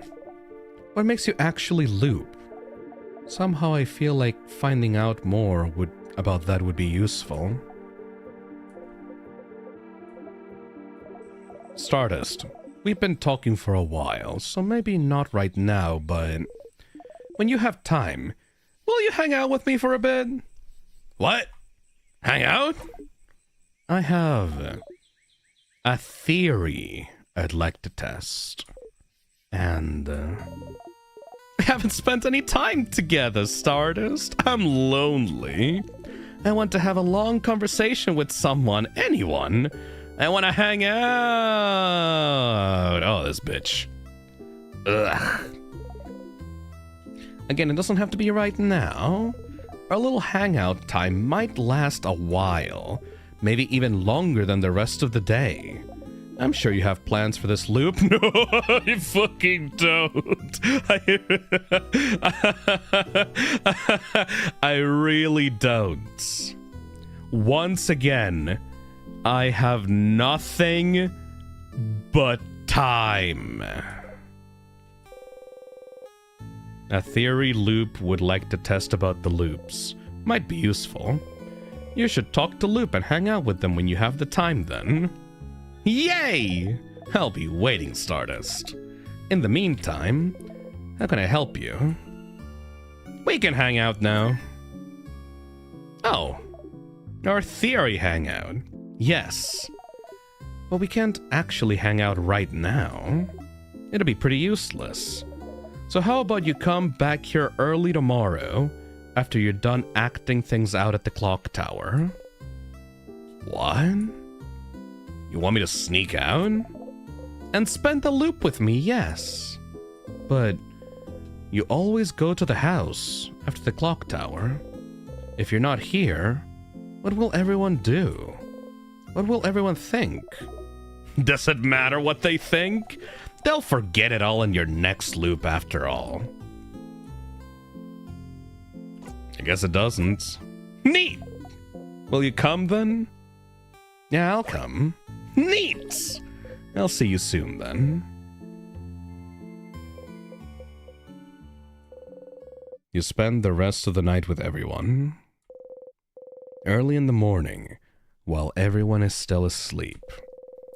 What makes you actually loop? Somehow I feel like finding out more about that would be useful. Stardust, we've been talking for a while, so maybe not right now, but when you have time, will you hang out with me for a bit? What? Hang out? I have a theory I'd like to test. And, we haven't spent any time together, Stardust. I'm lonely. I want to have a long conversation with someone, anyone. I want to hang out. Oh, this bitch. Ugh. Again, it doesn't have to be right now. Our little hangout time might last a while. Maybe even longer than the rest of the day. I'm sure you have plans for this loop. No, I fucking don't. I really don't. Once again, I have nothing but time. A theory Loop would like to test about the loops. Might be useful. You should talk to Loop and hang out with them when you have the time then. Yay! I'll be waiting, Stardust. In the meantime, how can I help you? We can hang out now. Oh, our theory hangout. Yes. But we can't actually hang out right now. It'll be pretty useless. So how about you come back here early tomorrow after you're done acting things out at the clock tower? What? You want me to sneak out? And spend the loop with me, yes. But you always go to the house after the clock tower. If you're not here, what will everyone do? What will everyone think? Does it matter what they think? They'll forget it all in your next loop after all. I guess it doesn't. Neat! Will you come then? Yeah, I'll come. Neat! I'll see you soon then. You spend the rest of the night with everyone. Early in the morning, while everyone is still asleep,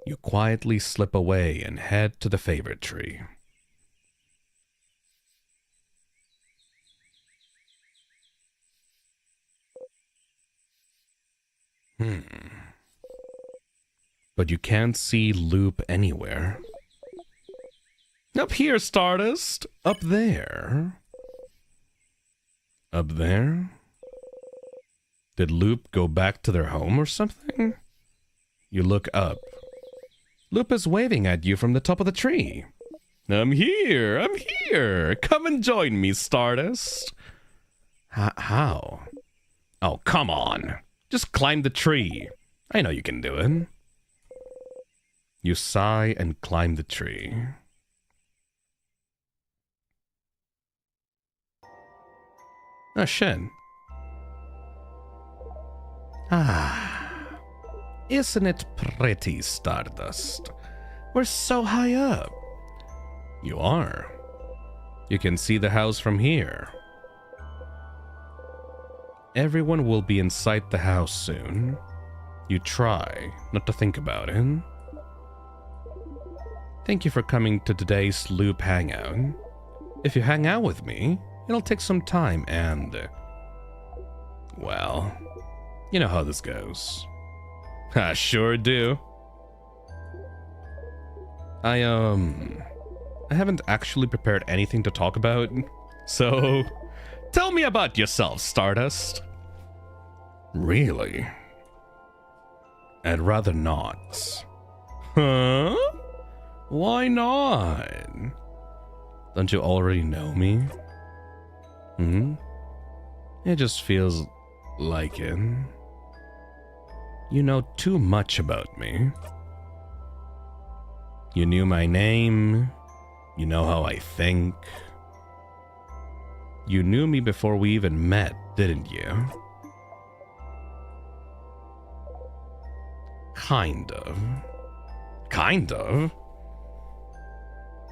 you quietly slip away and head to the favorite tree. But you can't see Loop anywhere. Up here, Stardust! Up there. Up there? Did Loop go back to their home or something? You look up. Loop is waving at you from the top of the tree. I'm here! I'm here! Come and join me, Stardust! How? Oh, come on! Just climb the tree. I know you can do it. You sigh and climb the tree. Oh, shit. Isn't it pretty, Stardust? We're so high up. You are. You can see the house from here. Everyone will be inside the house soon. You try not to think about it. Thank you for coming to today's Loop Hangout. If you hang out with me, it'll take some time and... well, you know how this goes. I sure do. I haven't actually prepared anything to talk about, so tell me about yourself, Stardust. Really? I'd rather not. Huh? Why not? Don't you already know me? It just feels like it. You know too much about me. You knew my name. You know how I think. You knew me before we even met, didn't you? Kind of. Kind of?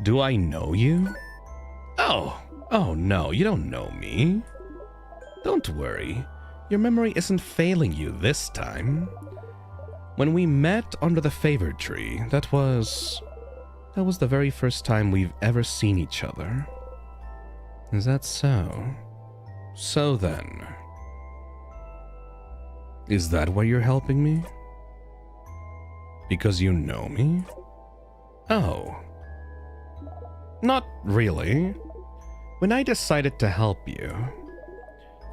Do I know you? Oh no, you don't know me. Don't worry, your memory isn't failing you this time. When we met under the favor tree, that was the very first time we've ever seen each other. Is that so? So then, is that why you're helping me? Because you know me? Oh. Not really. When I decided to help you,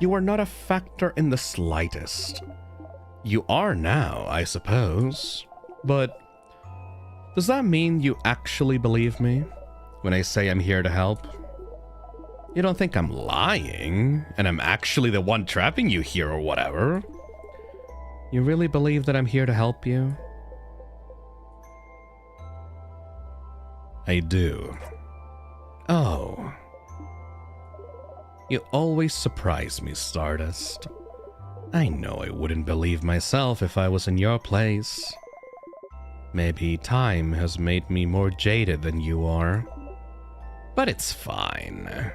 you were not a factor in the slightest. You are now, I suppose. But does that mean you actually believe me when I say I'm here to help? You don't think I'm lying and I'm actually the one trapping you here or whatever? You really believe that I'm here to help you? I do. Oh. You always surprise me, Stardust. I know I wouldn't believe myself if I was in your place. Maybe time has made me more jaded than you are. But it's fine.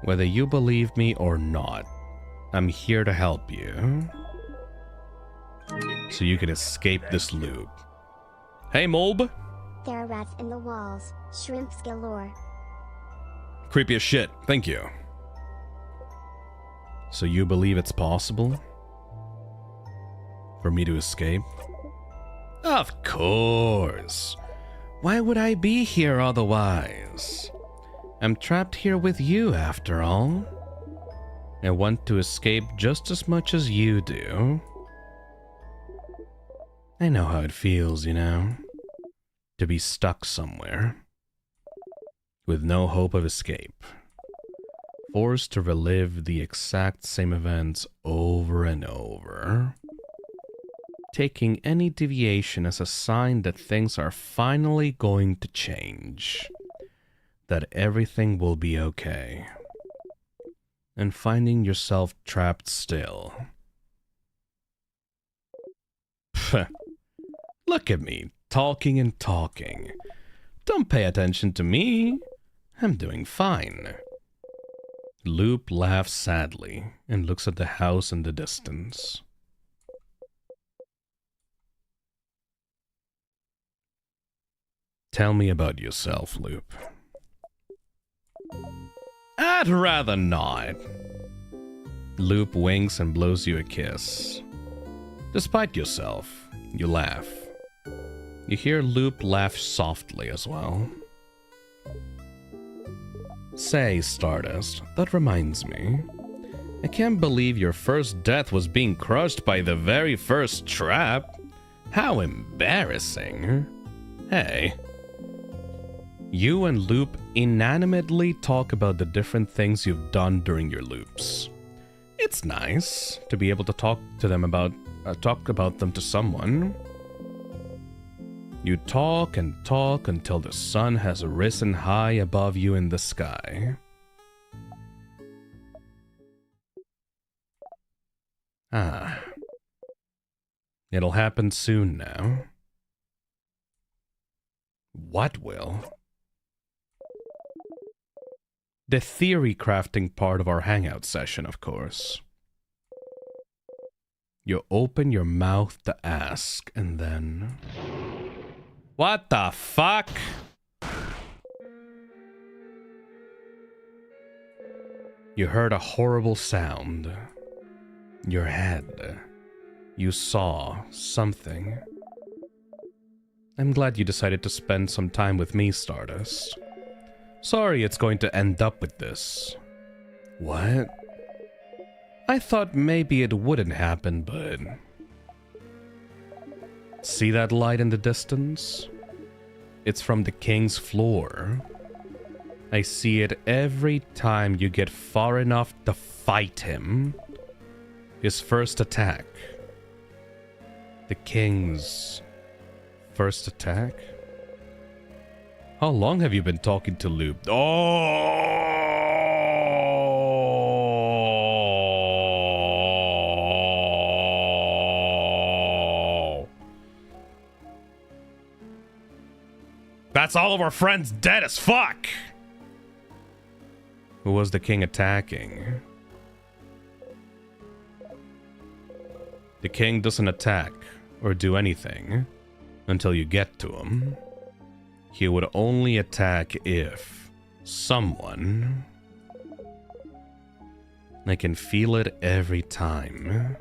Whether you believe me or not, I'm here to help you. So you can escape this loop. Hey, Mulb! There are rats in the walls, shrimps galore. Creepy as shit. Thank you. So you believe it's possible for me to escape? Of course. Why would I be here otherwise? I'm trapped here with you after all. I want to escape just as much as you do. I know how it feels, you know, to be stuck somewhere with no hope of escape, forced to relive the exact same events over and over, taking any deviation as a sign that things are finally going to change, that everything will be okay, and finding yourself trapped still. Look at me, talking and talking. Don't pay attention to me. I'm doing fine. Loop laughs sadly and looks at the house in the distance. Tell me about yourself, Loop. I'd rather not. Loop winks and blows you a kiss. Despite yourself, you laugh. You hear Loop laugh softly as well. Say, Stardust, that reminds me. I can't believe your first death was being crushed by the very first trap. How embarrassing. Hey. You and Loop inanimately talk about the different things you've done during your loops. It's nice to be able to talk about them to someone. You talk and talk until the sun has risen high above you in the sky. Ah. It'll happen soon now. What will? The theory crafting part of our hangout session, of course. You open your mouth to ask, and then... What the fuck? You heard a horrible sound. Your head. You saw something. I'm glad you decided to spend some time with me, Stardust. Sorry it's going to end up with this. What? I thought maybe it wouldn't happen, but... See that light in the distance? It's from the king's floor. I see it every time you get far enough to fight him. His first attack. The king's first attack? How long have you been talking to Loop? Oh! That's all of our friends dead as fuck! Who was the king attacking? The king doesn't attack or do anything until you get to him. He would only attack if someone... I can feel it every time.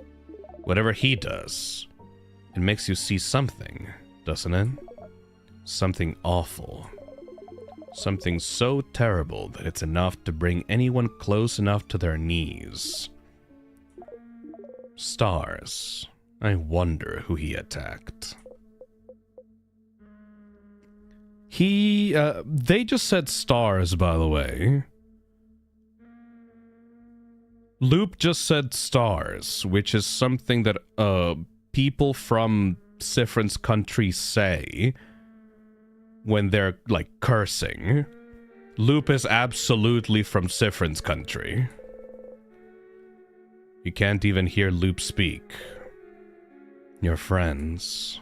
Whatever he does, it makes you see something doesn't it? Something awful. Something so terrible that it's enough to bring anyone close enough to their knees. Stars. I wonder who he attacked. They just said stars, by the way. Loop just said stars, which is something that, people from Siffrin's country say when they're, like, cursing. Loop is absolutely from Siffrin's country. You can't even hear Loop speak. Your friends.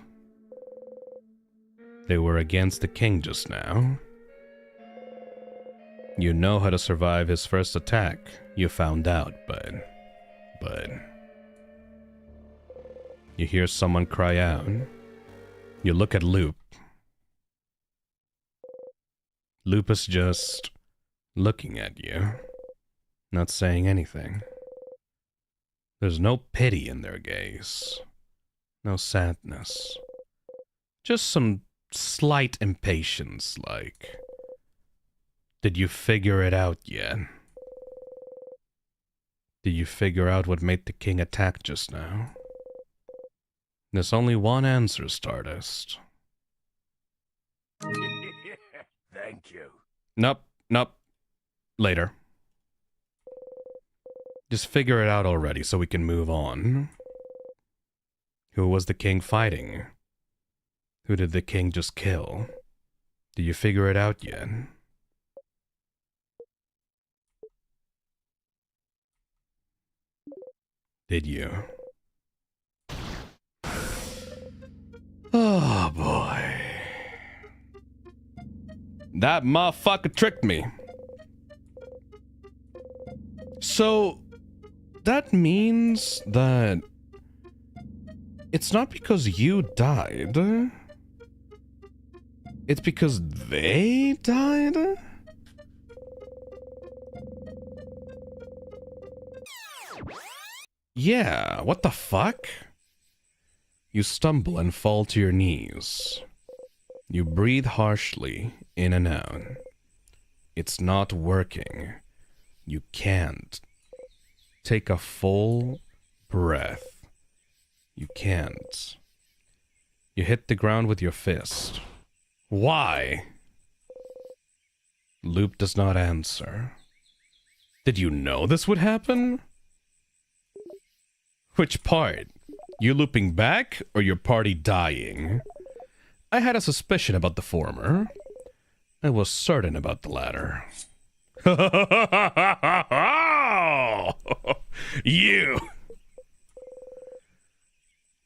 They were against the king just now. You know how to survive his first attack. You found out, but... You hear someone cry out. You look at Loop. Loop is just looking at you, not saying anything. There's no pity in their gaze. No sadness. Just some slight impatience, like... Did you figure it out yet? Did you figure out what made the king attack just now? There's only one answer, Stardust. Thank you. Nope. Later. Just figure it out already so we can move on. Who was the king fighting? Who did the king just kill? Did you figure it out yet? Did you? Oh boy. That motherfucker tricked me. So, that means that it's not because you died. It's because they died? Yeah, what the fuck? You stumble and fall to your knees. You breathe harshly, in and out. It's not working. You can't. Take a full breath. You can't. You hit the ground with your fist. Why? Loop does not answer. Did you know this would happen? Which part? You looping back, or your party dying? I had a suspicion about the former. I was certain about the latter. You!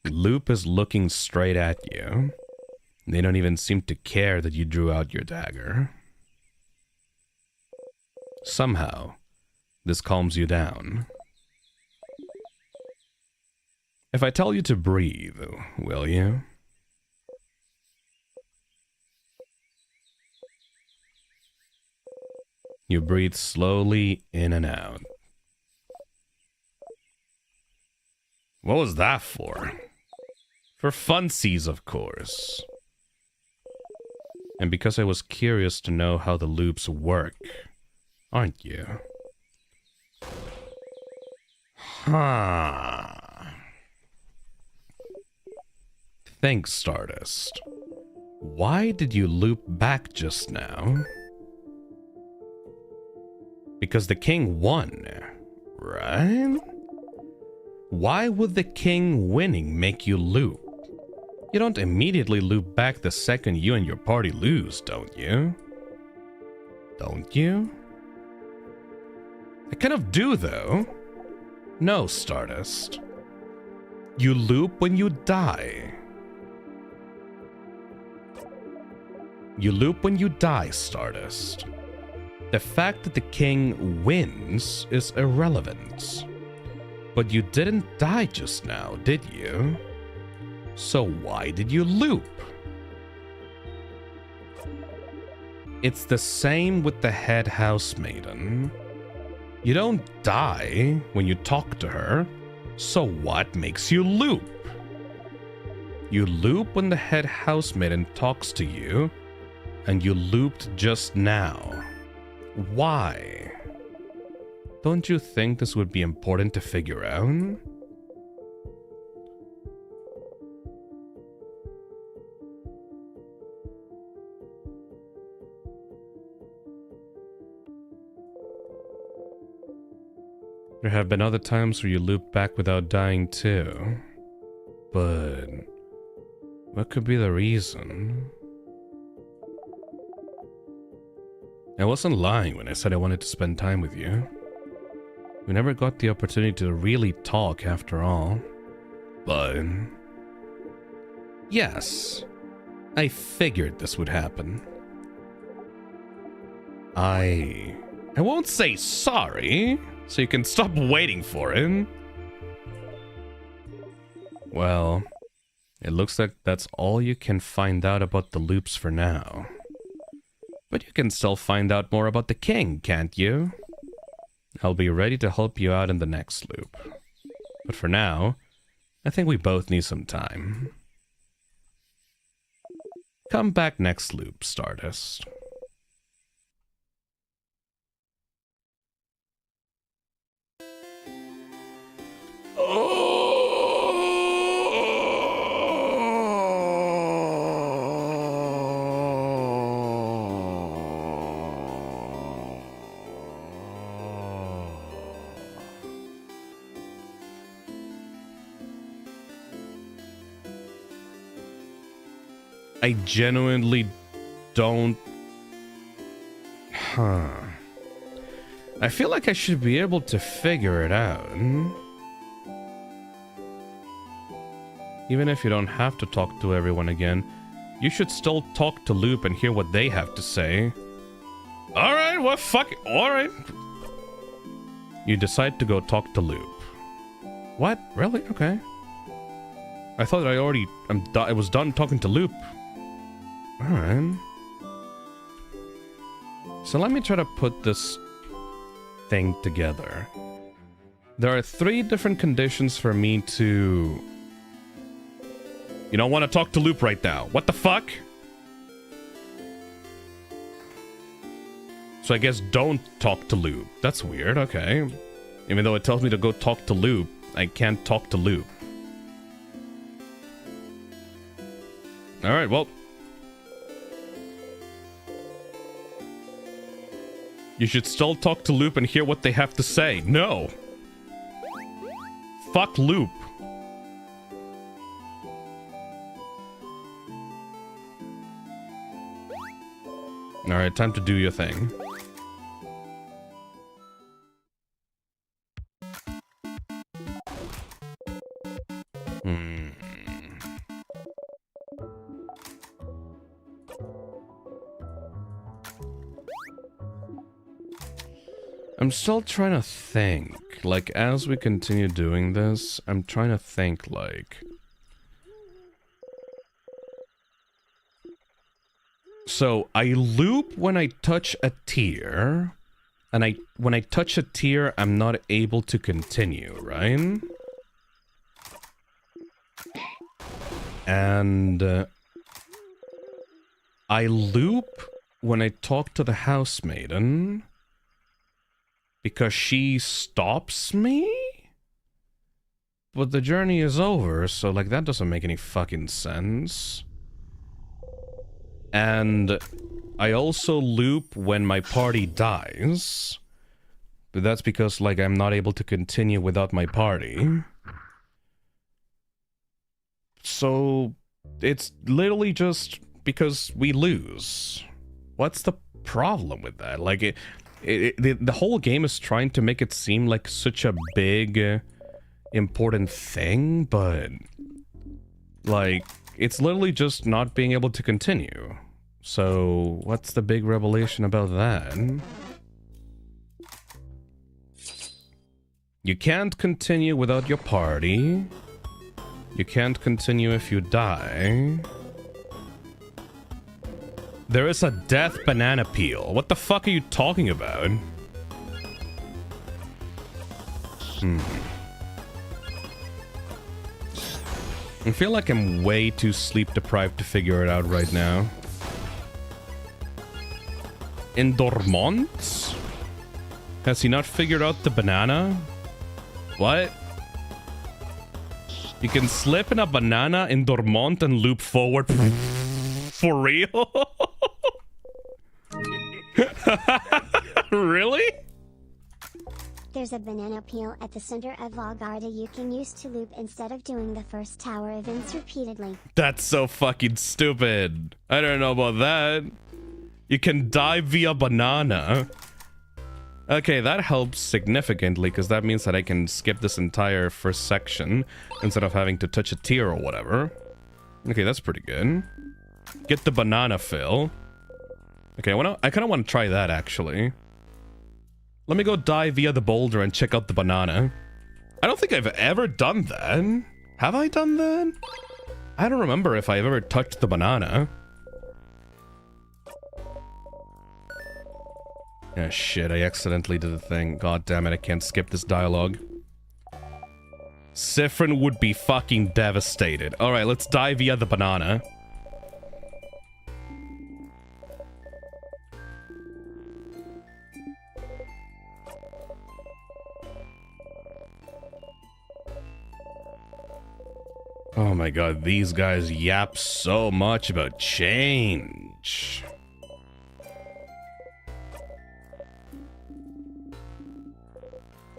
Loop is looking straight at you. They don't even seem to care that you drew out your dagger. Somehow, this calms you down. If I tell you to breathe, will you? You breathe slowly in and out. What was that for? For funsies, of course. And because I was curious to know how the loops work, aren't you? Huh. Thanks, Stardust. Why did you loop back just now? Because the king won, right? Why would the king winning make you loop? You don't immediately loop back the second you and your party lose, don't you? Don't you? I kind of do, though. No, Stardust. You loop when you die. You loop when you die, Stardust. The fact that the king wins is irrelevant. But you didn't die just now, did you? So why did you loop? It's the same with the head housemaiden. You don't die when you talk to her, so what makes you loop? You loop when the head housemaiden talks to you, and you looped just now. Why? Don't you think this would be important to figure out? There have been other times where you loop back without dying too. But what could be the reason? I wasn't lying when I said I wanted to spend time with you. We never got the opportunity to really talk after all. But yes, I figured this would happen. I won't say sorry, so you can stop waiting for it. Well, it looks like that's all you can find out about the loops for now. But you can still find out more about the king, can't you? I'll be ready to help you out in the next loop. But for now, I think we both need some time. Come back next loop, Stardust. I genuinely don't... I feel like I should be able to figure it out. Even if you don't have to talk to everyone again, you should still talk to Loop and hear what they have to say. Alright, well, fuck it. Alright. You decide to go talk to Loop. What? Really? Okay. I thought I was done talking to Loop. Alright. So let me try to put this thing together. There are 3 different conditions for me to... You don't want to talk to Loop right now. What the fuck? So I guess don't talk to Loop. That's weird, okay. Even though it tells me to go talk to Loop, I can't talk to Loop. Alright, well... You should still talk to Loop and hear what they have to say. No! Fuck Loop. Alright, time to do your thing. I'm still trying to think. Like, as we continue doing this, I'm trying to think, like... So, I loop when I touch a tier, and when I touch a tier, I'm not able to continue, right? And I loop when I talk to the housemaiden because she stops me? But the journey is over, so like that doesn't make any fucking sense. And I also loop when my party dies. But that's because, like, I'm not able to continue without my party. So, it's literally just because we lose. What's the problem with that? Like, the whole game is trying to make it seem like such a big, important thing, but... like... it's literally just not being able to continue. So, what's the big revelation about that? You can't continue without your party. You can't continue if you die. There is a death banana peel. What the fuck are you talking about? I feel like I'm way too sleep deprived to figure it out right now. In Dormont? Has he not figured out the banana? What? You can slip in a banana in Dormont and loop forward. For real? Really? There's a banana peel at the center of Valgarda you can use to loop instead of doing the first tower events repeatedly. That's so fucking stupid. I don't know about that. You can die via banana. Okay, that helps significantly because that means that I can skip this entire first section instead of having to touch a tier or whatever. Okay, that's pretty good. Get the banana fill. Okay, I kind of want to try that actually. Let me go die via the boulder and check out the banana. I don't think I've ever done that. Have I done that? I don't remember if I've ever touched the banana. Ah, shit, I accidentally did the thing. God damn it, I can't skip this dialogue. Siffrin would be fucking devastated. Alright, let's die via the banana. Oh my god, these guys yap so much about change.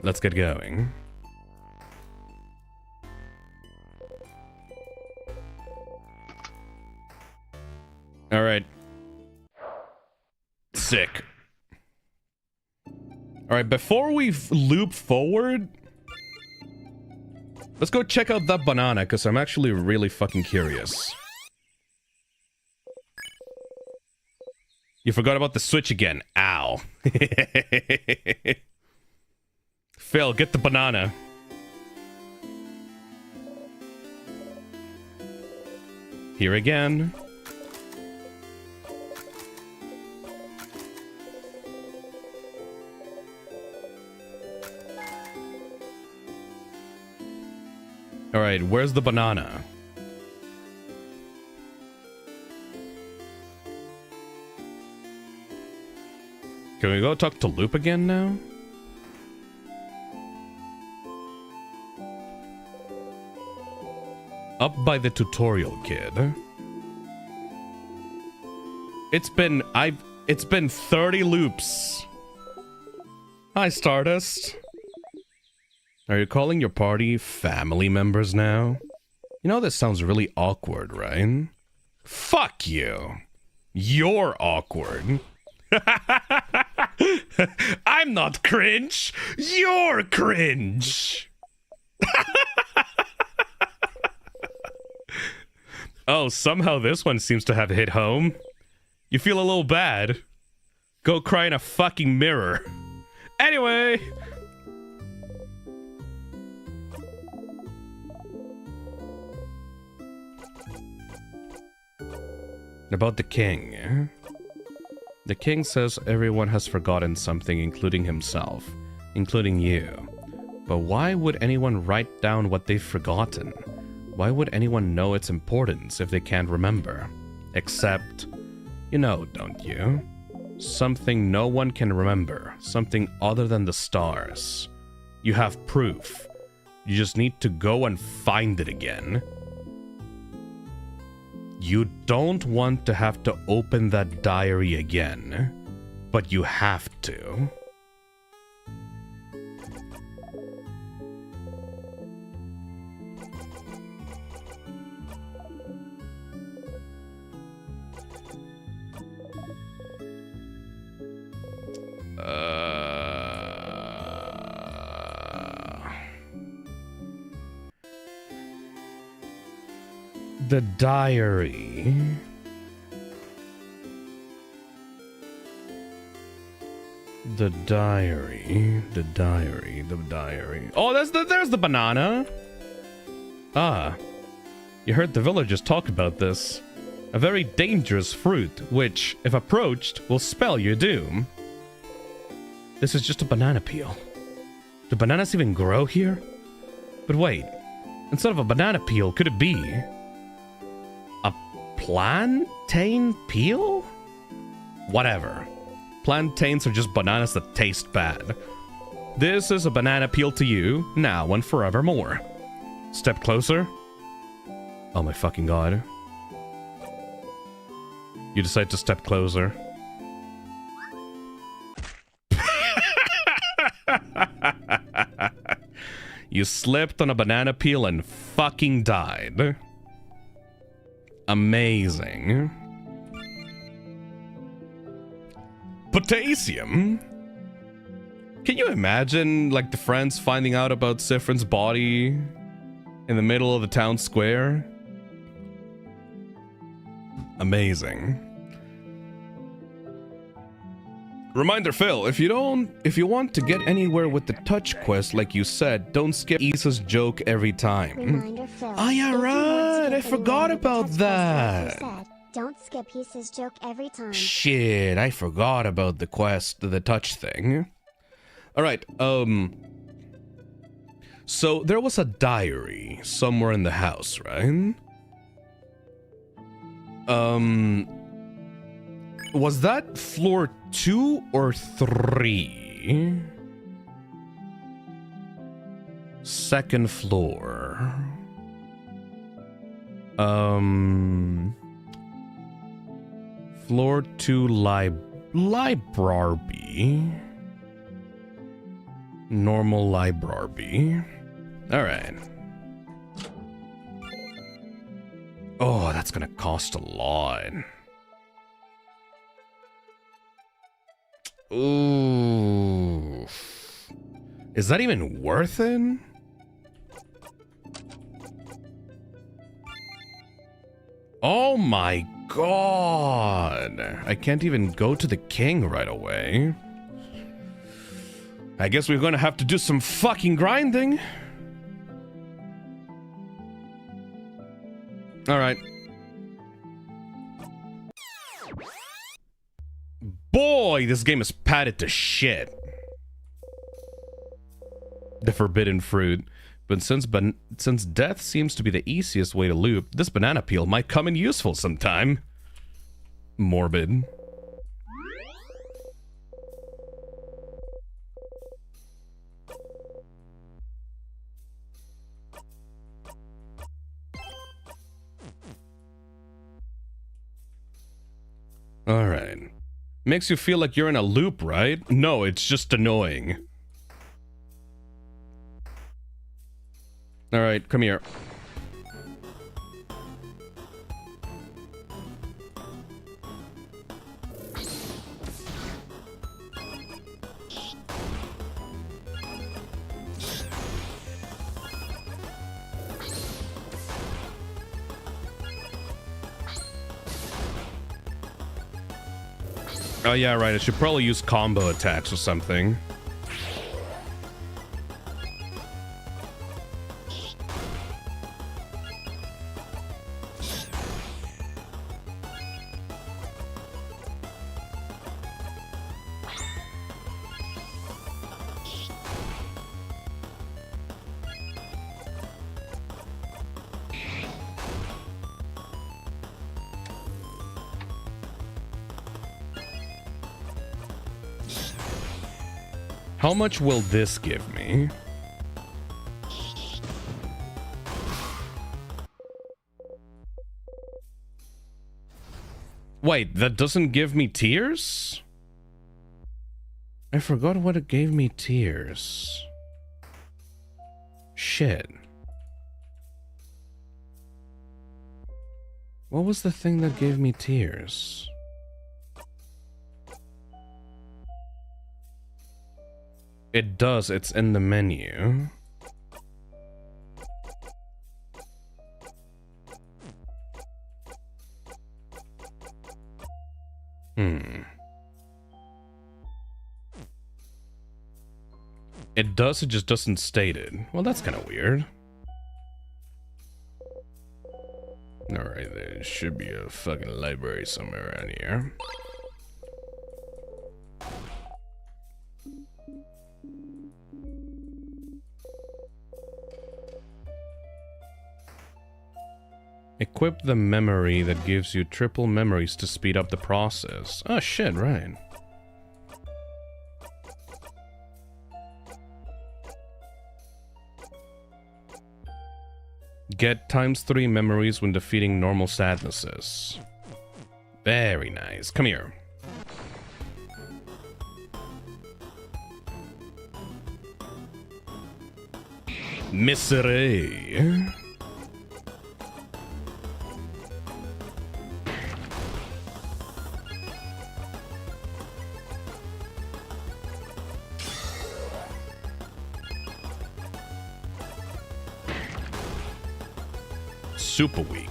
Let's get going. All right. Sick. All right, before we loop forward, let's go check out that banana, because I'm actually really fucking curious. You forgot about the switch again. Ow. Phil, get the banana. Here again. All right, where's the banana? Can we go talk to Loop again now? Up by the tutorial kid. It's been 30 loops. Hi, Stardust. Are you calling your party family members now? You know this sounds really awkward, right? Fuck you. You're awkward. I'm not cringe. You're cringe. Oh, somehow this one seems to have hit home. You feel a little bad. Go cry in a fucking mirror. Anyway. About the king. The king says everyone has forgotten something, including himself. Including you. But why would anyone write down what they've forgotten? Why would anyone know its importance if they can't remember? Except, you know, don't you? Something no one can remember. Something other than the stars. You have proof. You just need to go and find it again. You don't want to have to open that diary again, but you have to. The diary. The diary. Oh, there's the banana. Ah. You heard the villagers talk about this. A very dangerous fruit, which, if approached, will spell your doom. This is just a banana peel. Do bananas even grow here? But wait, instead of a banana peel, could it be a plantain peel? Whatever. Plantains are just bananas that taste bad. This is a banana peel to you, now and forevermore. Step closer. Oh my fucking god. You decide to step closer. You slipped on a banana peel and fucking died. Amazing. Potassium? Can you imagine, like, the friends finding out about Siffrin's body in the middle of the town square? Amazing. Reminder, Phil, if you want to get anywhere with the touch quest, like you said, don't skip Issa's joke every time. Reminder, Phil. Oh, yeah, If you want to right. get I forgot anywhere with the about touch quest, like that. you said, don't skip Hissa's joke every time. Shit, I forgot about the quest, the touch thing. Alright, so there was a diary somewhere in the house, right? Was that floor 2 or 3? Second floor. Floor 2 library. Normal library. Alright. Oh, that's gonna cost a lot. Ooh. Is that even worth it? Oh my god. I can't even go to the king right away. I guess we're gonna have to do some fucking grinding. Alright. Boy, this game is padded to shit. The forbidden fruit. But since death seems to be the easiest way to loop, this banana peel might come in useful sometime. Morbid. Alright. Makes you feel like you're in a loop, right? No, it's just annoying. Alright, come here. Oh yeah, right, I should probably use combo attacks or something. How much will this give me? Wait, that doesn't give me tears? I forgot what it gave me tears. Shit. What was the thing that gave me tears? It does, it's in the menu. It does, it just doesn't state it. Well, that's kind of weird. Alright, there should be a fucking library somewhere around here. Equip the memory that gives you triple memories to speed up the process. Oh shit, right. Get ×3 memories when defeating normal sadnesses. Very nice. Come here. Misery. Super weak.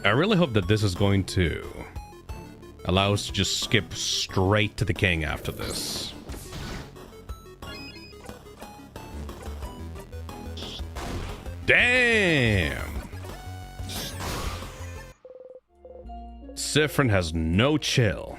I really hope that this is going to allow us to just skip straight to the king after this. Damn! Siffrin has no chill.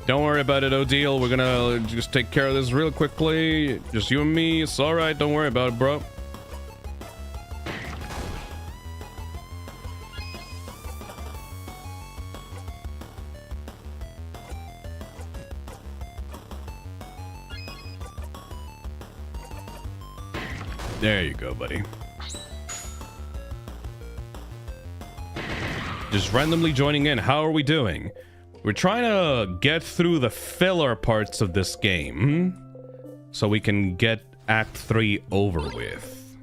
Don't worry about it, Odile. We're gonna just take care of this real quickly. Just you and me. It's alright. Don't worry about it, bro. There you go, buddy. Just randomly joining in. How are we doing? We're trying to get through the filler parts of this game so we can get Act 3 over with.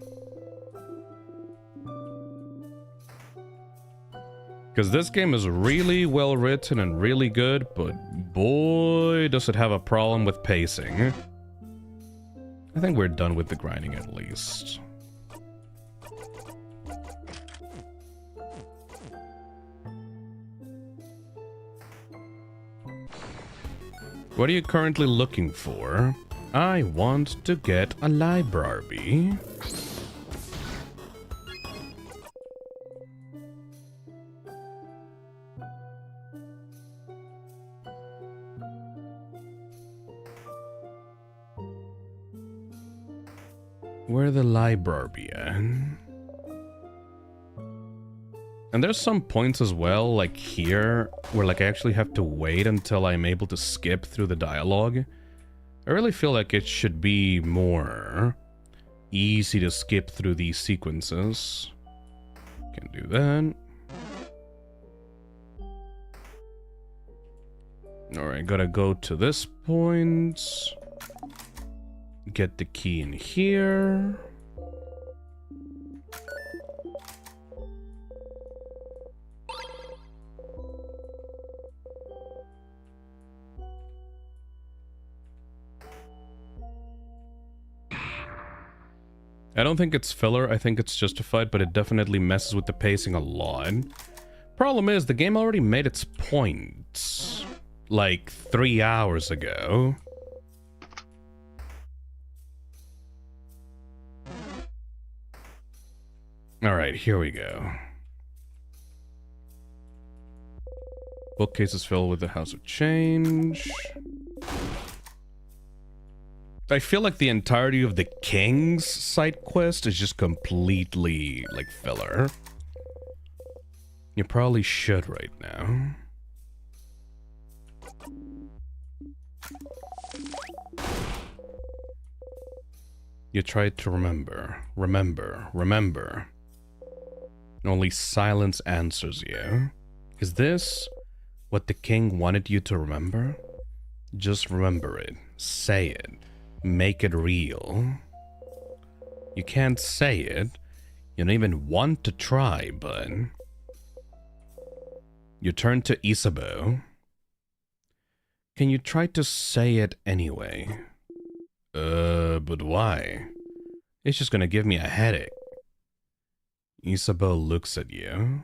Because this game is really well written and really good, but boy, does it have a problem with pacing. I think we're done with the grinding at least. What are you currently looking for? I want to get a library. Where the library at? And there's some points as well, like here, where like I actually have to wait until I'm able to skip through the dialogue. I really feel like it should be more easy to skip through these sequences. Can do that. Alright, gotta go to this point. Get the key in here. I don't think it's filler, I think it's justified, but it definitely messes with the pacing a lot. Problem is, the game already made its point, like 3 hours ago. Alright, here we go. Bookcases filled with the House of Change. I feel like the entirety of the King's side quest is just completely, like, filler. You probably should right now. You tried to remember, remember. Only silence answers you. Is this what the king wanted you to remember? Just remember it. Say it. Make it real. You can't say it. You don't even want to try, but... You turn to Isabeau. Can you try to say it anyway? But why? It's just gonna give me a headache. Isabeau looks at you.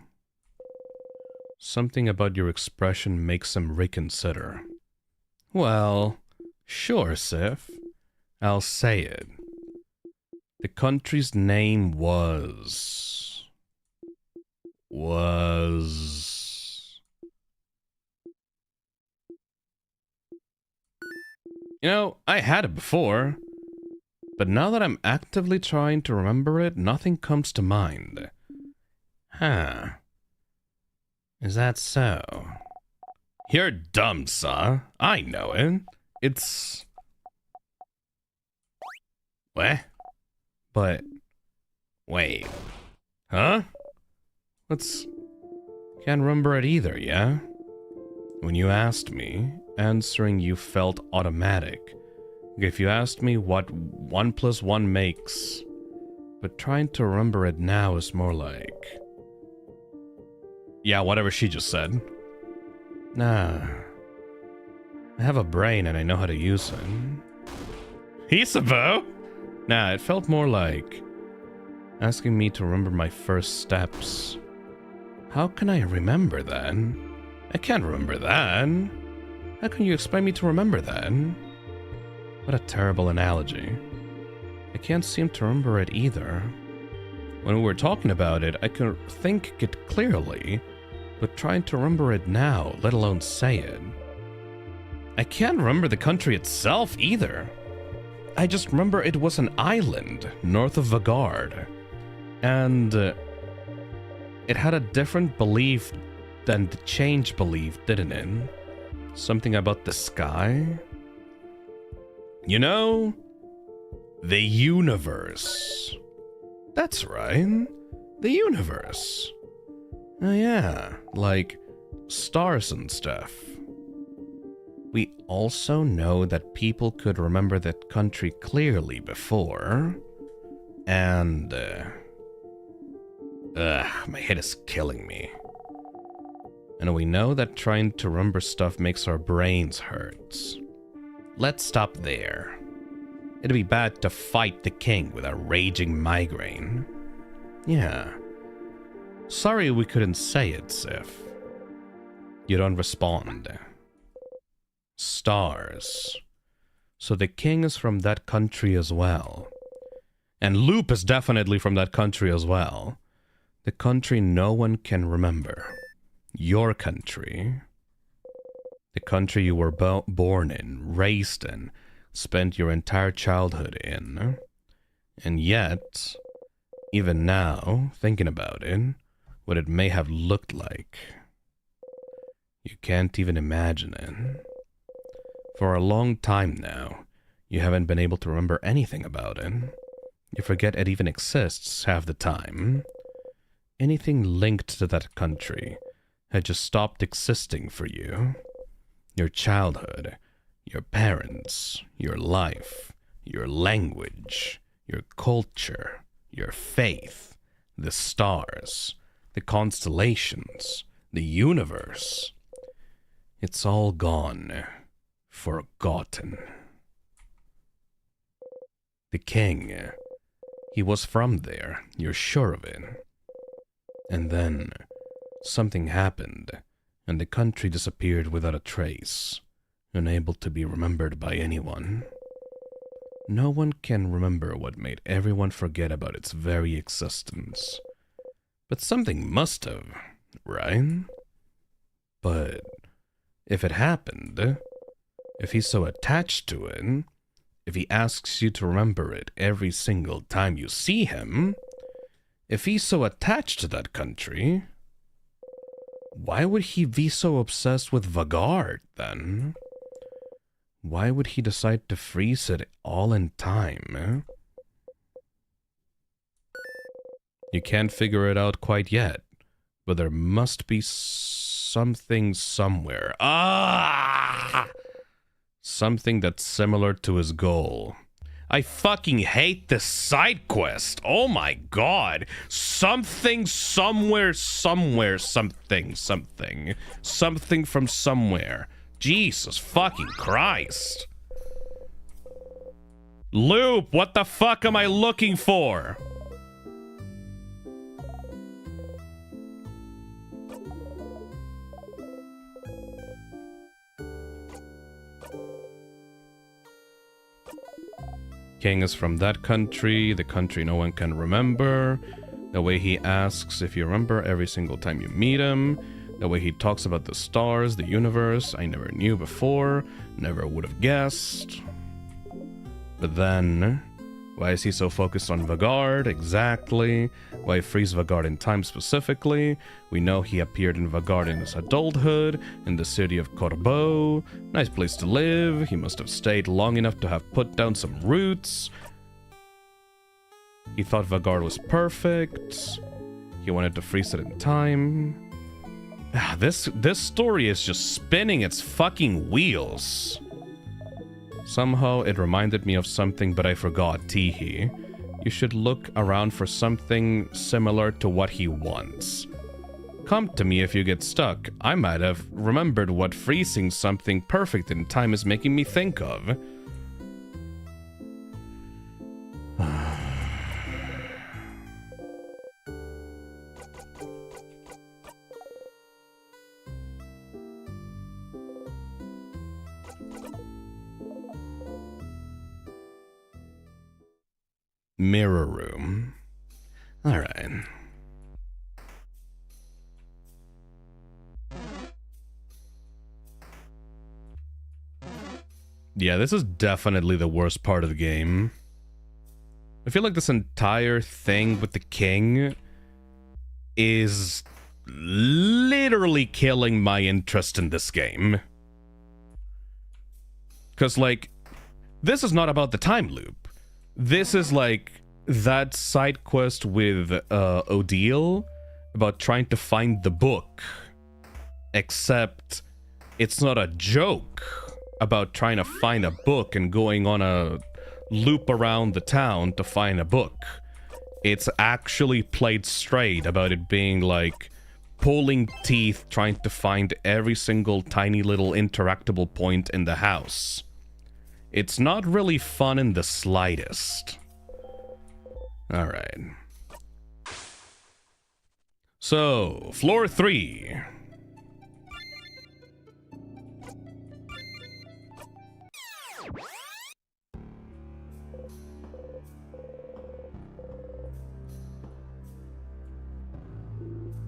Something about your expression makes him reconsider. Well, sure, Sif. I'll say it. The country's name was... You know, I had it before, but now that I'm actively trying to remember it, nothing comes to mind. Huh. Is that so? You're dumb, sir. I know it. It's... What? But... Wait. Huh? Can't remember it either, yeah? When you asked me, answering you felt automatic. If you asked me what 1 + 1 makes, but trying to remember it now is more like... Yeah, whatever she just said. Nah. I have a brain and I know how to use it. Isabeau? Nah, it felt more like... asking me to remember my first steps. How can I remember that? I can't remember that. How can you expect me to remember that? What a terrible analogy. I can't seem to remember it either. When we were talking about it, I could think it clearly, but trying to remember it now, let alone say it. I can't remember the country itself either. I just remember it was an island north of Vagard. And it had a different belief than the change belief, didn't it? Something about the sky? You know, the universe. That's right, the universe. Oh yeah, like stars and stuff. We also know that people could remember that country clearly before. And, my head is killing me. And we know that trying to remember stuff makes our brains hurt. Let's stop there. It'd be bad to fight the king with a raging migraine. Yeah. Sorry we couldn't say it, Sif. You don't respond. Stars. So the king is from that country as well. And Loop is definitely from that country as well. The country no one can remember. Your country. The country you were born in, raised in, spent your entire childhood in. And yet, even now, thinking about it, what it may have looked like. You can't even imagine it. For a long time now, you haven't been able to remember anything about it. You forget it even exists half the time. Anything linked to that country had just stopped existing for you. Your childhood, your parents, your life, your language, your culture, your faith, the stars, the constellations, the universe. It's all gone. Forgotten. The king, he was from there, you're sure of it. And then, something happened, and the country disappeared without a trace, unable to be remembered by anyone. No one can remember what made everyone forget about its very existence. But something must have, right? But if it happened, if he's so attached to it, if he asks you to remember it every single time you see him, if he's so attached to that country, why would he be so obsessed with Vagard, then? Why would he decide to freeze it all in time? You can't figure it out quite yet, but there must be something somewhere. Ah! Something that's similar to his goal. I fucking hate this side quest. Oh my god. Something, somewhere, somewhere, something, something. Something from somewhere. Jesus fucking Christ. Loop, what the fuck am I looking for? King is from that country, the country no one can remember. The way he asks if you remember every single time you meet him. The way he talks about the stars, the universe, I never knew before, never would have guessed. But then, why is he so focused on Vagard? Exactly. Why freeze Vagard in time specifically? We know he appeared in Vagard in his adulthood, in the city of Corbeau. Nice place to live. He must have stayed long enough to have put down some roots. He thought Vagard was perfect. He wanted to freeze it in time. This story is just spinning its fucking wheels. Somehow it reminded me of something, but I forgot. Teehee. You should look around for something similar to what he wants. Come to me if you get stuck. I might have remembered what freezing something perfect in time is making me think of. Mirror room. Alright. Yeah, this is definitely the worst part of the game. I feel like this entire thing with the king is literally killing my interest in this game. Because, like, this is not about the time loop. This is like that side quest with Odile about trying to find the book. Except it's not a joke about trying to find a book and going on a loop around the town to find a book. It's actually played straight about it being like pulling teeth trying to find every single tiny little interactable point in the house. It's not really fun in the slightest. Alright. So, floor 3.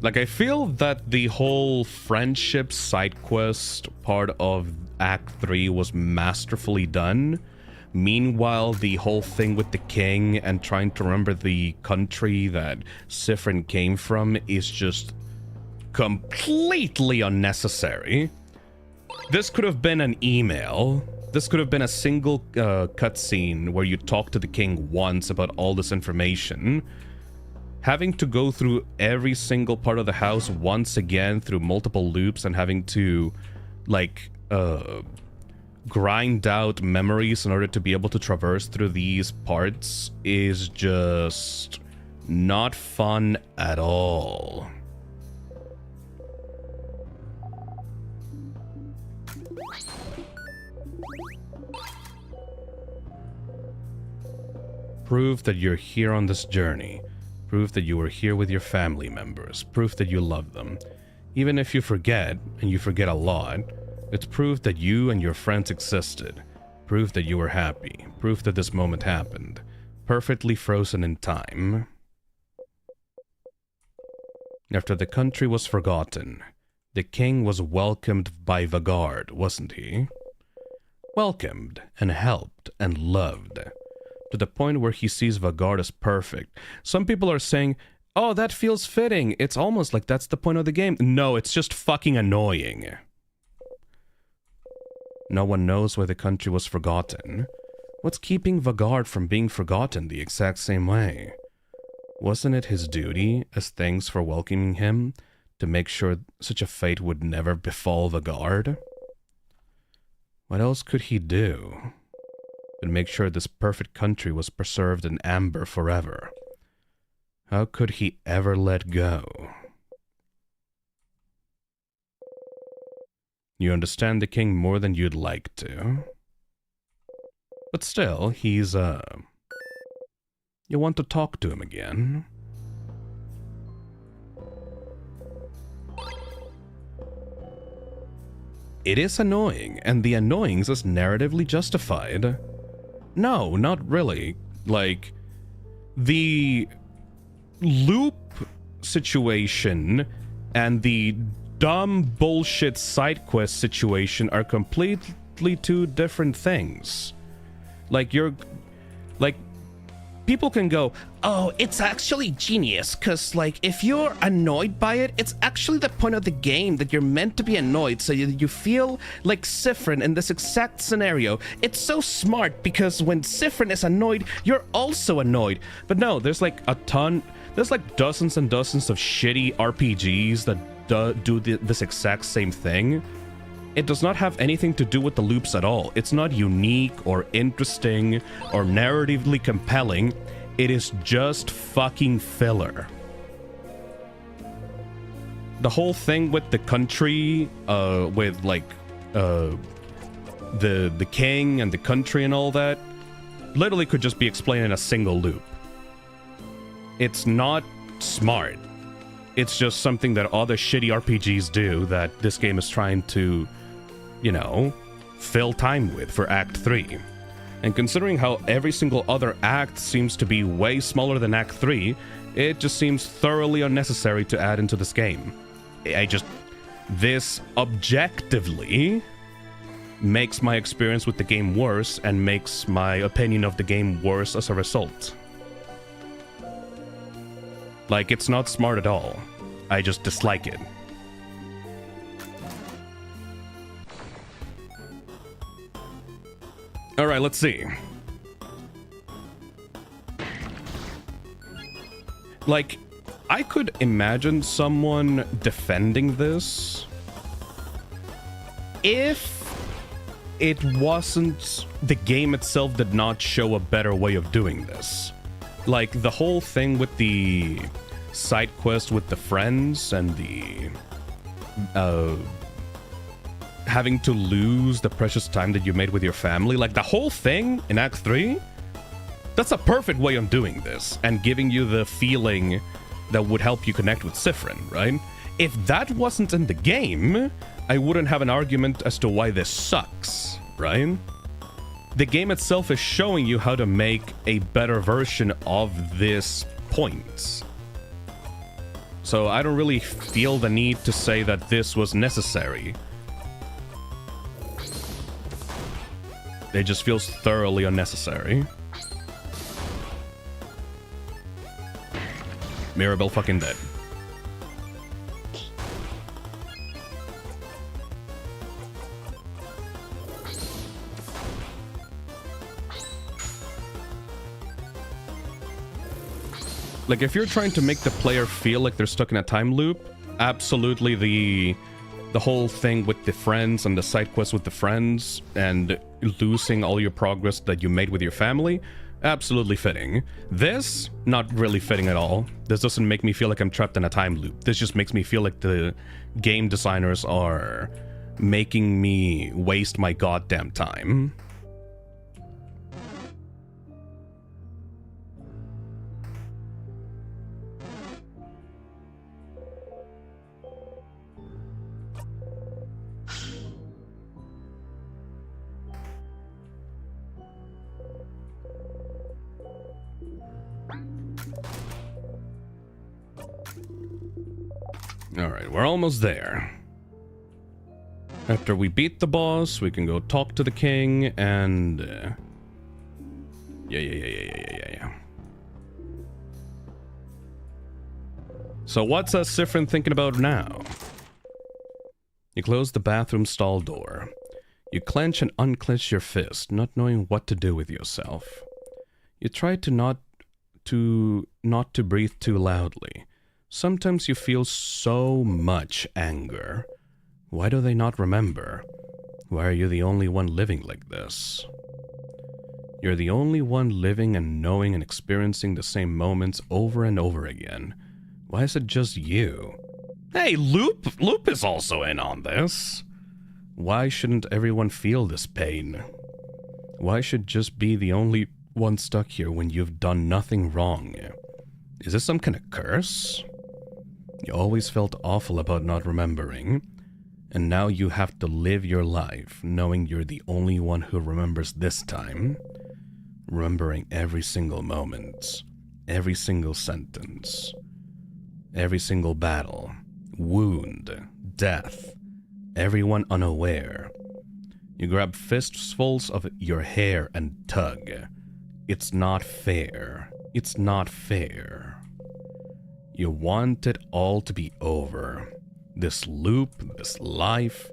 Like, I feel that the whole friendship side quest part of Act 3 was masterfully done. Meanwhile, the whole thing with the king and trying to remember the country that Siffrin came from is just completely unnecessary. This could have been an email. This could have been a single cutscene where you talk to the king once about all this information. Having to go through every single part of the house once again through multiple loops and having to, like, grind out memories in order to be able to traverse through these parts is just not fun at all. Prove that you're here on this journey. Proof that you were here with your family members. Proof that you love them. Even if you forget, and you forget a lot, it's proof that you and your friends existed. Proof that you were happy. Proof that this moment happened. Perfectly frozen in time. After the country was forgotten, the king was welcomed by Vagard, wasn't he? Welcomed and helped and loved. To the point where he sees Vagard as perfect. Some people are saying, oh, that feels fitting. It's almost like that's the point of the game. No, it's just fucking annoying. No one knows why the country was forgotten. What's keeping Vagard from being forgotten the exact same way? Wasn't it his duty, as thanks for welcoming him, to make sure such a fate would never befall Vagard? What else could he do to make sure this perfect country was preserved in amber forever? How could he ever let go? You understand the king more than you'd like to. But still, he's, you want to talk to him again? It is annoying, and the annoyance is narratively justified. No, not really. Like, the loop situation and the dumb bullshit side quest situation are completely two different things. Like, people can go, oh, it's actually genius, because, like, if you're annoyed by it, it's actually the point of the game that you're meant to be annoyed, so you feel like Siffrin in this exact scenario. It's so smart, because when Siffrin is annoyed, you're also annoyed. But no, there's like there's like dozens and dozens of shitty RPGs that do this exact same thing. It does not have anything to do with the loops at all. It's not unique or interesting or narratively compelling. It is just fucking filler. The whole thing with the country, with like the king and the country and all that, literally could just be explained in a single loop. It's not smart. It's just something that other shitty RPGs do that this game is trying to, you know, fill time with for Act 3. And considering how every single other act seems to be way smaller than Act 3, it just seems thoroughly unnecessary to add into this game. This objectively makes my experience with the game worse and makes my opinion of the game worse as a result. Like, it's not smart at all. I just dislike it. Alright, let's see. Like, I could imagine someone defending this if it wasn't... the game itself did not show a better way of doing this. Like, the whole thing with the side quest with the friends and the having to lose the precious time that you made with your family, like the whole thing in Act 3, that's a perfect way of doing this and giving you the feeling that would help you connect with Siffrin, right? If that wasn't in the game, I wouldn't have an argument as to why this sucks, right? The game itself is showing you how to make a better version of this point. So I don't really feel the need to say that this was necessary. It just feels thoroughly unnecessary. Mirabelle fucking dead. Like, if you're trying to make the player feel like they're stuck in a time loop, absolutely the whole thing with the friends and the side quest with the friends and losing all your progress that you made with your family, absolutely fitting. This, not really fitting at all. This doesn't make me feel like I'm trapped in a time loop. This just makes me feel like the game designers are making me waste my goddamn time. Alright, we're almost there. After we beat the boss, we can go talk to the king and... Yeah. So what's Siffrin thinking about now? You close the bathroom stall door. You clench and unclench your fist, not knowing what to do with yourself. You try to not to breathe too loudly. Sometimes you feel so much anger. Why do they not remember? Why are you the only one living like this? You're the only one living and knowing and experiencing the same moments over and over again. Why is it just you? Hey, Loop is also in on this. Why shouldn't everyone feel this pain? Why should just be the only one stuck here when you've done nothing wrong? Is this some kind of curse? You always felt awful about not remembering, and now you have to live your life knowing you're the only one who remembers this time. Remembering every single moment, every single sentence, every single battle, wound, death, everyone unaware. You grab fistfuls of your hair and tug. It's not fair. It's not fair. You want it all to be over. This loop, this life.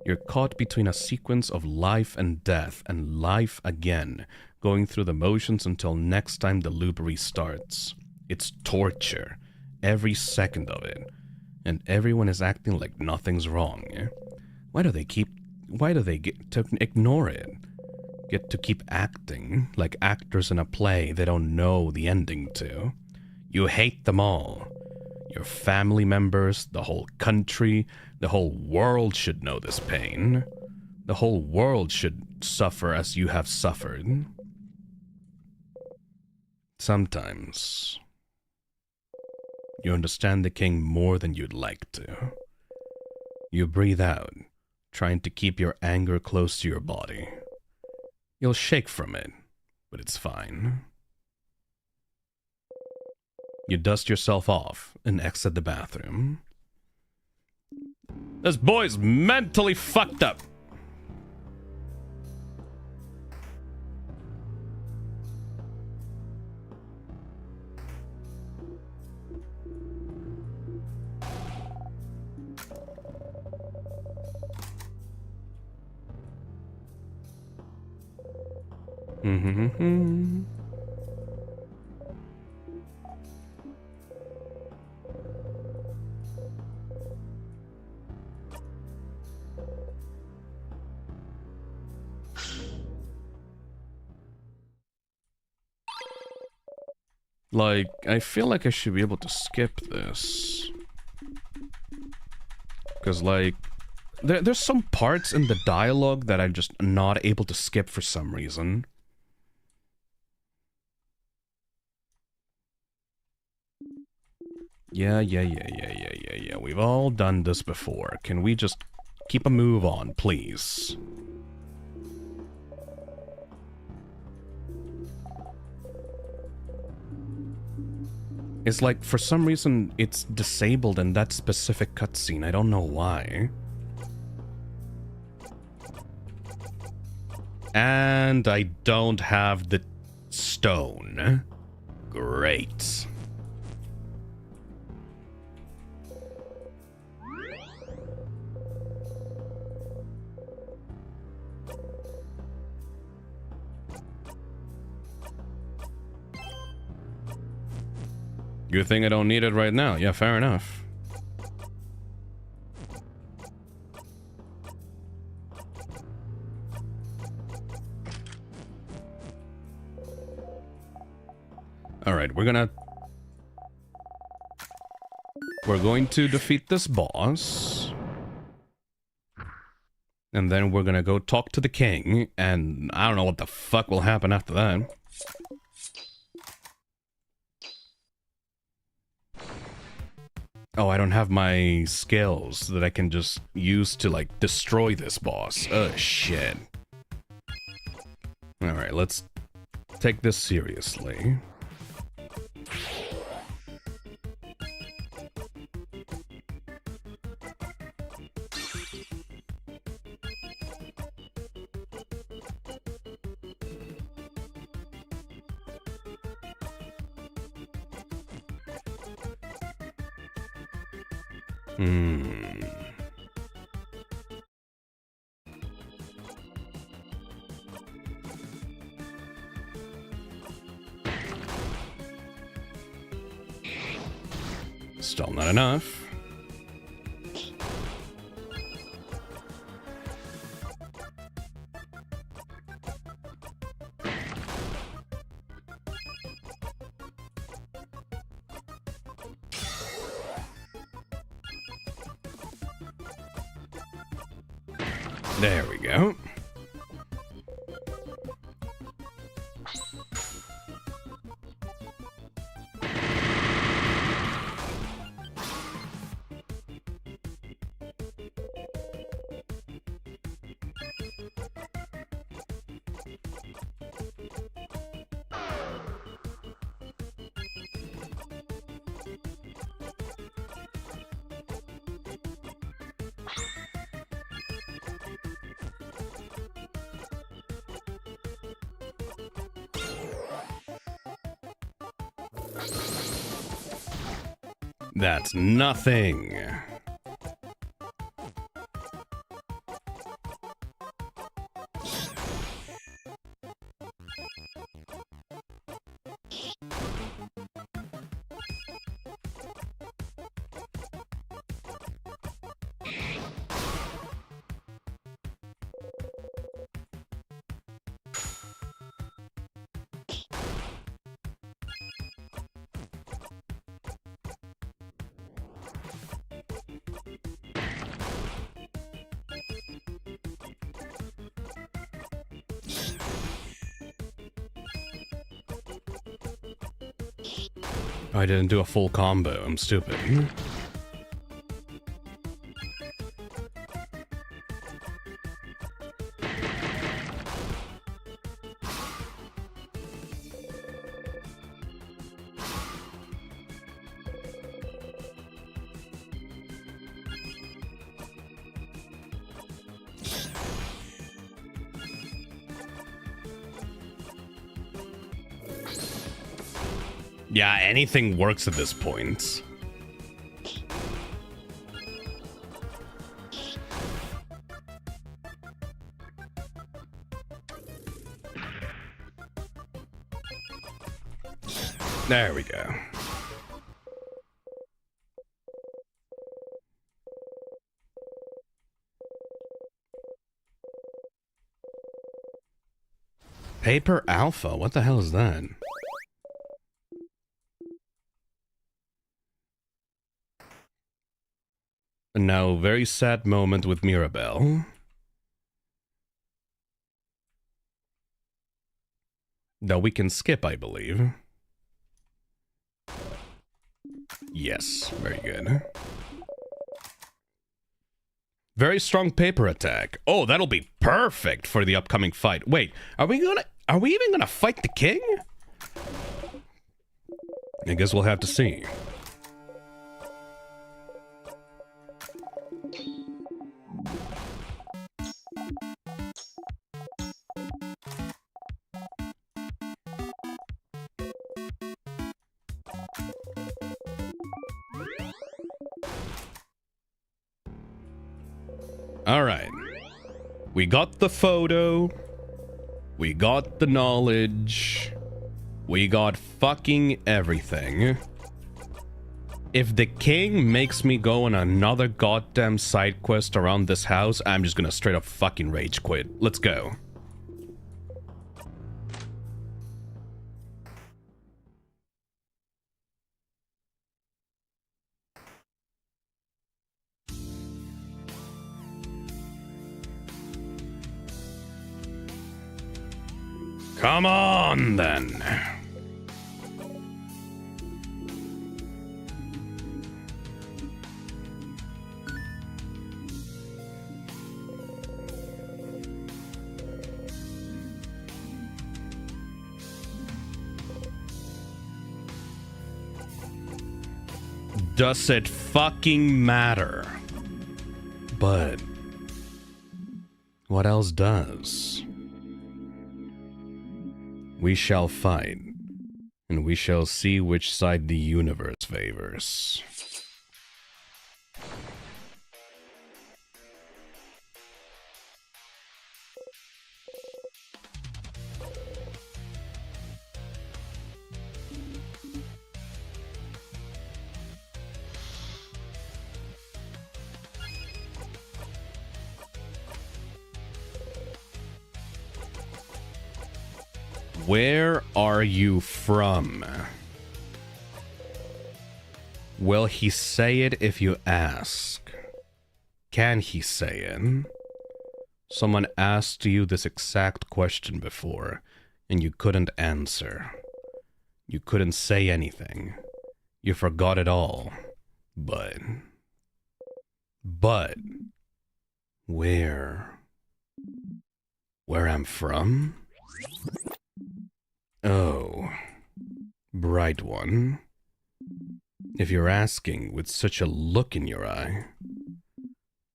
You're caught between a sequence of life and death and life again, going through the motions until next time the loop restarts. It's torture, every second of it, and everyone is acting like nothing's wrong. Why do they get to ignore it? Get to keep acting like actors in a play they don't know the ending to? You hate them all. Your family members, the whole country, the whole world should know this pain. The whole world should suffer as you have suffered. Sometimes you understand the king more than you'd like to. You breathe out, trying to keep your anger close to your body. You'll shake from it, but it's fine. You dust yourself off and exit the bathroom. This boy's mentally fucked up. Like, I feel like I should be able to skip this. Because, like, there's some parts in the dialogue that I'm just not able to skip for some reason. Yeah. We've all done this before. Can we just keep a move on, please? It's like, for some reason, it's disabled in that specific cutscene. I don't know why. And I don't have the stone. Great. You think I don't need it right now? Yeah, fair enough. Alright, we're going to defeat this boss. And then we're gonna go talk to the king, and I don't know what the fuck will happen after that. Oh, I don't have my skills that I can just use to, like, destroy this boss. Oh, shit. Alright, let's take this seriously. Still not enough. There we go. That's nothing. I didn't do a full combo. I'm stupid. Yeah, anything works at this point. There we go. Paper Alpha? What the hell is that? And now, very sad moment with Mirabelle. That we can skip, I believe. Yes, very good. Very strong paper attack. Oh, that'll be perfect for the upcoming fight. Wait, are we even gonna fight the king? I guess we'll have to see. Alright. We got the photo. We got the knowledge. We got fucking everything. If the king makes me go on another goddamn side quest around this house, I'm just gonna straight up fucking rage quit. Let's go. Come on, then. Does it fucking matter? But what else does? We shall fight, and we shall see which side the universe favors. Where are you from? Will he say it if you ask? Can he say it? Someone asked you this exact question before, and you couldn't answer. You couldn't say anything. You forgot it all. But, where I'm from? Oh, bright one. If you're asking with such a look in your eye,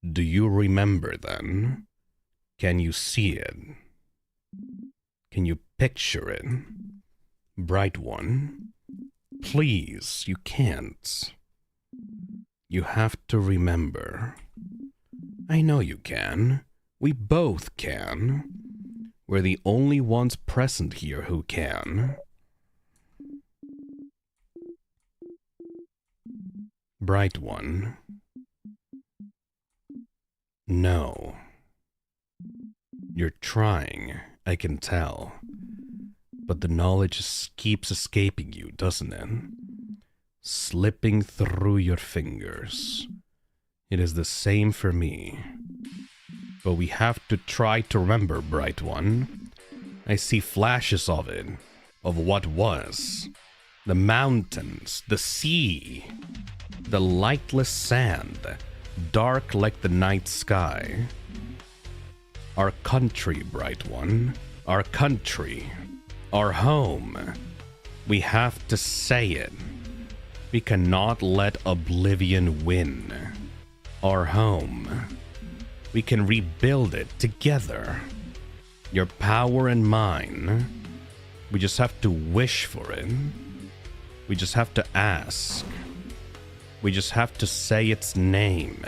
do you remember then? Can you see it? Can you picture it? Bright one, please, you can't. You have to remember. I know you can. We both can. We're the only ones present here who can. Bright one. No. You're trying, I can tell. But the knowledge keeps escaping you, doesn't it? Slipping through your fingers. It is the same for me. But we have to try to remember, bright one. I see flashes of it. Of what was. The mountains, the sea. The lightless sand. Dark like the night sky. Our country, bright one. Our country. Our home. We have to say it. We cannot let oblivion win. Our home. We can rebuild it together. Your power and mine. We just have to wish for it. We just have to ask. We just have to say its name.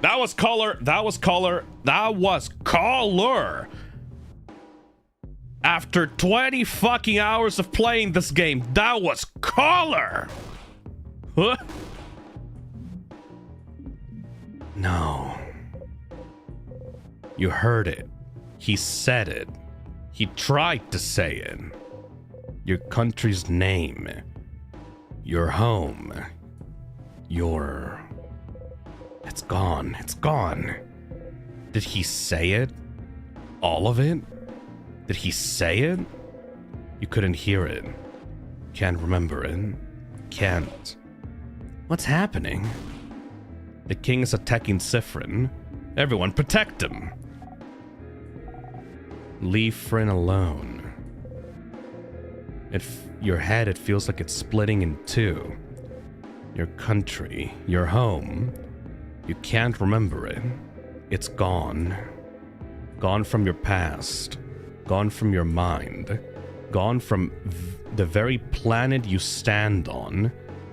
That was color. That was color. That was color. After 20 fucking hours of playing this game, that was color. Huh? No. You heard it. He said it. He tried to say it. Your country's name. Your home. Your... It's gone. It's gone. Did he say it? All of it? Did he say it? You couldn't hear it. Can't remember it. Can't. What's happening? The king is attacking Siffrin. Everyone protect him. Leave Fryn alone. Your head, it feels like it's splitting in two. Your country, your home. You can't remember it. It's gone. Gone from your past. Gone from your mind. Gone from the very planet you stand on.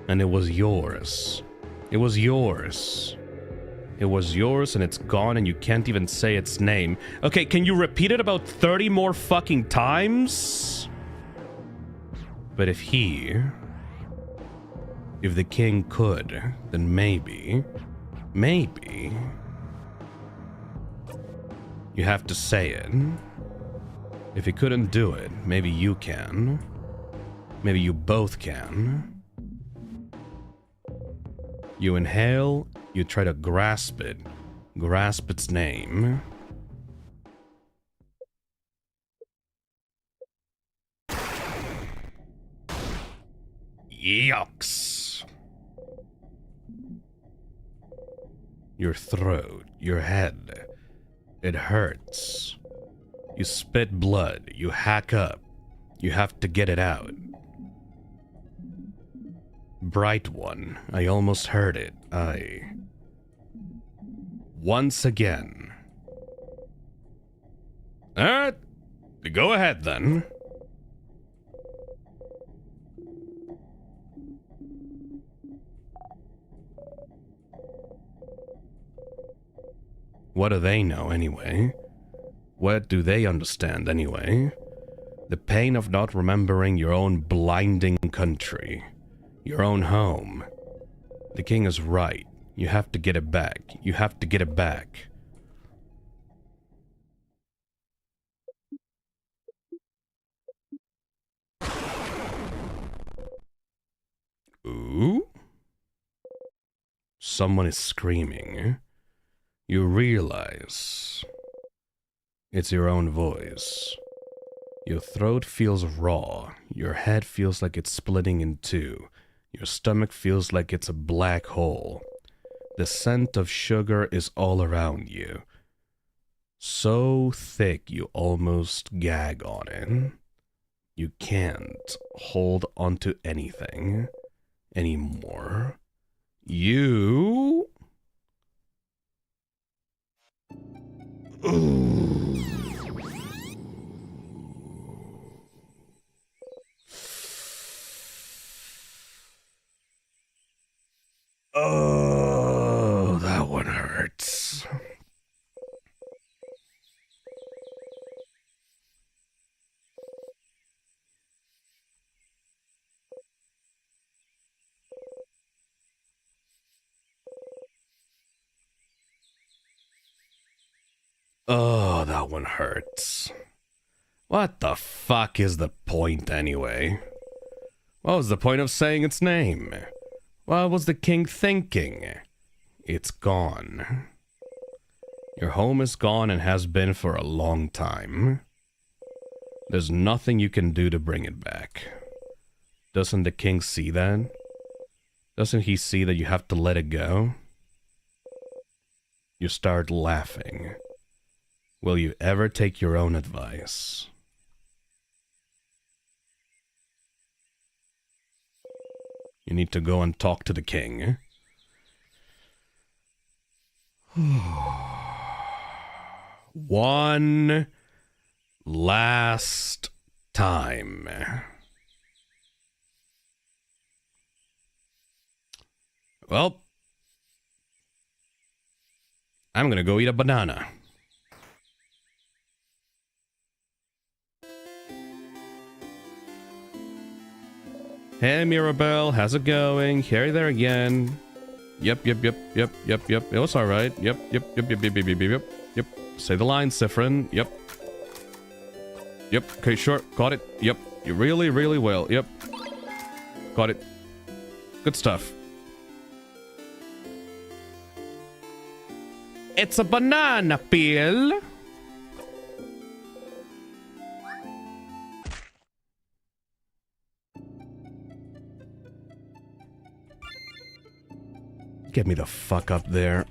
And it was yours. It was yours. It was yours and it's gone and you can't even say its name. Okay, can you repeat it about 30 more fucking times? But if the king could, then maybe, you have to say it. If he couldn't do it, maybe you can. Maybe you both can. You inhale, you try to grasp it. Grasp its name. Yucks. Your throat, your head. It hurts. You spit blood, you hack up. You have to get it out. Bright one, I almost heard it. Once again. Alright, go ahead then. What do they know anyway? What do they understand anyway? The pain of not remembering your own blinding country. Your own home. The king is right. You have to get it back. You have to get it back. Ooh? Someone is screaming. You realize it's your own voice. Your throat feels raw. Your head feels like it's splitting in two. Your stomach feels like it's a black hole. The scent of sugar is all around you. So thick you almost gag on it. You can't hold onto anything anymore. You... Oh, that one hurts. Oh, that one hurts. What the fuck is the point anyway? What was the point of saying its name? What was the king thinking? It's gone. Your home is gone and has been for a long time. There's nothing you can do to bring it back. Doesn't the king see that? Doesn't he see that you have to let it go? You start laughing. Will you ever take your own advice? You need to go and talk to the king. One last time. Well, I'm gonna go eat a banana. Hey Mirabelle, how's it going? Harry there again. Yep. It was alright. Yep. Say the line, Siffrin. Yep. Okay, sure. Got it. Yep. You really will. Yep. Got it. Good stuff. It's a banana peel. Get me the fuck up there.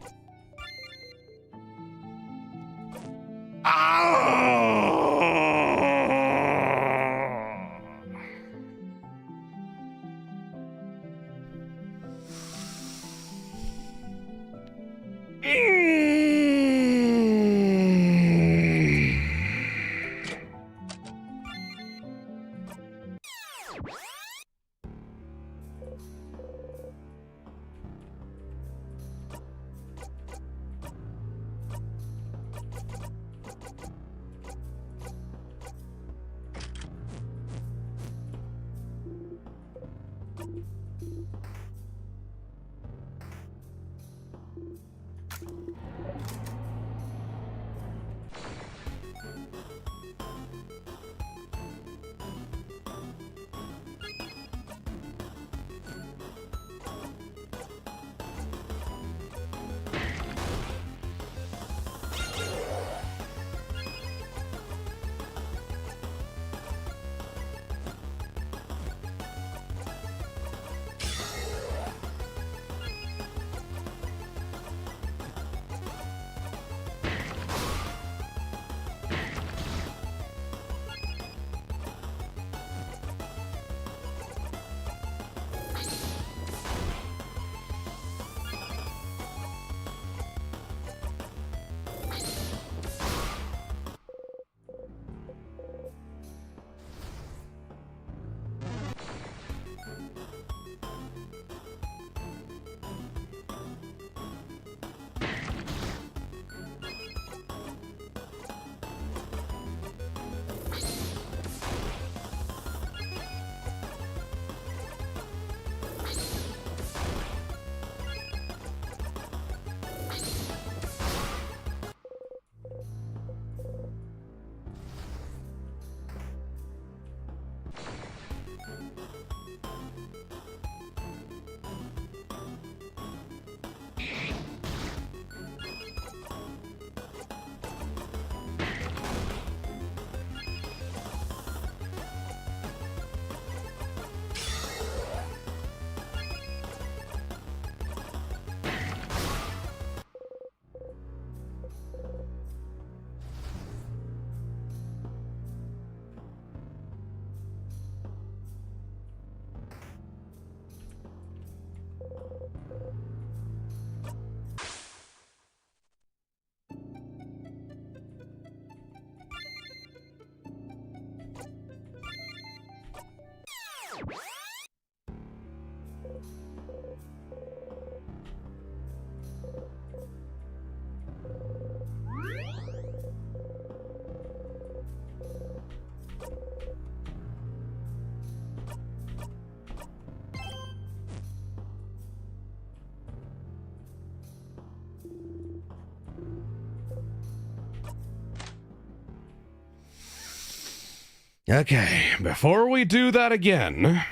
Okay, before we do that again,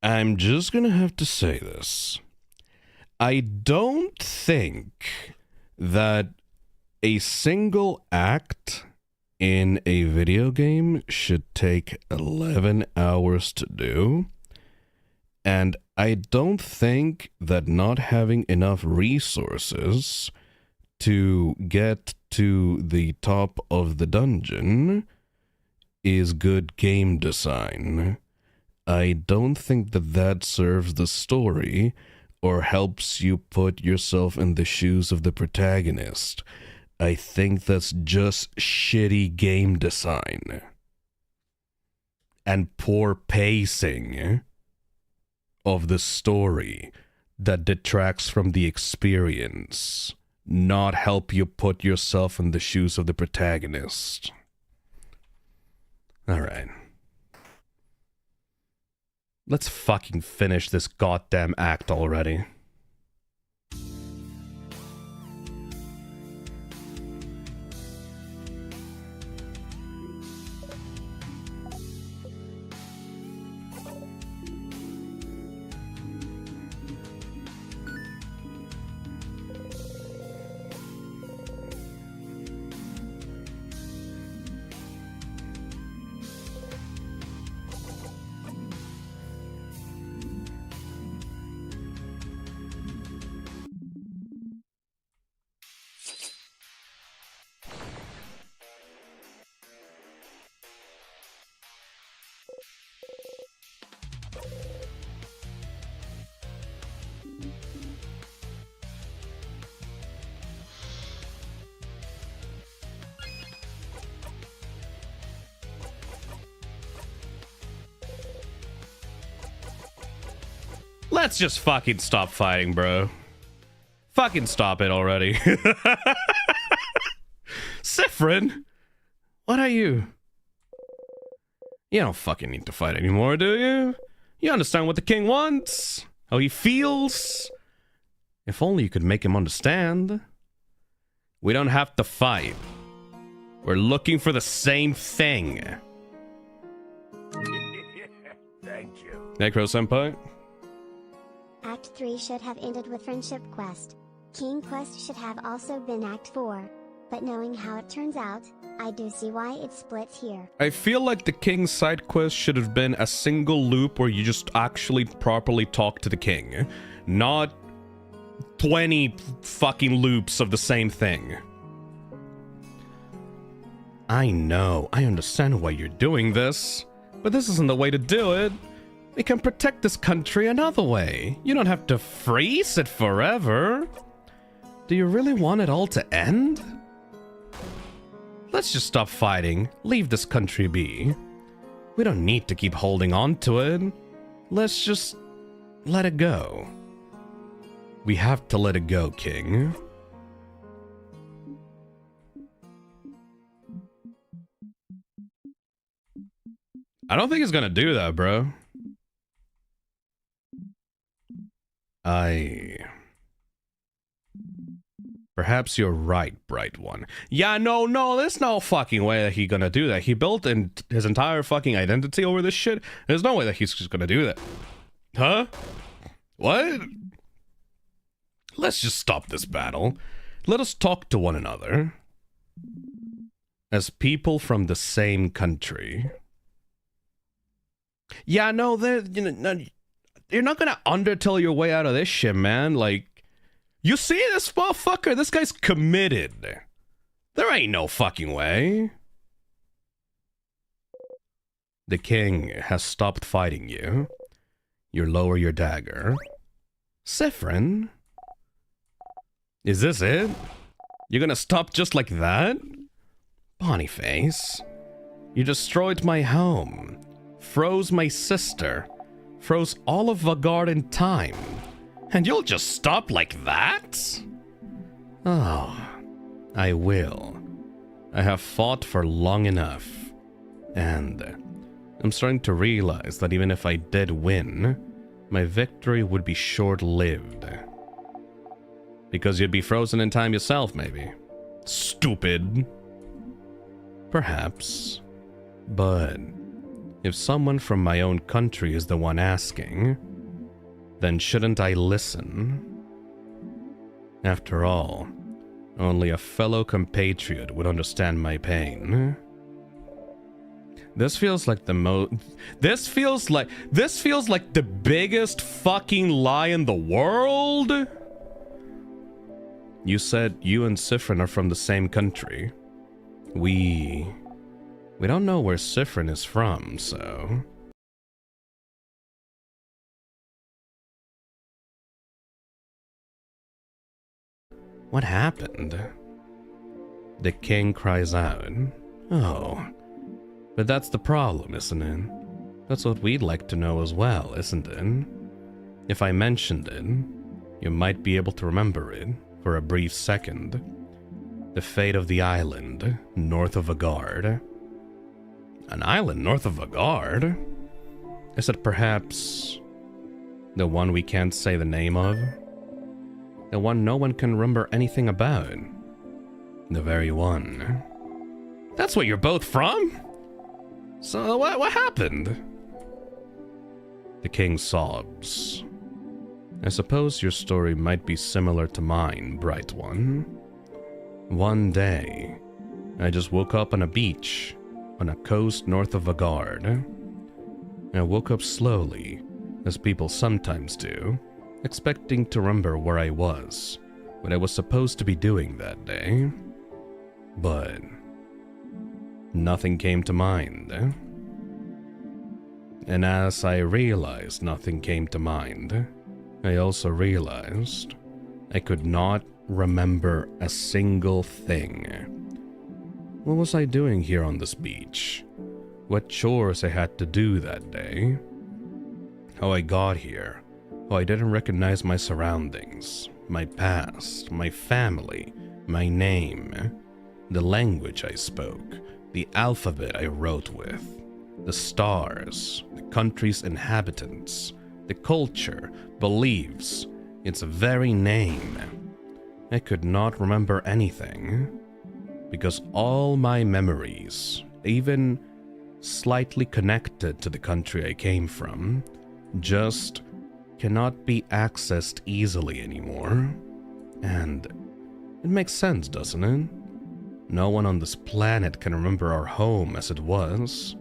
I'm just gonna have to say this. I don't think that a single act in a video game should take 11 hours to do. And I don't think that not having enough resources to get to the top of the dungeon is good game design. I don't think that that serves the story or helps you put yourself in the shoes of the protagonist. I think that's just shitty game design. And poor pacing of the story that detracts from the experience, not help you put yourself in the shoes of the protagonist. Alright. Let's fucking finish this goddamn act already. Let's just fucking stop fighting, bro. Fucking stop it already. Siffrin? What are you? You don't fucking need to fight anymore, do you? You understand what the king wants? How he feels? If only you could make him understand. We don't have to fight. We're looking for the same thing. Thank you. Necro-senpai? Act 3 should have ended with Friendship Quest. King Quest should have also been Act 4. But knowing how it turns out, I do see why it splits here. I feel like the king side quest should have been a single loop where you just actually properly talk to the king. Not 20 fucking loops of the same thing. I know, I understand why you're doing this, but this isn't the way to do it. We can protect this country another way. You don't have to freeze it forever. Do you really want it all to end? Let's just stop fighting. Leave this country be. We don't need to keep holding on to it. Let's just let it go. We have to let it go, King. I don't think it's gonna do that, bro. Perhaps you're right, Bright One. Yeah, no, there's no fucking way that he's gonna do that. He built his entire fucking identity over this shit. There's no way that he's just gonna do that. Huh? What? Let's just stop this battle. Let us talk to one another. As people from the same country. Yeah, no, you're not gonna Undertale your way out of this shit, man. Like, you see this motherfucker? This guy's committed. There ain't no fucking way. The king has stopped fighting you. You lower your dagger. Siffrin? Is this it? You're gonna stop just like that? Boniface, you destroyed my home. Froze my sister. Froze all of Vaugarde in time. And you'll just stop like that? Oh, I will. I have fought for long enough. And I'm starting to realize that even if I did win, my victory would be short-lived. Because you'd be frozen in time yourself, maybe. Stupid. Perhaps. But If someone from my own country is the one asking, then shouldn't I listen? After all, only a fellow compatriot would understand my pain. This feels like This feels like the biggest fucking lie in the world. You said you and Siffrin are from the same country. We don't know where Siffrin is from, so... What happened? The king cries out. Oh, but that's the problem, isn't it? That's what we'd like to know as well, isn't it? If I mentioned it, you might be able to remember it for a brief second. The fate of the island north of Vagard. An island north of Vagard? Is it perhaps the one we can't say the name of? The one no one can remember anything about? The very one. That's where you're both from? So what happened? The king sobs. I suppose your story might be similar to mine, bright one. One day, I just woke up on a beach on a coast north of Vagard. I woke up slowly, as people sometimes do, expecting to remember where I was, what I was supposed to be doing that day. But nothing came to mind. And as I realized nothing came to mind, I also realized I could not remember a single thing. What was I doing here on this beach? What chores I had to do that day? How I got here? How I didn't recognize my surroundings, my past, my family, my name, the language I spoke, the alphabet I wrote with, the stars, the country's inhabitants, the culture, beliefs, its very name. I could not remember anything, because all my memories, even slightly connected to the country I came from, just cannot be accessed easily anymore. And it makes sense, doesn't it? No one on this planet can remember our home as it was.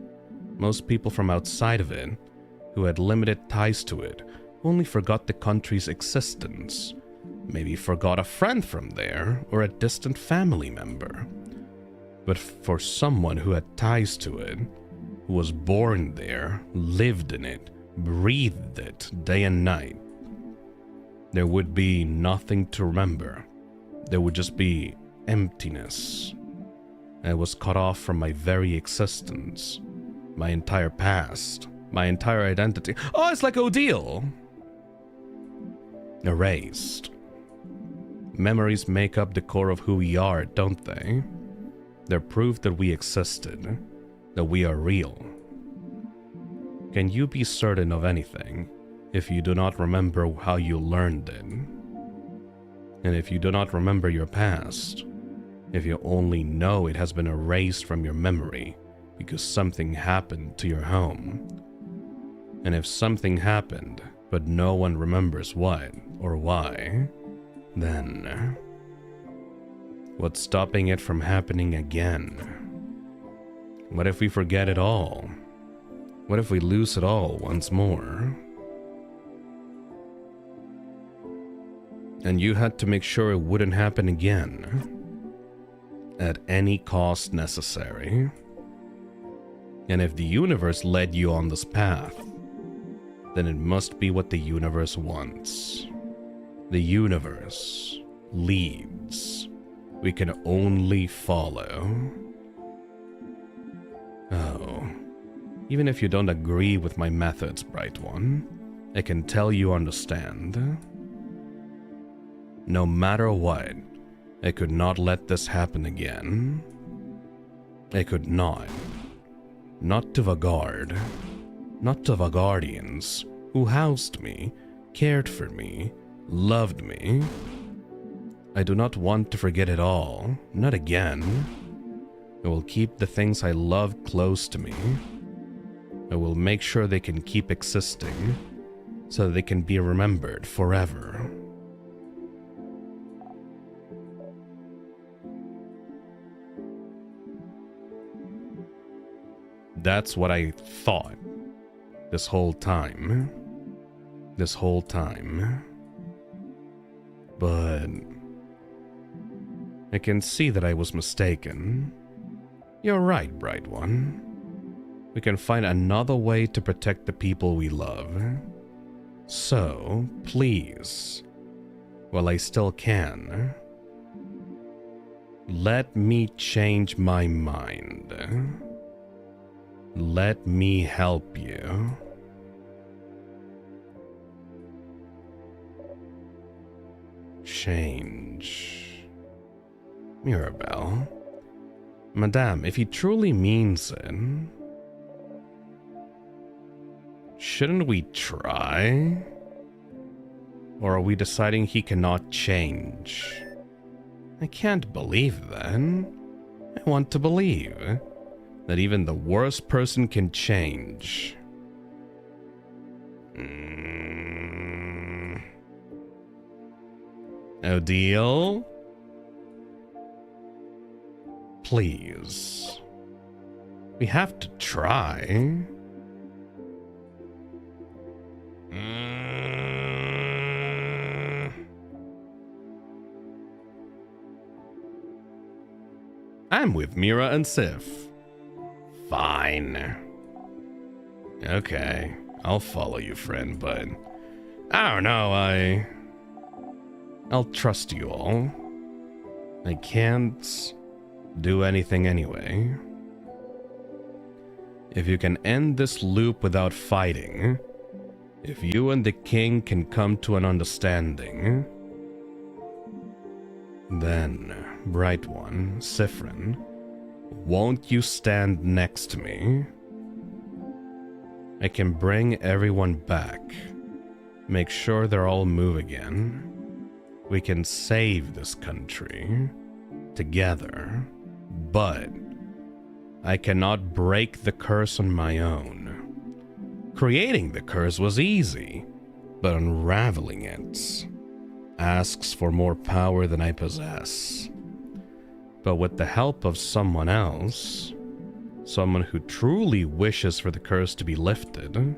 Most people from outside of it, who had limited ties to it, only forgot the country's existence. Maybe forgot a friend from there, or a distant family member. But for someone who had ties to it, who was born there, lived in it, breathed it day and night, there would be nothing to remember. There would just be emptiness. I was cut off from my very existence, my entire past, my entire identity. Oh, it's like Odile! Erased. Memories make up the core of who we are, don't they? They're proof that we existed, that we are real. Can you be certain of anything if you do not remember how you learned it? And if you do not remember your past, if you only know it has been erased from your memory because something happened to your home? And if something happened, but no one remembers what or why, then what's stopping it from happening again? What if we forget it all? What if we lose it all once more? And you had to make sure it wouldn't happen again, at any cost necessary. And if the universe led you on this path, then it must be what the universe wants. The universe leads. We can only follow. Oh, even if you don't agree with my methods, bright one, I can tell you understand. No matter what, I could not let this happen again. I could not. Not to Vagard. Not to Vagardians, who housed me, cared for me, loved me. I do not want to forget it all, not again. I will keep the things I love close to me. I will make sure they can keep existing so they can be remembered forever. That's what I thought this whole time. This whole time. But I can see that I was mistaken. You're right, Bright One. We can find another way to protect the people we love. So, please, while I still can, let me change my mind. Let me help you. Change. Mirabelle. Madame, if he truly means it, shouldn't we try? Or are we deciding he cannot change? I can't believe that. I want to believe that even the worst person can change. Odile? Please. We have to try. I'm with Mira and Sif. Fine. Okay, I'll follow you, friend, but I don't know, I'll trust you all. I can't do anything anyway. If you can end this loop without fighting, if you and the king can come to an understanding, then, Bright One, Siffrin, won't you stand next to me? I can bring everyone back, make sure they're all move again. We can save this country together, but I cannot break the curse on my own. Creating the curse was easy, but unraveling it asks for more power than I possess. But with the help of someone else, someone who truly wishes for the curse to be lifted.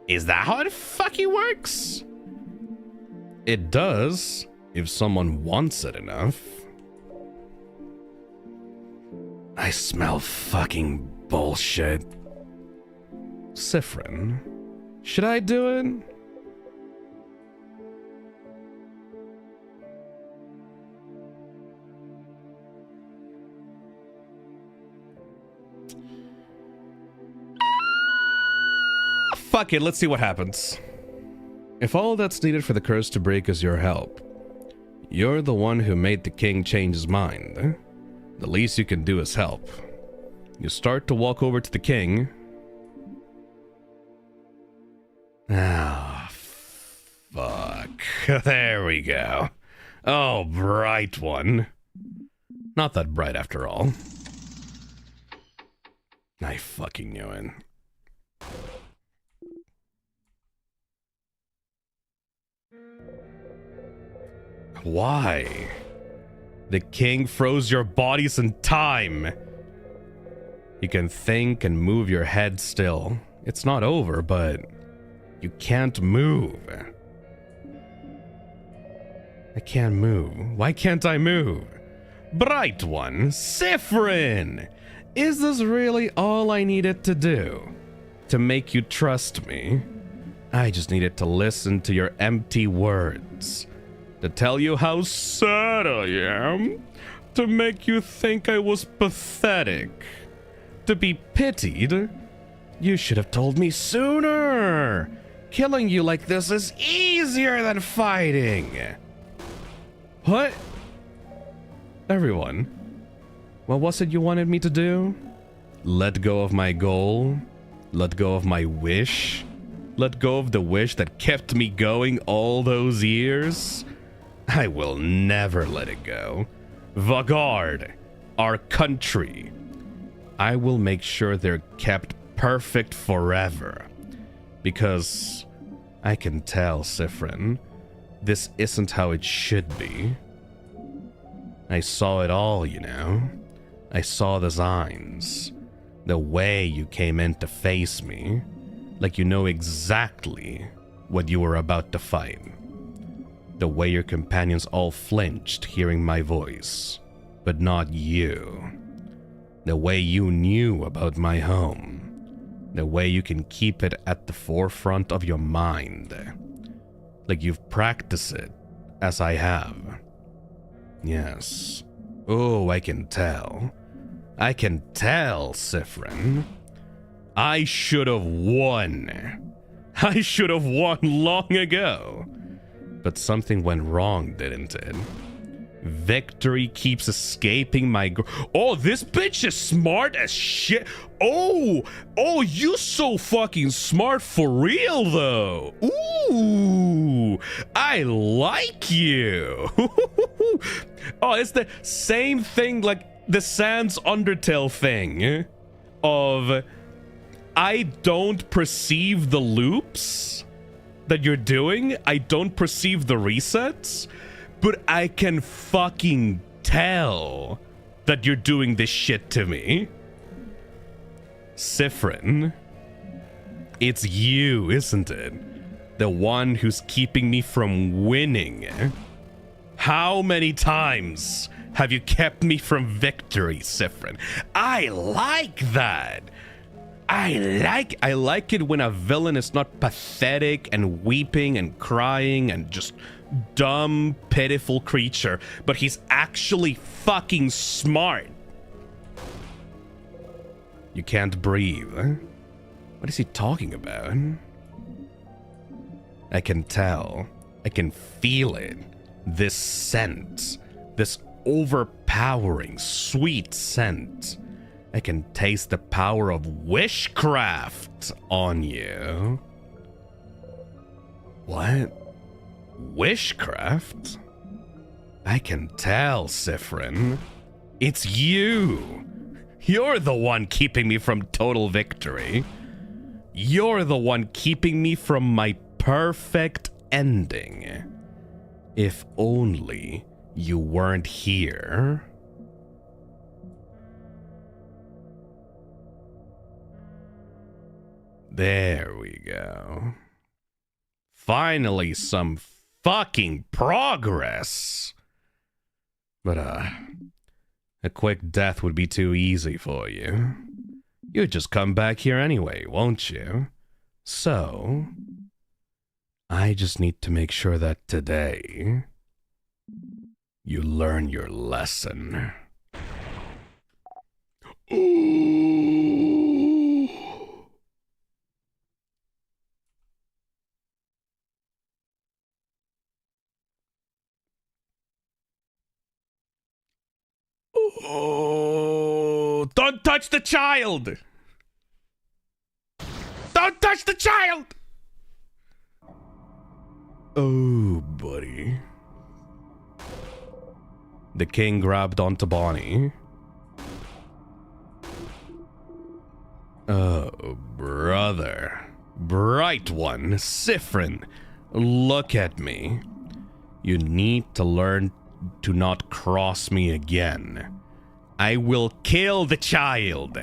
Is that how it fucking works? It does, if someone wants it enough. I smell fucking bullshit. Siffrin, should I do it? Fuck it, let's see what happens. If all that's needed for the curse to break is your help, you're the one who made the king change his mind. The least you can do is help. You start to walk over to the king. Ah, fuck. There we go. Oh, Bright One. Not that bright after all. I fucking knew it. Why? The king froze your bodies in time. You can think and move your head still. It's not over, but you can't move. I can't move. Why can't I move? Bright One, Siffrin! Is this really all I needed to do? To make you trust me? I just needed to listen to your empty words. To tell you how sad I am, to make you think I was pathetic, to be pitied. You should have told me sooner. Killing you like this is easier than fighting. What? Everyone, what was it you wanted me to do? Let go of my goal? Let go of my wish? Let go of the wish that kept me going all those years? I will never let it go. Vaugarde, our country. I will make sure they're kept perfect forever. Because I can tell, Sifrin, this isn't how it should be. I saw it all, you know. I saw the signs. The way you came in to face me. Like you know exactly what you were about to fight. The way your companions all flinched hearing my voice. But not you. The way you knew about my home. The way you can keep it at the forefront of your mind. Like you've practiced it, as I have. Yes. Oh, I can tell. I can tell, Sifrin. I should have won. I should have won long ago. But something went wrong, didn't it? Victory keeps escaping my Oh, this bitch is smart as shit. Oh, you so fucking smart for real, though. Ooh, I like you. Oh, it's the same thing like the Sans Undertale thing of I don't perceive the loops that you're doing. I don't perceive the resets. But I can fucking tell that you're doing this shit to me. Sifrin, it's you, isn't it? The one who's keeping me from winning. How many times have you kept me from victory, Sifrin? I like that. I like it when a villain is not pathetic and weeping and crying and just dumb, pitiful creature, but he's actually fucking smart. You can't breathe. What is he talking about? I can tell. I can feel it. This scent. This overpowering, sweet scent. I can taste the power of witchcraft on you. What? Witchcraft? I can tell, Sifrin. It's you. You're the one keeping me from total victory. You're the one keeping me from my perfect ending. If only you weren't here. There we go. Finally, some fucking progress. But, a quick death would be too easy for you. You'd just come back here anyway, won't you? So, I just need to make sure that today, you learn your lesson. Ooh. Oh, don't touch the child! Don't touch the child! Oh, buddy. The king grabbed onto Bonnie. Oh, brother. Bright one, Sifrin. Look at me. You need to learn to not cross me again. I will kill the child.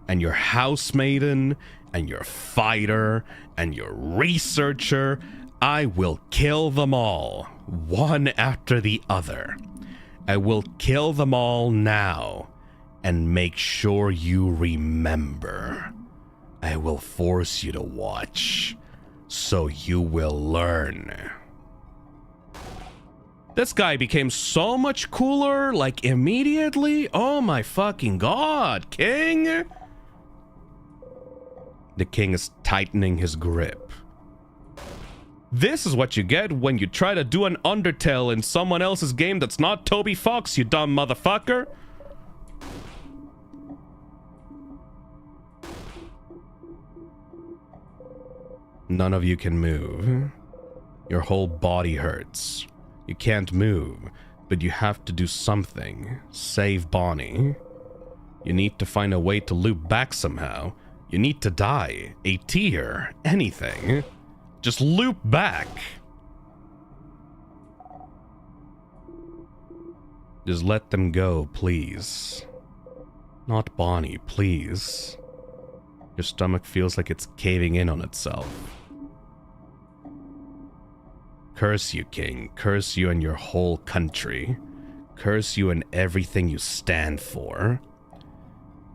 And your housemaiden, and your fighter, and your researcher. I will kill them all, one after the other. I will kill them all now, and make sure you remember. I will force you to watch, so you will learn. This guy became so much cooler, like immediately. Oh my fucking god, King! The king is tightening his grip. This is what you get when you try to do an Undertale in someone else's game that's not Toby Fox, you dumb motherfucker. None of you can move. Your whole body hurts. You can't move, but you have to do something. Save Bonnie. You need to find a way to loop back somehow, You need to die, a tear, anything. Just loop back. Just let them go, please. Not Bonnie, please. Your stomach feels like it's caving in on itself. Curse you, King. Curse you and your whole country. Curse you and everything you stand for.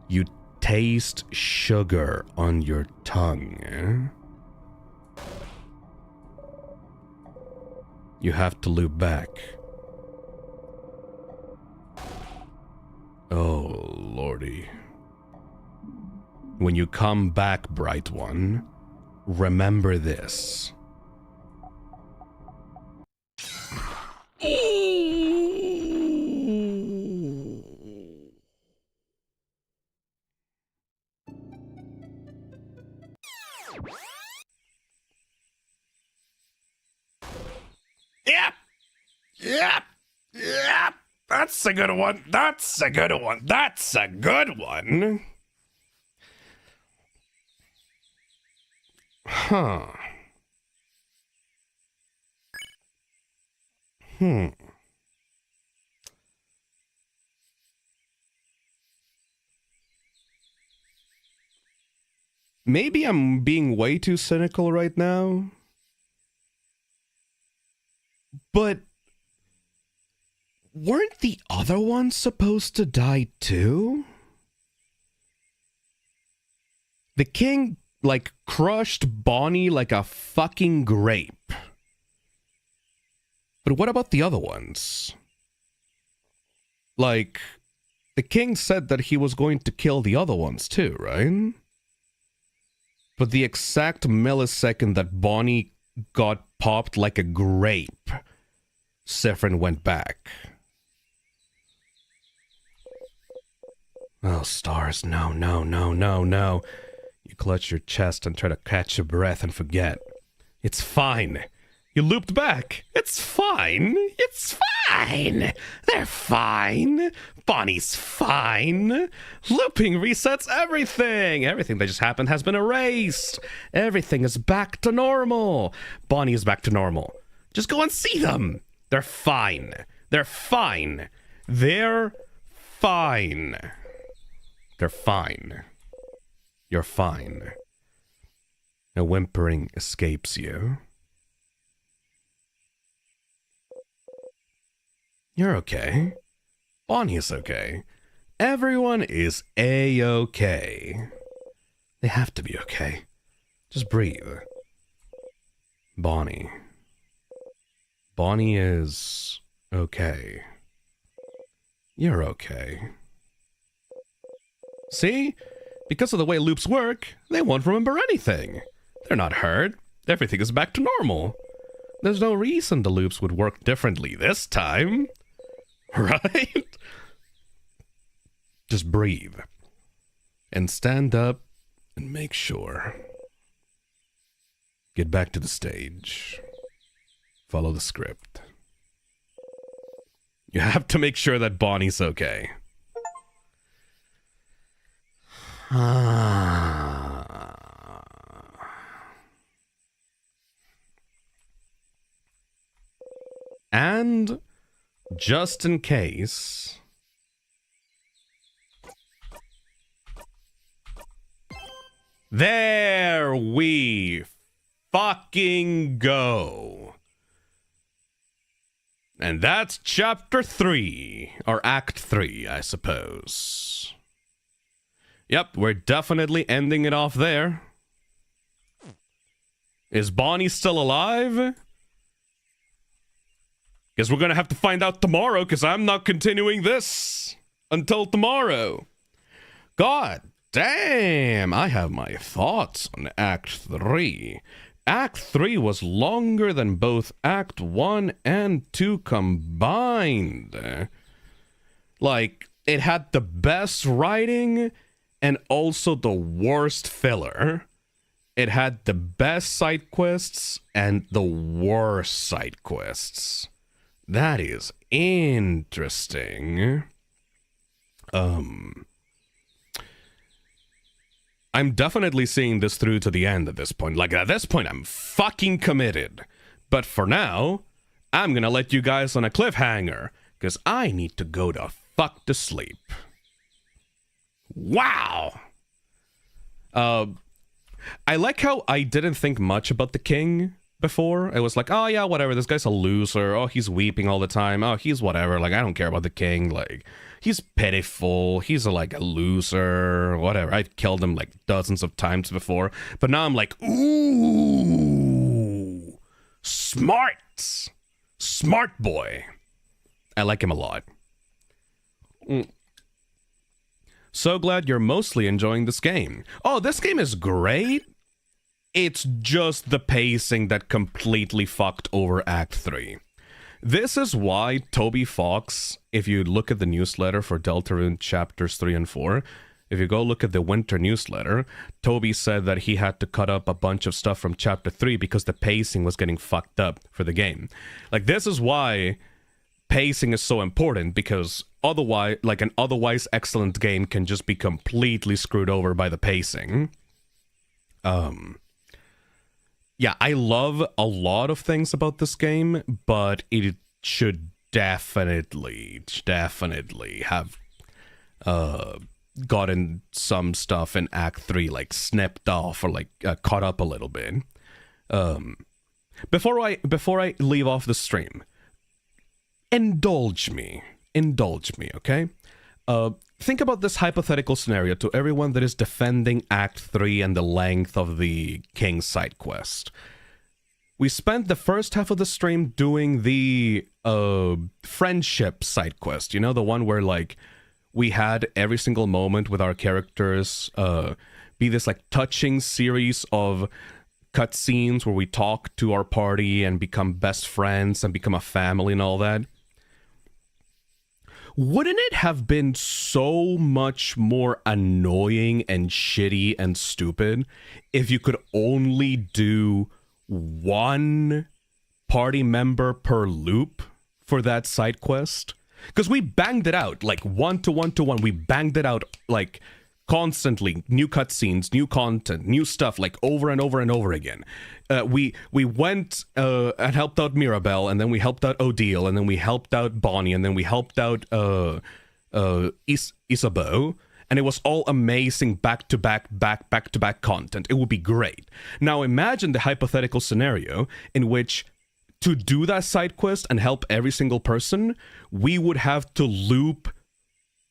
You taste sugar on your tongue. You have to loop back. Oh, lordy. When you come back, Bright One, remember this. Yep. Yep. Yep. That's a good one. That's a good one. That's a good one. Huh. Maybe I'm being way too cynical right now. But weren't the other ones supposed to die too? The king, like, crushed Bonnie like a fucking grape. But what about the other ones? Like, the king said that he was going to kill the other ones too, right? But the exact millisecond that Bonnie got popped like a grape, Siffrin went back. Oh, stars, no, no, no, no, no. You clutch your chest and try to catch your breath and forget. It's fine. You looped back. It's fine. It's fine. They're fine. Bonnie's fine. Looping resets everything. Everything that just happened has been erased. Everything is back to normal. Bonnie is back to normal. Just go and see them. They're fine. They're fine. They're fine. They're fine. You're fine. A whimpering escapes you. You're okay. Bonnie is okay. Everyone is A-okay. They have to be okay. Just breathe. Bonnie. Bonnie is okay. You're okay. See? Because of the way loops work, they won't remember anything. They're not hurt. Everything is back to normal. There's no reason the loops would work differently this time. Right? Just breathe. And stand up and make sure. Get back to the stage. Follow the script. You have to make sure that Bonnie's okay. And just in case, there we fucking go. And that's chapter 3, or act 3, I suppose. Yep, we're definitely ending it off there. Is Bonnie still alive? Guess we're gonna have to find out tomorrow, because I'm not continuing this until tomorrow. God damn, I have my thoughts on Act 3. Act 3 was longer than both Act 1 and 2 combined. Like, it had the best writing and also the worst filler. It had the best side quests and the worst side quests. That is interesting. I'm definitely seeing this through to the end at this point. Like, at this point, I'm fucking committed. But for now, I'm gonna let you guys on a cliffhanger, because I need to go to fuck to sleep. Wow! I like how I didn't think much about the king before. I was like, oh yeah, whatever, this guy's a loser. Oh, he's weeping all the time. Oh, he's whatever. Like, I don't care about the king. Like, he's pitiful. He's like a loser. Whatever. I killed him like dozens of times before. But now I'm like, ooh, smart. Smart boy. I like him a lot. So glad you're mostly enjoying this game. Oh, this game is great. It's just the pacing that completely fucked over Act 3. This is why Toby Fox, if you look at the newsletter for Deltarune chapters 3 and 4, if you go look at the winter newsletter, Toby said that he had to cut up a bunch of stuff from chapter 3 because the pacing was getting fucked up for the game. Like, this is why pacing is so important, because otherwise, like, an otherwise excellent game can just be completely screwed over by the pacing. Yeah, I love a lot of things about this game, but it should definitely have gotten some stuff in Act 3, like, snipped off or, like, caught up a little bit. Before I leave off the stream, indulge me, okay? Think about this hypothetical scenario to everyone that is defending Act 3 and the length of the King side quest. We spent the first half of the stream doing the friendship side quest, you know, the one where, like, we had every single moment with our characters be this, like, touching series of cutscenes where we talk to our party and become best friends and become a family and all that. Wouldn't it have been so much more annoying and shitty and stupid if you could only do one party member per loop for that side quest? Because we banged it out, like, 1 to 1 to 1. We banged it out, like, constantly. New cutscenes, new content, new stuff, like, over and over and over again. We went and helped out Mirabelle, and then we helped out Odile, and then we helped out Bonnie, and then we helped out Isabeau, and it was all amazing back-to-back content. It would be great. Now imagine the hypothetical scenario in which, to do that side quest and help every single person, we would have to loop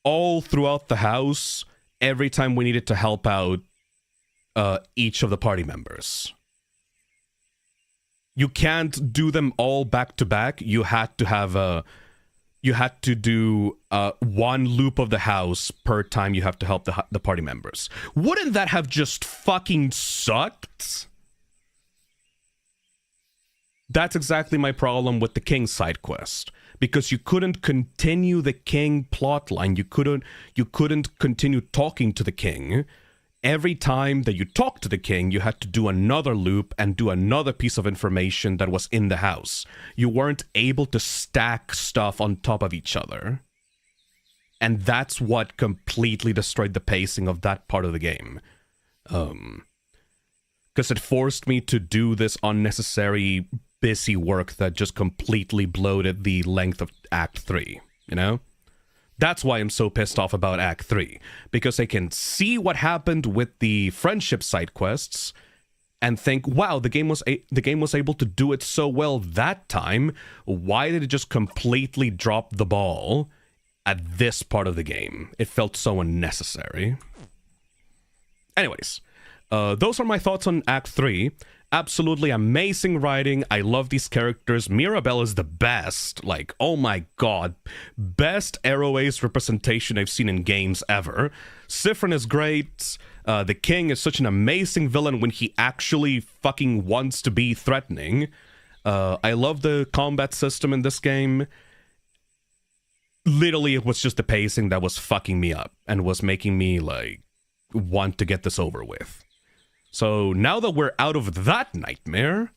all throughout the house every time we needed to help out each of the party members. You can't do them all back to back. You had to have you had to do one loop of the house per time you have to help the party members. Wouldn't that have just fucking sucked? That's exactly my problem with the King side quest, because you couldn't continue the King plotline. You couldn't continue talking to the King. Every time that you talked to the King, you had to do another loop and do another piece of information that was in the house. You weren't able to stack stuff on top of each other. And that's what completely destroyed the pacing of that part of the game. Because it forced me to do this unnecessary, busy work that just completely bloated the length of Act 3, you know? That's why I'm so pissed off about Act 3, because I can see what happened with the friendship side quests and think, wow, the game was able to do it so well that time. Why did it just completely drop the ball at this part of the game? It felt so unnecessary. Anyways, those are my thoughts on Act 3. Absolutely amazing writing. I love these characters. Mirabelle is the best. Like, oh my god. Best Arrow Ace representation I've seen in games ever. Siffrin is great. The King is such an amazing villain when he actually fucking wants to be threatening. I love the combat system in this game. Literally, it was just the pacing that was fucking me up and was making me, like, want to get this over with. So now that we're out of that nightmare,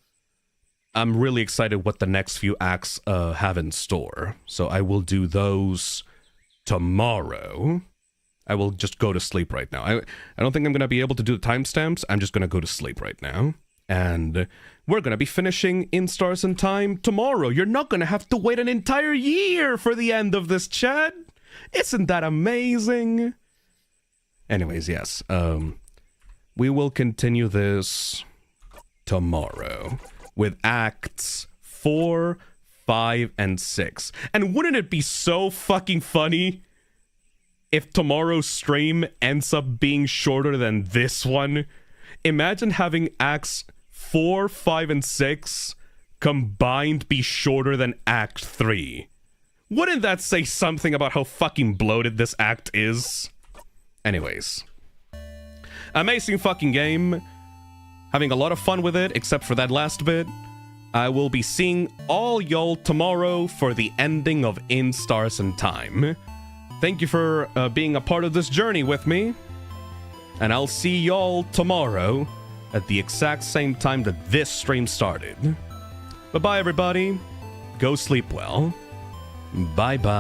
I'm really excited what the next few acts have in store. So I will do those tomorrow. I will just go to sleep right now. I don't think I'm going to be able to do the timestamps. I'm just going to go to sleep right now. And we're going to be finishing In Stars in Time tomorrow. You're not going to have to wait an entire year for the end of this, chat. Isn't that amazing? Anyways, yes. We will continue this tomorrow with Acts 4, 5, and 6. And wouldn't it be so fucking funny if tomorrow's stream ends up being shorter than this one? Imagine having Acts 4, 5, and 6 combined be shorter than Act 3. Wouldn't that say something about how fucking bloated this act is? Anyways. Amazing fucking game. Having a lot of fun with it, except for that last bit. I will be seeing all y'all tomorrow for the ending of In Stars in Time. Thank you for being a part of this journey with me. And I'll see y'all tomorrow at the exact same time that this stream started. Bye-bye, everybody. Go sleep well. Bye-bye.